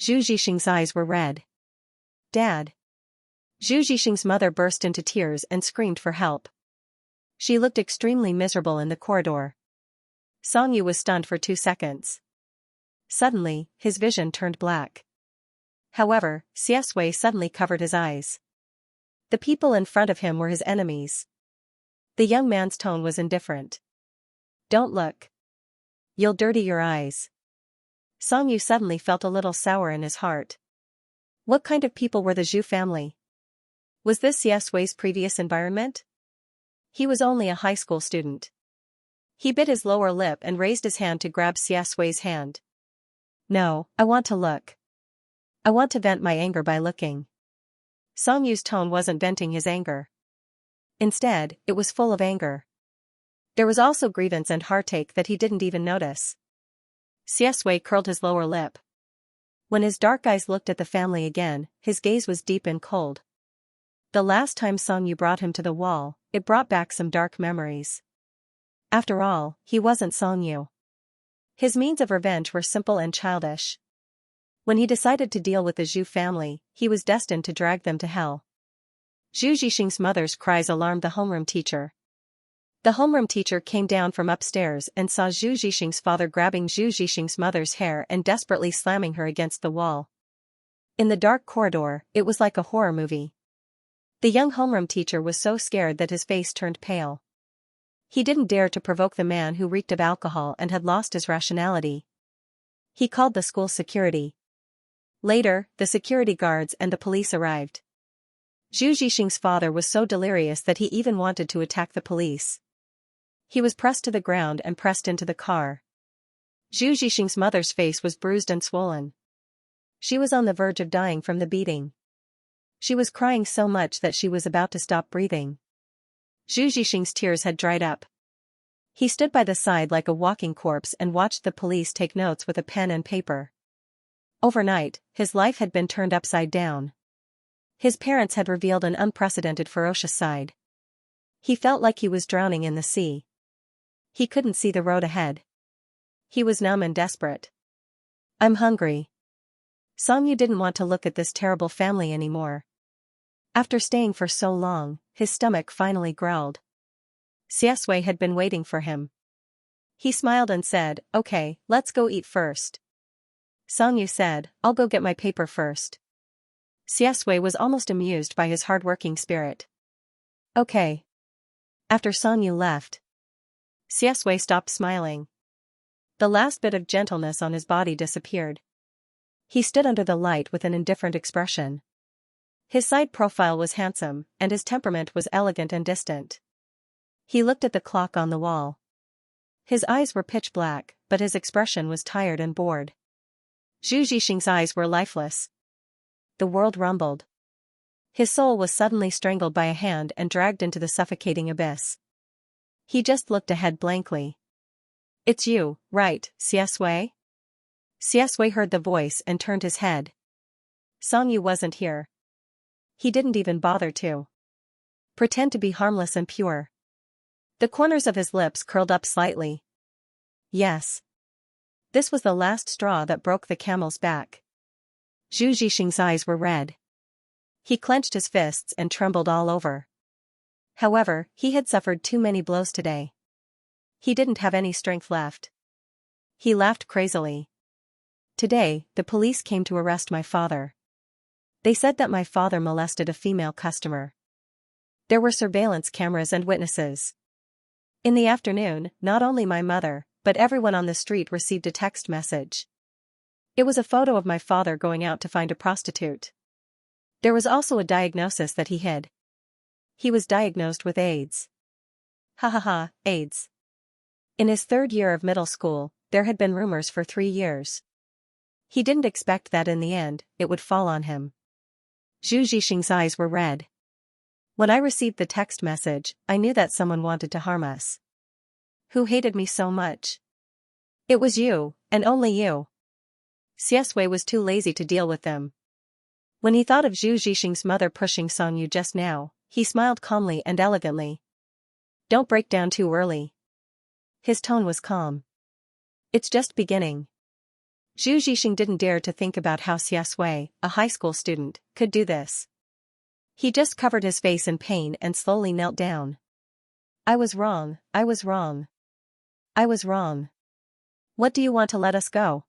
Zhu Zhixing's eyes were red. Dad. Zhu Zhixing's mother burst into tears and screamed for help. She looked extremely miserable in the corridor. Song Yu was stunned for 2 seconds. Suddenly, his vision turned black. However, Xiaxue suddenly covered his eyes. The people in front of him were his enemies. The young man's tone was indifferent. Don't look. You'll dirty your eyes. Song Yu suddenly felt a little sour in his heart. What kind of people were the Zhu family? Was this Xiaxue's previous environment? He was only a high school student. He bit his lower lip and raised his hand to grab Xiaxue's hand. No, I want to look. I want to vent my anger by looking. Song Yu's tone wasn't venting his anger. Instead, it was full of anger. There was also grievance and heartache that he didn't even notice. Xiaxue curled his lower lip. When his dark eyes looked at the family again, his gaze was deep and cold. The last time Song Yu brought him to the wall, it brought back some dark memories. After all, he wasn't Song Yu. His means of revenge were simple and childish. When he decided to deal with the Zhu family, he was destined to drag them to hell. Zhu Zhixing's mother's cries alarmed the homeroom teacher. The homeroom teacher came down from upstairs and saw Zhu Zhixing's father grabbing Zhu Zhixing's mother's hair and desperately slamming her against the wall. In the dark corridor, it was like a horror movie. The young homeroom teacher was so scared that his face turned pale. He didn't dare to provoke the man who reeked of alcohol and had lost his rationality. He called the school security. Later, the security guards and the police arrived. Zhu Zhixing's father was so delirious that he even wanted to attack the police. He was pressed to the ground and pressed into the car. Zhu Zhixing's mother's face was bruised and swollen. She was on the verge of dying from the beating. She was crying so much that she was about to stop breathing. Zhu Zhixing's tears had dried up. He stood by the side like a walking corpse and watched the police take notes with a pen and paper. Overnight, his life had been turned upside down. His parents had revealed an unprecedented ferocious side. He felt like he was drowning in the sea. He couldn't see the road ahead. He was numb and desperate. I'm hungry. Song Yu didn't want to look at this terrible family anymore. After staying for so long, his stomach finally growled. Xiaxue had been waiting for him. He smiled and said, "Okay, let's go eat first." Song Yu said, "I'll go get my paper first." Xiaxue was almost amused by his hard-working spirit. Okay. After Song Yu left, Xiaxue stopped smiling. The last bit of gentleness on his body disappeared. He stood under the light with an indifferent expression. His side profile was handsome, and his temperament was elegant and distant. He looked at the clock on the wall. His eyes were pitch black, but his expression was tired and bored. Zhu Zhixing's eyes were lifeless. The world rumbled. His soul was suddenly strangled by a hand and dragged into the suffocating abyss. He just looked ahead blankly. It's you, right, Xiaxue? Xiaxue heard the voice and turned his head. Song Yu wasn't here. He didn't even bother to pretend to be harmless and pure. The corners of his lips curled up slightly. Yes. This was the last straw that broke the camel's back. Zhu Zhixing's eyes were red. He clenched his fists and trembled all over. However, he had suffered too many blows today. He didn't have any strength left. He laughed crazily. Today, the police came to arrest my father. They said that my father molested a female customer. There were surveillance cameras and witnesses. In the afternoon, not only my mother, but everyone on the street received a text message. It was a photo of my father going out to find a prostitute. There was also a diagnosis that he hid. He was diagnosed with AIDS. Ha ha ha, AIDS. In his 3rd year of middle school, there had been rumors for 3 years. He didn't expect that in the end, it would fall on him. Zhu Zhixing's eyes were red. When I received the text message, I knew that someone wanted to harm us. Who hated me so much? It was you, and only you. Xiaxue was too lazy to deal with them. When he thought of Zhu Zhixing's mother pushing Song Yu just now, he smiled calmly and elegantly. Don't break down too early. His tone was calm. It's just beginning. Zhu Zixing didn't dare to think about how Xiaxia, a high school student, could do this. He just covered his face in pain and slowly knelt down. I was wrong, I was wrong. I was wrong. What do you want to let us go?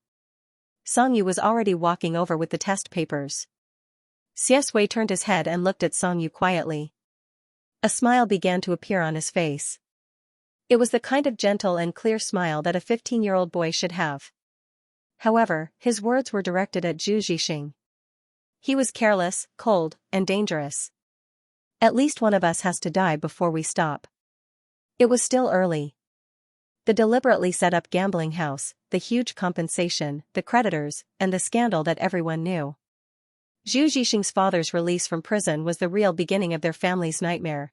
Song Yu was already walking over with the test papers. Xiaxia turned his head and looked at Song Yu quietly. A smile began to appear on his face. It was the kind of gentle and clear smile that a 15-year-old boy should have. However, his words were directed at Zhu Zixing. He was careless, cold, and dangerous. At least one of us has to die before we stop. It was still early. The deliberately set up gambling house, the huge compensation, the creditors, and the scandal that everyone knew. Zhu Zixing's father's release from prison was the real beginning of their family's nightmare.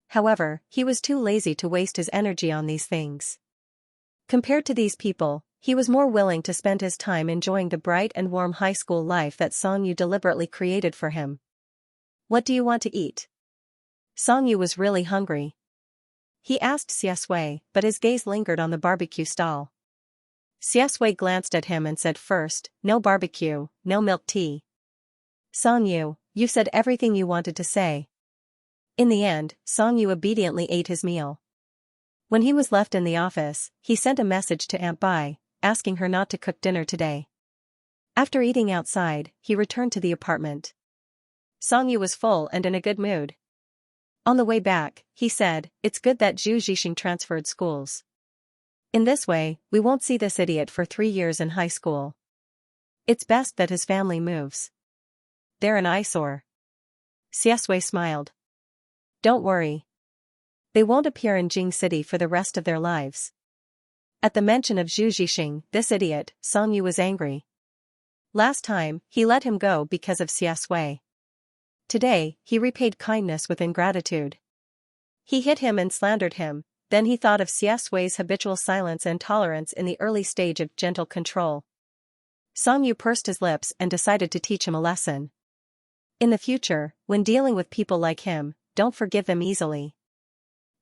However, he was too lazy to waste his energy on these things. Compared to these people, he was more willing to spend his time enjoying the bright and warm high school life that Song Yu deliberately created for him. What do you want to eat? Song Yu was really hungry. He asked Xiaxia, but his gaze lingered on the barbecue stall. Xiaxia glanced at him and said first, no barbecue, no milk tea. Song Yu, you said everything you wanted to say. In the end, Song Yu obediently ate his meal. When he was left in the office, he sent a message to Aunt Bai, asking her not to cook dinner today. After eating outside, he returned to the apartment. Song Yu was full and in a good mood. On the way back, he said, it's good that Zhu Zixing transferred schools. In this way, we won't see this idiot for 3 years in high school. It's best that his family moves. They're an eyesore. Xiaxia smiled. Don't worry. They won't appear in Jing City for the rest of their lives. At the mention of Zhu Zixing, this idiot, Song Yu was angry. Last time, he let him go because of Xiaxia. Today, he repaid kindness with ingratitude. He hit him and slandered him, then he thought of Xiaxia's habitual silence and tolerance in the early stage of gentle control. Song Yu pursed his lips and decided to teach him a lesson. In the future, when dealing with people like him, don't forgive them easily.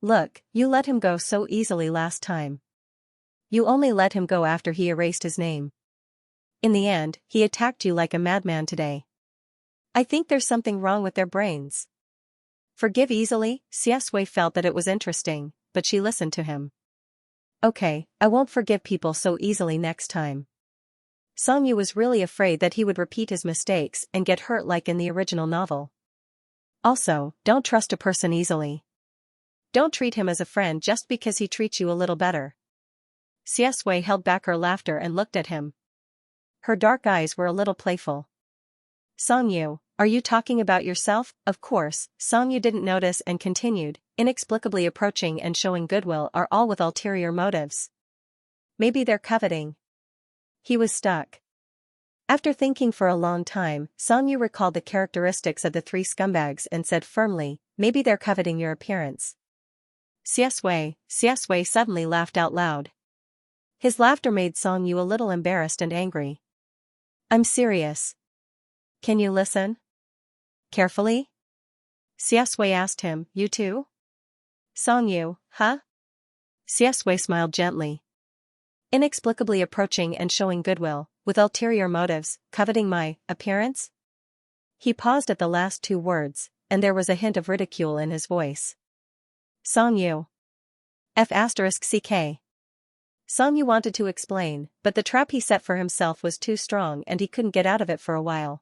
Look, you let him go so easily last time. You only let him go after he erased his name. In the end, he attacked you like a madman today. I think there's something wrong with their brains. Forgive easily? Xiaxia felt that it was interesting, but she listened to him. Okay, I won't forgive people so easily next time. Song Yu was really afraid that he would repeat his mistakes and get hurt like in the original novel. Also, don't trust a person easily. Don't treat him as a friend just because he treats you a little better. Xiaxia held back her laughter and looked at him. Her dark eyes were a little playful. Song Yu, are you talking about yourself? Of course, Song Yu didn't notice and continued, inexplicably approaching and showing goodwill are all with ulterior motives. Maybe they're coveting. He was stuck. After thinking for a long time, Song Yu recalled the characteristics of the 3 scumbags and said firmly, maybe they're coveting your appearance. Xiaxia suddenly laughed out loud. His laughter made Song Yu a little embarrassed and angry. I'm serious. Can you listen? Carefully? Xiaxia asked him, you too? Song Yu, huh? Xiaxia smiled gently. Inexplicably approaching and showing goodwill, with ulterior motives, coveting my appearance? He paused at the last 2 words, and there was a hint of ridicule in his voice. Song Yu. F***ck. Song Yu wanted to explain, but the trap he set for himself was too strong and he couldn't get out of it for a while.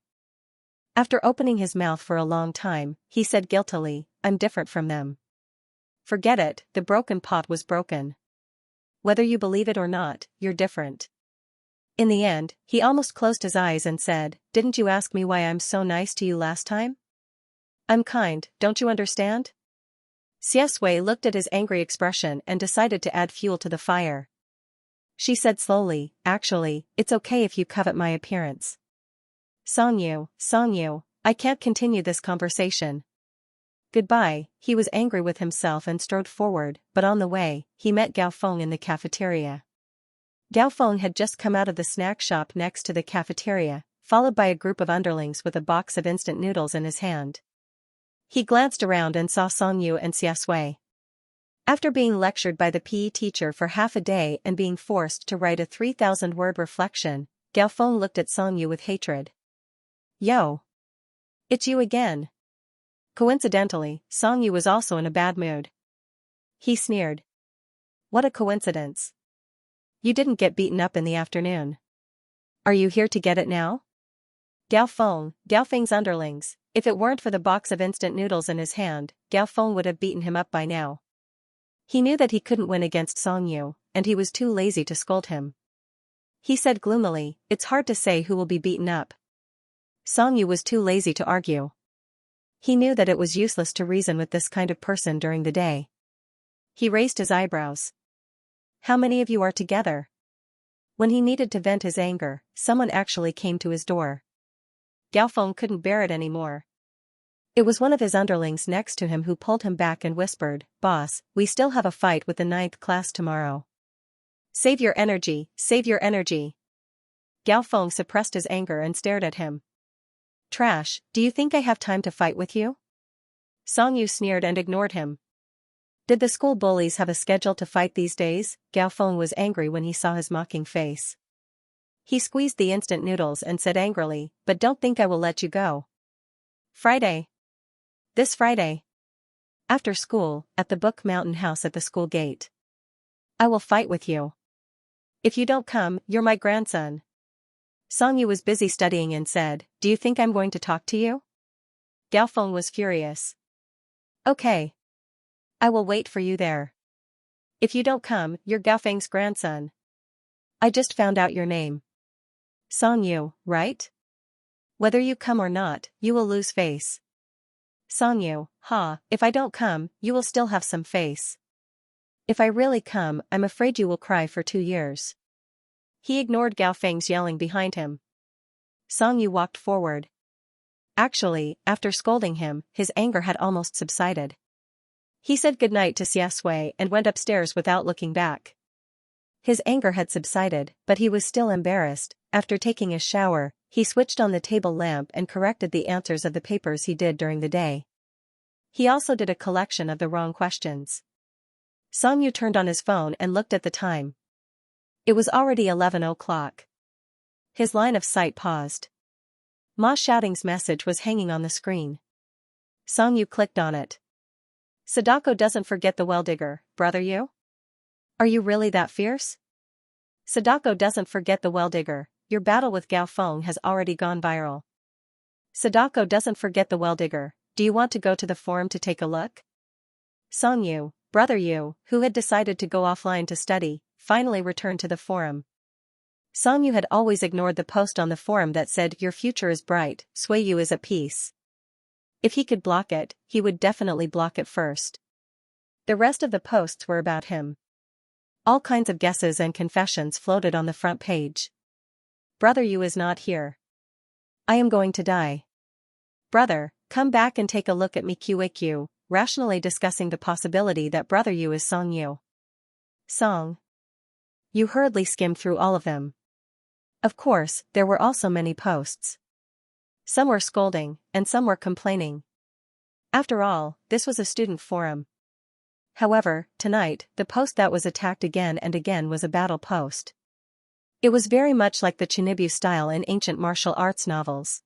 After opening his mouth for a long time, he said guiltily, I'm different from them. Forget it, the broken pot was broken. Whether you believe it or not, you're different. In the end, he almost closed his eyes and said, didn't you ask me why I'm so nice to you last time? I'm kind, don't you understand? Xiaxia looked at his angry expression and decided to add fuel to the fire. She said slowly, actually, it's okay if you covet my appearance. Song Yu, I can't continue this conversation. Goodbye. He was angry with himself and strode forward, but on the way, he met Gao Feng in the cafeteria. Gao Feng had just come out of the snack shop next to the cafeteria, followed by a group of underlings with a box of instant noodles in his hand. He glanced around and saw Song Yu and Xiaxia. After being lectured by the PE teacher for half a day and being forced to write a 3,000-word reflection, Gaofeng looked at Songyu with hatred. Yo! It's you again. Coincidentally, Songyu was also in a bad mood. He sneered. What a coincidence. You didn't get beaten up in the afternoon. Are you here to get it now? Gaofeng's underlings, if it weren't for the box of instant noodles in his hand, Gaofeng would have beaten him up by now. He knew that he couldn't win against Songyu, and he was too lazy to scold him. He said gloomily, it's hard to say who will be beaten up. Songyu was too lazy to argue. He knew that it was useless to reason with this kind of person during the day. He raised his eyebrows. How many of you are together? When he needed to vent his anger, someone actually came to his door. Gaofeng couldn't bear it anymore. It was one of his underlings next to him who pulled him back and whispered, Boss, we still have a fight with the 9th class tomorrow. Save your energy, save your energy. Gaofeng suppressed his anger and stared at him. Trash, do you think I have time to fight with you? Songyu sneered and ignored him. Did the school bullies have a schedule to fight these days? Gaofeng was angry when he saw his mocking face. He squeezed the instant noodles and said angrily, but don't think I will let you go. Friday. This Friday. After school, at the Book Mountain house at the school gate. I will fight with you. If you don't come, you're my grandson. Songyu was busy studying and said, do you think I'm going to talk to you? Gaofeng was furious. Okay. I will wait for you there. If you don't come, you're Gaofeng's grandson. I just found out your name. Songyu, right? Whether you come or not, you will lose face. Songyu, if I don't come, you will still have some face. If I really come, I'm afraid you will cry for 2 years. He ignored Gaofeng's yelling behind him. Songyu walked forward. Actually, after scolding him, his anger had almost subsided. He said goodnight to Xianxia and went upstairs without looking back. His anger had subsided, but he was still embarrassed. After taking a shower, he switched on the table lamp and corrected the answers of the papers he did during the day. He also did a collection of the wrong questions. Songyu turned on his phone and looked at the time. It was already 11 o'clock. His line of sight paused. Ma Shouting's message was hanging on the screen. Songyu clicked on it. Sadako doesn't forget the well-digger, brother you? Are you really that fierce? Sadako doesn't forget the well-digger, your battle with Gaofeng has already gone viral. Sadako doesn't forget the well-digger, do you want to go to the forum to take a look? Songyu, brother you, who had decided to go offline to study, finally returned to the forum. Songyu had always ignored the post on the forum that said your future is bright, Suiyu is at peace. If he could block it, he would definitely block it first. The rest of the posts were about him. All kinds of guesses and confessions floated on the front page. Brother you is not here. I am going to die. Brother, come back and take a look at me QAQ, rationally discussing the possibility that brother you is Songyu. Song. You hurriedly skimmed through all of them. Of course, there were also many posts. Some were scolding, and some were complaining. After all, this was a student forum. However, tonight, the post that was attacked again and again was a battle post. It was very much like the Chinibu style in ancient martial arts novels.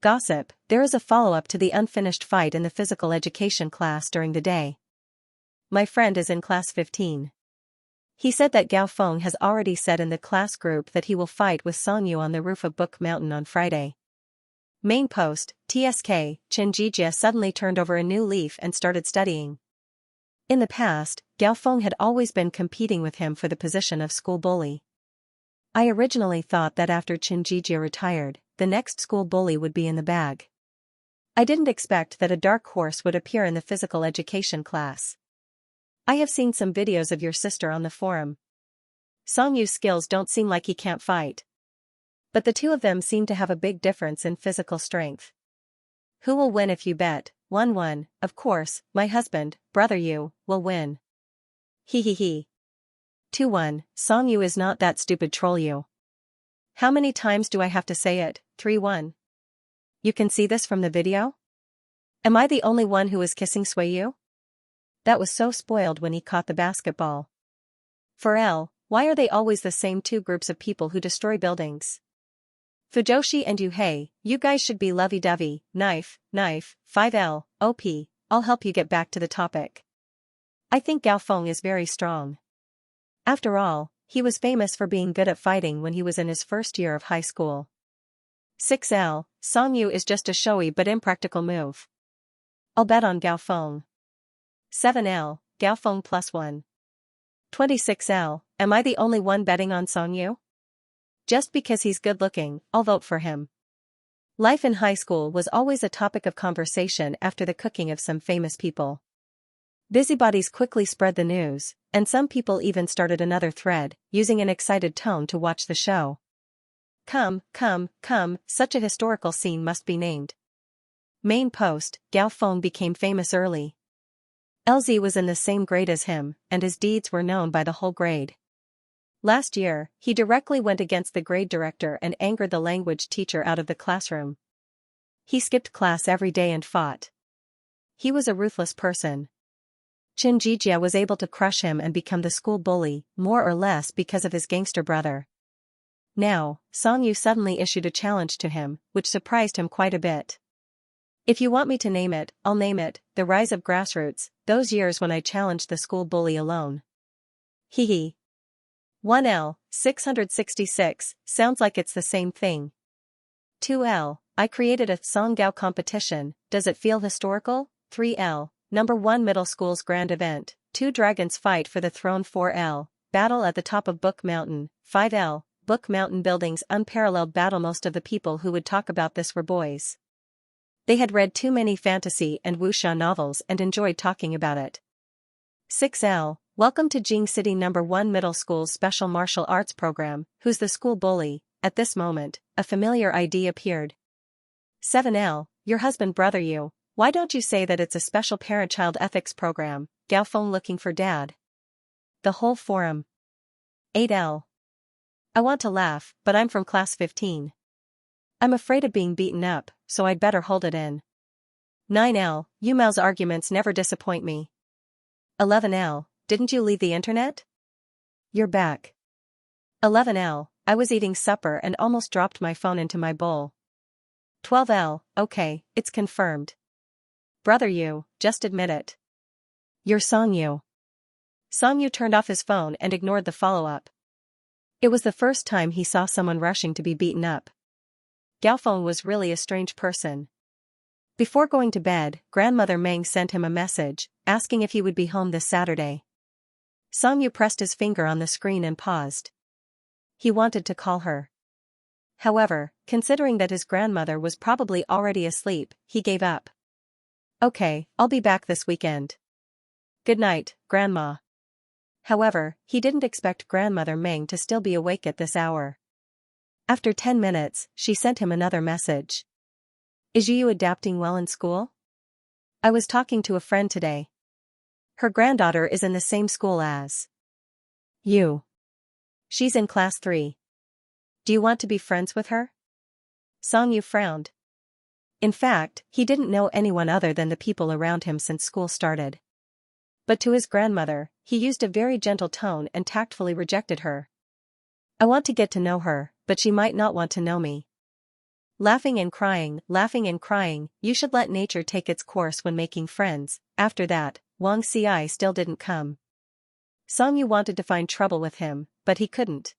Gossip, there is a follow-up to the unfinished fight in the physical education class during the day. My friend is in class 15. He said that Gaofeng has already said in the class group that he will fight with Songyu on the roof of Book Mountain on Friday. Main post, TSK, Xianxia suddenly turned over a new leaf and started studying. In the past, Gaofeng had always been competing with him for the position of school bully. I originally thought that after Xianxia retired, the next school bully would be in the bag. I didn't expect that a dark horse would appear in the physical education class. I have seen some videos of your sister on the forum. Songyu's skills don't seem like he can't fight. But the two of them seem to have a big difference in physical strength. Who will win if you bet? 1-1, of course, my husband, brother you, will win. He. 2-1, Songyu is not that stupid troll you. How many times do I have to say it? 3-1. You can see this from the video? Am I the only one who is kissing Suiyu? that was so spoiled when he caught the basketball. For L, why are they always the same two groups of people who destroy buildings? Fujoshi and Yuhei, you guys should be lovey-dovey, knife, 5L, OP, I'll help you get back to the topic. I think Gao Feng is very strong. After all, he was famous for being good at fighting when he was in his first year of high school. 6L, Song Yu is just a showy but impractical move. I'll bet on Gao Feng. 7L, Gao Feng +1. 26L, am I the only one betting on Song Yu? Just because he's good-looking, I'll vote for him. Life in high school was always a topic of conversation after the cooking of some famous people. Busybodies quickly spread the news, and some people even started another thread, using an excited tone to watch the show. Come, such a historical scene must be named. Main post, Gao Feng became famous early. LZ was in the same grade as him, and his deeds were known by the whole grade. Last year, he directly went against the grade director and angered the language teacher out of the classroom. He skipped class every day and fought. He was a ruthless person. Xianxia was able to crush him and become the school bully, more or less because of his gangster brother. Now, Song Yu suddenly issued a challenge to him, which surprised him quite a bit. If you want me to name it, I'll name it, The Rise of Grassroots, those years when I challenged the school bully alone. Hee. 1L, 666, sounds like it's the same thing. 2L, I created a Song Gao competition, does it feel historical? 3L, number 1 middle school's grand event, 2 dragons fight for the throne. 4L, battle at the top of Book Mountain. 5L, Book Mountain building's unparalleled battle. Most of the people who would talk about this were boys. They had read too many fantasy and wuxia novels and enjoyed talking about it. 6L, welcome to Jing City number 1 middle school's special martial arts program, who's the school bully? At this moment, a familiar ID appeared. 7L, your husband brother you, why don't you say that it's a special parent-child ethics program? Gao Feng looking for dad. The whole forum. 8L. I want to laugh, but I'm from class 15. I'm afraid of being beaten up, so I'd better hold it in. 9L, Yu Mao's arguments never disappoint me. 11L, didn't you leave the internet? You're back. 11L, I was eating supper and almost dropped my phone into my bowl. 12L, okay, it's confirmed. Brother Yu, just admit it. You're Song Yu. Song Yu turned off his phone and ignored the follow-up. It was the first time he saw someone rushing to be beaten up. Gao Feng was really a strange person. Before going to bed, grandmother Meng sent him a message, asking if he would be home this Saturday. Song Yu pressed his finger on the screen and paused. He wanted to call her. However, considering that his grandmother was probably already asleep, he gave up. Okay, I'll be back this weekend. Good night, Grandma. However, he didn't expect grandmother Meng to still be awake at this hour. After 10 minutes, she sent him another message. Is Yu adapting well in school? I was talking to a friend today. Her granddaughter is in the same school as Yu. She's in class 3. Do you want to be friends with her? Song Yu frowned. In fact, he didn't know anyone other than the people around him since school started. But to his grandmother, he used a very gentle tone and tactfully rejected her. I want to get to know her, but she might not want to know me. Laughing and crying, you should let nature take its course when making friends. After that, Wang Ci still didn't come. Song Yu wanted to find trouble with him, but he couldn't.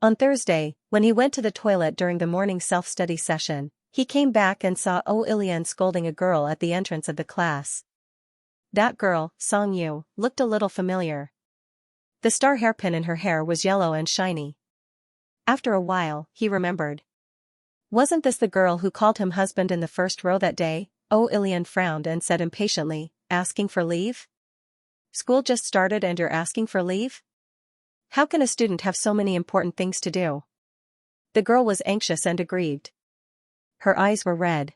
On Thursday, when he went to the toilet during the morning self-study session, he came back and saw Ilian scolding a girl at the entrance of the class. That girl, Song Yu, looked a little familiar. The star hairpin in her hair was yellow and shiny. After a while, he remembered. Wasn't this the girl who called him husband in the first row that day? Ilian frowned and said impatiently, asking for leave? School just started and you're asking for leave? How can a student have so many important things to do? The girl was anxious and aggrieved. Her eyes were red.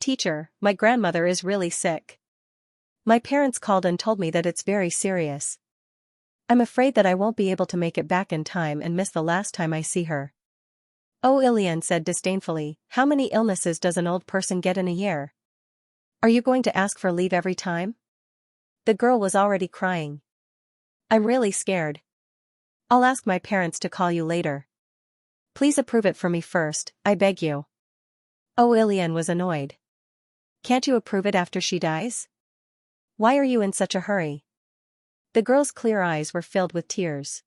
Teacher, my grandmother is really sick. My parents called and told me that it's very serious. I'm afraid that I won't be able to make it back in time and miss the last time I see her. Ilian said disdainfully, how many illnesses does an old person get in a year? Are you going to ask for leave every time? The girl was already crying. I'm really scared. I'll ask my parents to call you later. Please approve it for me first, I beg you. Oh, Ilian was annoyed. Can't you approve it after she dies? Why are you in such a hurry? The girl's clear eyes were filled with tears.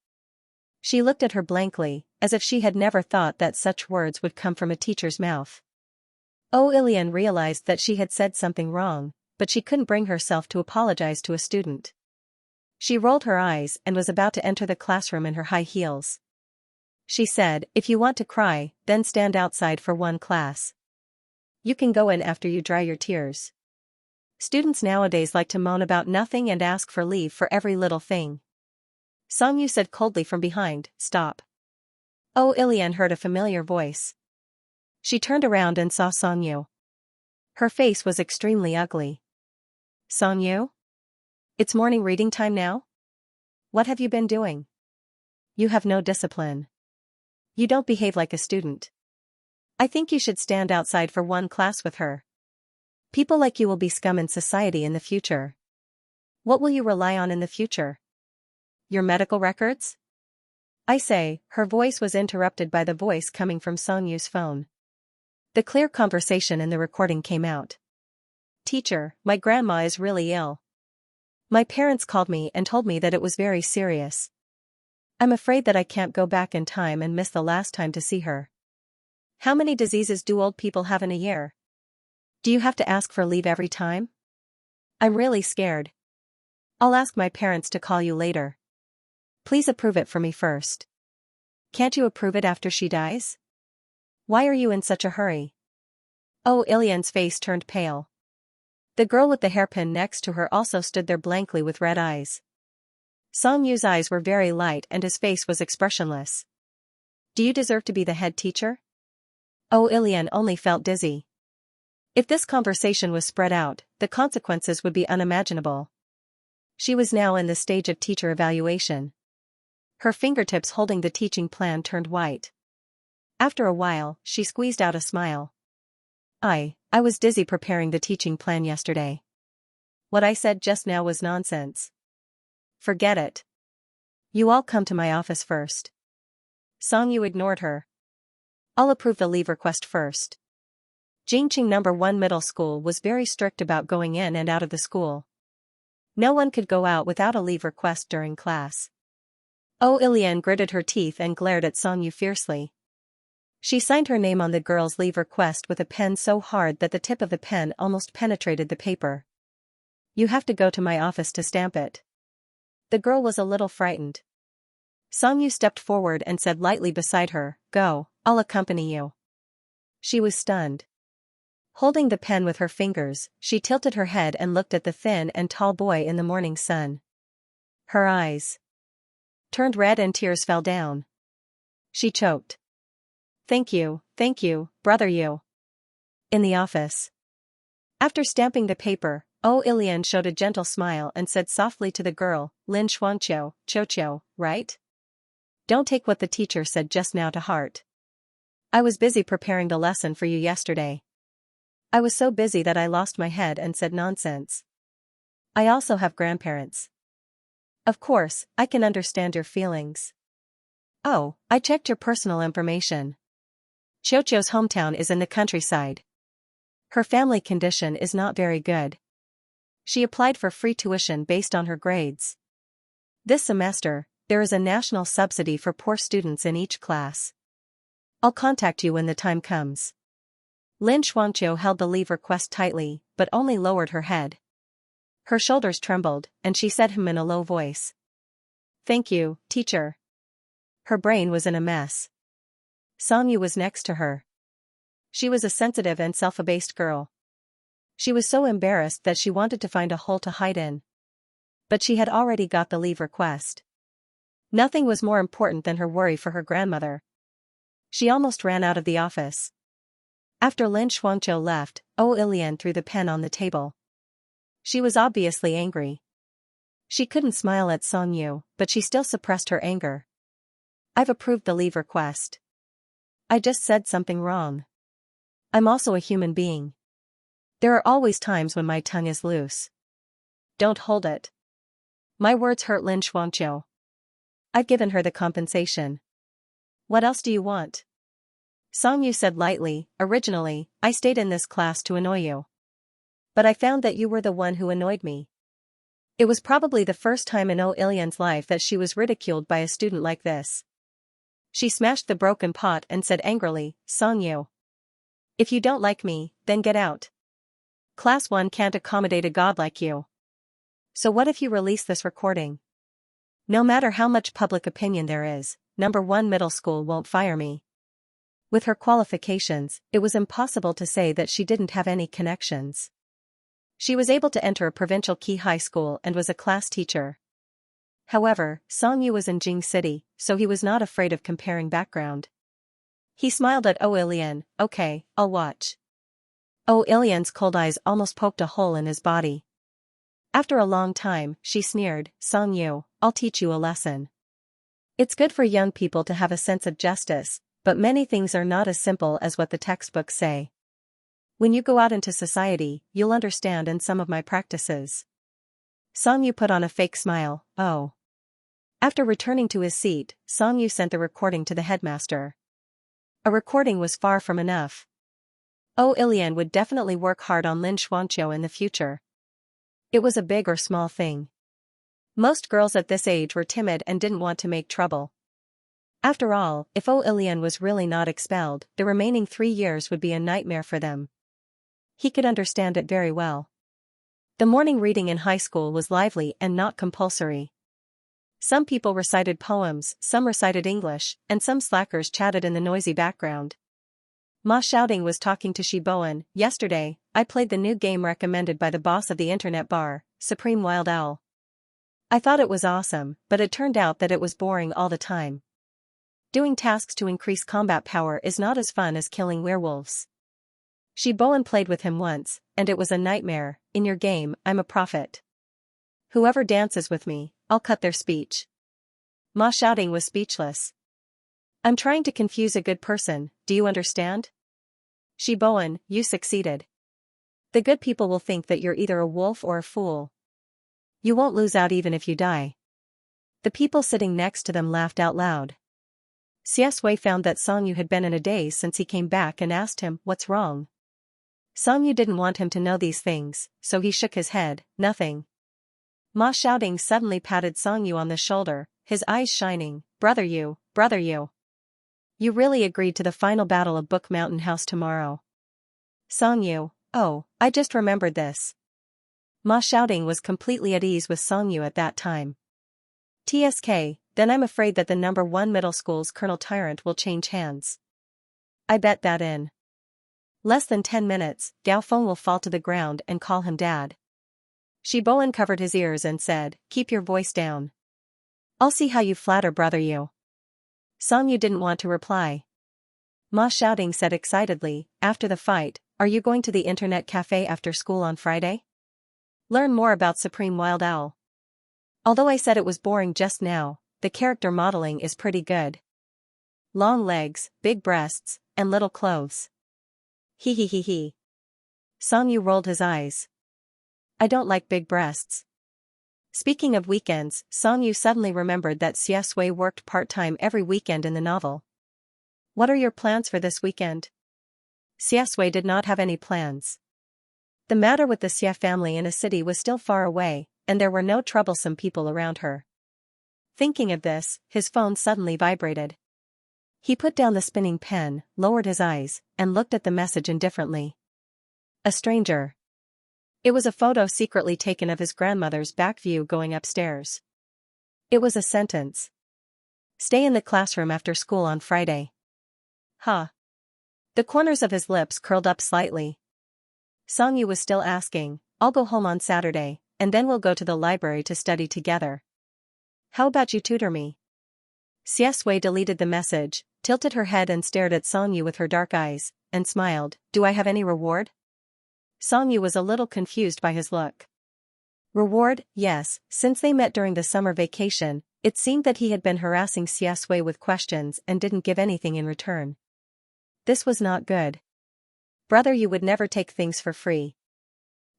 She looked at her blankly, as if she had never thought that such words would come from a teacher's mouth. Oh, Ilian realized that she had said something wrong, but she couldn't bring herself to apologize to a student. She rolled her eyes and was about to enter the classroom in her high heels. She said, if you want to cry, then stand outside for one class. You can go in after you dry your tears. Students nowadays like to moan about nothing and ask for leave for every little thing. Xianxia said coldly from behind, stop. Oh, Ilian heard a familiar voice. She turned around and saw Xianxia. Her face was extremely ugly. Xianxia? It's morning reading time now? What have you been doing? You have no discipline. You don't behave like a student. I think you should stand outside for one class with her. People like you will be scum in society in the future. What will you rely on in the future? Your medical records? I say, her voice was interrupted by the voice coming from Xianxia's phone. The clear conversation in the recording came out. Teacher, my grandma is really ill. My parents called me and told me that it was very serious. I'm afraid that I can't go back in time and miss the last time to see her. How many diseases do old people have in a year? Do you have to ask for leave every time? I'm really scared. I'll ask my parents to call you later. Please approve it for me first. Can't you approve it after she dies? Why are you in such a hurry? Oh, Ilian's face turned pale. The girl with the hairpin next to her also stood there blankly with red eyes. Xianxia's eyes were very light and his face was expressionless. Do you deserve to be the head teacher? Oh, Ilian only felt dizzy. If this conversation was spread out, the consequences would be unimaginable. She was now in the stage of teacher evaluation. Her fingertips holding the teaching plan turned white. After a while, she squeezed out a smile. I was dizzy preparing the teaching plan yesterday. What I said just now was nonsense. Forget it. You all come to my office first. Xianxia ignored her. I'll approve the leave request first. Jingqing No. 1 Middle School was very strict about going in and out of the school. No one could go out without a leave request during class. Oh, Ilian gritted her teeth and glared at Xianxia fiercely. She signed her name on the girl's leave request with a pen so hard that the tip of the pen almost penetrated the paper. You have to go to my office to stamp it. The girl was a little frightened. Xianxia stepped forward and said lightly beside her, go, I'll accompany you. She was stunned. Holding the pen with her fingers, she tilted her head and looked at the thin and tall boy in the morning sun. Her eyes turned red and tears fell down. She choked. Thank you, brother you. In the office. After stamping the paper, Oh, Ilian showed a gentle smile and said softly to the girl, Lin Shuangqiu, Qiu, right? Don't take what the teacher said just now to heart. I was busy preparing the lesson for you yesterday. I was so busy that I lost my head and said nonsense. I also have grandparents. Of course, I can understand your feelings. Oh, I checked your personal information. Qiuqiu's hometown is in the countryside. Her family condition is not very good. She applied for free tuition based on her grades. This semester, there is a national subsidy for poor students in each class. I'll contact you when the time comes. Lin Shuangqiu held the leave request tightly, but only lowered her head. Her shoulders trembled, and she said in a low voice. Thank you, teacher. Her brain was in a mess. Xianxia was next to her. She was a sensitive and self-abased girl. She was so embarrassed that she wanted to find a hole to hide in. But she had already got the leave request. Nothing was more important than her worry for her grandmother. She almost ran out of the office. After Lin Shuangqiu left, Oh, Ilian threw the pen on the table. She was obviously angry. She couldn't smile at Xianxia, but she still suppressed her anger. I've approved the leave request. I just said something wrong. I'm also a human being. There are always times when my tongue is loose. don't hold it. My words hurt Lin Xianxia. I've given her the compensation. What else do you want? Song Yu said lightly, originally, I stayed in this class to annoy you. But I found that you were the one who annoyed me. It was probably the first time in Ilian's life that she was ridiculed by a student like this. She smashed the broken pot and said angrily, Song Yu. If you don't like me, then get out. Class 1 can't accommodate a god like you. So what if you release this recording? No matter how much public opinion there is, number 1 middle school won't fire me. With her qualifications, it was impossible to say that she didn't have any connections. She was able to enter a provincial key high school and was a class teacher. However, Song Yu was in Jing City, so he was not afraid of comparing background. He smiled at Ilian, okay, I'll watch. Ilian's cold eyes almost poked a hole in his body. After a long time, she sneered, Song Yu, I'll teach you a lesson. It's good for young people to have a sense of justice, but many things are not as simple as what the textbooks say. When you go out into society, you'll understand in some of my practices. Song Yu put on a fake smile, oh. After returning to his seat, Song Yu sent the recording to the headmaster. A recording was far from enough. Ilian would definitely work hard on Lin Xianxia in the future. It was a big or small thing. Most girls at this age were timid and didn't want to make trouble. After all, if Ilian was really not expelled, the remaining 3 years would be a nightmare for them. He could understand it very well. The morning reading in high school was lively and not compulsory. Some people recited poems, some recited English, and some slackers chatted in the noisy background. Ma Shouting was talking to Shiboan, yesterday, I played the new game recommended by the boss of the internet bar, Supreme Wild Owl. I thought it was awesome, but it turned out that it was boring all the time. Doing tasks to increase combat power is not as fun as killing werewolves. Shiboan played with him once, and it was a nightmare. In your game, I'm a prophet. Whoever dances with me, I'll cut their speech. Ma Shouting was speechless. I'm trying to confuse a good person, do you understand? Shiboan, you succeeded. The good people will think that you're either a wolf or a fool. You won't lose out even if you die. The people sitting next to them laughed out loud. Xianxia found that Song Yu had been in a daze since he came back and asked him, what's wrong? Song Yu didn't want him to know these things, so he shook his head, nothing. Ma Shouting suddenly patted Song Yu on the shoulder, his eyes shining, Brother Yu, Brother Yu. You really agreed to the final battle of Book Mountain House tomorrow. Song Yu, oh, I just remembered this. Ma Shouting was completely at ease with Song Yu at that time. TSK, then I'm afraid that the number 1 middle school's Colonel Tyrant will change hands. I bet that in less than 10 minutes, Gao Feng will fall to the ground and call him dad. Shiboan covered his ears and said, keep your voice down. I'll see how you flatter Brother Yu. Song Yu didn't want to reply. Ma Shouting said excitedly, after the fight, are you going to the internet cafe after school on Friday? Learn more about Supreme Wild Owl. Although I said it was boring just now, the character modeling is pretty good. Long legs, big breasts, and little clothes. He he he he. Song Yu rolled his eyes. I don't like big breasts. Speaking of weekends, Song Yu suddenly remembered that Xianxia worked part-time every weekend in the novel. What are your plans for this weekend? Xianxia did not have any plans. The matter with the Xia family in a city was still far away, and there were no troublesome people around her. Thinking of this, his phone suddenly vibrated. He put down the spinning pen, lowered his eyes, and looked at the message indifferently. A stranger. It was a photo secretly taken of his grandmother's back view going upstairs. It was a sentence. Stay in the classroom after school on Friday. Huh. The corners of his lips curled up slightly. Song Yu was still asking, I'll go home on Saturday, and then we'll go to the library to study together. How about you tutor me? Xianxia deleted the message, tilted her head and stared at Song Yu with her dark eyes, and smiled, do I have any reward? Song Yu was a little confused by his look. Reward, yes, since they met during the summer vacation, it seemed that he had been harassing Xianxia with questions and didn't give anything in return. This was not good. Brother Yu would never take things for free.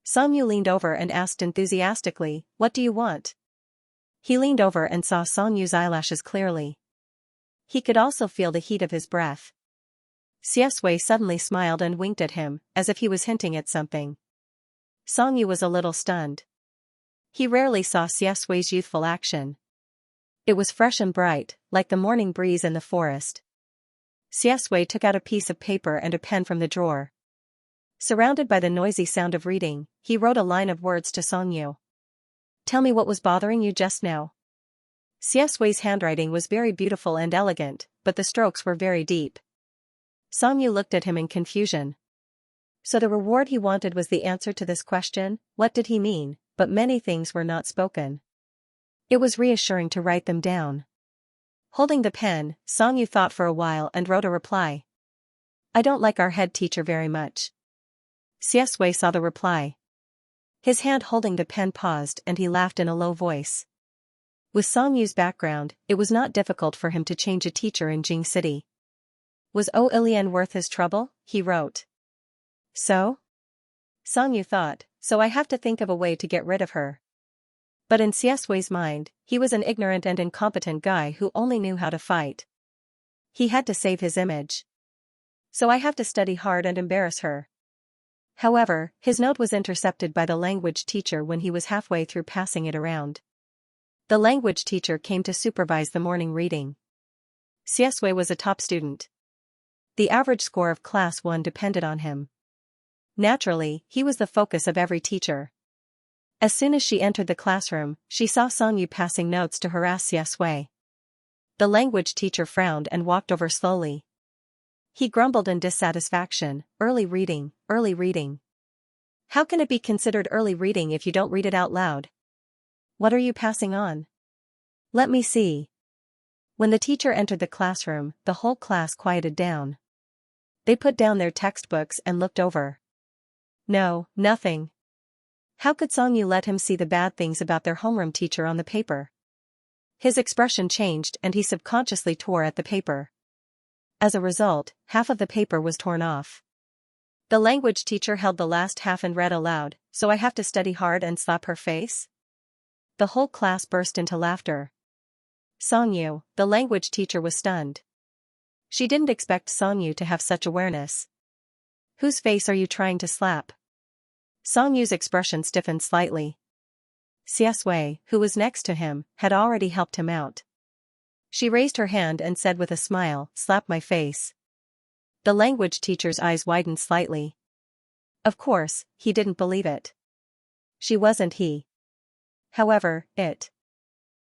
Songyu leaned over and asked enthusiastically, "What do you want?" He leaned over and saw Songyu's eyelashes clearly. He could also feel the heat of his breath. Xiaxue suddenly smiled and winked at him, as if he was hinting at something. Songyu was a little stunned. He rarely saw Xiaxue's youthful action. It was fresh and bright, like the morning breeze in the forest. Xiaxue took out a piece of paper and a pen from the drawer. Surrounded by the noisy sound of reading, he wrote a line of words to Songyu. "Tell me what was bothering you just now." Xiaxue's handwriting was very beautiful and elegant, but the strokes were very deep. Songyu looked at him in confusion. So the reward he wanted was the answer to this question? What did he mean? But many things were not spoken. It was reassuring to write them down. Holding the pen, Songyu thought for a while and wrote a reply. "I don't like our head teacher very much." Xiaxue saw the reply. His hand holding the pen paused and he laughed in a low voice. With Songyu's background, it was not difficult for him to change a teacher in Jing City. "Was Ilian worth his trouble?" he wrote. "So?" Songyu thought, "So I have to think of a way to get rid of her." But in Xiaxue's mind, he was an ignorant and incompetent guy who only knew how to fight. He had to save his image. "So I have to study hard and embarrass her." However, his note was intercepted by the language teacher when he was halfway through passing it around. The language teacher came to supervise the morning reading. Xiaxue was a top student. The average score of Class 1 depended on him. Naturally, he was the focus of every teacher. As soon as she entered the classroom, she saw Songyu passing notes to harass Xiaxue. The language teacher frowned and walked over slowly. He grumbled in dissatisfaction, early reading. How can it be considered early reading if you don't read it out loud? What are you passing on? Let me see." When the teacher entered the classroom, the whole class quieted down. They put down their textbooks and looked over. No, nothing. How could Songyu let him see the bad things about their homeroom teacher on the paper? His expression changed and he subconsciously tore at the paper. As a result, half of the paper was torn off. The language teacher held the last half and read aloud, "So I have to study hard and slap her face?" The whole class burst into laughter. Songyu, the language teacher, was stunned. She didn't expect Songyu to have such awareness. "Whose face are you trying to slap?" Songyu's expression stiffened slightly. Xiaxue, who was next to him, had already helped him out. She raised her hand and said with a smile, "Slap my face." The language teacher's eyes widened slightly. Of course, he didn't believe it. She wasn't he. However, it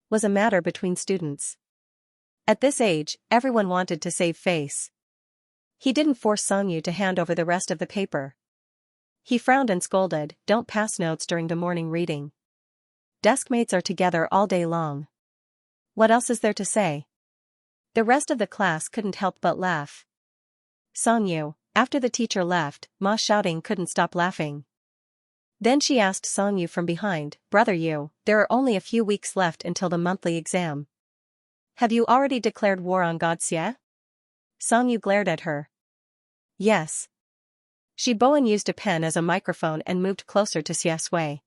was a matter between students. At this age, everyone wanted to save face. He didn't force Songyu to hand over the rest of the paper. He frowned and scolded, "Don't pass notes during the morning reading. Deskmates are together all day long. What else is there to say?" The rest of the class couldn't help but laugh. Songyu, after the teacher left, Ma shouting couldn't stop laughing. Then she asked Songyu from behind, "Brother Yu, there are only a few weeks left until the monthly exam. Have you already declared war on God Xia?" Songyu glared at her. "Yes." She Bowen used a pen as a microphone and moved closer to Xiaxue.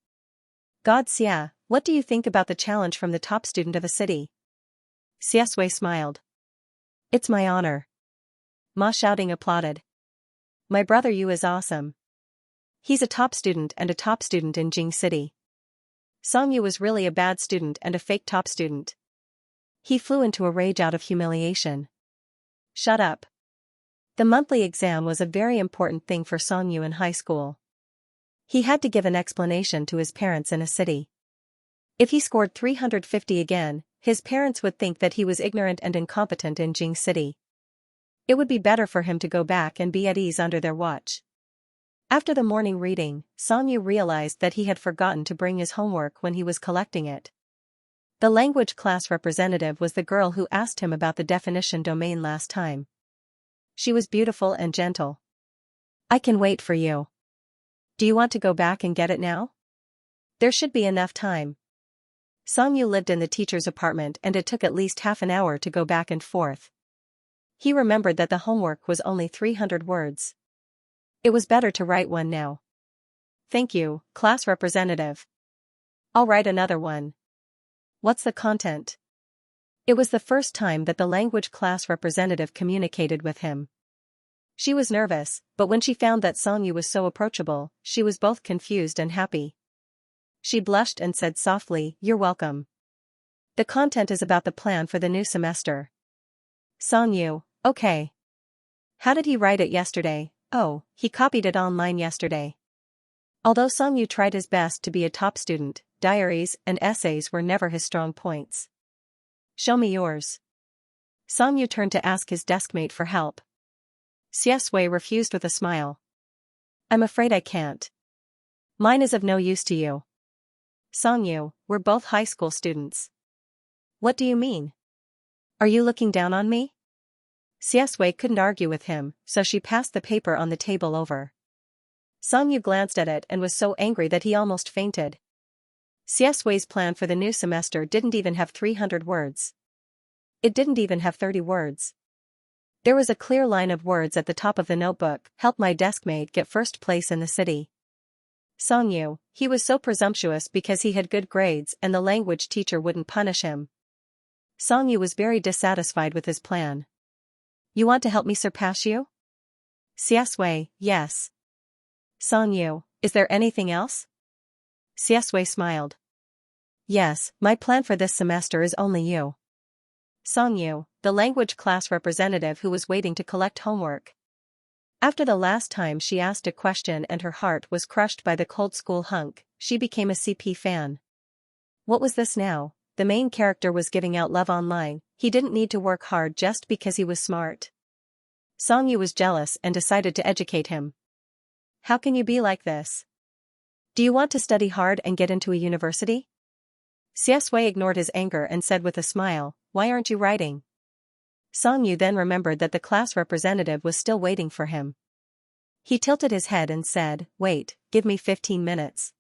"God Xia, what do you think about the challenge from the top student of a city?" Xiaxue smiled. "It's my honor." Ma shouting applauded. "My brother Yu is awesome. He's a top student and a top student in Jing City." Songyu was really a bad student and a fake top student. He flew into a rage out of humiliation. "Shut up." The monthly exam was a very important thing for Songyu in high school. He had to give an explanation to his parents in a city. If he scored 350 again, his parents would think that he was ignorant and incompetent in Jing City. It would be better for him to go back and be at ease under their watch. After the morning reading, Songyu realized that he had forgotten to bring his homework when he was collecting it. The language class representative was the girl who asked him about the definition domain last time. She was beautiful and gentle. "I can wait for you. Do you want to go back and get it now? There should be enough time." Songyu lived in the teacher's apartment and it took at least half an hour to go back and forth. He remembered that the homework was only 300 words. It was better to write one now. Thank you, class representative. I'll write another one. What's the content? It was the first time that the language class representative communicated with him. She was nervous, but when she found that Xianxia was so approachable, she was both confused and happy. She blushed and said softly, "You're welcome. The content is about the plan for the new semester." Xianxia, okay. How did he write it yesterday? Oh, he copied it online yesterday. Although Xianxia tried his best to be a top student, diaries and essays were never his strong points. Show me yours. Xianxia turned to ask his deskmate for help. Xianxia refused with a smile. I'm afraid I can't. Mine is of no use to you. Xianxia, we're both high school students. What do you mean? Are you looking down on me? Xianxia couldn't argue with him, so she passed the paper on the table over. Xianxia glanced at it and was so angry that he almost fainted. Xianxia's plan for the new semester didn't even have 300 words. It didn't even have 30 words. There was a clear line of words at the top of the notebook: help my deskmate get first place in the city. Xianxia, he was so presumptuous because he had good grades and the language teacher wouldn't punish him. Xianxia was very dissatisfied with his plan. You want to help me surpass you? Xianxia, yes. Xianxia, is there anything else? Xianxia smiled. Yes, my plan for this semester is only you. Xianxia, the language class representative who was waiting to collect homework. After the last time she asked a question and her heart was crushed by the cold school hunk, she became a CP fan. What was this now? The main character was giving out love online. He didn't need to work hard just because he was smart. Xianxia was jealous and decided to educate him. How can you be like this? Do you want to study hard and get into a university? Xianxia ignored his anger and said with a smile, why aren't you writing? Xianxia then remembered that the class representative was still waiting for him. He tilted his head and said, wait, give me 15 minutes.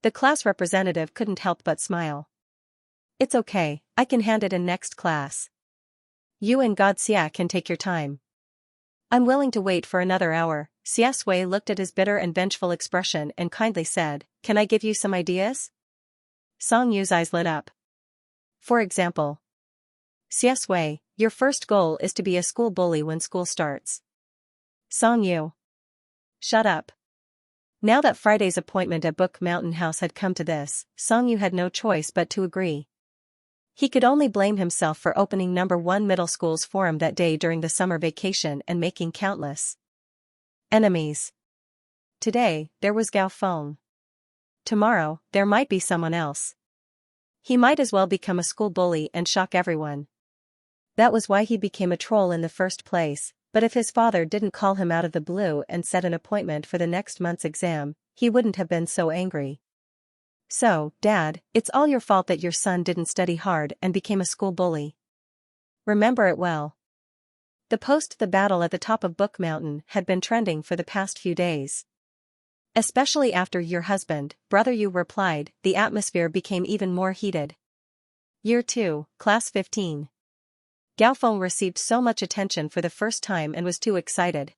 The class representative couldn't help but smile. It's okay, I can hand it in next class. You and Xianxia can take your time. I'm willing to wait for another hour. Xianxia looked at his bitter and vengeful expression and kindly said, can I give you some ideas? Xianxia's eyes lit up. For example. Xianxia, your first goal is to be a school bully when school starts. Xianxia. Shut up. Now that Friday's appointment at Book Mountain House had come to this, Xianxia had no choice but to agree. He could only blame himself for opening No. 1 middle school's forum that day during the summer vacation and making countless enemies. Today, there was Gao Feng. Tomorrow, there might be someone else. He might as well become a school bully and shock everyone. That was why he became a troll in the first place, but if his father didn't call him out of the blue and set an appointment for the next month's exam, he wouldn't have been so angry. So, Dad, it's all your fault that your son didn't study hard and became a school bully. Remember it well. The post "The battle at the top of Book Mountain" had been trending for the past few days. Especially after your husband, brother Yu replied, the atmosphere became even more heated. Year 2, Class 15. Gao Feng received so much attention for the first time and was too excited.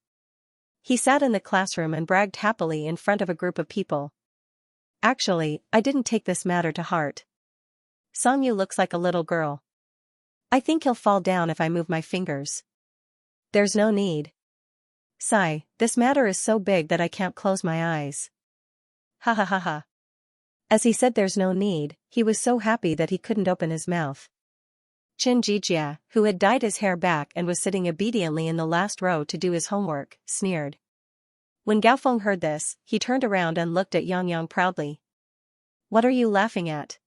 He sat in the classroom and bragged happily in front of a group of people. Actually, I didn't take this matter to heart. Xianxia looks like a little girl. I think he'll fall down if I move my fingers. There's no need. Sigh, this matter is so big that I can't close my eyes. Ha ha ha ha. As he said there's no need, he was so happy that he couldn't open his mouth. Xianxia, who had dyed his hair back and was sitting obediently in the last row to do his homework, sneered. When Gao Feng heard this, he turned around and looked at Yang proudly. What are you laughing at?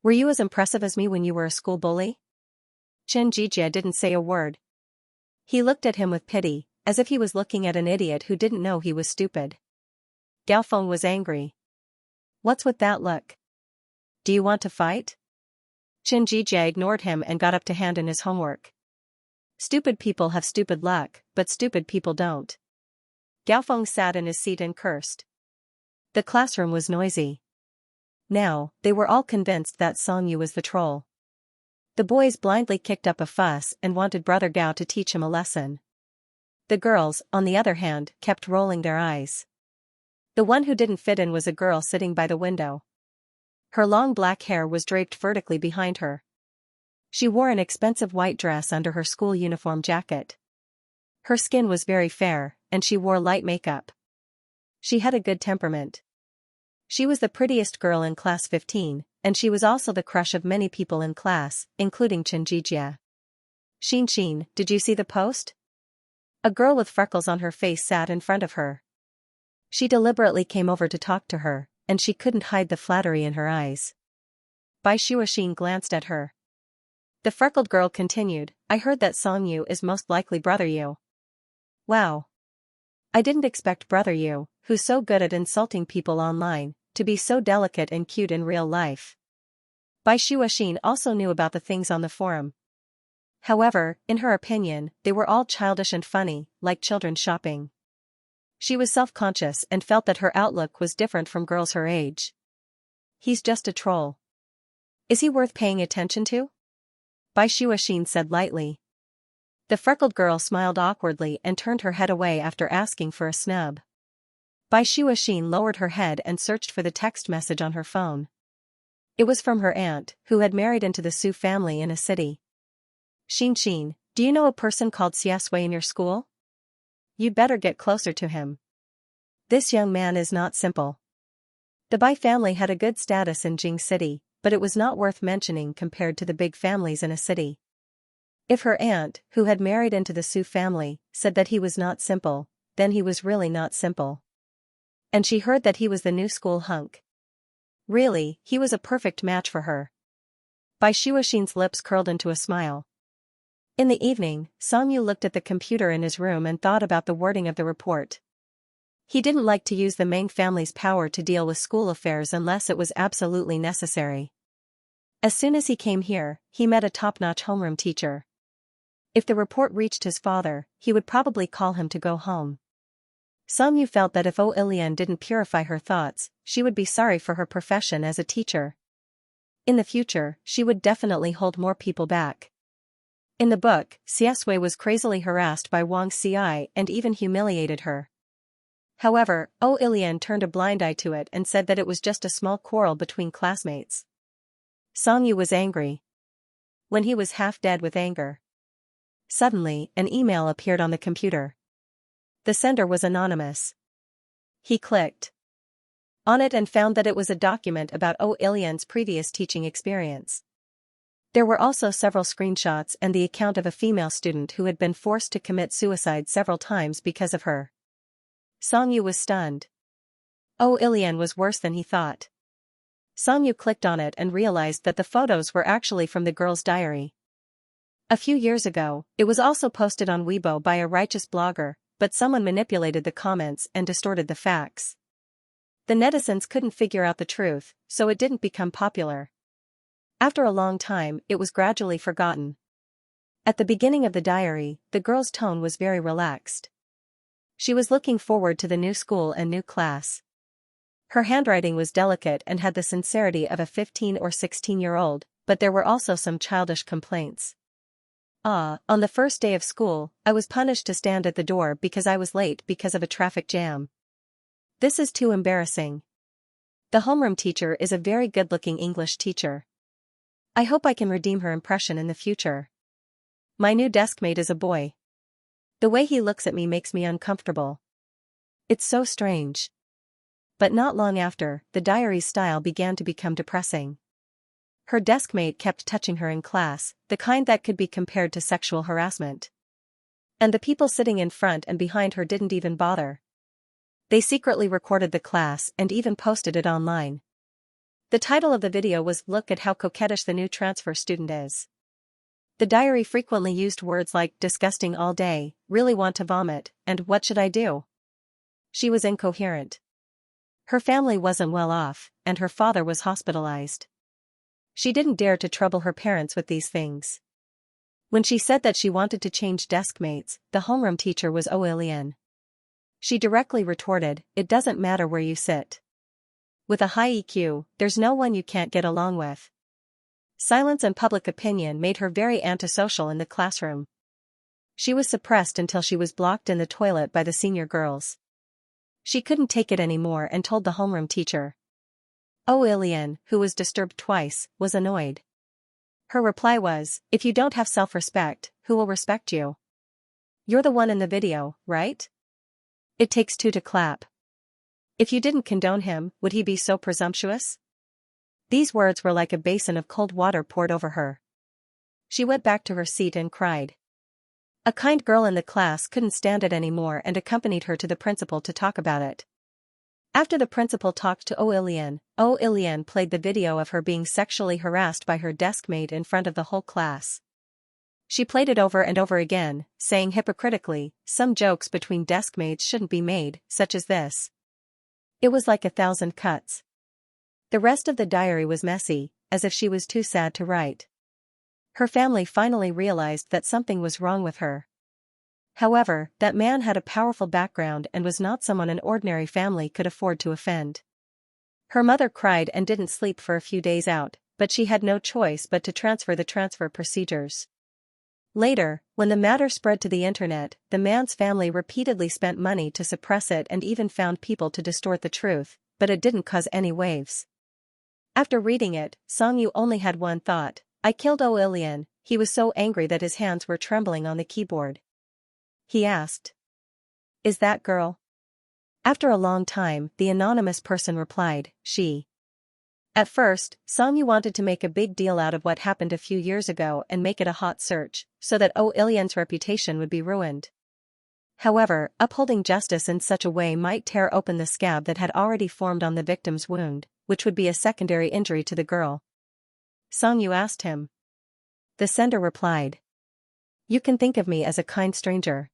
Were you as impressive as me when you were a school bully? Xianxia didn't say a word. He looked at him with pity, as if he was looking at an idiot who didn't know he was stupid. Gao Feng was angry. What's with that look? Do you want to fight? Xianxia ignored him and got up to hand in his homework. Stupid people have stupid luck, but stupid people don't. Gao Feng sat in his seat and cursed. The classroom was noisy. Now, they were all convinced that Xianxia was the troll. The boys blindly kicked up a fuss and wanted Brother Gao to teach him a lesson. The girls, on the other hand, kept rolling their eyes. The one who didn't fit in was a girl sitting by the window. Her long black hair was draped vertically behind her. She wore an expensive white dress under her school uniform jacket. Her skin was very fair, and she wore light makeup. She had a good temperament. She was the prettiest girl in class 15, and she was also the crush of many people in class, including Xianxia. Xianxia, did you see the post? A girl with freckles on her face sat in front of her. She deliberately came over to talk to her, and she couldn't hide the flattery in her eyes. Bai Shuoxin glanced at her. The freckled girl continued, I heard that Song Yu is most likely Brother Yu. Wow. I didn't expect Brother Yu, who's so good at insulting people online, to be so delicate and cute in real life. Bai Shuoxin also knew about the things on the forum. However, in her opinion, they were all childish and funny, like children shopping. She was self-conscious and felt that her outlook was different from girls her age. He's just a troll. Is he worth paying attention to? Bai Shuoxin said lightly. The freckled girl smiled awkwardly and turned her head away after asking for a snub. Bai Shuoxin lowered her head and searched for the text message on her phone. It was from her aunt, who had married into the Su family in a city. Xianxia, do you know a person called Xianxia in your school? You'd better get closer to him. This young man is not simple. The Bai family had a good status in Jing City, but it was not worth mentioning compared to the big families in a city. If her aunt, who had married into the Su family, said that he was not simple, then he was really not simple. And she heard that he was the new school hunk. Really, he was a perfect match for her. Bai Shuoxin's lips curled into a smile. In the evening, Song Yu looked at the computer in his room and thought about the wording of the report. He didn't like to use the Meng family's power to deal with school affairs unless it was absolutely necessary. As soon as he came here, he met a top-notch homeroom teacher. If the report reached his father, he would probably call him to go home. Song Yu felt that if Ilian didn't purify her thoughts, she would be sorry for her profession as a teacher. In the future, she would definitely hold more people back. In the book, Xianxia was crazily harassed by Wang Xi and even humiliated her. However, Ilian turned a blind eye to it and said that it was just a small quarrel between classmates. Song Yu was angry. When he was half dead with anger. Suddenly, an email appeared on the computer. The sender was anonymous. He clicked on it and found that it was a document about Ilian's previous teaching experience. There were also several screenshots and the account of a female student who had been forced to commit suicide several times because of her. Song Yu was stunned. Ilian was worse than he thought. Song Yu clicked on it and realized that the photos were actually from the girl's diary. A few years ago, it was also posted on Weibo by a righteous blogger, but someone manipulated the comments and distorted the facts. The netizens couldn't figure out the truth, so it didn't become popular. After a long time, it was gradually forgotten. At the beginning of the diary, the girl's tone was very relaxed. She was looking forward to the new school and new class. Her handwriting was delicate and had the sincerity of a 15 or 16-year-old, but there were also some childish complaints. On the first day of school, I was punished to stand at the door because I was late because of a traffic jam. This is too embarrassing. The homeroom teacher is a very good-looking English teacher. I hope I can redeem her impression in the future. My new deskmate is a boy. The way he looks at me makes me uncomfortable. It's so strange. But not long after, the diary's style began to become depressing. Her deskmate kept touching her in class, the kind that could be compared to sexual harassment. And the people sitting in front and behind her didn't even bother. They secretly recorded the class and even posted it online. The title of the video was "Look at how coquettish the new transfer student is." The diary frequently used words like disgusting all day, really want to vomit, and what should I do? She was incoherent. Her family wasn't well off, and her father was hospitalized. She didn't dare to trouble her parents with these things. When she said that she wanted to change deskmates, the homeroom teacher was Ilian. She directly retorted, "It doesn't matter where you sit. With a high EQ, there's no one you can't get along with." Silence and public opinion made her very antisocial in the classroom. She was suppressed until she was blocked in the toilet by the senior girls. She couldn't take it anymore and told the homeroom teacher. Oh, Ilian, who was disturbed twice, was annoyed. Her reply was, if you don't have self-respect, who will respect you? You're the one in the video, right? It takes two to clap. If you didn't condone him, would he be so presumptuous? These words were like a basin of cold water poured over her. She went back to her seat and cried. A kind girl in the class couldn't stand it anymore and accompanied her to the principal to talk about it. After the principal talked to Oh Ilian played the video of her being sexually harassed by her deskmate in front of the whole class. She played it over and over again, saying hypocritically, some jokes between deskmates shouldn't be made, such as this. It was like 1,000 cuts. The rest of the diary was messy, as if she was too sad to write. Her family finally realized that something was wrong with her. However, that man had a powerful background and was not someone an ordinary family could afford to offend. Her mother cried and didn't sleep for a few days out, but she had no choice but to transfer the transfer procedures. Later, when the matter spread to the internet, the man's family repeatedly spent money to suppress it and even found people to distort the truth, but it didn't cause any waves. After reading it, Songyu only had one thought, I killed Oh Ilian. He was so angry that his hands were trembling on the keyboard. He asked. Is that girl? After a long time, the anonymous person replied, she. At first, Songyu wanted to make a big deal out of what happened a few years ago and make it a hot search, so that Oh Ilian's reputation would be ruined. However, upholding justice in such a way might tear open the scab that had already formed on the victim's wound, which would be a secondary injury to the girl. Songyu asked him. The sender replied. You can think of me as a kind stranger.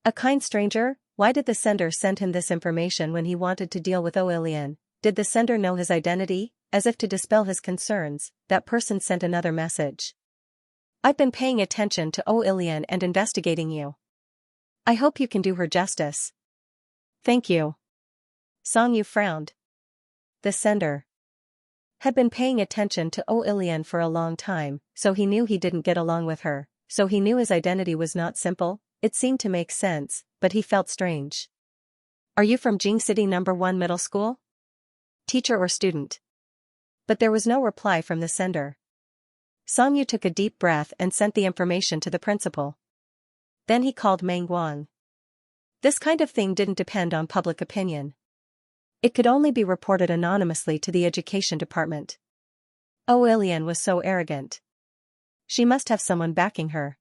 A kind stranger? Why did the sender send him this information when he wanted to deal with Oh Ilian? Did the sender know his identity? As if to dispel his concerns, that person sent another message. I've been paying attention to Oh Ilian and investigating you. I hope you can do her justice. Thank you. Songyu frowned. The sender had been paying attention to Oh Ilian for a long time, so he knew he didn't get along with her, so he knew his identity was not simple. It seemed to make sense, but he felt strange. Are you from Jing City No. 1 Middle School? Teacher or student? But there was no reply from the sender. Songyu took a deep breath and sent the information to the principal. Then he called Meng Guang. This kind of thing didn't depend on public opinion. It could only be reported anonymously to the education department. Oh Ilian was so arrogant. She must have someone backing her.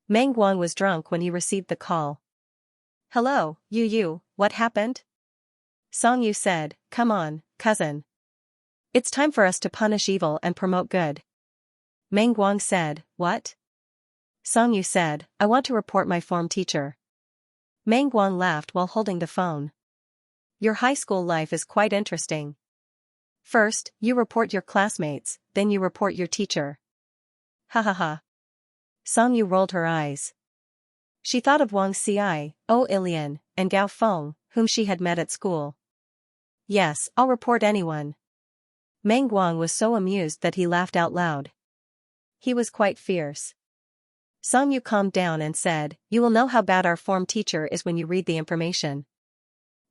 Meng Guang was drunk when he received the call. Hello, Yu, what happened? Songyu said, come on, cousin. It's time for us to punish evil and promote good. Meng Guang said, what? Songyu said, I want to report my form teacher. Meng Guang laughed while holding the phone. Your high school life is quite interesting. First, you report your classmates, then you report your teacher. Ha ha ha. Songyu rolled her eyes. She thought of Wang Xi, Oh Ilian, and Gao Feng, whom she had met at school. Yes, I'll report anyone. Meng Guang was so amused that he laughed out loud. He was quite fierce. Songyu calmed down and said, you will know how bad our form teacher is when you read the information.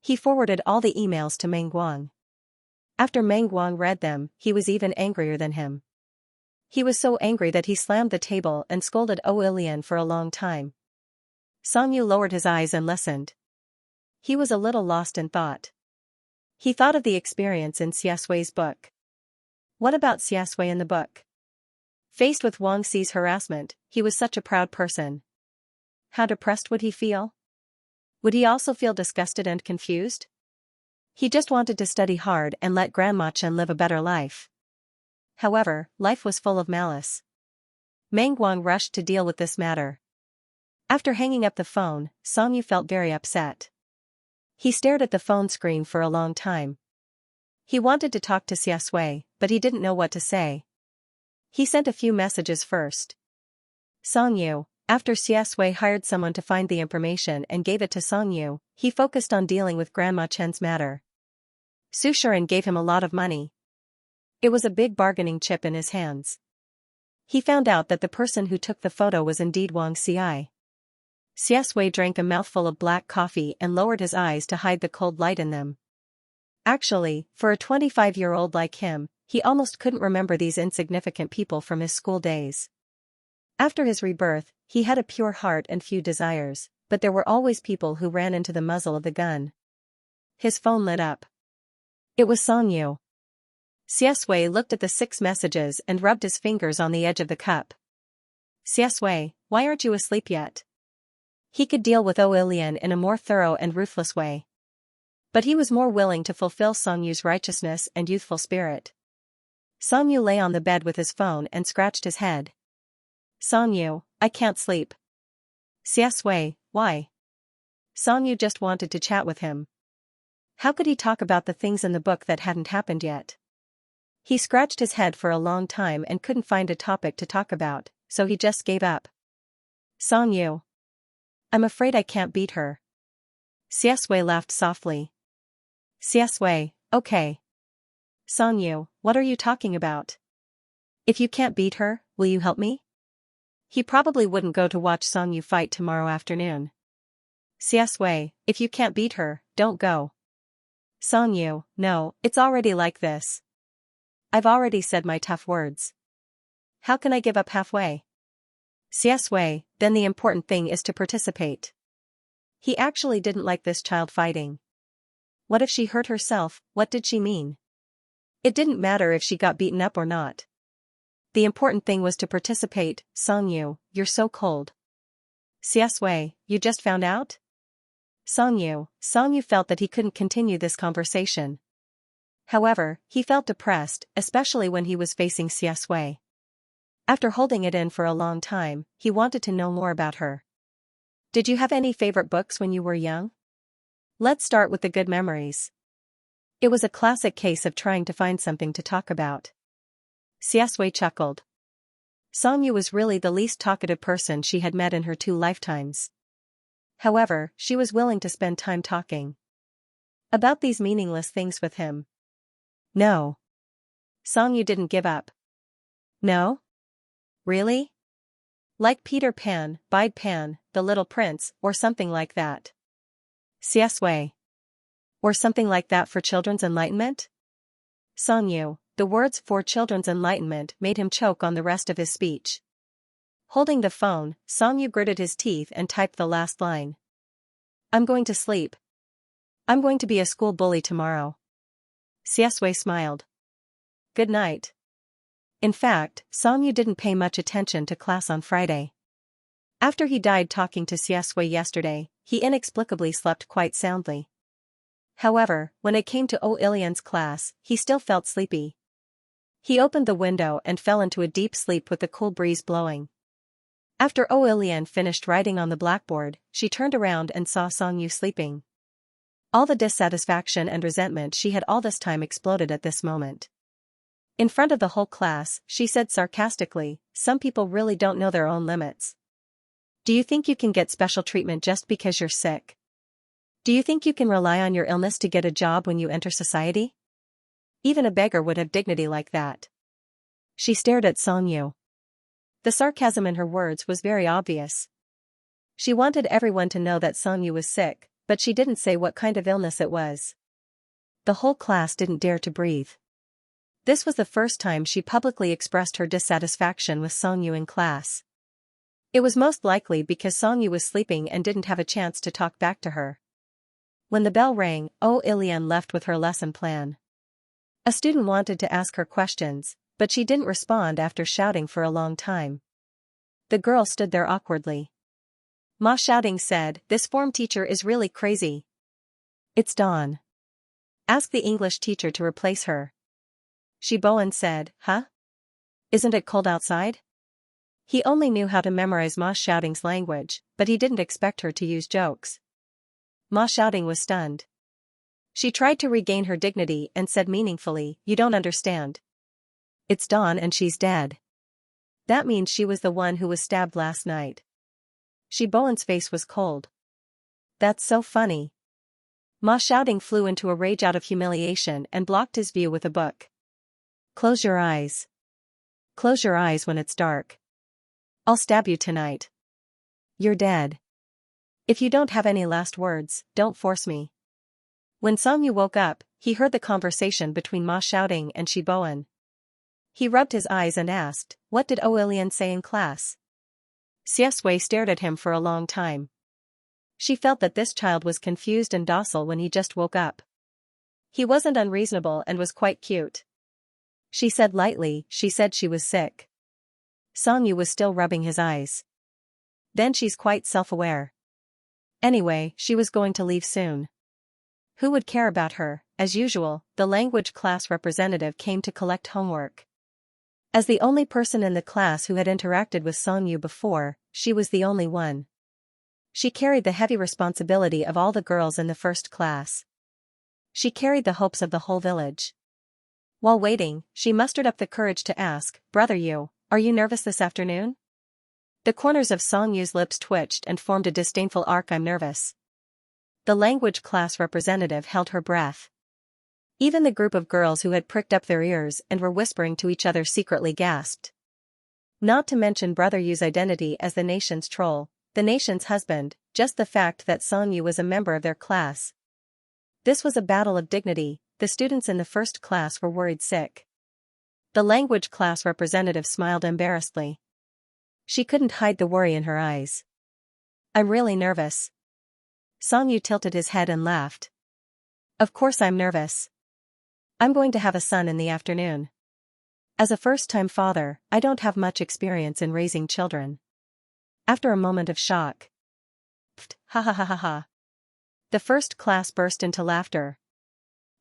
He forwarded all the emails to Meng Guang. After Meng Guang read them, he was even angrier than him. He was so angry that he slammed the table and scolded Oh Ilian for a long time. Songyu lowered his eyes and listened. He was a little lost in thought. He thought of the experience in Xiaxui's book. What about Xiaxui in the book? Faced with Wang Xi's harassment, he was such a proud person. How depressed would he feel? Would he also feel disgusted and confused? He just wanted to study hard and let Grandma Chen live a better life. However, life was full of malice. Meng Guang rushed to deal with this matter. After hanging up the phone, Songyu felt very upset. He stared at the phone screen for a long time. He wanted to talk to Xiaxui, but he didn't know what to say. He sent a few messages first. Songyu. After Xiaxui hired someone to find the information and gave it to Songyu, he focused on dealing with Grandma Chen's matter. Su Shiren gave him a lot of money. It was a big bargaining chip in his hands. He found out that the person who took the photo was indeed Wang Xi. Xiaxue drank a mouthful of black coffee and lowered his eyes to hide the cold light in them. Actually, for a 25-year-old like him, he almost couldn't remember these insignificant people from his school days. After his rebirth, he had a pure heart and few desires, but there were always people who ran into the muzzle of the gun. His phone lit up. It was Songyu. Xiaxue looked at the 6 messages and rubbed his fingers on the edge of the cup. Xiaxue, why aren't you asleep yet? He could deal with Oilian in a more thorough and ruthless way. But he was more willing to fulfill Songyu's righteousness and youthful spirit. Songyu lay on the bed with his phone and scratched his head. Songyu, I can't sleep. Xiaxue, why? Songyu just wanted to chat with him. How could he talk about the things in the book that hadn't happened yet? He scratched his head for a long time and couldn't find a topic to talk about, so he just gave up. Songyu. I'm afraid I can't beat her. Xiaxue laughed softly. Xiaxue, okay. Songyu, what are you talking about? If you can't beat her, will you help me? He probably wouldn't go to watch Songyu fight tomorrow afternoon. Xiaxue, if you can't beat her, don't go. Songyu, no, it's already like this. I've already said my tough words. How can I give up halfway? Xiaxue, then the important thing is to participate. He actually didn't like this child fighting. What if she hurt herself? What did she mean? It didn't matter if she got beaten up or not. The important thing was to participate. Songyu, you're so cold. Xiaxue, you just found out? Songyu felt that he couldn't continue this conversation. However, he felt depressed, especially when he was facing Xiaxue. After holding it in for a long time, he wanted to know more about her. Did you have any favorite books when you were young? Let's start with the good memories. It was a classic case of trying to find something to talk about. Xiaxue chuckled. Songyu was really the least talkative person she had met in her 2 lifetimes. However, she was willing to spend time talking about these meaningless things with him. No. Songyu didn't give up. No? Really? Like Peter Pan, Bide Pan, The Little Prince, or something like that. Xiaxue. Or something like that for children's enlightenment? Songyu, the words for children's enlightenment made him choke on the rest of his speech. Holding the phone, Songyu gritted his teeth and typed the last line. I'm going to sleep. I'm going to be a school bully tomorrow. Xiaxue smiled. Good night. In fact, Songyu didn't pay much attention to class on Friday. After he died talking to Xiaxue yesterday, he inexplicably slept quite soundly. However, when it came to Oilian's class, he still felt sleepy. He opened the window and fell into a deep sleep with the cool breeze blowing. After Oilian finished writing on the blackboard, she turned around and saw Songyu sleeping. All the dissatisfaction and resentment she had all this time exploded at this moment. In front of the whole class, she said sarcastically, some people really don't know their own limits. Do you think you can get special treatment just because you're sick? Do you think you can rely on your illness to get a job when you enter society? Even a beggar would have dignity like that. She stared at Songyu. The sarcasm in her words was very obvious. She wanted everyone to know that Songyu was sick, but she didn't say what kind of illness it was. The whole class didn't dare to breathe. This was the first time she publicly expressed her dissatisfaction with Songyu in class. It was most likely because Songyu was sleeping and didn't have a chance to talk back to her. When the bell rang, Oilian left with her lesson plan. A student wanted to ask her questions, but she didn't respond after shouting for a long time. The girl stood there awkwardly. Ma shouting said, "This form teacher is really crazy." It's Dawn. Ask the English teacher to replace her. Shiboan said, huh? Isn't it cold outside? He only knew how to memorize Ma Shouting's language, but he didn't expect her to use jokes. Ma Shouting was stunned. She tried to regain her dignity and said meaningfully, you don't understand. It's Dawn and she's dead. That means she was the one who was stabbed last night. Shiboan's face was cold. That's so funny. Ma Shouting flew into a rage out of humiliation and blocked his view with a book. Close your eyes. Close your eyes when it's dark. I'll stab you tonight. You're dead. If you don't have any last words, don't force me. When Songyu woke up, he heard the conversation between Ma Xiaoding and Shiboan. He rubbed his eyes and asked, "What did Oilian say in class?" Xiesui stared at him for a long time. She felt that this child was confused and docile when he just woke up. He wasn't unreasonable and was quite cute. She said lightly, she said she was sick. Songyu was still rubbing his eyes. Then she's quite self-aware. Anyway, she was going to leave soon. Who would care about her? As usual, the language class representative came to collect homework. As the only person in the class who had interacted with Songyu before, she was the only one. She carried the heavy responsibility of all the girls in the first class. She carried the hopes of the whole village. While waiting, she mustered up the courage to ask, "Brother Yu, are you nervous this afternoon?" The corners of Songyu's lips twitched and formed a disdainful arc. "I'm nervous." The language class representative held her breath. Even the group of girls who had pricked up their ears and were whispering to each other secretly gasped. Not to mention Brother Yu's identity as the nation's troll, the nation's husband, just the fact that Songyu was a member of their class. This was a battle of dignity. The students in the first class were worried sick. The language class representative smiled embarrassedly. She couldn't hide the worry in her eyes. "I'm really nervous." Songyu tilted his head and laughed. "Of course I'm nervous. I'm going to have a son in the afternoon. As a first-time father, I don't have much experience in raising children." After a moment of shock. "Pfft, ha ha ha ha ha." The first class burst into laughter.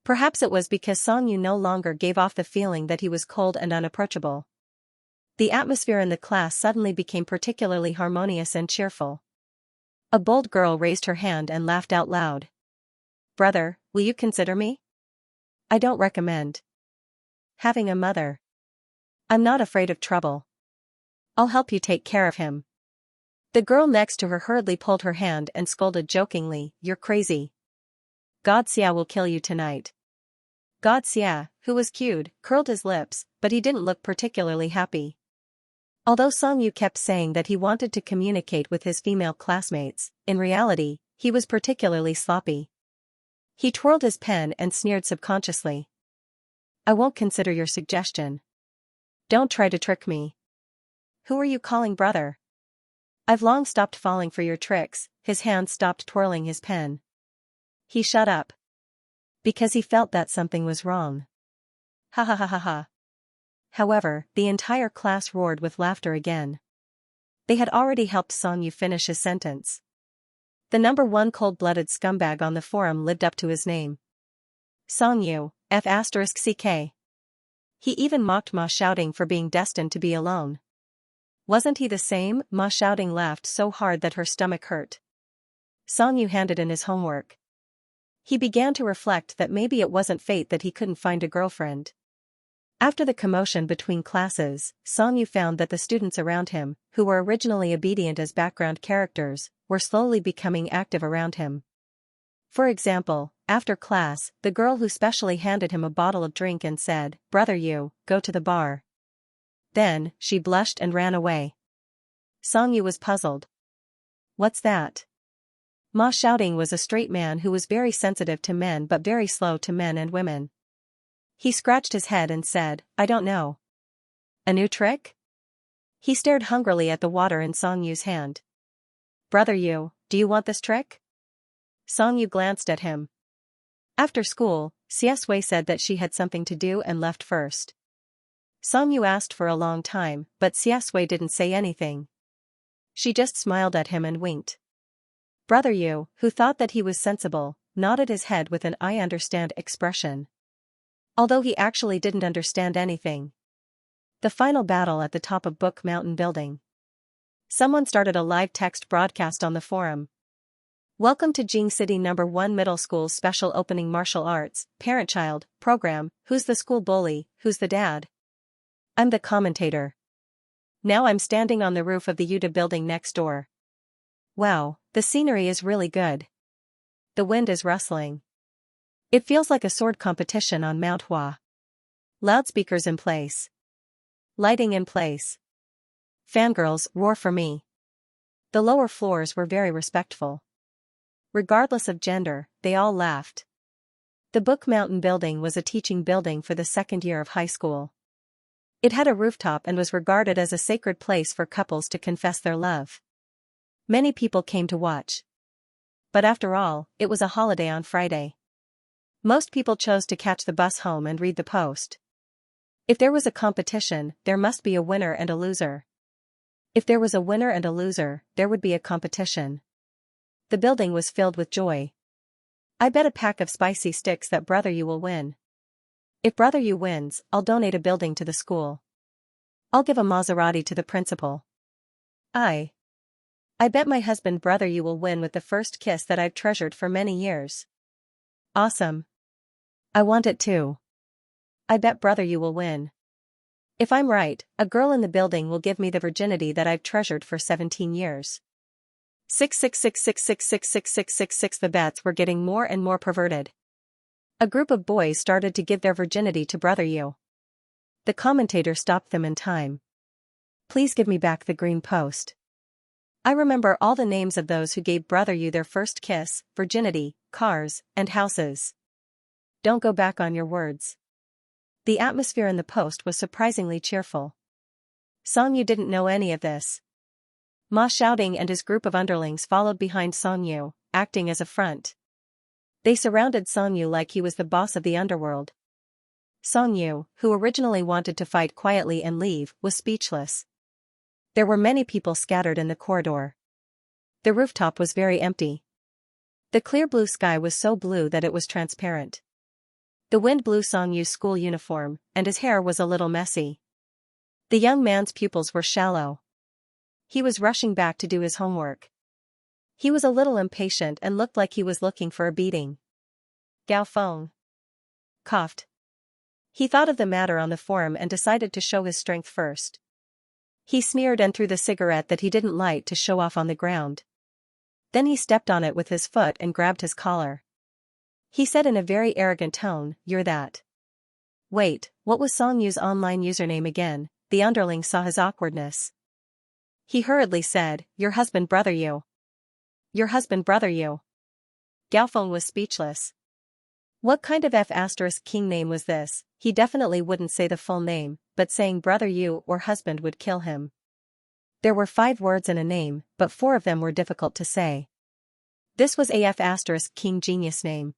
Perhaps it was because Songyu no longer gave off the feeling that he was cold and unapproachable. The atmosphere in the class suddenly became particularly harmonious and cheerful. A bold girl raised her hand and laughed out loud. "Brother, will you consider me? I don't recommend having a mother. I'm not afraid of trouble. I'll help you take care of him." The girl next to her hurriedly pulled her hand and scolded jokingly, "You're crazy. God Xia will kill you tonight." God Xia, who was cute, curled his lips, but he didn't look particularly happy. Although Songyu kept saying that he wanted to communicate with his female classmates, in reality, he was particularly sloppy. He twirled his pen and sneered subconsciously. "I won't consider your suggestion. Don't try to trick me." "Who are you calling brother? I've long stopped falling for your tricks." His hand stopped twirling his pen. He shut up. Because he felt that something was wrong. Ha ha ha ha ha. However, the entire class roared with laughter again. They had already helped Songyu finish his sentence. The number one cold-blooded scumbag on the forum lived up to his name. Songyu, F***ck. He even mocked Ma Xiaoding for being destined to be alone. Wasn't he the same? Ma Xiaoding laughed so hard that her stomach hurt. Songyu handed in his homework. He began to reflect that maybe it wasn't fate that he couldn't find a girlfriend. After the commotion between classes, Songyu found that the students around him, who were originally obedient as background characters, were slowly becoming active around him. For example, after class, the girl who specially handed him a bottle of drink and said, "Brother Yu, go to the bar." Then, she blushed and ran away. Songyu was puzzled. What's that? Ma Xiaoding was a straight man who was very sensitive to men but very slow to men and women. He scratched his head and said, "I don't know. A new trick?" He stared hungrily at the water in Songyu's hand. "Brother Yu, do you want this trick?" Songyu glanced at him. After school, Xiesui said that she had something to do and left first. Songyu asked for a long time, but Xiesui didn't say anything. She just smiled at him and winked. Brother Yu, who thought that he was sensible, nodded his head with an "I understand" expression. Although he actually didn't understand anything. The final battle at the top of Book Mountain building. Someone started a live text broadcast on the forum. "Welcome to Jing City No. 1 Middle School's special opening martial arts, parent-child, program. Who's the school bully, who's the dad? I'm the commentator. Now I'm standing on the roof of the Yuta building next door. Wow, the scenery is really good. The wind is rustling. It feels like a sword competition on Mount Hua. Loudspeakers in place. Lighting in place. Fangirls roar for me." The lower floors were very respectful. Regardless of gender, they all laughed. The Book Mountain building was a teaching building for the second year of high school. It had a rooftop and was regarded as a sacred place for couples to confess their love. Many people came to watch. But after all, it was a holiday on Friday. Most people chose to catch the bus home and read the Post. If there was a competition, there must be a winner and a loser. If there was a winner and a loser, there would be a competition. The building was filled with joy. I bet a pack of spicy sticks that Brother You will win. If Brother You wins, I'll donate a building to the school. I'll give a Maserati to the principal. I bet my husband Brother You will win with the first kiss that I've treasured for many years. Awesome. I want it too. I bet Brother You will win. If I'm right, a girl in the building will give me the virginity that I've treasured for 17 years. 66666666666. The bets were getting more and more perverted. A group of boys started to give their virginity to Brother You. The commentator stopped them in time. Please give me back the green post. I remember all the names of those who gave Brother You their first kiss, virginity, cars, and houses. Don't go back on your words. The atmosphere in the Post was surprisingly cheerful. Song Yu didn't know any of this. Ma Shouting and his group of underlings followed behind Song Yu, acting as a front. They surrounded Song Yu like he was the boss of the underworld. Song Yu, who originally wanted to fight quietly and leave, was speechless. There were many people scattered in the corridor. The rooftop was very empty. The clear blue sky was so blue that it was transparent. The wind blew Song Yu's school uniform, and his hair was a little messy. The young man's pupils were shallow. He was rushing back to do his homework. He was a little impatient and looked like he was looking for a beating. Gao Feng coughed. He thought of the matter on the forum and decided to show his strength first. He smeared and threw the cigarette that he didn't light to show off on the ground. Then he stepped on it with his foot and grabbed his collar. He said in a very arrogant tone, "You're that." Wait, what was Song Yu's online username again? The underling saw his awkwardness. He hurriedly said, "Your husband Brother You." Your husband Brother You. Gaofeng was speechless. What kind of F***king name was this? He definitely wouldn't say the full name, but saying Brother You or husband would kill him. There were 5 words in a name, but 4 of them were difficult to say. This was a F***king genius name.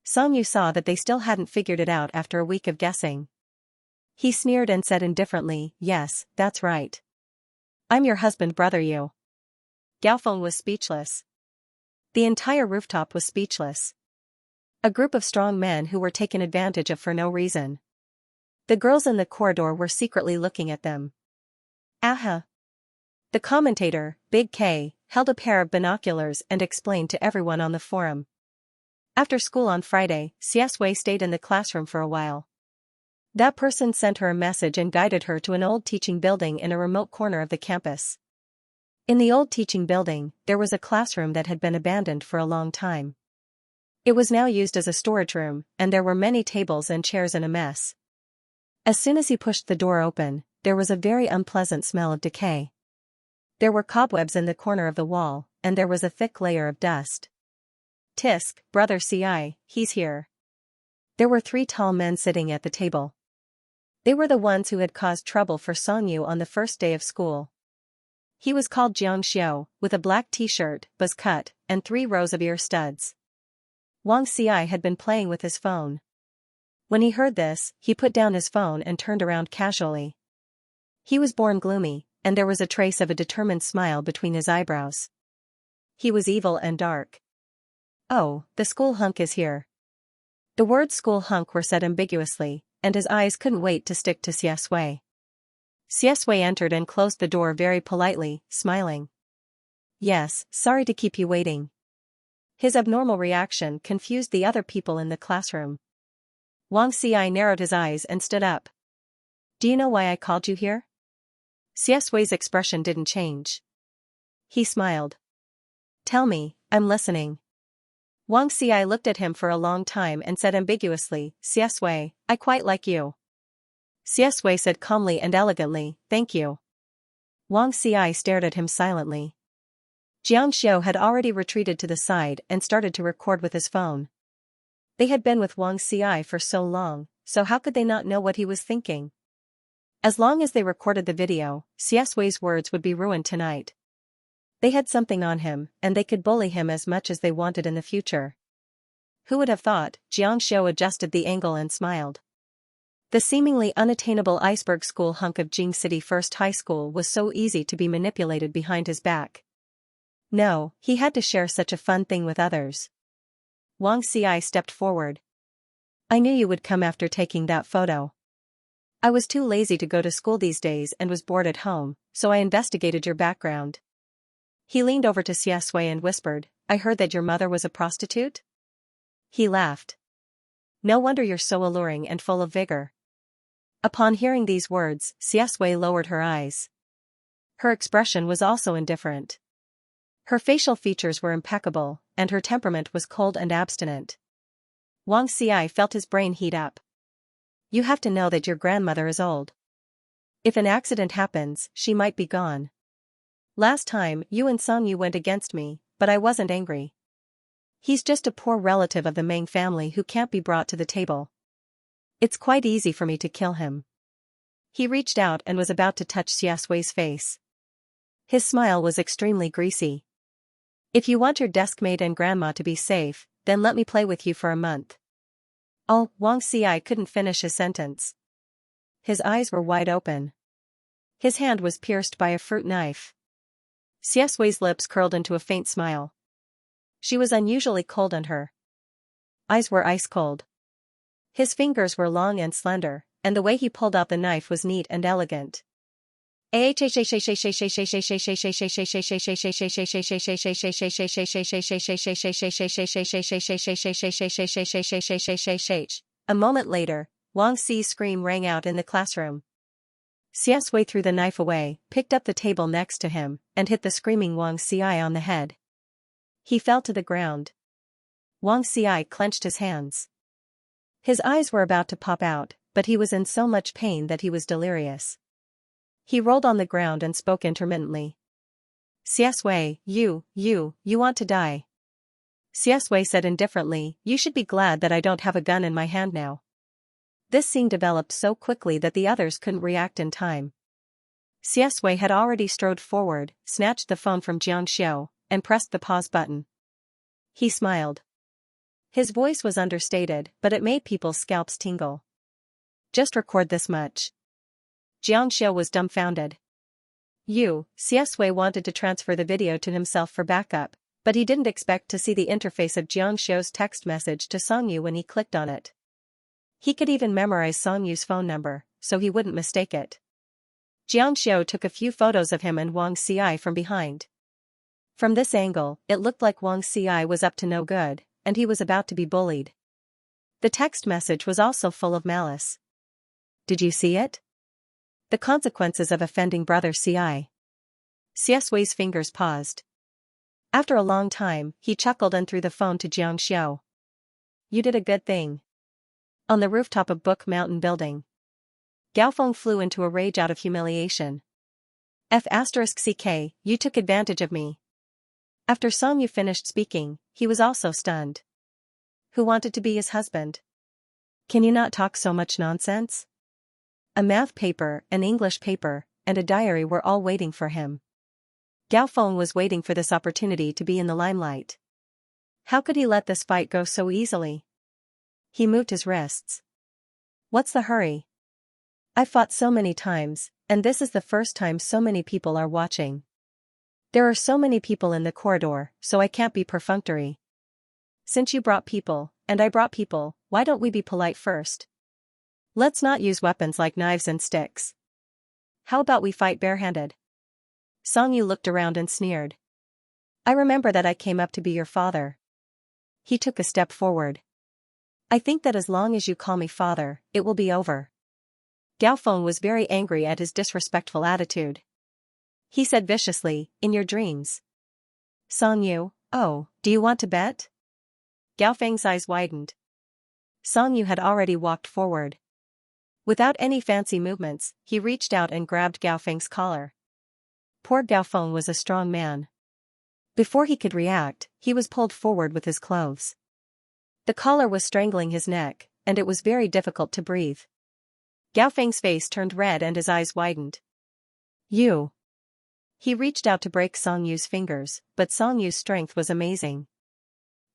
Song Yu saw that they still hadn't figured it out after a week of guessing. He sneered and said indifferently, "Yes, that's right. I'm your husband Brother You." Gaofeng was speechless. The entire rooftop was speechless. A group of strong men who were taken advantage of for no reason. The girls in the corridor were secretly looking at them. Aha! The commentator, Big K, held a pair of binoculars and explained to everyone on the forum. After school on Friday, Xianxia stayed in the classroom for a while. That person sent her a message and guided her to an old teaching building in a remote corner of the campus. In the old teaching building, there was a classroom that had been abandoned for a long time. It was now used as a storage room, and there were many tables and chairs in a mess. As soon as he pushed the door open, there was a very unpleasant smell of decay. There were cobwebs in the corner of the wall, and there was a thick layer of dust. "Tisk, Brother Ci, he's here." There were 3 tall men sitting at the table. They were the ones who had caused trouble for Song Yu on the first day of school. He was called Xianxia, with a black t-shirt, buzz cut, and 3 rows of ear studs. Wang Ci had been playing with his phone. When he heard this, he put down his phone and turned around casually. He was born gloomy, and there was a trace of a determined smile between his eyebrows. He was evil and dark. "Oh, the school hunk is here." The words school hunk were said ambiguously, and his eyes couldn't wait to stick to Xianxia. Xianxia entered and closed the door very politely, smiling. "Yes, sorry to keep you waiting." His abnormal reaction confused the other people in the classroom. Wang Ci narrowed his eyes and stood up. "Do you know why I called you here?" Xianxia's expression didn't change. He smiled. "Tell me, I'm listening." Wang Ci looked at him for a long time and said ambiguously, "Xianxia, I quite like you." Xianxia said calmly and elegantly, "Thank you." Wang Ci stared at him silently. Xianxia had already retreated to the side and started to record with his phone. They had been with Wang Ci for so long, so how could they not know what he was thinking? As long as they recorded the video, Xiaosui's words would be ruined tonight. They had something on him, and they could bully him as much as they wanted in the future. Who would have thought? Xianxia adjusted the angle and smiled. The seemingly unattainable iceberg school hunk of Jing City First High School was so easy to be manipulated behind his back. No, he had to share such a fun thing with others. Wang Ci stepped forward. I knew you would come after taking that photo. I was too lazy to go to school these days and was bored at home, so I investigated your background. He leaned over to Xiaosui and whispered, I heard that your mother was a prostitute? He laughed. No wonder you're so alluring and full of vigor. Upon hearing these words, Xiaosui lowered her eyes. Her expression was also indifferent. Her facial features were impeccable, and her temperament was cold and abstinent. Wang Ci felt his brain heat up. You have to know that your grandmother is old. If an accident happens, she might be gone. Last time, you and Songyu went against me, but I wasn't angry. He's just a poor relative of the Meng family who can't be brought to the table. It's quite easy for me to kill him. He reached out and was about to touch Xiaosui's face. His smile was extremely greasy. If you want your deskmate and grandma to be safe, then let me play with you for a month. Oh, Wang Ci couldn't finish his sentence. His eyes were wide open. His hand was pierced by a fruit knife. Xiaosui's lips curled into a faint smile. She was unusually cold on her. Eyes were ice cold. His fingers were long and slender, and the way he pulled out the knife was neat and elegant. A moment later, Wang Ci's scream rang out in the classroom. Xiaosui threw the knife away, picked up the table next to him, and hit the screaming Wang Ci on the head. He fell to the ground. Wang Ci clenched his hands. His eyes were about to pop out, but he was in so much pain that he was delirious. He rolled on the ground and spoke intermittently. Xiaosui, you want to die. Xiaosui said indifferently, you should be glad that I don't have a gun in my hand now. This scene developed so quickly that the others couldn't react in time. Xiaosui had already strode forward, snatched the phone from Xianxia, and pressed the pause button. He smiled. His voice was understated, but it made people's scalps tingle. Just record this much. Xianxia was dumbfounded. Xiaosui wanted to transfer the video to himself for backup, but he didn't expect to see the interface of Xianxia's text message to Songyu when he clicked on it. He could even memorize Songyu's phone number, so he wouldn't mistake it. Xianxia took a few photos of him and Wang Ci from behind. From this angle, it looked like Wang Ci was up to no good, and he was about to be bullied. The text message was also full of malice. Did you see it? The consequences of offending brother Ci. Xiaosui's fingers paused. After a long time, he chuckled and threw the phone to Xianxia. You did a good thing. On the rooftop of Book Mountain Building. Gaofeng flew into a rage out of humiliation. F***ck, you took advantage of me. After Songyu finished speaking, he was also stunned. Who wanted to be his husband? Can you not talk so much nonsense? A math paper, an English paper, and a diary were all waiting for him. Gaofeng was waiting for this opportunity to be in the limelight. How could he let this fight go so easily? He moved his wrists. What's the hurry? I've fought so many times, and this is the first time so many people are watching. There are so many people in the corridor, so I can't be perfunctory. Since you brought people, and I brought people, why don't we be polite first? Let's not use weapons like knives and sticks. How about we fight barehanded? Songyu looked around and sneered. I remember that I came up to be your father. He took a step forward. I think that as long as you call me father, it will be over. Gaofeng was very angry at his disrespectful attitude. He said viciously, in your dreams. Songyu, oh, do you want to bet? Gaofeng's eyes widened. Songyu had already walked forward. Without any fancy movements, he reached out and grabbed Gaofeng's collar. Poor Gaofeng was a strong man. Before he could react, he was pulled forward with his clothes. The collar was strangling his neck, and it was very difficult to breathe. Gao Feng's face turned red and his eyes widened. You. He reached out to break Song Yu's fingers, but Song Yu's strength was amazing.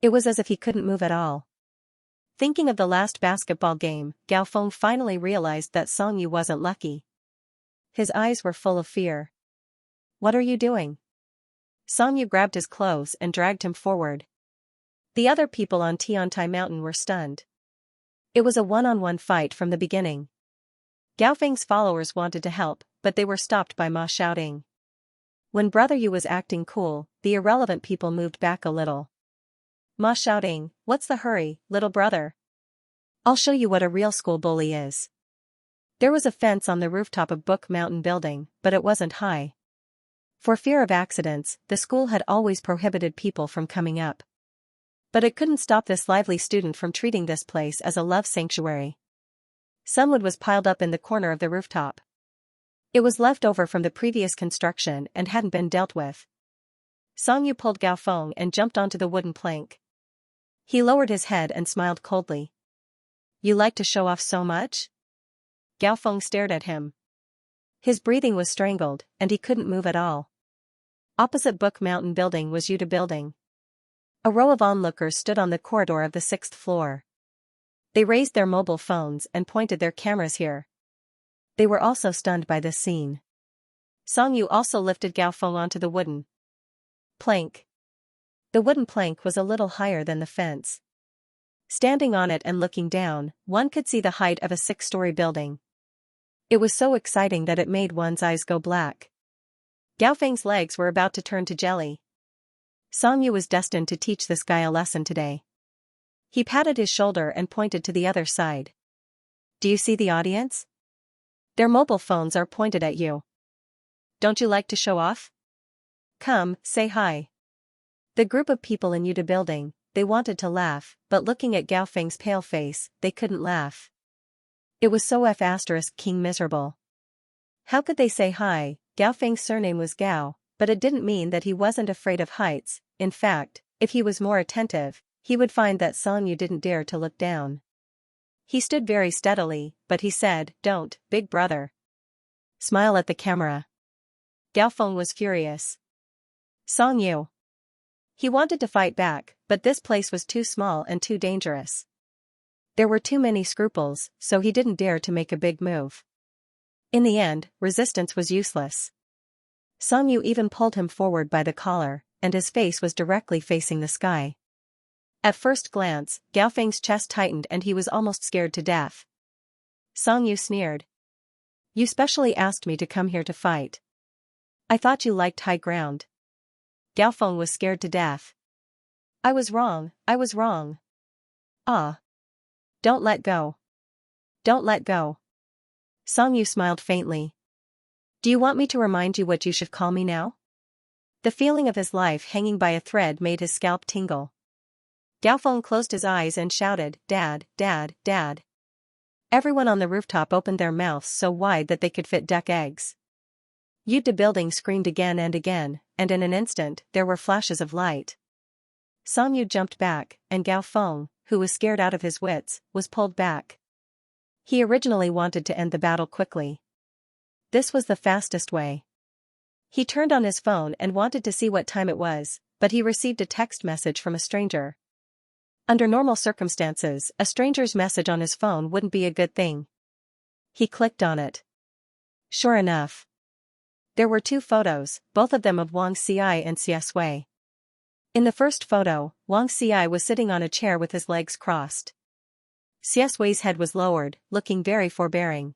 It was as if he couldn't move at all. Thinking of the last basketball game, Gao Feng finally realized that Song Yu wasn't lucky. His eyes were full of fear. What are you doing? Song Yu grabbed his clothes and dragged him forward. The other people on Tiantai Mountain were stunned. It was a one-on-one fight from the beginning. Gao Feng's followers wanted to help, but they were stopped by Ma shouting. When Brother Yu was acting cool, the irrelevant people moved back a little. Ma shouting, "What's the hurry, little brother? I'll show you what a real school bully is." There was a fence on the rooftop of Book Mountain building, but it wasn't high. For fear of accidents, the school had always prohibited people from coming up. But it couldn't stop this lively student from treating this place as a love sanctuary. Some wood was piled up in the corner of the rooftop. It was left over from the previous construction and hadn't been dealt with. Song Yu pulled Gao Feng and jumped onto the wooden plank. He lowered his head and smiled coldly. You like to show off so much? Gao Feng stared at him. His breathing was strangled, and he couldn't move at all. Opposite Book Mountain building was Yuta building. A row of onlookers stood on the corridor of the 6th floor. They raised their mobile phones and pointed their cameras here. They were also stunned by this scene. Song Yu also lifted Gao Feng onto the wooden plank. The wooden plank was a little higher than the fence. Standing on it and looking down, one could see the height of a 6-story building. It was so exciting that it made one's eyes go black. Gao Feng's legs were about to turn to jelly. Song Yu was destined to teach this guy a lesson today. He patted his shoulder and pointed to the other side. Do you see the audience? Their mobile phones are pointed at you. Don't you like to show off? Come, say hi. The group of people in Yuta building, they wanted to laugh, but looking at Gao Feng's pale face, they couldn't laugh. It was so King miserable. How could they say hi? Gao Feng's surname was Gao, but it didn't mean that he wasn't afraid of heights. In fact, if he was more attentive, he would find that Song Yu didn't dare to look down. He stood very steadily, but he said, "Don't, big brother. Smile at the camera." Gao Feng was furious. Song Yu. He wanted to fight back, but this place was too small and too dangerous. There were too many scruples, so he didn't dare to make a big move. In the end, resistance was useless. Song Yu even pulled him forward by the collar, and his face was directly facing the sky. At first glance, Gao Feng's chest tightened and he was almost scared to death. Song Yu sneered. You specially asked me to come here to fight. I thought you liked high ground. Gao Feng was scared to death. I was wrong. Ah. Don't let go. Don't let go. Song Yu smiled faintly. Do you want me to remind you what you should call me now? The feeling of his life hanging by a thread made his scalp tingle. Gao Feng closed his eyes and shouted, "Dad, Dad, Dad." Everyone on the rooftop opened their mouths so wide that they could fit duck eggs. Yuta building screamed again and again, and in an instant, there were flashes of light. Song Yu jumped back, and Gao Feng, who was scared out of his wits, was pulled back. He originally wanted to end the battle quickly. This was the fastest way. He turned on his phone and wanted to see what time it was, but he received a text message from a stranger. Under normal circumstances, a stranger's message on his phone wouldn't be a good thing. He clicked on it. Sure enough. There were 2 photos, both of them of Xianxia and Xiaxia. In the first photo, Xianxia was sitting on a chair with his legs crossed. Xiaxia's head was lowered, looking very forbearing.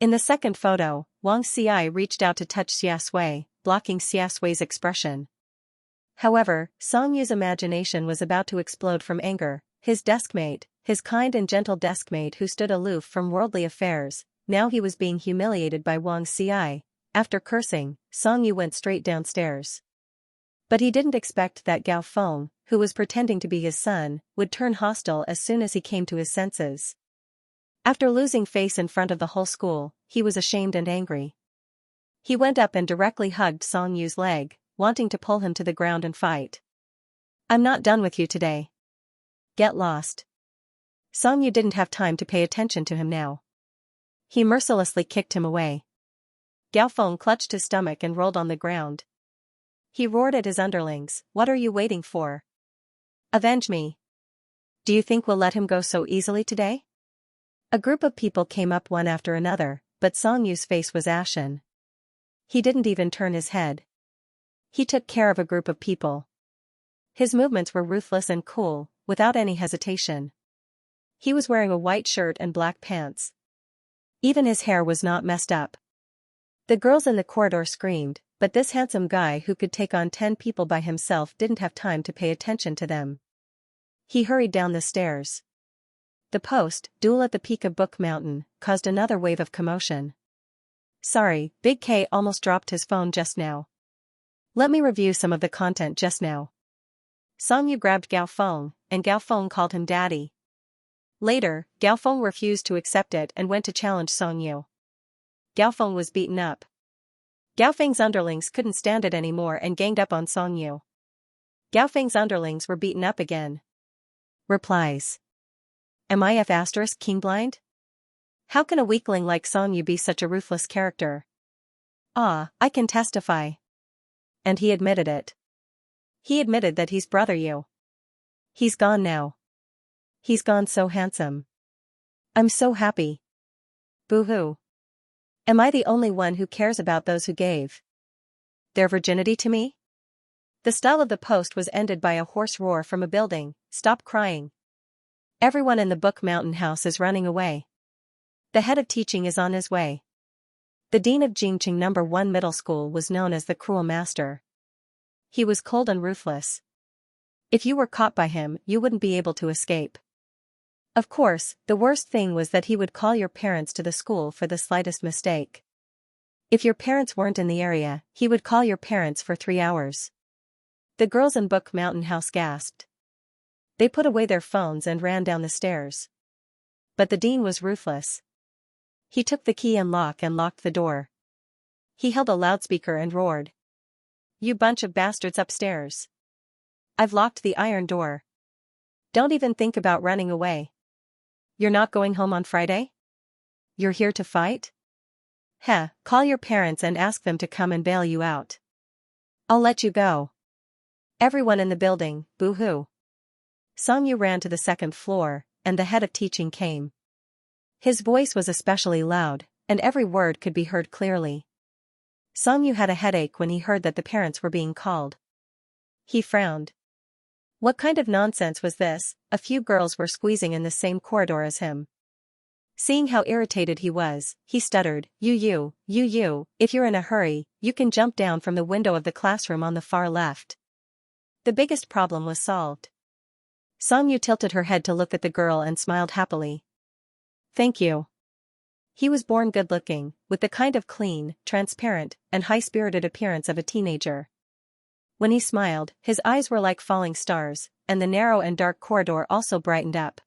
In the second photo, Xianxia reached out to touch Xiaxia, blocking Xiaxia's expression. However, Song Yu's imagination was about to explode from anger. His deskmate, his kind and gentle deskmate who stood aloof from worldly affairs, now he was being humiliated by Xianxia. After cursing, Song Yu went straight downstairs. But he didn't expect that Gao Feng, who was pretending to be his son, would turn hostile as soon as he came to his senses. After losing face in front of the whole school, he was ashamed and angry. He went up and directly hugged Song Yu's leg, wanting to pull him to the ground and fight. I'm not done with you today. Get lost. Songyu didn't have time to pay attention to him now. He mercilessly kicked him away. Gaofeng clutched his stomach and rolled on the ground. He roared at his underlings, "What are you waiting for? Avenge me. Do you think we'll let him go so easily today?" A group of people came up one after another, but Songyu's face was ashen. He didn't even turn his head. He took care of a group of people. His movements were ruthless and cool, without any hesitation. He was wearing a white shirt and black pants. Even his hair was not messed up. The girls in the corridor screamed, but this handsome guy who could take on 10 people by himself didn't have time to pay attention to them. He hurried down the stairs. The post-duel at the peak of Book Mountain caused another wave of commotion. Sorry, Big K almost dropped his phone just now. Let me review some of the content just now. Songyu grabbed Gaofeng, and Gaofeng called him daddy. Later, Gaofeng refused to accept it and went to challenge Songyu. Gaofeng was beaten up. Gaofeng's underlings couldn't stand it anymore and ganged up on Songyu. Gaofeng's underlings were beaten up again. Replies. Am I F** king blind? How can a weakling like Songyu be such a ruthless character? Ah, I can testify. And he admitted it. He admitted that he's brother you. He's gone now. He's gone so handsome. I'm so happy. Boo-hoo. Am I the only one who cares about those who gave their virginity to me? The style of the post was ended by a hoarse roar from a building. Stop crying. Everyone in the Book Mountain house is running away. The head of teaching is on his way. The dean of Jingqing No. 1 Middle School was known as the Cruel Master. He was cold and ruthless. If you were caught by him, you wouldn't be able to escape. Of course, the worst thing was that he would call your parents to the school for the slightest mistake. If your parents weren't in the area, he would call your parents for 3 hours. The girls in Book Mountain House gasped. They put away their phones and ran down the stairs. But the dean was ruthless. He took the key and locked the door. He held a loudspeaker and roared. You bunch of bastards upstairs. I've locked the iron door. Don't even think about running away. You're not going home on Friday? You're here to fight? Heh, call your parents and ask them to come and bail you out. I'll let you go. Everyone in the building, boo-hoo. Songyu ran to the 2nd floor, and the head of teaching came. His voice was especially loud, and every word could be heard clearly. Songyu had a headache when he heard that the parents were being called. He frowned. What kind of nonsense was this? A few girls were squeezing in the same corridor as him. Seeing how irritated he was, he stuttered, You, if you're in a hurry, you can jump down from the window of the classroom on the far left. The biggest problem was solved. Songyu tilted her head to look at the girl and smiled happily. Thank you. He was born good-looking, with the kind of clean, transparent, and high-spirited appearance of a teenager. When he smiled, his eyes were like falling stars, and the narrow and dark corridor also brightened up.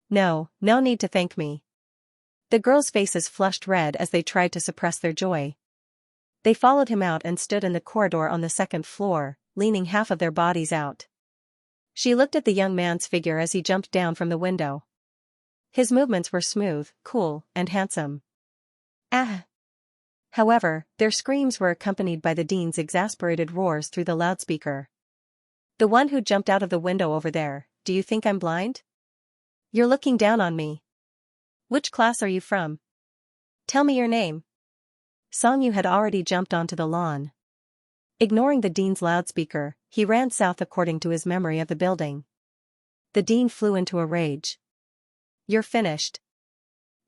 No need to thank me. The girls' faces flushed red as they tried to suppress their joy. They followed him out and stood in the corridor on the 2nd floor, leaning half of their bodies out. She looked at the young man's figure as he jumped down from the window. His movements were smooth, cool, and handsome. Ah! However, their screams were accompanied by the dean's exasperated roars through the loudspeaker. The one who jumped out of the window over there, do you think I'm blind? You're looking down on me. Which class are you from? Tell me your name. Songyu had already jumped onto the lawn. Ignoring the dean's loudspeaker, he ran south according to his memory of the building. The dean flew into a rage. You're finished.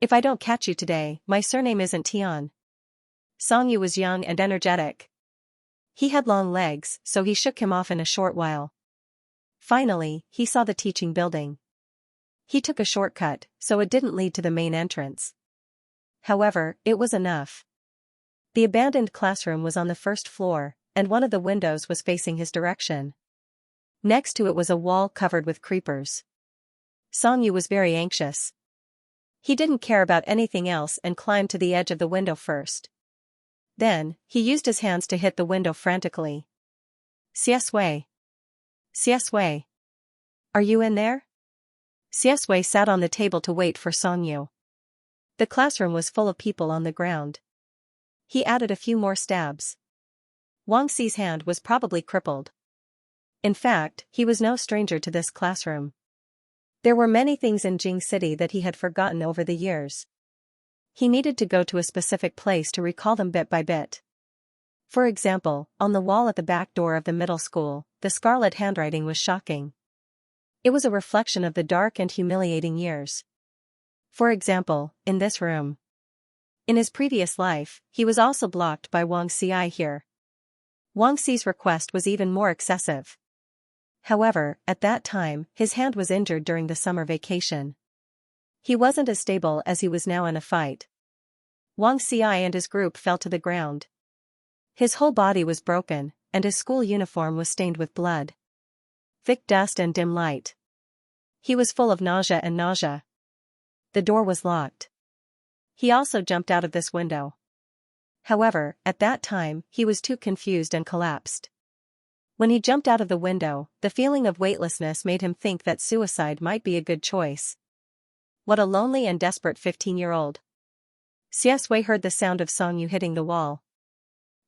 If I don't catch you today, my surname isn't Tian. Songyu was young and energetic. He had long legs, so he shook him off in a short while. Finally, he saw the teaching building. He took a shortcut, so it didn't lead to the main entrance. However, it was enough. The abandoned classroom was on the 1st floor, and one of the windows was facing his direction. Next to it was a wall covered with creepers. Songyu was very anxious. He didn't care about anything else and climbed to the edge of the window first. Then, he used his hands to hit the window frantically. Xiaxue. Xiaxue. Are you in there? Xiaxue sat on the table to wait for Songyu. The classroom was full of people on the ground. He added a few more stabs. Wang Xi's hand was probably crippled. In fact, he was no stranger to this classroom. There were many things in Jing City that he had forgotten over the years. He needed to go to a specific place to recall them bit by bit. For example, on the wall at the back door of the middle school, the scarlet handwriting was shocking. It was a reflection of the dark and humiliating years. For example, in this room. In his previous life, he was also blocked by Wang Xi here. Wang Xi's request was even more excessive. However, at that time, his hand was injured during the summer vacation. He wasn't as stable as he was now in a fight. Wang Xi and his group fell to the ground. His whole body was broken, and his school uniform was stained with blood. Thick dust and dim light. He was full of nausea and nausea. The door was locked. He also jumped out of this window. However, at that time, he was too confused and collapsed. When he jumped out of the window, the feeling of weightlessness made him think that suicide might be a good choice. What a lonely and desperate 15-year-old. Xiaxue heard the sound of Songyu hitting the wall.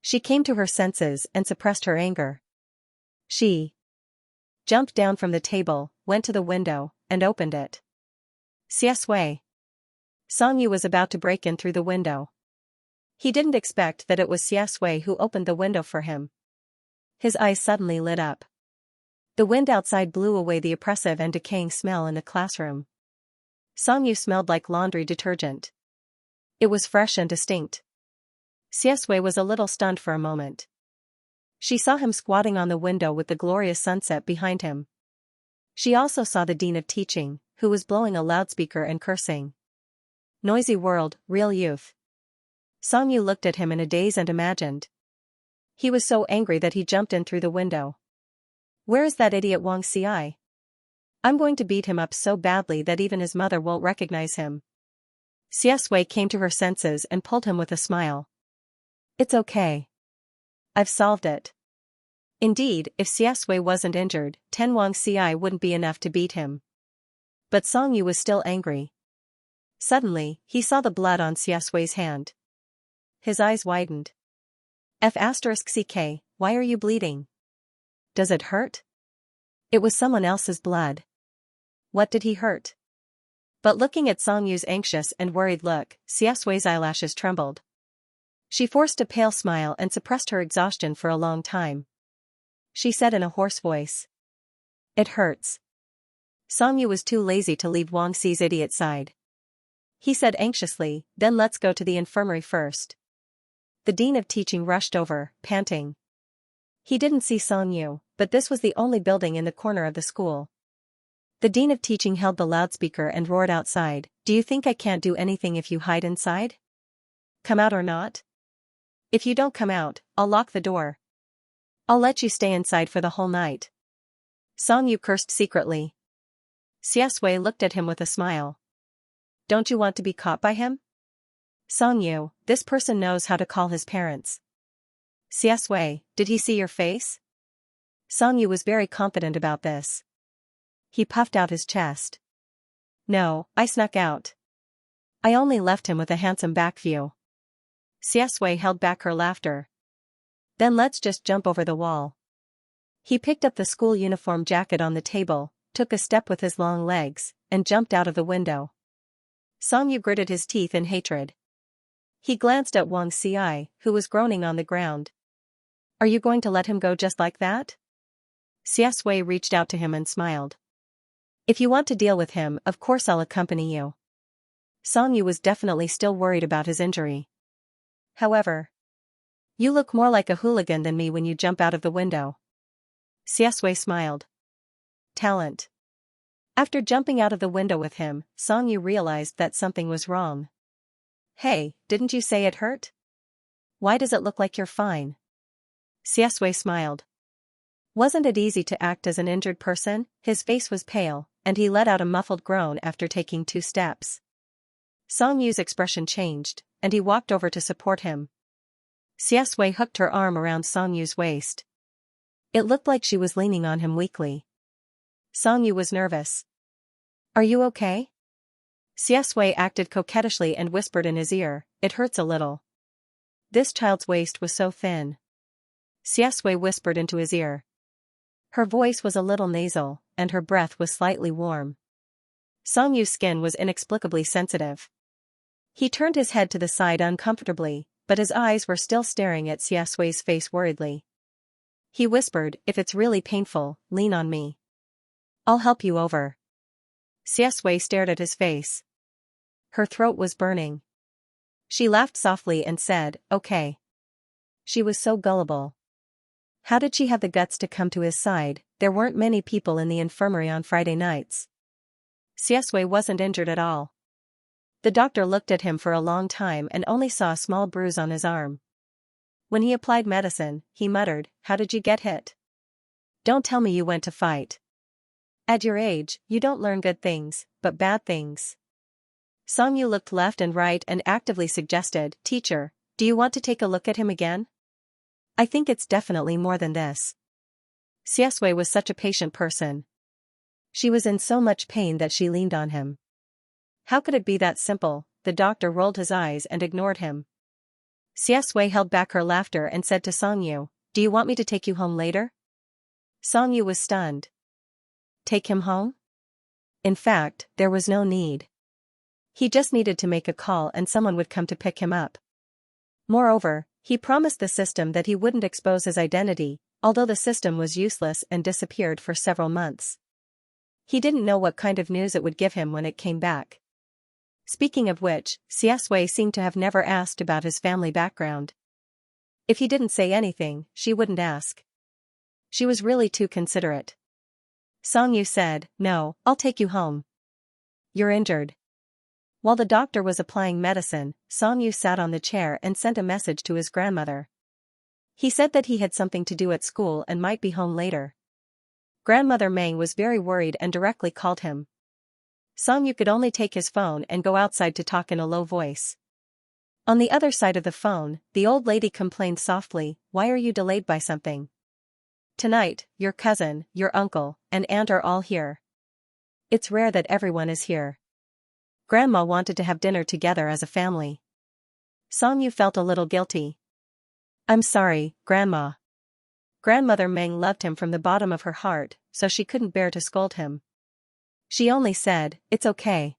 She came to her senses and suppressed her anger. She jumped down from the table, went to the window, and opened it. Xiaxue. Songyu was about to break in through the window. He didn't expect that it was Xiaxue who opened the window for him. His eyes suddenly lit up. The wind outside blew away the oppressive and decaying smell in the classroom. Songyu smelled like laundry detergent. It was fresh and distinct. Xiaxue was a little stunned for a moment. She saw him squatting on the window with the glorious sunset behind him. She also saw the dean of teaching, who was blowing a loudspeaker and cursing. Noisy world, real youth. Songyu looked at him in a daze and imagined. He was so angry that he jumped in through the window. Where is that idiot Wang Xi? I'm going to beat him up so badly that even his mother won't recognize him. Xiaxue came to her senses and pulled him with a smile. It's okay. I've solved it. Indeed, if Xiaxue wasn't injured, 10 Wang Xi wouldn't be enough to beat him. But Songyu was still angry. Suddenly, he saw the blood on Xiaxue's hand. His eyes widened. F***ck, why are you bleeding? Does it hurt? It was someone else's blood. What did he hurt? But looking at Songyu's anxious and worried look, Xiaxue's eyelashes trembled. She forced a pale smile and suppressed her exhaustion for a long time. She said in a hoarse voice. It hurts. Songyu was too lazy to leave Wang Xi's idiot side. He said anxiously, then let's go to the infirmary first. The dean of teaching rushed over, panting. He didn't see Songyu, but this was the only building in the corner of the school. The dean of teaching held the loudspeaker and roared outside, do you think I can't do anything if you hide inside? Come out or not? If you don't come out, I'll lock the door. I'll let you stay inside for the whole night. Songyu cursed secretly. Xiaxue looked at him with a smile. Don't you want to be caught by him? Songyu, this person knows how to call his parents. Xiaxue, did he see your face? Songyu was very confident about this. He puffed out his chest. No, I snuck out. I only left him with a handsome back view. Xiaxue held back her laughter. Then let's just jump over the wall. He picked up the school uniform jacket on the table, took a step with his long legs, and jumped out of the window. Songyu gritted his teeth in hatred. He glanced at Wang Xi, who was groaning on the ground. Are you going to let him go just like that? Xiaxue reached out to him and smiled. If you want to deal with him, of course I'll accompany you. Songyu was definitely still worried about his injury. However, you look more like a hooligan than me when you jump out of the window. Xiaxue smiled. Talent. After jumping out of the window with him, Songyu realized that something was wrong. Hey, didn't you say it hurt? Why does it look like you're fine? Xiaxue smiled. Wasn't it easy to act as an injured person? His face was pale, and he let out a muffled groan after taking 2 steps. Songyu's expression changed, and he walked over to support him. Xiaxue hooked her arm around Songyu's waist. It looked like she was leaning on him weakly. Xianxia was nervous. "Are you okay?" Xiaosui acted coquettishly and whispered in his ear, "It hurts a little." This child's waist was so thin. Xiaosui whispered into his ear. Her voice was a little nasal, and her breath was slightly warm. Xianxu's skin was inexplicably sensitive. He turned his head to the side uncomfortably, but his eyes were still staring at Xiaosui's face worriedly. He whispered, "If it's really painful, lean on me. I'll help you over." Xiaosui stared at his face. Her throat was burning. She laughed softly and said, "Okay." She was so gullible. How did she have the guts to come to his side? There weren't many people in the infirmary on Friday nights. Xiaosui wasn't injured at all. The doctor looked at him for a long time and only saw a small bruise on his arm. When he applied medicine, he muttered, "How did you get hit? Don't tell me you went to fight. At your age, you don't learn good things, but bad things." Xianxia looked left and right and actively suggested, "Teacher, do you want to take a look at him again? I think it's definitely more than this." Xiaosui was such a patient person. She was in so much pain that she leaned on him. How could it be that simple? The doctor rolled his eyes and ignored him. Xiaosui held back her laughter and said to Xianxia, "Do you want me to take you home later?" Xianxia was stunned. Take him home? In fact, there was no need. He just needed to make a call and someone would come to pick him up. Moreover, he promised the system that he wouldn't expose his identity, although the system was useless and disappeared for several months. He didn't know what kind of news it would give him when it came back. Speaking of which, Xiaosui seemed to have never asked about his family background. If he didn't say anything, she wouldn't ask. She was really too considerate. Xianxia said, "No, I'll take you home. You're injured." While the doctor was applying medicine, Xianxia sat on the chair and sent a message to his grandmother. He said that he had something to do at school and might be home later. Grandmother Meng was very worried and directly called him. Xianxia could only take his phone and go outside to talk in a low voice. On the other side of the phone, the old lady complained softly, "Why are you delayed by something? Tonight, your cousin, your uncle, and aunt are all here. It's rare that everyone is here. Grandma wanted to have dinner together as a family." Xianxia felt a little guilty. "I'm sorry, Grandma." Grandmother Meng loved him from the bottom of her heart, so she couldn't bear to scold him. She only said, "It's okay.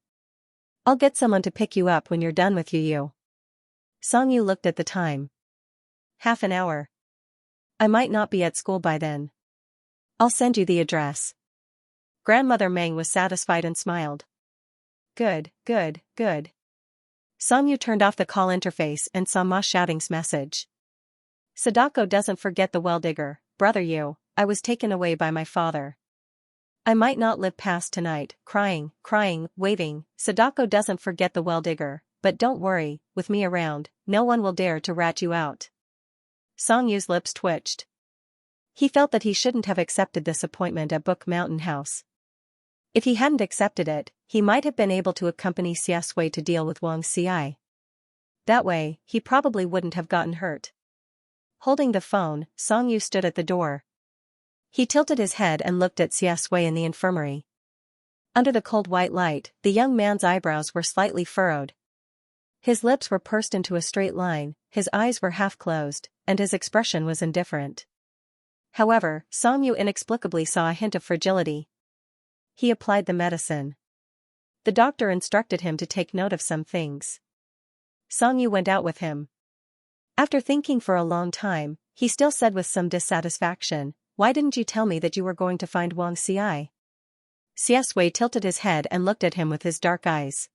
I'll get someone to pick you up when you're done with you." Xianxia looked at the time. "Half an hour. I might not be at school by then. I'll send you the address." Grandmother Meng was satisfied and smiled. Good, good, good. Xianxia turned off the call interface and saw Ma Xiaoting's message. "Sadako doesn't forget the well digger, brother you, I was taken away by my father. I might not live past tonight, crying, waving. Sadako doesn't forget the well digger, but don't worry, with me around, no one will dare to rat you out." Xianxia's lips twitched. He felt that he shouldn't have accepted this appointment at Book Mountain House. If he hadn't accepted it, he might have been able to accompany Xiaosui to deal with Wang Xi. That way, he probably wouldn't have gotten hurt. Holding the phone, Xianxia stood at the door. He tilted his head and looked at Xiaosui in the infirmary. Under the cold white light, the young man's eyebrows were slightly furrowed. His lips were pursed into a straight line, his eyes were half closed, and his expression was indifferent. However, Xianxia inexplicably saw a hint of fragility. He applied the medicine. The doctor instructed him to take note of some things. Xianxia went out with him. After thinking for a long time, he still said with some dissatisfaction, "Why didn't you tell me that you were going to find Wang Xi?" Xiaosui tilted his head and looked at him with his dark eyes.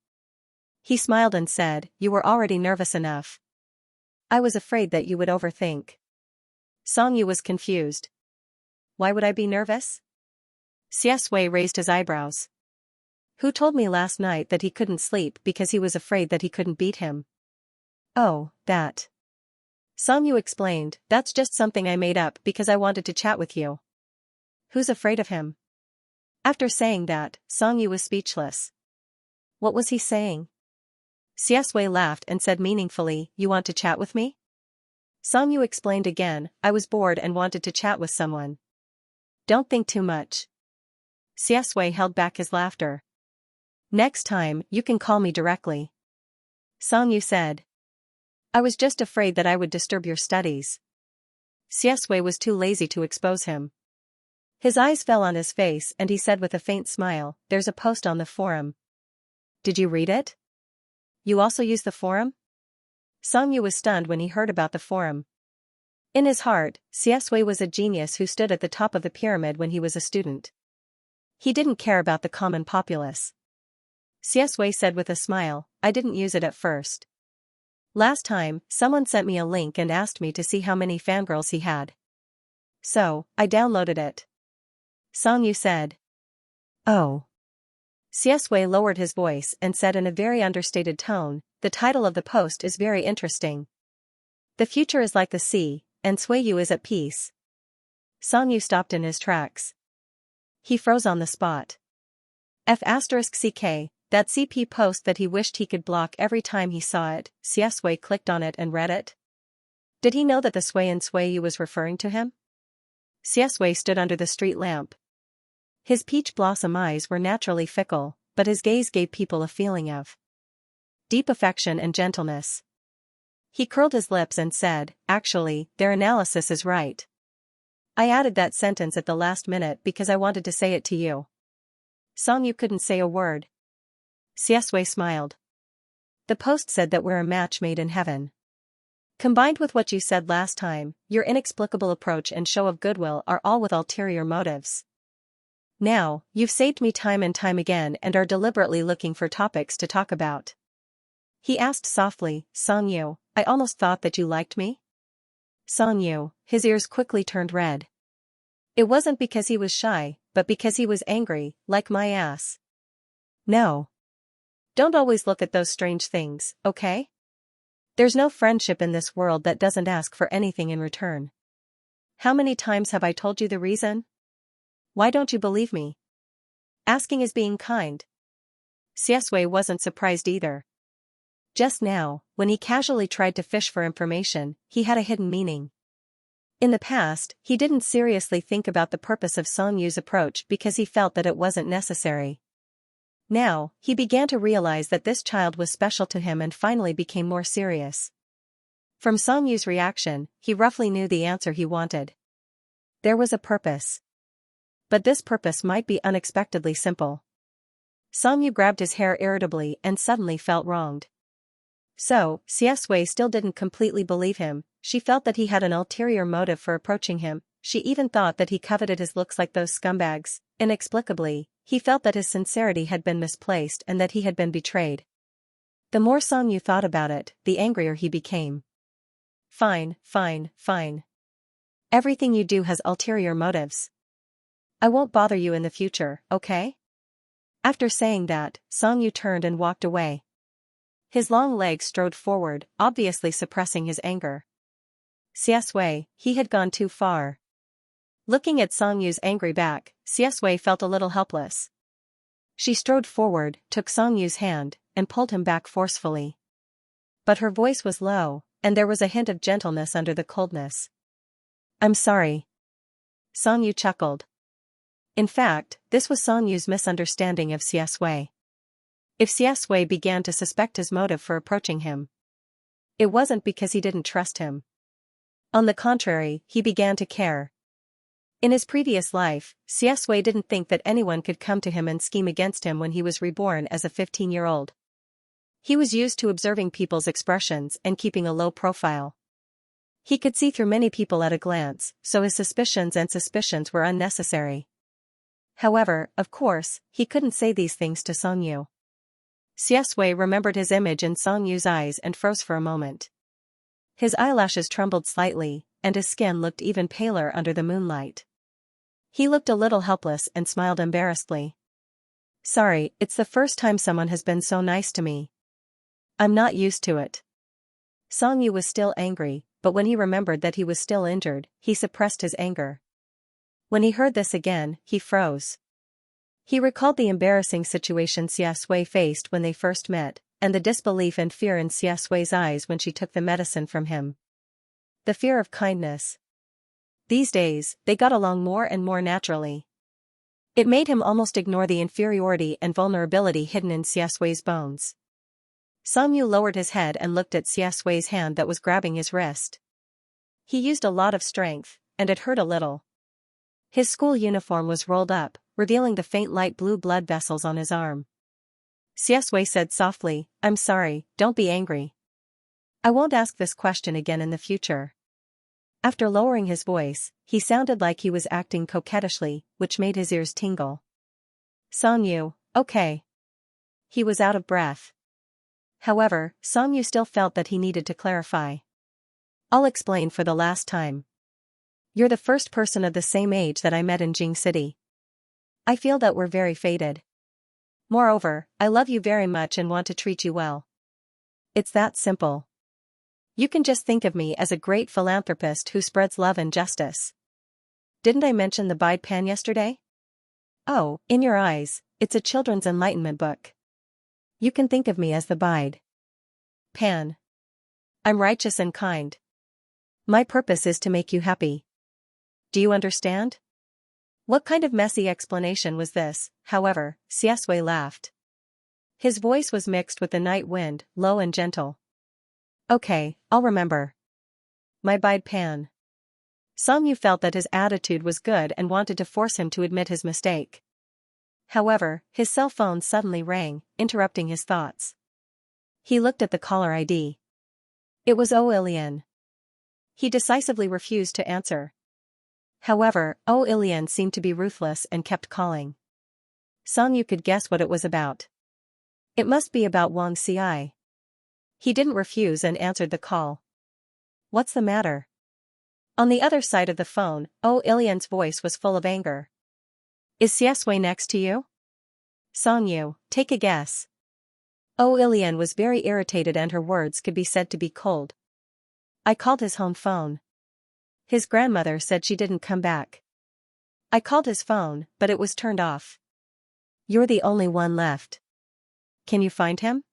He smiled and said, "You were already nervous enough. I was afraid that you would overthink." Xianxia was confused. "Why would I be nervous?" Xiaosui raised his eyebrows. "Who told me last night that he couldn't sleep because he was afraid that he couldn't beat him?" "Oh, that." Xianxia explained, "That's just something I made up because I wanted to chat with you." "Who's afraid of him?" After saying that, Xianxia was speechless. What was he saying? Xiaosui laughed and said meaningfully, "You want to chat with me?" Xianxia explained again, "I was bored and wanted to chat with someone." Don't think too much. Xiaxue held back his laughter. Next time, you can call me directly. Songyu said. I was just afraid that I would disturb your studies. Xiaxue was too lazy to expose him. His eyes fell on his face and he said with a faint smile, there's a post on the forum. Did you read it? You also use the forum? Songyu was stunned when he heard about the forum. In his heart, Xiaxue was a genius who stood at the top of the pyramid when he was a student. He didn't care about the common populace. Xiaxue said with a smile, I didn't use it at first. Last time, someone sent me a link and asked me to see how many fangirls he had. So, I downloaded it. Songyu said. Oh. Xiaxue lowered his voice and said in a very understated tone, the title of the post is very interesting. The future is like the sea, and Suiyu is at peace. Songyu stopped in his tracks. He froze on the spot. F***ck, that CP post that he wished he could block every time he saw it, Xiaxue clicked on it and read it. Did he know that the Sui and Suiyu was referring to him? Xiaxue stood under the street lamp. His peach blossom eyes were naturally fickle, but his gaze gave people a feeling of deep affection and gentleness. He curled his lips and said, actually, their analysis is right. I added that sentence at the last minute because I wanted to say it to you. Songyu couldn't say a word. Xiaxue smiled. The post said that we're a match made in heaven. Combined with what you said last time, your inexplicable approach and show of goodwill are all with ulterior motives. Now, you've saved me time and time again and are deliberately looking for topics to talk about. He asked softly, Songyu, I almost thought that you liked me? Songyu, his ears quickly turned red. It wasn't because he was shy, but because he was angry, like my ass. No. Don't always look at those strange things, okay? There's no friendship in this world that doesn't ask for anything in return. How many times have I told you the reason? Why don't you believe me? Asking is being kind. Xiaxue wasn't surprised either. Just now, when he casually tried to fish for information, he had a hidden meaning. In the past, he didn't seriously think about the purpose of Songyu's approach because he felt that it wasn't necessary. Now, he began to realize that this child was special to him and finally became more serious. From Songyu's reaction, he roughly knew the answer he wanted. There was a purpose. But this purpose might be unexpectedly simple. Songyu grabbed his hair irritably and suddenly felt wronged. So, Xiaxue still didn't completely believe him. She felt that he had an ulterior motive for approaching him. She even thought that he coveted his looks like those scumbags. Inexplicably, he felt that his sincerity had been misplaced and that he had been betrayed. The more Songyu thought about it, the angrier he became. Fine. Everything you do has ulterior motives. I won't bother you in the future, okay? After saying that, Songyu turned and walked away. His long legs strode forward, obviously suppressing his anger. Xiaxue, he had gone too far. Looking at Songyu's angry back, Xiaxue felt a little helpless. She strode forward, took Songyu's hand, and pulled him back forcefully. But her voice was low, and there was a hint of gentleness under the coldness. I'm sorry. Songyu chuckled. In fact, this was Songyu's misunderstanding of Xiaxue. If Xiaxue began to suspect his motive for approaching him, it wasn't because he didn't trust him. On the contrary, he began to care. In his previous life, Xiaxue didn't think that anyone could come to him and scheme against him when he was reborn as a 15-year-old. He was used to observing people's expressions and keeping a low profile. He could see through many people at a glance, so his suspicions were unnecessary. However, of course, he couldn't say these things to Songyu. Xiaxue remembered his image in Songyu's eyes and froze for a moment. His eyelashes trembled slightly, and his skin looked even paler under the moonlight. He looked a little helpless and smiled embarrassedly. Sorry, it's the first time someone has been so nice to me. I'm not used to it. Songyu was still angry, but when he remembered that he was still injured, he suppressed his anger. When he heard this again, he froze. He recalled the embarrassing situation Xiaxue faced when they first met, and the disbelief and fear in Xiaxue's eyes when she took the medicine from him. The fear of kindness. These days, they got along more and more naturally. It made him almost ignore the inferiority and vulnerability hidden in Xiaosui's bones. Songyu lowered his head and looked at Xiaosui's hand that was grabbing his wrist. He used a lot of strength, and it hurt a little. His school uniform was rolled up, revealing the faint light blue blood vessels on his arm. Xiaosui said softly, "I'm sorry, don't be angry. I won't ask this question again in the future." After lowering his voice, he sounded like he was acting coquettishly, which made his ears tingle. Songyu, okay. He was out of breath. However, Songyu still felt that he needed to clarify. I'll explain for the last time. You're the first person of the same age that I met in Jing City. I feel that we're very fated. Moreover, I love you very much and want to treat you well. It's that simple. You can just think of me as a great philanthropist who spreads love and justice. Didn't I mention the Bide Pan yesterday? Oh, in your eyes, it's a children's enlightenment book. You can think of me as the Bide Pan. I'm righteous and kind. My purpose is to make you happy. Do you understand? What kind of messy explanation was this? However, Xiaosui laughed. His voice was mixed with the night wind, low and gentle. Okay, I'll remember. My Bide Pan. Songyu felt that his attitude was good and wanted to force him to admit his mistake. However, his cell phone suddenly rang, interrupting his thoughts. He looked at the caller ID. It was Oh Ilian. He decisively refused to answer. However, Oh Ilian seemed to be ruthless and kept calling. Songyu could guess what it was about. It must be about Wang Ci. He didn't refuse and answered the call. What's the matter? On the other side of the phone, Oh Ilian's voice was full of anger. Is Xiaosui next to you? Songyu, take a guess. Oh Ilian was very irritated and her words could be said to be cold. I called his home phone. His grandmother said she didn't come back. I called his phone, but it was turned off. You're the only one left. Can you find him?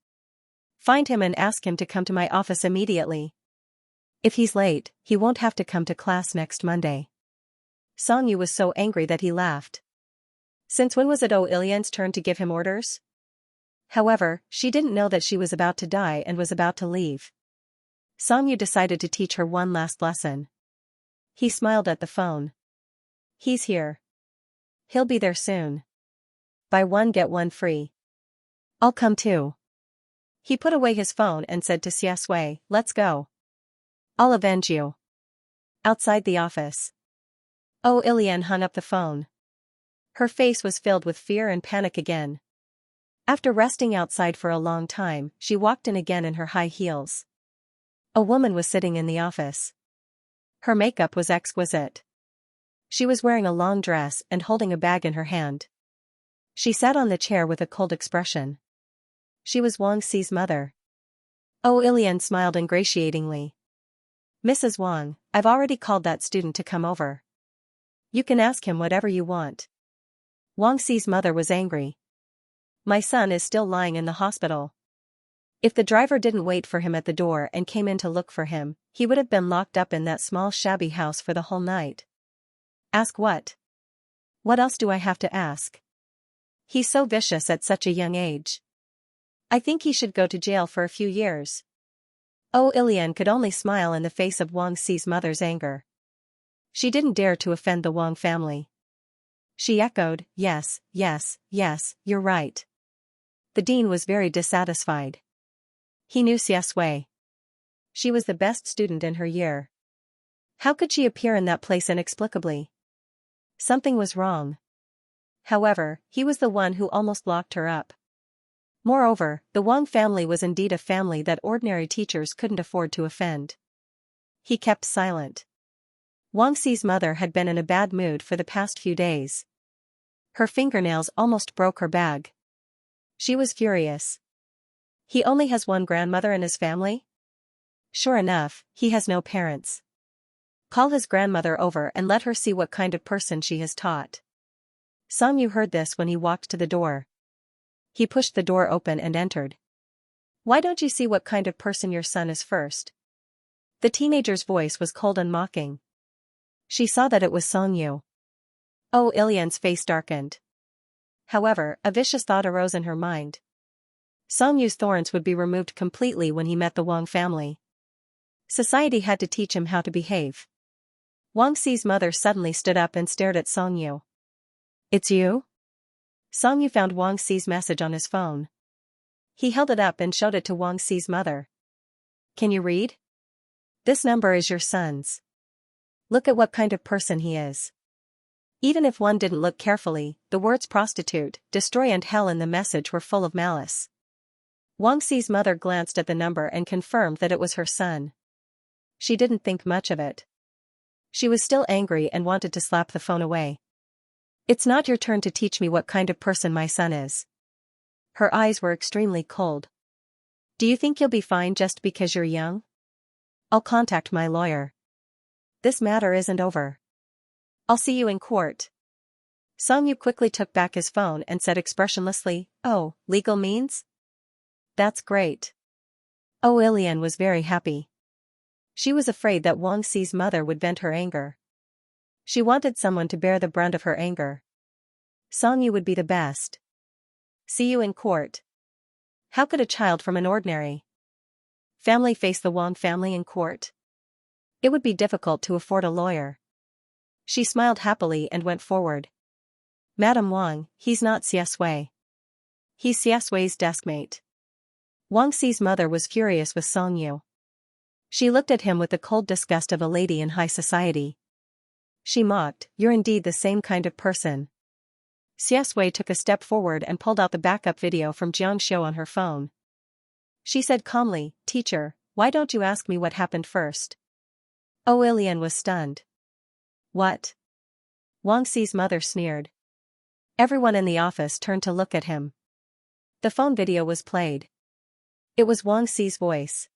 Find him and ask him to come to my office immediately. If he's late, he won't have to come to class next Monday. Songyu was so angry that he laughed. Since when was it Oh Ilian's turn to give him orders? However, she didn't know that she was about to die and was about to leave. Songyu decided to teach her one last lesson. He smiled at the phone. He's here. He'll be there soon. Buy one get one free. I'll come too. He put away his phone and said to Xiaosui, let's go. I'll avenge you. Outside the office. Oh Ilian hung up the phone. Her face was filled with fear and panic again. After resting outside for a long time, she walked in again in her high heels. A woman was sitting in the office. Her makeup was exquisite. She was wearing a long dress and holding a bag in her hand. She sat on the chair with a cold expression. She was Wang Ci's mother. Oh Ilian smiled ingratiatingly. Mrs. Wang, I've already called that student to come over. You can ask him whatever you want. Wang Ci's mother was angry. My son is still lying in the hospital. If the driver didn't wait for him at the door and came in to look for him, he would have been locked up in that small shabby house for the whole night. Ask what? What else do I have to ask? He's so vicious at such a young age. I think he should go to jail for a few years. Oh Ilian could only smile in the face of Wang Ci's mother's anger. She didn't dare to offend the Wang family. She echoed, yes, yes, yes, you're right. The dean was very dissatisfied. He knew Xiaosui. She was the best student in her year. How could she appear in that place inexplicably? Something was wrong. However, he was the one who almost locked her up. Moreover, the Wang family was indeed a family that ordinary teachers couldn't afford to offend. He kept silent. Wang Ci's mother had been in a bad mood for the past few days. Her fingernails almost broke her bag. She was furious. He only has one grandmother in his family? Sure enough, he has no parents. Call his grandmother over and let her see what kind of person she has taught. Songyu heard this when he walked to the door. He pushed the door open and entered. Why don't you see what kind of person your son is first? The teenager's voice was cold and mocking. She saw that it was Song Yu. Oh, Ilian's face darkened. However, a vicious thought arose in her mind. Song Yu's thorns would be removed completely when he met the Wang family. Society had to teach him how to behave. Wang Xi's mother suddenly stood up and stared at Song Yu. It's you? Song Yu found Wang Xi's message on his phone. He held it up and showed it to Wang Xi's mother. Can you read? This number is your son's. Look at what kind of person he is. Even if one didn't look carefully, the words prostitute, destroy and hell in the message were full of malice. Wang Xi's mother glanced at the number and confirmed that it was her son. She didn't think much of it. She was still angry and wanted to slap the phone away. It's not your turn to teach me what kind of person my son is. Her eyes were extremely cold. Do you think you'll be fine just because you're young? I'll contact my lawyer. This matter isn't over. I'll see you in court. Song Yu quickly took back his phone and said expressionlessly, Oh, legal means? That's great. Oh, Ilian was very happy. She was afraid that Wang Xi's mother would vent her anger. She wanted someone to bear the brunt of her anger. Song Yu would be the best. See you in court. How could a child from an ordinary family face the Wang family in court? It would be difficult to afford a lawyer. She smiled happily and went forward. Madam Wang, he's not Xiaxue. He's Xiaxue's deskmate. Wang Xi's mother was furious with Song Yu. She looked at him with the cold disgust of a lady in high society. She mocked, You're indeed the same kind of person. Xiaxue took a step forward and pulled out the backup video from Xianxia on her phone. She said calmly, Teacher, why don't you ask me what happened first? Oh, Ilian was stunned. What? Wang Xi's mother sneered. Everyone in the office turned to look at him. The phone video was played. It was Wang Xi's voice.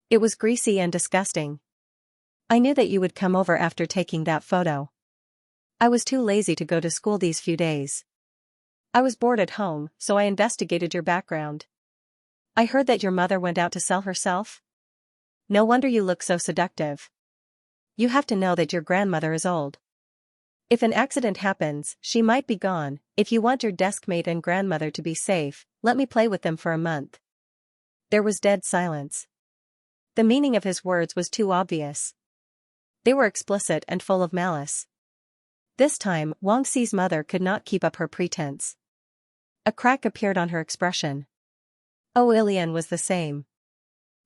It was greasy and disgusting. I knew that you would come over after taking that photo. I was too lazy to go to school these few days. I was bored at home, so I investigated your background. I heard that your mother went out to sell herself. No wonder you look so seductive. You have to know that your grandmother is old. If an accident happens, she might be gone. If you want your deskmate and grandmother to be safe, let me play with them for a month. There was dead silence. The meaning of his words was too obvious. They were explicit and full of malice. This time, Wang Xi's mother could not keep up her pretense. A crack appeared on her expression. Oh, Ilian was the same.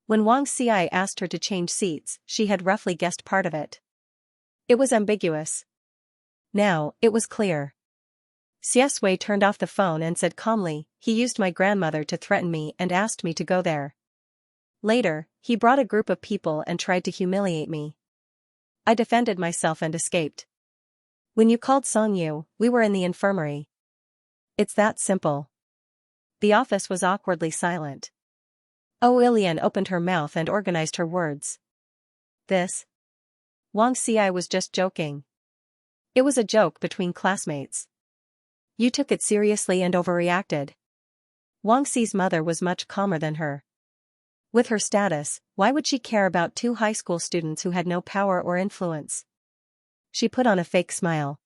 When Wang Xi asked her to change seats, she had roughly guessed part of it. It was ambiguous. Now, it was clear. Xiaxue turned off the phone and said calmly, He used my grandmother to threaten me and asked me to go there. Later, he brought a group of people and tried to humiliate me. I defended myself and escaped. When you called Song Yu, we were in the infirmary. It's that simple. The office was awkwardly silent. Oh, Ilian opened her mouth and organized her words. This? Wang Xi was just joking. It was a joke between classmates. You took it seriously and overreacted. Wang Xi's mother was much calmer than her. With her status, why would she care about two high school students who had no power or influence? She put on a fake smile.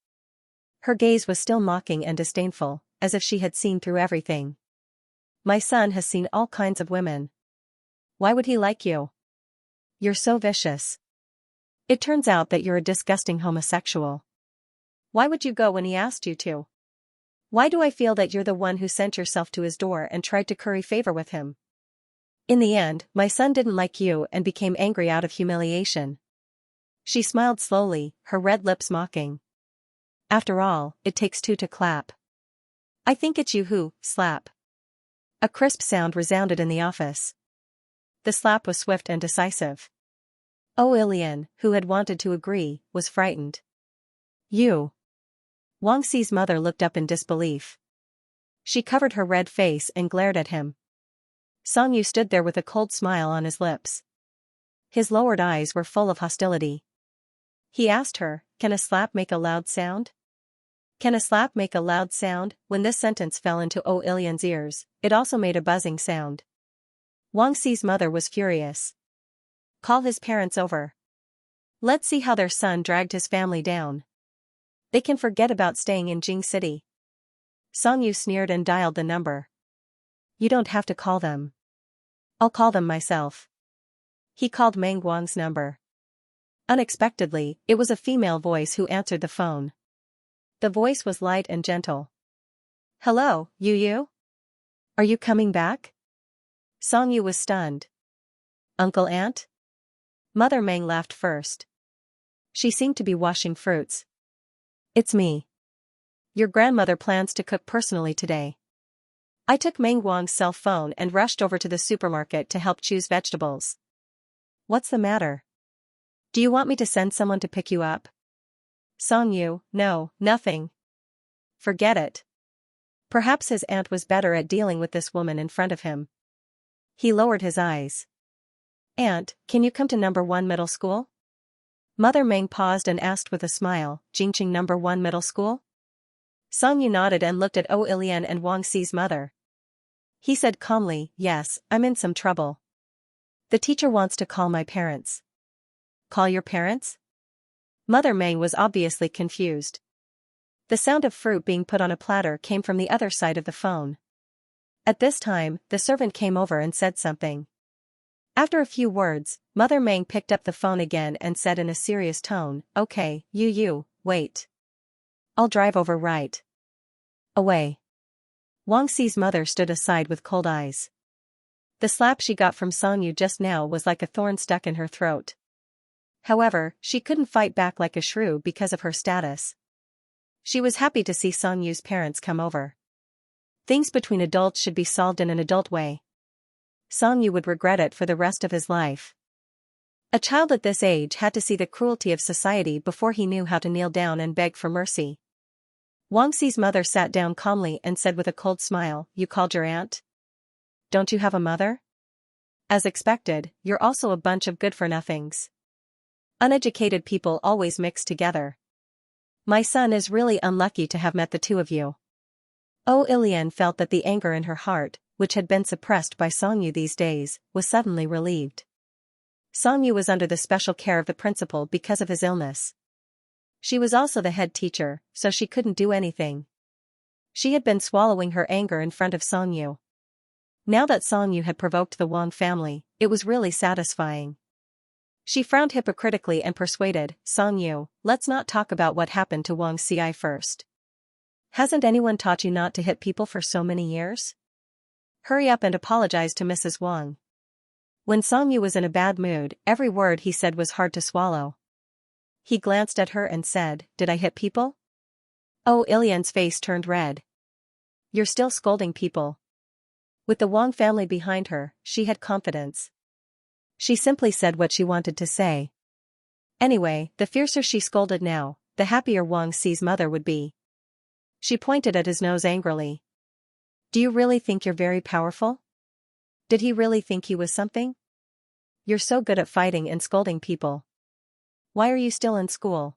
Her gaze was still mocking and disdainful, as if she had seen through everything. My son has seen all kinds of women. Why would he like you? You're so vicious. It turns out that you're a disgusting homosexual. Why would you go when he asked you to? Why do I feel that you're the one who sent yourself to his door and tried to curry favor with him? In the end, my son didn't like you and became angry out of humiliation. She smiled slowly, her red lips mocking. After all, it takes two to clap. I think it's you who, slap. A crisp sound resounded in the office. The slap was swift and decisive. Oh, Ilian, who had wanted to agree, was frightened. You. Wang Xi's mother looked up in disbelief. She covered her red face and glared at him. Song Yu stood there with a cold smile on his lips. His lowered eyes were full of hostility. He asked her, Can a slap make a loud sound? Can a slap make a loud sound? When this sentence fell into Oh Ilian's ears, it also made a buzzing sound. Wang Xi's mother was furious. Call his parents over. Let's see how their son dragged his family down. They can forget about staying in Jing City. Song Yu sneered and dialed the number. You don't have to call them. I'll call them myself. He called Meng Guang's number. Unexpectedly, it was a female voice who answered the phone. The voice was light and gentle. Hello, Yu? Are you coming back? Song Yu was stunned. Uncle Aunt? Mother Meng laughed first. She seemed to be washing fruits. It's me. Your grandmother plans to cook personally today. I took Meng Guang's cell phone and rushed over to the supermarket to help choose vegetables. What's the matter? Do you want me to send someone to pick you up? Song Yu, no, nothing. Forget it. Perhaps his aunt was better at dealing with this woman in front of him. He lowered his eyes. Aunt, can you come to number 1 middle school? Mother Meng paused and asked with a smile, Jingqing number 1 middle school? Song Yu nodded and looked at O Ilian and Wang Xi's mother. He said calmly, yes, I'm in some trouble. The teacher wants to call my parents. Call your parents? Mother Meng was obviously confused. The sound of fruit being put on a platter came from the other side of the phone. At this time, the servant came over and said something. After a few words, Mother Meng picked up the phone again and said in a serious tone, Okay, Yu, wait. I'll drive over right away. Wang Xi's mother stood aside with cold eyes. The slap she got from Song Yu just now was like a thorn stuck in her throat. However, she couldn't fight back like a shrew because of her status. She was happy to see Song Yu's parents come over. Things between adults should be solved in an adult way. Song Yu would regret it for the rest of his life. A child at this age had to see the cruelty of society before he knew how to kneel down and beg for mercy. Wang Xi's mother sat down calmly and said with a cold smile, You called your aunt? Don't you have a mother? As expected, you're also a bunch of good-for-nothings. Uneducated people always mix together. My son is really unlucky to have met the two of you. O Ilian felt that the anger in her heart, which had been suppressed by Song Yu these days, was suddenly relieved. Song Yu was under the special care of the principal because of his illness. She was also the head teacher, so she couldn't do anything. She had been swallowing her anger in front of Song Yu. Now that Song Yu had provoked the Wang family, it was really satisfying. She frowned hypocritically and persuaded, Song Yu, let's not talk about what happened to Wang Xi first. Hasn't anyone taught you not to hit people for so many years? Hurry up and apologize to Mrs. Wang. When Song Yu was in a bad mood, every word he said was hard to swallow. He glanced at her and said, Did I hit people? Oh, Ilian's face turned red. You're still scolding people. With the Wang family behind her, she had confidence. She simply said what she wanted to say. Anyway, the fiercer she scolded now, the happier Wang Xi's mother would be. She pointed at his nose angrily. Do you really think you're very powerful? Did he really think he was something? You're so good at fighting and scolding people. Why are you still in school?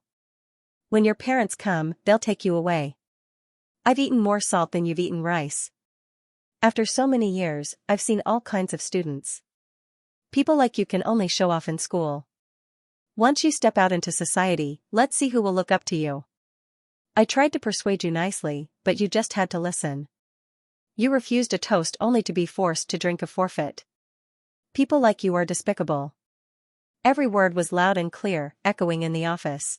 When your parents come, they'll take you away. I've eaten more salt than you've eaten rice. After so many years, I've seen all kinds of students. People like you can only show off in school. Once you step out into society, let's see who will look up to you. I tried to persuade you nicely, but you just had to listen. You refused a toast only to be forced to drink a forfeit. People like you are despicable. Every word was loud and clear, echoing in the office.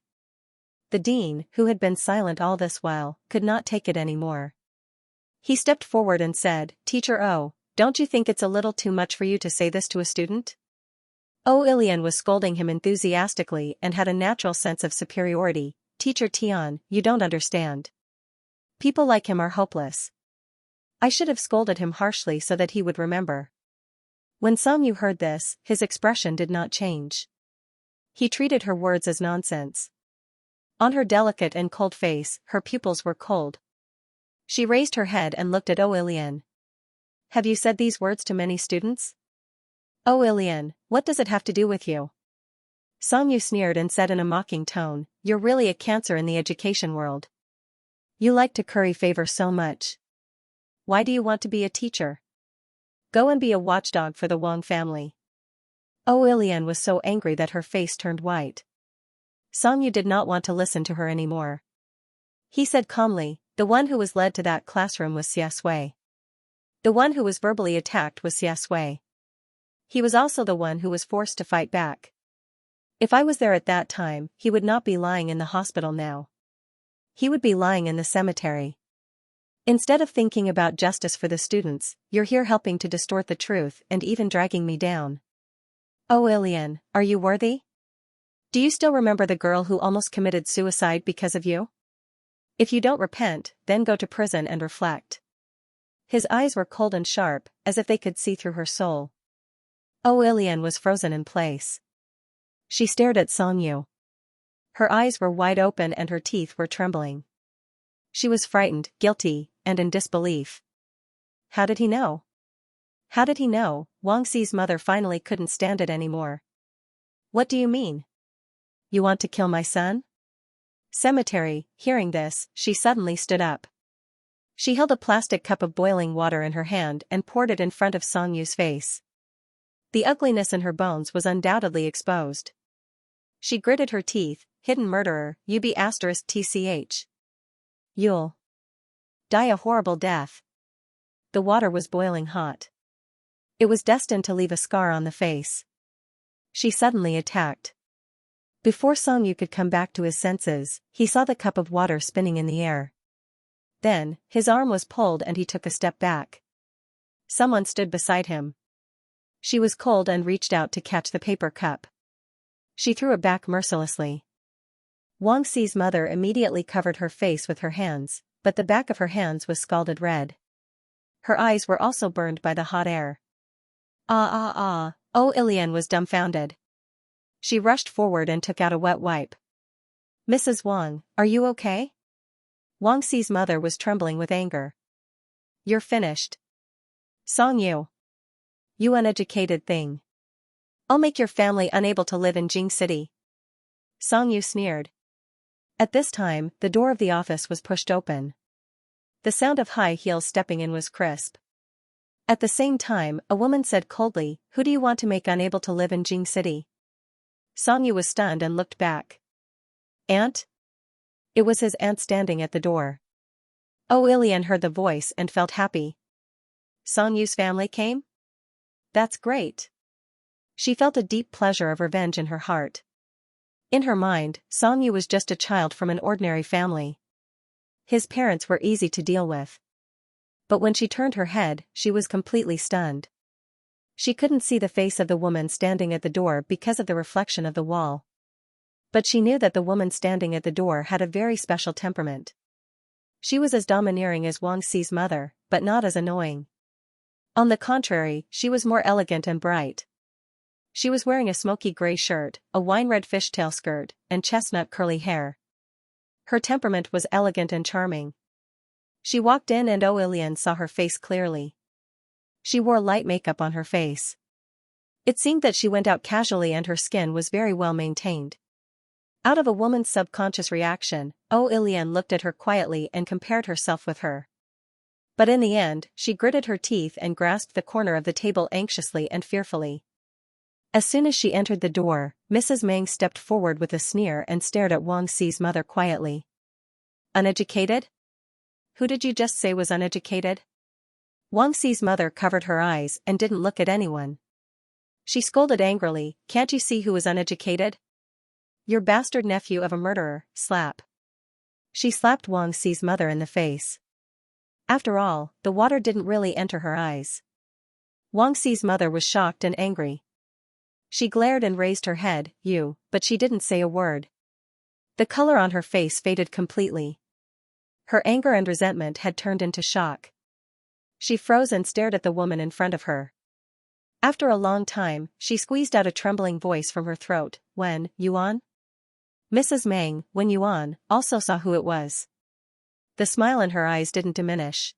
The dean, who had been silent all this while, could not take it anymore. He stepped forward and said, Teacher O, don't you think it's a little too much for you to say this to a student? O Ilian was scolding him enthusiastically and had a natural sense of superiority. Teacher Tian, you don't understand. People like him are hopeless. I should have scolded him harshly so that he would remember. When Song Yu heard this, his expression did not change. He treated her words as nonsense. On her delicate and cold face, her pupils were cold. She raised her head and looked at O Ilian. Have you said these words to many students? O Ilian, what does it have to do with you? Song Yu sneered and said in a mocking tone, You're really a cancer in the education world. You like to curry favor so much. Why do you want to be a teacher? Go and be a watchdog for the Wang family. O Ilian was so angry that her face turned white. Songyu did not want to listen to her anymore. He said calmly, the one who was led to that classroom was Xiaxia. The one who was verbally attacked was Xiaxia. He was also the one who was forced to fight back. If I was there at that time, he would not be lying in the hospital now. He would be lying in the cemetery. Instead of thinking about justice for the students, you're here helping to distort the truth and even dragging me down. Oh Ilian, are you worthy? Do you still remember the girl who almost committed suicide because of you? If you don't repent, then go to prison and reflect. His eyes were cold and sharp, as if they could see through her soul. Oh Ilian was frozen in place. She stared at Songyu. Her eyes were wide open and her teeth were trembling. She was frightened, guilty, and in disbelief. How did he know? How did he know? Wang Xi's mother finally couldn't stand it anymore. What do you mean? You want to kill my son? Cemetery, hearing this, she suddenly stood up. She held a plastic cup of boiling water in her hand and poured it in front of Songyu's face. The ugliness in her bones was undoubtedly exposed. She gritted her teeth, hidden murderer, you be *tch. You'll die a horrible death. The water was boiling hot. It was destined to leave a scar on the face. She suddenly attacked. Before Songyu could come back to his senses, he saw the cup of water spinning in the air. Then, his arm was pulled and he took a step back. Someone stood beside him. She was cold and reached out to catch the paper cup. She threw it back mercilessly. Wang Xi's mother immediately covered her face with her hands, but the back of her hands was scalded red. Her eyes were also burned by the hot air. Oh Ilian was dumbfounded. She rushed forward and took out a wet wipe. Mrs. Wang, are you okay? Wang Xi's mother was trembling with anger. You're finished. Songyu. You uneducated thing. I'll make your family unable to live in Jing City. Songyu sneered. At this time, the door of the office was pushed open. The sound of high heels stepping in was crisp. At the same time, a woman said coldly, who do you want to make unable to live in Jing City? Songyu was stunned and looked back. Aunt? It was his aunt standing at the door. Oh Ilian heard the voice and felt happy. Songyu's family came? That's great. She felt a deep pleasure of revenge in her heart. In her mind, Songyu was just a child from an ordinary family. His parents were easy to deal with. But when she turned her head, she was completely stunned. She couldn't see the face of the woman standing at the door because of the reflection of the wall. But she knew that the woman standing at the door had a very special temperament. She was as domineering as Wang Xi's mother, but not as annoying. On the contrary, she was more elegant and bright. She was wearing a smoky gray shirt, a wine-red fishtail skirt, and chestnut curly hair. Her temperament was elegant and charming. She walked in and Oh Ilian saw her face clearly. She wore light makeup on her face. It seemed that she went out casually and her skin was very well maintained. Out of a woman's subconscious reaction, Oh Ilian looked at her quietly and compared herself with her. But in the end, she gritted her teeth and grasped the corner of the table anxiously and fearfully. As soon as she entered the door, Mrs. Meng stepped forward with a sneer and stared at Wang Xi's mother quietly. Uneducated? Who did you just say was uneducated? Wang Xi's mother covered her eyes and didn't look at anyone. She scolded angrily, can't you see who is uneducated? Your bastard nephew of a murderer, slap. She slapped Wang Xi's mother in the face. After all, the water didn't really enter her eyes. Wang Xi's mother was shocked and angry. She glared and raised her head, but she didn't say a word. The color on her face faded completely. Her anger and resentment had turned into shock. She froze and stared at the woman in front of her. After a long time, she squeezed out a trembling voice from her throat, when, Yuan? Mrs. Meng, when Yuan, also saw who it was. The smile in her eyes didn't diminish.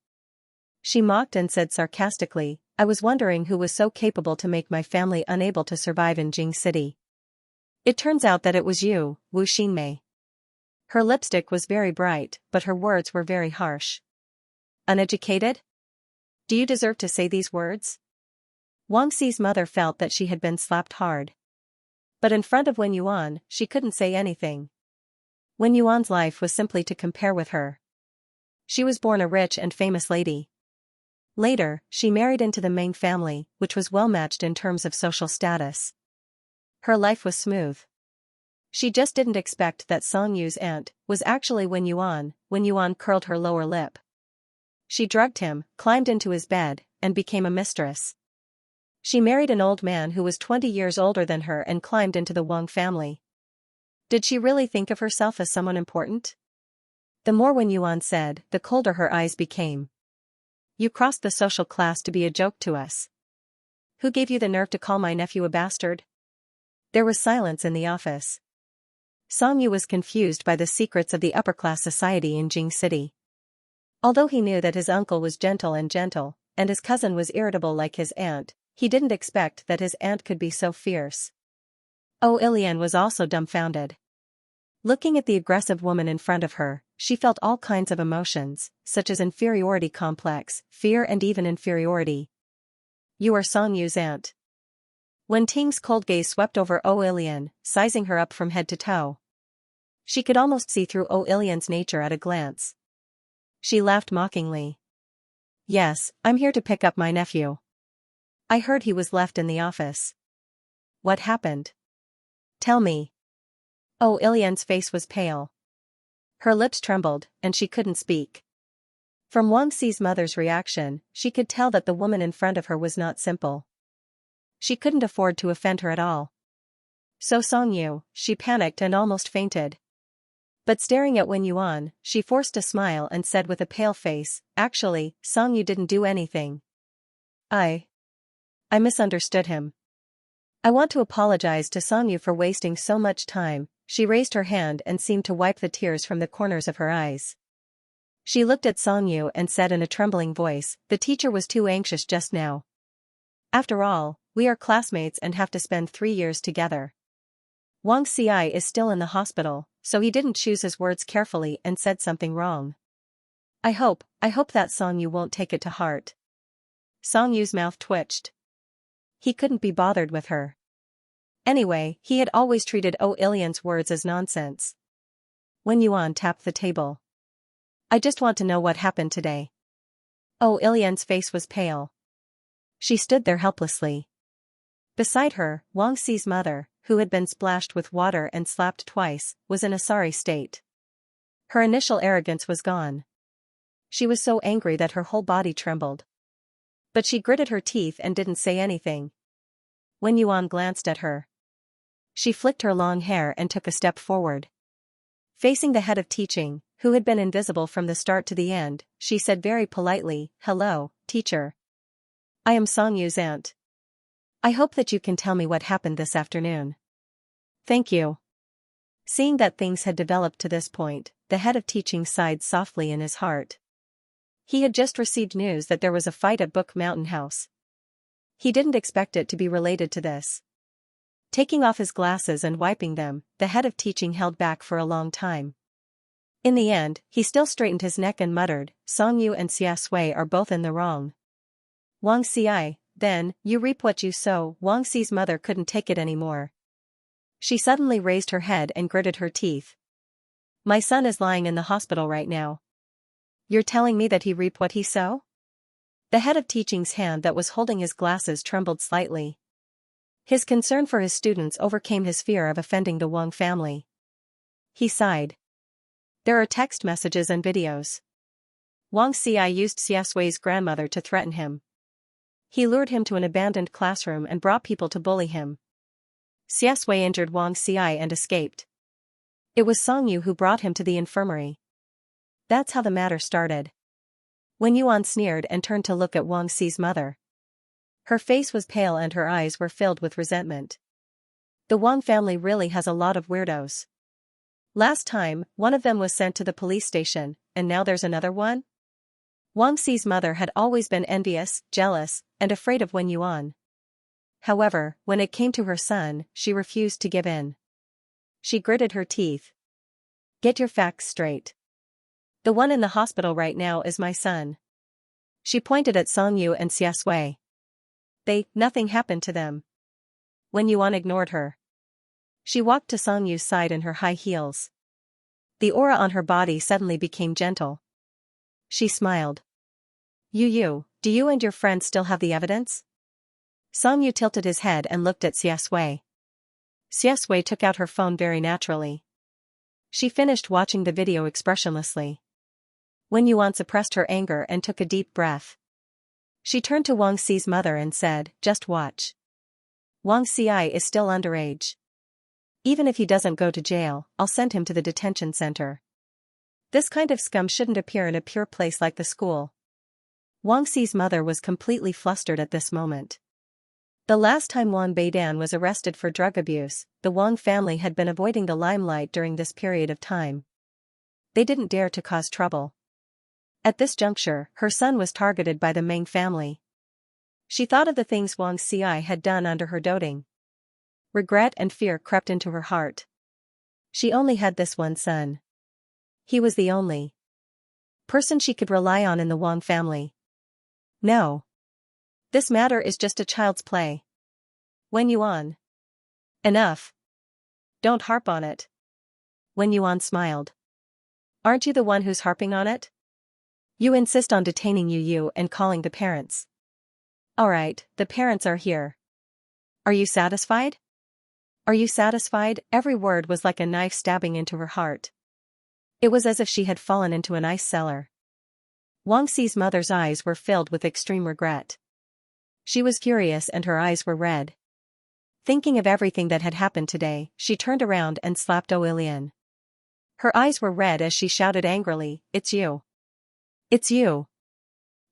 She mocked and said sarcastically, I was wondering who was so capable to make my family unable to survive in Jing City. It turns out that it was you, Wu Xinmei. Her lipstick was very bright, but her words were very harsh. Uneducated? Do you deserve to say these words? Wang Xi's mother felt that she had been slapped hard. But in front of Wen Yuan, she couldn't say anything. Wen Yuan's life was simply to compare with her. She was born a rich and famous lady. Later, she married into the Meng family, which was well matched in terms of social status. Her life was smooth. She just didn't expect that Song Yu's aunt was actually Wen Yuan. Wen Yuan curled her lower lip. She drugged him, climbed into his bed, and became a mistress. She married an old man who was 20 years older than her and climbed into the Wang family. Did she really think of herself as someone important? The more Wen Yuan said, the colder her eyes became. You crossed the social class to be a joke to us. Who gave you the nerve to call my nephew a bastard? There was silence in the office. Song Yu was confused by the secrets of the upper-class society in Jing City. Although he knew that his uncle was gentle, and his cousin was irritable like his aunt, he didn't expect that his aunt could be so fierce. Oh, Ilian was also dumbfounded. Looking at the aggressive woman in front of her, she felt all kinds of emotions, such as inferiority complex, fear and even inferiority. You are Song Yu's aunt. Wen Ting's cold gaze swept over Oh Ilian, sizing her up from head to toe. She could almost see through Oh Ilian's nature at a glance. She laughed mockingly. Yes, I'm here to pick up my nephew. I heard he was left in the office. What happened? Tell me. Oh, Ilian's face was pale. Her lips trembled, and she couldn't speak. From Wang Xi's mother's reaction, she could tell that the woman in front of her was not simple. She couldn't afford to offend her at all. So Song Yu, she panicked and almost fainted. But staring at Wen Yuan, she forced a smile and said with a pale face, actually, Song Yu didn't do anything. I misunderstood him. I want to apologize to Song Yu for wasting so much time. She raised her hand and seemed to wipe the tears from the corners of her eyes. She looked at Song Yu and said in a trembling voice, the teacher was too anxious just now. After all, we are classmates and have to spend 3 years together. Wang Xi is still in the hospital, so he didn't choose his words carefully and said something wrong. I hope that Song Yu won't take it to heart. Song Yu's mouth twitched. He couldn't be bothered with her. Anyway, he had always treated Oh Ilian's words as nonsense. Wen Yuan tapped the table. I just want to know what happened today. Oh Ilian's face was pale. She stood there helplessly. Beside her, Wang Xi's mother, who had been splashed with water and slapped twice, was in a sorry state. Her initial arrogance was gone. She was so angry that her whole body trembled. But she gritted her teeth and didn't say anything. Wen Yuan glanced at her. She flicked her long hair and took a step forward. Facing the head of teaching, who had been invisible from the start to the end, she said very politely, hello, teacher. I am Song Yu's aunt. I hope that you can tell me what happened this afternoon. Thank you. Seeing that things had developed to this point, the head of teaching sighed softly in his heart. He had just received news that there was a fight at Book Mountain House. He didn't expect it to be related to this. Taking off his glasses and wiping them, the head of teaching held back for a long time. In the end, he still straightened his neck and muttered, Song Yu and Xia Sui are both in the wrong. Wang Xi, then, you reap what you sow. Wang Xi's mother couldn't take it anymore. She suddenly raised her head and gritted her teeth. My son is lying in the hospital right now. You're telling me that he reaped what he sow? The head of teaching's hand that was holding his glasses trembled slightly. His concern for his students overcame his fear of offending the Wang family. He sighed. There are text messages and videos. Wang Xi used Xia Sui's grandmother to threaten him. He lured him to an abandoned classroom and brought people to bully him. Xia Sui injured Wang Xi and escaped. It was Song Yu who brought him to the infirmary. That's how the matter started. Wen Yuan sneered and turned to look at Wang Xi's mother. Her face was pale and her eyes were filled with resentment. The Wang family really has a lot of weirdos. Last time, one of them was sent to the police station, and now there's another one? Wang Xi's mother had always been envious, jealous, and afraid of Wen Yuan. However, when it came to her son, she refused to give in. She gritted her teeth. Get your facts straight. The one in the hospital right now is my son. She pointed at Song Yu and Xia Sui. Nothing happened to them. Wen Yuan ignored her. She walked to Song Yu's side in her high heels. The aura on her body suddenly became gentle. She smiled. Yu, do you and your friends still have the evidence? Song Yu tilted his head and looked at Xiaxue. Xiaxue took out her phone very naturally. She finished watching the video expressionlessly. Wen Yuan suppressed her anger and took a deep breath. She turned to Wang Xi's mother and said, "Just watch. Wang Xi is still underage. Even if he doesn't go to jail, I'll send him to the detention center. This kind of scum shouldn't appear in a pure place like the school." Wang Xi's mother was completely flustered at this moment. The last time Wang Beidan was arrested for drug abuse, the Wang family had been avoiding the limelight during this period of time. They didn't dare to cause trouble. At this juncture, her son was targeted by the Meng family. She thought of the things Wang Xi had done under her doting. Regret and fear crept into her heart. She only had this one son. He was the only person she could rely on in the Wang family. No. This matter is just a child's play. Wen Yuan. Enough. Don't harp on it. Wen Yuan smiled. Aren't you the one who's harping on it? You insist on detaining Yu and calling the parents. Alright, the parents are here. Are you satisfied? Are you satisfied? Every word was like a knife stabbing into her heart. It was as if she had fallen into an ice cellar. Wang Xi's mother's eyes were filled with extreme regret. She was furious and her eyes were red. Thinking of everything that had happened today, she turned around and slapped Oilian. Her eyes were red as she shouted angrily, "It's you. It's you.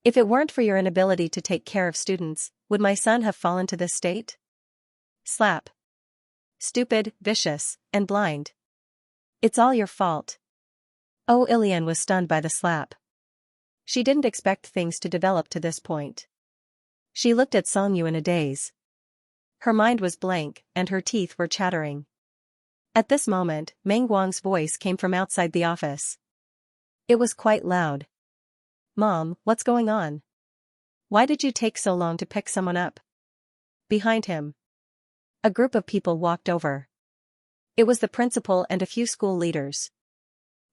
If it weren't for your inability to take care of students, would my son have fallen to this state? Slap. Stupid, vicious, and blind. It's all your fault." Oilian was stunned by the slap. She didn't expect things to develop to this point. She looked at Song Yu in a daze. Her mind was blank, and her teeth were chattering. At this moment, Meng Guang's voice came from outside the office. It was quite loud. "Mom, what's going on? Why did you take so long to pick someone up?" Behind him, a group of people walked over. It was the principal and a few school leaders.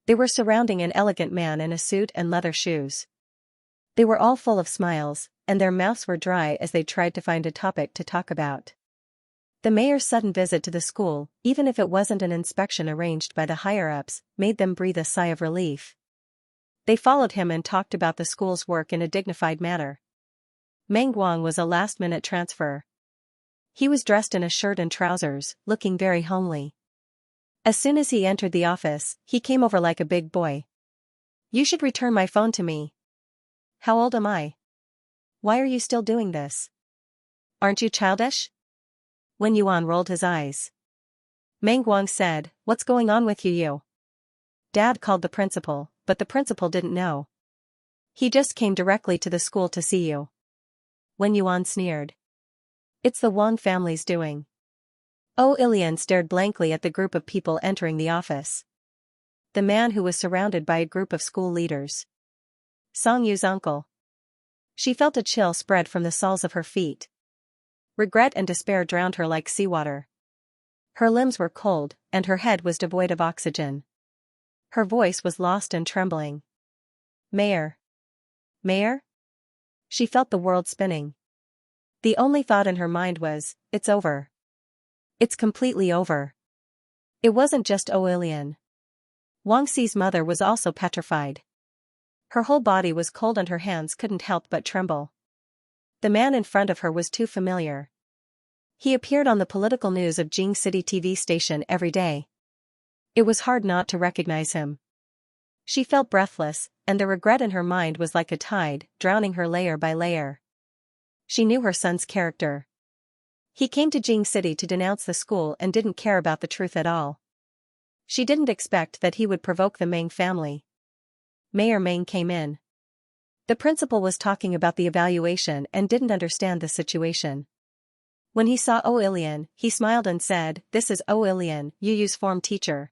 They were surrounding an elegant man in a suit and leather shoes. They were all full of smiles, and their mouths were dry as they tried to find a topic to talk about. The mayor's sudden visit to the school, even if it wasn't an inspection arranged by the higher-ups, made them breathe a sigh of relief. They followed him and talked about the school's work in a dignified manner. Meng Guang was a last-minute transfer. He was dressed in a shirt and trousers, looking very homely. As soon as he entered the office, he came over like a big boy. "You should return my phone to me. How old am I? Why are you still doing this? Aren't you childish?" Wen Yuan rolled his eyes. Meng Guang said, "What's going on with you? Dad called the principal, but the principal didn't know. He just came directly to the school to see you." Wen Yuan sneered. "It's the Wang family's doing." Oilian stared blankly at the group of people entering the office. The man who was surrounded by a group of school leaders. Song Yu's uncle. She felt a chill spread from the soles of her feet. Regret and despair drowned her like seawater. Her limbs were cold, and her head was devoid of oxygen. Her voice was lost and trembling. "Mayor. Mayor?" She felt the world spinning. The only thought in her mind was, "It's over. It's completely over." It wasn't just Oilian. Wang Xi's mother was also petrified. Her whole body was cold and her hands couldn't help but tremble. The man in front of her was too familiar. He appeared on the political news of Jing City TV station every day. It was hard not to recognize him. She felt breathless, and the regret in her mind was like a tide, drowning her layer by layer. She knew her son's character. He came to Jing City to denounce the school and didn't care about the truth at all. She didn't expect that he would provoke the Meng family. Mayor Meng came in. The principal was talking about the evaluation and didn't understand the situation. When he saw Oilian, he smiled and said, "This is Oilian, Yu's form teacher.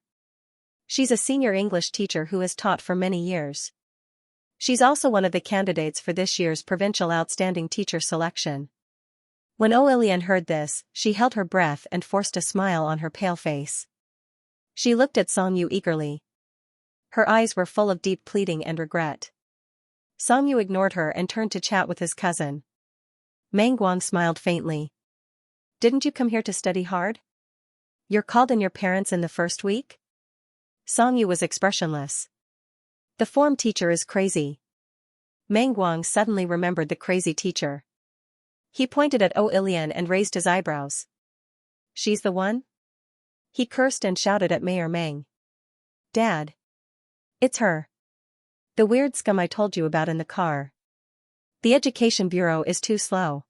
She's a senior English teacher who has taught for many years. She's also one of the candidates for this year's provincial outstanding teacher selection." When Oilian heard this, she held her breath and forced a smile on her pale face. She looked at Songyu eagerly. Her eyes were full of deep pleading and regret. Songyu ignored her and turned to chat with his cousin. Mengguang smiled faintly. Didn't you come here to study hard? You're called in your parents in the first week? Songyu was expressionless. The form teacher is crazy. Mengguang suddenly remembered the crazy teacher. He pointed at Oilian and raised his eyebrows. She's the one? He cursed and shouted at Mayor Meng. Dad. It's her. The weird scum I told you about in the car. The education bureau is too slow.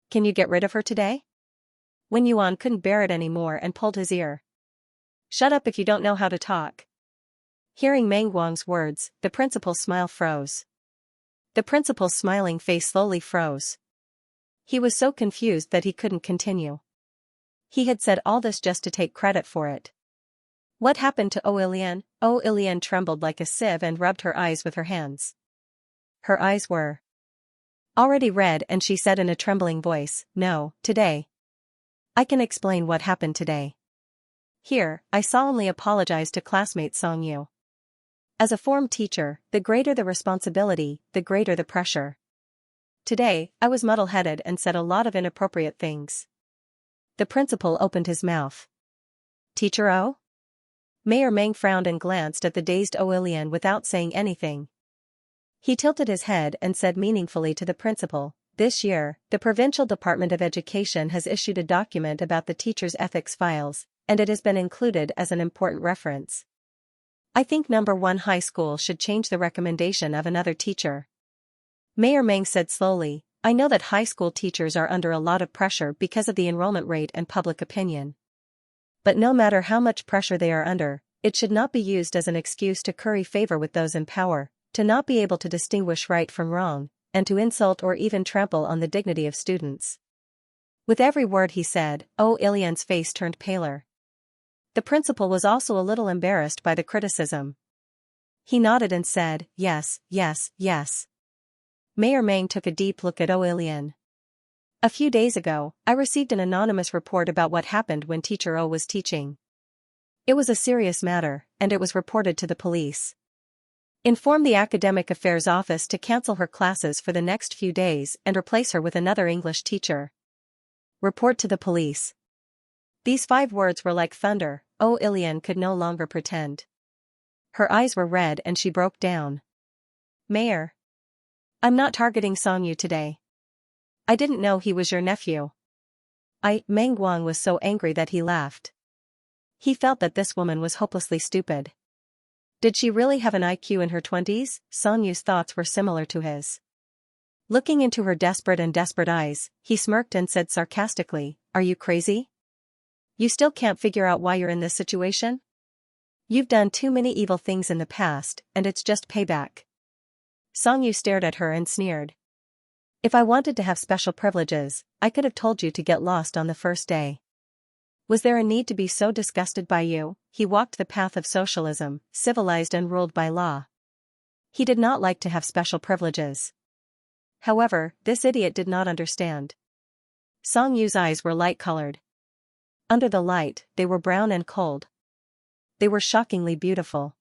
Can you get rid of her today? Wen Yuan couldn't bear it anymore and pulled his ear. Shut up if you don't know how to talk. Hearing Mengguang's words, the principal's smile froze. The principal's smiling face slowly froze. He was so confused that he couldn't continue. He had said all this just to take credit for it. What happened to Oilian? Oilian trembled like a sieve and rubbed her eyes with her hands. Her eyes were already red and she said in a trembling voice, No, today. I can explain what happened today. Here, I solemnly apologize to classmate Songyu. As a form teacher, the greater the responsibility, the greater the pressure. Today, I was muddle-headed and said a lot of inappropriate things. The principal opened his mouth. Teacher O? Mayor Meng frowned and glanced at the dazed Oilian without saying anything. He tilted his head and said meaningfully to the principal, This year, the Provincial Department of Education has issued a document about the teacher's ethics files, and it has been included as an important reference. I think number 1 high school should change the recommendation of another teacher. Mayor Meng said slowly, I know that high school teachers are under a lot of pressure because of the enrollment rate and public opinion. But no matter how much pressure they are under, it should not be used as an excuse to curry favor with those in power, to not be able to distinguish right from wrong, and to insult or even trample on the dignity of students. With every word he said, Oilian's face turned paler. The principal was also a little embarrassed by the criticism. He nodded and said, Yes, yes, yes. Mayor Meng took a deep look at Oilian. A few days ago, I received an anonymous report about what happened when Teacher O was teaching. It was a serious matter, and it was reported to the police. Inform the Academic Affairs Office to cancel her classes for the next few days and replace her with another English teacher. Report to the police. These 5 words were like thunder. Oilian could no longer pretend. Her eyes were red and she broke down. Mayor. I'm not targeting Songyu today. I didn't know he was your nephew. Mengguang was so angry that he laughed. He felt that this woman was hopelessly stupid. Did she really have an IQ in her 20s? Songyu's thoughts were similar to his. Looking into her desperate eyes, he smirked and said sarcastically, Are you crazy? You still can't figure out why you're in this situation? You've done too many evil things in the past, and it's just payback. Songyu stared at her and sneered. If I wanted to have special privileges, I could have told you to get lost on the first day. Was there a need to be so disgusted by you? He walked the path of socialism, civilized and ruled by law. He did not like to have special privileges. However, this idiot did not understand. Songyu's eyes were light-colored. Under the light, they were brown and cold. They were shockingly beautiful.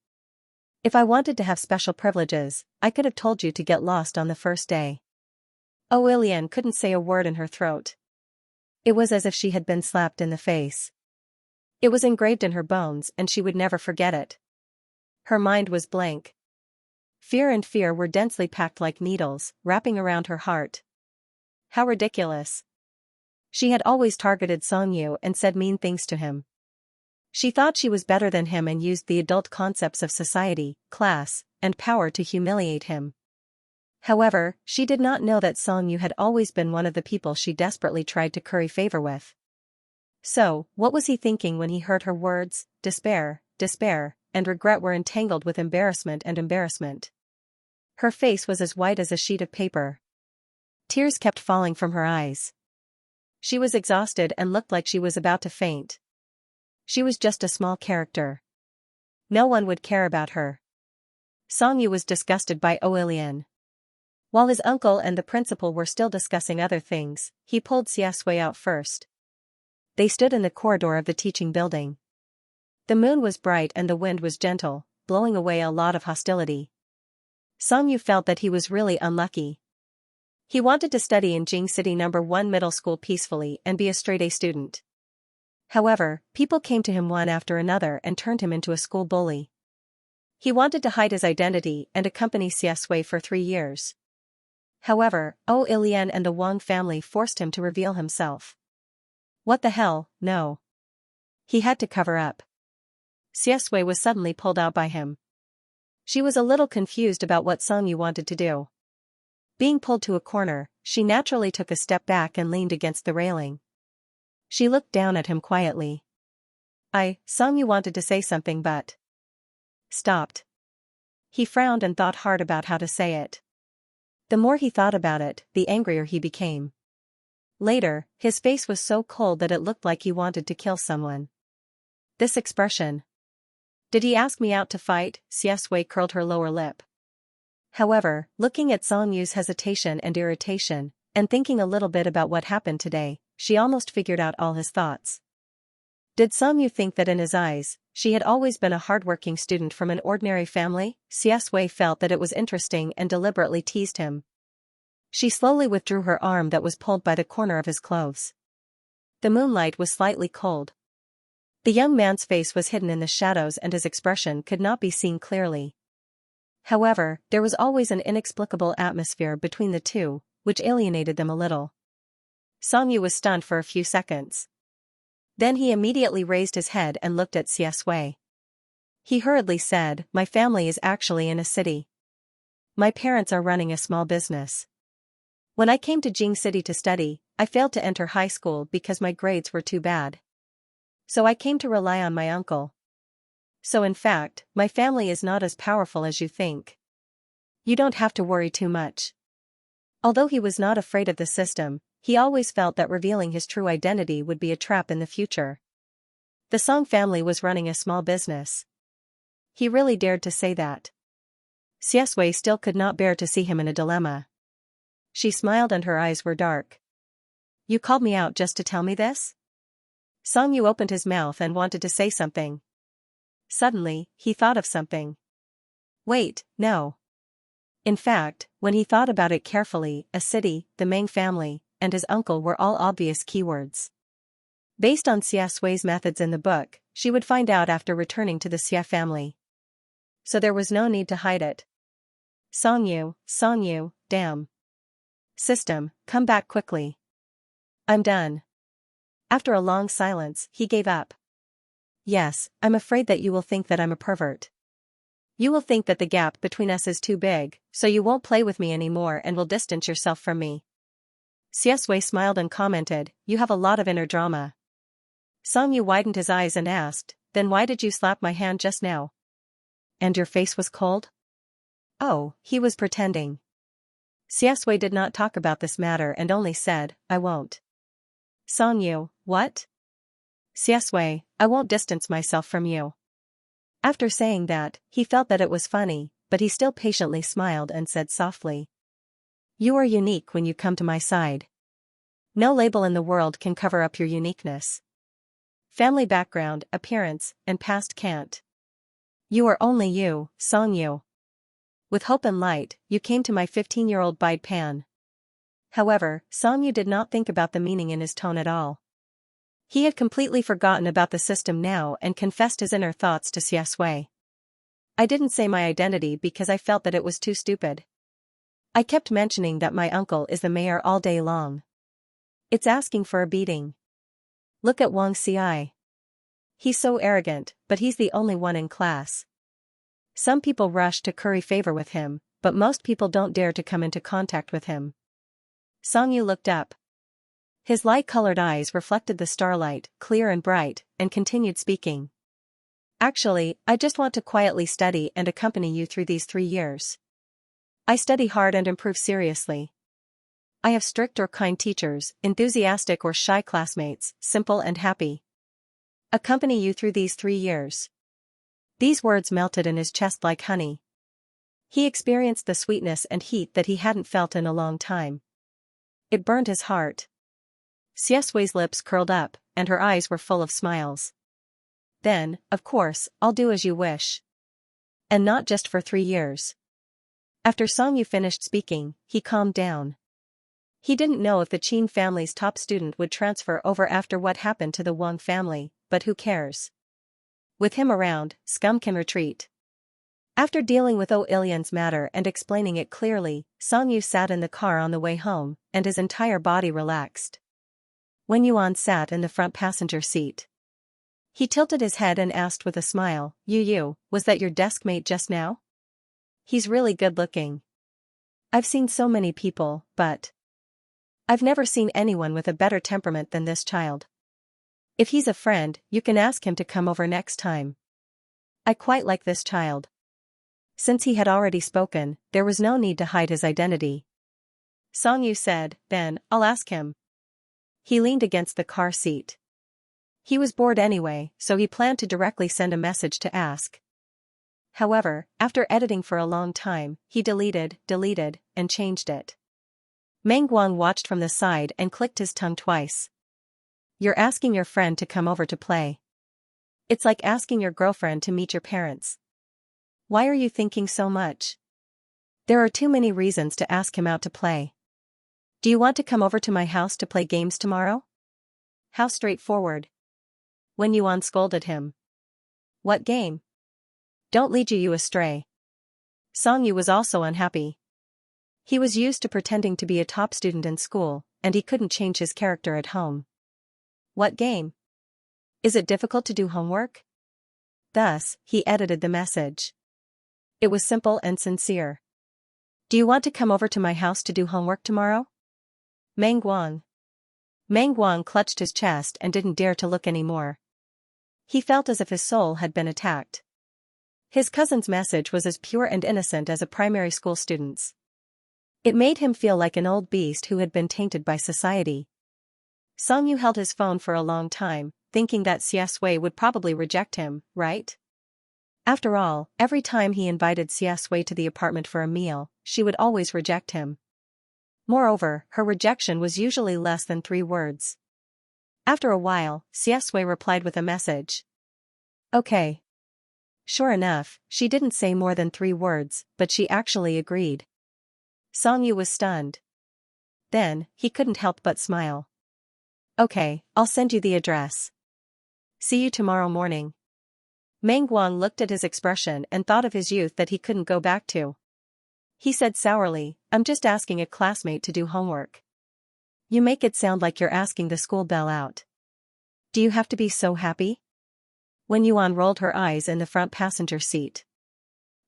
If I wanted to have special privileges, I could have told you to get lost on the first day. Oilian couldn't say a word in her throat. It was as if she had been slapped in the face. It was engraved in her bones and she would never forget it. Her mind was blank. Fear and fear were densely packed like needles, wrapping around her heart. How ridiculous. She had always targeted Songyu and said mean things to him. She thought she was better than him and used the adult concepts of society, class, and power to humiliate him. However, she did not know that Songyu had always been one of the people she desperately tried to curry favor with. So, what was he thinking when he heard her words? Despair, and regret were entangled with embarrassment and embarrassment. Her face was as white as a sheet of paper. Tears kept falling from her eyes. She was exhausted and looked like she was about to faint. She was just a small character. No one would care about her. Songyu was disgusted by Oilian. While his uncle and the principal were still discussing other things, he pulled Xiaxue out first. They stood in the corridor of the teaching building. The moon was bright and the wind was gentle, blowing away a lot of hostility. Songyu felt that he was really unlucky. He wanted to study in Jing City No. 1 middle school peacefully and be a straight-A student. However, people came to him one after another and turned him into a school bully. He wanted to hide his identity and accompany Xiaxue for 3 years. However, Ilian and the Wang family forced him to reveal himself. What the hell, no. He had to cover up. Xiaxue was suddenly pulled out by him. She was a little confused about what Songyu wanted to do. Being pulled to a corner, she naturally took a step back and leaned against the railing. She looked down at him quietly. Songyu wanted to say something but stopped. He frowned and thought hard about how to say it. The more he thought about it, the angrier he became. Later, his face was so cold that it looked like he wanted to kill someone. This expression. Did he ask me out to fight? Xiaxue curled her lower lip. However, looking at Songyu's hesitation and irritation, and thinking a little bit about what happened today, she almost figured out all his thoughts. Did Songyu think that in his eyes, she had always been a hardworking student from an ordinary family? Xiaxue felt that it was interesting and deliberately teased him. She slowly withdrew her arm that was pulled by the corner of his clothes. The moonlight was slightly cold. The young man's face was hidden in the shadows and his expression could not be seen clearly. However, there was always an inexplicable atmosphere between the two, which alienated them a little. Songyu was stunned for a few seconds. Then he immediately raised his head and looked at Xiaxue. He hurriedly said, "My family is actually in a city. My parents are running a small business. When I came to Jing City to study, I failed to enter high school because my grades were too bad. So I came to rely on my uncle. So in fact, my family is not as powerful as you think. You don't have to worry too much." Although he was not afraid of the system, he always felt that revealing his true identity would be a trap in the future. The Song family was running a small business. He really dared to say that. Xiaxue still could not bear to see him in a dilemma. She smiled and her eyes were dark. "You called me out just to tell me this?" Songyu opened his mouth and wanted to say something. Suddenly, he thought of something. Wait, no. In fact, when he thought about it carefully, a city, the Meng family, and his uncle were all obvious keywords. Based on Xiaxue's methods in the book, she would find out after returning to the Xia family. So there was no need to hide it. Songyu, damn. System, come back quickly. I'm done. After a long silence, he gave up. Yes, I'm afraid that you will think that I'm a pervert. You will think that the gap between us is too big, so you won't play with me anymore and will distance yourself from me. Xiaxue smiled and commented, "You have a lot of inner drama." Songyu widened his eyes and asked, "Then why did you slap my hand just now? And your face was cold?" Oh, he was pretending. Xiaxue did not talk about this matter and only said, "I won't." Songyu, what? Xiaxue, I won't distance myself from you. After saying that, he felt that it was funny, but he still patiently smiled and said softly, "You are unique when you come to my side. No label in the world can cover up your uniqueness. Family background, appearance, and past can't. You are only you, Songyu. With hope and light, you came to my 15-year-old bide pan." However, Songyu did not think about the meaning in his tone at all. He had completely forgotten about the system now and confessed his inner thoughts to Xiaxue. "I didn't say my identity because I felt that it was too stupid. I kept mentioning that my uncle is the mayor all day long. It's asking for a beating. Look at Wang Xi. He's so arrogant, but he's the only one in class. Some people rush to curry favor with him, but most people don't dare to come into contact with him." Songyu looked up. His light-colored eyes reflected the starlight, clear and bright, and continued speaking. "Actually, I just want to quietly study and accompany you through these 3 years. I study hard and improve seriously. I have strict or kind teachers, enthusiastic or shy classmates, simple and happy. Accompany you through these 3 years. These words melted in his chest like honey. He experienced the sweetness and heat that he hadn't felt in a long time. It burned his heart. Xianxia's lips curled up, and her eyes were full of smiles. Then, of course, I'll do as you wish. And not just for 3 years. After Xianxia finished speaking, he calmed down. He didn't know if the Qin family's top student would transfer over after what happened to the Wang family, but who cares? With him around, scum can retreat. After dealing with Ilian's matter and explaining it clearly, Xianxia sat in the car on the way home, and his entire body relaxed. Wen Yuan sat in the front passenger seat. He tilted his head and asked with a smile, Yu, was that your desk mate just now? He's really good looking. I've seen so many people, but I've never seen anyone with a better temperament than this child. If he's a friend, you can ask him to come over next time. I quite like this child. Since he had already spoken, there was no need to hide his identity. Xianxia said, then, I'll ask him. He leaned against the car seat. He was bored anyway, so he planned to directly send a message to ask. However, after editing for a long time, he deleted, and changed it. Meng Guang watched from the side and clicked his tongue twice. You're asking your friend to come over to play. It's like asking your girlfriend to meet your parents. Why are you thinking so much? There are too many reasons to ask him out to play. Do you want to come over to my house to play games tomorrow? How straightforward. Wen Yuan scolded him. What game? Don't lead you astray. Xianxia was also unhappy. He was used to pretending to be a top student in school, and he couldn't change his character at home. What game? Is it difficult to do homework? Thus, he edited the message. It was simple and sincere. Do you want to come over to my house to do homework tomorrow? Meng Guang. Meng Guang clutched his chest and didn't dare to look anymore. He felt as if his soul had been attacked. His cousin's message was as pure and innocent as a primary school student's. It made him feel like an old beast who had been tainted by society. Xianxia held his phone for a long time, thinking that Xianxia would probably reject him, right? After all, every time he invited Xianxia to the apartment for a meal, she would always reject him. Moreover, her rejection was usually less than 3 words. After a while, Xianxia replied with a message. Okay. Sure enough, she didn't say more than 3 words, but she actually agreed. Xianxia was stunned. Then, he couldn't help but smile. Okay, I'll send you the address. See you tomorrow morning. Meng Guang looked at his expression and thought of his youth that he couldn't go back to. He said sourly, I'm just asking a classmate to do homework. You make it sound like you're asking the school bell out. Do you have to be so happy? Wen Yuan rolled her eyes in the front passenger seat.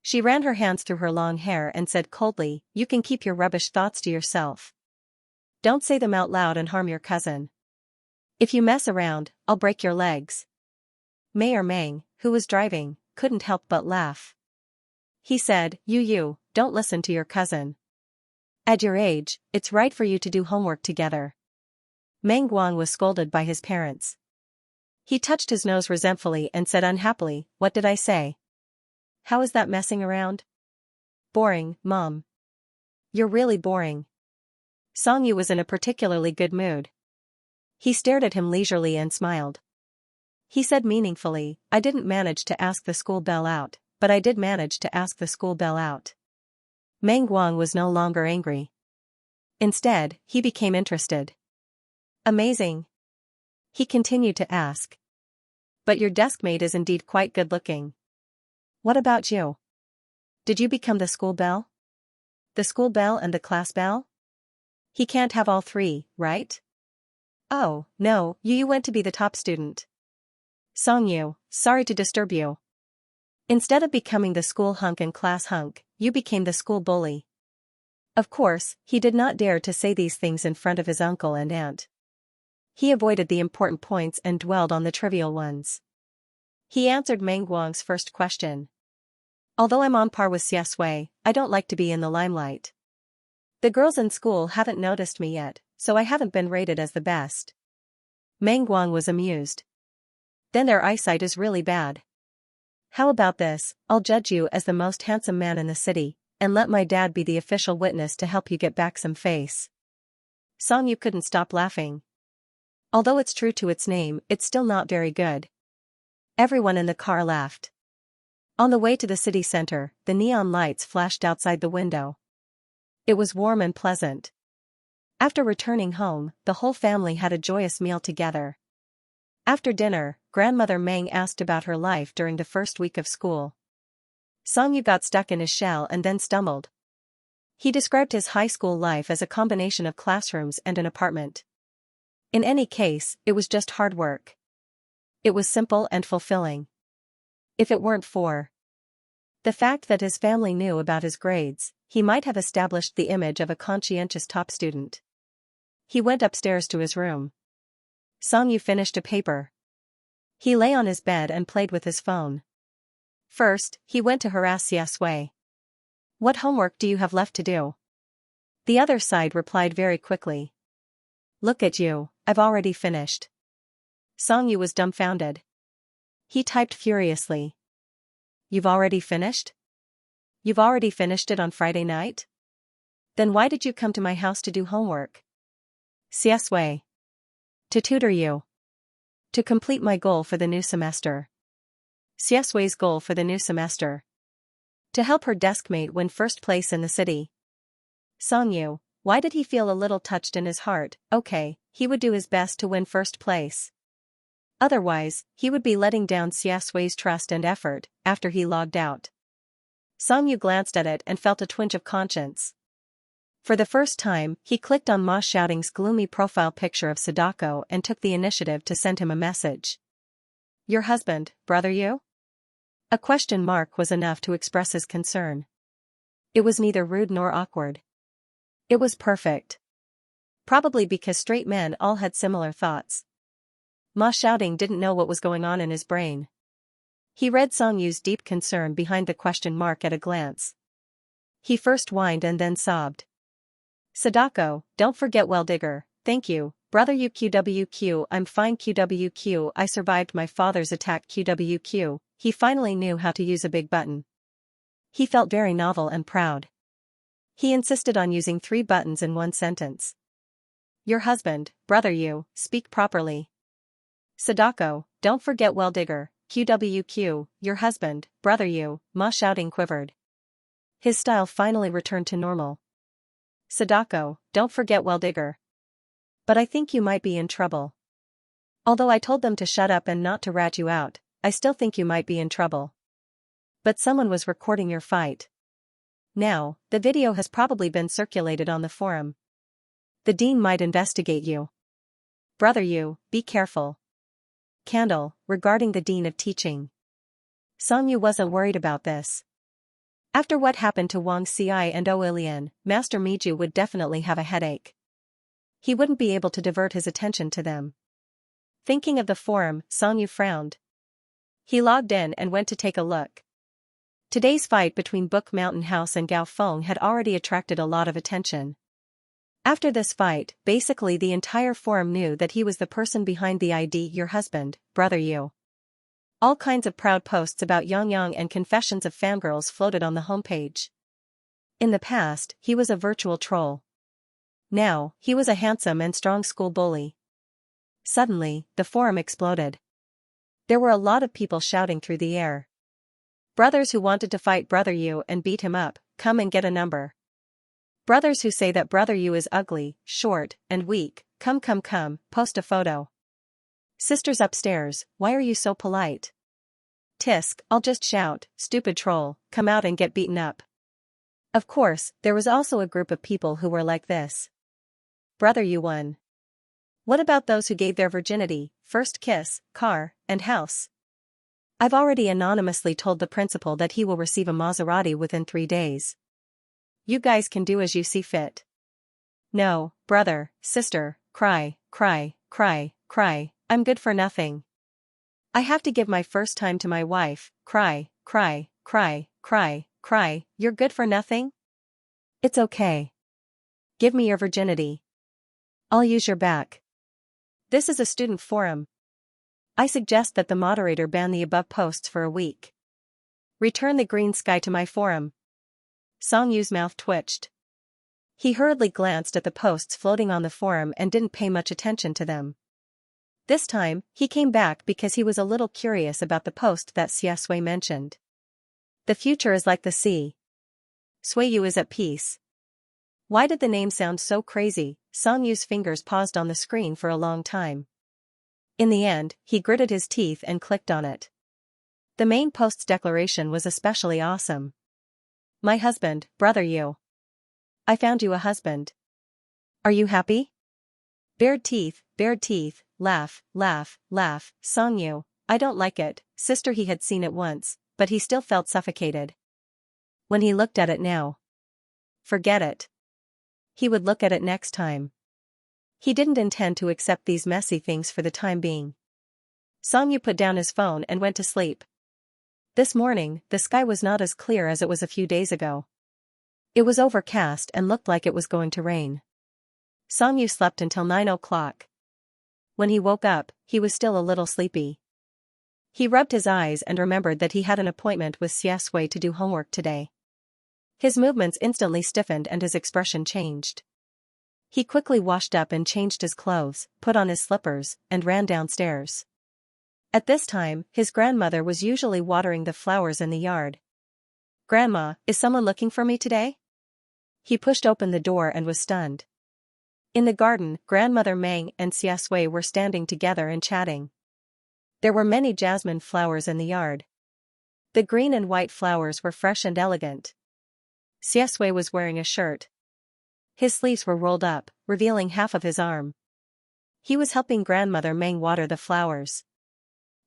She ran her hands through her long hair and said coldly, you can keep your rubbish thoughts to yourself. Don't say them out loud and harm your cousin. If you mess around, I'll break your legs. Mayor Meng, who was driving, couldn't help but laugh. He said, You, don't listen to your cousin. At your age, it's right for you to do homework together. Meng Guang was scolded by his parents. He touched his nose resentfully and said unhappily, What did I say? How is that messing around? Boring, Mom. You're really boring. Xianxia was in a particularly good mood. He stared at him leisurely and smiled. He said meaningfully, I didn't manage to ask the school bell out, but I did manage to ask the school bell out. Meng Guang was no longer angry. Instead, he became interested. Amazing. He continued to ask. But your deskmate is indeed quite good-looking. What about you? Did you become the school belle? The school belle and the class belle? He can't have all 3, right? Oh, no, you went to be the top student. Xianxia, sorry to disturb you. Instead of becoming the school hunk and class hunk, you became the school bully. Of course, he did not dare to say these things in front of his uncle and aunt. He avoided the important points and dwelled on the trivial ones. He answered Meng Guang's first question. Although I'm on par with Xianxia, I don't like to be in the limelight. The girls in school haven't noticed me yet, so I haven't been rated as the best. Meng Guang was amused. Then their eyesight is really bad. How about this, I'll judge you as the most handsome man in the city, and let my dad be the official witness to help you get back some face. Xianxia couldn't stop laughing. Although it's true to its name, it's still not very good. Everyone in the car laughed. On the way to the city center, the neon lights flashed outside the window. It was warm and pleasant. After returning home, the whole family had a joyous meal together. After dinner, Grandmother Meng asked about her life during the first week of school. Xianxia got stuck in his shell and then stumbled. He described his high school life as a combination of classrooms and an apartment. In any case, it was just hard work. It was simple and fulfilling. If it weren't for the fact that his family knew about his grades, he might have established the image of a conscientious top student. He went upstairs to his room. Xianxia finished a paper. He lay on his bed and played with his phone. First, he went to harass Xiaxia. "What homework do you have left to do?" The other side replied very quickly. "Look at you, I've already finished." Xianxia was dumbfounded. He typed furiously. "You've already finished? You've already finished it on Friday night? Then why did you come to my house to do homework?" "Xiaxia. To tutor you. To complete my goal for the new semester." Xiaxia's goal for the new semester. To help her deskmate win first place in the city. Xianxia, why did he feel a little touched in his heart? Okay, he would do his best to win first place. Otherwise, he would be letting down Xiaxia's trust and effort, after he logged out. Xianxia glanced at it and felt a twinge of conscience. For the first time, he clicked on Ma Xiaoting's gloomy profile picture of Sadako and took the initiative to send him a message. "Your husband, brother you?" A question mark was enough to express his concern. It was neither rude nor awkward. It was perfect. Probably because straight men all had similar thoughts. Ma Xiaoting didn't know what was going on in his brain. He read Xianxia's deep concern behind the question mark at a glance. He first whined and then sobbed. "Sadako, don't forget well digger, thank you, brother you QWQ I'm fine QWQ I survived my father's attack QWQ, he finally knew how to use a big button." He felt very novel and proud. He insisted on using 3 buttons in one sentence. "Your husband, brother you, speak properly." "Sadako, don't forget well digger, QWQ, your husband, brother you," Ma Xiaoting quivered. His style finally returned to normal. "Sadako, don't forget well digger. But I think you might be in trouble. Although I told them to shut up and not to rat you out, I still think you might be in trouble. But someone was recording your fight. Now, the video has probably been circulated on the forum. The dean might investigate you. Brother you, be careful." Candle, regarding the dean of teaching. Xianxia wasn't worried about this. After what happened to Wang Xi and Oilian, Master Miju would definitely have a headache. He wouldn't be able to divert his attention to them. Thinking of the forum, Xianxia frowned. He logged in and went to take a look. Today's fight between Book Mountain House and Gao Feng had already attracted a lot of attention. After this fight, basically the entire forum knew that he was the person behind the ID "Your husband, brother you." All kinds of proud posts about Yang and confessions of fangirls floated on the homepage. In the past, he was a virtual troll. Now, he was a handsome and strong school bully. Suddenly, the forum exploded. There were a lot of people shouting through the air. "Brothers who wanted to fight brother you and beat him up, come and get a number. Brothers who say that brother you is ugly, short, and weak, come, post a photo. Sisters upstairs, why are you so polite? Tisk, I'll just shout, stupid troll, come out and get beaten up." Of course, there was also a group of people who were like this. "Brother you won. What about those who gave their virginity, first kiss, car, and house? I've already anonymously told the principal that he will receive a Maserati within 3 days. You guys can do as you see fit. No, brother, sister, cry, I'm good for nothing. I have to give my first time to my wife, cry, you're good for nothing? It's okay. Give me your virginity. I'll use your back." This is a student forum. I suggest that the moderator ban the above posts for a week. Return the green sky to my forum. Song Yu's mouth twitched. He hurriedly glanced at the posts floating on the forum and didn't pay much attention to them. This time, he came back because he was a little curious about the post that Xiaxia mentioned. The future is like the sea. Suiyu is at peace. Why did the name sound so crazy? Song Yu's fingers paused on the screen for a long time. In the end, he gritted his teeth and clicked on it. The main post's declaration was especially awesome. My husband, brother Yu. I found you a husband. Are you happy? Bared teeth, laugh, laugh, laugh, Song Yu, I don't like it, sister. He had seen it once, but he still felt suffocated. When he looked at it now. Forget it. He would look at it next time. He didn't intend to accept these messy things for the time being. Song Yu put down his phone and went to sleep. This morning, the sky was not as clear as it was a few days ago. It was overcast and looked like it was going to rain. Song Yu slept until 9 o'clock. When he woke up, he was still a little sleepy. He rubbed his eyes and remembered that he had an appointment with Xiaxia to do homework today. His movements instantly stiffened and his expression changed. He quickly washed up and changed his clothes, put on his slippers, and ran downstairs. At this time, his grandmother was usually watering the flowers in the yard. Grandma, is someone looking for me today? He pushed open the door and was stunned. In the garden, Grandmother Meng and Xiaxia were standing together and chatting. There were many jasmine flowers in the yard. The green and white flowers were fresh and elegant. Xiaxia was wearing a shirt. His sleeves were rolled up, revealing half of his arm. He was helping Grandmother Meng water the flowers.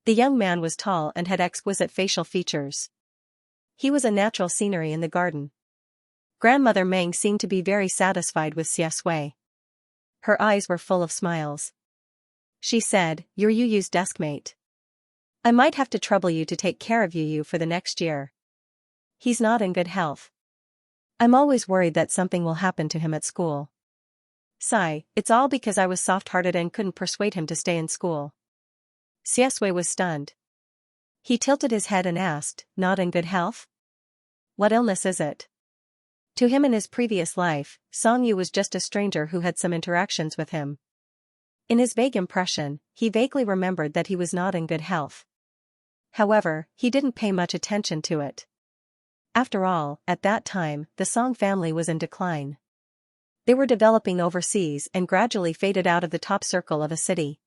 The young man was tall and had exquisite facial features. He was a natural scenery in the garden. Grandmother Meng seemed to be very satisfied with Xiaxia. Her eyes were full of smiles. She said, "You're Yu's deskmate. I might have to trouble you to take care of Yu for the next year. He's not in good health. I'm always worried that something will happen to him at school. Sigh, it's all because I was soft-hearted and couldn't persuade him to stay in school." Xiaxia was stunned. He tilted his head and asked, "Not in good health? What illness is it?" To him in his previous life, Song Yu was just a stranger who had some interactions with him. In his vague impression, he vaguely remembered that he was not in good health. However, he didn't pay much attention to it. After all, at that time, the Song family was in decline. They were developing overseas and gradually faded out of the top circle of a city.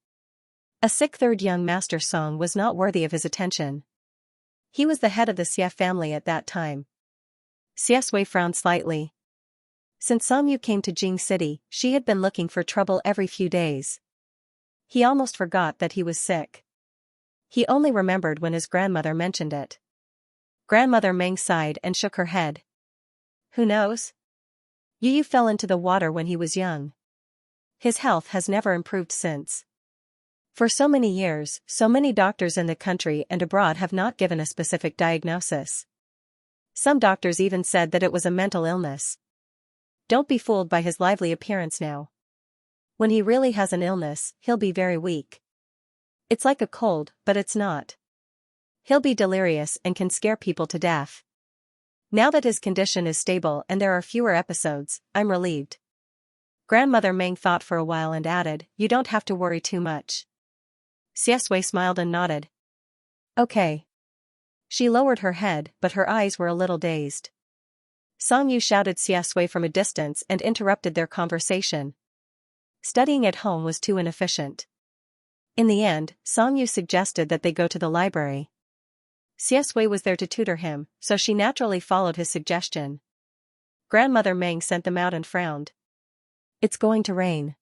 A sick third young master Song was not worthy of his attention. He was the head of the Xia family at that time. Xiaxia frowned slightly. Since Song Yu came to Jing City, she had been looking for trouble every few days. He almost forgot that he was sick. He only remembered when his grandmother mentioned it. Grandmother Meng sighed and shook her head. Who knows? Yu fell into the water when he was young. His health has never improved since. For so many years, so many doctors in the country and abroad have not given a specific diagnosis. Some doctors even said that it was a mental illness. Don't be fooled by his lively appearance now. When he really has an illness, he'll be very weak. It's like a cold, but it's not. He'll be delirious and can scare people to death. Now that his condition is stable and there are fewer episodes, I'm relieved. Grandmother Meng thought for a while and added, "You don't have to worry too much." Xiaxia smiled and nodded. Okay. She lowered her head, but her eyes were a little dazed. Song Yu shouted Xiaxia from a distance and interrupted their conversation. Studying at home was too inefficient. In the end, Song Yu suggested that they go to the library. Xiaxia was there to tutor him, so she naturally followed his suggestion. Grandmother Meng sent them out and frowned. It's going to rain.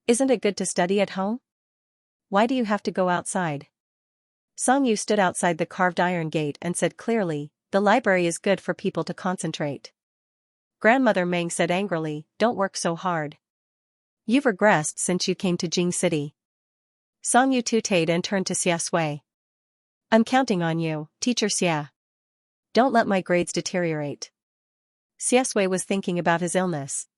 Isn't it good to study at home? Why do you have to go outside? Song Yu stood outside the carved iron gate and said clearly, "The library is good for people to concentrate." Grandmother Meng said angrily, "Don't work so hard. You've regressed since you came to Jing City." Song Yu tooted and turned to Xiaxia. "I'm counting on you, Teacher Xia. Don't let my grades deteriorate." Xiaxia was thinking about his illness.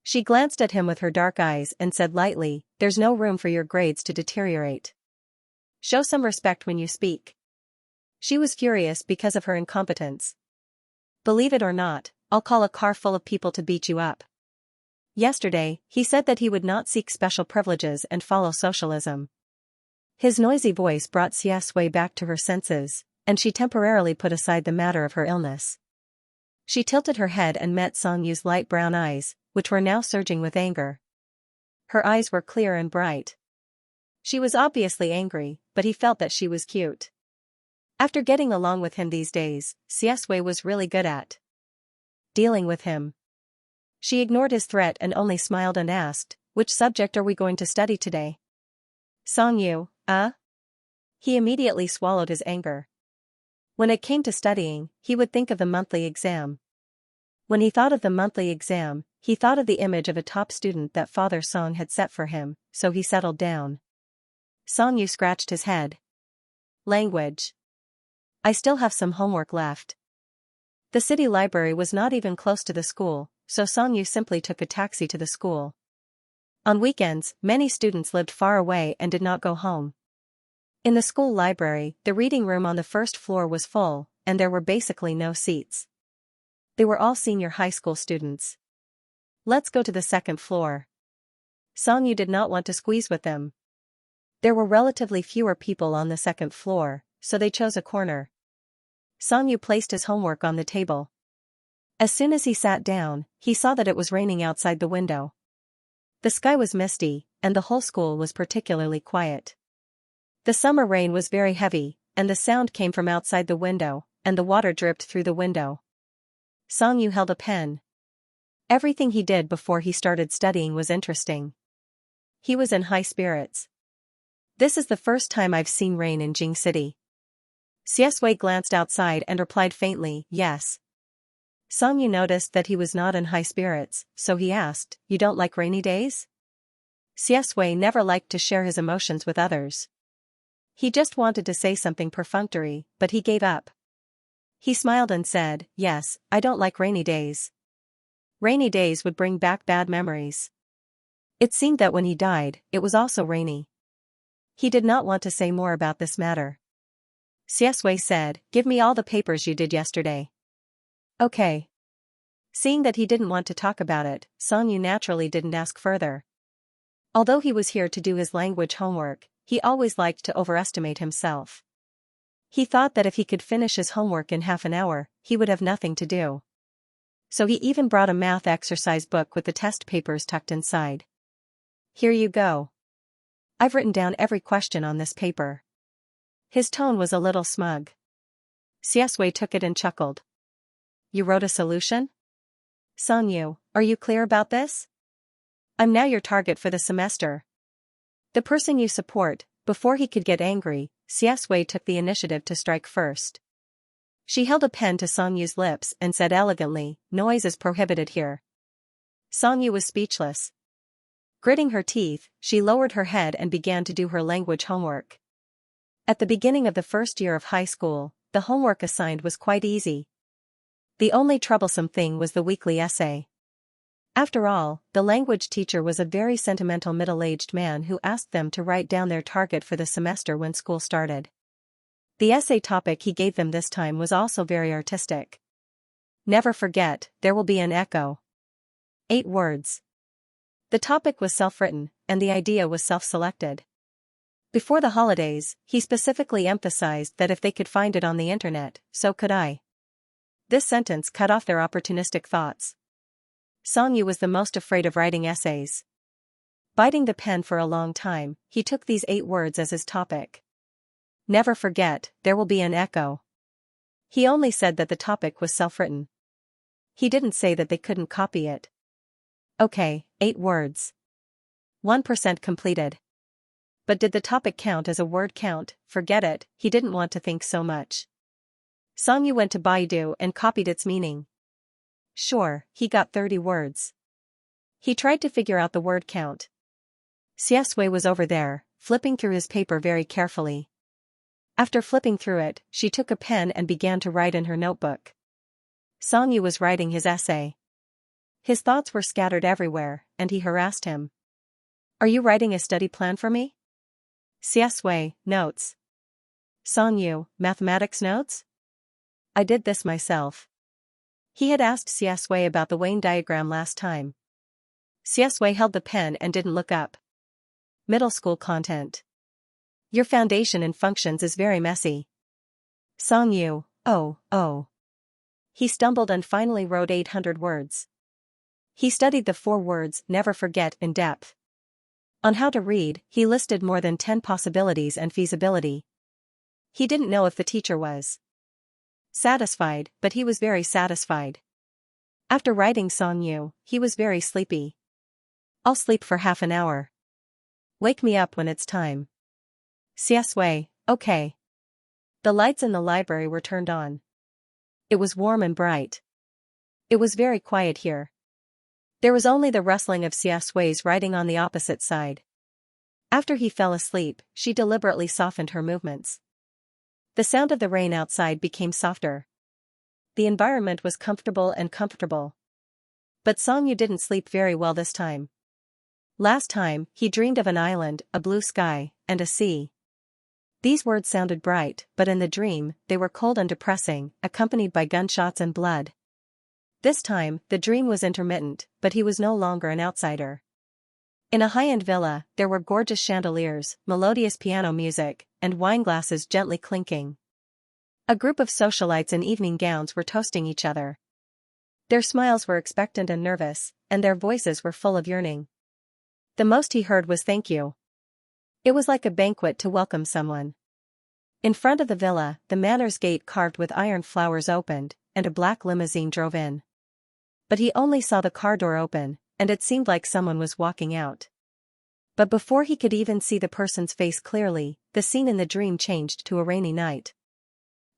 She glanced at him with her dark eyes and said lightly, "There's no room for your grades to deteriorate. Show some respect when you speak." She was furious because of her incompetence. Believe it or not, I'll call a car full of people to beat you up. Yesterday, he said that he would not seek special privileges and follow socialism. His noisy voice brought Xianxia back to her senses, and she temporarily put aside the matter of her illness. She tilted her head and met Songyu's light brown eyes, which were now surging with anger. Her eyes were clear and bright. She was obviously angry, but he felt that she was cute. After getting along with him these days, Xianxia was really good at dealing with him. She ignored his threat and only smiled and asked, "Which subject are we going to study today?" "Songyu, He immediately swallowed his anger. When it came to studying, he would think of the monthly exam. When he thought of the monthly exam, he thought of the image of a top student that Father Song had set for him, so he settled down. Songyu scratched his head. Language. I still have some homework left. The city library was not even close to the school, so Songyu simply took a taxi to the school. On weekends, many students lived far away and did not go home. In the school library, the reading room on the first floor was full, and there were basically no seats. They were all senior high school students. Let's go to the second floor. Songyu did not want to squeeze with them. There were relatively fewer people on the second floor, so they chose a corner. Songyu placed his homework on the table. As soon as he sat down, he saw that it was raining outside the window. The sky was misty, and the whole school was particularly quiet. The summer rain was very heavy, and the sound came from outside the window, and the water dripped through the window. Songyu held a pen. Everything he did before he started studying was interesting. He was in high spirits. This is the first time I've seen rain in Jing City. Xianxia glanced outside and replied faintly, yes. Songyu noticed that he was not in high spirits, so he asked, "You don't like rainy days?" Xianxia never liked to share his emotions with others. He just wanted to say something perfunctory, but he gave up. He smiled and said, "Yes, I don't like rainy days. Rainy days would bring back bad memories." It seemed that when he died, it was also rainy. He did not want to say more about this matter. Xianxia said, "Give me all the papers you did yesterday." Okay. Seeing that he didn't want to talk about it, Songyu naturally didn't ask further. Although he was here to do his language homework, he always liked to overestimate himself. He thought that if he could finish his homework in half an hour, he would have nothing to do. So he even brought a math exercise book with the test papers tucked inside. "Here you go. I've written down every question on this paper." His tone was a little smug. Xianxia took it and chuckled. "You wrote a solution? Songyu, are you clear about this? I'm now your target for the semester. The person you support." Before he could get angry, Xianxia took the initiative to strike first. She held a pen to Songyu's lips and said elegantly, "Noise is prohibited here." Songyu was speechless. Gritting her teeth, she lowered her head and began to do her language homework. At the beginning of the first year of high school, the homework assigned was quite easy. The only troublesome thing was the weekly essay. After all, the language teacher was a very sentimental middle-aged man who asked them to write down their target for the semester when school started. The essay topic he gave them this time was also very artistic. Never forget, there will be an echo. 8 words. The topic was self-written, and the idea was self-selected. Before the holidays, he specifically emphasized that if they could find it on the internet, so could I. This sentence cut off their opportunistic thoughts. Songyu was the most afraid of writing essays. Biting the pen for a long time, he took these 8 words as his topic. Never forget, there will be an echo. He only said that the topic was self-written. He didn't say that they couldn't copy it. Okay, 8 words. 1% completed. But did the topic count as a word count? Forget it, he didn't want to think so much. Songyu went to Baidu and copied its meaning. Sure, he got 30 words. He tried to figure out the word count. Xianxia was over there, flipping through his paper very carefully. After flipping through it, she took a pen and began to write in her notebook. Songyu was writing his essay. His thoughts were scattered everywhere, and he harassed him. "Are you writing a study plan for me?" Xianxia, notes. Songyu, mathematics notes? I did this myself. He had asked Xianxia about the Wayne diagram last time. Xianxia held the pen and didn't look up. Middle school content. Your foundation and functions is very messy. Songyu, oh. He stumbled and finally wrote 800 words. He studied the 4 words, never forget, in depth. On how to read, he listed more than 10 possibilities and feasibility. He didn't know if the teacher was satisfied, but he was very satisfied. After writing Songyu, he was very sleepy. I'll sleep for half an hour. Wake me up when it's time. Xianxia, okay. The lights in the library were turned on. It was warm and bright. It was very quiet here. There was only the rustling of Xianxia's writing on the opposite side. After he fell asleep, she deliberately softened her movements. The sound of the rain outside became softer. The environment was comfortable. But Songyu didn't sleep very well this time. Last time, he dreamed of an island, a blue sky, and a sea. These words sounded bright, but in the dream, they were cold and depressing, accompanied by gunshots and blood. This time, the dream was intermittent, but he was no longer an outsider. In a high-end villa, there were gorgeous chandeliers, melodious piano music, and wineglasses gently clinking. A group of socialites in evening gowns were toasting each other. Their smiles were expectant and nervous, and their voices were full of yearning. The most he heard was thank you. It was like a banquet to welcome someone. In front of the villa, the manor's gate carved with iron flowers opened, and a black limousine drove in. But he only saw the car door open, and it seemed like someone was walking out. But before he could even see the person's face clearly, the scene in the dream changed to a rainy night.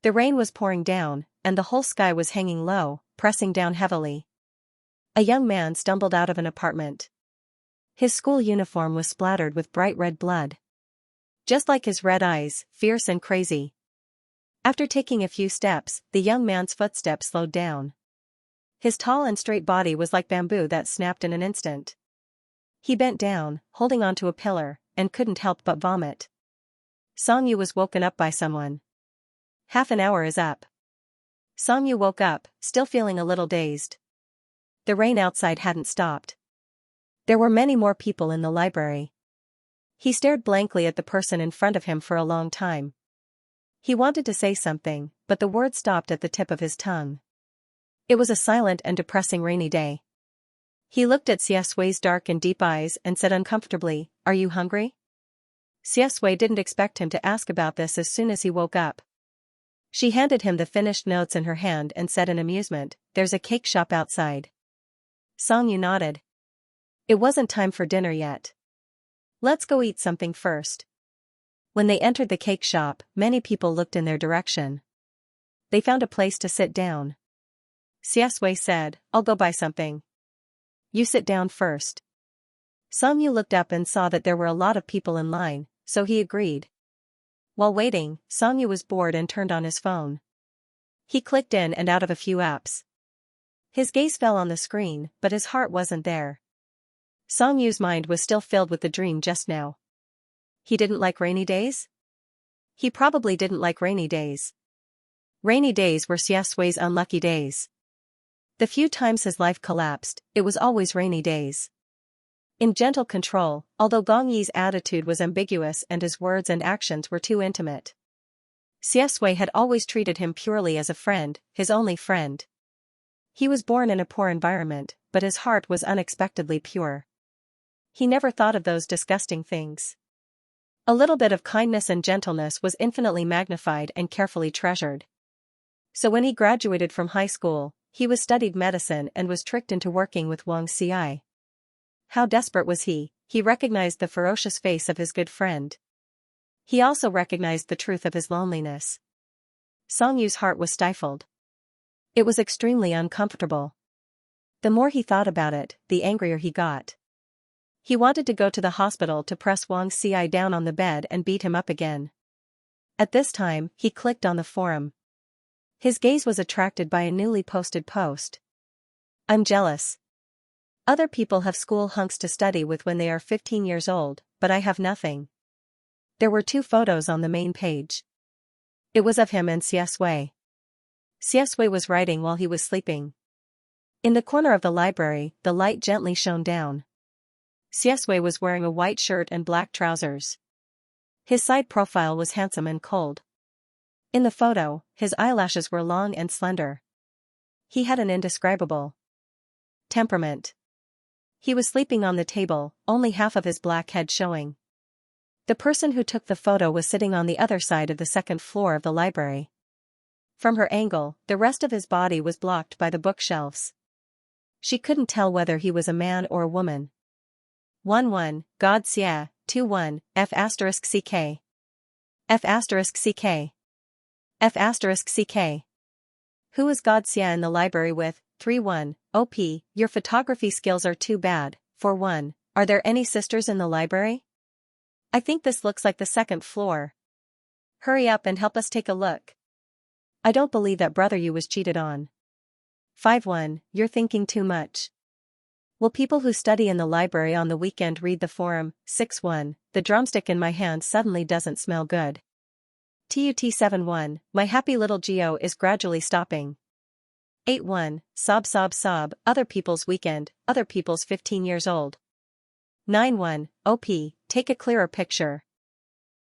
The rain was pouring down, and the whole sky was hanging low, pressing down heavily. A young man stumbled out of an apartment. His school uniform was splattered with bright red blood. Just like his red eyes, fierce and crazy. After taking a few steps, the young man's footsteps slowed down. His tall and straight body was like bamboo that snapped in an instant. He bent down, holding onto a pillar, and couldn't help but vomit. Songyu was woken up by someone. Half an hour is up. Songyu woke up, still feeling a little dazed. The rain outside hadn't stopped. There were many more people in the library. He stared blankly at the person in front of him for a long time. He wanted to say something, but the words stopped at the tip of his tongue. It was a silent and depressing rainy day. He looked at Xianxia's dark and deep eyes and said uncomfortably, "Are you hungry?" Xianxia didn't expect him to ask about this as soon as he woke up. She handed him the finished notes in her hand and said in amusement, "There's a cake shop outside." Songyu nodded. It wasn't time for dinner yet. Let's go eat something first. When they entered the cake shop, many people looked in their direction. They found a place to sit down. Xianxia said, "I'll go buy something. You sit down first." Songyu looked up and saw that there were a lot of people in line, so he agreed. While waiting, Songyu was bored and turned on his phone. He clicked in and out of a few apps. His gaze fell on the screen, but his heart wasn't there. Songyu's mind was still filled with the dream just now. He didn't like rainy days? He probably didn't like rainy days. Rainy days were Xianxia's unlucky days. The few times his life collapsed, it was always rainy days. In gentle control, although Gong Yi's attitude was ambiguous and his words and actions were too intimate. Xianxia had always treated him purely as a friend, his only friend. He was born in a poor environment, but his heart was unexpectedly pure. He never thought of those disgusting things. A little bit of kindness and gentleness was infinitely magnified and carefully treasured. So when he graduated from high school, he was studied medicine and was tricked into working with Xianxia. How desperate was he? He recognized the ferocious face of his good friend. He also recognized the truth of his loneliness. Songyu's heart was stifled. It was extremely uncomfortable. The more he thought about it, the angrier he got. He wanted to go to the hospital to press Xianxia down on the bed and beat him up again. At this time, he clicked on the forum. His gaze was attracted by a newly posted post. "I'm jealous. Other people have school hunks to study with when they are 15 years old, but I have nothing." There were 2 photos on the main page. It was of him and Xianxia. Xianxia was writing while he was sleeping. In the corner of the library, the light gently shone down. Xianxia was wearing a white shirt and black trousers. His side profile was handsome and cold. In the photo, his eyelashes were long and slender. He had an indescribable temperament. He was sleeping on the table, only half of his black head showing. The person who took the photo was sitting on the other side of the second floor of the library. From her angle, the rest of his body was blocked by the bookshelves. She couldn't tell whether he was a man or a woman. 1-1, God Xia, 2-1, F asterisk CK. F asterisk CK. F asterisk CK. Who is God Xia in the library with? 3-1, OP, your photography skills are too bad. 4-1, are there any sisters in the library? I think this looks like the second floor. Hurry up and help us take a look. I don't believe that brother you was cheated on. 5-1, you're thinking too much. Will people who study in the library on the weekend read the forum? 6-1, the drumstick in my hand suddenly doesn't smell good. TUT 7-1, my happy little Geo is gradually stopping. 8-1, sob sob sob, other people's weekend, other people's 15 years old. 9-1, OP, take a clearer picture.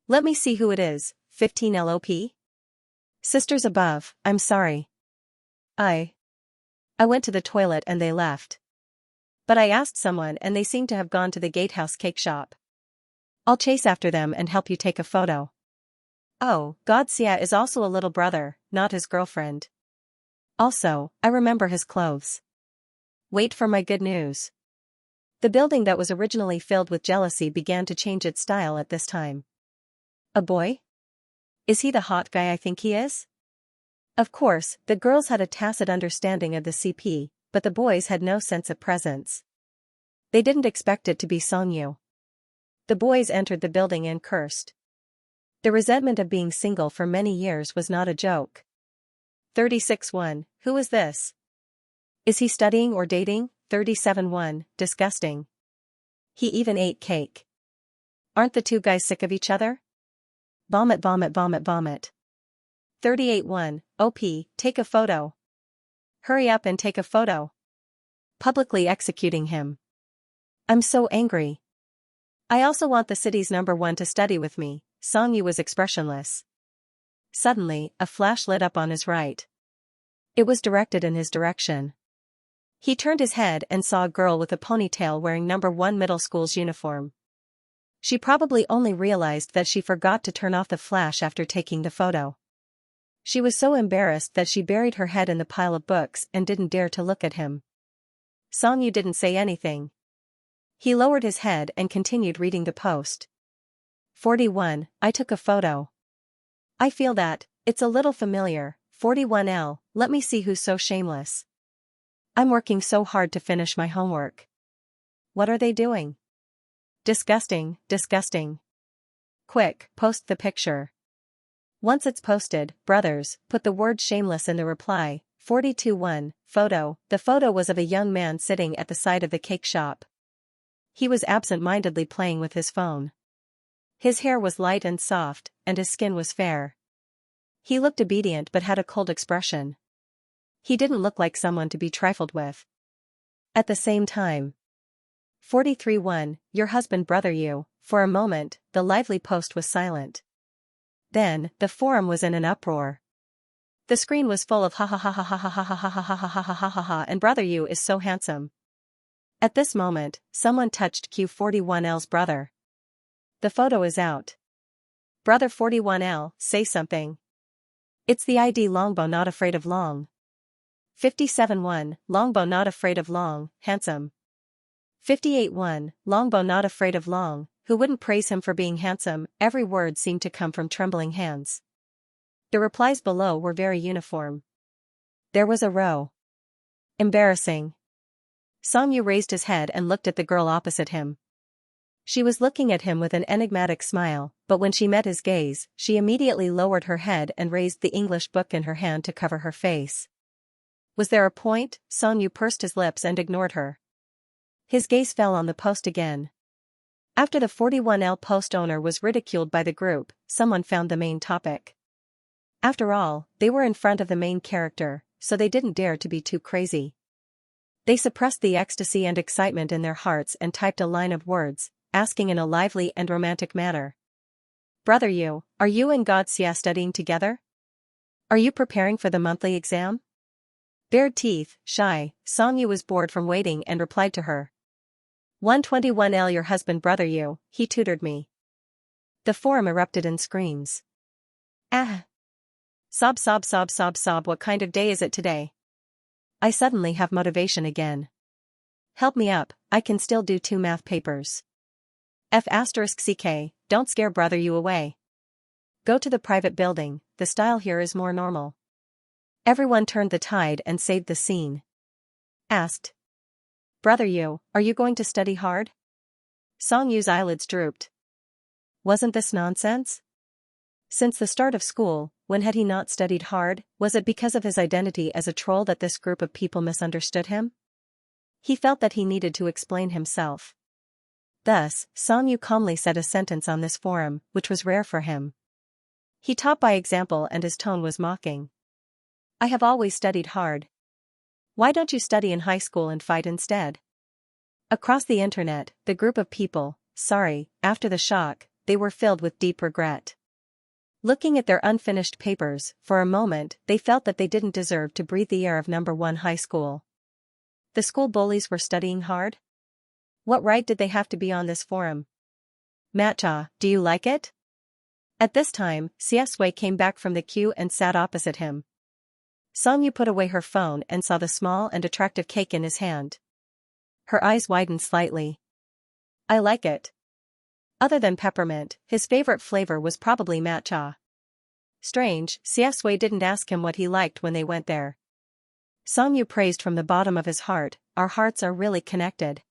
Let me see who it is, 15 LOP? Sisters above, I'm sorry. I went to the toilet and they left. But I asked someone and they seem to have gone to the Gatehouse cake shop. I'll chase after them and help you take a photo. Oh, God Xia is also a little brother, not his girlfriend. Also, I remember his clothes. Wait for my good news. The building that was originally filled with jealousy began to change its style at this time. A boy? Is he the hot guy I think he is? Of course, the girls had a tacit understanding of the CP, but the boys had no sense of presence. They didn't expect it to be Songyu. The boys entered the building and cursed. The resentment of being single for many years was not a joke. 36-1, who is this? Is he studying or dating? 37-1, disgusting. He even ate cake. Aren't the two guys sick of each other? Vomit vomit vomit vomit. 38-1, OP, take a photo. Hurry up and take a photo. Publicly executing him. I'm so angry. I also want the city's #1 to study with me. Songyu was expressionless. Suddenly, a flash lit up on his right. It was directed in his direction. He turned his head and saw a girl with a ponytail wearing #1 middle school's uniform. She probably only realized that she forgot to turn off the flash after taking the photo. She was so embarrassed that she buried her head in the pile of books and didn't dare to look at him. Songyu didn't say anything. He lowered his head and continued reading the post. 41, I took a photo. I feel that, it's a little familiar. 41L, let me see who's so shameless. I'm working so hard to finish my homework. What are they doing? Disgusting, disgusting. Quick, post the picture. Once it's posted, brothers, put the word shameless in the reply. 42-1, photo. The photo was of a young man sitting at the side of the cake shop. He was absent-mindedly playing with his phone. His hair was light and soft, and his skin was fair. He looked obedient but had a cold expression. He didn't look like someone to be trifled with. At the same time. 43-1, your husband brother you. For a moment, the lively post was silent. Then, the forum was in an uproar. The screen was full of ha ha ha ha ha ha ha ha ha ha ha ha ha ha ha and brother you is so handsome. At this moment, someone touched Q41L's brother. The photo is out. Brother 41L, say something. It's the ID Longbow not afraid of long. 57-1, Longbow not afraid of long, handsome. 58-1, Longbow not afraid of long, who wouldn't praise him for being handsome? Every word seemed to come from trembling hands. The replies below were very uniform. There was a row. Embarrassing. Songyu raised his head and looked at the girl opposite him. She was looking at him with an enigmatic smile, but when she met his gaze, she immediately lowered her head and raised the English book in her hand to cover her face. Was there a point? Songyu pursed his lips and ignored her. His gaze fell on the post again. After the 41L post owner was ridiculed by the group, someone found the main topic. After all, they were in front of the main character, so they didn't dare to be too crazy. They suppressed the ecstasy and excitement in their hearts and typed a line of words, asking in a lively and romantic manner. Brother Yu, are you and Xianxia studying together? Are you preparing for the monthly exam? Bared teeth, shy, Xianxia was bored from waiting and replied to her. 121L Your husband Brother Yu, he tutored me. The forum erupted in screams. Ah! Sob sob sob sob sob What kind of day is it today? I suddenly have motivation again. Help me up, I can still do 2 math papers. F***ck, don't scare Brother Yu away. Go to the private building, the style here is more normal. Everyone turned the tide and saved the scene. Asked. Brother Yu, are you going to study hard? Xianxia's eyelids drooped. Wasn't this nonsense? Since the start of school, when had he not studied hard? Was it because of his identity as a troll that this group of people misunderstood him? He felt that he needed to explain himself. Thus, Xianxia calmly said a sentence on this forum, which was rare for him. He taught by example and his tone was mocking. I have always studied hard. Why don't you study in high school and fight instead? Across the internet, the group of people, after the shock, they were filled with deep regret. Looking at their unfinished papers, for a moment, they felt that they didn't deserve to breathe the air of No. 1 high school. The school bullies were studying hard? What right did they have to be on this forum? Matcha, do you like it? At this time, Xianxia came back from the queue and sat opposite him. Xianxia put away her phone and saw the small and attractive cake in his hand. Her eyes widened slightly. I like it. Other than peppermint, his favorite flavor was probably matcha. Strange, Xianxia didn't ask him what he liked when they went there. Xianxia praised from the bottom of his heart, our hearts are really connected.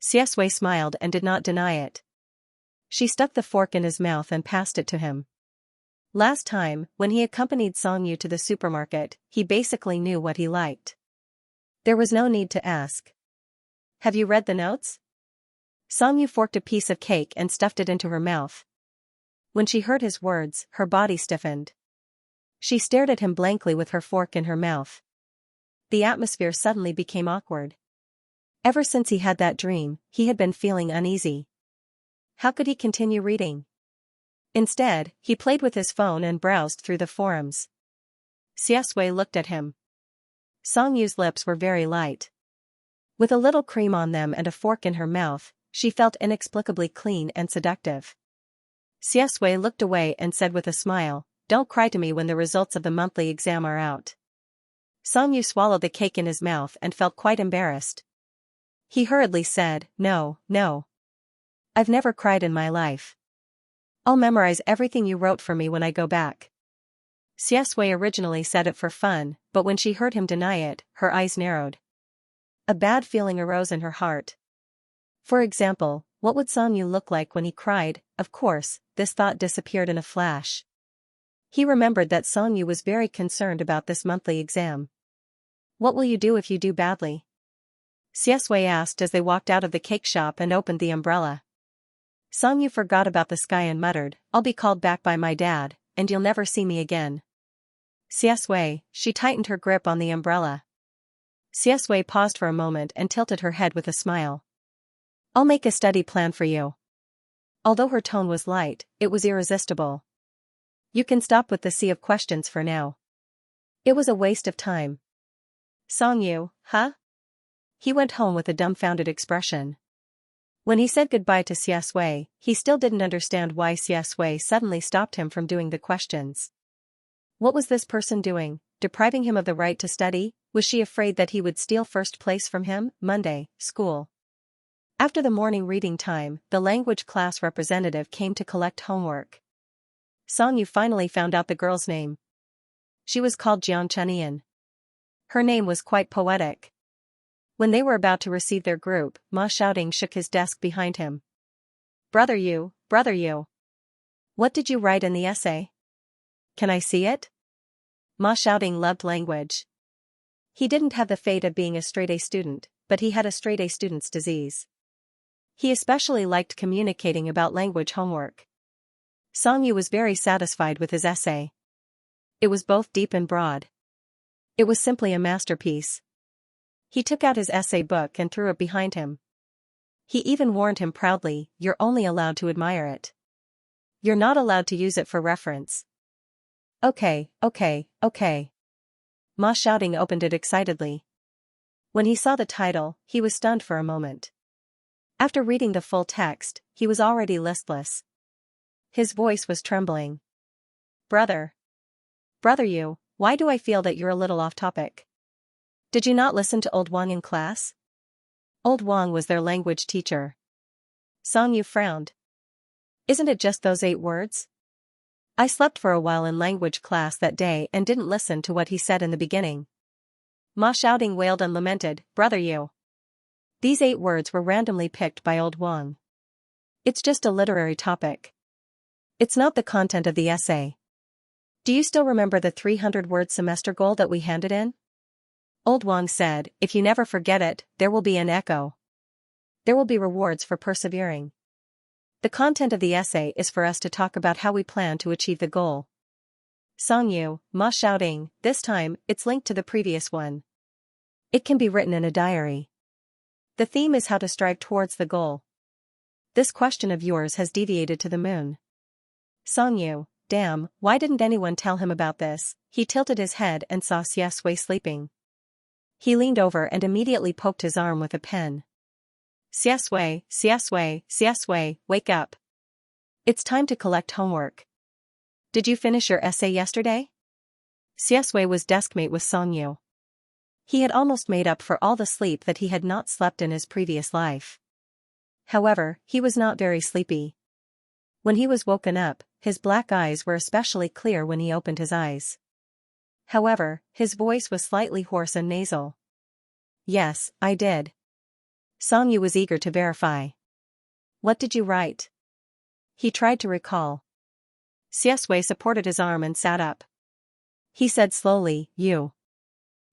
Xianxia smiled and did not deny it. She stuck the fork in his mouth and passed it to him. Last time, when he accompanied Xianxia to the supermarket, he basically knew what he liked. There was no need to ask. Have you read the notes? Xianxia forked a piece of cake and stuffed it into her mouth. When she heard his words, her body stiffened. She stared at him blankly with her fork in her mouth. The atmosphere suddenly became awkward. Ever since he had that dream, he had been feeling uneasy. How could he continue reading? Instead, he played with his phone and browsed through the forums. Xianxia looked at him. Xianxia's lips were very light. With a little cream on them and a fork in her mouth, she felt inexplicably clean and seductive. Xianxia looked away and said with a smile, Don't cry to me when the results of the monthly exam are out. Xianxia swallowed the cake in his mouth and felt quite embarrassed. He hurriedly said, No. I've never cried in my life. I'll memorize everything you wrote for me when I go back. Xianxia originally said it for fun, but when she heard him deny it, her eyes narrowed. A bad feeling arose in her heart. For example, what would Xianxia look like when he cried? Of course, this thought disappeared in a flash. He remembered that Xianxia was very concerned about this monthly exam. What will you do if you do badly? Xianxia asked as they walked out of the cake shop and opened the umbrella. Xianxia forgot about the sky and muttered, I'll be called back by my dad, and you'll never see me again. Xianxia, she tightened her grip on the umbrella. Xianxia paused for a moment and tilted her head with a smile. I'll make a study plan for you. Although her tone was light, it was irresistible. You can stop with the sea of questions for now. It was a waste of time. Xianxia, huh? He went home with a dumbfounded expression. When he said goodbye to Xianxia, he still didn't understand why Xianxia suddenly stopped him from doing the questions. What was this person doing, depriving him of the right to study? Was she afraid that he would steal first place from him? Monday, school. After the morning reading time, the language class representative came to collect homework. Xianxia finally found out the girl's name. She was called Xianxia. Her name was quite poetic. When they were about to receive their group, Ma shouting shook his desk behind him. Brother Yu. What did you write in the essay? Can I see it? Ma shouting loved language. He didn't have the fate of being a straight-A student, but he had a straight-A student's disease. He especially liked communicating about language homework. Xianxia was very satisfied with his essay. It was both deep and broad. It was simply a masterpiece. He took out his essay book and threw it behind him. He even warned him proudly, "You're only allowed to admire it. You're not allowed to use it for reference." "Okay, okay, okay." Ma Xiaoting opened it excitedly. When he saw the title, he was stunned for a moment. After reading the full text, he was already listless. His voice was trembling. Brother. Brother you, why do I feel that you're a little off topic? Did you not listen to Old Wang in class? Old Wang was their language teacher. Song Yu frowned. Isn't it just those 8 words? I slept for a while in language class that day and didn't listen to what he said in the beginning. Ma Xiaoting wailed and lamented, Brother you. These 8 words were randomly picked by Old Wang. It's just a literary topic. It's not the content of the essay. Do you still remember the 300-word semester goal that we handed in? Old Wang said, if you never forget it, there will be an echo. There will be rewards for persevering. The content of the essay is for us to talk about how we plan to achieve the goal. Song Yu, Ma Xiaoting, this time, it's linked to the previous one. It can be written in a diary. The theme is how to strive towards the goal. This question of yours has deviated to the moon. Song Yu, damn, why didn't anyone tell him about this? He tilted his head and saw Xiaxia sleeping. He leaned over and immediately poked his arm with a pen. Xiaxia, Xiaxia, Xiaxia, wake up. It's time to collect homework. Did you finish your essay yesterday? Xiaxia was deskmate with Song Yu. He had almost made up for all the sleep that he had not slept in his previous life. However, he was not very sleepy. When he was woken up, his black eyes were especially clear when he opened his eyes. However, his voice was slightly hoarse and nasal. Yes, I did. Song Yu was eager to verify. What did you write? He tried to recall. Xiaxia supported his arm and sat up. He said slowly, you.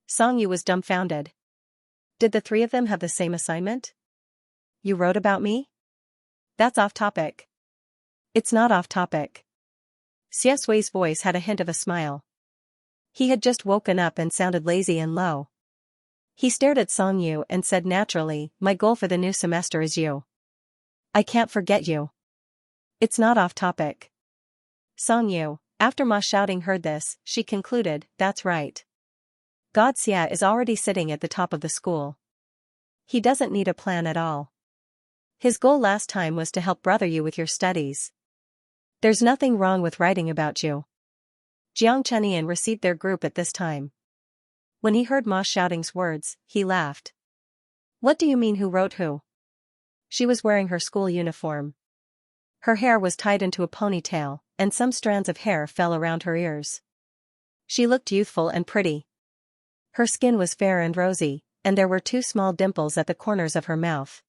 Song Yu was dumbfounded. Did the 3 of them have the same assignment? You wrote about me? That's off topic. It's not off topic. Xiaxia's voice had a hint of a smile. He had just woken up and sounded lazy and low. He stared at Song Yu and said naturally, my goal for the new semester is you. I can't forget you. It's not off topic. Song Yu, after Ma Xiaoting heard this, she concluded, that's right. God Xia is already sitting at the top of the school. He doesn't need a plan at all. His goal last time was to help brother you with your studies. There's nothing wrong with writing about you. Xianxia received their group at this time. When he heard Ma Xiaoting's words, he laughed. What do you mean who wrote who? She was wearing her school uniform. Her hair was tied into a ponytail, and some strands of hair fell around her ears. She looked youthful and pretty. Her skin was fair and rosy, and there were 2 small dimples at the corners of her mouth.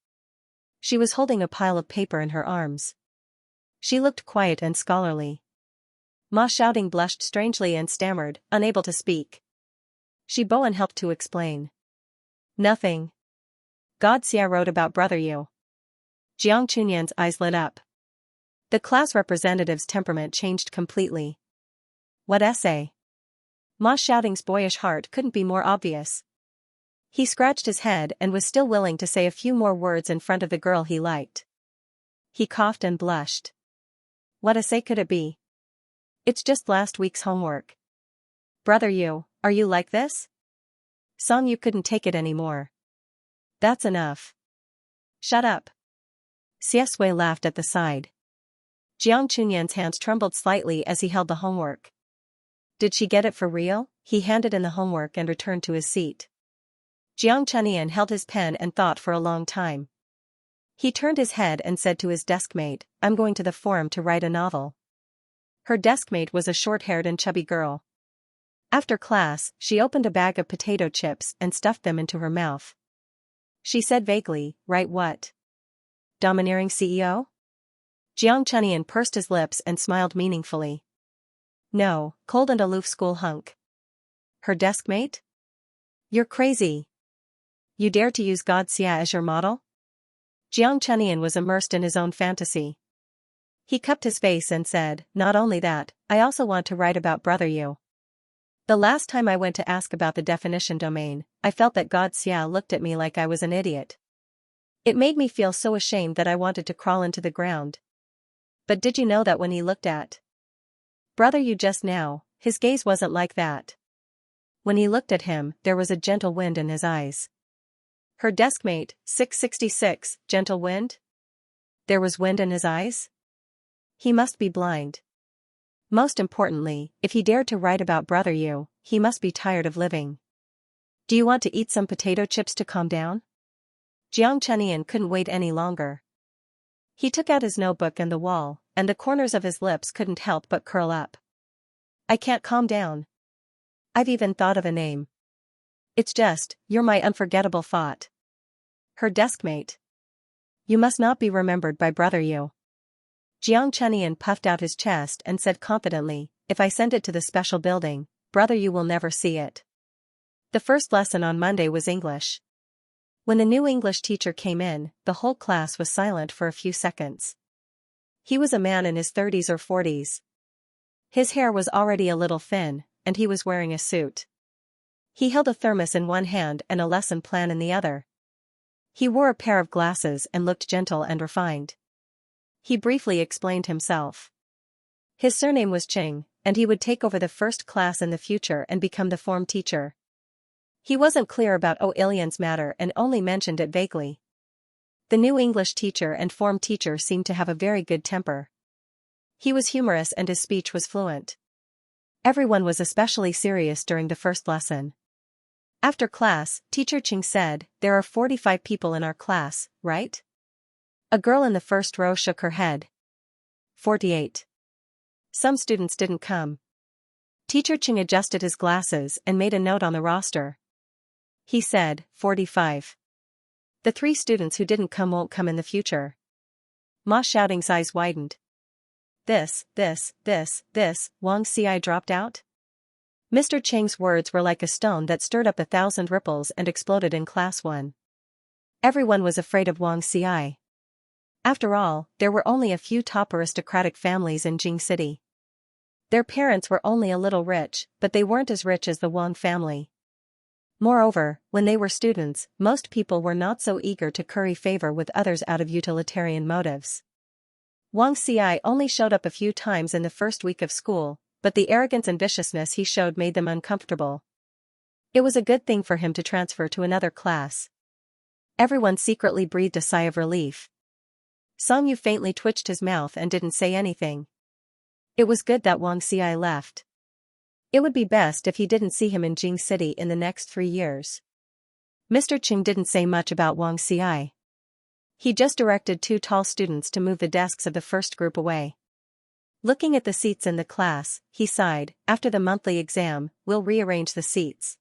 She was holding a pile of paper in her arms. She looked quiet and scholarly. Ma Xiaoting blushed strangely and stammered, unable to speak. Shi Bowen helped to explain. Nothing. God Xia wrote about brother you. Jiang Chunyan's eyes lit up. The class representative's temperament changed completely. What essay? Ma Xiaoting's boyish heart couldn't be more obvious. He scratched his head and was still willing to say a few more words in front of the girl he liked. He coughed and blushed. What essay could it be? It's just last week's homework. Brother you, are you like this? Song Yu couldn't take it anymore. That's enough. Shut up. Xiaxia laughed at the side. Jiang Chunyan's hands trembled slightly as he held the homework. Did she get it for real? He handed in the homework and returned to his seat. Jiang Chunyan held his pen and thought for a long time. He turned his head and said to his deskmate, I'm going to the forum to write a novel. Her deskmate was a short-haired and chubby girl. After class, she opened a bag of potato chips and stuffed them into her mouth. She said vaguely, write what? Domineering CEO? Jiang Chunyan pursed his lips and smiled meaningfully. No, cold and aloof school hunk. Her deskmate? You're crazy. You dare to use God Xia as your model? Jiang Chunyan was immersed in his own fantasy. He cupped his face and said, not only that, I also want to write about brother you. The last time I went to ask about the definition domain, I felt that God Xia looked at me like I was an idiot. It made me feel so ashamed that I wanted to crawl into the ground. But did you know that when he looked at brother you just now, his gaze wasn't like that. When he looked at him, there was a gentle wind in his eyes. Her deskmate, 666, gentle wind? There was wind in his eyes? He must be blind. Most importantly, if he dared to write about brother you, he must be tired of living. Do you want to eat some potato chips to calm down? Xianxia couldn't wait any longer. He took out his notebook and the wall, and the corners of his lips couldn't help but curl up. I can't calm down. I've even thought of a name. It's just, you're my unforgettable thought. Her deskmate. You must not be remembered by brother you. Xianxia puffed out his chest and said confidently, if I send it to the special building, brother you will never see it. The first lesson on Monday was English. When the new English teacher came in, the whole class was silent for a few seconds. He was a man in his 30s or 40s. His hair was already a little thin, and he was wearing a suit. He held a thermos in one hand and a lesson plan in the other. He wore a pair of glasses and looked gentle and refined. He briefly explained himself. His surname was Qing, and he would take over the first class in the future and become the form teacher. He wasn't clear about Oilian's matter and only mentioned it vaguely. The new English teacher and form teacher seemed to have a very good temper. He was humorous and his speech was fluent. Everyone was especially serious during the first lesson. After class, Teacher Qing said, there are 45 people in our class, right? A girl in the first row shook her head. 48. Some students didn't come. Teacher Qing adjusted his glasses and made a note on the roster. He said, 45. The 3 students who didn't come won't come in the future. Ma Shouting's eyes widened. This, Wang Xi dropped out? Mr. Cheng's words were like a stone that stirred up 1,000 ripples and exploded in class 1. Everyone was afraid of Wang Xi. After all, there were only a few top aristocratic families in Jing City. Their parents were only a little rich, but they weren't as rich as the Wang family. Moreover, when they were students, most people were not so eager to curry favor with others out of utilitarian motives. Wang Xi only showed up a few times in the first week of school, but the arrogance and viciousness he showed made them uncomfortable. It was a good thing for him to transfer to another class. Everyone secretly breathed a sigh of relief. Song Yu faintly twitched his mouth and didn't say anything. It was good that Wang Xi left. It would be best if he didn't see him in Jing City in the next 3 years. Mr. Qing didn't say much about Wang Xi. He just directed 2 tall students to move the desks of the first group away. Looking at the seats in the class, he sighed, after the monthly exam, we'll rearrange the seats.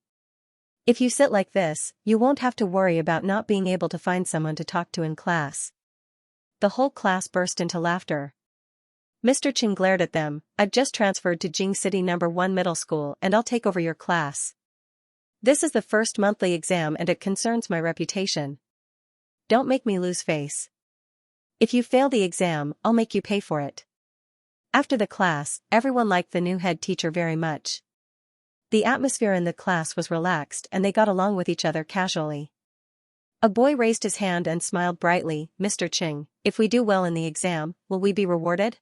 If you sit like this, you won't have to worry about not being able to find someone to talk to in class. The whole class burst into laughter. Mr. Qing glared at them, I've just transferred to Jing City No. 1 Middle School and I'll take over your class. This is the first monthly exam and it concerns my reputation. Don't make me lose face. If you fail the exam, I'll make you pay for it. After the class, everyone liked the new head teacher very much. The atmosphere in the class was relaxed and they got along with each other casually. A boy raised his hand and smiled brightly, Mr. Qing, if we do well in the exam, will we be rewarded?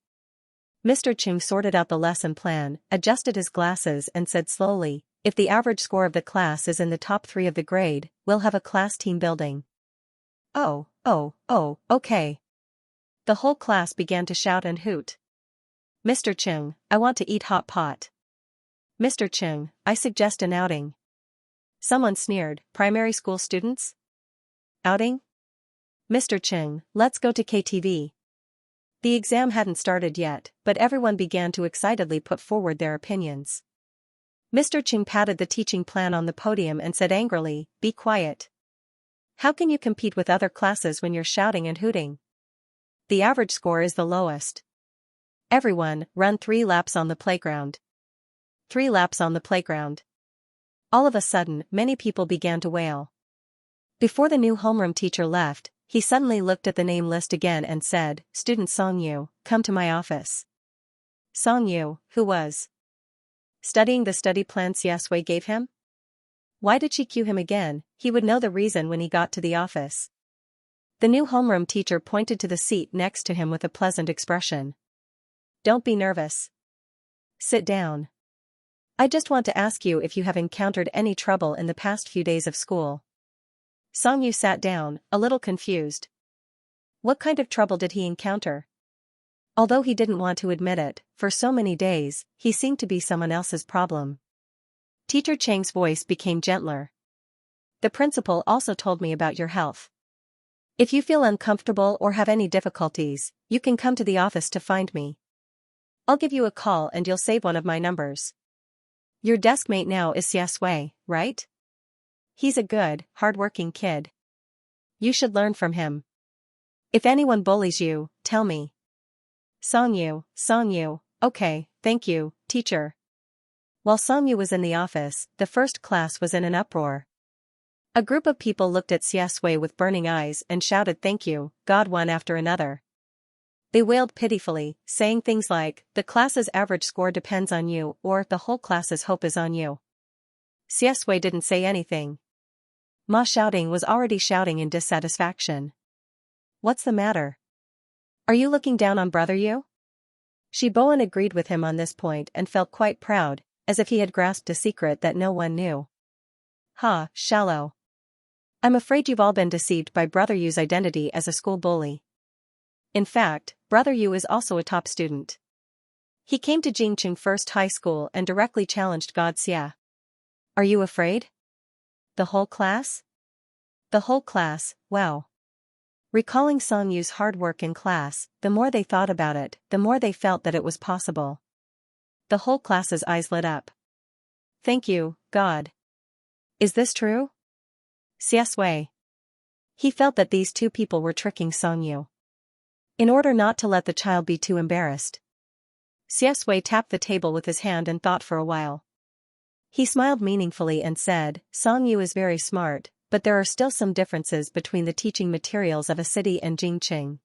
Mr. Qing sorted out the lesson plan, adjusted his glasses and said slowly, if the average score of the class is in the top 3 of the grade, we'll have a class team building. Oh, okay. The whole class began to shout and hoot. Mr. Qing, I want to eat hot pot. Mr. Qing, I suggest an outing. Someone sneered, primary school students? Outing? Mr. Qing, let's go to KTV. The exam hadn't started yet, but everyone began to excitedly put forward their opinions. Mr. Qing patted the teaching plan on the podium and said angrily, be quiet. How can you compete with other classes when you're shouting and hooting? The average score is the lowest. Everyone, run 3 laps on the playground. 3 laps on the playground. All of a sudden, many people began to wail. Before the new homeroom teacher left, he suddenly looked at the name list again and said, Student Song Yu, come to my office. Song Yu, who was Studying the study plan Xiaxue gave him? Why did she cue him again? He would know the reason when he got to the office. The new homeroom teacher pointed to the seat next to him with a pleasant expression. Don't be nervous. Sit down. I just want to ask you if you have encountered any trouble in the past few days of school. Songyu sat down, a little confused. What kind of trouble did he encounter? Although he didn't want to admit it, for so many days, he seemed to be someone else's problem. Teacher Chang's voice became gentler. The principal also told me about your health. If you feel uncomfortable or have any difficulties, you can come to the office to find me. I'll give you a call and you'll save one of my numbers. Your desk mate now is Xiaxue, right? He's a good, hard-working kid. You should learn from him. If anyone bullies you, tell me. Songyu, okay, thank you, teacher. While Songyu was in the office, the first class was in an uproar. A group of people looked at Xiaxue with burning eyes and shouted thank you, God, one after another. They wailed pitifully, saying things like, the class's average score depends on you, or the whole class's hope is on you. Xiaxue didn't say anything. Ma Shouting was already shouting in dissatisfaction. What's the matter? Are you looking down on brother Yu? Shiboan agreed with him on this point and felt quite proud, as if he had grasped a secret that no one knew. Ha, shallow. I'm afraid you've all been deceived by brother Yu's identity as a school bully. In fact, brother Yu is also a top student. He came to Jingqing First High School and directly challenged God Xia. Are you afraid? The whole class? The whole class, wow. Recalling Songyu's hard work in class, the more they thought about it, the more they felt that it was possible. The whole class's eyes lit up. Thank you, God. Is this true? Xiaxue. He felt that these two people were tricking Songyu. In order not to let the child be too embarrassed. Xiaxue tapped the table with his hand and thought for a while. He smiled meaningfully and said, Songyu is very smart, but there are still some differences between the teaching materials of a city and Jingqing.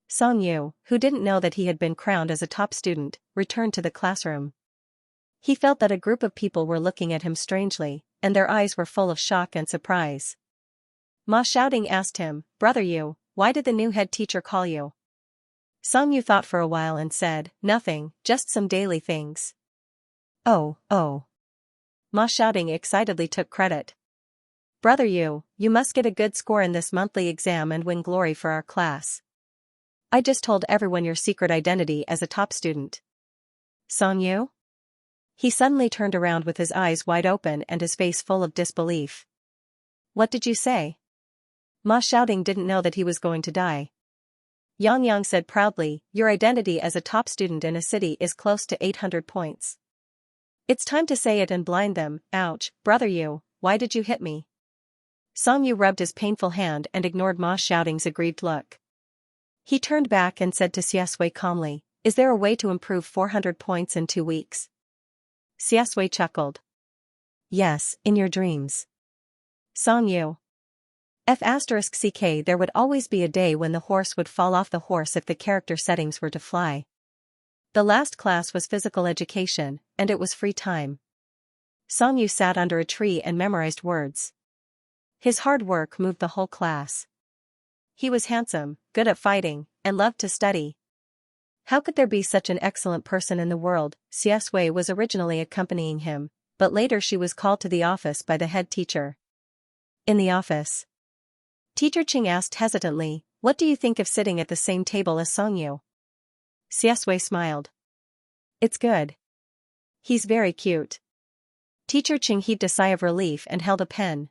Songyu, who didn't know that he had been crowned as a top student, returned to the classroom. He felt that a group of people were looking at him strangely, and their eyes were full of shock and surprise. Ma Shouting asked him, Brother Yu, why did the new head teacher call you? Songyu thought for a while and said, nothing, just some daily things. Oh. Ma Shouting excitedly took credit. Brother Yu, you must get a good score in this monthly exam and win glory for our class. I just told everyone your secret identity as a top student. Songyu? He suddenly turned around with his eyes wide open and his face full of disbelief. What did you say? Ma Shouting didn't know that he was going to die. Yang said proudly, your identity as a top student in a city is close to 800 points. It's time to say it and blind them. Ouch, brother Yu, why did you hit me? Songyu rubbed his painful hand and ignored Ma Shouting's aggrieved look. He turned back and said to Xiaxue calmly, is there a way to improve 400 points in 2 weeks? Xiaxue chuckled. Yes, in your dreams. Songyu. F***ck there would always be a day when the horse would fall off the horse if the character settings were to fly. The last class was physical education, and it was free time. Songyu sat under a tree and memorized words. His hard work moved the whole class. He was handsome, good at fighting, and loved to study. How could there be such an excellent person in the world? Xiaxue was originally accompanying him, but later she was called to the office by the head teacher. In the office, Teacher Ching asked hesitantly, what do you think of sitting at the same table as Songyu? Xiaxue smiled. It's good. He's very cute. Teacher Ching heaved a sigh of relief and held a pen.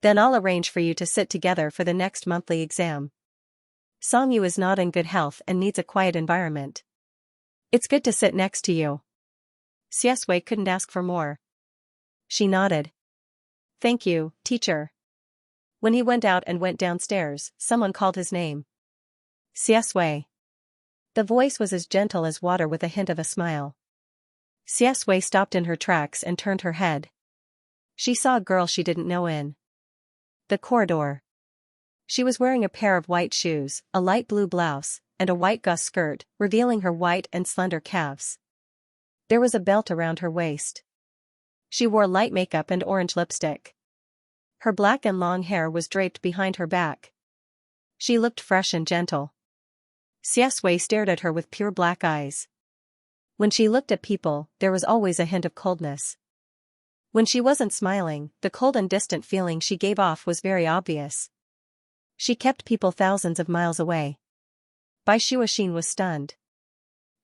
Then I'll arrange for you to sit together for the next monthly exam. Songyu is not in good health and needs a quiet environment. It's good to sit next to you. Xiaxue couldn't ask for more. She nodded. Thank you, teacher. When he went out and went downstairs, someone called his name. Xiaxue. The voice was as gentle as water with a hint of a smile. Xiaxue stopped in her tracks and turned her head. She saw a girl she didn't know in the corridor. She was wearing a pair of white shoes, a light blue blouse, and a white gauze skirt, revealing her white and slender calves. There was a belt around her waist. She wore light makeup and orange lipstick. Her black and long hair was draped behind her back. She looked fresh and gentle. Xianxia stared at her with pure black eyes. When she looked at people, there was always a hint of coldness. When she wasn't smiling, the cold and distant feeling she gave off was very obvious. She kept people thousands of miles away. Bai Shuoxin was stunned.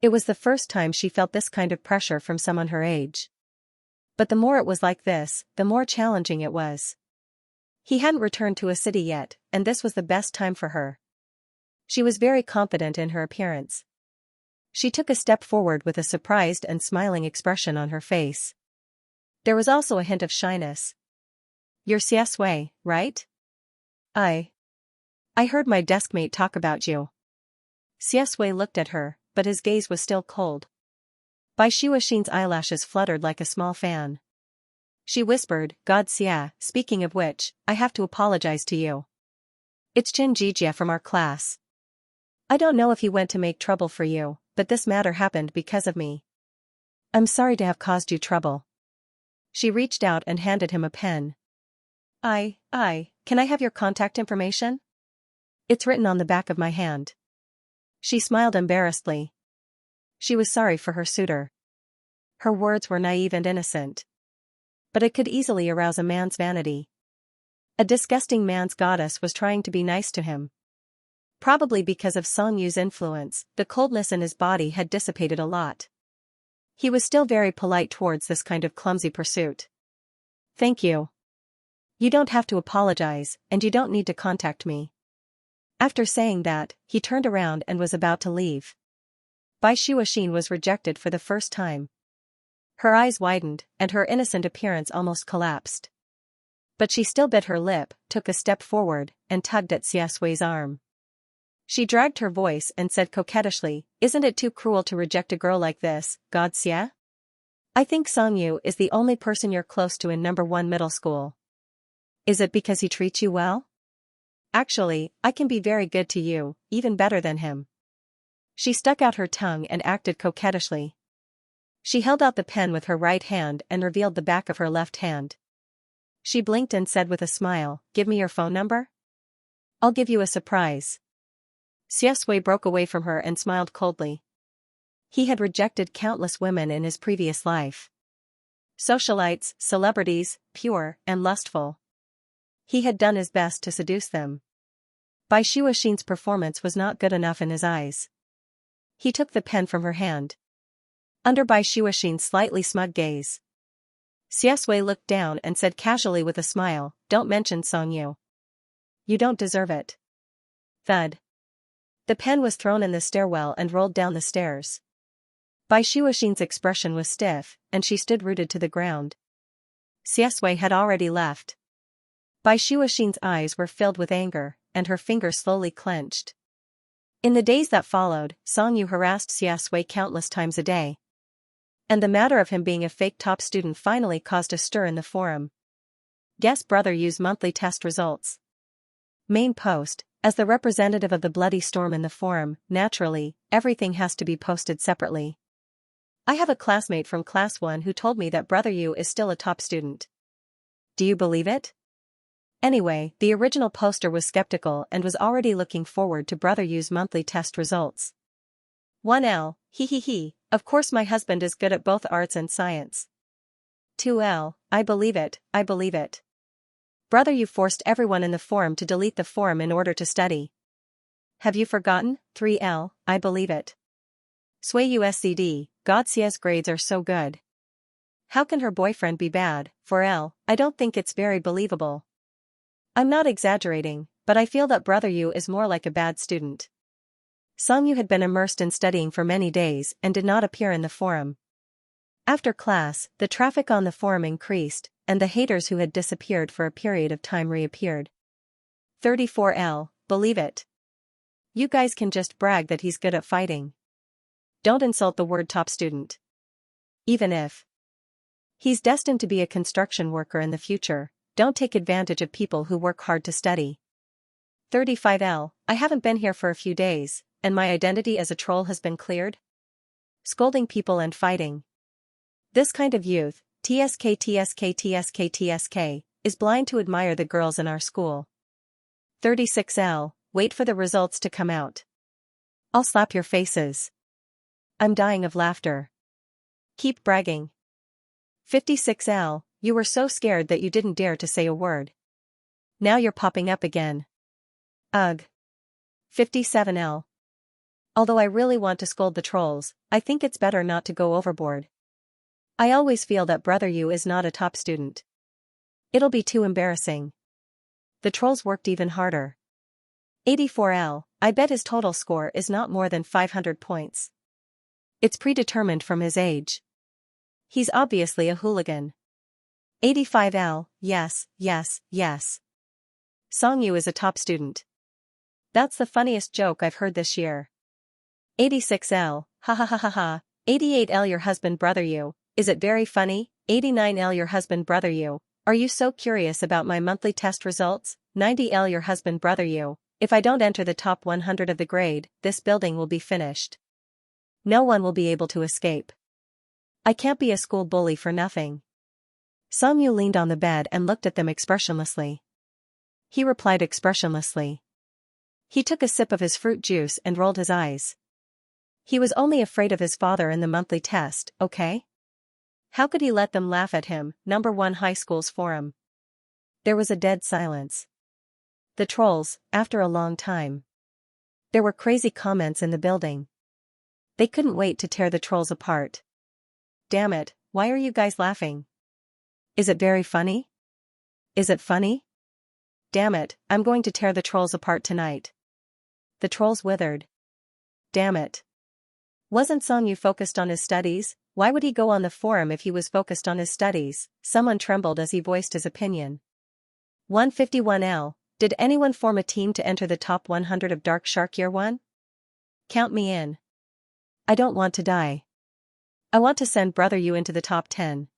It was the first time she felt this kind of pressure from someone her age. But the more it was like this, the more challenging it was. He hadn't returned to a city yet, and this was the best time for her. She was very confident in her appearance. She took a step forward with a surprised and smiling expression on her face. There was also a hint of shyness. "You're Xianxia, right? I heard my deskmate talk about you." Xianxia looked at her, but his gaze was still cold. Bai Shuoxin's eyelashes fluttered like a small fan. She whispered, "God Xia, speaking of which, I have to apologize to you. It's Xianxia from our class. I don't know if he went to make trouble for you, but this matter happened because of me. I'm sorry to have caused you trouble." She reached out and handed him a pen. Can I have your contact information? It's written on the back of my hand." She smiled embarrassedly. She was sorry for her suitor. Her words were naive and innocent. But it could easily arouse a man's vanity. A disgusting man's goddess was trying to be nice to him. Probably because of Song Yu's influence, the coldness in his body had dissipated a lot. He was still very polite towards this kind of clumsy pursuit. "Thank you. You don't have to apologize, and you don't need to contact me." After saying that, he turned around and was about to leave. Bai Shuoxin was rejected for the first time. Her eyes widened, and her innocent appearance almost collapsed. But she still bit her lip, took a step forward, and tugged at Xianxia's arm. She dragged her voice and said coquettishly, "Isn't it too cruel to reject a girl like this, God Xia? I think Song Yu is the only person you're close to in number 1 middle school. Is it because he treats you well? Actually, I can be very good to you, even better than him." She stuck out her tongue and acted coquettishly. She held out the pen with her right hand and revealed the back of her left hand. She blinked and said with a smile, "Give me your phone number? I'll give you a surprise." Xianxia broke away from her and smiled coldly. He had rejected countless women in his previous life. Socialites, celebrities, pure and lustful. He had done his best to seduce them. Bai Shuoxin's performance was not good enough in his eyes. He took the pen from her hand. Under Bai Shuoxin's slightly smug gaze, Xianxia looked down and said casually with a smile, "Don't mention Song Yu. You don't deserve it." Thud. The pen was thrown in the stairwell and rolled down the stairs. Bai Shuoxin's expression was stiff, and she stood rooted to the ground. Xianxia had already left. Bai Shuoxin's eyes were filled with anger, and her fingers slowly clenched. In the days that followed, Song Yu harassed Xianxia countless times a day. And the matter of him being a fake top student finally caused a stir in the forum. Guess Brother Yu's monthly test results. Main post. As the representative of the bloody storm in the forum, naturally, everything has to be posted separately. I have a classmate from class 1 who told me that Brother Yu is still a top student. Do you believe it? Anyway, the original poster was skeptical and was already looking forward to Brother Yu's monthly test results. 1L, he, of course my husband is good at both arts and science. 2L, I believe it. Brother Yu forced everyone in the forum to delete the forum in order to study. Have you forgotten? 3L, I believe it. Sui USCD, God Xia's grades are so good. How can her boyfriend be bad? 4L, I don't think it's very believable. I'm not exaggerating, but I feel that Brother Yu is more like a bad student. Song Yu had been immersed in studying for many days and did not appear in the forum. After class, the traffic on the forum increased, and the haters who had disappeared for a period of time reappeared. 34L, believe it. You guys can just brag that he's good at fighting. Don't insult the word top student. Even if he's destined to be a construction worker in the future, don't take advantage of people who work hard to study. 35L, I haven't been here for a few days, and my identity as a troll has been cleared? Scolding people and fighting. This kind of youth, TSK, is blind to admire the girls in our school. 36L, wait for the results to come out. I'll slap your faces. I'm dying of laughter. Keep bragging. 56L, you were so scared that you didn't dare to say a word. Now you're popping up again. Ugh. 57L. Although I really want to scold the trolls, I think it's better not to go overboard. I always feel that Brother You is not a top student. It'll be too embarrassing. The trolls worked even harder. 84L, I bet his total score is not more than 500 points. It's predetermined from his age. He's obviously a hooligan. 85L, yes. Songyu is a top student. That's the funniest joke I've heard this year. 86L, ha ha ha ha ha. 88L, your husband Brother You, is it very funny? 89L, your husband Brother You, are you so curious about my monthly test results? 90L, your husband Brother You, if I don't enter the top 100 of the grade, this building will be finished. No one will be able to escape. I can't be a school bully for nothing. Songyu leaned on the bed and looked at them expressionlessly. He replied expressionlessly. He took a sip of his fruit juice and rolled his eyes. He was only afraid of his father in the monthly test, okay? How could he let them laugh at him, number 1 high school's forum? There was a dead silence. The trolls, after a long time. There were crazy comments in the building. They couldn't wait to tear the trolls apart. Damn it, why are you guys laughing? Is it very funny? Is it funny? Damn it, I'm going to tear the trolls apart tonight. The trolls withered. Damn it. Wasn't Songyu focused on his studies? Why would he go on the forum if he was focused on his studies? Someone trembled as he voiced his opinion. 151L, did anyone form a team to enter the top 100 of Dark Shark Year 1? Count me in. I don't want to die. I want to send Brother You into the top 10.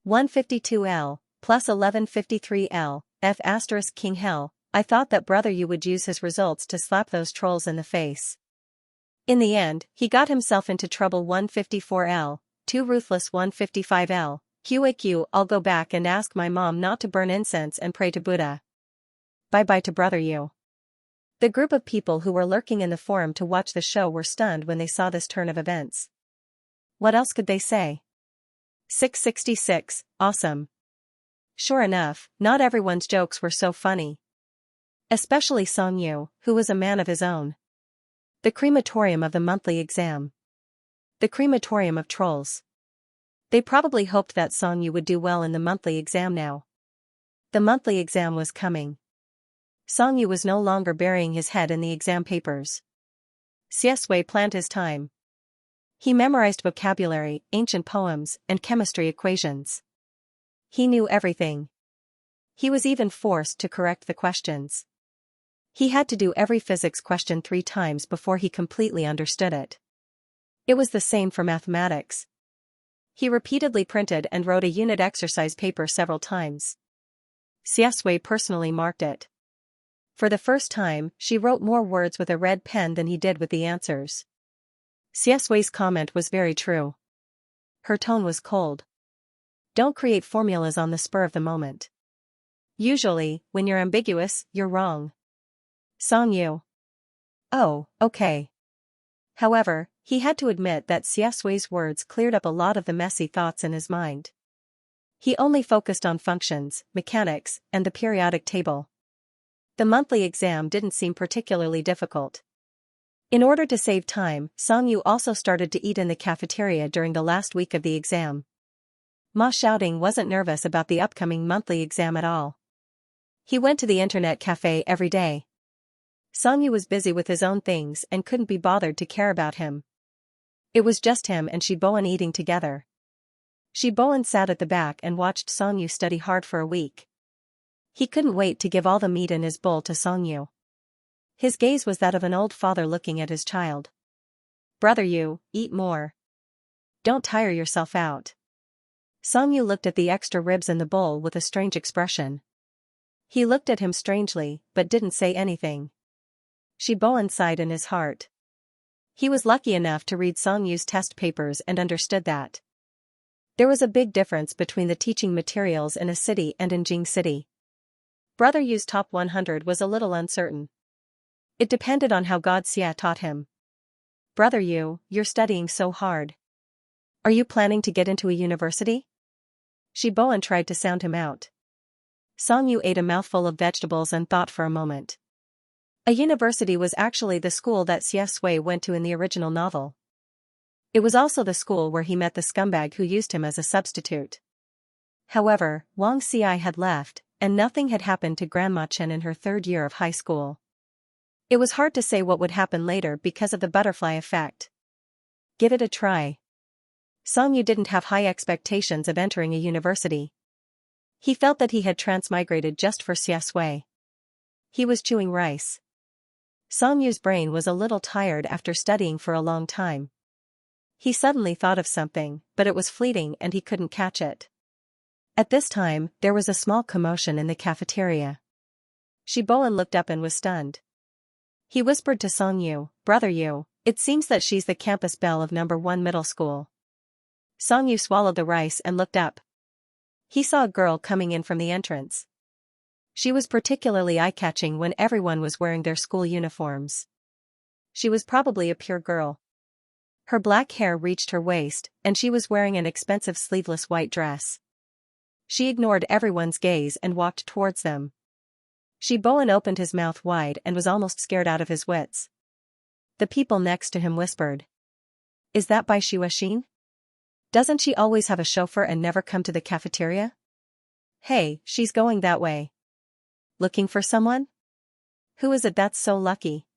152L, plus 1153L, F asterisk King Hell, I thought that Brother You would use his results to slap those trolls in the face. In the end, he got himself into trouble. 154L, too ruthless. 155L, QAQ, I'll go back and ask my mom not to burn incense and pray to Buddha. Bye-bye to Brother You. The group of people who were lurking in the forum to watch the show were stunned when they saw this turn of events. What else could they say? 666, awesome. Sure enough, not everyone's jokes were so funny. Especially Songyu, who was a man of his own. The crematorium of the monthly exam. The crematorium of trolls. They probably hoped that Songyu would do well in the monthly exam now. The monthly exam was coming. Songyu was no longer burying his head in the exam papers. Xianxia planned his time. He memorized vocabulary, ancient poems, and chemistry equations. He knew everything. He was even forced to correct the questions. He had to do every physics question 3 times before he completely understood it. It was the same for mathematics. He repeatedly printed and wrote a unit exercise paper several times. Xianxia personally marked it. For the first time, she wrote more words with a red pen than he did with the answers. Xianxia's comment was very true. Her tone was cold. Don't create formulas on the spur of the moment. Usually, when you're ambiguous, you're wrong. Songyu. Oh, okay. However, he had to admit that Xianxia's words cleared up a lot of the messy thoughts in his mind. He only focused on functions, mechanics, and the periodic table. The monthly exam didn't seem particularly difficult. In order to save time, Songyu also started to eat in the cafeteria during the last week of the exam. Ma Xiaoding wasn't nervous about the upcoming monthly exam at all. He went to the internet cafe every day. Songyu was busy with his own things and couldn't be bothered to care about him. It was just him and Shiboan eating together. Shiboan sat at the back and watched Songyu study hard for a week. He couldn't wait to give all the meat in his bowl to Songyu. His gaze was that of an old father looking at his child. Brother You, eat more. Don't tire yourself out. Songyu looked at the extra ribs in the bowl with a strange expression. He looked at him strangely, but didn't say anything. Shiboan sighed in his heart. He was lucky enough to read Songyu's test papers and understood that. There was a big difference between the teaching materials in a city and in Jing City. Brother Yu's top 100 was a little uncertain. It depended on how God Xia taught him. Brother Yu, you're studying so hard. Are you planning to get into a university? Shi Bowen tried to sound him out. Song Yu ate a mouthful of vegetables and thought for a moment. A university was actually the school that Xie Sui went to in the original novel. It was also the school where he met the scumbag who used him as a substitute. However, Wang Xi had left, and nothing had happened to Grandma Chen in her third year of high school. It was hard to say what would happen later because of the butterfly effect. Give it a try. Song Yu didn't have high expectations of entering a university. He felt that he had transmigrated just for Xie Sui. He was chewing rice. Song Yu's brain was a little tired after studying for a long time. He suddenly thought of something, but it was fleeting and he couldn't catch it. At this time, there was a small commotion in the cafeteria. Shi Bowen looked up and was stunned. He whispered to Song Yu, "Brother Yu, it seems that she's the campus belle of number 1 middle school." Song Yu swallowed the rice and looked up. He saw a girl coming in from the entrance. She was particularly eye-catching when everyone was wearing their school uniforms. She was probably a pure girl. Her black hair reached her waist, and she was wearing an expensive sleeveless white dress. She ignored everyone's gaze and walked towards them. Shi Bowen opened his mouth wide and was almost scared out of his wits. The people next to him whispered. "Is that Bai Xuexin? Doesn't she always have a chauffeur and never come to the cafeteria? Hey, she's going that way. Looking for someone? Who is it that's so lucky?"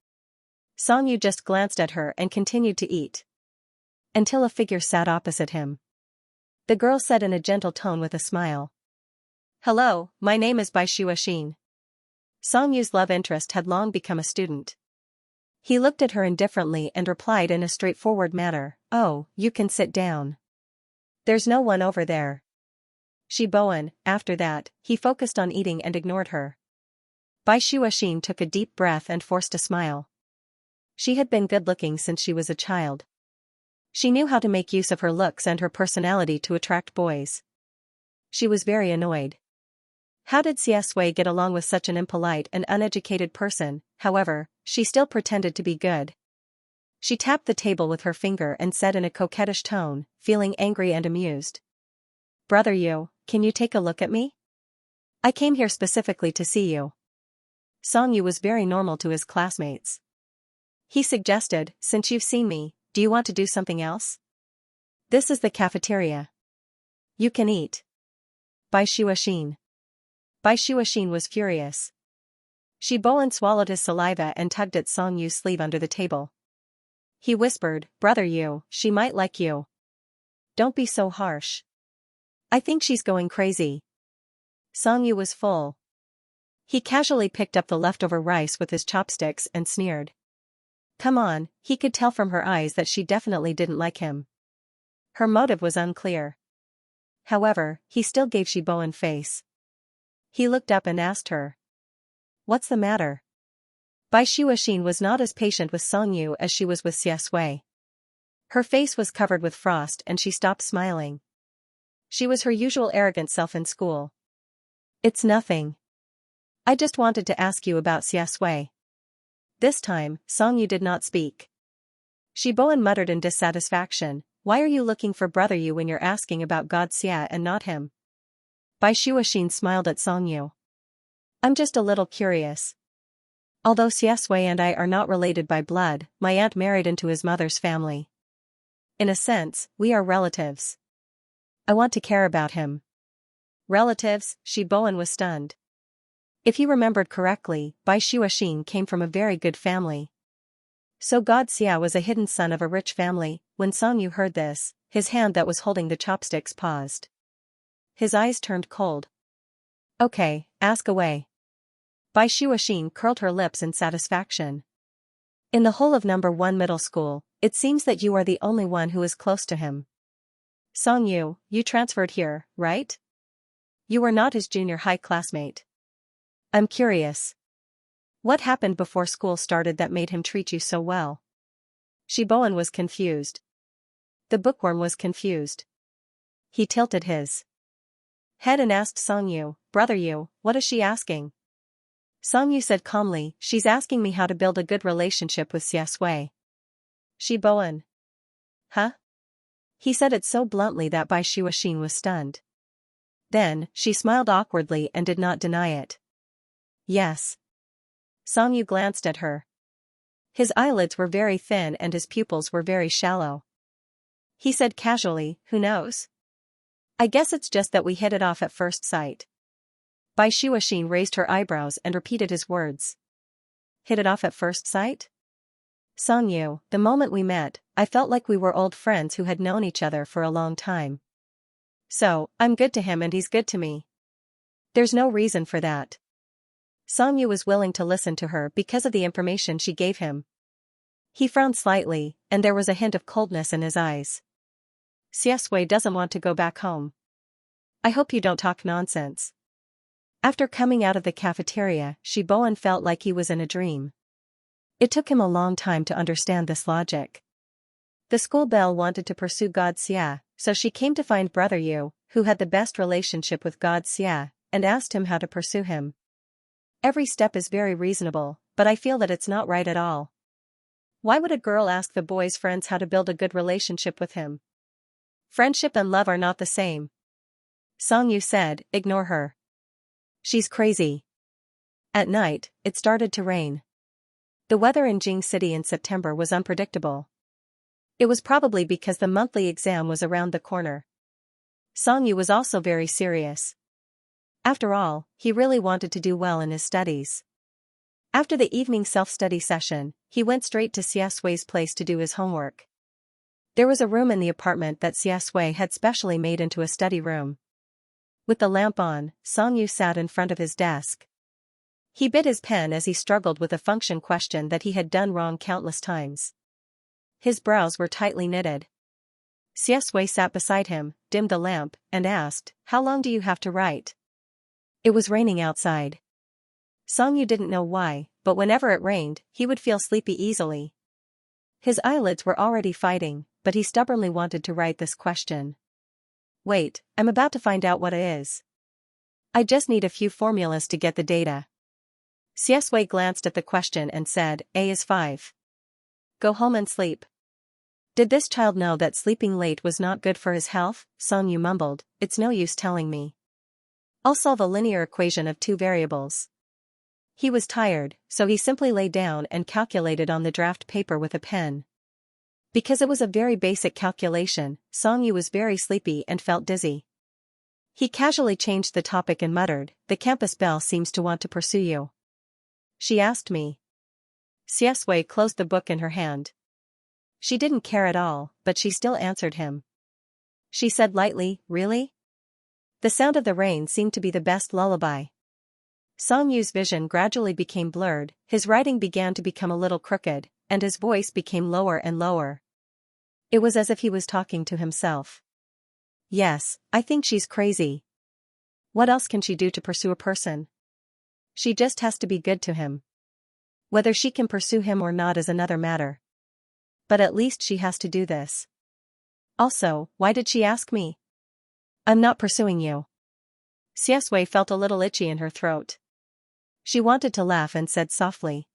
Song Yu just glanced at her and continued to eat. Until a figure sat opposite him. The girl said in a gentle tone with a smile. "Hello, my name is Bai Xuexin." Song Yu's love interest had long become a student. He looked at her indifferently and replied in a straightforward manner, "Oh, you can sit down. There's no one over there." Shi Bowen, after that, he focused on eating and ignored her. Bai Xuexin took a deep breath and forced a smile. She had been good-looking since she was a child. She knew how to make use of her looks and her personality to attract boys. She was very annoyed. How did Xie Sui get along with such an impolite and uneducated person? However, she still pretended to be good. She tapped the table with her finger and said in a coquettish tone, feeling angry and amused. "Brother Yu, can you take a look at me? I came here specifically to see you." Song Yu was very normal to his classmates. He suggested, "Since you've seen me, do you want to do something else? This is the cafeteria. You can eat." Bai Xuexin. Bai Xuexin was furious. Shi Bowen swallowed his saliva and tugged at Song Yu's sleeve under the table. He whispered, "Brother Yu, she might like you. Don't be so harsh. I think she's going crazy." Song Yu was full. He casually picked up the leftover rice with his chopsticks and sneered. Come on, he could tell from her eyes that she definitely didn't like him. Her motive was unclear. However, he still gave Shi Bowen face. He looked up and asked her. "What's the matter?" Bai Xuexin was not as patient with Song Yu as she was with Xie Sui. Her face was covered with frost and she stopped smiling. She was her usual arrogant self in school. "It's nothing. I just wanted to ask you about Xie Sui." This time, Song Yu did not speak. Shi Bowen muttered in dissatisfaction, "Why are you looking for Brother Yu when you're asking about God Xia and not him?" Bai Xuexin smiled at Song Yu. "I'm just a little curious. Although Xie Sui and I are not related by blood, my aunt married into his mother's family. In a sense, we are relatives. I want to care about him." Relatives? Shi Bowen was stunned. If he remembered correctly, Bai Xuexin came from a very good family. So God Xia was a hidden son of a rich family. When Song Yu heard this, his hand that was holding the chopsticks paused. His eyes turned cold. "Okay, ask away." Bai Xuexin curled her lips in satisfaction. "In the whole of number 1 middle school, it seems that you are the only one who is close to him. Song Yu, you transferred here, right? You were not his junior high classmate. I'm curious. What happened before school started that made him treat you so well?" Shi Bowen was confused. The bookworm was confused. He tilted his head and asked Songyu, "Brother Yu, what is she asking?" Songyu said calmly, "She's asking me how to build a good relationship with Xiaxue." Shi Boan. Huh? He said it so bluntly that Bai Shuaxin was stunned. Then, she smiled awkwardly and did not deny it. Yes. Songyu glanced at her. His eyelids were very thin and his pupils were very shallow. He said casually, "Who knows? I guess it's just that we hit it off at first sight." Bai Shuaxin raised her eyebrows and repeated his words. Hit it off at first sight? Songyu, the moment we met, I felt like we were old friends who had known each other for a long time. So, I'm good to him and he's good to me. There's no reason for that. Songyu was willing to listen to her because of the information she gave him. He frowned slightly, and there was a hint of coldness in his eyes. Xiaxue doesn't want to go back home. I hope you don't talk nonsense. After coming out of the cafeteria, Shi Boan felt like he was in a dream. It took him a long time to understand this logic. The school belle wanted to pursue God Xia, so she came to find Brother Yu, who had the best relationship with God Xia, and asked him how to pursue him. Every step is very reasonable, but I feel that it's not right at all. Why would a girl ask the boy's friends how to build a good relationship with him? Friendship and love are not the same. Songyu said, "Ignore her. She's crazy." At night, it started to rain. The weather in Jing City in September was unpredictable. It was probably because the monthly exam was around the corner. Songyu was also very serious. After all, he really wanted to do well in his studies. After the evening self-study session, he went straight to Xiaxue's place to do his homework. There was a room in the apartment that Xiaxue had specially made into a study room. With the lamp on, Songyu sat in front of his desk. He bit his pen as he struggled with a function question that he had done wrong countless times. His brows were tightly knitted. Xiaxue sat beside him, dimmed the lamp, and asked, "How long do you have to write?" It was raining outside. Songyu didn't know why, but whenever it rained, he would feel sleepy easily. His eyelids were already fighting, but he stubbornly wanted to write this question. "Wait, I'm about to find out what it is. I just need a few formulas to get the data." Xiaxue glanced at the question and said, "A is 5. Go home and sleep." Did this child know that sleeping late was not good for his health? Songyu mumbled, "It's no use telling me. I'll solve a linear equation of 2 variables." He was tired, so he simply lay down and calculated on the draft paper with a pen. Because it was a very basic calculation, Songyu was very sleepy and felt dizzy. He casually changed the topic and muttered, "The campus belle seems to want to pursue you. She asked me." Xiaxue closed the book in her hand. She didn't care at all, but she still answered him. She said lightly, "Really?" The sound of the rain seemed to be the best lullaby. Songyu's vision gradually became blurred, his writing began to become a little crooked, and his voice became lower and lower. It was as if he was talking to himself. "Yes, I think she's crazy. What else can she do to pursue a person? She just has to be good to him. Whether she can pursue him or not is another matter. But at least she has to do this. Also, why did she ask me? I'm not pursuing you." Xiaxue felt a little itchy in her throat. She wanted to laugh and said softly,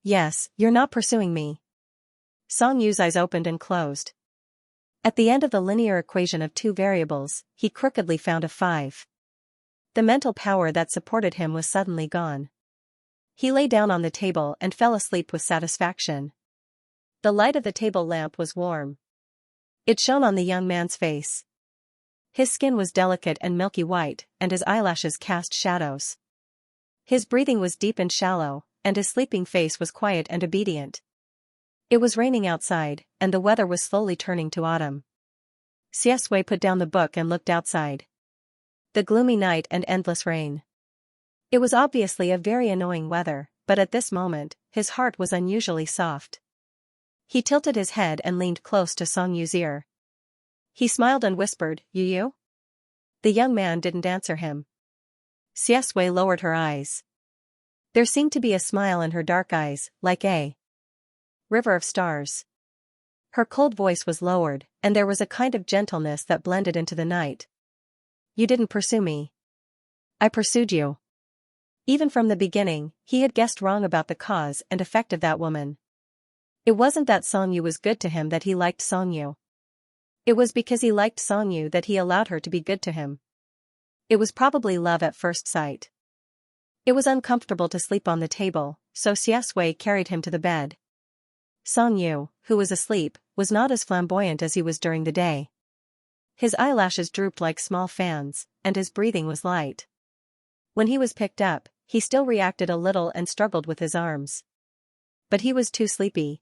"Yes, you're not pursuing me." Songyu's eyes opened and closed. At the end of the linear equation of 2 variables, he crookedly found a 5. The mental power that supported him was suddenly gone. He lay down on the table and fell asleep with satisfaction. The light of the table lamp was warm. It shone on the young man's face. His skin was delicate and milky white, and his eyelashes cast shadows. His breathing was deep and shallow, and his sleeping face was quiet and obedient. It was raining outside, and the weather was slowly turning to autumn. Xiaxue put down the book and looked outside. The gloomy night and endless rain. It was obviously a very annoying weather, but at this moment, his heart was unusually soft. He tilted his head and leaned close to Songyu's ear. He smiled and whispered, "You?" The young man didn't answer him. Xiaxue lowered her eyes. There seemed to be a smile in her dark eyes, like a river of stars. Her cold voice was lowered, and there was a kind of gentleness that blended into the night. You didn't pursue me. I pursued you. Even from the beginning, he had guessed wrong about the cause and effect of that woman. It wasn't that Songyu was good to him that he liked Songyu. It was because he liked Songyu that he allowed her to be good to him. It was probably love at first sight. It was uncomfortable to sleep on the table, so Xiaxue carried him to the bed. Songyu, who was asleep, was not as flamboyant as he was during the day. His eyelashes drooped like small fans, and his breathing was light. When he was picked up, he still reacted a little and struggled with his arms. But he was too sleepy.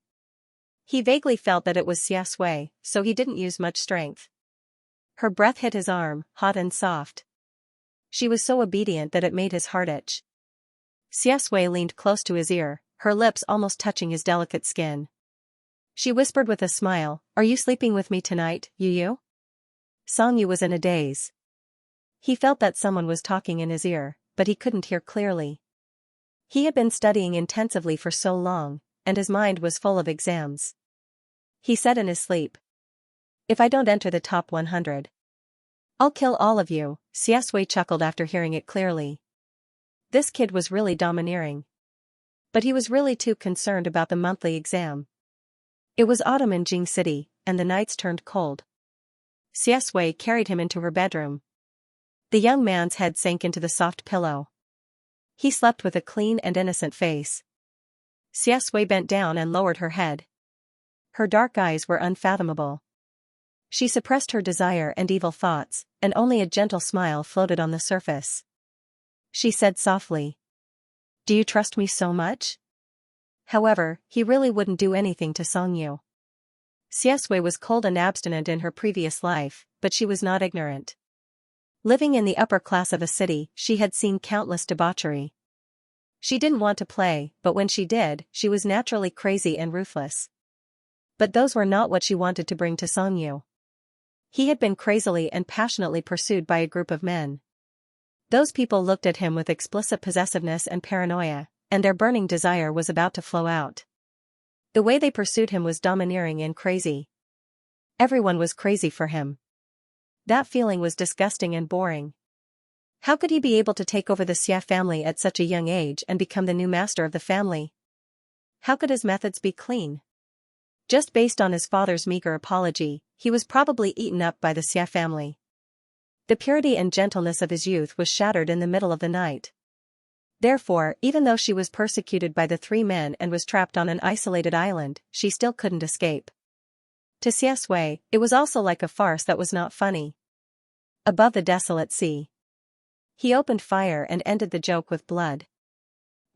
He vaguely felt that it was Xiaxue, so he didn't use much strength. Her breath hit his arm, hot and soft. She was so obedient that it made his heart itch. Xiaxue leaned close to his ear, her lips almost touching his delicate skin. She whispered with a smile, "Are you sleeping with me tonight, Yu?" Songyu was in a daze. He felt that someone was talking in his ear, but he couldn't hear clearly. He had been studying intensively for so long, and his mind was full of exams. He said in his sleep, "If I don't enter the top 100, I'll kill all of you." Xiaxue chuckled after hearing it clearly. This kid was really domineering. But he was really too concerned about the monthly exam. It was autumn in Jing City, and the nights turned cold. Xiaxue carried him into her bedroom. The young man's head sank into the soft pillow. He slept with a clean and innocent face. Xiaxue bent down and lowered her head. Her dark eyes were unfathomable. She suppressed her desire and evil thoughts, and only a gentle smile floated on the surface. She said softly, "Do you trust me so much?" However, he really wouldn't do anything to Songyu. Xiaxue was cold and abstinent in her previous life, but she was not ignorant. Living in the upper class of a city, she had seen countless debauchery. She didn't want to play, but when she did, she was naturally crazy and ruthless. But those were not what she wanted to bring to Songyu. He had been crazily and passionately pursued by a group of men. Those people looked at him with explicit possessiveness and paranoia, and their burning desire was about to flow out. The way they pursued him was domineering and crazy. Everyone was crazy for him. That feeling was disgusting and boring. How could he be able to take over the Xia family at such a young age and become the new master of the family? How could his methods be clean? Just based on his father's meager apology, he was probably eaten up by the Xia family. The purity and gentleness of his youth was shattered in the middle of the night. Therefore, even though she was persecuted by the three men and was trapped on an isolated island, she still couldn't escape. To Xiaxue, it was also like a farce that was not funny. Above the desolate sea. He opened fire and ended the joke with blood.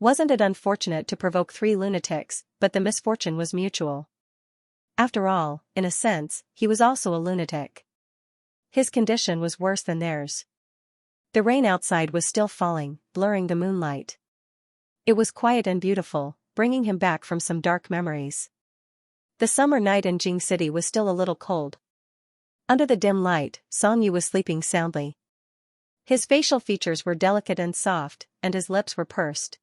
Wasn't it unfortunate to provoke three lunatics, but the misfortune was mutual. After all, in a sense, he was also a lunatic. His condition was worse than theirs. The rain outside was still falling, blurring the moonlight. It was quiet and beautiful, bringing him back from some dark memories. The summer night in Jing City was still a little cold. Under the dim light, Songyu was sleeping soundly. His facial features were delicate and soft, and his lips were pursed.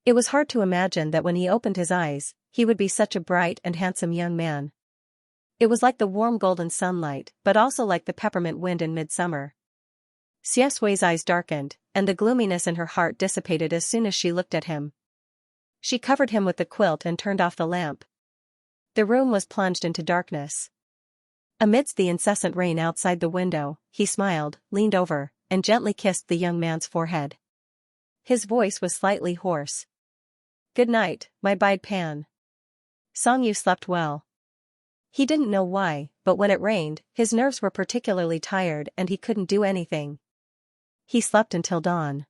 It was hard to imagine that when he opened his eyes, he would be such a bright and handsome young man. It was like the warm golden sunlight, but also like the peppermint wind in midsummer. Xiaxue's eyes darkened, and the gloominess in her heart dissipated as soon as she looked at him. She covered him with the quilt and turned off the lamp. The room was plunged into darkness. Amidst the incessant rain outside the window, he smiled, leaned over, and gently kissed the young man's forehead. His voice was slightly hoarse. "Good night, my bide pan." Songyu slept well. He didn't know why, but when it rained, his nerves were particularly tired and he couldn't do anything. He slept until dawn.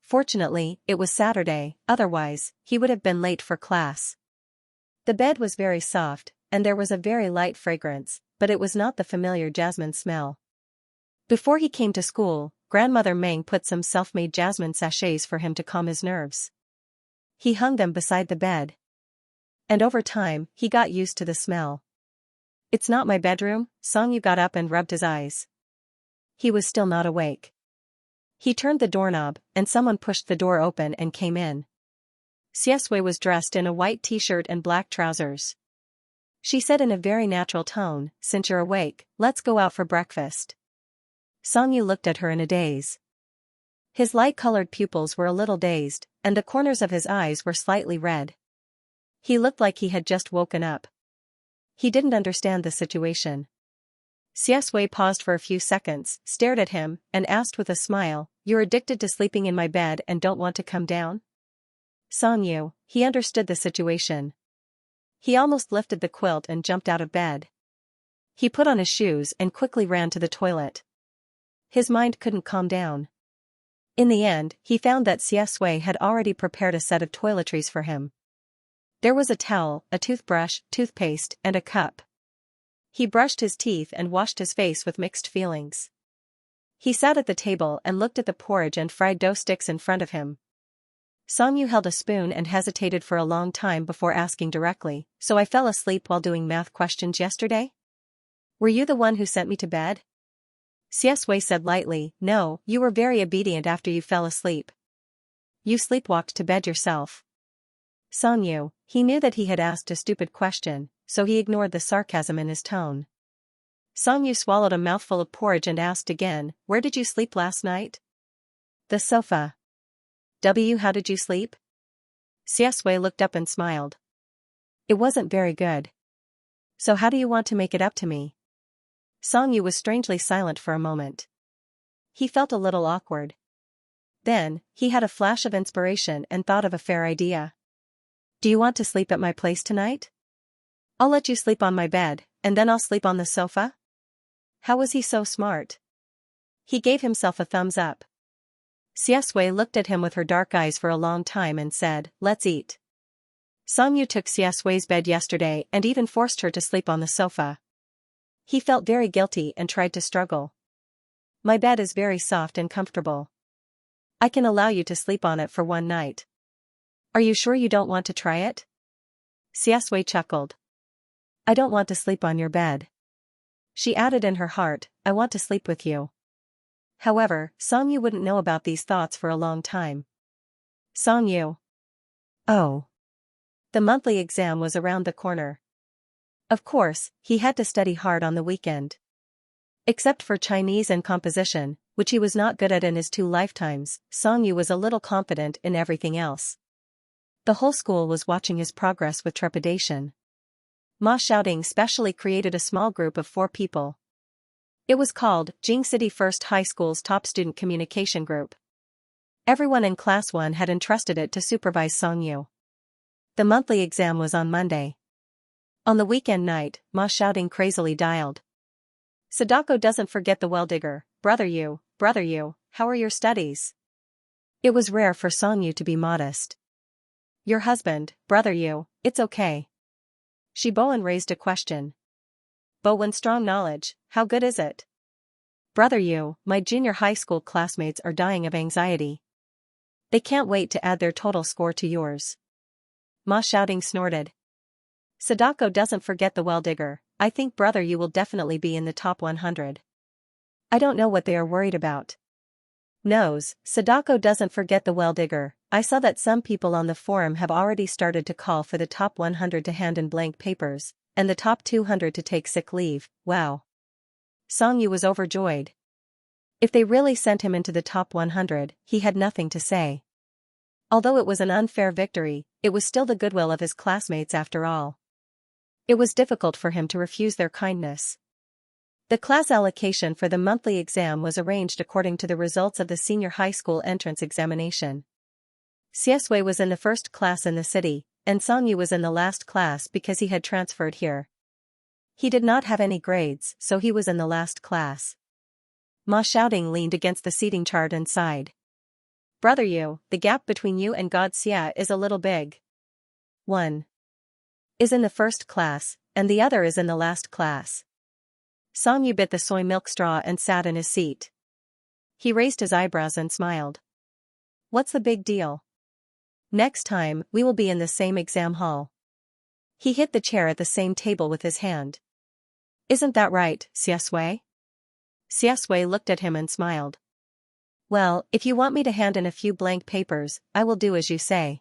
Fortunately, it was Saturday, otherwise, he would have been late for class. The bed was very soft, and there was a very light fragrance, but it was not the familiar jasmine smell. Before he came to school, Grandmother Meng put some self-made jasmine sachets for him to calm his nerves. He hung them beside the bed. And over time, he got used to the smell. "It's not my bedroom." Songyu got up and rubbed his eyes. He was still not awake. He turned the doorknob, and someone pushed the door open and came in. Xiaxue was dressed in a white t-shirt and black trousers. She said in a very natural tone, since you're awake, let's go out for breakfast. Songyu looked at her in a daze. His light-colored pupils were a little dazed, and the corners of his eyes were slightly red. He looked like he had just woken up. He didn't understand the situation. Xiaxue paused for a few seconds, stared at him, and asked with a smile, "You're addicted to sleeping in my bed and don't want to come down?" Songyu, he understood the situation. He almost lifted the quilt and jumped out of bed. He put on his shoes and quickly ran to the toilet. His mind couldn't calm down. In the end, he found that Xiaxue had already prepared a set of toiletries for him. There was a towel, a toothbrush, toothpaste, and a cup. He brushed his teeth and washed his face with mixed feelings. He sat at the table and looked at the porridge and fried dough sticks in front of him. Songyu held a spoon and hesitated for a long time before asking directly, "So I fell asleep while doing math questions yesterday? Were you the one who sent me to bed?" Xiaxue said lightly, "No, you were very obedient after you fell asleep. You sleepwalked to bed yourself." Songyu, he knew that he had asked a stupid question, so he ignored the sarcasm in his tone. Songyu swallowed a mouthful of porridge and asked again, "Where did you sleep last night?" "The sofa." How did you sleep?" Xiaxue looked up and smiled. "It wasn't very good. So how do you want to make it up to me?" Songyu was strangely silent for a moment. He felt a little awkward. Then, he had a flash of inspiration and thought of a fair idea. "Do you want to sleep at my place tonight? I'll let you sleep on my bed, and then I'll sleep on the sofa?" How was he so smart? He gave himself a thumbs up. Xiaxue looked at him with her dark eyes for a long time and said, "Let's eat." Songyu took Xiaxue's bed yesterday and even forced her to sleep on the sofa. He felt very guilty and tried to struggle. "My bed is very soft and comfortable. I can allow you to sleep on it for one night. Are you sure you don't want to try it?" Xiaxue chuckled. "I don't want to sleep on your bed." She added in her heart, "I want to sleep with you." However, Songyu wouldn't know about these thoughts for a long time. Songyu. Oh. The monthly exam was around the corner. Of course, he had to study hard on the weekend. Except for Chinese and composition, which he was not good at in his 2 lifetimes, Songyu was a little confident in everything else. The whole school was watching his progress with trepidation. Ma Xiaoding specially created a small group of 4 people. It was called Jing City First High School's Top Student Communication Group. Everyone in Class 1 had entrusted it to supervise Songyu. The monthly exam was on Monday. On the weekend night, Ma Xiaoding crazily dialed. "Sadako doesn't forget the well-digger, brother you, how are your studies?" It was rare for Songyu to be modest. "Your husband, brother you, it's okay." Shiboan raised a question. "Bowen strong knowledge, how good is it?" "Brother you, my junior high school classmates are dying of anxiety. They can't wait to add their total score to yours." Ma Xiaoding snorted. "Sadako doesn't forget the well-digger, I think brother you will definitely be in the top 100. I don't know what they are worried about." "Knows, Sadako doesn't forget the well-digger, I saw that some people on the forum have already started to call for the top 100 to hand in blank papers, and the top 200 to take sick leave, wow." Songyu was overjoyed. If they really sent him into the top 100, he had nothing to say. Although it was an unfair victory, it was still the goodwill of his classmates after all. It was difficult for him to refuse their kindness. The class allocation for the monthly exam was arranged according to the results of the senior high school entrance examination. Xiaxue was in the first class in the city, and Songyu was in the last class because he had transferred here. He did not have any grades, so he was in the last class. Ma Xiaoding leaned against the seating chart and sighed. "Brother you, the gap between you and God Xia is a little big. One is in the first class, and the other is in the last class." Songyu bit the soy milk straw and sat in his seat. He raised his eyebrows and smiled. "What's the big deal? Next time, we will be in the same exam hall." He hit the chair at the same table with his hand. "Isn't that right, Xiaxue?" Xiaxue looked at him and smiled. "Well, if you want me to hand in a few blank papers, I will do as you say."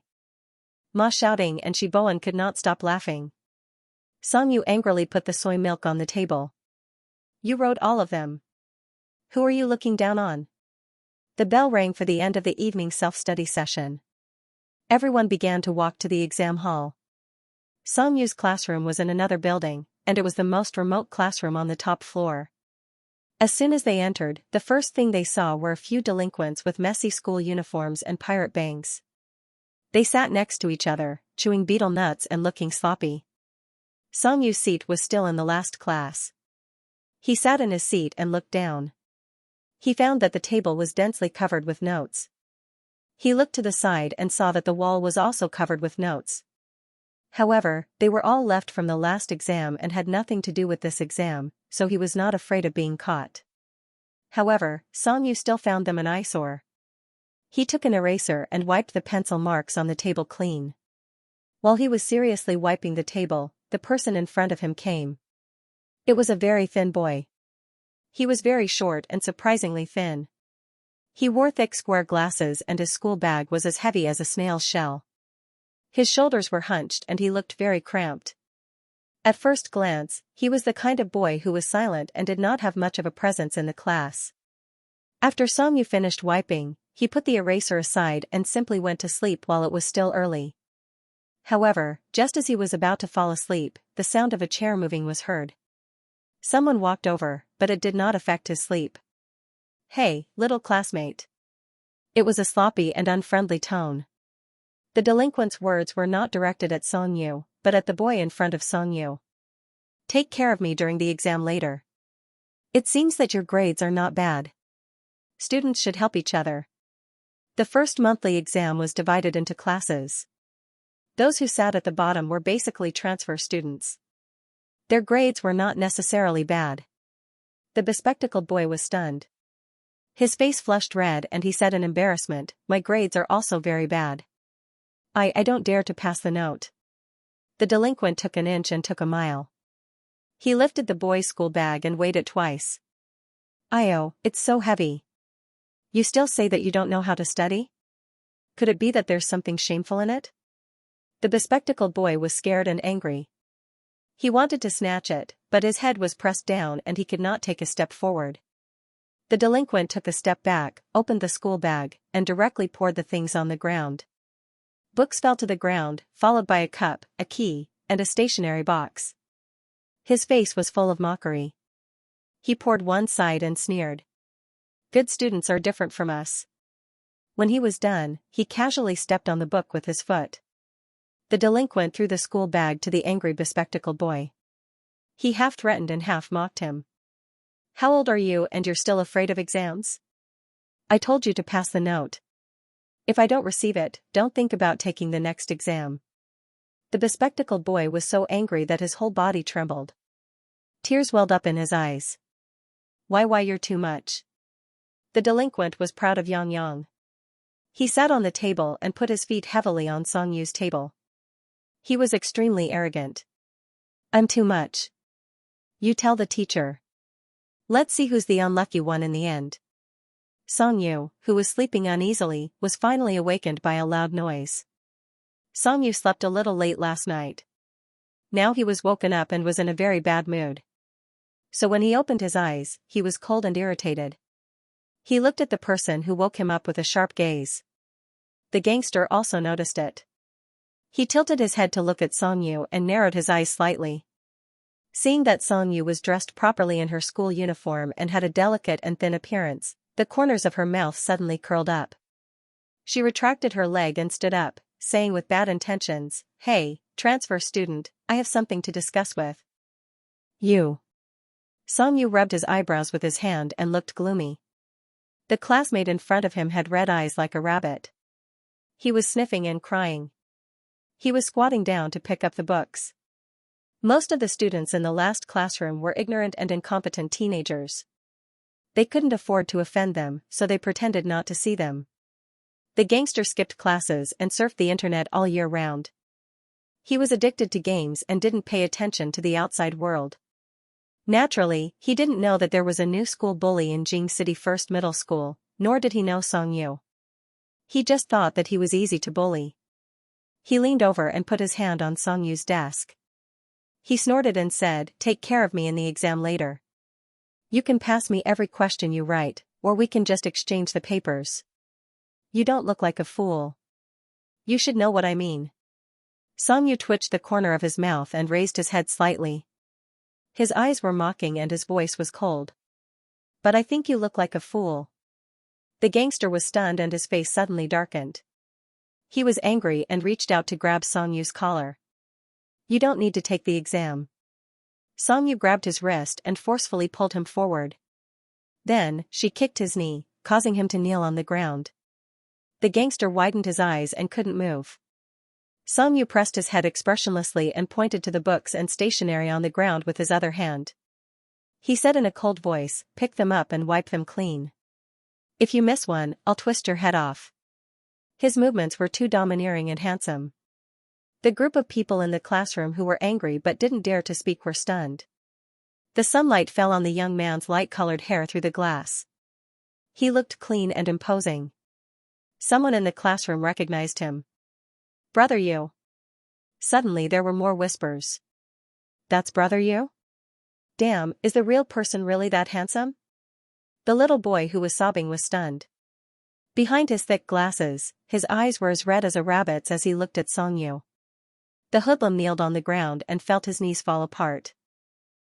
Ma Xiaoding and Shiboan could not stop laughing. Songyu angrily put the soy milk on the table. You wrote all of them. Who are you looking down on? The bell rang for the end of the evening self-study session. Everyone began to walk to the exam hall. Songyu's classroom was in another building, and it was the most remote classroom on the top floor. As soon as they entered, the first thing they saw were a few delinquents with messy school uniforms and pirate bangs. They sat next to each other, chewing betel nuts and looking sloppy. Songyu's seat was still in the last class. He sat in his seat and looked down. He found that the table was densely covered with notes. He looked to the side and saw that the wall was also covered with notes. However, they were all left from the last exam and had nothing to do with this exam, so he was not afraid of being caught. However, Songyu still found them an eyesore. He took an eraser and wiped the pencil marks on the table clean. While he was seriously wiping the table, the person in front of him came. It was a very thin boy. He was very short and surprisingly thin. He wore thick square glasses and his school bag was as heavy as a snail's shell. His shoulders were hunched and he looked very cramped. At first glance, he was the kind of boy who was silent and did not have much of a presence in the class. After Songyu finished wiping, he put the eraser aside and simply went to sleep while it was still early. However, just as he was about to fall asleep, the sound of a chair moving was heard. Someone walked over, but it did not affect his sleep. Hey, little classmate. It was a sloppy and unfriendly tone. The delinquent's words were not directed at Songyu, but at the boy in front of Songyu. Take care of me during the exam later. It seems that your grades are not bad. Students should help each other. The first monthly exam was divided into classes. Those who sat at the bottom were basically transfer students. Their grades were not necessarily bad. The bespectacled boy was stunned. His face flushed red and he said in embarrassment, my grades are also very bad. I don't dare to pass the note. The delinquent took an inch and took a mile. He lifted the boy's school bag and weighed it twice. Io, it's so heavy. You still say that you don't know how to study? Could it be that there's something shameful in it? The bespectacled boy was scared and angry. He wanted to snatch it, but his head was pressed down and he could not take a step forward. The delinquent took a step back, opened the school bag, and directly poured the things on the ground. Books fell to the ground, followed by a cup, a key, and a stationery box. His face was full of mockery. He poured one side and sneered. Good students are different from us. When he was done, he casually stepped on the book with his foot. The delinquent threw the school bag to the angry bespectacled boy. He half threatened and half mocked him. How old are you and you're still afraid of exams? I told you to pass the note. If I don't receive it, don't think about taking the next exam. The bespectacled boy was so angry that his whole body trembled. Tears welled up in his eyes. Why you're too much. The delinquent was proud of Yang. He sat on the table and put his feet heavily on Songyu's table. He was extremely arrogant. I'm too much. You tell the teacher. Let's see who's the unlucky one in the end. Songyu, who was sleeping uneasily, was finally awakened by a loud noise. Songyu slept a little late last night. Now he was woken up and was in a very bad mood. So when he opened his eyes, he was cold and irritated. He looked at the person who woke him up with a sharp gaze. The gangster also noticed it. He tilted his head to look at Songyu and narrowed his eyes slightly. Seeing that Songyu was dressed properly in her school uniform and had a delicate and thin appearance, the corners of her mouth suddenly curled up. She retracted her leg and stood up, saying with bad intentions, Hey, transfer student, I have something to discuss with you. Songyu rubbed his eyebrows with his hand and looked gloomy. The classmate in front of him had red eyes like a rabbit. He was sniffing and crying. He was squatting down to pick up the books. Most of the students in the last classroom were ignorant and incompetent teenagers. They couldn't afford to offend them, so they pretended not to see them. The gangster skipped classes and surfed the internet all year round. He was addicted to games and didn't pay attention to the outside world. Naturally, he didn't know that there was a new school bully in Jing City First Middle School, nor did he know Songyu. He just thought that he was easy to bully. He leaned over and put his hand on Songyu's desk. He snorted and said, "Take care of me in the exam later. You can pass me every question you write, or we can just exchange the papers. You don't look like a fool. You should know what I mean." Songyu twitched the corner of his mouth and raised his head slightly. His eyes were mocking and his voice was cold. "But I think you look like a fool." The gangster was stunned and his face suddenly darkened. He was angry and reached out to grab Songyu's collar. "You don't need to take the exam." Songyu grabbed his wrist and forcefully pulled him forward. Then, she kicked his knee, causing him to kneel on the ground. The gangster widened his eyes and couldn't move. Songyu pressed his head expressionlessly and pointed to the books and stationery on the ground with his other hand. He said in a cold voice, "Pick them up and wipe them clean. If you miss one, I'll twist your head off." His movements were too domineering and handsome. The group of people in the classroom who were angry but didn't dare to speak were stunned. The sunlight fell on the young man's light-colored hair through the glass. He looked clean and imposing. Someone in the classroom recognized him. "Brother Yu." Suddenly there were more whispers. "That's Brother Yu? Damn, is the real person really that handsome?" The little boy who was sobbing was stunned. Behind his thick glasses, his eyes were as red as a rabbit's as he looked at Songyu. The hoodlum kneeled on the ground and felt his knees fall apart.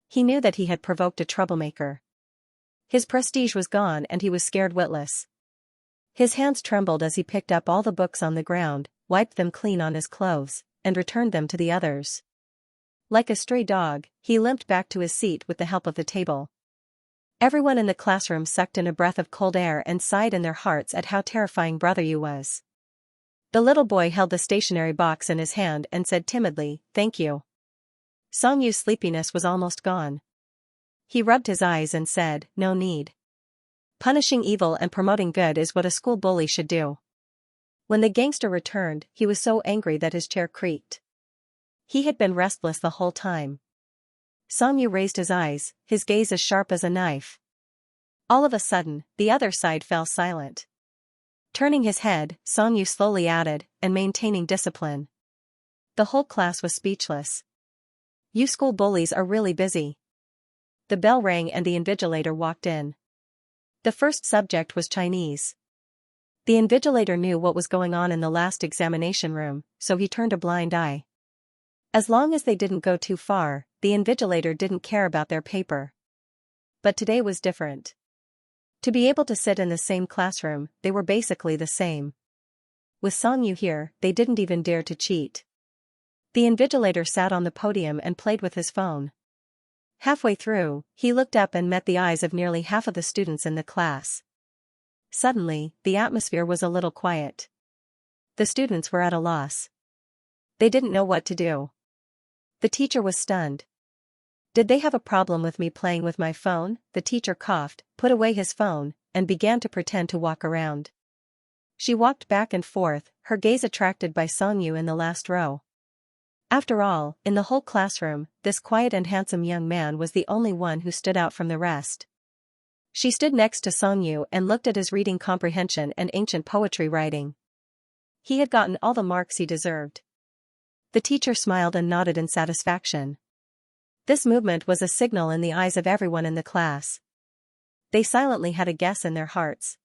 He knew that he had provoked a troublemaker. His prestige was gone and he was scared witless. His hands trembled as he picked up all the books on the ground, wiped them clean on his clothes, and returned them to the others. Like a stray dog, he limped back to his seat with the help of the table. Everyone in the classroom sucked in a breath of cold air and sighed in their hearts at how terrifying Brother Yu was. The little boy held the stationery box in his hand and said timidly, "Thank you." Songyu's sleepiness was almost gone. He rubbed his eyes and said, "No need. Punishing evil and promoting good is what a school bully should do." When the gangster returned, he was so angry that his chair creaked. He had been restless the whole time. Songyu raised his eyes, his gaze as sharp as a knife. All of a sudden, the other side fell silent. Turning his head, Songyu slowly added, "And maintaining discipline." The whole class was speechless. "You school bullies are really busy." The bell rang and the invigilator walked in. The first subject was Chinese. The invigilator knew what was going on in the last examination room, so he turned a blind eye. As long as they didn't go too far, the invigilator didn't care about their paper. But today was different. To be able to sit in the same classroom, they were basically the same. With Songyu here, they didn't even dare to cheat. The invigilator sat on the podium and played with his phone. Halfway through, he looked up and met the eyes of nearly half of the students in the class. Suddenly, the atmosphere was a little quiet. The students were at a loss. They didn't know what to do. The teacher was stunned. "Did they have a problem with me playing with my phone?" The teacher coughed, put away his phone, and began to pretend to walk around. She walked back and forth, her gaze attracted by Songyu in the last row. After all, in the whole classroom, this quiet and handsome young man was the only one who stood out from the rest. She stood next to Songyu and looked at his reading comprehension and ancient poetry writing. He had gotten all the marks he deserved. The teacher smiled and nodded in satisfaction. This movement was a signal in the eyes of everyone in the class. They silently had a guess in their hearts.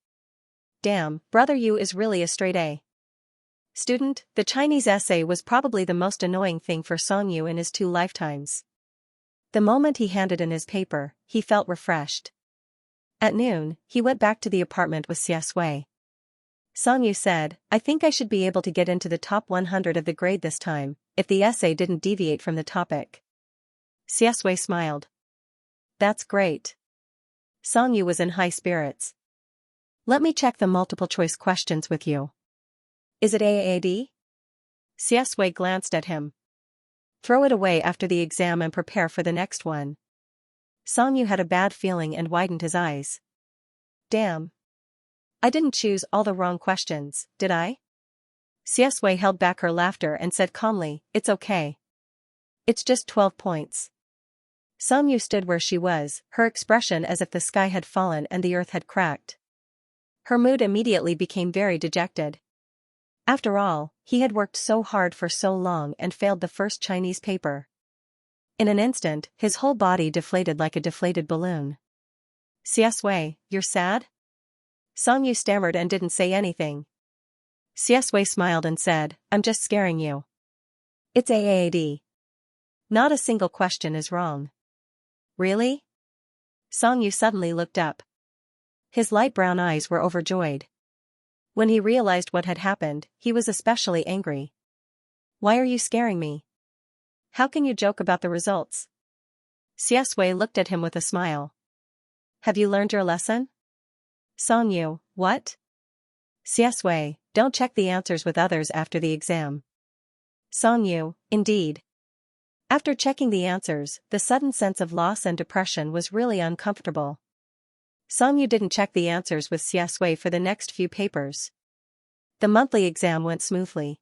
Damn, Brother Yu is really a straight A student. The Chinese essay was probably the most annoying thing for Songyu in his 2 lifetimes. The moment he handed in his paper, he felt refreshed. At noon, he went back to the apartment with Xianxia. Songyu said, "I think I should be able to get into the top 100 of the grade this time, if the essay didn't deviate from the topic." Xianxia smiled. "That's great." Songyu was in high spirits. "Let me check the multiple choice questions with you. Is it AAD?" Xianxia glanced at him. "Throw it away after the exam and prepare for the next one." Songyu had a bad feeling and widened his eyes. Damn. I didn't choose all the wrong questions, did I? Xianxia held back her laughter and said calmly, "It's okay. It's just 12 points. Songyu stood where she was, her expression as if the sky had fallen and the earth had cracked. Her mood immediately became very dejected. After all, he had worked so hard for so long and failed the first Chinese paper. In an instant, his whole body deflated like a deflated balloon. Xianxia, you're sad? Songyu stammered and didn't say anything. Xianxia smiled and said, I'm just scaring you. It's AAD. Not a single question is wrong. Really? Songyu suddenly looked up. His light brown eyes were overjoyed. When he realized what had happened, he was especially angry. Why are you scaring me? How can you joke about the results? Xianxia looked at him with a smile. Have you learned your lesson? Songyu, what? Xianxia, don't check the answers with others after the exam. Songyu, indeed. After checking the answers, the sudden sense of loss and depression was really uncomfortable. Songyu didn't check the answers with Xianxia for the next few papers. The monthly exam went smoothly.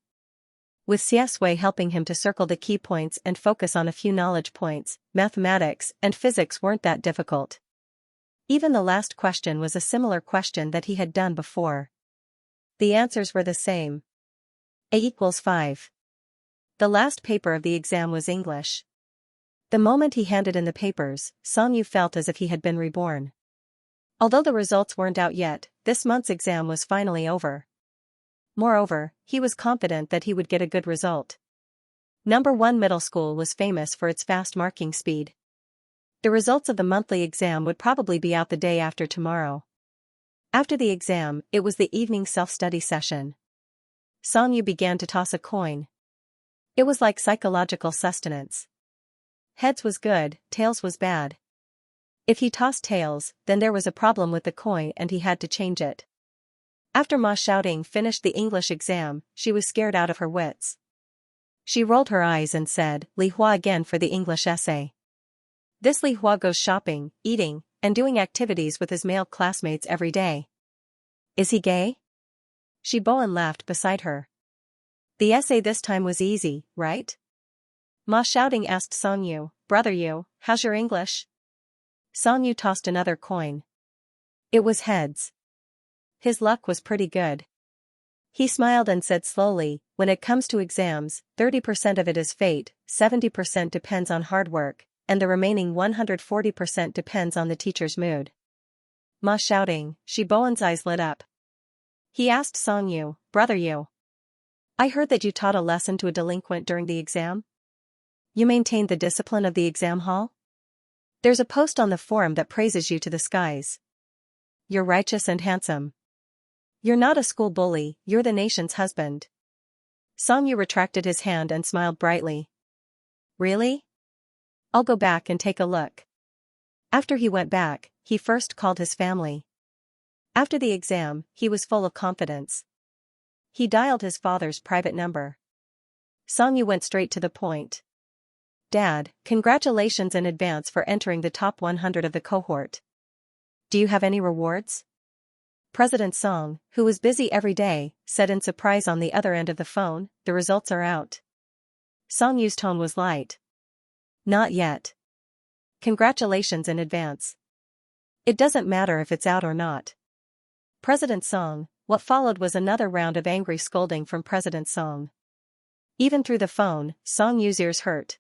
With Xianxia helping him to circle the key points and focus on a few knowledge points, mathematics and physics weren't that difficult. Even the last question was a similar question that he had done before. The answers were the same. A equals 5. The last paper of the exam was English. The moment he handed in the papers, Songyu felt as if he had been reborn. Although the results weren't out yet, this month's exam was finally over. Moreover, he was confident that he would get a good result. Number 1 middle school was famous for its fast marking speed. The results of the monthly exam would probably be out the day after tomorrow. After the exam, it was the evening self-study session. Songyu began to toss a coin. It was like psychological sustenance. Heads was good, tails was bad. If he tossed tails, then there was a problem with the coin and he had to change it. After Ma Xiaoting finished the English exam, she was scared out of her wits. She rolled her eyes and said, Li Hua again for the English essay. This Li Hua goes shopping, eating, and doing activities with his male classmates every day. Is he gay? Shi Bowen laughed beside her. The essay this time was easy, right? Ma Xiaoting asked Songyu, Brother Yu, how's your English? Songyu tossed another coin. It was heads. His luck was pretty good. He smiled and said slowly, when it comes to exams, 30% of it is fate, 70% depends on hard work, and the remaining 140% depends on the teacher's mood. Ma Xiaoting, Shi Bowen's eyes lit up. He asked Songyu, Brother Yu, I heard that you taught a lesson to a delinquent during the exam? You maintained the discipline of the exam hall? There's a post on the forum that praises you to the skies. You're righteous and handsome. You're not a school bully, you're the nation's husband. Songyu retracted his hand and smiled brightly. Really? I'll go back and take a look. After he went back, he first called his family. After the exam, he was full of confidence. He dialed his father's private number. Songyu went straight to the point. Dad, congratulations in advance for entering the top 100 of the cohort. Do you have any rewards? President Song, who was busy every day, said in surprise on the other end of the phone, the results are out. Songyu's tone was light. Not yet. Congratulations in advance. It doesn't matter if it's out or not. President Song, what followed was another round of angry scolding from President Song. Even through the phone, Songyu's ears hurt.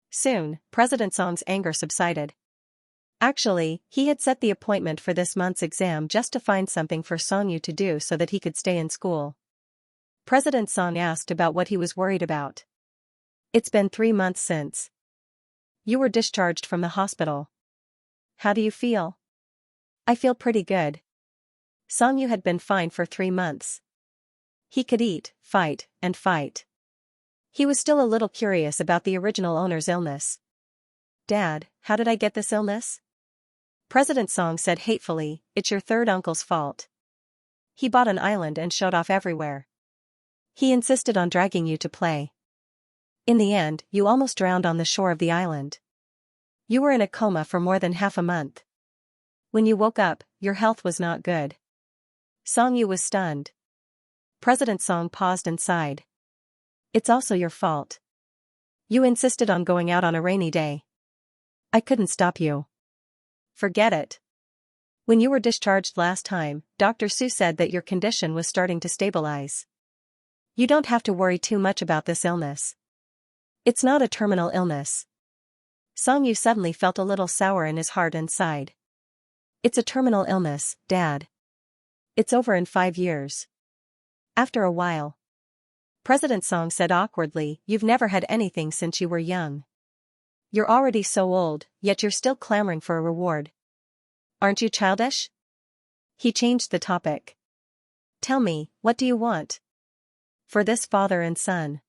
Soon, President Song's anger subsided. Actually, he had set the appointment for this month's exam just to find something for Songyu to do so that he could stay in school. President Song asked about what he was worried about. It's been 3 months since you were discharged from the hospital. How do you feel? I feel pretty good. Songyu had been fine for 3 months. He could eat, fight, and fight. He was still a little curious about the original owner's illness. Dad, how did I get this illness? President Song said hatefully, it's your third uncle's fault. He bought an island and showed off everywhere. He insisted on dragging you to play. In the end, you almost drowned on the shore of the island. You were in a coma for more than half a month. When you woke up, your health was not good. Songyu was stunned. President Song paused and sighed. It's also your fault. You insisted on going out on a rainy day. I couldn't stop you. Forget it. When you were discharged last time, Dr. Su said that your condition was starting to stabilize. You don't have to worry too much about this illness. It's not a terminal illness. Song Yu suddenly felt a little sour in his heart and sighed. It's a terminal illness, Dad. It's over in 5 years. After a while, President Song said awkwardly, "You've never had anything since you were young. You're already so old, yet you're still clamoring for a reward. Aren't you childish?" He changed the topic. "Tell me, what do you want?" For this father and son.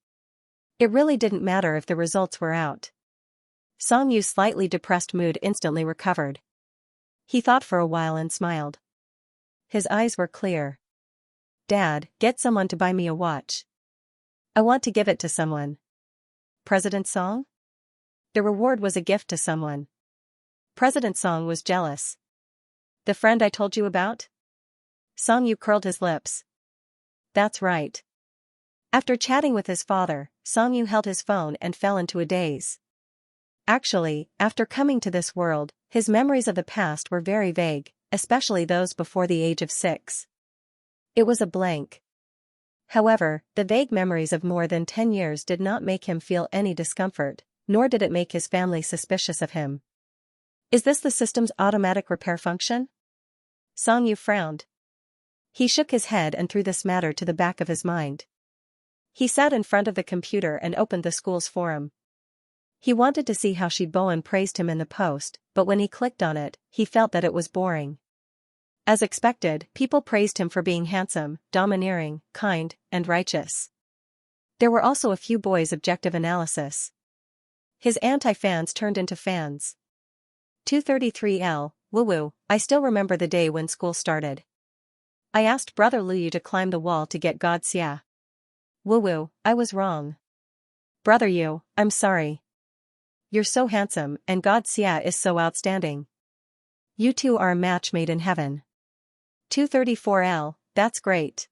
It really didn't matter if the results were out. Song Yu's slightly depressed mood instantly recovered. He thought for a while and smiled. His eyes were clear. "Dad, get someone to buy me a watch. I want to give it to someone." President Song? The reward was a gift to someone. President Song was jealous. "The friend I told you about?" Song Yu curled his lips. "That's right." After chatting with his father, Song Yu held his phone and fell into a daze. Actually, after coming to this world, his memories of the past were very vague, especially those before the age of 6. It was a blank. However, the vague memories of more than 10 years did not make him feel any discomfort, nor did it make his family suspicious of him. Is this the system's automatic repair function? Song Yu frowned. He shook his head and threw this matter to the back of his mind. He sat in front of the computer and opened the school's forum. He wanted to see how Shi Bowen praised him in the post, but when he clicked on it, he felt that it was boring. As expected, people praised him for being handsome, domineering, kind, and righteous. There were also a few boys' objective analysis. His anti-fans turned into fans. 233L, woo-woo, I still remember the day when school started. I asked Brother Liu to climb the wall to get Xianxia. Woo-woo, I was wrong. Brother Yu, I'm sorry. You're so handsome and Xianxia is so outstanding. You two are a match made in heaven. 234L, that's great.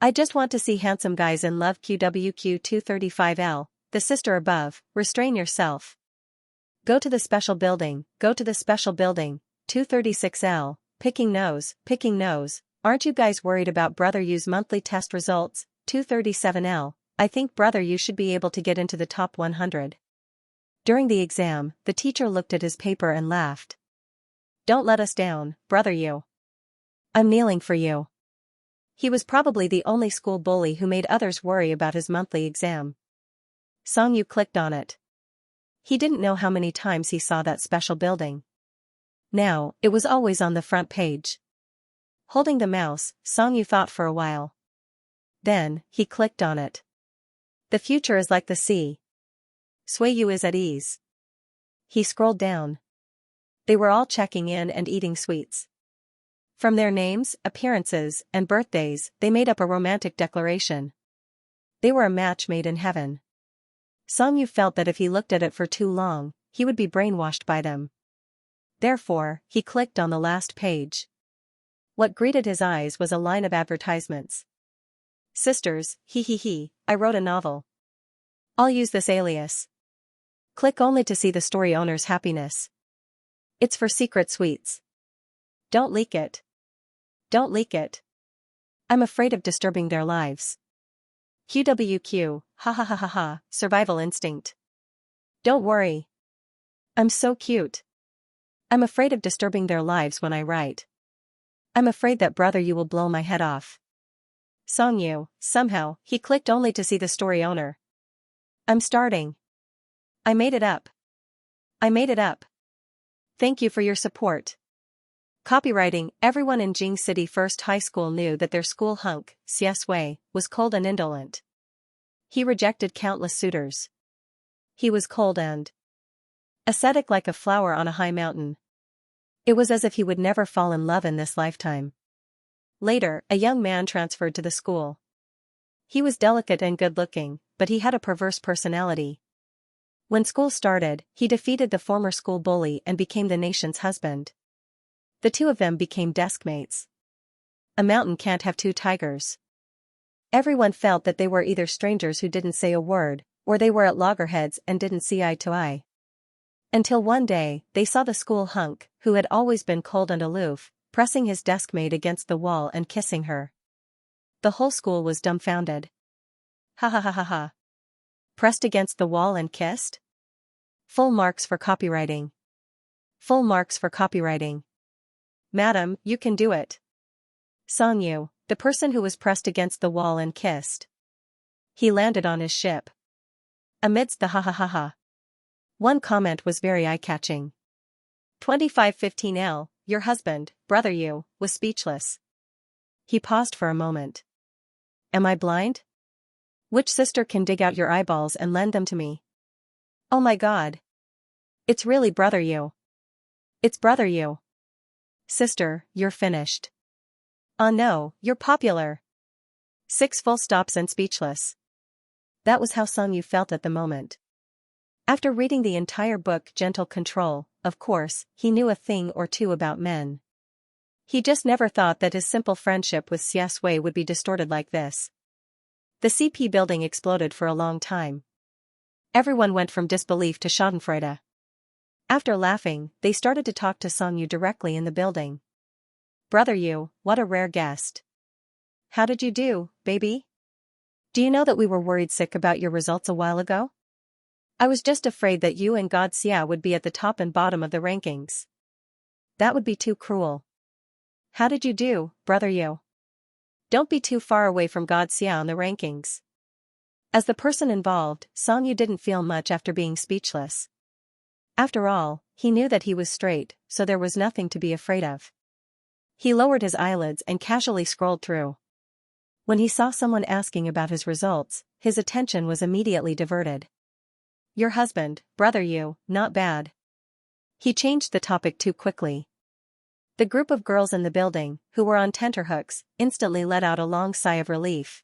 I just want to see handsome guys in love. QWQ 235L, the sister above, restrain yourself. Go to the special building, go to the special building. 236L, picking nose, aren't you guys worried about Brother Yu's monthly test results? 237L, I think Brother Yu should be able to get into the top 100. During the exam, the teacher looked at his paper and laughed. Don't let us down, Brother Yu. I'm kneeling for you. He was probably the only school bully who made others worry about his monthly exam. Song Yu clicked on it. He didn't know how many times he saw that special building. Now, it was always on the front page. Holding the mouse, Song Yu thought for a while. Then, he clicked on it. The future is like the sea. Sui Yu is at ease. He scrolled down. They were all checking in and eating sweets. From their names, appearances, and birthdays, they made up a romantic declaration. They were a match made in heaven. Song Yu felt that if he looked at it for too long, he would be brainwashed by them. Therefore, he clicked on the last page. What greeted his eyes was a line of advertisements. Sisters, I wrote a novel. I'll use this alias. Click only to see the story owner's happiness. It's for secret suites. Don't leak it. Don't leak it. I'm afraid of disturbing their lives. QWQ, survival instinct. Don't worry. I'm so cute. I'm afraid of disturbing their lives when I write. I'm afraid that Brother Yu will blow my head off. Song Yu, somehow, he clicked only to see the story owner. I'm starting. I made it up. I made it up. Thank you for your support. Copywriting. Everyone in Jing City First High School knew that their school hunk, Xie, was cold and indolent. He rejected countless suitors. He was cold and ascetic like a flower on a high mountain. It was as if he would never fall in love in this lifetime. Later, a young man transferred to the school. He was delicate and good-looking, but he had a perverse personality. When school started, he defeated the former school bully and became the nation's husband. The two of them became deskmates. A mountain can't have two tigers. Everyone felt that they were either strangers who didn't say a word, or they were at loggerheads and didn't see eye to eye. Until one day, they saw the school hunk, who had always been cold and aloof, pressing his deskmate against the wall and kissing her. The whole school was dumbfounded. Ha. Pressed against the wall and kissed? Full marks for copywriting. Full marks for copywriting. Madam, you can do it. Songyu, the person who was pressed against the wall and kissed. He landed on his ship. Amidst the ha ha ha ha. One comment was very eye-catching. 2515L, your husband, brother Yu, was speechless. He paused for a moment. Am I blind? Which sister can dig out your eyeballs and lend them to me? Oh my god. It's really brother Yu. It's brother Yu. Sister, you're finished. Oh no, you're popular. 6 full stops and speechless. That was how Songyu felt at the moment. After reading the entire book Gentle Control, of course, he knew a thing or two about men. He just never thought that his simple friendship with Xiaxia would be distorted like this. The CP building exploded for a long time. Everyone went from disbelief to schadenfreude. After laughing, they started to talk to Songyu directly in the building. Brother Yu, what a rare guest. How did you do, baby? Do you know that we were worried sick about your results a while ago? I was just afraid that you and God Xia would be at the top and bottom of the rankings. That would be too cruel. How did you do, brother Yu? Don't be too far away from God Xia on the rankings. As the person involved, Songyu didn't feel much after being speechless. After all, he knew that he was straight, so there was nothing to be afraid of. He lowered his eyelids and casually scrolled through. When he saw someone asking about his results, his attention was immediately diverted. Your husband, brother Yu, not bad. He changed the topic too quickly. The group of girls in the building, who were on tenterhooks, instantly let out a long sigh of relief.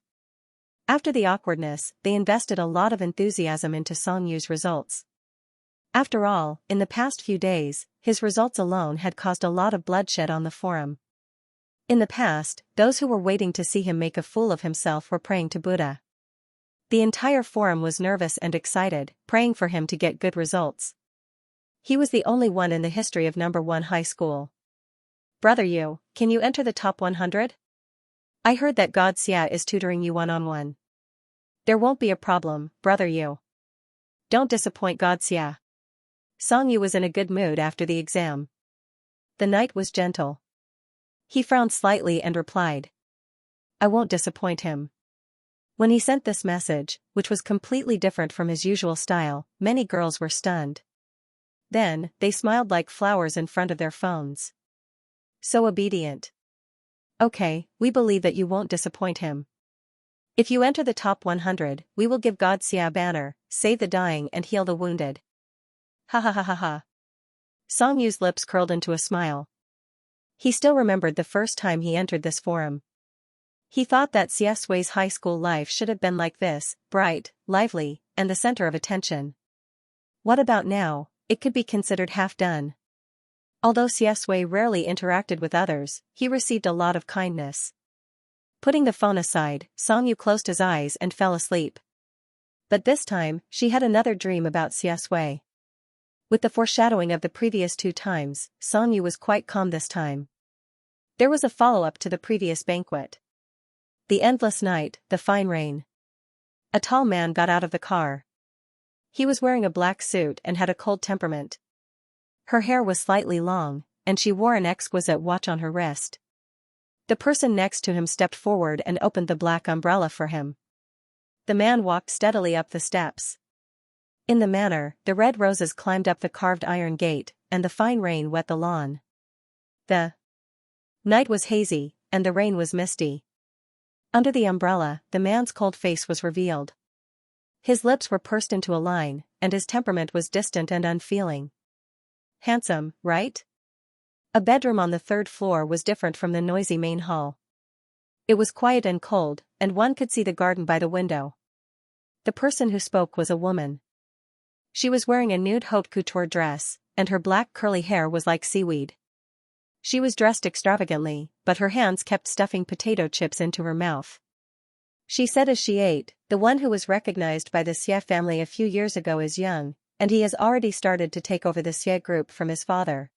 After the awkwardness, they invested a lot of enthusiasm into Songyu's results. After all, in the past few days, his results alone had caused a lot of bloodshed on the forum. In the past, those who were waiting to see him make a fool of himself were praying to Buddha. The entire forum was nervous and excited, praying for him to get good results. He was the only one in the history of number 1 high school. Brother Yu, can you enter the top 100? I heard that God Xia is tutoring you one-on-one. There won't be a problem, brother Yu. Don't disappoint God Xia. Songyu was in a good mood after the exam. The night was gentle. He frowned slightly and replied. I won't disappoint him. When he sent this message, which was completely different from his usual style, many girls were stunned. Then, they smiled like flowers in front of their phones. So obedient. Okay, we believe that you won't disappoint him. If you enter the top 100, we will give God Xia a banner, save the dying and heal the wounded. Ha ha ha ha ha. Songyu's lips curled into a smile. He still remembered the first time he entered this forum. He thought that Xiaxui's high school life should have been like this, bright, lively, and the center of attention. What about now? It could be considered half done. Although Xiaxui rarely interacted with others, he received a lot of kindness. Putting the phone aside, Songyu closed his eyes and fell asleep. But this time, she had another dream about Xiaxui. With the foreshadowing of the previous 2 times, Songyu was quite calm this time. There was a follow-up to the previous banquet. The endless night, the fine rain. A tall man got out of the car. He was wearing a black suit and had a cold temperament. Her hair was slightly long, and she wore an exquisite watch on her wrist. The person next to him stepped forward and opened the black umbrella for him. The man walked steadily up the steps. In the manner, the red roses climbed up the carved iron gate, and the fine rain wet the lawn. The night was hazy, and the rain was misty. Under the umbrella, the man's cold face was revealed. His lips were pursed into a line, and his temperament was distant and unfeeling. Handsome, right? A bedroom on the 3rd floor was different from the noisy main hall. It was quiet and cold, and one could see the garden by the window. The person who spoke was a woman. She was wearing a nude haute couture dress, and her black curly hair was like seaweed. She was dressed extravagantly, but her hands kept stuffing potato chips into her mouth. She said as she ate, the one who was recognized by the Xie family a few years ago is young, and he has already started to take over the Xie group from his father.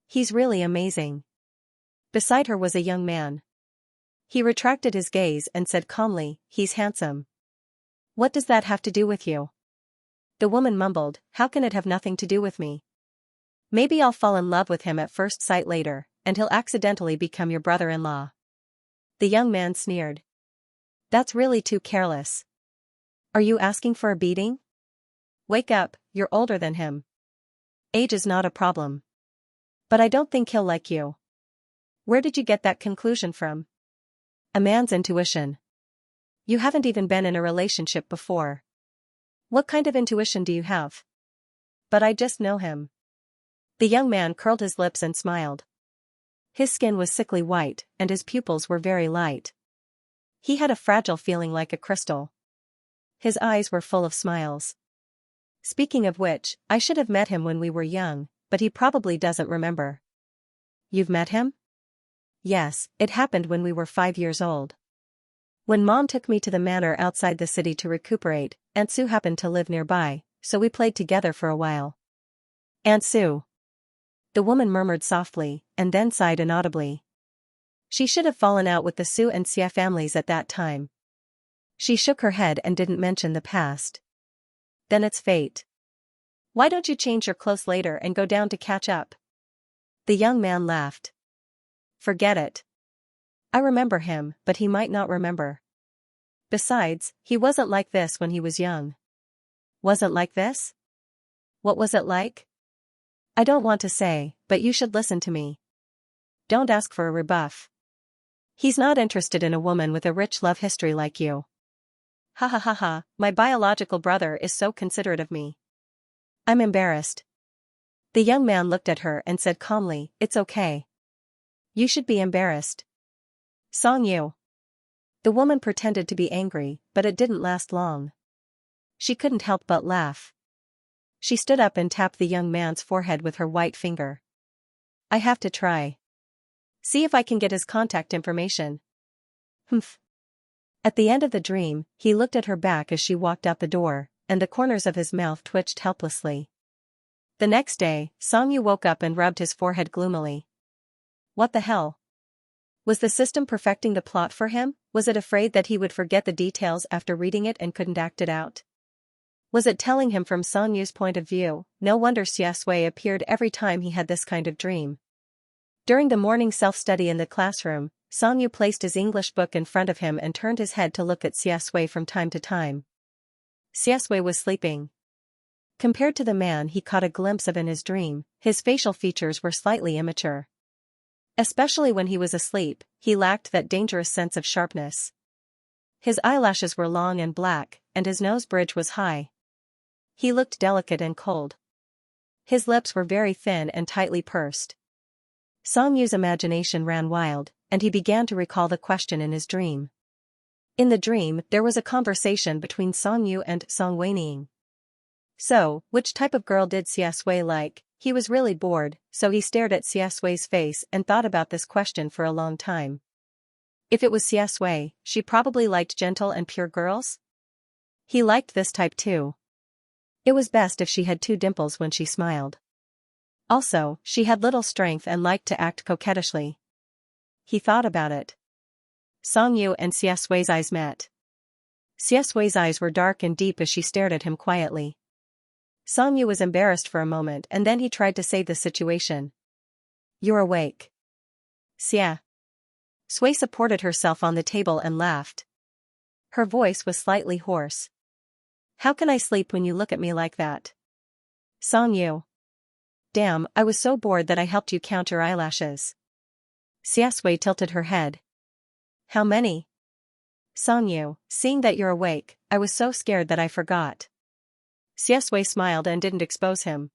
He's really amazing. Beside her was a young man. He retracted his gaze and said calmly, he's handsome. What does that have to do with you? The woman mumbled, how can it have nothing to do with me? Maybe I'll fall in love with him at first sight later, and he'll accidentally become your brother-in-law. The young man sneered. That's really too careless. Are you asking for a beating? Wake up, you're older than him. Age is not a problem. But I don't think he'll like you. Where did you get that conclusion from? A man's intuition. You haven't even been in a relationship before. What kind of intuition do you have? But I just know him. The young man curled his lips and smiled. His skin was sickly white, and his pupils were very light. He had a fragile feeling like a crystal. His eyes were full of smiles. Speaking of which, I should have met him when we were young, but he probably doesn't remember. You've met him? Yes, it happened when we were 5 years old. When Mom took me to the manor outside the city to recuperate, Aunt Sue happened to live nearby, so we played together for a while. Aunt Sue. The woman murmured softly, and then sighed inaudibly. She should have fallen out with the Sue and Xia families at that time. She shook her head and didn't mention the past. Then it's fate. Why don't you change your clothes later and go down to catch up? The young man laughed. Forget it. I remember him, but he might not remember. Besides, he wasn't like this when he was young. Wasn't like this? What was it like? I don't want to say, but you should listen to me. Don't ask for a rebuff. He's not interested in a woman with a rich love history like you. Ha ha ha ha, my biological brother is so considerate of me. I'm embarrassed. The young man looked at her and said calmly, it's okay. You should be embarrassed. Xianxia. The woman pretended to be angry, but it didn't last long. She couldn't help but laugh. She stood up and tapped the young man's forehead with her white finger. I have to try. See if I can get his contact information. Humph. At the end of the dream, he looked at her back as she walked out the door, and the corners of his mouth twitched helplessly. The next day, Xianxia woke up and rubbed his forehead gloomily. What the hell? Was the system perfecting the plot for him? Was it afraid that he would forget the details after reading it and couldn't act it out? Was it telling him from Xianxia's point of view? No wonder Xiaxue appeared every time he had this kind of dream. During the morning self-study in the classroom, Xianxia placed his English book in front of him and turned his head to look at Xiaxue from time to time. Xiaxue was sleeping. Compared to the man he caught a glimpse of in his dream, his facial features were slightly immature. Especially when he was asleep, he lacked that dangerous sense of sharpness. His eyelashes were long and black, and his nose bridge was high. He looked delicate and cold. His lips were very thin and tightly pursed. Xianxia's imagination ran wild, and he began to recall the question in his dream. In the dream, there was a conversation between Xianxia and Song Weining. So, which type of girl did Xiaxue like? He was really bored, so he stared at Xiaxue's face and thought about this question for a long time. If it was Xiaxue, she probably liked gentle and pure girls? He liked this type too. It was best if she had 2 dimples when she smiled. Also, she had little strength and liked to act coquettishly. He thought about it. Xianxia and Xiaxue's eyes met. Xiaxue's eyes were dark and deep as she stared at him quietly. Xianxia was embarrassed for a moment and then he tried to save the situation. You're awake. Xia. Sui supported herself on the table and laughed. Her voice was slightly hoarse. How can I sleep when you look at me like that? Xianxia. Damn, I was so bored that I helped you count your eyelashes. Xiaxue tilted her head. How many? Xianxia, seeing that you're awake, I was so scared that I forgot. Xiaxue smiled and didn't expose him.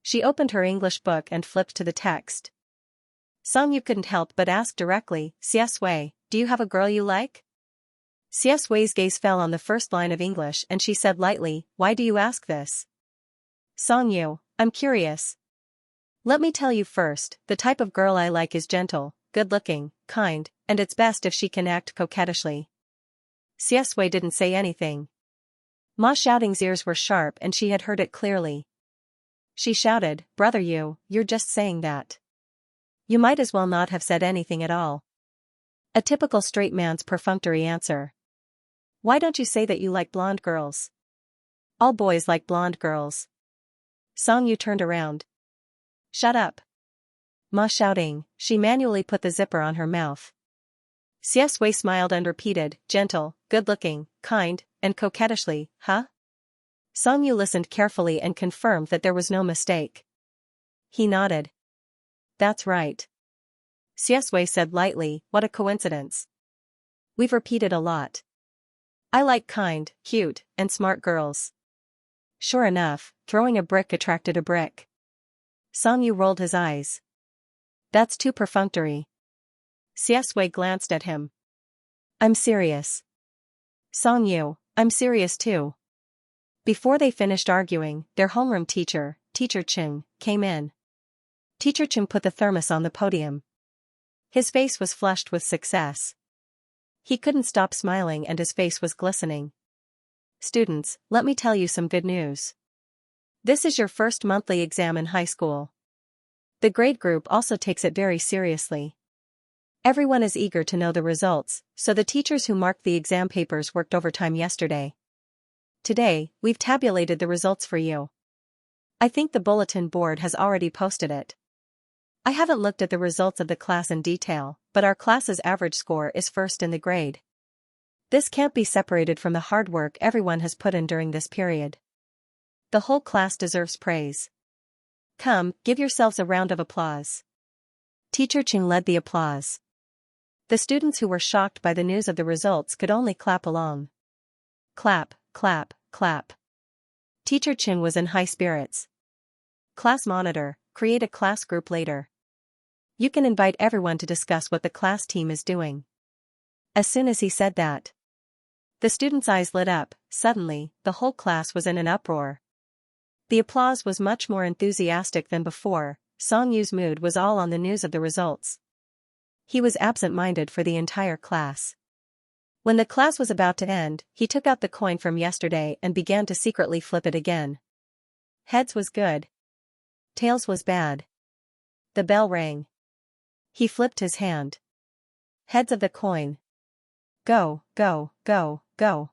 She opened her English book and flipped to the text. Xianxia couldn't help but ask directly, Xiaxue, do you have a girl you like? Xiaxue's gaze fell on the first line of English and she said lightly, why do you ask this? Xianxia, I'm curious. Let me tell you first, the type of girl I like is gentle, good-looking, kind, and it's best if she can act coquettishly. Xiaxue didn't say anything. Ma Xiaoting's ears were sharp and she had heard it clearly. She shouted, Brother you're just saying that. You might as well not have said anything at all. A typical straight man's perfunctory answer. Why don't you say that you like blonde girls? All boys like blonde girls. Songyu turned around. Shut up. Ma shouting, she manually put the zipper on her mouth. Xiaxue smiled and repeated, gentle, good-looking, kind, and coquettishly, huh? Songyu listened carefully and confirmed that there was no mistake. He nodded. That's right. Xiaxue said lightly, what a coincidence. We've repeated a lot. I like kind, cute, and smart girls. Sure enough, throwing a brick attracted a brick. Songyu rolled his eyes. That's too perfunctory. Xiaxue glanced at him. I'm serious. Songyu, I'm serious too. Before they finished arguing, their homeroom teacher, Teacher Ching, came in. Teacher Ching put the thermos on the podium. His face was flushed with success. He couldn't stop smiling and his face was glistening. Students, let me tell you some good news. This is your first monthly exam in high school. The grade group also takes it very seriously. Everyone is eager to know the results, so the teachers who marked the exam papers worked overtime yesterday. Today, we've tabulated the results for you. I think the bulletin board has already posted it. I haven't looked at the results of the class in detail, but our class's average score is first in the grade. This can't be separated from the hard work everyone has put in during this period. The whole class deserves praise. Come, give yourselves a round of applause. Teacher Ching led the applause. The students who were shocked by the news of the results could only clap along. Clap, clap, clap. Teacher Ching was in high spirits. Class monitor, create a class group later. You can invite everyone to discuss what the class team is doing. As soon as he said that, the students' eyes lit up. Suddenly, the whole class was in an uproar. The applause was much more enthusiastic than before. Songyu's mood was all on the news of the results. He was absent-minded for the entire class. When the class was about to end, he took out the coin from yesterday and began to secretly flip it again. Heads was good. Tails was bad. The bell rang. He flipped his hand. Heads of the coin. Go, go, go, go.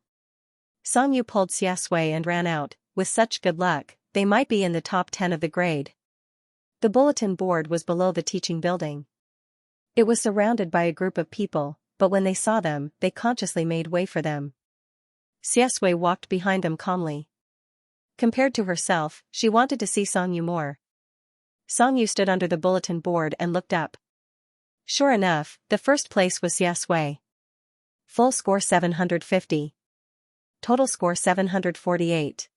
Songyu pulled Xiaxue and ran out. With such good luck, they might be in the top 10 of the grade. The bulletin board was below the teaching building. It was surrounded by a group of people, but when they saw them, they consciously made way for them. Xiaxue walked behind them calmly. Compared to herself, she wanted to see Songyu more. Songyu stood under the bulletin board and looked up. Sure enough, the first place was Xiaxue. Full score 750. Total score 748.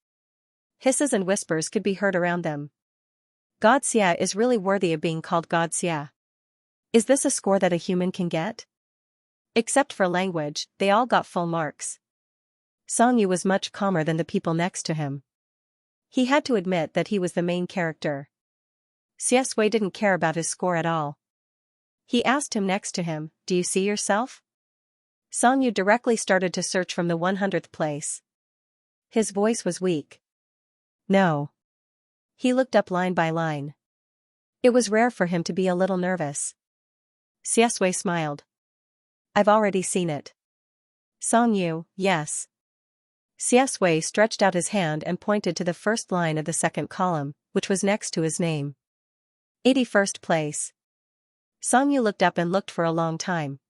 Hisses and whispers could be heard around them. God Xia is really worthy of being called God Xia. Is this a score that a human can get? Except for language, they all got full marks. Songyu was much calmer than the people next to him. He had to admit that he was the main character. Xiaxue didn't care about his score at all. He asked him next to him, do you see yourself? Songyu directly started to search from the 100th place. His voice was weak. No. He looked up line by line. It was rare for him to be a little nervous. Xiaxue smiled. I've already seen it. Songyu, yes. Xiaxue stretched out his hand and pointed to the first line of the second column, which was next to his name. 81st place. Songyu looked up and looked for a long time.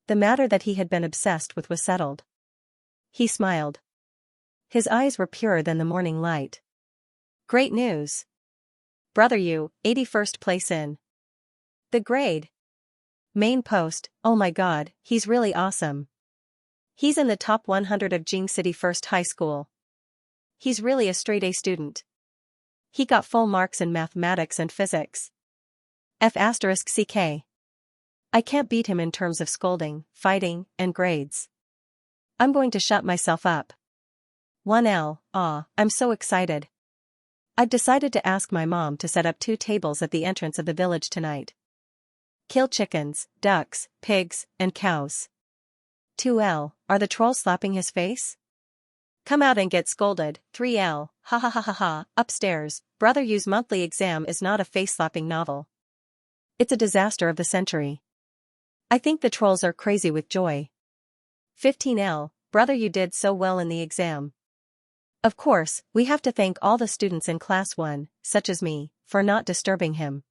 The matter that he had been obsessed with was settled. He smiled. His eyes were purer than the morning light. Great news. Brother you, 81st place in the grade. Main post, oh my god, he's really awesome. He's in the top 100 of Jing City First High School. He's really a straight-A student. He got full marks in mathematics and physics. F***ck. I can't beat him in terms of scolding, fighting, and grades. I'm going to shut myself up. 1L, I'm so excited. I've decided to ask my mom to set up 2 tables at the entrance of the village tonight. Kill chickens, ducks, pigs, and cows. 2L, are the trolls slapping his face? Come out and get scolded. 3L, ha ha ha ha ha, upstairs, Brother Yu's monthly exam is not a face-slapping novel. It's a disaster of the century. I think the trolls are crazy with joy. 15L, Brother Yu did so well in the exam. Of course, we have to thank all the students in Class 1, such as me, for not disturbing him.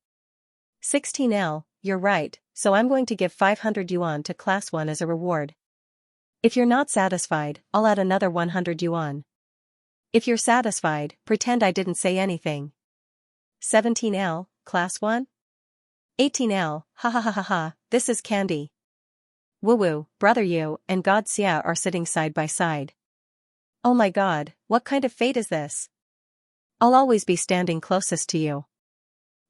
16L, you're right, so I'm going to give 500 yuan to Class 1 as a reward. If you're not satisfied, I'll add another 100 yuan. If you're satisfied, pretend I didn't say anything. 17L, Class 1? 18L, ha ha ha ha ha, this is candy. Woo-woo, brother Yu and God Xia are sitting side by side. Oh my god, what kind of fate is this? I'll always be standing closest to you.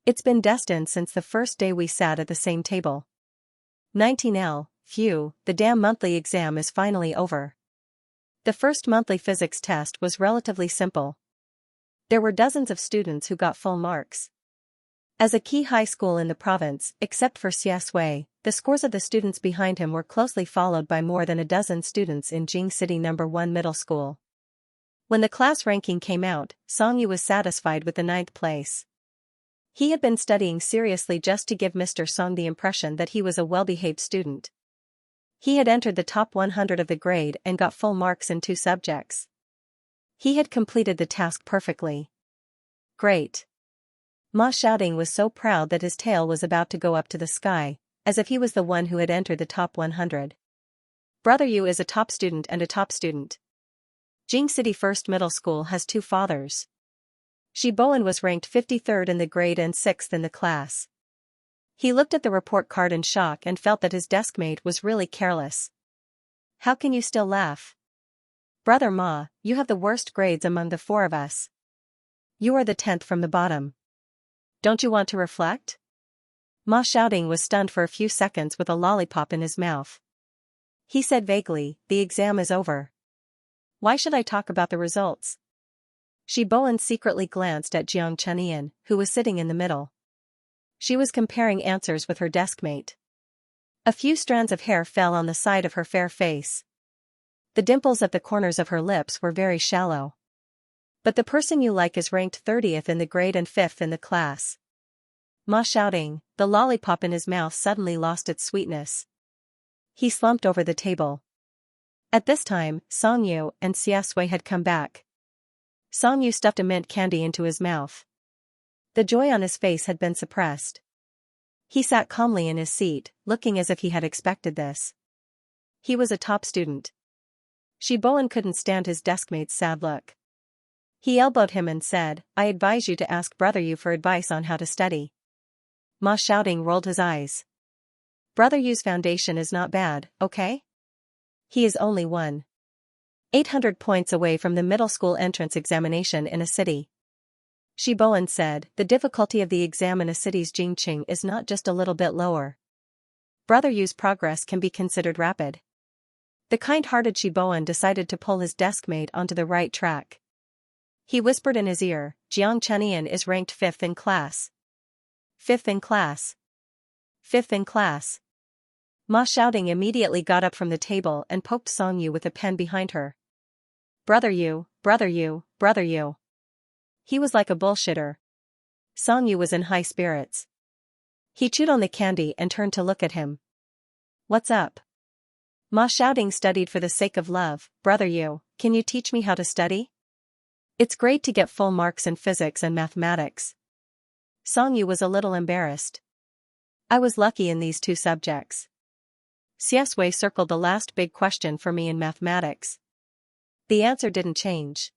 It's been destined since the first day we sat at the same table. 19L, phew, the damn monthly exam is finally over. The first monthly physics test was relatively simple. There were dozens of students who got full marks. As a key high school in the province, except for Xianxia, the scores of the students behind him were closely followed by more than a dozen students in Jing City No. 1 Middle School. When the class ranking came out, Xianxia was satisfied with the 9th place. He had been studying seriously just to give Mr. Song the impression that he was a well-behaved student. He had entered the top 100 of the grade and got full marks in 2 subjects. He had completed the task perfectly. Great. Ma Xiaoding was so proud that his tail was about to go up to the sky, as if he was the one who had entered the top 100. Brother Yu is a top student and a top student. Jing City First Middle School has 2 fathers. Shi Bowen was ranked 53rd in the grade and 6th in the class. He looked at the report card in shock and felt that his deskmate was really careless. How can you still laugh? Brother Ma, you have the worst grades among the 4 of us. You are the 10th from the bottom. Don't you want to reflect? Ma Xiaoding was stunned for a few seconds with a lollipop in his mouth. He said vaguely, the exam is over. Why should I talk about the results? Shi Bowen secretly glanced at Xianxia, who was sitting in the middle. She was comparing answers with her deskmate. A few strands of hair fell on the side of her fair face. The dimples at the corners of her lips were very shallow. But the person you like is ranked 30th in the grade and 5th in the class. Ma Xiaoding, the lollipop in his mouth suddenly lost its sweetness. He slumped over the table. At this time, Songyu and Xiaxue had come back. Songyu stuffed a mint candy into his mouth. The joy on his face had been suppressed. He sat calmly in his seat, looking as if he had expected this. He was a top student. Shi Bowen couldn't stand his deskmate's sad look. He elbowed him and said, I advise you to ask Brother Yu for advice on how to study. Ma Xiaoding rolled his eyes. Brother Yu's foundation is not bad, okay? He is only 1,800 points away from the middle school entrance examination in a city. Shi Bowen said, the difficulty of the exam in a city's Jingqing is not just a little bit lower. Brother Yu's progress can be considered rapid. The kind-hearted Shi Bowen decided to pull his deskmate onto the right track. He whispered in his ear, Xianxia is ranked 5th in class. 5th in class. 5th in class. Ma Xiaoding immediately got up from the table and poked Songyu with a pen behind her. Brother Yu, brother Yu, brother Yu. He was like a bullshitter. Songyu was in high spirits. He chewed on the candy and turned to look at him. What's up? Ma Xiaoding studied for the sake of love. Brother Yu, can you teach me how to study? It's great to get full marks in physics and mathematics. Songyu was a little embarrassed. I was lucky in these 2 subjects. Xiaxue circled the last big question for me in mathematics. The answer didn't change.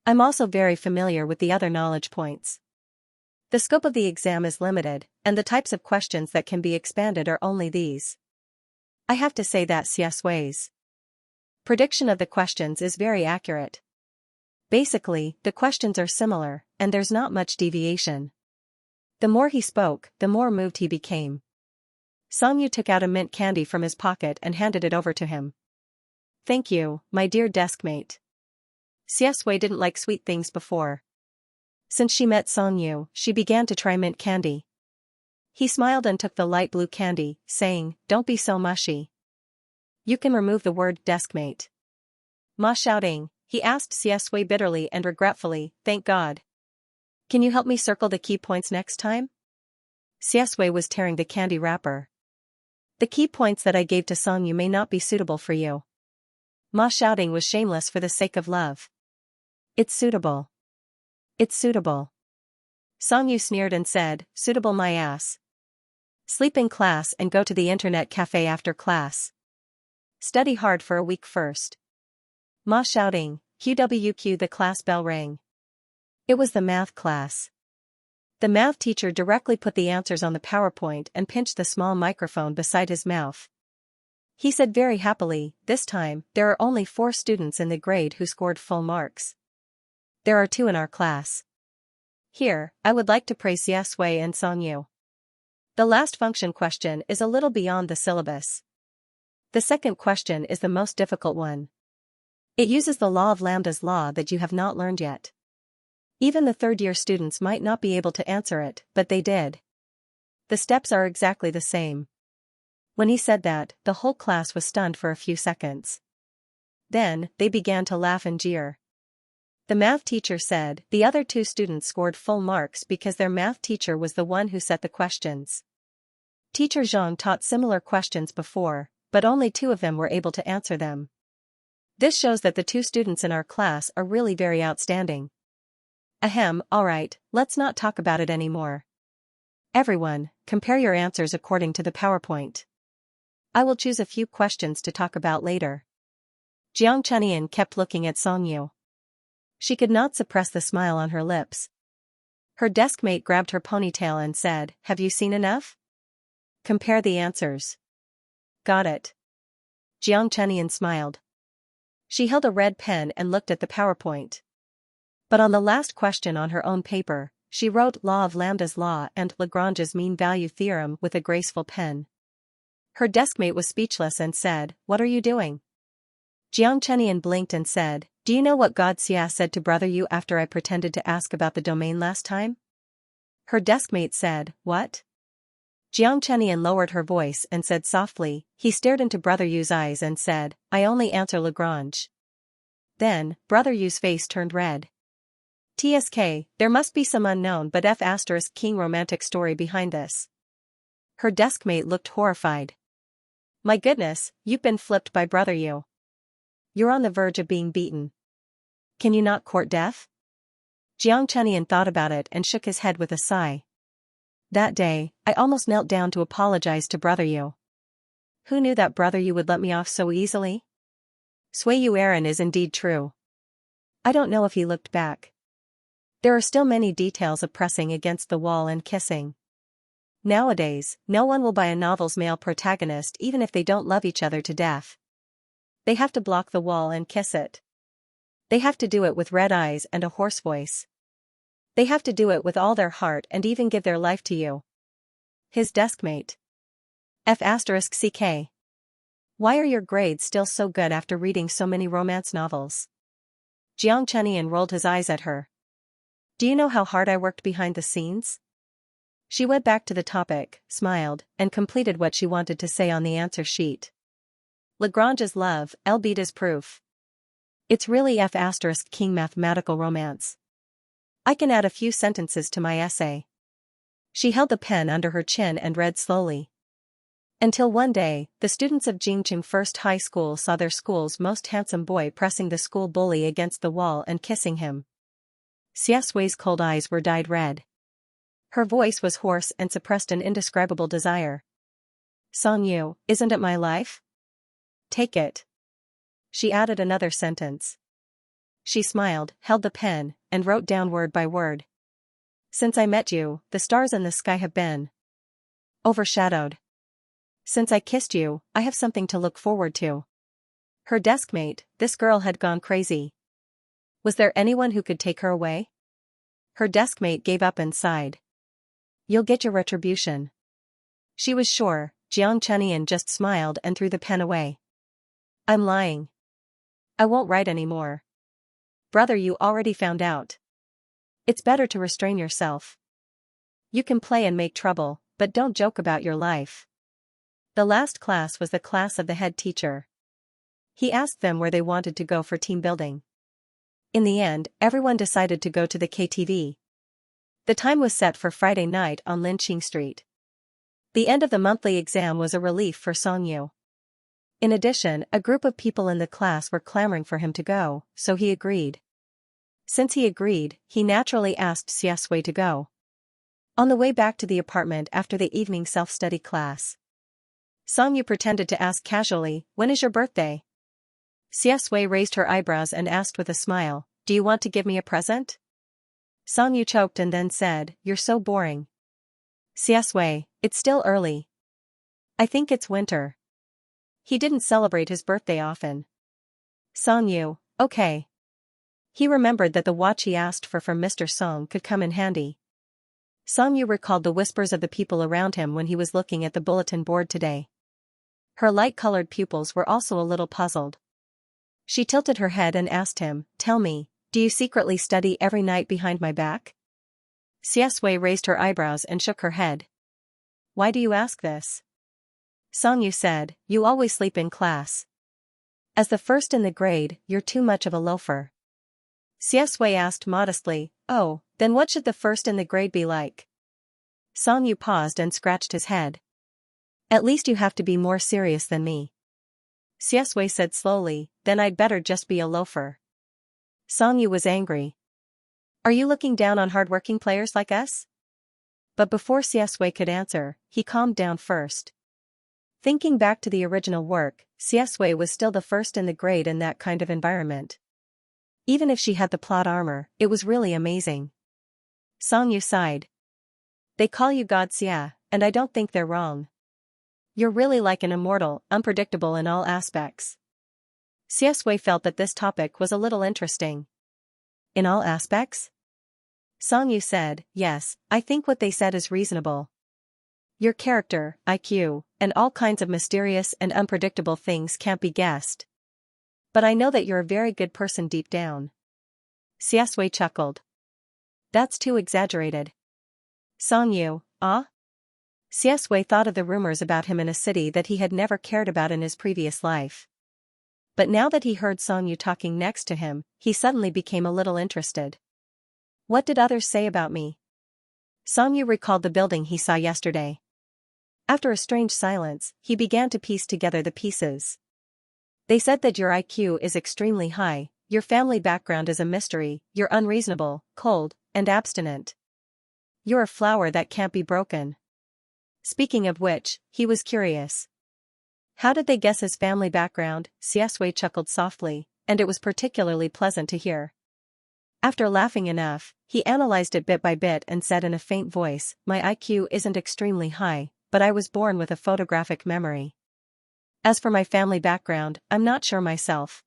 I'm also very familiar with the other knowledge points. The scope of the exam is limited, and the types of questions that can be expanded are only these. I have to say that Xiaxue's prediction of the questions is very accurate. Basically, the questions are similar, and there's not much deviation. The more he spoke, the more moved he became. Songyu took out a mint candy from his pocket and handed it over to him. Thank you, my dear deskmate. Xiaxue didn't like sweet things before. Since she met Songyu, she began to try mint candy. He smiled and took the light blue candy, saying, Don't be so mushy. You can remove the word deskmate. Ma Xiaoding, he asked Xiaxue bitterly and regretfully, thank God. Can you help me circle the key points next time? Xiaxue was tearing the candy wrapper. The key points that I gave to Songyu may not be suitable for you. Ma Xiaoding was shameless for the sake of love. It's suitable. It's suitable. Songyu sneered and said, suitable my ass. Sleep in class and go to the internet cafe after class. Study hard for a week first. Ma shouting, QWQ, the class bell rang. It was the math class. The math teacher directly put the answers on the PowerPoint and pinched the small microphone beside his mouth. He said very happily, this time, there are only 4 students in the grade who scored full marks. There are 2 in our class. Here, I would like to praise Xianxia and Songyu. The last function question is a little beyond the syllabus. The second question is the most difficult one. It uses the law of lambda's law that you have not learned yet. Even the third-year students might not be able to answer it, but they did. The steps are exactly the same. When he said that, the whole class was stunned for a few seconds. Then, they began to laugh and jeer. The math teacher said the other 2 students scored full marks because their math teacher was the one who set the questions. Teacher Zhang taught similar questions before, but only 2 of them were able to answer them. This shows that the 2 students in our class are really very outstanding. Ahem, alright, let's not talk about it anymore. Everyone, compare your answers according to the PowerPoint. I will choose a few questions to talk about later. Jiang Chenian kept looking at Songyu. She could not suppress the smile on her lips. Her deskmate grabbed her ponytail and said, have you seen enough? Compare the answers. Got it. Jiang Chenian smiled. She held a red pen and looked at the PowerPoint. But on the last question on her own paper, she wrote law of lambda's law and Lagrange's mean value theorem with a graceful pen. Her deskmate was speechless and said, what are you doing? Jiang Chenian blinked and said, do you know what God Xia said to brother you after I pretended to ask about the domain last time? Her deskmate said, what? Jiang Chenian lowered her voice and said softly, he stared into brother Yu's eyes and said, I only answer Lagrange. Then, brother Yu's face turned red. TSK, there must be some unknown but F*** romantic story behind this. Her deskmate looked horrified. My goodness, you've been flipped by brother Yu. You're on the verge of being beaten. Can you not court death? Jiang Chenian thought about it and shook his head with a sigh. That day, I almost knelt down to apologize to brother Yu. Who knew that brother Yu would let me off so easily? Sui Yu Aaron is indeed true. I don't know if he looked back. There are still many details of pressing against the wall and kissing. Nowadays, no one will buy a novel's male protagonist even if they don't love each other to death. They have to block the wall and kiss it. They have to do it with red eyes and a hoarse voice. They have to do it with all their heart and even give their life to you. His deskmate. F***CK. Why are your grades still so good after reading so many romance novels? Jiang Chenian rolled his eyes at her. Do you know how hard I worked behind the scenes? She went back to the topic, smiled, and completed what she wanted to say on the answer sheet. Lagrange's love, L-beat is proof. It's really F*** mathematical romance. I can add a few sentences to my essay. She held the pen under her chin and read slowly. Until one day, the students of Jingqing First High School saw their school's most handsome boy pressing the school bully against the wall and kissing him. Xiaxui's cold eyes were dyed red. Her voice was hoarse and suppressed an indescribable desire. Songyu, isn't it my life? Take it. She added another sentence. She smiled, held the pen, and wrote down word by word. Since I met you, the stars in the sky have been overshadowed. Since I kissed you, I have something to look forward to. Her deskmate, this girl had gone crazy. Was there anyone who could take her away? Her deskmate gave up and sighed. You'll get your retribution. She was sure. Jiang Chenian just smiled and threw the pen away. I'm lying. I won't write anymore. Brother, you already found out. It's better to restrain yourself. You can play and make trouble, but don't joke about your life. The last class was the class of the head teacher. He asked them where they wanted to go for team building. In the end, everyone decided to go to the KTV. The time was set for Friday night on Linqing Street. The end of the monthly exam was a relief for Songyu. In addition, a group of people in the class were clamoring for him to go, so he agreed. Since he agreed, he naturally asked Xiaxue to go. On the way back to the apartment after the evening self-study class, Songyu pretended to ask casually, "When is your birthday?" Xiaxue raised her eyebrows and asked with a smile, "Do you want to give me a present?" Songyu choked and then said, "You're so boring." Xiaxue, it's still early. I think it's winter. He didn't celebrate his birthday often. Songyu, okay. He remembered that the watch he asked for from Mr. Song could come in handy. Songyu recalled the whispers of the people around him when he was looking at the bulletin board today. Her light-colored pupils were also a little puzzled. She tilted her head and asked him, "Tell me, do you secretly study every night behind my back?" Xiaxue raised her eyebrows and shook her head. "Why do you ask this?" Songyu said, "You always sleep in class. As the first in the grade, you're too much of a loafer." Xiaxue asked modestly, "Oh, then what should the first in the grade be like?" Songyu paused and scratched his head. "At least you have to be more serious than me." Xiaxue said slowly, "Then I'd better just be a loafer." Songyu was angry. "Are you looking down on hard-working players like us?" But before Xiaxue could answer, he calmed down first. Thinking back to the original work, Xiaxue was still the first in the grade in that kind of environment. Even if she had the plot armor, it was really amazing. Songyu sighed. "They call you God Xia, and I don't think they're wrong. You're really like an immortal, unpredictable in all aspects." Xiaxue felt that this topic was a little interesting. In all aspects? Songyu said, "Yes, I think what they said is reasonable. Your character, IQ, and all kinds of mysterious and unpredictable things can't be guessed. But I know that you're a very good person deep down." Xiaxue chuckled. "That's too exaggerated." Songyu, ah? Xiaxue thought of the rumors about him in a city that he had never cared about in his previous life. But now that he heard Songyu talking next to him, he suddenly became a little interested. "What did others say about me?" Songyu recalled the building he saw yesterday. After a strange silence, he began to piece together the pieces. "They said that your IQ is extremely high, your family background is a mystery, you're unreasonable, cold, and abstinent. You're a flower that can't be broken." Speaking of which, he was curious. How did they guess his family background? Xiaxue chuckled softly, and it was particularly pleasant to hear. After laughing enough, he analyzed it bit by bit and said in a faint voice, "My IQ isn't extremely high, but I was born with a photographic memory. As for my family background, I'm not sure myself.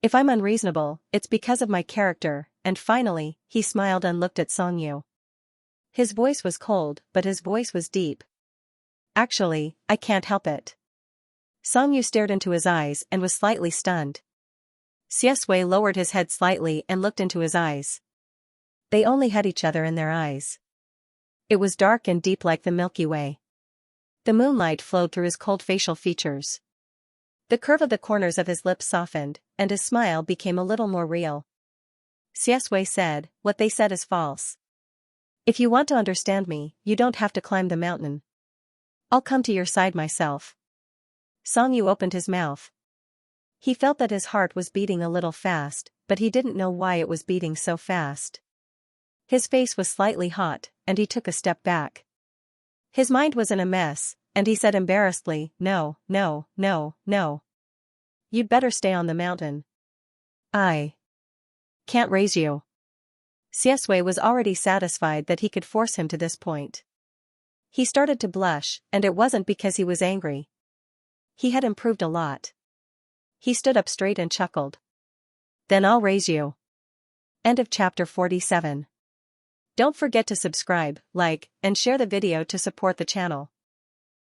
If I'm unreasonable, it's because of my character." And finally, he smiled and looked at Songyu. His voice was cold, but his voice was deep. "Actually, I can't help it." Songyu stared into his eyes and was slightly stunned. Xiaxue lowered his head slightly and looked into his eyes. They only had each other in their eyes. It was dark and deep like the Milky Way. The moonlight flowed through his cold facial features. The curve of the corners of his lips softened, and his smile became a little more real. Xiaxue said, "What they said is false. If you want to understand me, you don't have to climb the mountain. I'll come to your side myself." Songyu opened his mouth. He felt that his heart was beating a little fast, but he didn't know why it was beating so fast. His face was slightly hot, and he took a step back. His mind was in a mess, and he said embarrassedly, "No, no, no, no. You'd better stay on the mountain. I can't raise you." Xiaxue was already satisfied that he could force him to this point. He started to blush, and it wasn't because he was angry. He had improved a lot. He stood up straight and chuckled. "Then I'll raise you." End of chapter 47. Don't forget to subscribe, like, and share the video to support the channel.